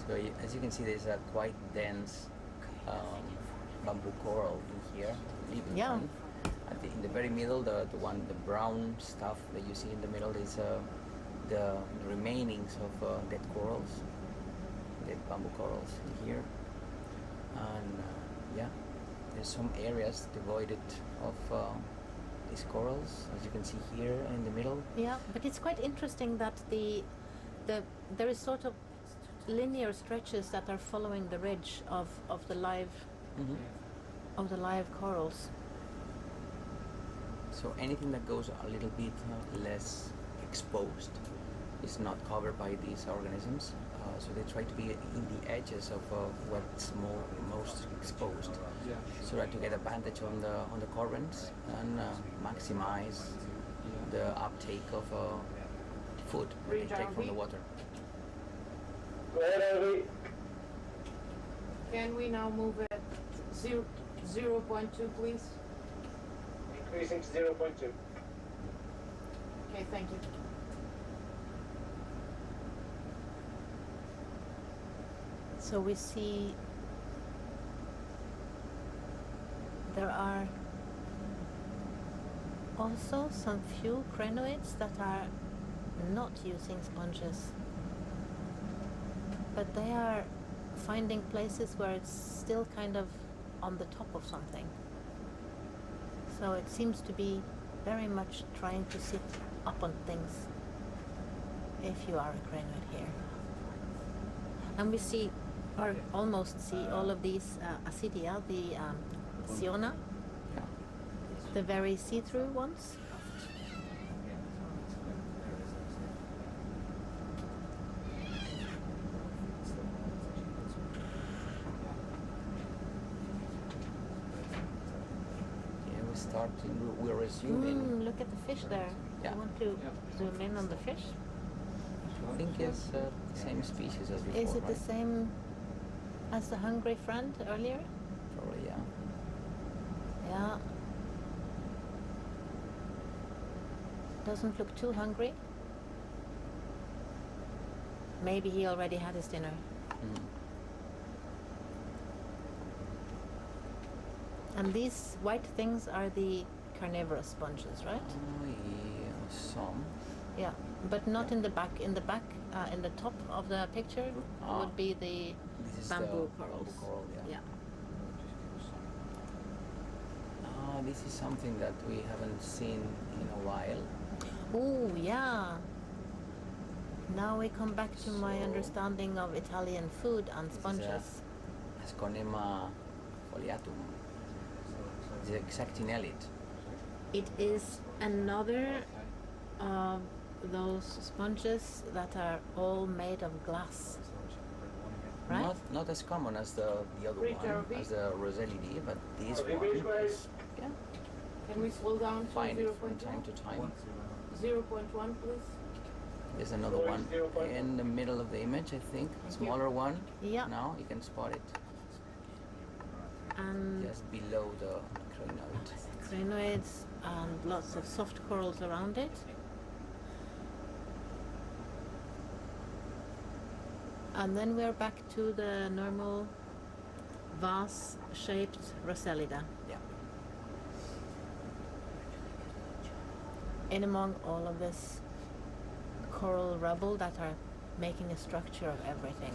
So as you can see, there's a quite dense bamboo coral in here, living Yeah. one. In the very middle, the brown stuff that you see in the middle is the remainings of dead corals, dead bamboo corals in here. And yeah, there's some areas devoid of these corals, as you can see here in the middle. Yeah, but it's quite interesting that there is sort of linear stretches that are following the ridge of the live Mhm. of the live corals. So anything that goes a little bit less exposed is not covered by these organisms. So they try to be in the edges of what's most exposed, so that to get advantage on the currents and maximize the uptake of food that they take from the water. Red RV, Can we now move at 0.2, please? increasing to 0.2. Okay, thank you. So we see there are also some few crinoids that are not using sponges, but they are finding places where it's still kind of on the top of something. So it seems to be very much trying to sit up on things if you are a crinoid here. And we see, or almost see, all of these Acidia, the Siona, the very see-through ones. We're resuming. Look at the fish there. Yeah. You want to zoom in on the fish? I think it's the same species as before. Is it right? the same as the hungry friend earlier? Probably, yeah. Yeah. Doesn't look too hungry. Maybe he already had his dinner. Mm. And these white things are the carnivorous sponges, right? Oh, yeah, some. Yeah, but not in the back. In the back, in the top of the picture would be the This is bamboo the corals. Bamboo coral, yeah. Yeah. This is something that we haven't seen in a while. Oh, yeah. Now we come back to my So- understanding of Italian food and sponges. Asconema foliatum. The exactinellid. It is another of those sponges that are all made of glass. right? Not as common as the other one, as the Rosellidi, but this one is, yeah, Can we slow down to find it from 0.1? time to time. 0.1, please. There's another one in the middle of the image, I think, smaller one. Yeah. Now you can spot it And just below the crinoid. crinoids and lots of soft corals around it. And then we're back to the normal vase-shaped Rosellida. Yeah. In among all of this coral rubble that are making a structure of everything.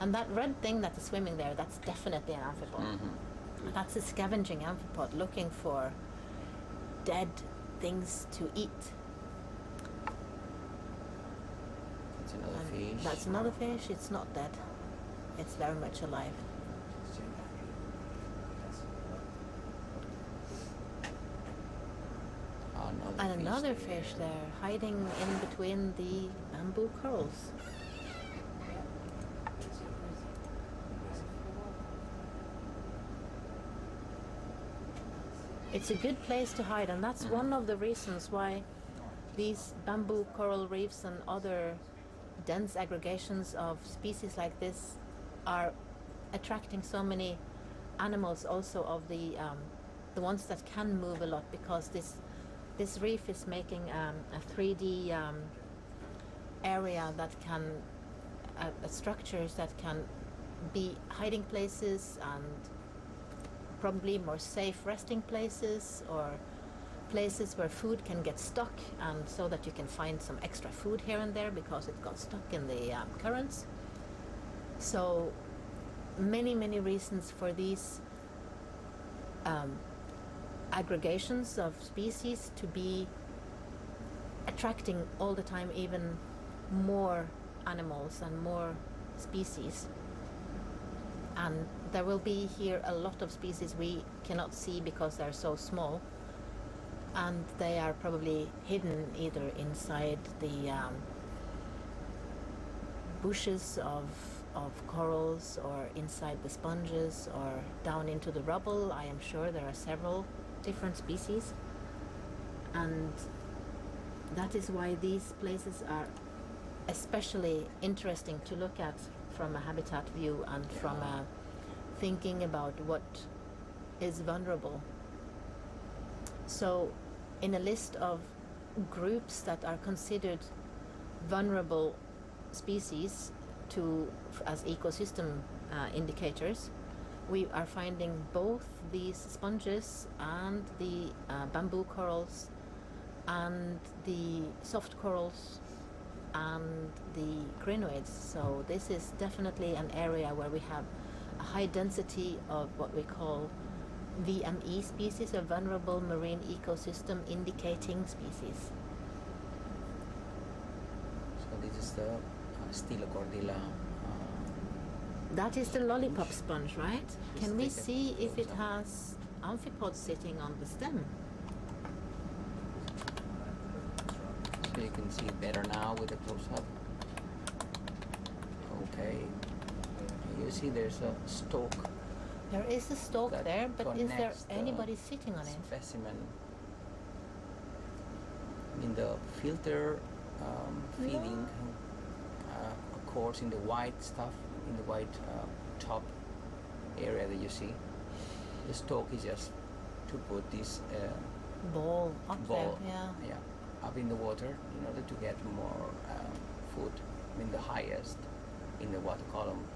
And that red thing that is swimming there, that's definitely an amphipod. Mm-hmm. That's a scavenging amphipod looking for dead things to eat. That's another And fish. that's another fish. It's not dead. It's very much alive. And another fish there, hiding in between the bamboo corals. It's a good place to hide, and that's one of the reasons why these bamboo coral reefs and other dense aggregations of species like this are attracting so many animals, also of the ones that can move a lot, because this reef is making a 3D area that can structures that can be hiding places and probably more safe resting places, or places where food can get stuck, and so that you can find some extra food here and there because it got stuck in the currents. So many reasons for these aggregations of species to be attracting all the time even more animals and more species. And there will be here a lot of species we cannot see because they're so small, and they are probably hidden either inside the bushes of corals, or inside the sponges, or down into the rubble. I am sure there are several different species, and that is why these places are especially interesting to look at from a habitat view and from thinking about what is vulnerable. So in a list of groups that are considered vulnerable species as ecosystem indicators, we are finding both these sponges and the bamboo corals and the soft corals and the crinoids. So this is definitely an area where we have a high density of what we call VME species, or vulnerable marine ecosystem indicating species. So this is the Stylocordilla. That is the lollipop sponge, right? Can we take a see if it close-up. has amphipods sitting on the stem? So you can see it better now with a close-up. Okay. You see there's a stalk. There is a stalk that there, but is there connects the anybody sitting on it? Specimen. I mean, the filter feeding occurs in the white stuff, in the white top area that you see. The stalk is just to put this Ball up ball, there, yeah. up in the water in order to get more food. I mean, the highest in the water column,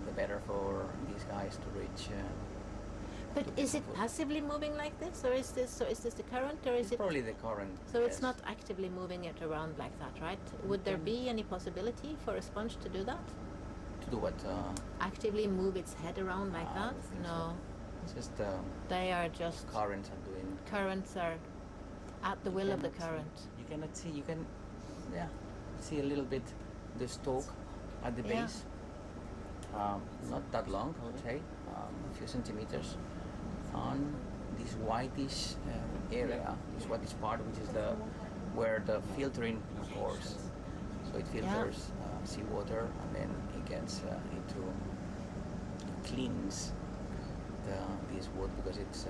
the better for these guys to reach. But is it passively moving like this, or is this the current, or is It's it? probably the current. So it's yes. not actively moving it around like that, right? Would there be any possibility for a sponge to do that? To do what? Actively move its head around like I that? don't think No. It's just They are just currents are doing. currents are at the will of the current. You cannot see. You can, see a little bit the stalk at the Yeah. base. Not that long, I would say, a few centimeters. On this whitish area, this whitish part, which is where the filtering occurs. So it filters seawater, and then it gets into cleans this wood because it's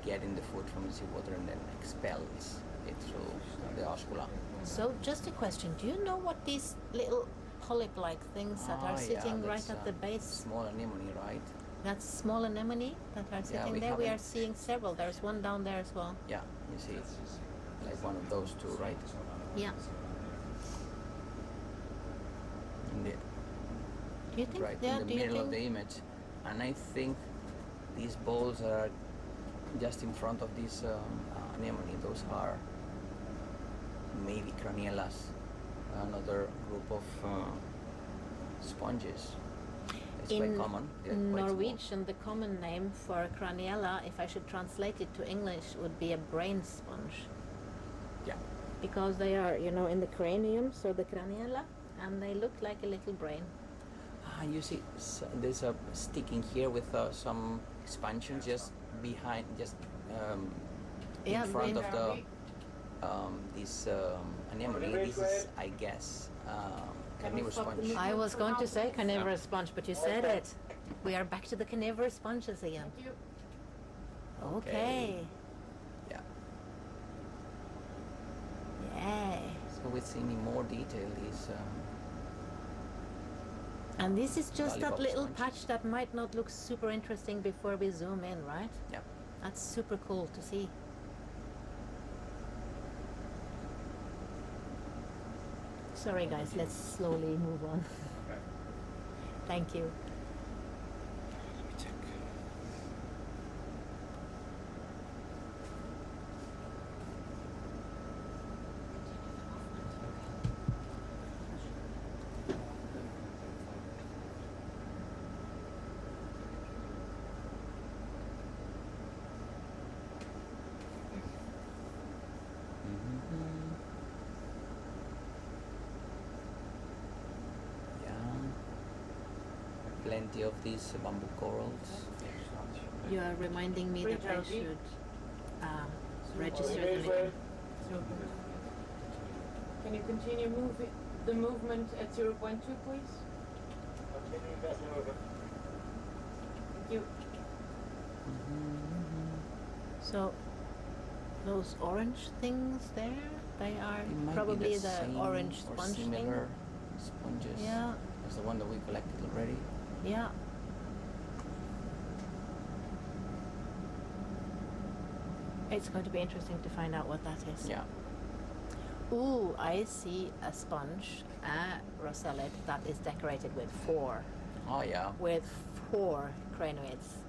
getting the food from the seawater and then expels it through the oscula. So just a question, do you know what these little polyp-like things that are sitting right at the base? Small anemone, right? That's small anemone that are sitting there. We are seeing several. There's one down there as well. Yeah, you see, like one of those two, right? Yeah. In the, do you think? Right Yeah. in the do you middle think? of the image, and I think these balls are just in front of this anemone. Those are maybe craniellas, another group of sponges. It's quite common. They're In quite Norwegian, the common name for craniella, if I should translate it to English, would be a brain sponge. Yeah. Because they are, you know, in the cranium, so the craniella, and they look like a little brain. You see, there's a sticking here with some expansions just behind, just in front of the this anemone. This is, I guess, carnivorous sponge. I was going to say carnivorous sponge, but you said it. We are back to the carnivorous sponges again. Thank you. Okay. Yeah. Yay. So we see in more detail these. And this is just that lollipop little sponge. patch that might not look super interesting before we zoom in, right? Yeah. That's super cool to see. Sorry guys, let's slowly move on. Thank you. Plenty of these bamboo corals. You are reminding me that I should register them again. Can you continue the movement at 0.2, please? Continue that movement. Thank you. So, those orange things there, they are It might probably be the same orange or sponge thing. similar sponges. Yeah. As the one that we collected already. Yeah. It's going to be interesting to find out what that is. Yeah. Ooh, I see a sponge, a rosellid that is decorated with 4. Oh yeah. With 4 crinoids.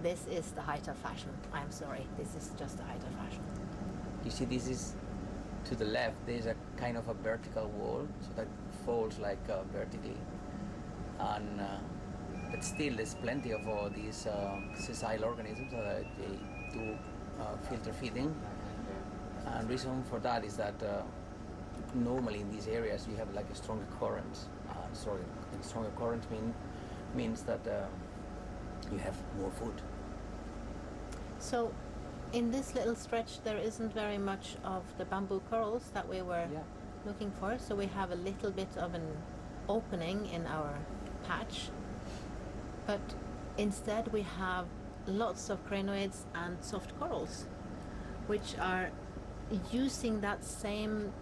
This is the height of fashion. I'm sorry, this is just the height of fashion. You see, this is to the left. There's a kind of a vertical wall, so that folds like vertically. And but still, there's plenty of these sessile organisms that they do filter feeding. And reason for that is that normally in these areas you have like a stronger current. Stronger current means that you have more food. So, in this little stretch, there isn't very much of the bamboo corals that we were looking for. So we have a little bit of an opening in our patch, but instead we have lots of crinoids and soft corals, which are using that same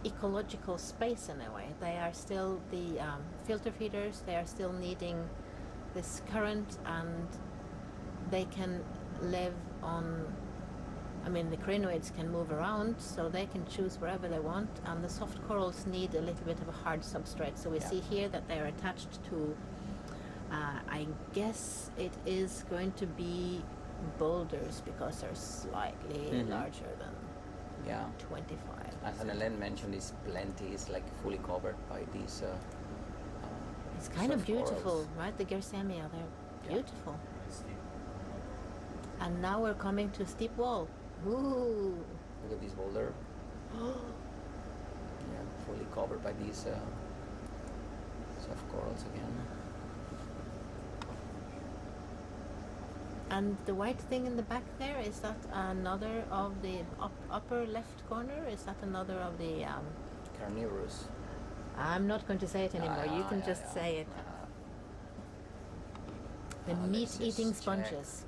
ecological space in a way. They are still the filter feeders, they are still needing this current, and they can live on, I mean, the crinoids can move around, so they can choose wherever they want, and the soft corals need a little bit of a hard substrate. So we see here that they are attached to, I guess it is going to be boulders, because they're slightly larger than 25. As Ellen mentioned, this plenty is like fully covered by these. It's kind of soft beautiful, corals. right? The Gersemia, they're beautiful. And now we're coming to a steep wall. Ooh. Look at this boulder. Fully covered by these soft corals again. And the white thing in the back there, is that another of the upper left corner? Is that another of the... Carnivorous. I'm not going to say it anymore. You can just say it. The let's meat-eating just check. sponges.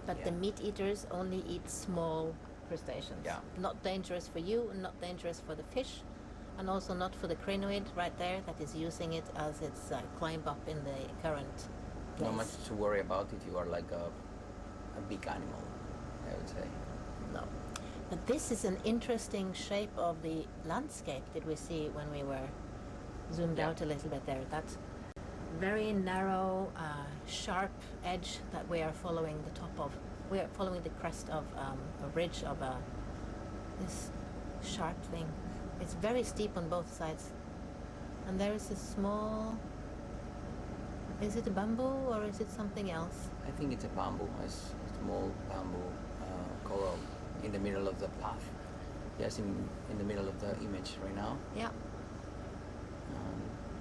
But Yeah. the meat eaters only eat small crustaceans. Yeah. Not dangerous for you, and not dangerous for the fish, and also not for the crinoid right there that is using it as its climb up in the current. Not place. much to worry about if you are like a big animal, I would say. No. But this is an interesting shape of the landscape. Did we see when we were zoomed Yeah. out a little bit there? That very narrow, sharp edge that we are following the top of. We are following the crest of a ridge of this sharp thing. It's very steep on both sides. And there is a small... Is it a bamboo or is it something else? I think it's a bamboo, a small bamboo coral in the middle of the path. Yes, in the middle of the image right now. Yeah.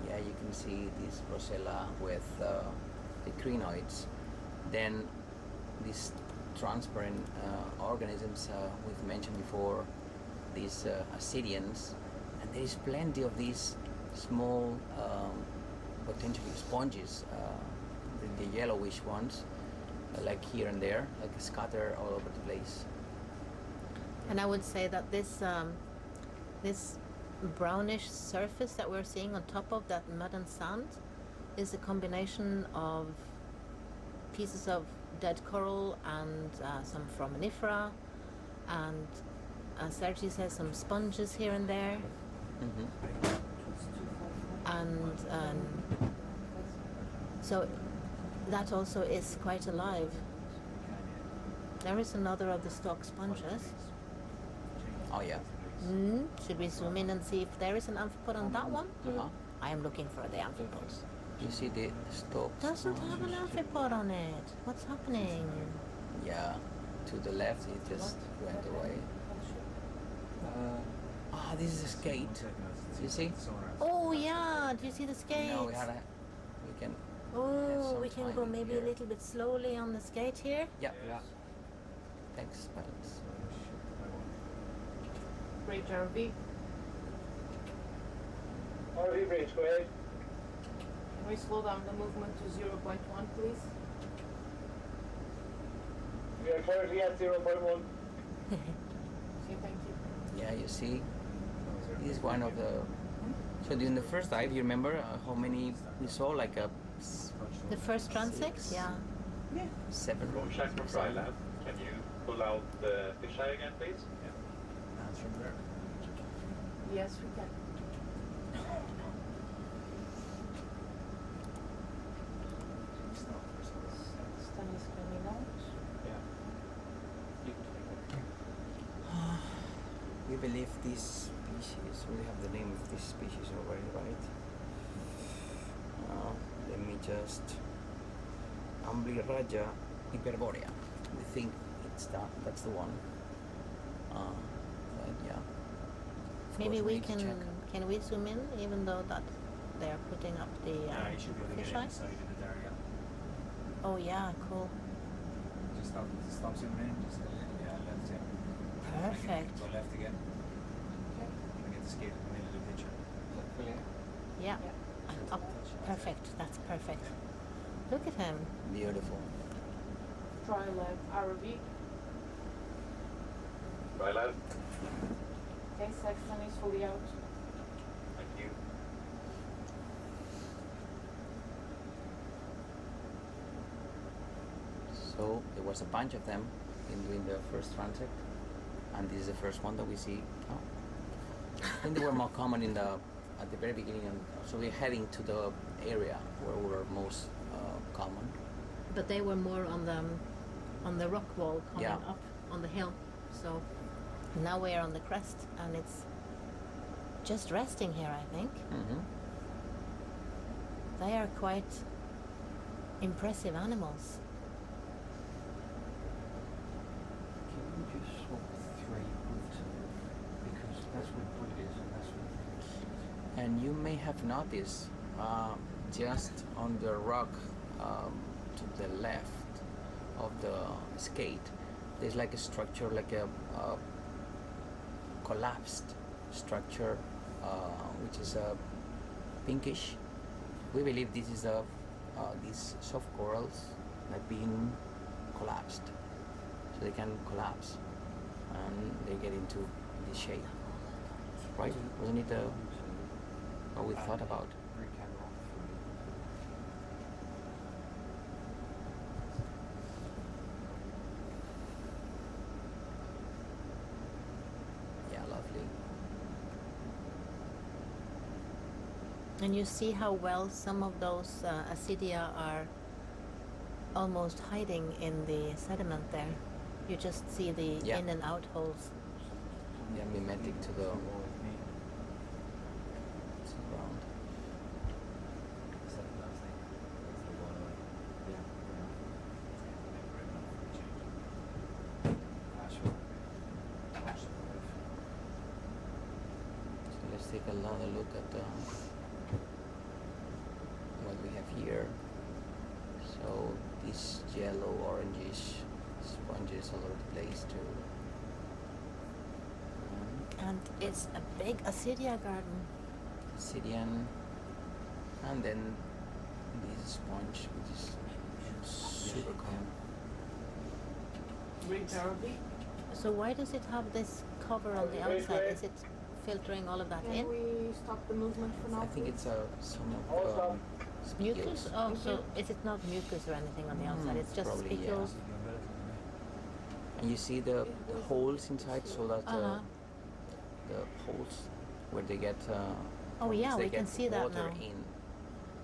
Yeah, you can see this rosella with the crinoids. Then these transparent organisms we've mentioned before, these ascidians, and there is plenty of these small potentially sponges, the yellowish ones, like here and there, like scattered all over the place. And I would say that this this brownish surface that we're seeing on top of that mud and sand is a combination of pieces of dead coral and some foraminifera, and Sergi says some sponges here and there. And so that also is quite alive. There is another of the stalk sponges. Oh yeah. Should we zoom in and see if there is an amphipod on that one? Uh-huh. I am looking for the amphipods. You see the stalks? Doesn't have an amphipod on it. What's happening? Yeah, to the left it just went away. This is a skate. You see? Oh yeah, do you see the skate? No, we can. Oh, we can time go maybe here. a little bit slowly on the skate here. Yeah. Thanks, Balance. Bridge RV. RV bridge, go ahead. Can we slow down the movement to 0.1, please? We are currently at 0.1. Okay, thank you. Yeah, you see, this is one of the. So during the first dive, you remember how many we saw? Like The first transects, yeah. 7 Room check from Fry Lab. Can you pull out the fisheye again, please? Hands from there. Yes, we can. Stan is coming out. We believe this species. We have the name of this species already, right? Let me just. Ambliraja hyperborea. We think it's that. That's the one. But yeah. Of Maybe course we need to check. can we zoom in even though that they are putting up the Yeah, you should be able to get fisheye? inside of it there, yeah. Oh yeah, cool. Just stop zooming in, just go, yeah, left, yeah. Perfect. Go left again. And get the skate in the middle of the picture. Yeah. Up. Perfect. That's perfect. Look at him. Beautiful. Try left RV. Fry Lab. Okay, Sexton is fully out. Thank you. So there was a bunch of them in doing the first transect, and this is the first one that we see now. I think they were more common at the very beginning, and so we're heading to the area where we were most common. But they were more on the rock wall coming Yeah. up on the hill. So now we are on the crest and it's just resting here, I think. Mm-hmm. They are quite impressive animals. Can you just swap 3 with because that's what it is and that's what And you may have noticed just on the rock to the left of the skate, there's like a structure, like a collapsed structure, which is pinkish. We believe this is a these soft corals have been collapsed, so they can collapse and they get into this shape, right? Wasn't it what we thought about? Yeah, lovely. And you see how well some of those Acidia are almost hiding in the sediment there. You just see the Yeah. in and out holes. Yeah, mimetic to the ground. So let's take another look at what we have here. So these yellow orangish sponges all over the place too. And it's a big Acidia garden. Obsidian, and then this sponge which is super common. So why does it have this cover on the outside? Is it filtering all of that in? Can we stop the movement for now? I think it's some of Mucus? spicules. Oh, so is it not mucus or anything on the outside? It's just Probably, yeah. spicules. And you see the holes inside, so that Uh-huh. the holes where they get Oh yeah, they we can get see that water now. in.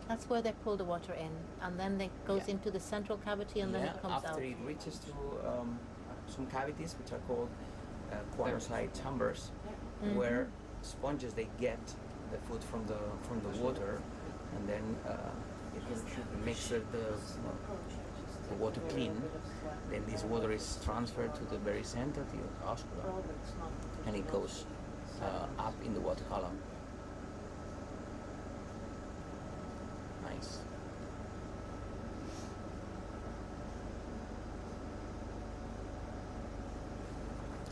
That's where they pull the water in, and then it goes Yeah. into the central cavity, and then Yeah, it comes after out. it reaches to some cavities which are called quadrasite chambers, Mhm. where sponges they get the food from the water, and then it makes the water clean. Then this water is transferred to the very center, the oscula, and it goes up in the water column. Nice.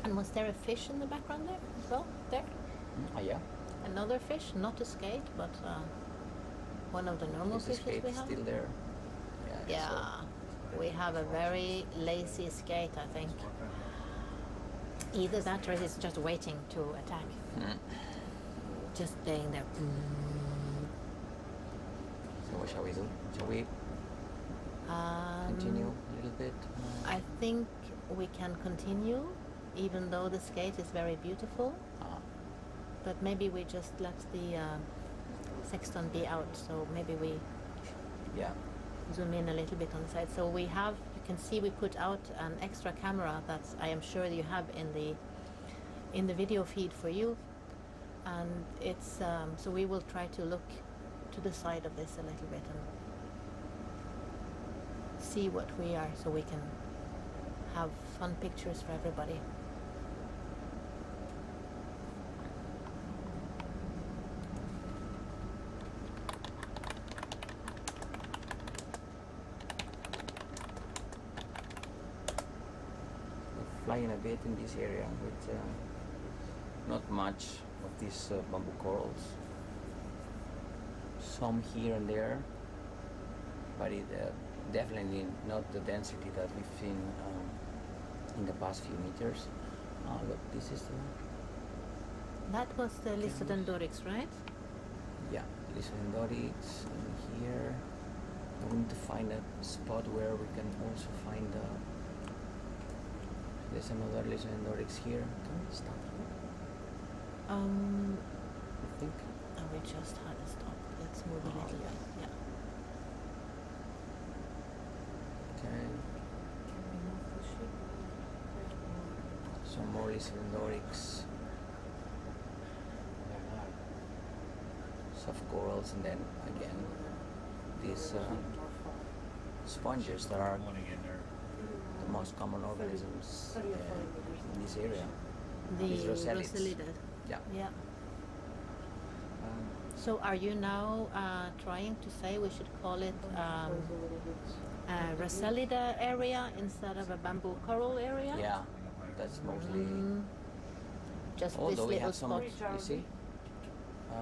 And was there a fish in the background there as well? There? Yeah. Another fish, not a skate, but one of the normal Is the fishes skate we have. still there? Yeah. Yeah, we have a very lazy skate, I think. Either that or it's just waiting to attack. Just laying there. So what shall we do? Shall we continue a little bit? I think we can continue, even though the skate is very beautiful. But maybe we just let the sexton be out, so maybe we zoom in a little bit on the side. So we have, you can see we put out an extra camera that I am sure you have in the video feed for you. And it's, so we will try to look to the side of this a little bit and see what we are, so we can have fun pictures for everybody. Flying a bit in this area with not much of these bamboo corals. Some here and there, but it definitely not the density that we've seen in the past few meters. Look, this is the That was the Lysodendorix, right? yeah, Lysodendorix in here. We need to find a spot where we can also find there's another Lysodendorix here. Can we stop here? I think. Oh, we just had a stop. Let's move a little bit. Yeah. Okay. Some more Lysodendorix. Soft corals, and then again these sponges that are the most common organisms in this area. The These roselids. Roselidae. Yeah. Yeah. So are you now trying to say we should call it a Roselida area instead of a bamboo coral area? Yeah, that's mostly. Just although this we little have some, spot. you see.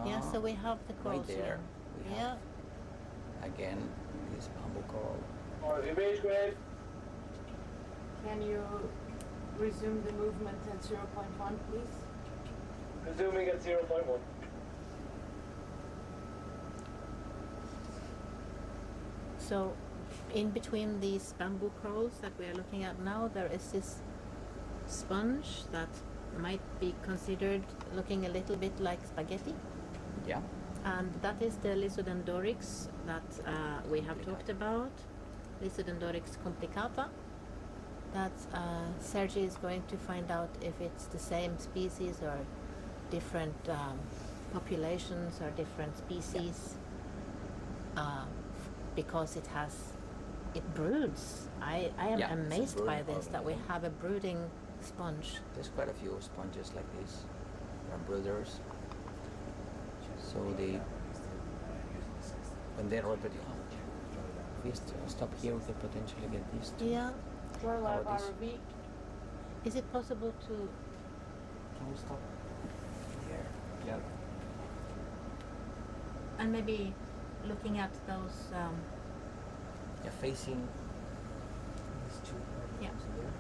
Yeah, so we have the corals right there. here. We have again this bamboo coral. RV range, go ahead. Can you resume the movement at 0.1, please? Resuming at 0.1. So, in between these bamboo corals that we are looking at now, there is this sponge that might be considered looking a little bit like spaghetti. Yeah. And that is the Lysodendorix that we have talked about, Lysodendorix complicata. That Sergi is going to find out if it's the same species or different populations or different species, because it broods. I am Yeah, it's a amazed by brooding this, that we have a brooding sponge. There's quite a few sponges like this. They're brooders. So when they're already if we stop here, we could potentially get these two. Yeah. Well, How about this? RV. Is it possible to? Can we stop here? Yeah. And maybe looking at those. Yeah, facing these two Yeah. particles there.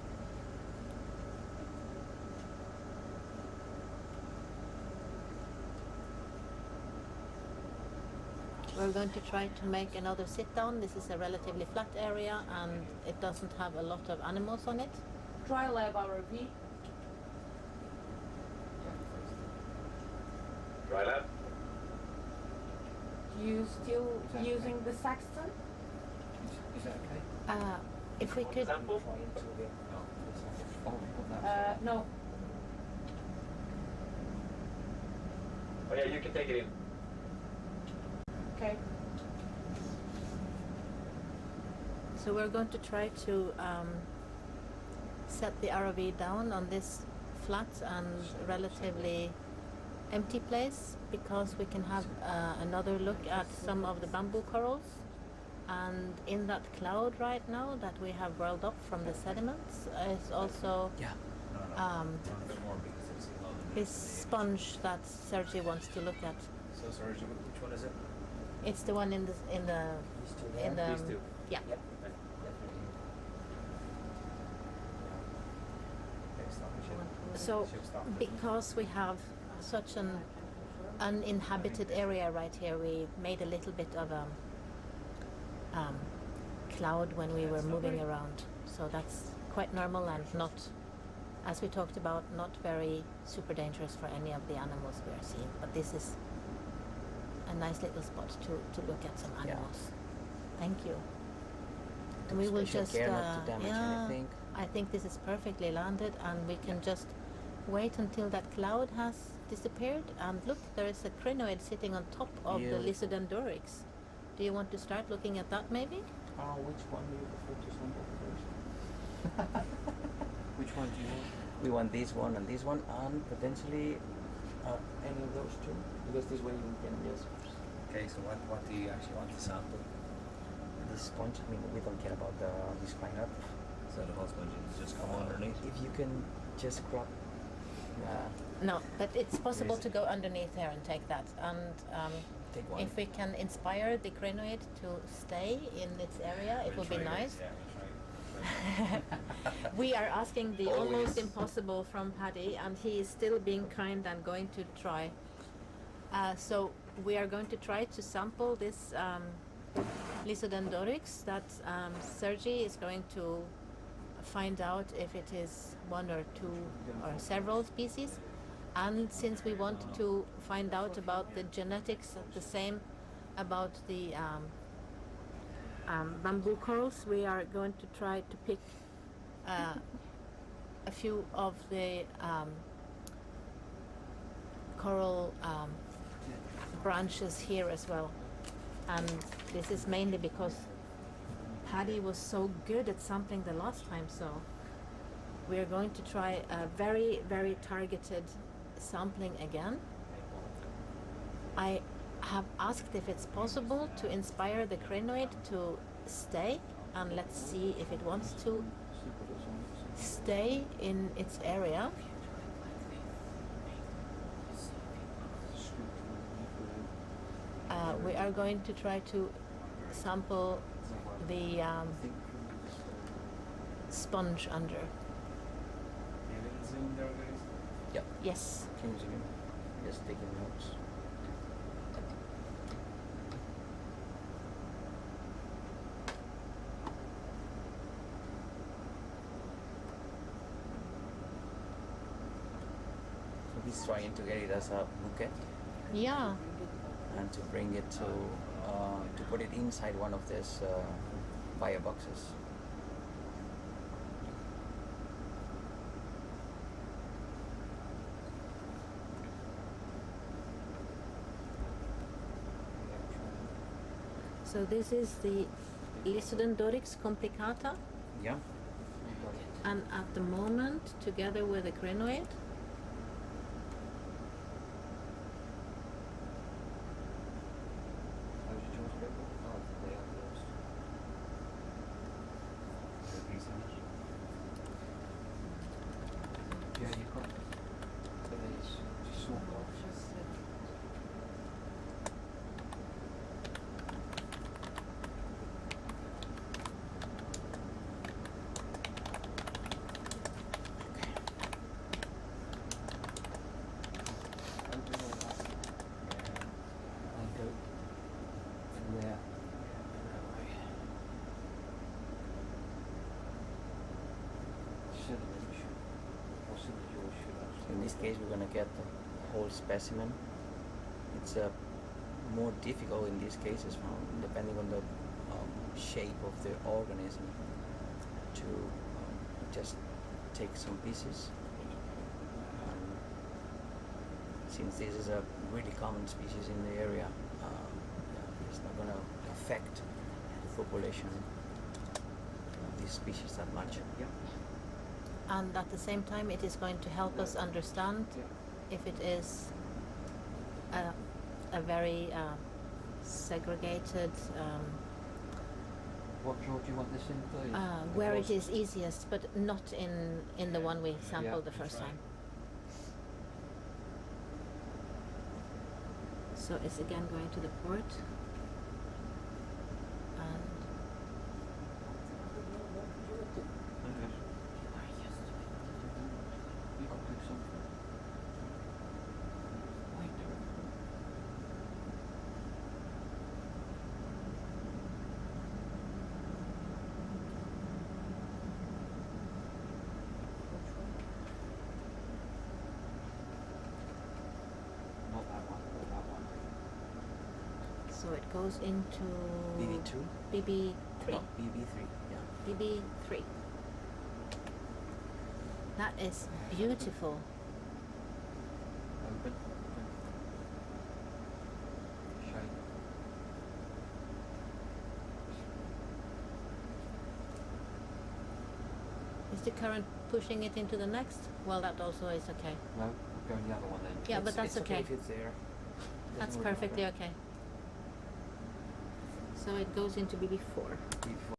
We're going to try to make another sit down. This is a relatively flat area and it doesn't have a lot of animals on it. Dry lab RV. Dry lab. You still using the Saxton? Is that okay? If we could. Sample? No. Oh yeah, you can take it in. Okay. So we're going to try to set the ROV down on this flat and relatively empty place, because we can have another look at some of the bamboo corals. And in that cloud right now that we have whirled up from the sediments is also this sponge that Sergi wants to look at. So sorry, which one is it? It's the one in the These two. yeah. So because we have such an uninhabited area right here, we made a little bit of a cloud when we were moving around. So that's quite normal and not, as we talked about, not very super dangerous for any of the animals we are seeing. But this is a nice little spot to look at some animals. Thank you. And we will just not to damage anything. I think this is perfectly landed, and we can just wait until that cloud has disappeared. And look, there is a crinoid sitting on top of the Lysodendorix. Do you want to start looking at that maybe? Which one do you prefer to sample first? Which one do you want? We want this one and potentially any of those two, because this way we can just. Okay, so what do you actually want to sample? The sponge. I mean, we don't care about this spinal. So the whole sponge is just come underneath? If you can just grab. No, but it's possible to go underneath there and take that. And take one. if we can inspire the crinoid to stay in its area, it will be nice. We are asking the almost impossible from Paddy, and he is still being kind and going to try. So we are going to try to sample this Lysodendorix that Sergi is going to find out if it is one or two or several species. And since we want to find out about the genetics of the same about the bamboo corals, we are going to try to pick a few of the coral branches here as well. And this is mainly because Paddy was so good at sampling the last time, so we are going to try a very, very targeted sampling again. I have asked if it's possible to inspire the crinoid to stay, and let's see if it wants to stay in its area. We are going to try to sample the sponge under. A little zoom there, guys. Yep. Yes. Can you zoom in? Just taking notes. So he's trying to get it as a bouquet Yeah. and to bring it to put it inside one of these fire boxes. So this is the Lysodendorix complicata, Yeah. and at the moment, together with a crinoid, How did you choose people? Oh, they are closed. Yeah, you got today's small box. In this case, we're going to get the whole specimen. It's more difficult in these cases, depending on the shape of the organism, to just take some pieces. Since this is a really common species in the area, it's not going to affect the population of this species that much. and at the same time, it is going to help us understand if it is a very segregated, What draw do you want this in, please? where it is easiest, but not in the one we sampled the first time. So it's again going to the port. And You got to do something. Not that one, not that one. so it goes into BB2? BB3. No, BB3, yeah. BB3. That is beautiful. Open. Shake. Is the current pushing it into the next? Well, that also is okay. No, we're going the other one then. Yeah, but that's it's okay. if it's there. That's Doesn't work perfectly like okay. So it goes into BB4. BB4.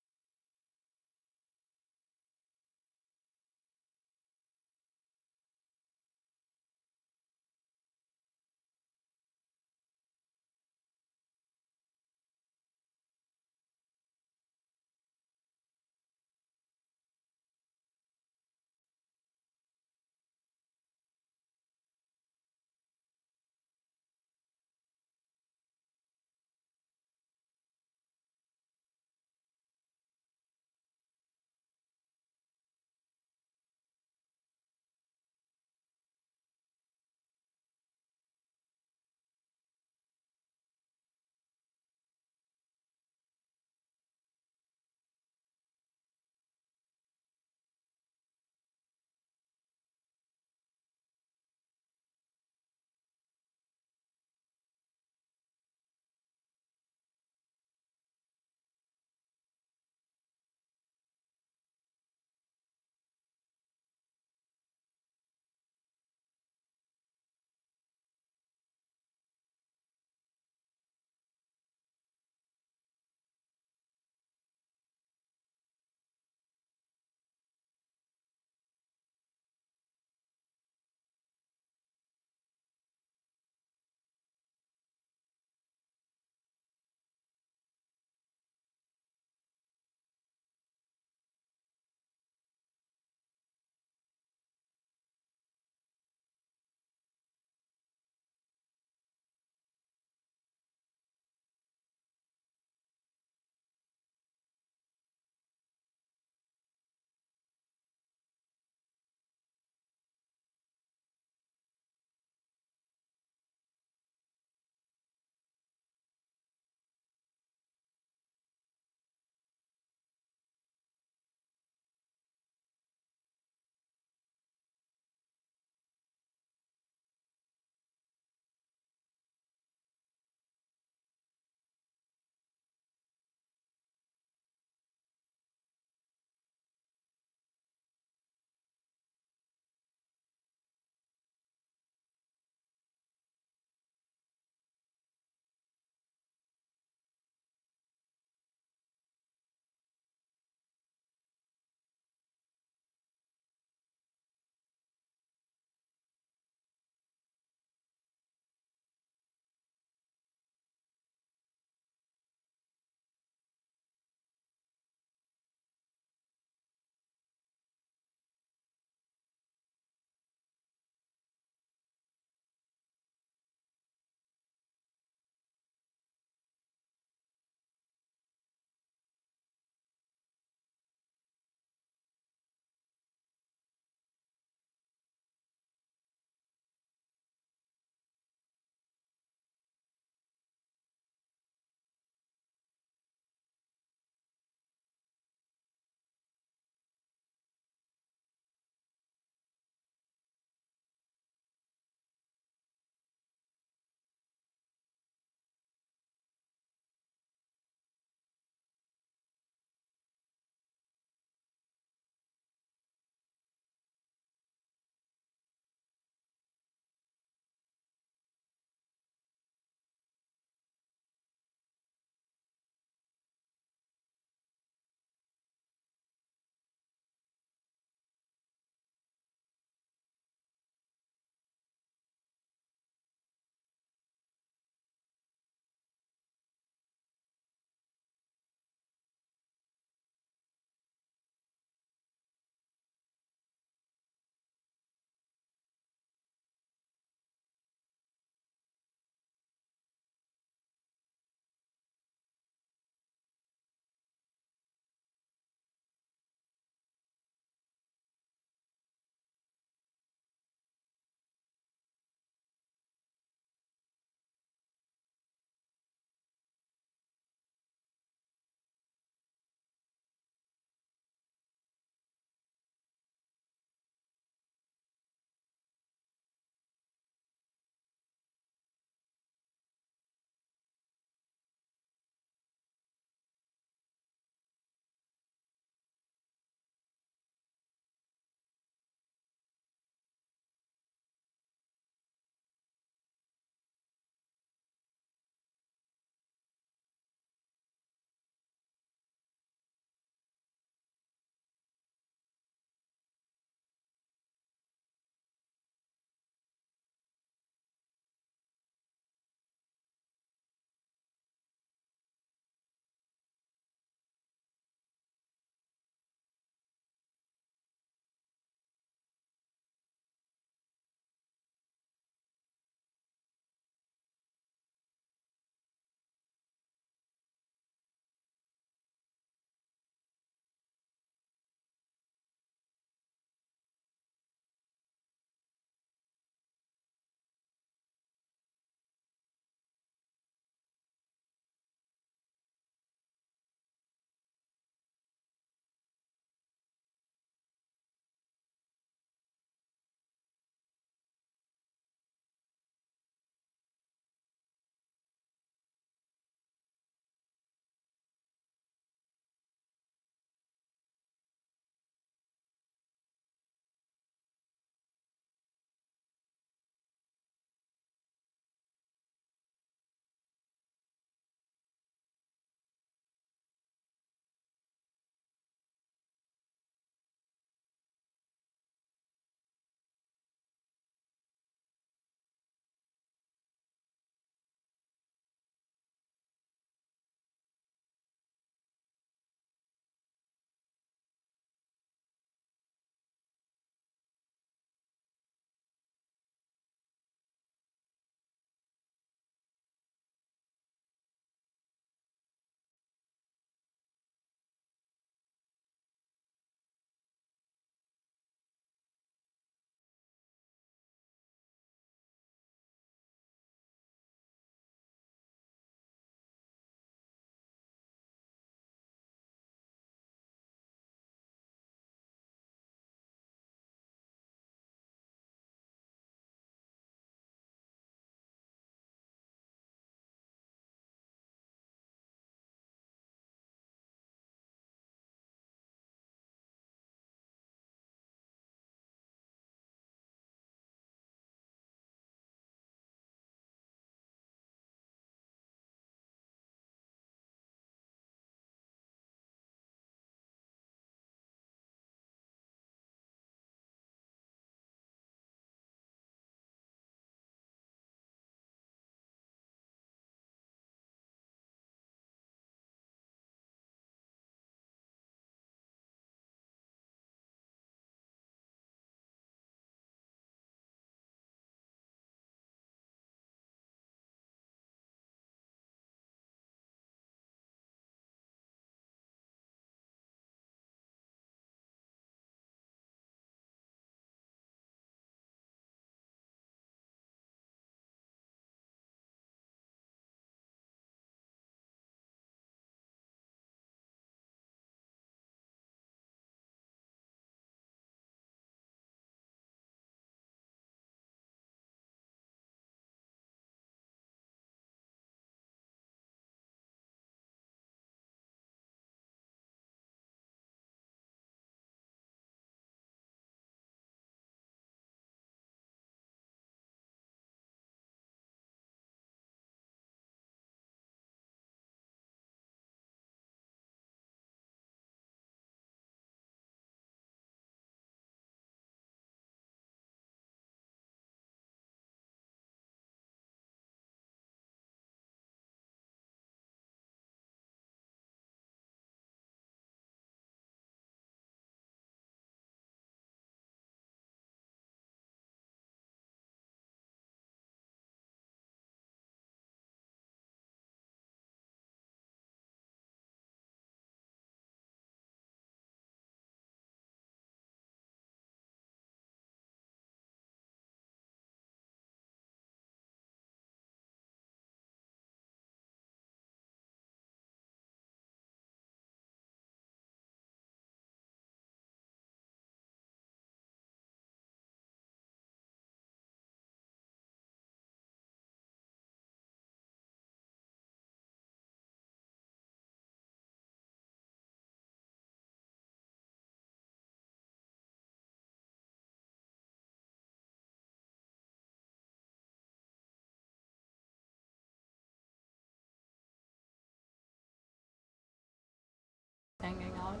hanging out.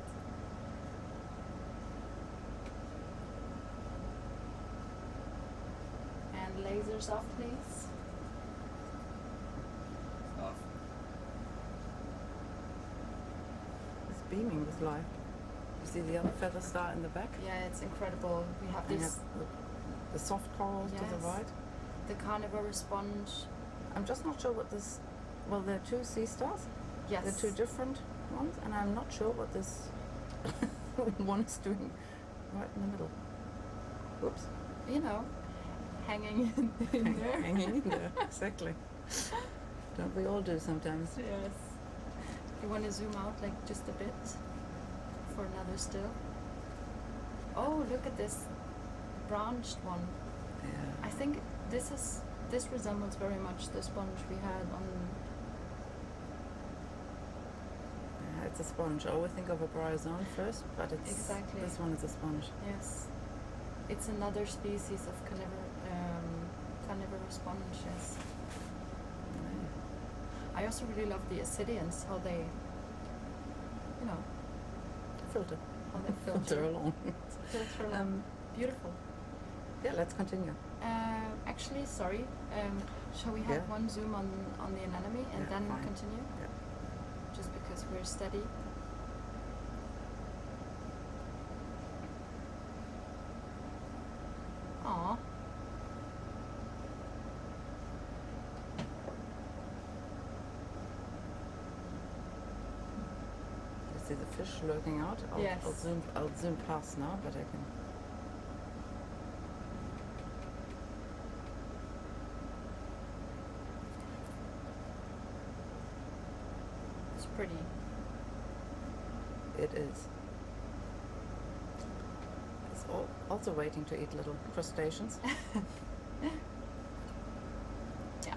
And lasers off, please. Off. It's beaming with light. You see the other feather star in the back? Yeah, it's incredible. We have And this, the soft corals to the Yes. right. the carnivorous sponge. I'm just not sure what this. Well, there are two sea stars. Yes. They're two different ones, and I'm not sure what this one is doing right in the middle. Whoops. You know, hanging in there. Hanging in there, exactly. Don't we all do sometimes? Yes. You want to zoom out like just a bit for another still? Oh, look at this branched one. Yeah. I think this resembles very much the sponge we had on. Yeah, it's a sponge. I always think of a bryozoan first, but it's Exactly. this one is a sponge. Yes. It's another species of carnivorous sponge, yes. I also really love the Ascidians, how they, you know, Filter. how they filter. along. Filter along. Beautiful. Yeah, let's continue. Actually, sorry. Shall we have Yeah. one zoom on the anemone and Yeah, then fine. continue? Yeah. Just because we're steady. Aw. You see the fish lurking out? Yes. I'll zoom past now, but I can. It's pretty. It is. It's also waiting to eat little crustaceans. Yeah.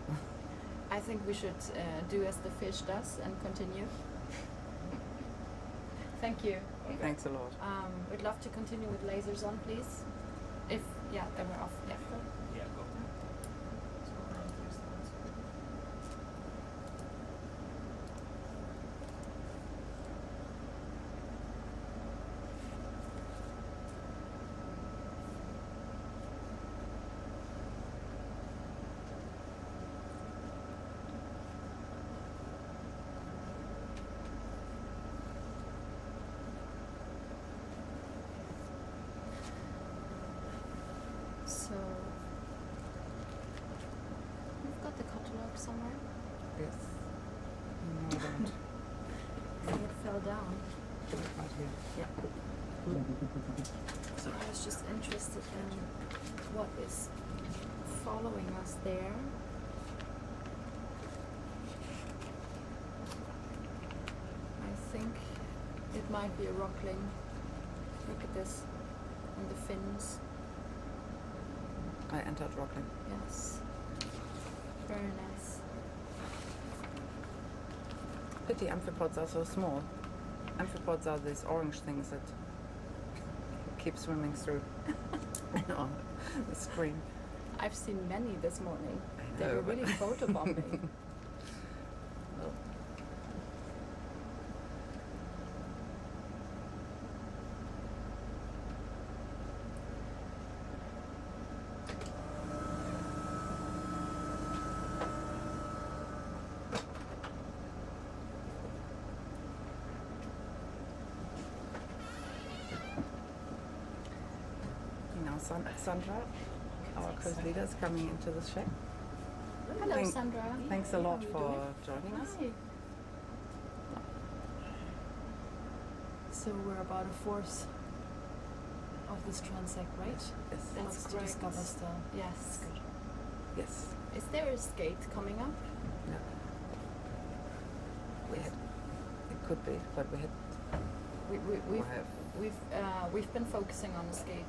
I think we should do as the fish does and continue. Thank you. Thanks a lot. We'd love to continue with lasers on, please. If, yeah, they were off. Yeah. Yeah, go. Let's go around these ones. So, we've got the catalogue somewhere. Yes. No, I don't. It fell down. Right here. Yeah. So I was just interested in what is following us there. I think it might be a rockling. Look at this. And the fins. I entered rockling. Yes. Very nice. Pity amphipods are so small. Amphipods are these orange things that keep swimming through on the screen. I've seen many this morning. I They know, were but- really photobombing. Well, now Sandra, our course leader, is coming into the shack. Hello, Sandra. Thanks a lot for joining us. Hi. So we're about a fourth of this transect, right? Yes. That's to discover still. Yes. Yes. Is there a skate coming up? No. We had. It could be, but we had. We've been focusing on the skate.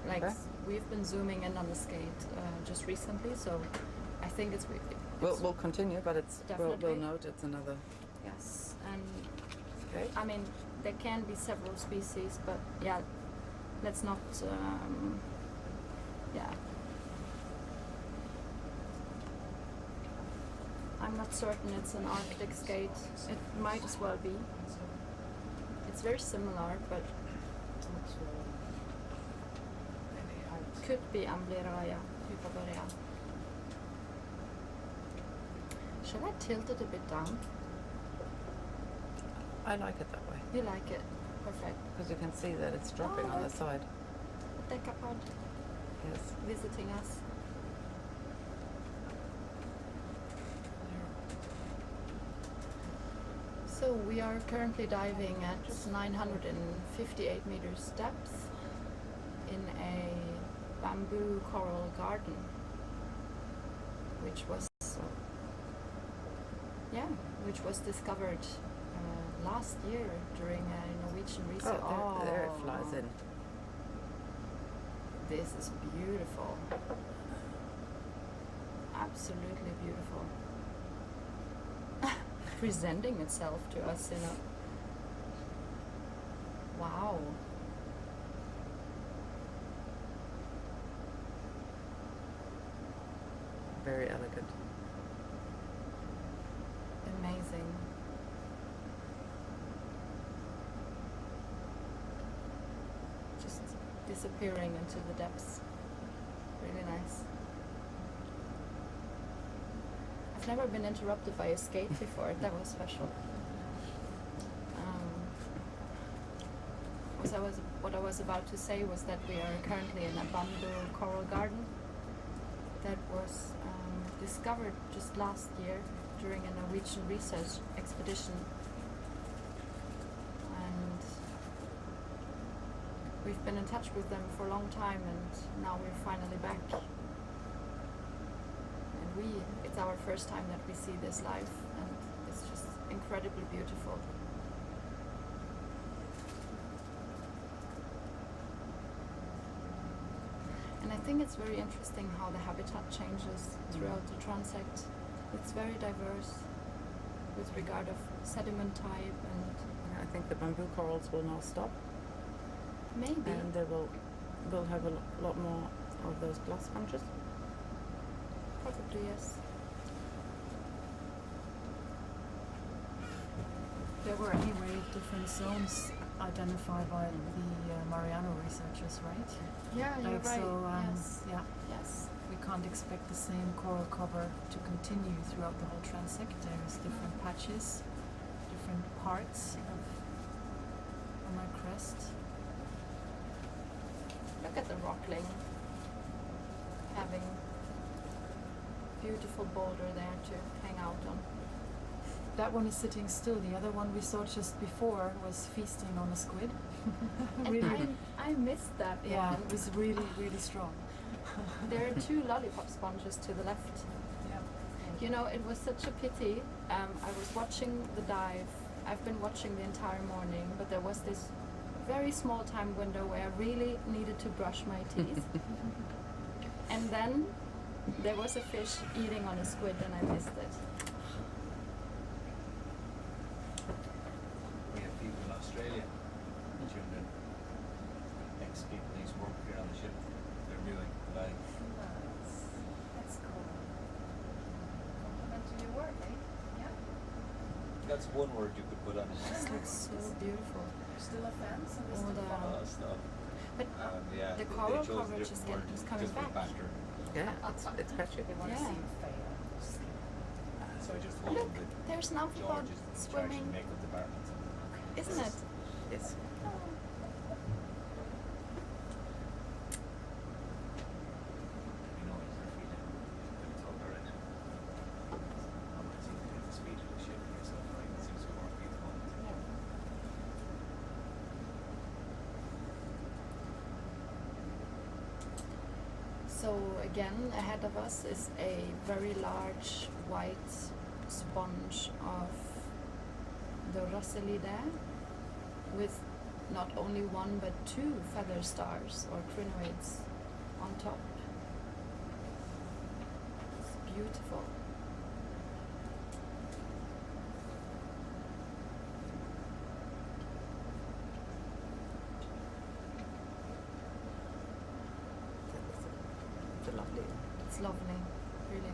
Like Okay. we've been zooming in on the skate just recently, so I think it's. We'll continue, but it's we'll Definitely. note it's another. Yes, and Okay. I mean there can be several species, but yeah, let's not. Yeah. I'm not certain it's an Arctic skate. It might as well be. It's It's very similar, but could be Ambleraya hyperborea. Shall I tilt it a bit down? I like it that way. You like it? Perfect. Because you can see that it's dropping on the side. Decapod Yes. visiting us. So we are currently diving at 958 meters depth in a bamboo coral garden, which was which was discovered last year during a Norwegian research. Oh, there it flies in. This is beautiful. Absolutely beautiful. Presenting itself to us, you know. Wow. Very elegant. Amazing. Just disappearing into the depths. Really nice. I've never been interrupted by a skate before. That was special. What I was about to say was that we are currently in a bamboo coral garden that was discovered just last year during a Norwegian research expedition. And we've been in touch with them for a long time, and now we're finally back. And it's our first time that we see this live, and it's just incredibly beautiful. And I think it's very interesting how the habitat changes throughout the transect. It's very diverse with regard of sediment type, and I think the bamboo corals will now stop. Maybe. And they will have a lot more of those glass sponges. Probably, yes. There were anyway different zones identified by the Mareano researchers, right? Yeah, you're Like, right. so, Yes. yeah. Yes. We can't expect the same coral cover to continue throughout the whole transect. There's different patches, different parts of my crest. Look at the rockling having beautiful boulder there to hang out on. That one is sitting still. The other one we saw just before was feasting on a squid. Really, I missed that yeah, one. it was really, really strong. There are two lollipop sponges to the left. Yeah. You know, it was such a pity. I was watching the dive. I've been watching the entire morning, but there was this very small time window where I really needed to brush my teeth. And then there was a fish eating on a squid, and I missed it. We have people in Australia tuned in. Ex-people who used to work here on the ship. They're viewing live. That's cool. Compliment to your work, eh? Yeah. That's one word you could put on it. This looks so beautiful. Still a fan? So we All still the- follow? Stuff. But Yeah, the they coral chose a coverage is different word is coming just for back. banter. Yeah, it's patchy. They want to Yeah. see you fail. So I just told Look, them there's an that amphibod George is in charge of the swimming, makeup department. isn't it? Yes. You know, he's their feet. They're told already. I'm not seeing the speed of the ship and yourself, right? It seems to work at the moment. So again, ahead of us is a very large white sponge of the Rosselidae with not only one but two feather stars or crinoids on top. It's beautiful. It's lovely. It's lovely, really.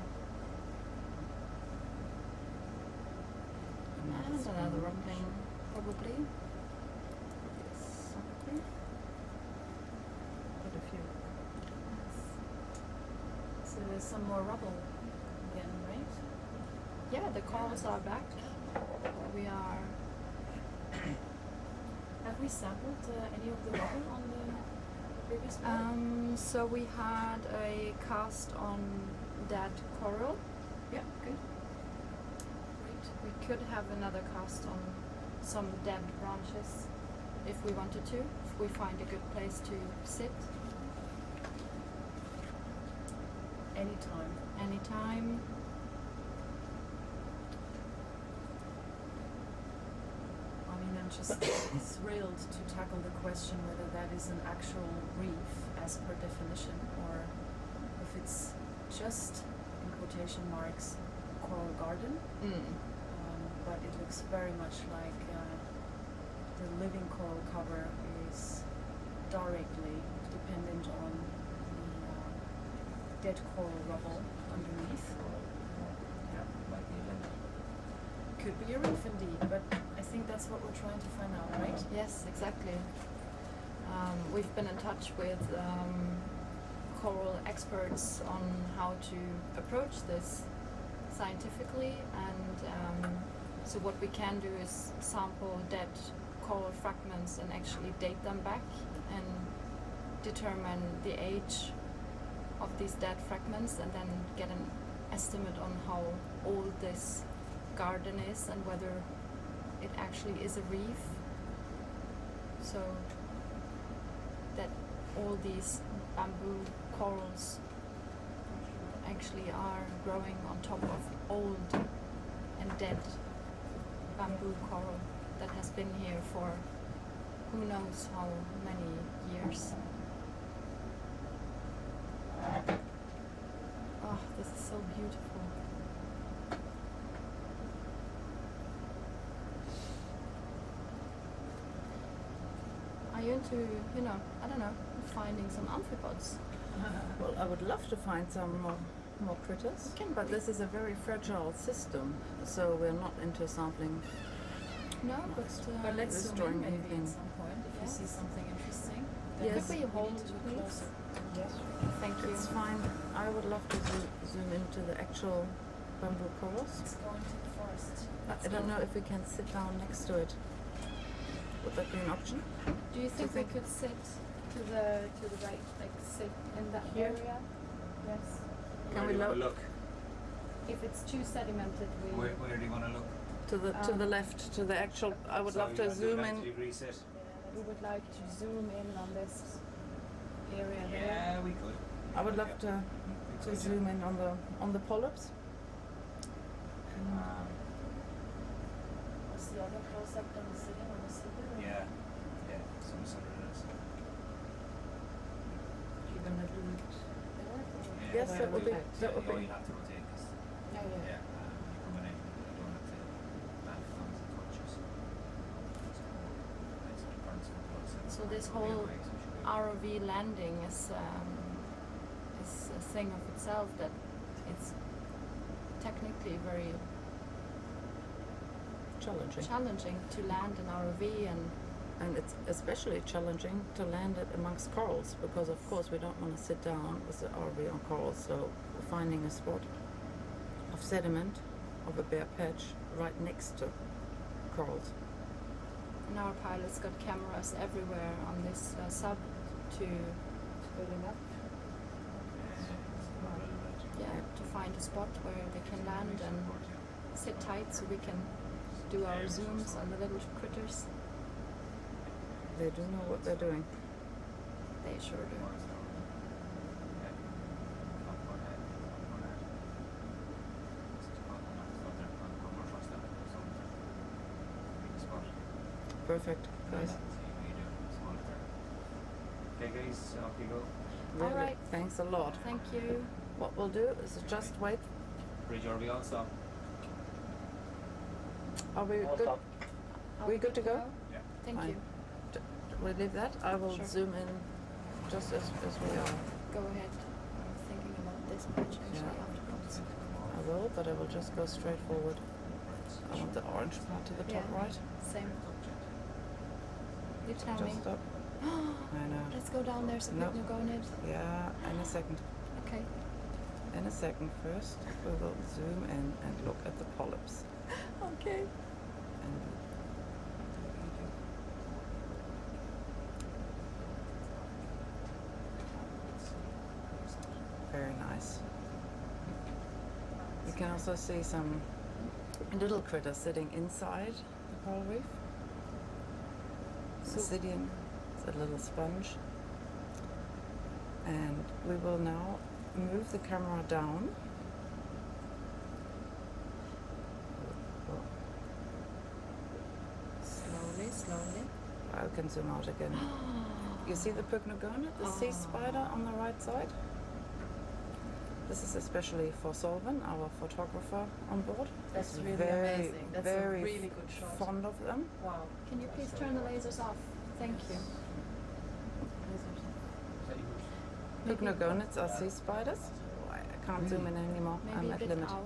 And another rockling, probably. some more rubble again, right? Yeah, the corals are back. We are. Have we sampled any of the rubble on the previous one? So we had a cast on dead coral. Yeah, good. We could have another cast on some dead branches if we wanted to, if we find a good place to sit. Anytime. Anytime. I mean, I'm just thrilled to tackle the question whether that is an actual reef as per definition, or if it's just, in quotation marks, coral garden. But it looks very much like the living coral cover is directly dependent on the dead coral rubble underneath. Could be a reef indeed, but I think that's what we're trying to find out, right? Yes, exactly. We've been in touch with coral experts on how to approach this scientifically, and so what we can do is sample dead coral fragments and actually date them back and determine the age of these dead fragments, and then get an estimate on how old this garden is and whether it actually is a reef, so that all these bamboo corals actually are growing on top of old and dead bamboo coral that has been here for who knows how many years. Oh, this is so beautiful. Are you into, I don't know, finding some amphipods? Well, I would love to find some more critters, but this is a very fragile system, so we're not into sampling. No, But let's zoom destroying in maybe anything. at some point if you see something interesting. Yes. Could we hold, need to look please? closer. Yes. Thank you. It's fine. I would love to zoom into the actual bamboo corals. Let's go into the forest. I don't know if we can sit down next to it. Would that be an option? Do you think we could sit to the right, like sit in that Here? area? Yes. Can we look? If it's too sedimented, we. Where do you want to look? To the left, to the actual. I would love to zoom in. Reset. We would like to zoom in on this area there. Yeah, we could. I would love to zoom in on the polyps. What's the other close up than the sitting on the sleeper? Yeah, some sort of this. You're gonna do it there? Yes, that would be. That would Oh, be. you'll have to rotate because Yeah. you're coming in. You don't have to land on the touches. So this whole ROV landing is a thing of itself, that it's technically very challenging to land an ROV, and it's especially challenging to land it amongst corals, because of course we don't want to sit down with the ROV on corals, so finding a spot of sediment, of a bare patch right next to corals. and our pilots got cameras everywhere on this sub to building up. Yeah, to find a spot where they can land and sit tight so we can do our zooms on the little critters. They do know what they're doing. They sure do. Perfect, guys. Okay, guys, off you go. Really, All right. thanks a lot. Thank you. What we'll do is just wait. Bridge RV all stop. Are we All good? stop. Are We good to go? Yeah. Thank Fine. you. We leave that. I will Sure. zoom in just as we are. Go ahead. I'm thinking about this patch actually Yeah. afterwards. I will, but I will just go straight forward. I want the orange part to the top Yeah. right. Same. You tell me. Just stop. I know. Let's go down there so No. we can go in it. Yeah, in a second. Okay. In a second, first we will zoom in and look at the polyps. Okay. And very nice. You can also see some little critters sitting inside the coral reef. Obsidian, it's a little sponge. And we will now move the camera down. Slowly, slowly. I can zoom out again. You see the pycnogonid, the sea spider on the right side? This is especially for Solvin, our photographer on board. That's He's really very, amazing. That's very a really good shot. fond of them. Wow. Can you please turn the lasers off? Thank you. Pycnogonids are sea spiders. Oh, I can't zoom in anymore. Maybe I'm a at bit limit. out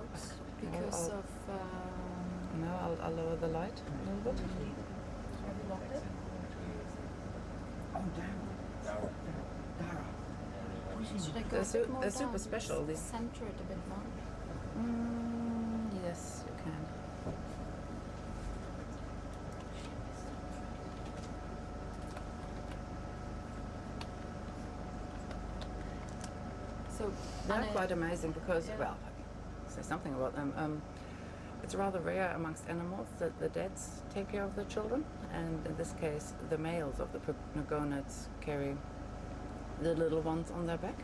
because I'll- of. No, I'll lower the light a little bit. Have you locked it? Oh, Dara. Should I go They're a bit more they're super down? special. These. Center it a bit more. Yes, you can. So They're Anne- quite amazing because, Yeah. well, say something about them. It's rather rare amongst animals that the dads take care of the children, and in this case, the males of the pycnogonids carry the little ones on their back.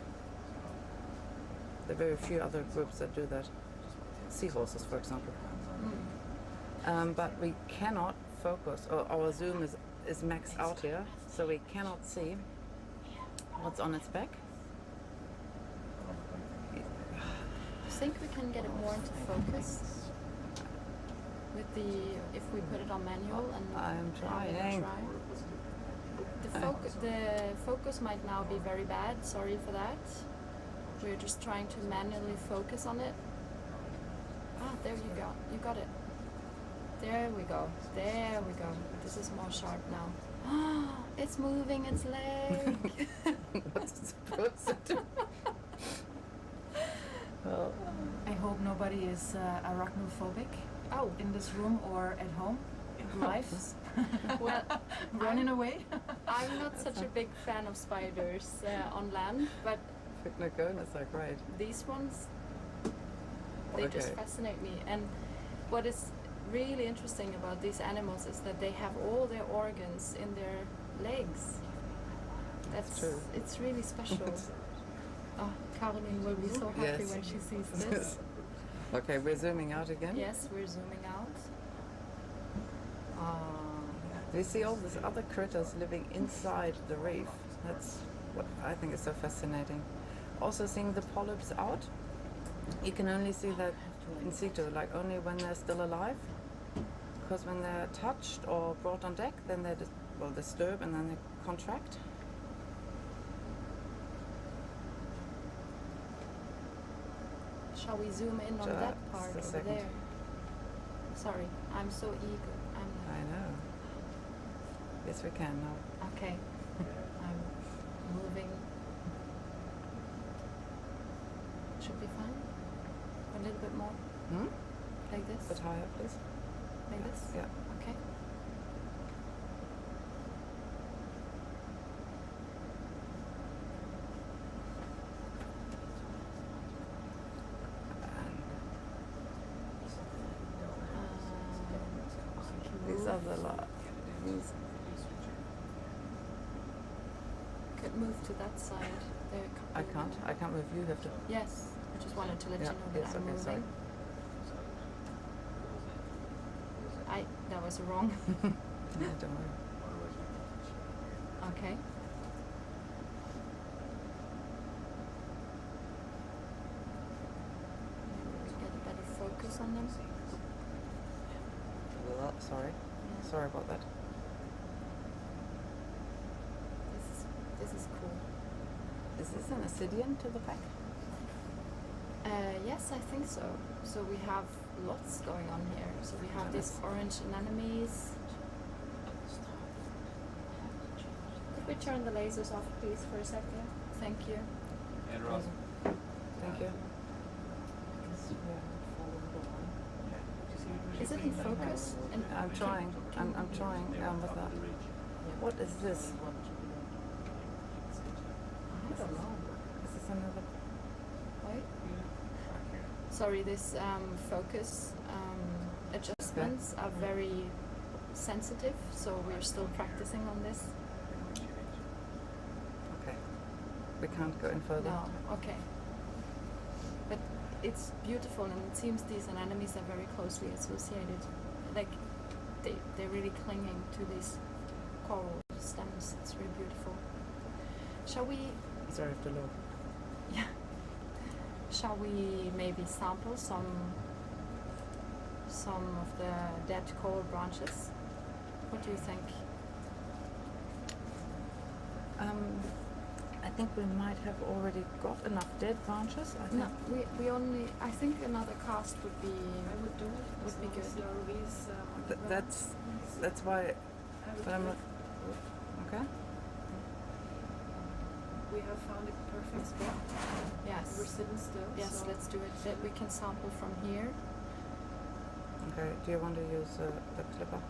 There are very few other groups that do that. Seahorses, for example. But we cannot focus, or our zoom is maxed out here, so we cannot see what's on its back. I think we can get it more into focus with if we put it on manual and I'm give it a trying. try. The focus might now be very bad. Sorry for that. We're just trying to manually focus on it. Ah, there you go. You got it. There we go. There we go. This is more sharp now. It's moving its leg. What's it supposed to do? Well, I hope nobody is arachnophobic in this room or at home, live, Well, running away. I'm not such a big fan of spiders on land, but pycnogonids are great. these ones, they just Okay. fascinate me. And what is really interesting about these animals is that they have all their organs in their legs. That's true. It's really special. Oh, Caroline will be so happy Yes. when she sees this. Okay, we're zooming out again. Yes, we're zooming out. Do you see all these other critters living inside the reef? That's what I think is so fascinating. Also seeing the polyps out, you can only see that in situ, like only when they're still alive. Because when they're touched or brought on deck, then they disturb and then they contract. Shall we zoom in on that Just part a over second. there? Sorry, I'm so eager. I know. Yes, we can now. Okay. I'm moving. Should be fine. A little bit more. Like A this. bit higher, please. Like this. Yeah. Okay. These are the these. Could move to that side. There. I can't move. You have to. Yes. I just wanted to let Yeah, you know that yes, I'm okay, moving. sorry. That was wrong. No, don't worry. Okay. Maybe we get a better focus on them. Well, sorry. Yeah. Sorry about that. This is cool. Is this an Ascidian to the back? Yes, I think so. So we have lots going on here. So we have these orange anemones. Could we turn the lasers off, please, for a second? Thank you. And Ross. Thank you. Is it in focus? I'm trying. I'm trying with that. What is this? I don't know. Is this another? Wait. Sorry, this focus adjustments are very sensitive, so we're still practicing on this. Okay. We can't go in further. No, okay. But it's beautiful, and it seems these anemones are very closely associated. Like, they're really clinging to these coral stems. It's really beautiful. Shall we... Sorry, I have to look. Yeah. Shall we maybe sample some of the dead coral branches? What do you think? I think we might have already got enough dead branches. I think. No, we only. I think another cast would be. I would do it. Would be good. The ROVs, That's why. But I'm not. Okay. We have found a perfect spot. Yes. We're sitting still. Yes, so let's do it. We can sample from here. Okay. Do you want to use the clipper?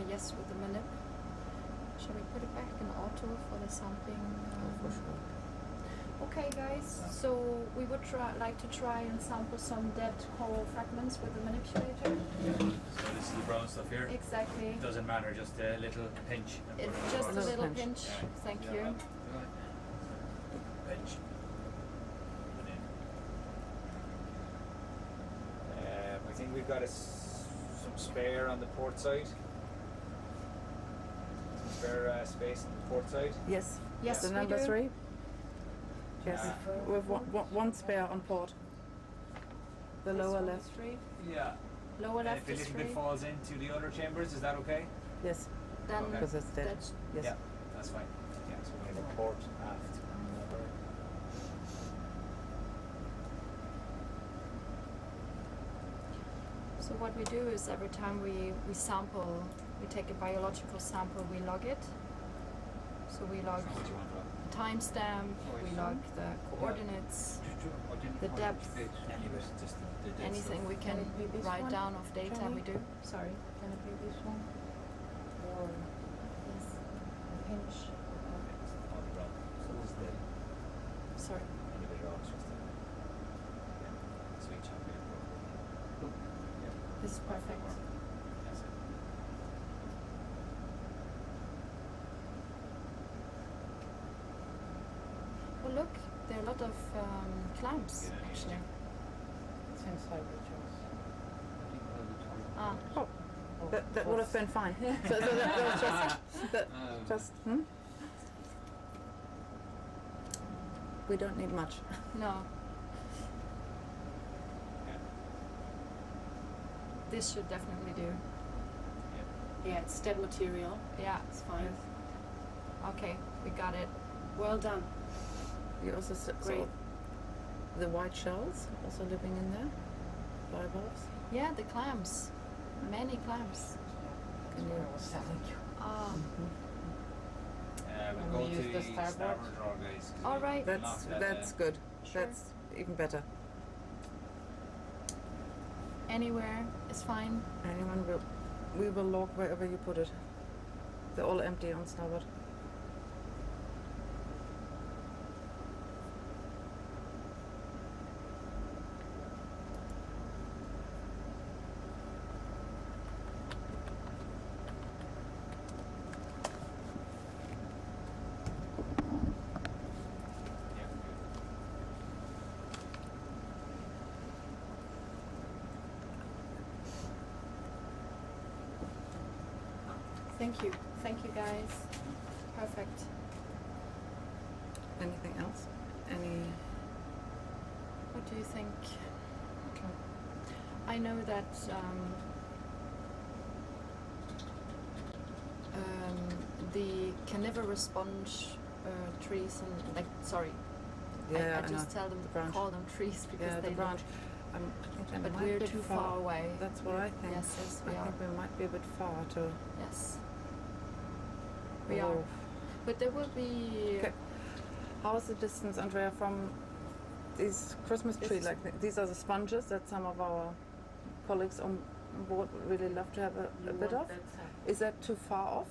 Yes, with the manip. Shall we put it back in auto for the sampling? For sure. Okay, guys. So we would like to try and sample some dead coral fragments with the manipulator. So this is the brown stuff here. Exactly. It doesn't matter, just a little pinch. and It's put it just a across. little pinch. Thank you. Pinch. I think we've got some spare on the port side. Some spare space on the port side. Yes. Yes, The we number do. 3. Yes. With one spare on port. The lower left. Yeah. Lower left If a is little free. bit falls into the other chambers, is that okay? Yes. Then Okay. Because it's dead. that's Yes. Yeah, that's fine. Yeah, so we're going to port aft. So what we do is every time we sample, we take a biological sample, we log it. So we log timestamp, we log the coordinates, the depth, anything we can write down of data we do. Sorry. Can it be this one? Or this pinch? Sorry. This is perfect. Oh look, there are a lot of clamps actually. It's inside the Ah. Oh. That would have been fine. so that was just. We don't need much. No. This should definitely do. Yeah, it's dead material. Yeah. It's fine. Okay, we got it. Well done. You also Great. saw the white shells also living in there, bivalves. Yeah, the clams. Many clams. Can you? Ah. We'll we go use to the the starboard? starboard draw, guys. 'cause All we right. That's locked that, good. Sure. That's even better. Anywhere is fine. We will log wherever you put it. They're all empty on starboard. Thank you. Thank you guys. Perfect. Anything else? Any? What do you think? I know that the carnivorous sponge trees and Yeah, I just know. tell them The branch. call them trees because Yeah, they the branch. but we're too far away. That's what I think. Yes, we I are. think we might be a bit far to. Yes. We are. But there will be Okay. How is the distance, Andrea, from these Christmas tree, like these are the sponges that some of our colleagues on board really love to have a bit of. Is that too far off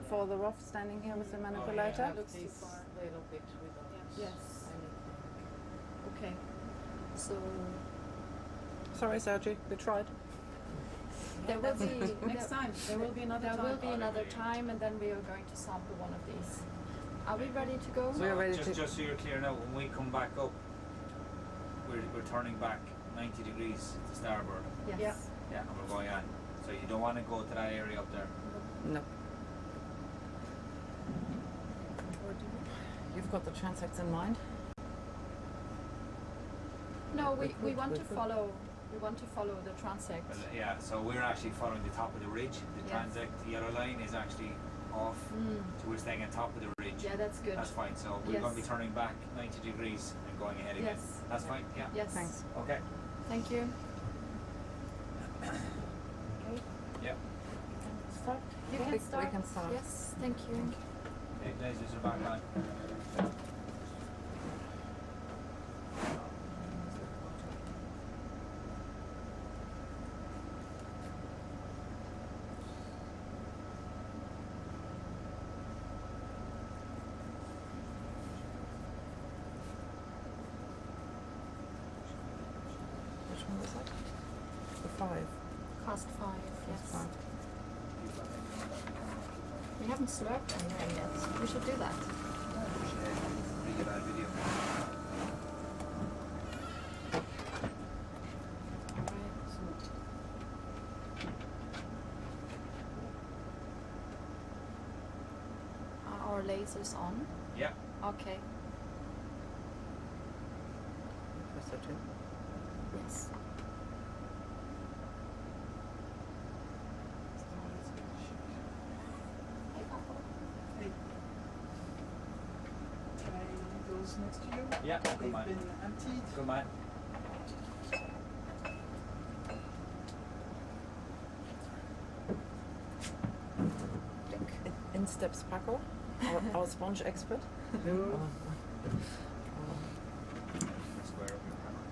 for the rough standing here with the manipulator? That looks too far. A little bit without. Yes. Okay. So Sorry, Sergi, we tried. There will be Next time. There will be another There time. will be another time, and then we are going to sample one of these. Are we ready to go? We are ready just, to. just so you're clear now, when we come back up, we're turning back 90 degrees to starboard. Yes. Yeah. Yeah, and we're going on. So you don't want to go to that area up there. No. Or do we? You've got the transects in mind? No, we could, want we to could. follow. We want to follow the transect. Well, yeah, so we're actually following the top of the ridge. The Yes. transect, the yellow line is actually off, so we're staying on top of the ridge. Yeah, that's good. That's fine. So we're going to be Yes. turning back 90 degrees and going ahead again. Yes. That's fine. Yeah. Yes. Thanks. Okay. Thank you. Yep. Start? You We- can start. We can start. Yes. Thank you. Okay, lasers are back on. Which one was that? The 5. Cast 5. Yes. 5. We haven't slurped anything yet. We should do that. Pretty good at video. Are our lasers on? Yeah. Okay. Press that too. Yes. Can I leave those next to you? Yeah, They've good man. been emptied. Good man. In steps Paco, our sponge expert. No. Square up your camera.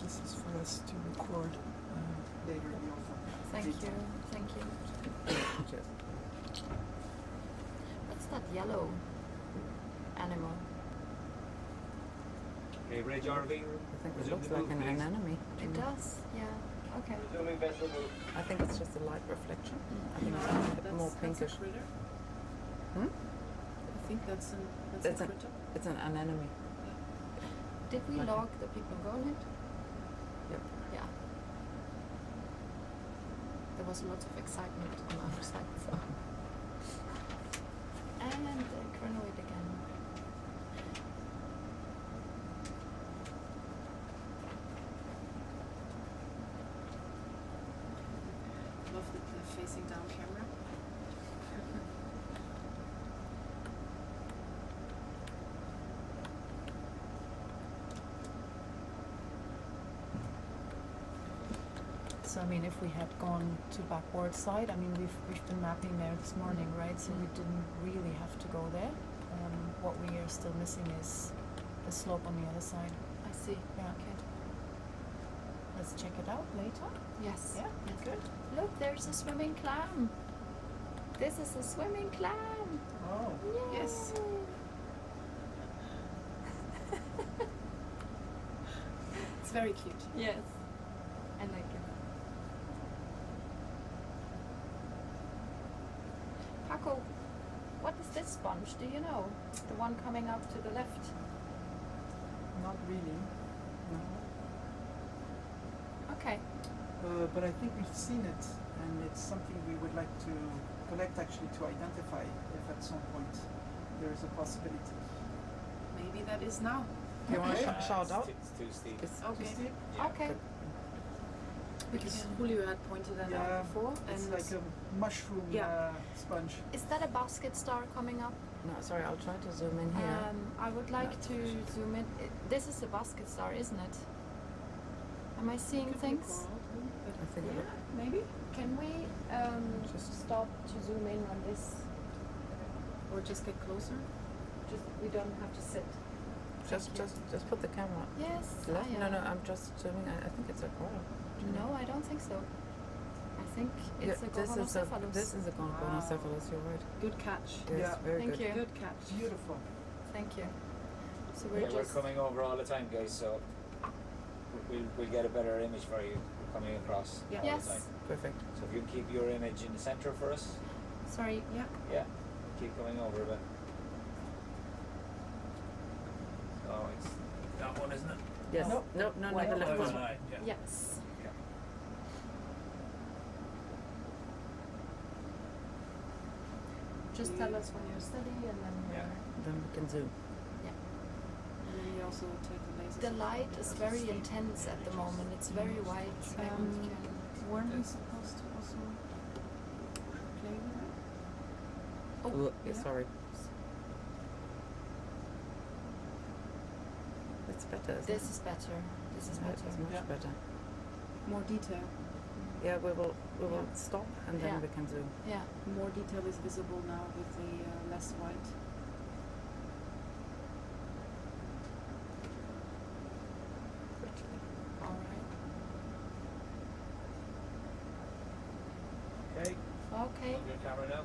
This is for us to record later in the offer. Thank you. Thank you. Cheers. What's that yellow animal? Okay, Ray Jarvie. I think it Resume looks the like move, an please. anemone. It does. Yeah. Okay. Resuming vessel move. I think it's just a light reflection. I think it's a bit more pinkish. That's a critter. Hmm? I think that's It's a an- critter. It's an anemone. Did we Okay. log the people going it? Yep. Yeah. There was lots of excitement on our side. So. And the crinoid again. Love the facing down camera. So I mean, if we had gone to backward side, I mean, we've been mapping there this morning, right? So we didn't really have to go there. What we are still missing is the slope on the other side. I see. Yeah. Okay. Let's check it out later. Yes. Yeah, Yes. good. Look, there's a swimming clam. This is a swimming clam. Oh. Yay. Yes. It's very cute. Yes. I like it. Paco, what is this sponge? Do you know? The one coming up to the left. Not really. No. Okay. But I think we've seen it, and it's something we would like to collect actually to identify if at some point there is a possibility. Maybe that is now. You want to Okay. shout out? It's too steep. It's Okay. Steve? Okay. Because Julio had pointed that out before, it's and like a mushroom Yeah. sponge. Is that a basket star coming up? No, sorry, I'll try to zoom in here. I would like to zoom in. This is a basket star, isn't it? Am I seeing Could be things? coral, but I think yeah, it maybe. Can we Just- stop to zoom in on this? Or just get closer. Just we don't have to sit. Just put the camera. Yes. Left? I, No, I'm just zooming. I think it's a coral. No, I don't think so. I think it's a this Gorgonocephalus. is a Gorgonocephalus. You're right. Good catch. Yes, very Thank good. you. Good catch. Beautiful. Thank you. So We're just coming over all the time, guys, so we'll get a better image for you coming across all Yes. the time. Perfect. So if you can keep your image in the centre for us. Sorry. Yeah. Yeah. Keep coming over a bit. Oh, it's that one, isn't it? Yes. Nope. No, the left Oh, one. right, yeah. Yes. Yeah. Just tell us when you're steady, and then Then we can zoom. And then we also take the lasers. the light is very intense at the moment. It's very white. Weren't we supposed to also play with it? Oh, yeah. Sorry. It's better. Isn't this it? is better. This is Yeah, better. it's much better. More detail. Yeah, we will stop and then we can zoom. Yeah. More detail is visible now with the less white. All right. Okay. Okay. Hold your camera now.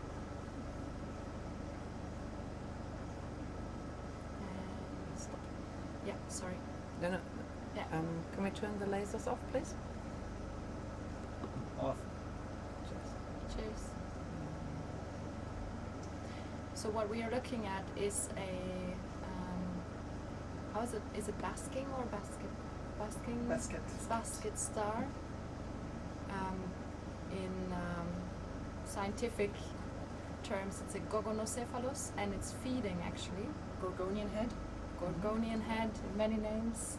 And stop. Yeah. Sorry. No. Yeah. Can we turn the lasers off, please? Off. Cheers. So what we are looking at is a how is it? Is it basking or basket? Basking. Basket star. In scientific terms, it's a Gorgonocephalus, and it's feeding actually. Gorgonian head. Gorgonian head, many names.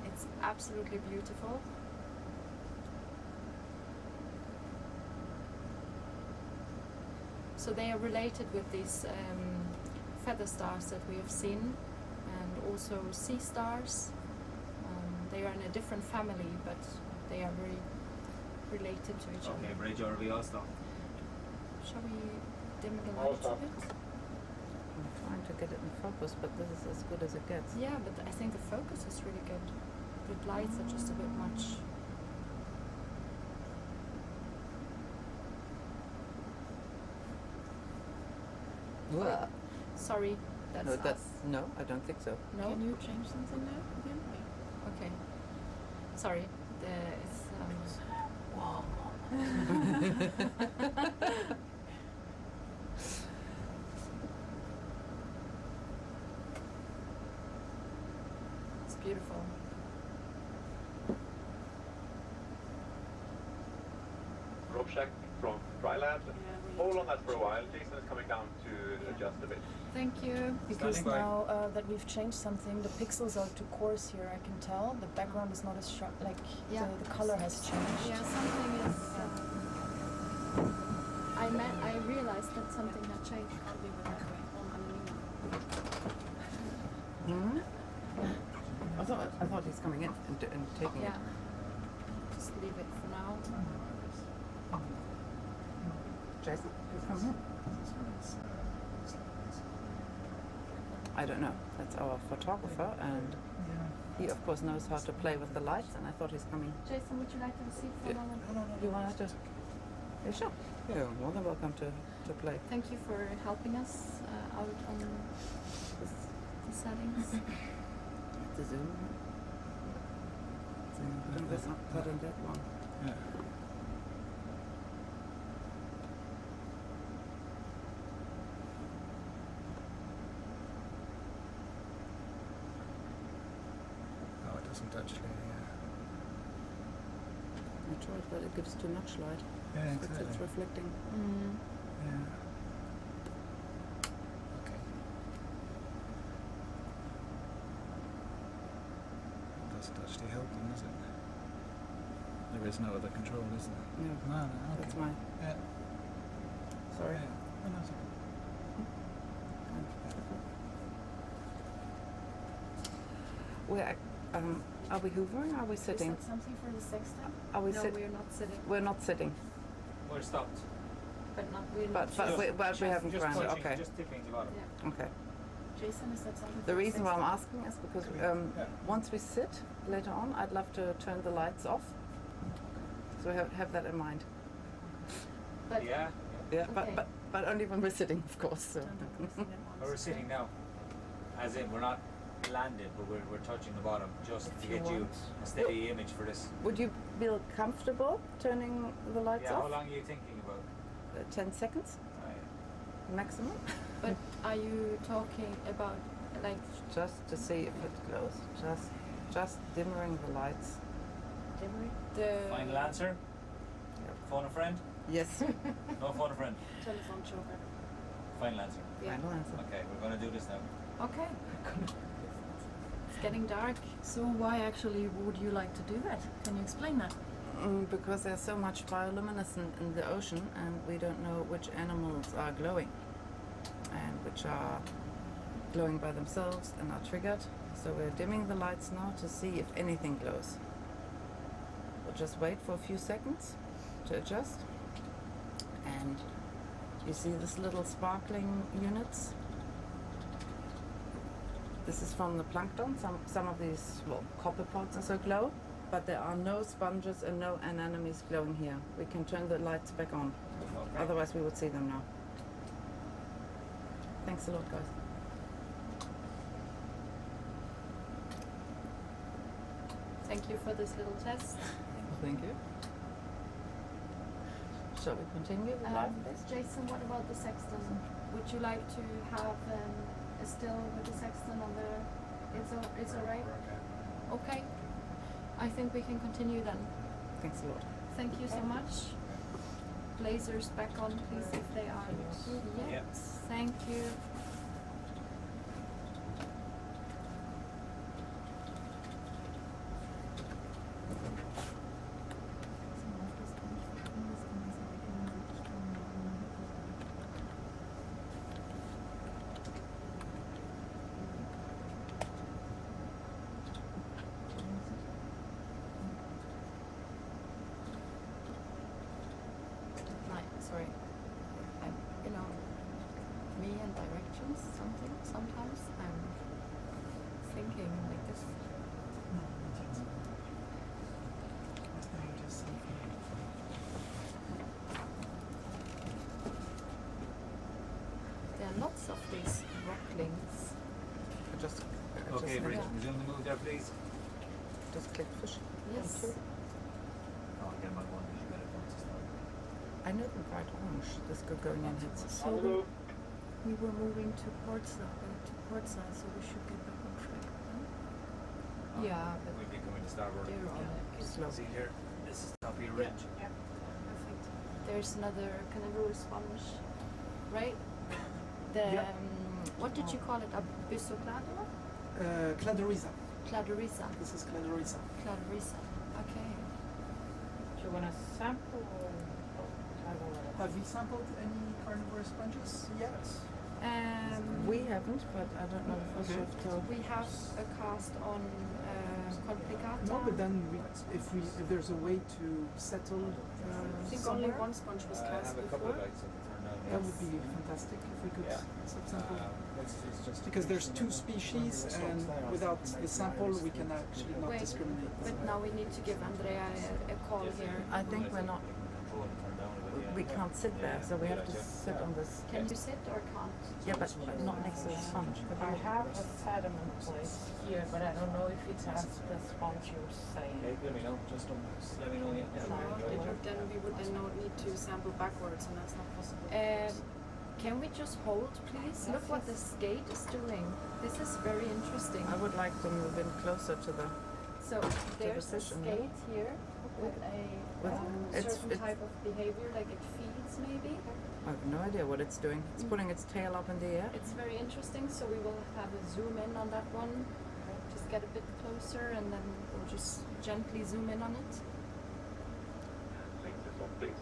It's absolutely beautiful. So they are related with these feather stars that we have seen, and also sea stars. They are in a different family, but they are very related to each Okay, other. bridge or we all stop. Shall we dim the lights a bit? I'm trying to get it in focus, but this is as good as it gets. Yeah, but I think the focus is really good. The lights are just a bit much. Well, Sorry, that's us. No, I don't think so. No? Can you change something now again? Okay. Sorry. It's it's beautiful. Rope shack from Dryland. Hold on that for a while. Jason is coming down to adjust a bit. Thank you. Because Standing by. now that we've changed something, the pixels are too coarse here, I can tell. The background is not as sharp, like the color has changed. Yeah, something is. I realized that something had changed. Hmm? I thought he's coming in and taking Yeah. it. Just leave it for now. Jason, please come here. I don't know. That's our photographer, and he of course knows how to play with the lights. And I thought he's coming. Jason, would you like to see for a moment? You want to? Yeah, sure. You're more than welcome to play. Thank you for helping us out on the settings. The zoom. Not in that one. Yeah. Oh, it doesn't touch there, I tried, but it gives too much light. Yeah, It's exactly. reflecting. Yeah. Okay. It doesn't actually help them, does it? There is no other control, is there? No. No, okay. That's mine. Yeah. Sorry. Yeah. Oh, no, it's okay. We're, are we hoovering? Or are we sitting? Is that something for the sextant? Are we No, sitting? we're not sitting. We're not sitting. We're stopped. But not we're But not we haven't just ground it. touching, Okay. Just tipping the bottom. Yeah. Okay. Jason, is that something? The for reason why I'm sexton? asking is because once we sit later on, I'd love to turn the lights off. So have that in mind. But Yeah. Yeah, Okay. but only when we're sitting, of course. So. But we're sitting now. As in, we're not landed, but we're touching the bottom just If to you get you want. a steady image for this. Would you feel comfortable turning the lights Yeah, off? how long are you thinking about? 10 seconds maximum. But are you talking about like Just to see if it glows. Just dimming the lights. dimming the Final answer? Phone a friend? Yes. No phone a friend. Telephone choker. Final answer. Yeah. Final answer. Okay, we're gonna do this now. Okay. It's getting dark. So why actually would you like to do that? Can you explain that? Because there's so much bioluminescence in the ocean, and we don't know which animals are glowing and which are glowing by themselves and are triggered. So we're dimming the lights now to see if anything glows. We'll just wait for a few seconds to adjust. And you see this little sparkling units? This is from the plankton. Some of these, well, copepods also glow, but there are no sponges and no anemones glowing here. We can turn the lights back on. Okay. Otherwise we would see them now. Thanks a lot, guys. Thank you for this little test. Thank you. Shall we continue the live test? Jason, what about the sexton? Would you like to have a still with the sexton on the? It's alright. Okay. I think we can continue then. Thanks a lot. Thank you so much. Blazers back on, please, if they are. Yes. Thank you. Sorry. You know, me and directions, sometimes I'm thinking like this. There are lots of these rocklings. Just Okay, just, resume the move there, please. just click fish. Yes. Thank you. Oh, again, my one, you got it once to start. I know them bright orange. This could go in your heads. So we were moving to port side, so we should get back on track. Yeah, but We'd be coming to starboard. they're on it. Slow. See here, this is top of your ridge. Perfect. There's another carnivorous sponge, right? The Yeah. what did you call it? Abyssoclador? Cladorhiza. Cladorhiza. This is Cladorhiza. Cladorhiza. Okay. Do you want to sample or Have you sampled any carnivorous sponges yet? We haven't, but I don't know if Okay. We have a cast on complicata. No, but then if there's a way to settle I think somewhere, only one sponge was I cast have a couple before. of lights at the turn now. that would be fantastic if we could Yeah. sample. It's just Because there's two species, and without the sample, we can actually not Wait, discriminate. but now we need to give Andrea a call here. I think we're not. We can't sit there, so we have to sit on this. Can you sit or can't? Yeah, but not next to the sponge. I have a sediment place here, but I don't know if it has the sponge you're saying. Hey, let me know. Just let me know. Then we would then not need to sample backwards, and that's not possible. Can we just hold, please? Look what the skate is doing. This is very interesting. I would like to move in closer to the. So there's a fish in there. skate here with a It's- certain type of behavior, like it feeds maybe. I have no idea what it's doing. It's putting its tail up in the air. It's very interesting, so we will have a zoom in on that one. Just get a bit closer and then we'll just gently zoom in on it. Link this one, please.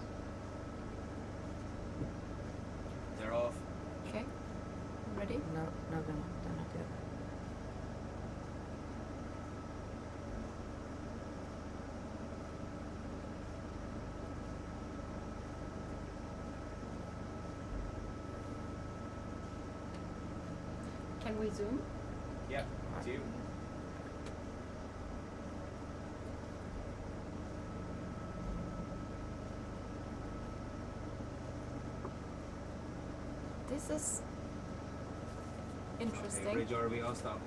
They're off. Okay. Ready? No, they're not yet. Can we zoom? Yeah, to you. This is interesting. Okay, bridge RV, I'll stop.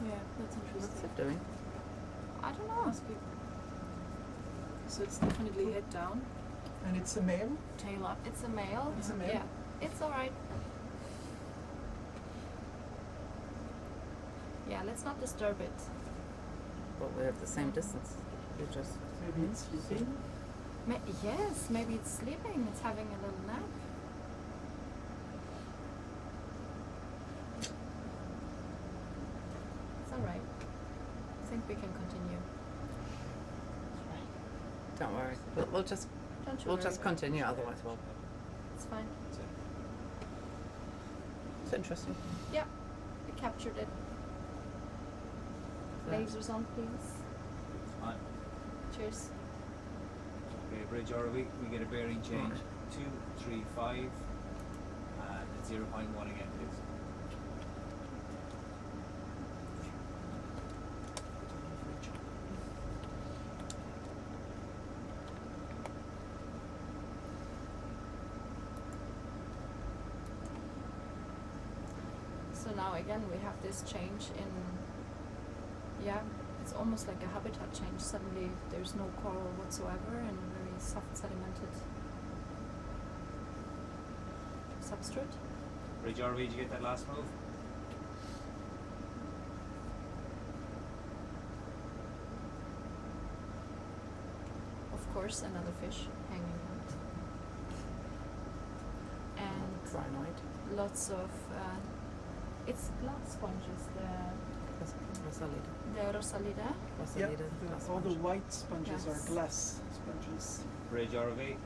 Yeah, that's interesting. What's it doing? I don't know. Must be. So it's definitely head down. And it's a male? Tail up. It's a male. It's a male? Yeah, it's alright. Yeah, let's not disturb it. But we have the same distance. You just. Maybe it's sleeping? Yes, maybe it's sleeping. It's having a little nap. It's alright. I think we can continue. Don't worry. We'll just. Don't you We'll worry. just continue. Otherwise, we'll. It's fine. It's interesting. Yeah, we captured it. Yeah. Lasers on, please. On. Cheers. Okay, bridge RV, we get a bearing change 235 and 0.1 again, please. So now again we have this change in, yeah, it's almost like a habitat change. Suddenly there's no coral whatsoever and very soft sedimented substrate. Bridge RV, did you get that last move? Of course, another fish hanging out. And Crinoid. lots of, it's glass sponges, Rosalida. the Rosalida. Yeah, Rosalida. glass all the sponge. white sponges Yes. are glass sponges. Bridge RV.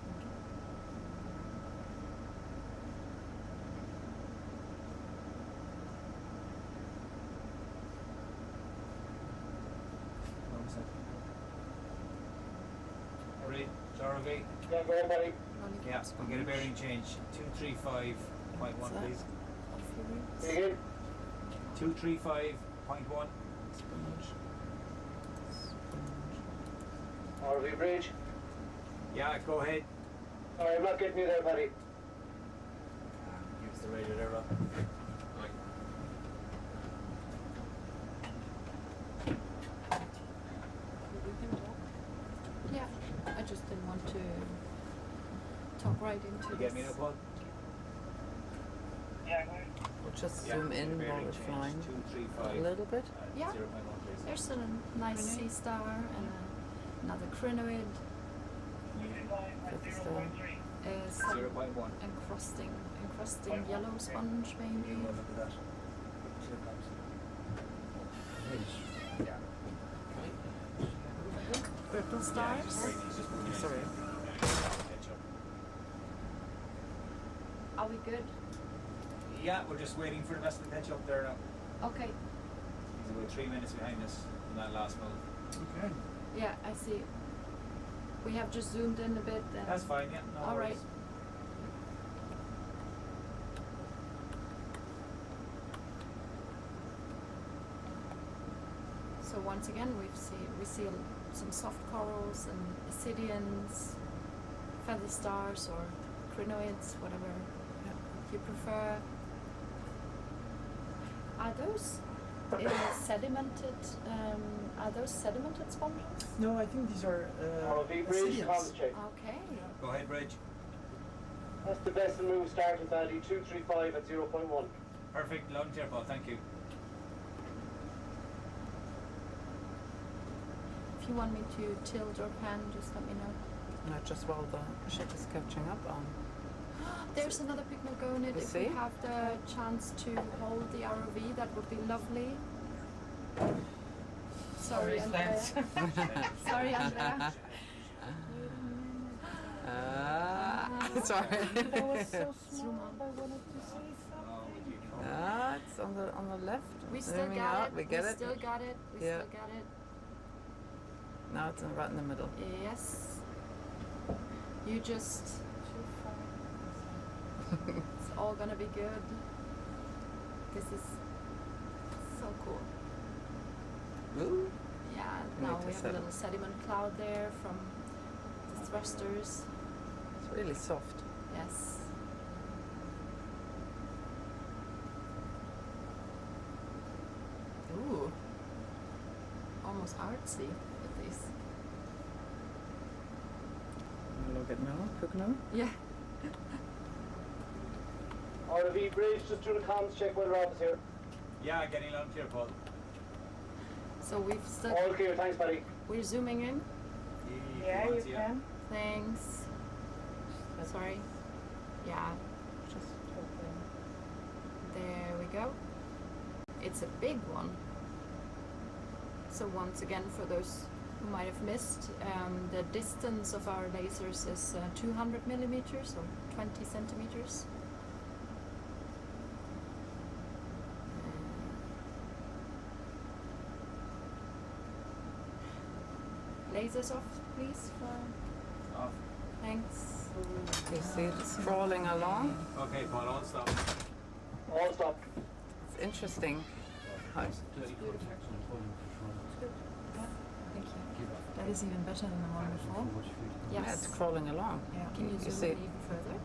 Bridge RV. Yeah, go ahead, buddy. Yeah, we'll get a bearing change 235.1, What's that? please. Begin. 235.1. RV bridge. Yeah, go ahead. Sorry, I'm not getting you there, buddy. Use the radio there, Rob. Yeah, I just didn't want to talk right into You this. get me no Paul? Yeah, go ahead. We'll just Yeah, zoom in bearing while we're change, flying 235. a little bit. Yeah. 0.1, please. There's a nice sea star and another crinoid. Some 0.1. encrusting yellow sponge maybe. Look at that. Purple stars. Sorry. Are we good? Yeah, we're just waiting for the vessel to catch up there now. Okay. He's about 3 minutes behind us in that last move. Okay. Yeah, I see. We have just zoomed in a bit. And That's fine, yeah. No all worries. right. So once again, we see some soft corals and ascidians, feather stars or crinoids, whatever you prefer. Are those sedimented? Are those sedimented sponges? No, I think these are RV bridge, ascidians. comms check. Okay. Go ahead, Bridge. That's the vessel move starting value 235 at 0.1. Perfect. Loud and clear, Paul. Thank you. If you want me to tilt or pan, just let me know. Just while the ship is catching up on. There's another pygnogonid. If we have the chance to hold the ROV, that would be lovely. Sorry, Andrea. Sorry, Andrea. Sorry. That was so small. I wanted to say something. It's on the left. We still Zooming got out. it. We get it. Still got it. We Yeah. still got it. Now it's right in the middle. Yes. You just. It's all gonna be good. This is cool. Ooh. Yeah, Need now to we have a settle. little sediment cloud there from the thrusters. It's really soft. Yes. Ooh. Almost artsy with these. Look at now, Pugno. Yeah. RV bridge, just through the comms, check whether Rob is here. Yeah, getting loud and clear, Paul. So we've still. All clear, thanks, buddy. We're zooming in. Yeah, you can. Thanks. Sorry. Yeah. Just There we go. It's a big one. So once again, for those who might have missed, the distance of our lasers is 200 millimeters or 20 centimeters. Lasers off, please. Off. Thanks. You see it's crawling along. Okay, Paul, all stop. All stop. It's interesting. How Thank you. That is even better than the one before. Yeah, Yes. it's crawling along. Yeah. Can you zoom see in even further?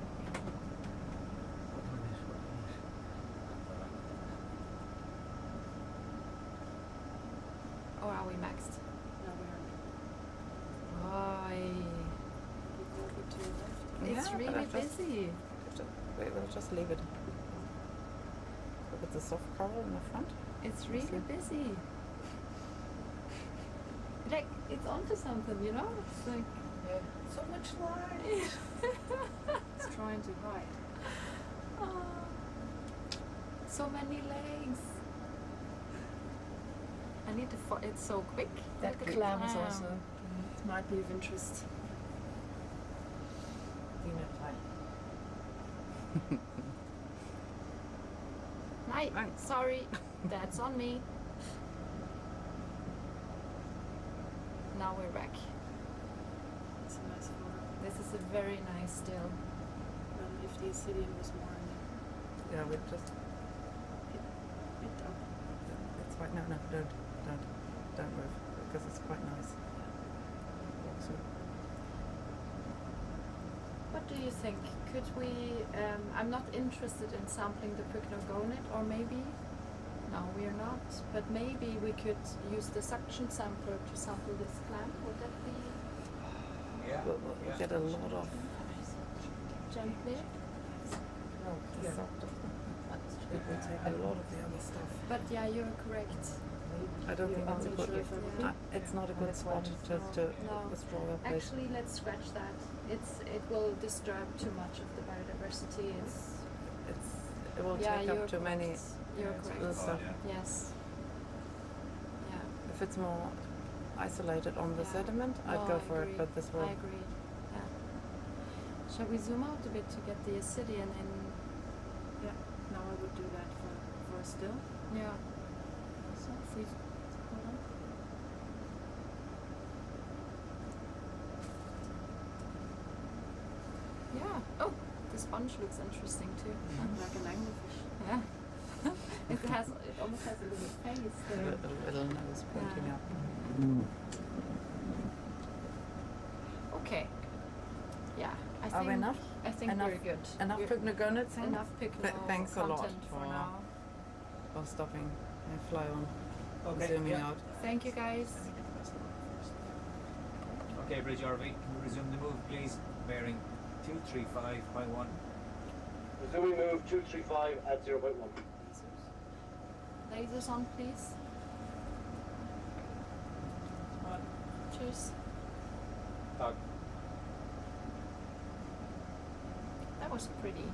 Or are we maxed? Why? It's Yeah, really but just- busy. We'll just leave it. Look at the soft coral in the front. It's really busy. Like, it's onto something, you know? It's like... So much light. It's trying to hide. Oh, so many legs. I need to... it's so quick. That Look at the clam is clam. also might be of interest. Night. Sorry, that's on me. Now we're back. It's a nice photo. This is a very nice still. Well, if the Ascidian was more in it. Yeah, we just. It up. It's quite no, don't move because it's quite nice. So, What do you think? Could we, I'm not interested in sampling the pycnogonid, or maybe, no we are not, but maybe we could use the suction sampler to sample this clam. Would that be Yeah. we'll get a lot of. gently? No, the soft of them. It will take a lot of the other stuff. But yeah, you're correct. I don't think that's a I'm good. not sure if I It's not a good spot just to withdraw that place. Actually, let's scratch that. It will disturb too much of the biodiversity. It will yeah, take you're up too many correct. You're correct. little stuff. Yes. Yeah. If it's more isolated on the Yeah. sediment, I'd No, go I for agree. it. But this will. I agree. Yeah. Shall we zoom out a bit to get the Ascidian in? Yeah. Now I would do that for a still. Yeah. So if we hold on. Yeah. Oh, the sponge looks interesting too. Like an anglerfish. Yeah. It almost has a little face there. A little nose pointing up. Okay. Yeah. I Are think we enough? I think Enough- we're good. Enough We're- pycnogonids in? Enough pycno Thanks a lot content for now. for stopping and fly on. Okay, Zooming yeah. out. Thank you guys. Okay, Bridge RV, can we resume the move, please? Bearing 235 by 1. Resuming move 235 at 0.1. Lasers on, please. Cheers. Dog. That was pretty.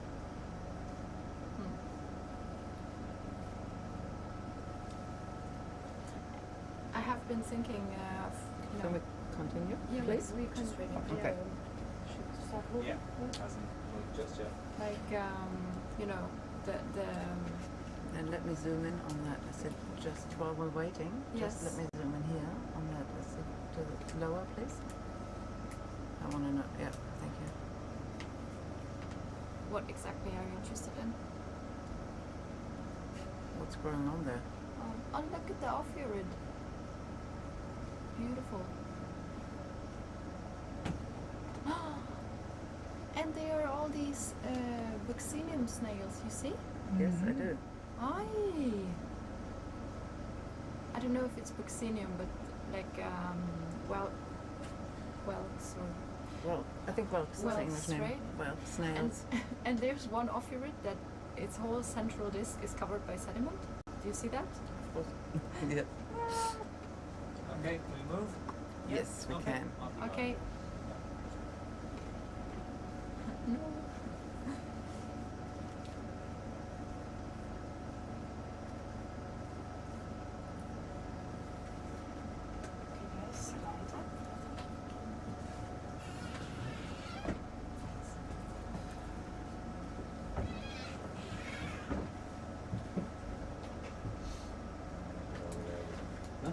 I have been thinking of. Can we continue, Yeah, please? we can. Okay. Should start moving. Yeah, hasn't moved just yet. Like you know, the And let me zoom in on that. I said just while we're waiting, just Yes. let me zoom in here on that. I said to the lower, please. I want to know. Yeah, thank you. what exactly are you interested in? What's going on there? Oh. Oh, look at the ophiorid. Beautiful. And there are all these buccinium snails, you see? Yes, I do. Aye. I don't know if it's buccinium, but like whelks or Well, I think whelks is the whelks, English name. right? Well, snails. And there's one ophiorid that its whole central disc is covered by sediment. Do you see that? Of course. Yeah. Okay, can we move? Yes, we Okay. can. Okay. No.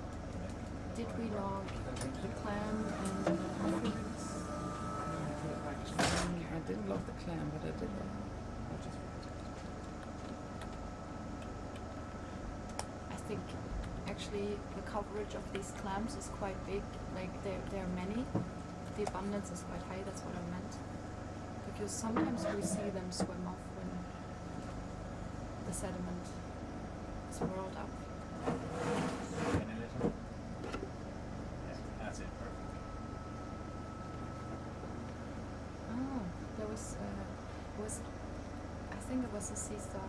Did we log the clam and the ophioids? I didn't love the clam, but I did love. I think actually the coverage of these clams is quite big. Like there are many. The abundance is quite high. That's what I meant. Because sometimes we see them swim off when the sediment is whirled up. And a little. Yeah, that's it, perfect. Oh, there was I think it was a sea star.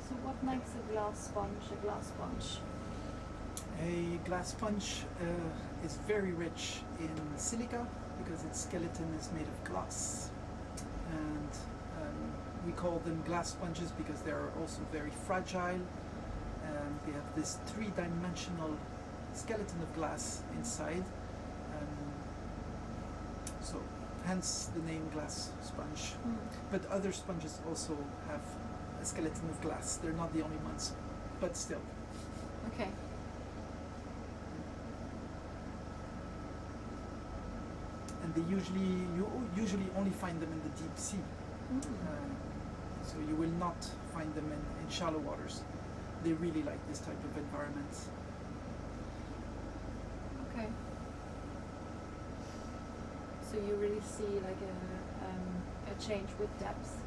So what makes a glass sponge a glass sponge? A glass sponge is very rich in silica because its skeleton is made of glass. And we call them glass sponges because they are also very fragile. They have this three-dimensional skeleton of glass inside. So hence the name glass sponge. But other sponges also have a skeleton of glass. They're not the only ones, but still. Okay. And they you usually only find them in the deep sea. So you will not find them in shallow waters. They really like this type of environment. Okay. So you really see like a change with depth.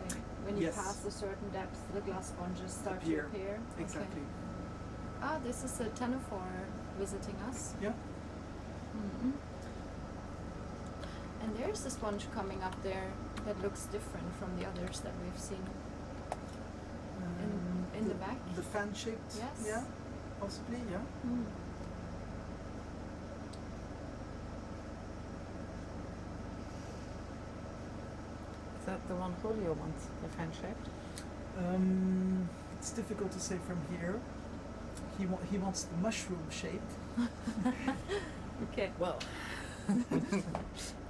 Like when you Yes. pass a certain depth, the glass sponges start to appear. Exactly. Okay. Ah, this is a ctenophore visiting us. Yeah. Mm-hmm. And there's a sponge coming up there that looks different from the others that we've seen. In the back? The fan-shaped? Yes. Yeah, possibly, yeah. Mm. Is that the one Julio wants, the fan-shaped? It's difficult to say from here. He wants the mushroom shape. Okay. Well,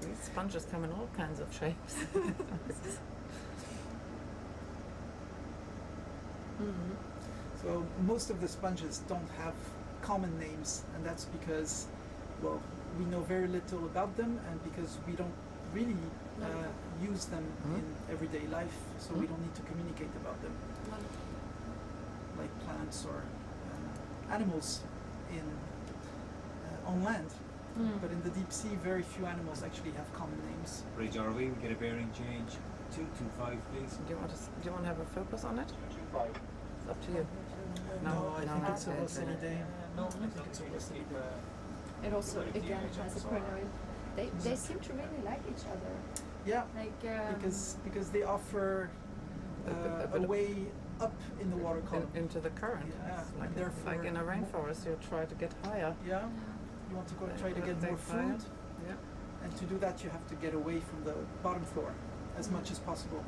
these sponges come in all kinds of shapes. Mm-hmm. So most of the sponges don't have common names, and that's because, well, we know very little about them, and because we don't really use them in everyday life, so we don't need to communicate about them, like plants or animals on land. But in the deep sea, very few animals actually have common names. Bridge RV, we get a bearing change. 225, please. Do you want to have a focus on it? 225. It's up to you. No, I think it's a okay, Rossini day. No, I think it's a Rossini. It also again has a crinoid. They seem to really like each other. Yeah, Like because they offer a way up in the water column. Into the current. Yeah, It's like, and therefore like in a rainforest, you try to get higher. Yeah, you want to try to get more food. Yeah. And to do that, you have to get away from the bottom floor as much as possible.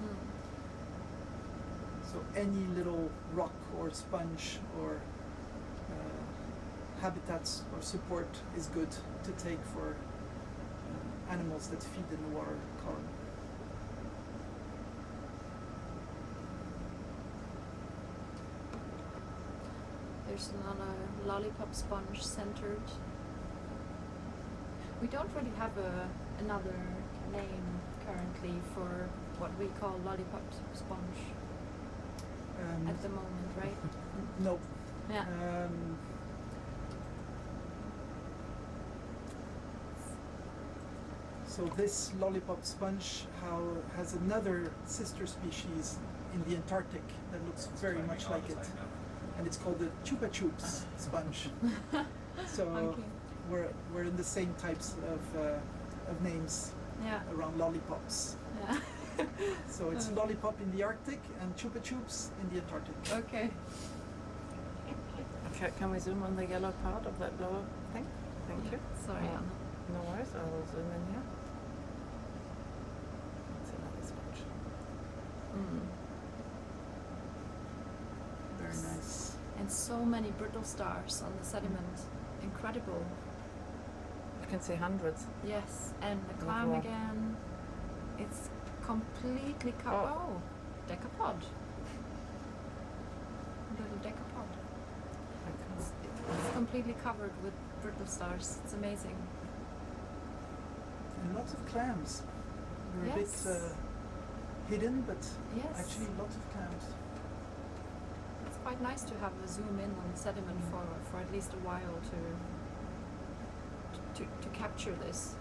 So any little rock or sponge or habitats or support is good to take for animals that feed in the water column. There's another lollipop sponge centered. We don't really have another name currently for what we call lollipop sponge at the moment, right? No. Yeah. So this lollipop sponge has another sister species in the Antarctic that looks very much like it, and it's called the chupa chups sponge. So Okay. we're in the same types of names around lollipops. Yeah. So it's lollipop in the Arctic and chupa chups in the Antarctic. Okay. Okay, can we zoom on the yellow part of that lower thing? Thank you. Sorry, Anna. No worries, I will zoom in here. That's another sponge. Very nice. And so many brittle stars on the sediment. Incredible. You can see hundreds. Yes, and the clam Overall. again. It's completely covered. Oh, decapod. Little decapod. It's completely covered with brittle stars. It's amazing. And lots of clams. They're Yes. a bit hidden, but Yes. actually lots of clams. It's quite nice to have a zoom in on the sediment for at least a while to capture this.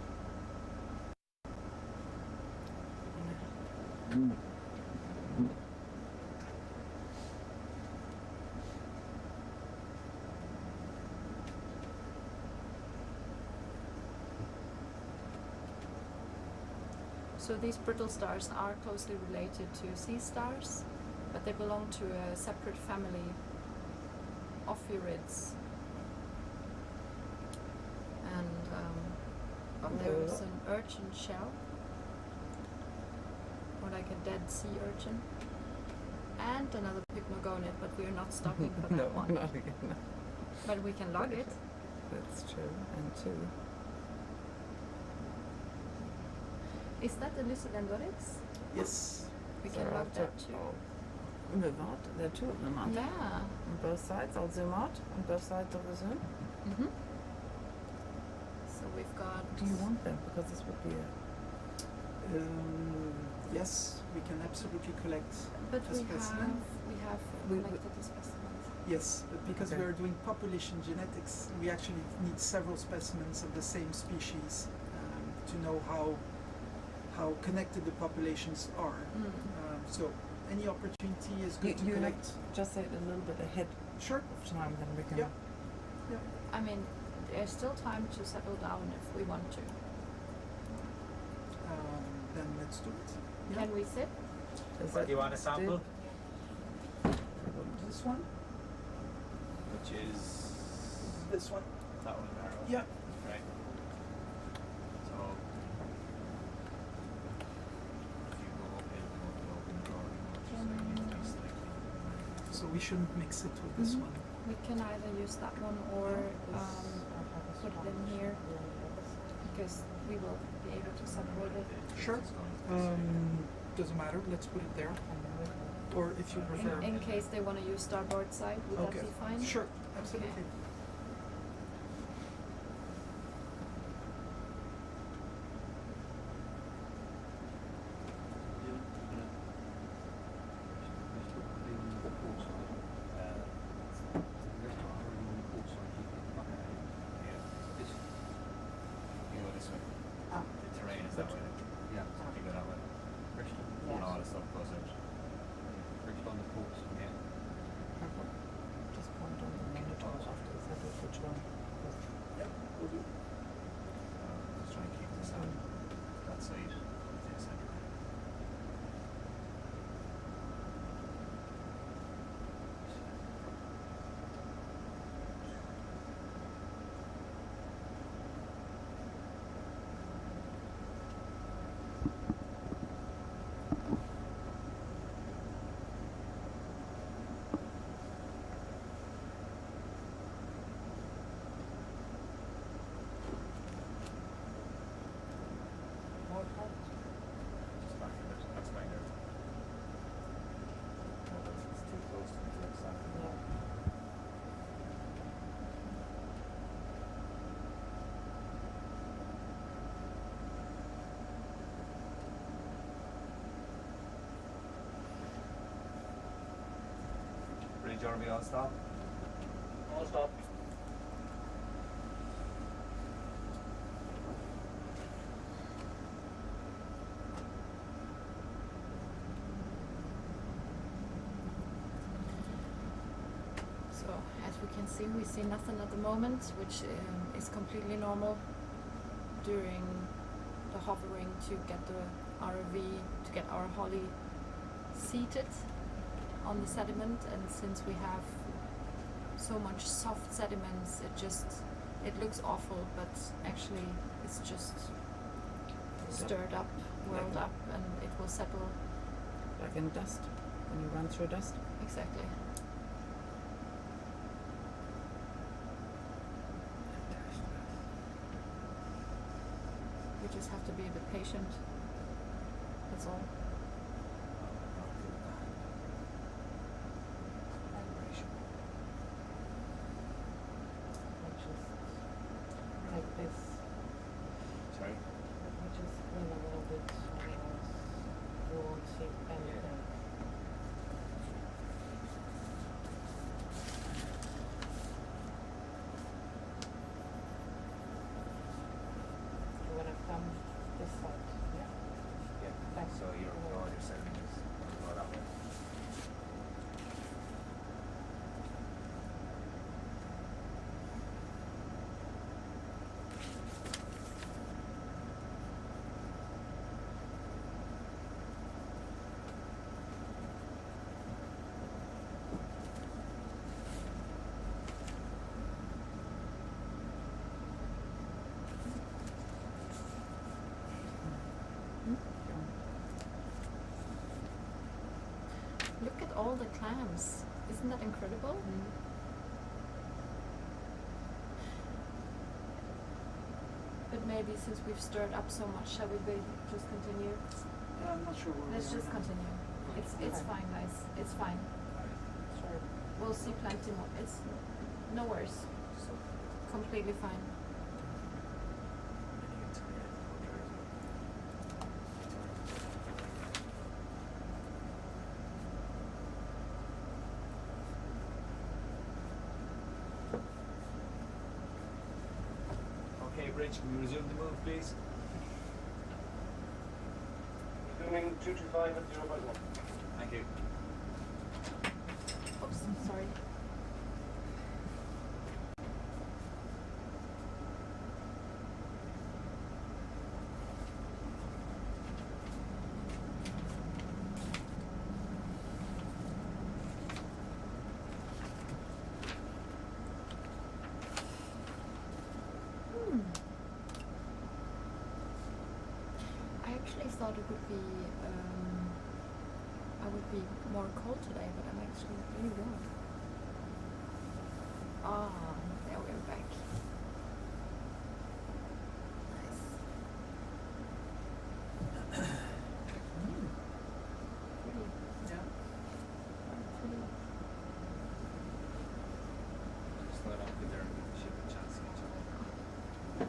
So these brittle stars are closely related to sea stars, but they belong to a separate family, Ophiurids. And there is an urchin shell, or like a dead sea urchin, and another pycnogonid, but we're not stopping for that No, one. not again. No. But we can log it. That's true, and two. Is that the Lucilendorix? Yes. We can log that too. Move out. There are two of them, aren't there? Yeah. On both sides. I'll zoom out on both sides of the zoom. Mm-hmm. So we've got. Do you want them? Because this would be a. Yes, we can absolutely collect But a specimen. we have collected the specimens. Yes, but because Okay. we are doing population genetics, we actually need several specimens of the same species to know how connected the populations are. So any opportunity is good to you collect. have just say it a little bit ahead of time, then we can. Yeah. I mean, there's still time to settle down if we want to. Then let's do it. Yeah. Can we sit? What do you want to sample? This one? Which is This one? that one there. Yeah. Right. So if you go up, it'll open the drawer. So you need to be slightly. So we shouldn't mix it with this one. We can either use that one or put it in here because we will be able to separate it. Sure. Doesn't matter. Let's put it there. Or if you prefer. In case they want to use starboard side, would that be fine? Sure. Absolutely. You go this way. The terrain is that way. Yeah. So if you go that way. And all the stuff goes out. On the ports. Yeah. Just point on the monitor after this. Jeremy, I'll stop. All stop. So as we can see, we see nothing at the moment, which is completely normal during the hovering to get the ROV, to get our holly seated on the sediment. And since we have so much soft sediments, it looks awful, but actually it's just stirred up, whirled up, and it will settle. Like in dust, when you run through dust. Exactly. We just have to be a bit patient. That's all. Like this. Sorry? Let me just clean a little bit, otherwise you won't see anything. You're gonna come this side, yeah? Yeah. Back. So all your sediment is going to go that way. Look at all the clams. Isn't that incredible? But maybe since we've stirred up so much, shall we just continue? Yeah, I'm not sure where Let's we are just now. continue. It's fine, guys. It's fine. Sure. We'll see plenty more. It's no worries. Completely fine. Okay, Bridge, can we resume the move, please? Resuming 225 at 0.1. Thank you. Oops, sorry. I actually thought it would be, I would be more cold today, but I'm actually really warm. Ah, there we're back. Nice. Pretty. Yeah. Pretty. Just let up there and give the ship a chance to catch up.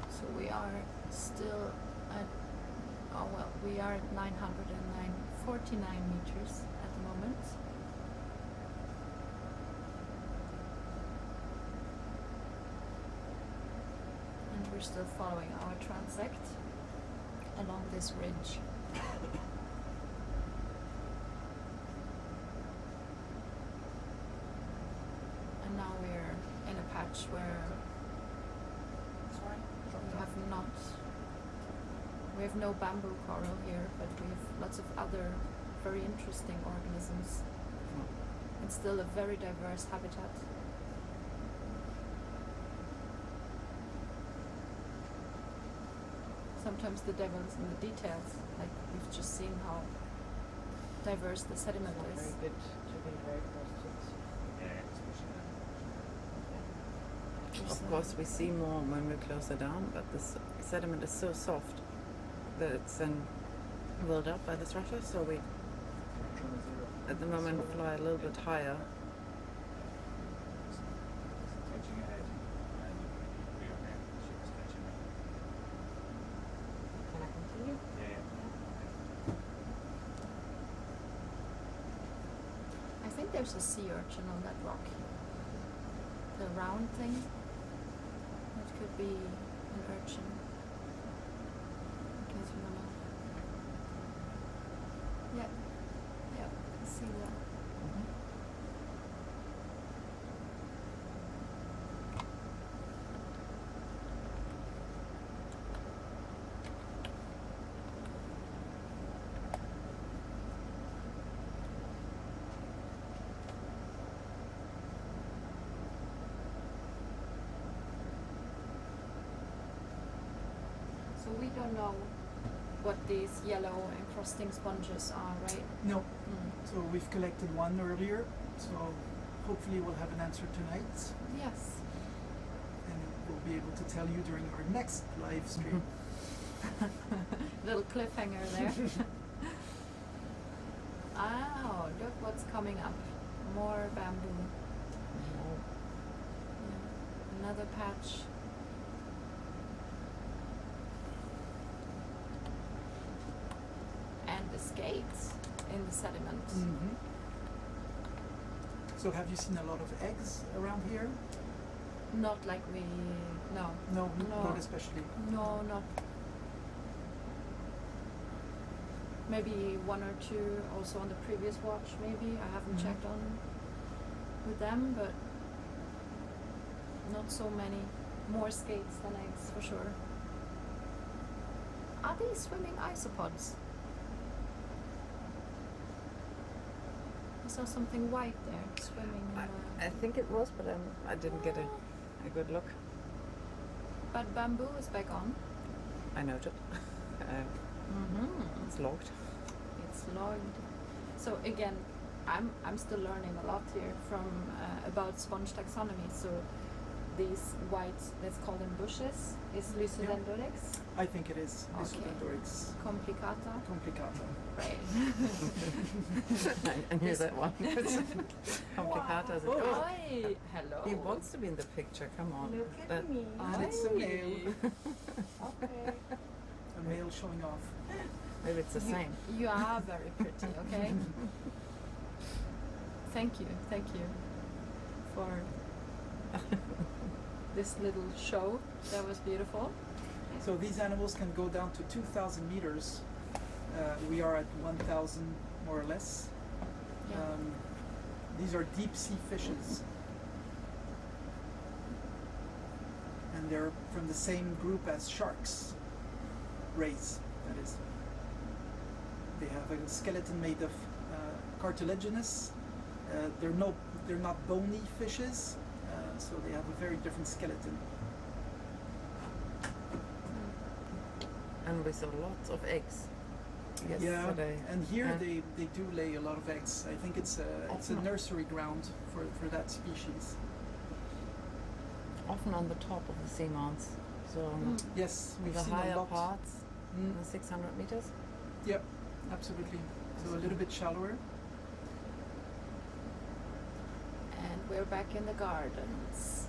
So we are still at, oh well, we are at 949 meters at the moment. And we're still following our transect along this ridge. And now we're in a patch where we have no bamboo coral here, but we have lots of other very interesting organisms. It's still a very diverse habitat. Sometimes the devil is in the details, like we've just seen how diverse the sediment is. Very good to be very close to this. Yeah, especially Of course, we see more when we're closer down, but this sediment is so soft that it's then rolled up by the structure. So we, at the moment, fly a little bit higher. Catching ahead, and we are okay. The ship is catching up. Can I continue? Yeah. I think there's a sea urchin on that rock. The round thing. That could be an urchin. In case you wanna. Yeah. Yeah, I see that. So we don't know what these yellow encrusting sponges are, right? No. Mm. So we've collected one earlier, so hopefully we'll have an answer tonight, Yes. and we'll be able to tell you during our next live stream. Little cliffhanger there. Oh, look what's coming up. More bamboo. Yeah. Another patch. And the skates in the sediment. Mhm. So have you seen a lot of eggs around here? Not like we. No. No, No. not especially. No, not. Maybe one or two also on the previous watch, maybe. I haven't Mhm. checked on with them, but not so many. More skates than eggs, for sure. Are these swimming isopods? I saw something white there, swimming in the... I think it was, but I didn't get a good look. But bamboo is back on. I noted. Mm-hmm. It's logged. It's logged. So again, I'm still learning a lot here from about sponge taxonomy. So these white, let's call them bushes, is Lysodendrorex. I think it is Okay. Lysodendrorex Complicata. complicata. Right. I knew that one. Complicata is a Oh, Oi, hello. He wants to be in the picture, come on. Look at me. And it's a male. Okay. A male showing off. Maybe it's the same. You are very pretty, okay? Thank you for this little show. That was beautiful. So these animals can go down to 2,000 meters. We are at 1,000 more or less. Yeah. These are deep sea fishes. And they're from the same group as sharks. Rays, that is. They have a skeleton made of cartilaginous. They're not bony fishes, so they have a very different skeleton. And we saw lots of eggs yesterday. Yeah, and here they do lay a lot of eggs. I think it's a nursery ground for that species. Often on the top of the sea mounts. So Yes, we've the seen higher a lot. parts, the 600 meters. Yep, absolutely. So a little bit shallower. And we're back in the gardens.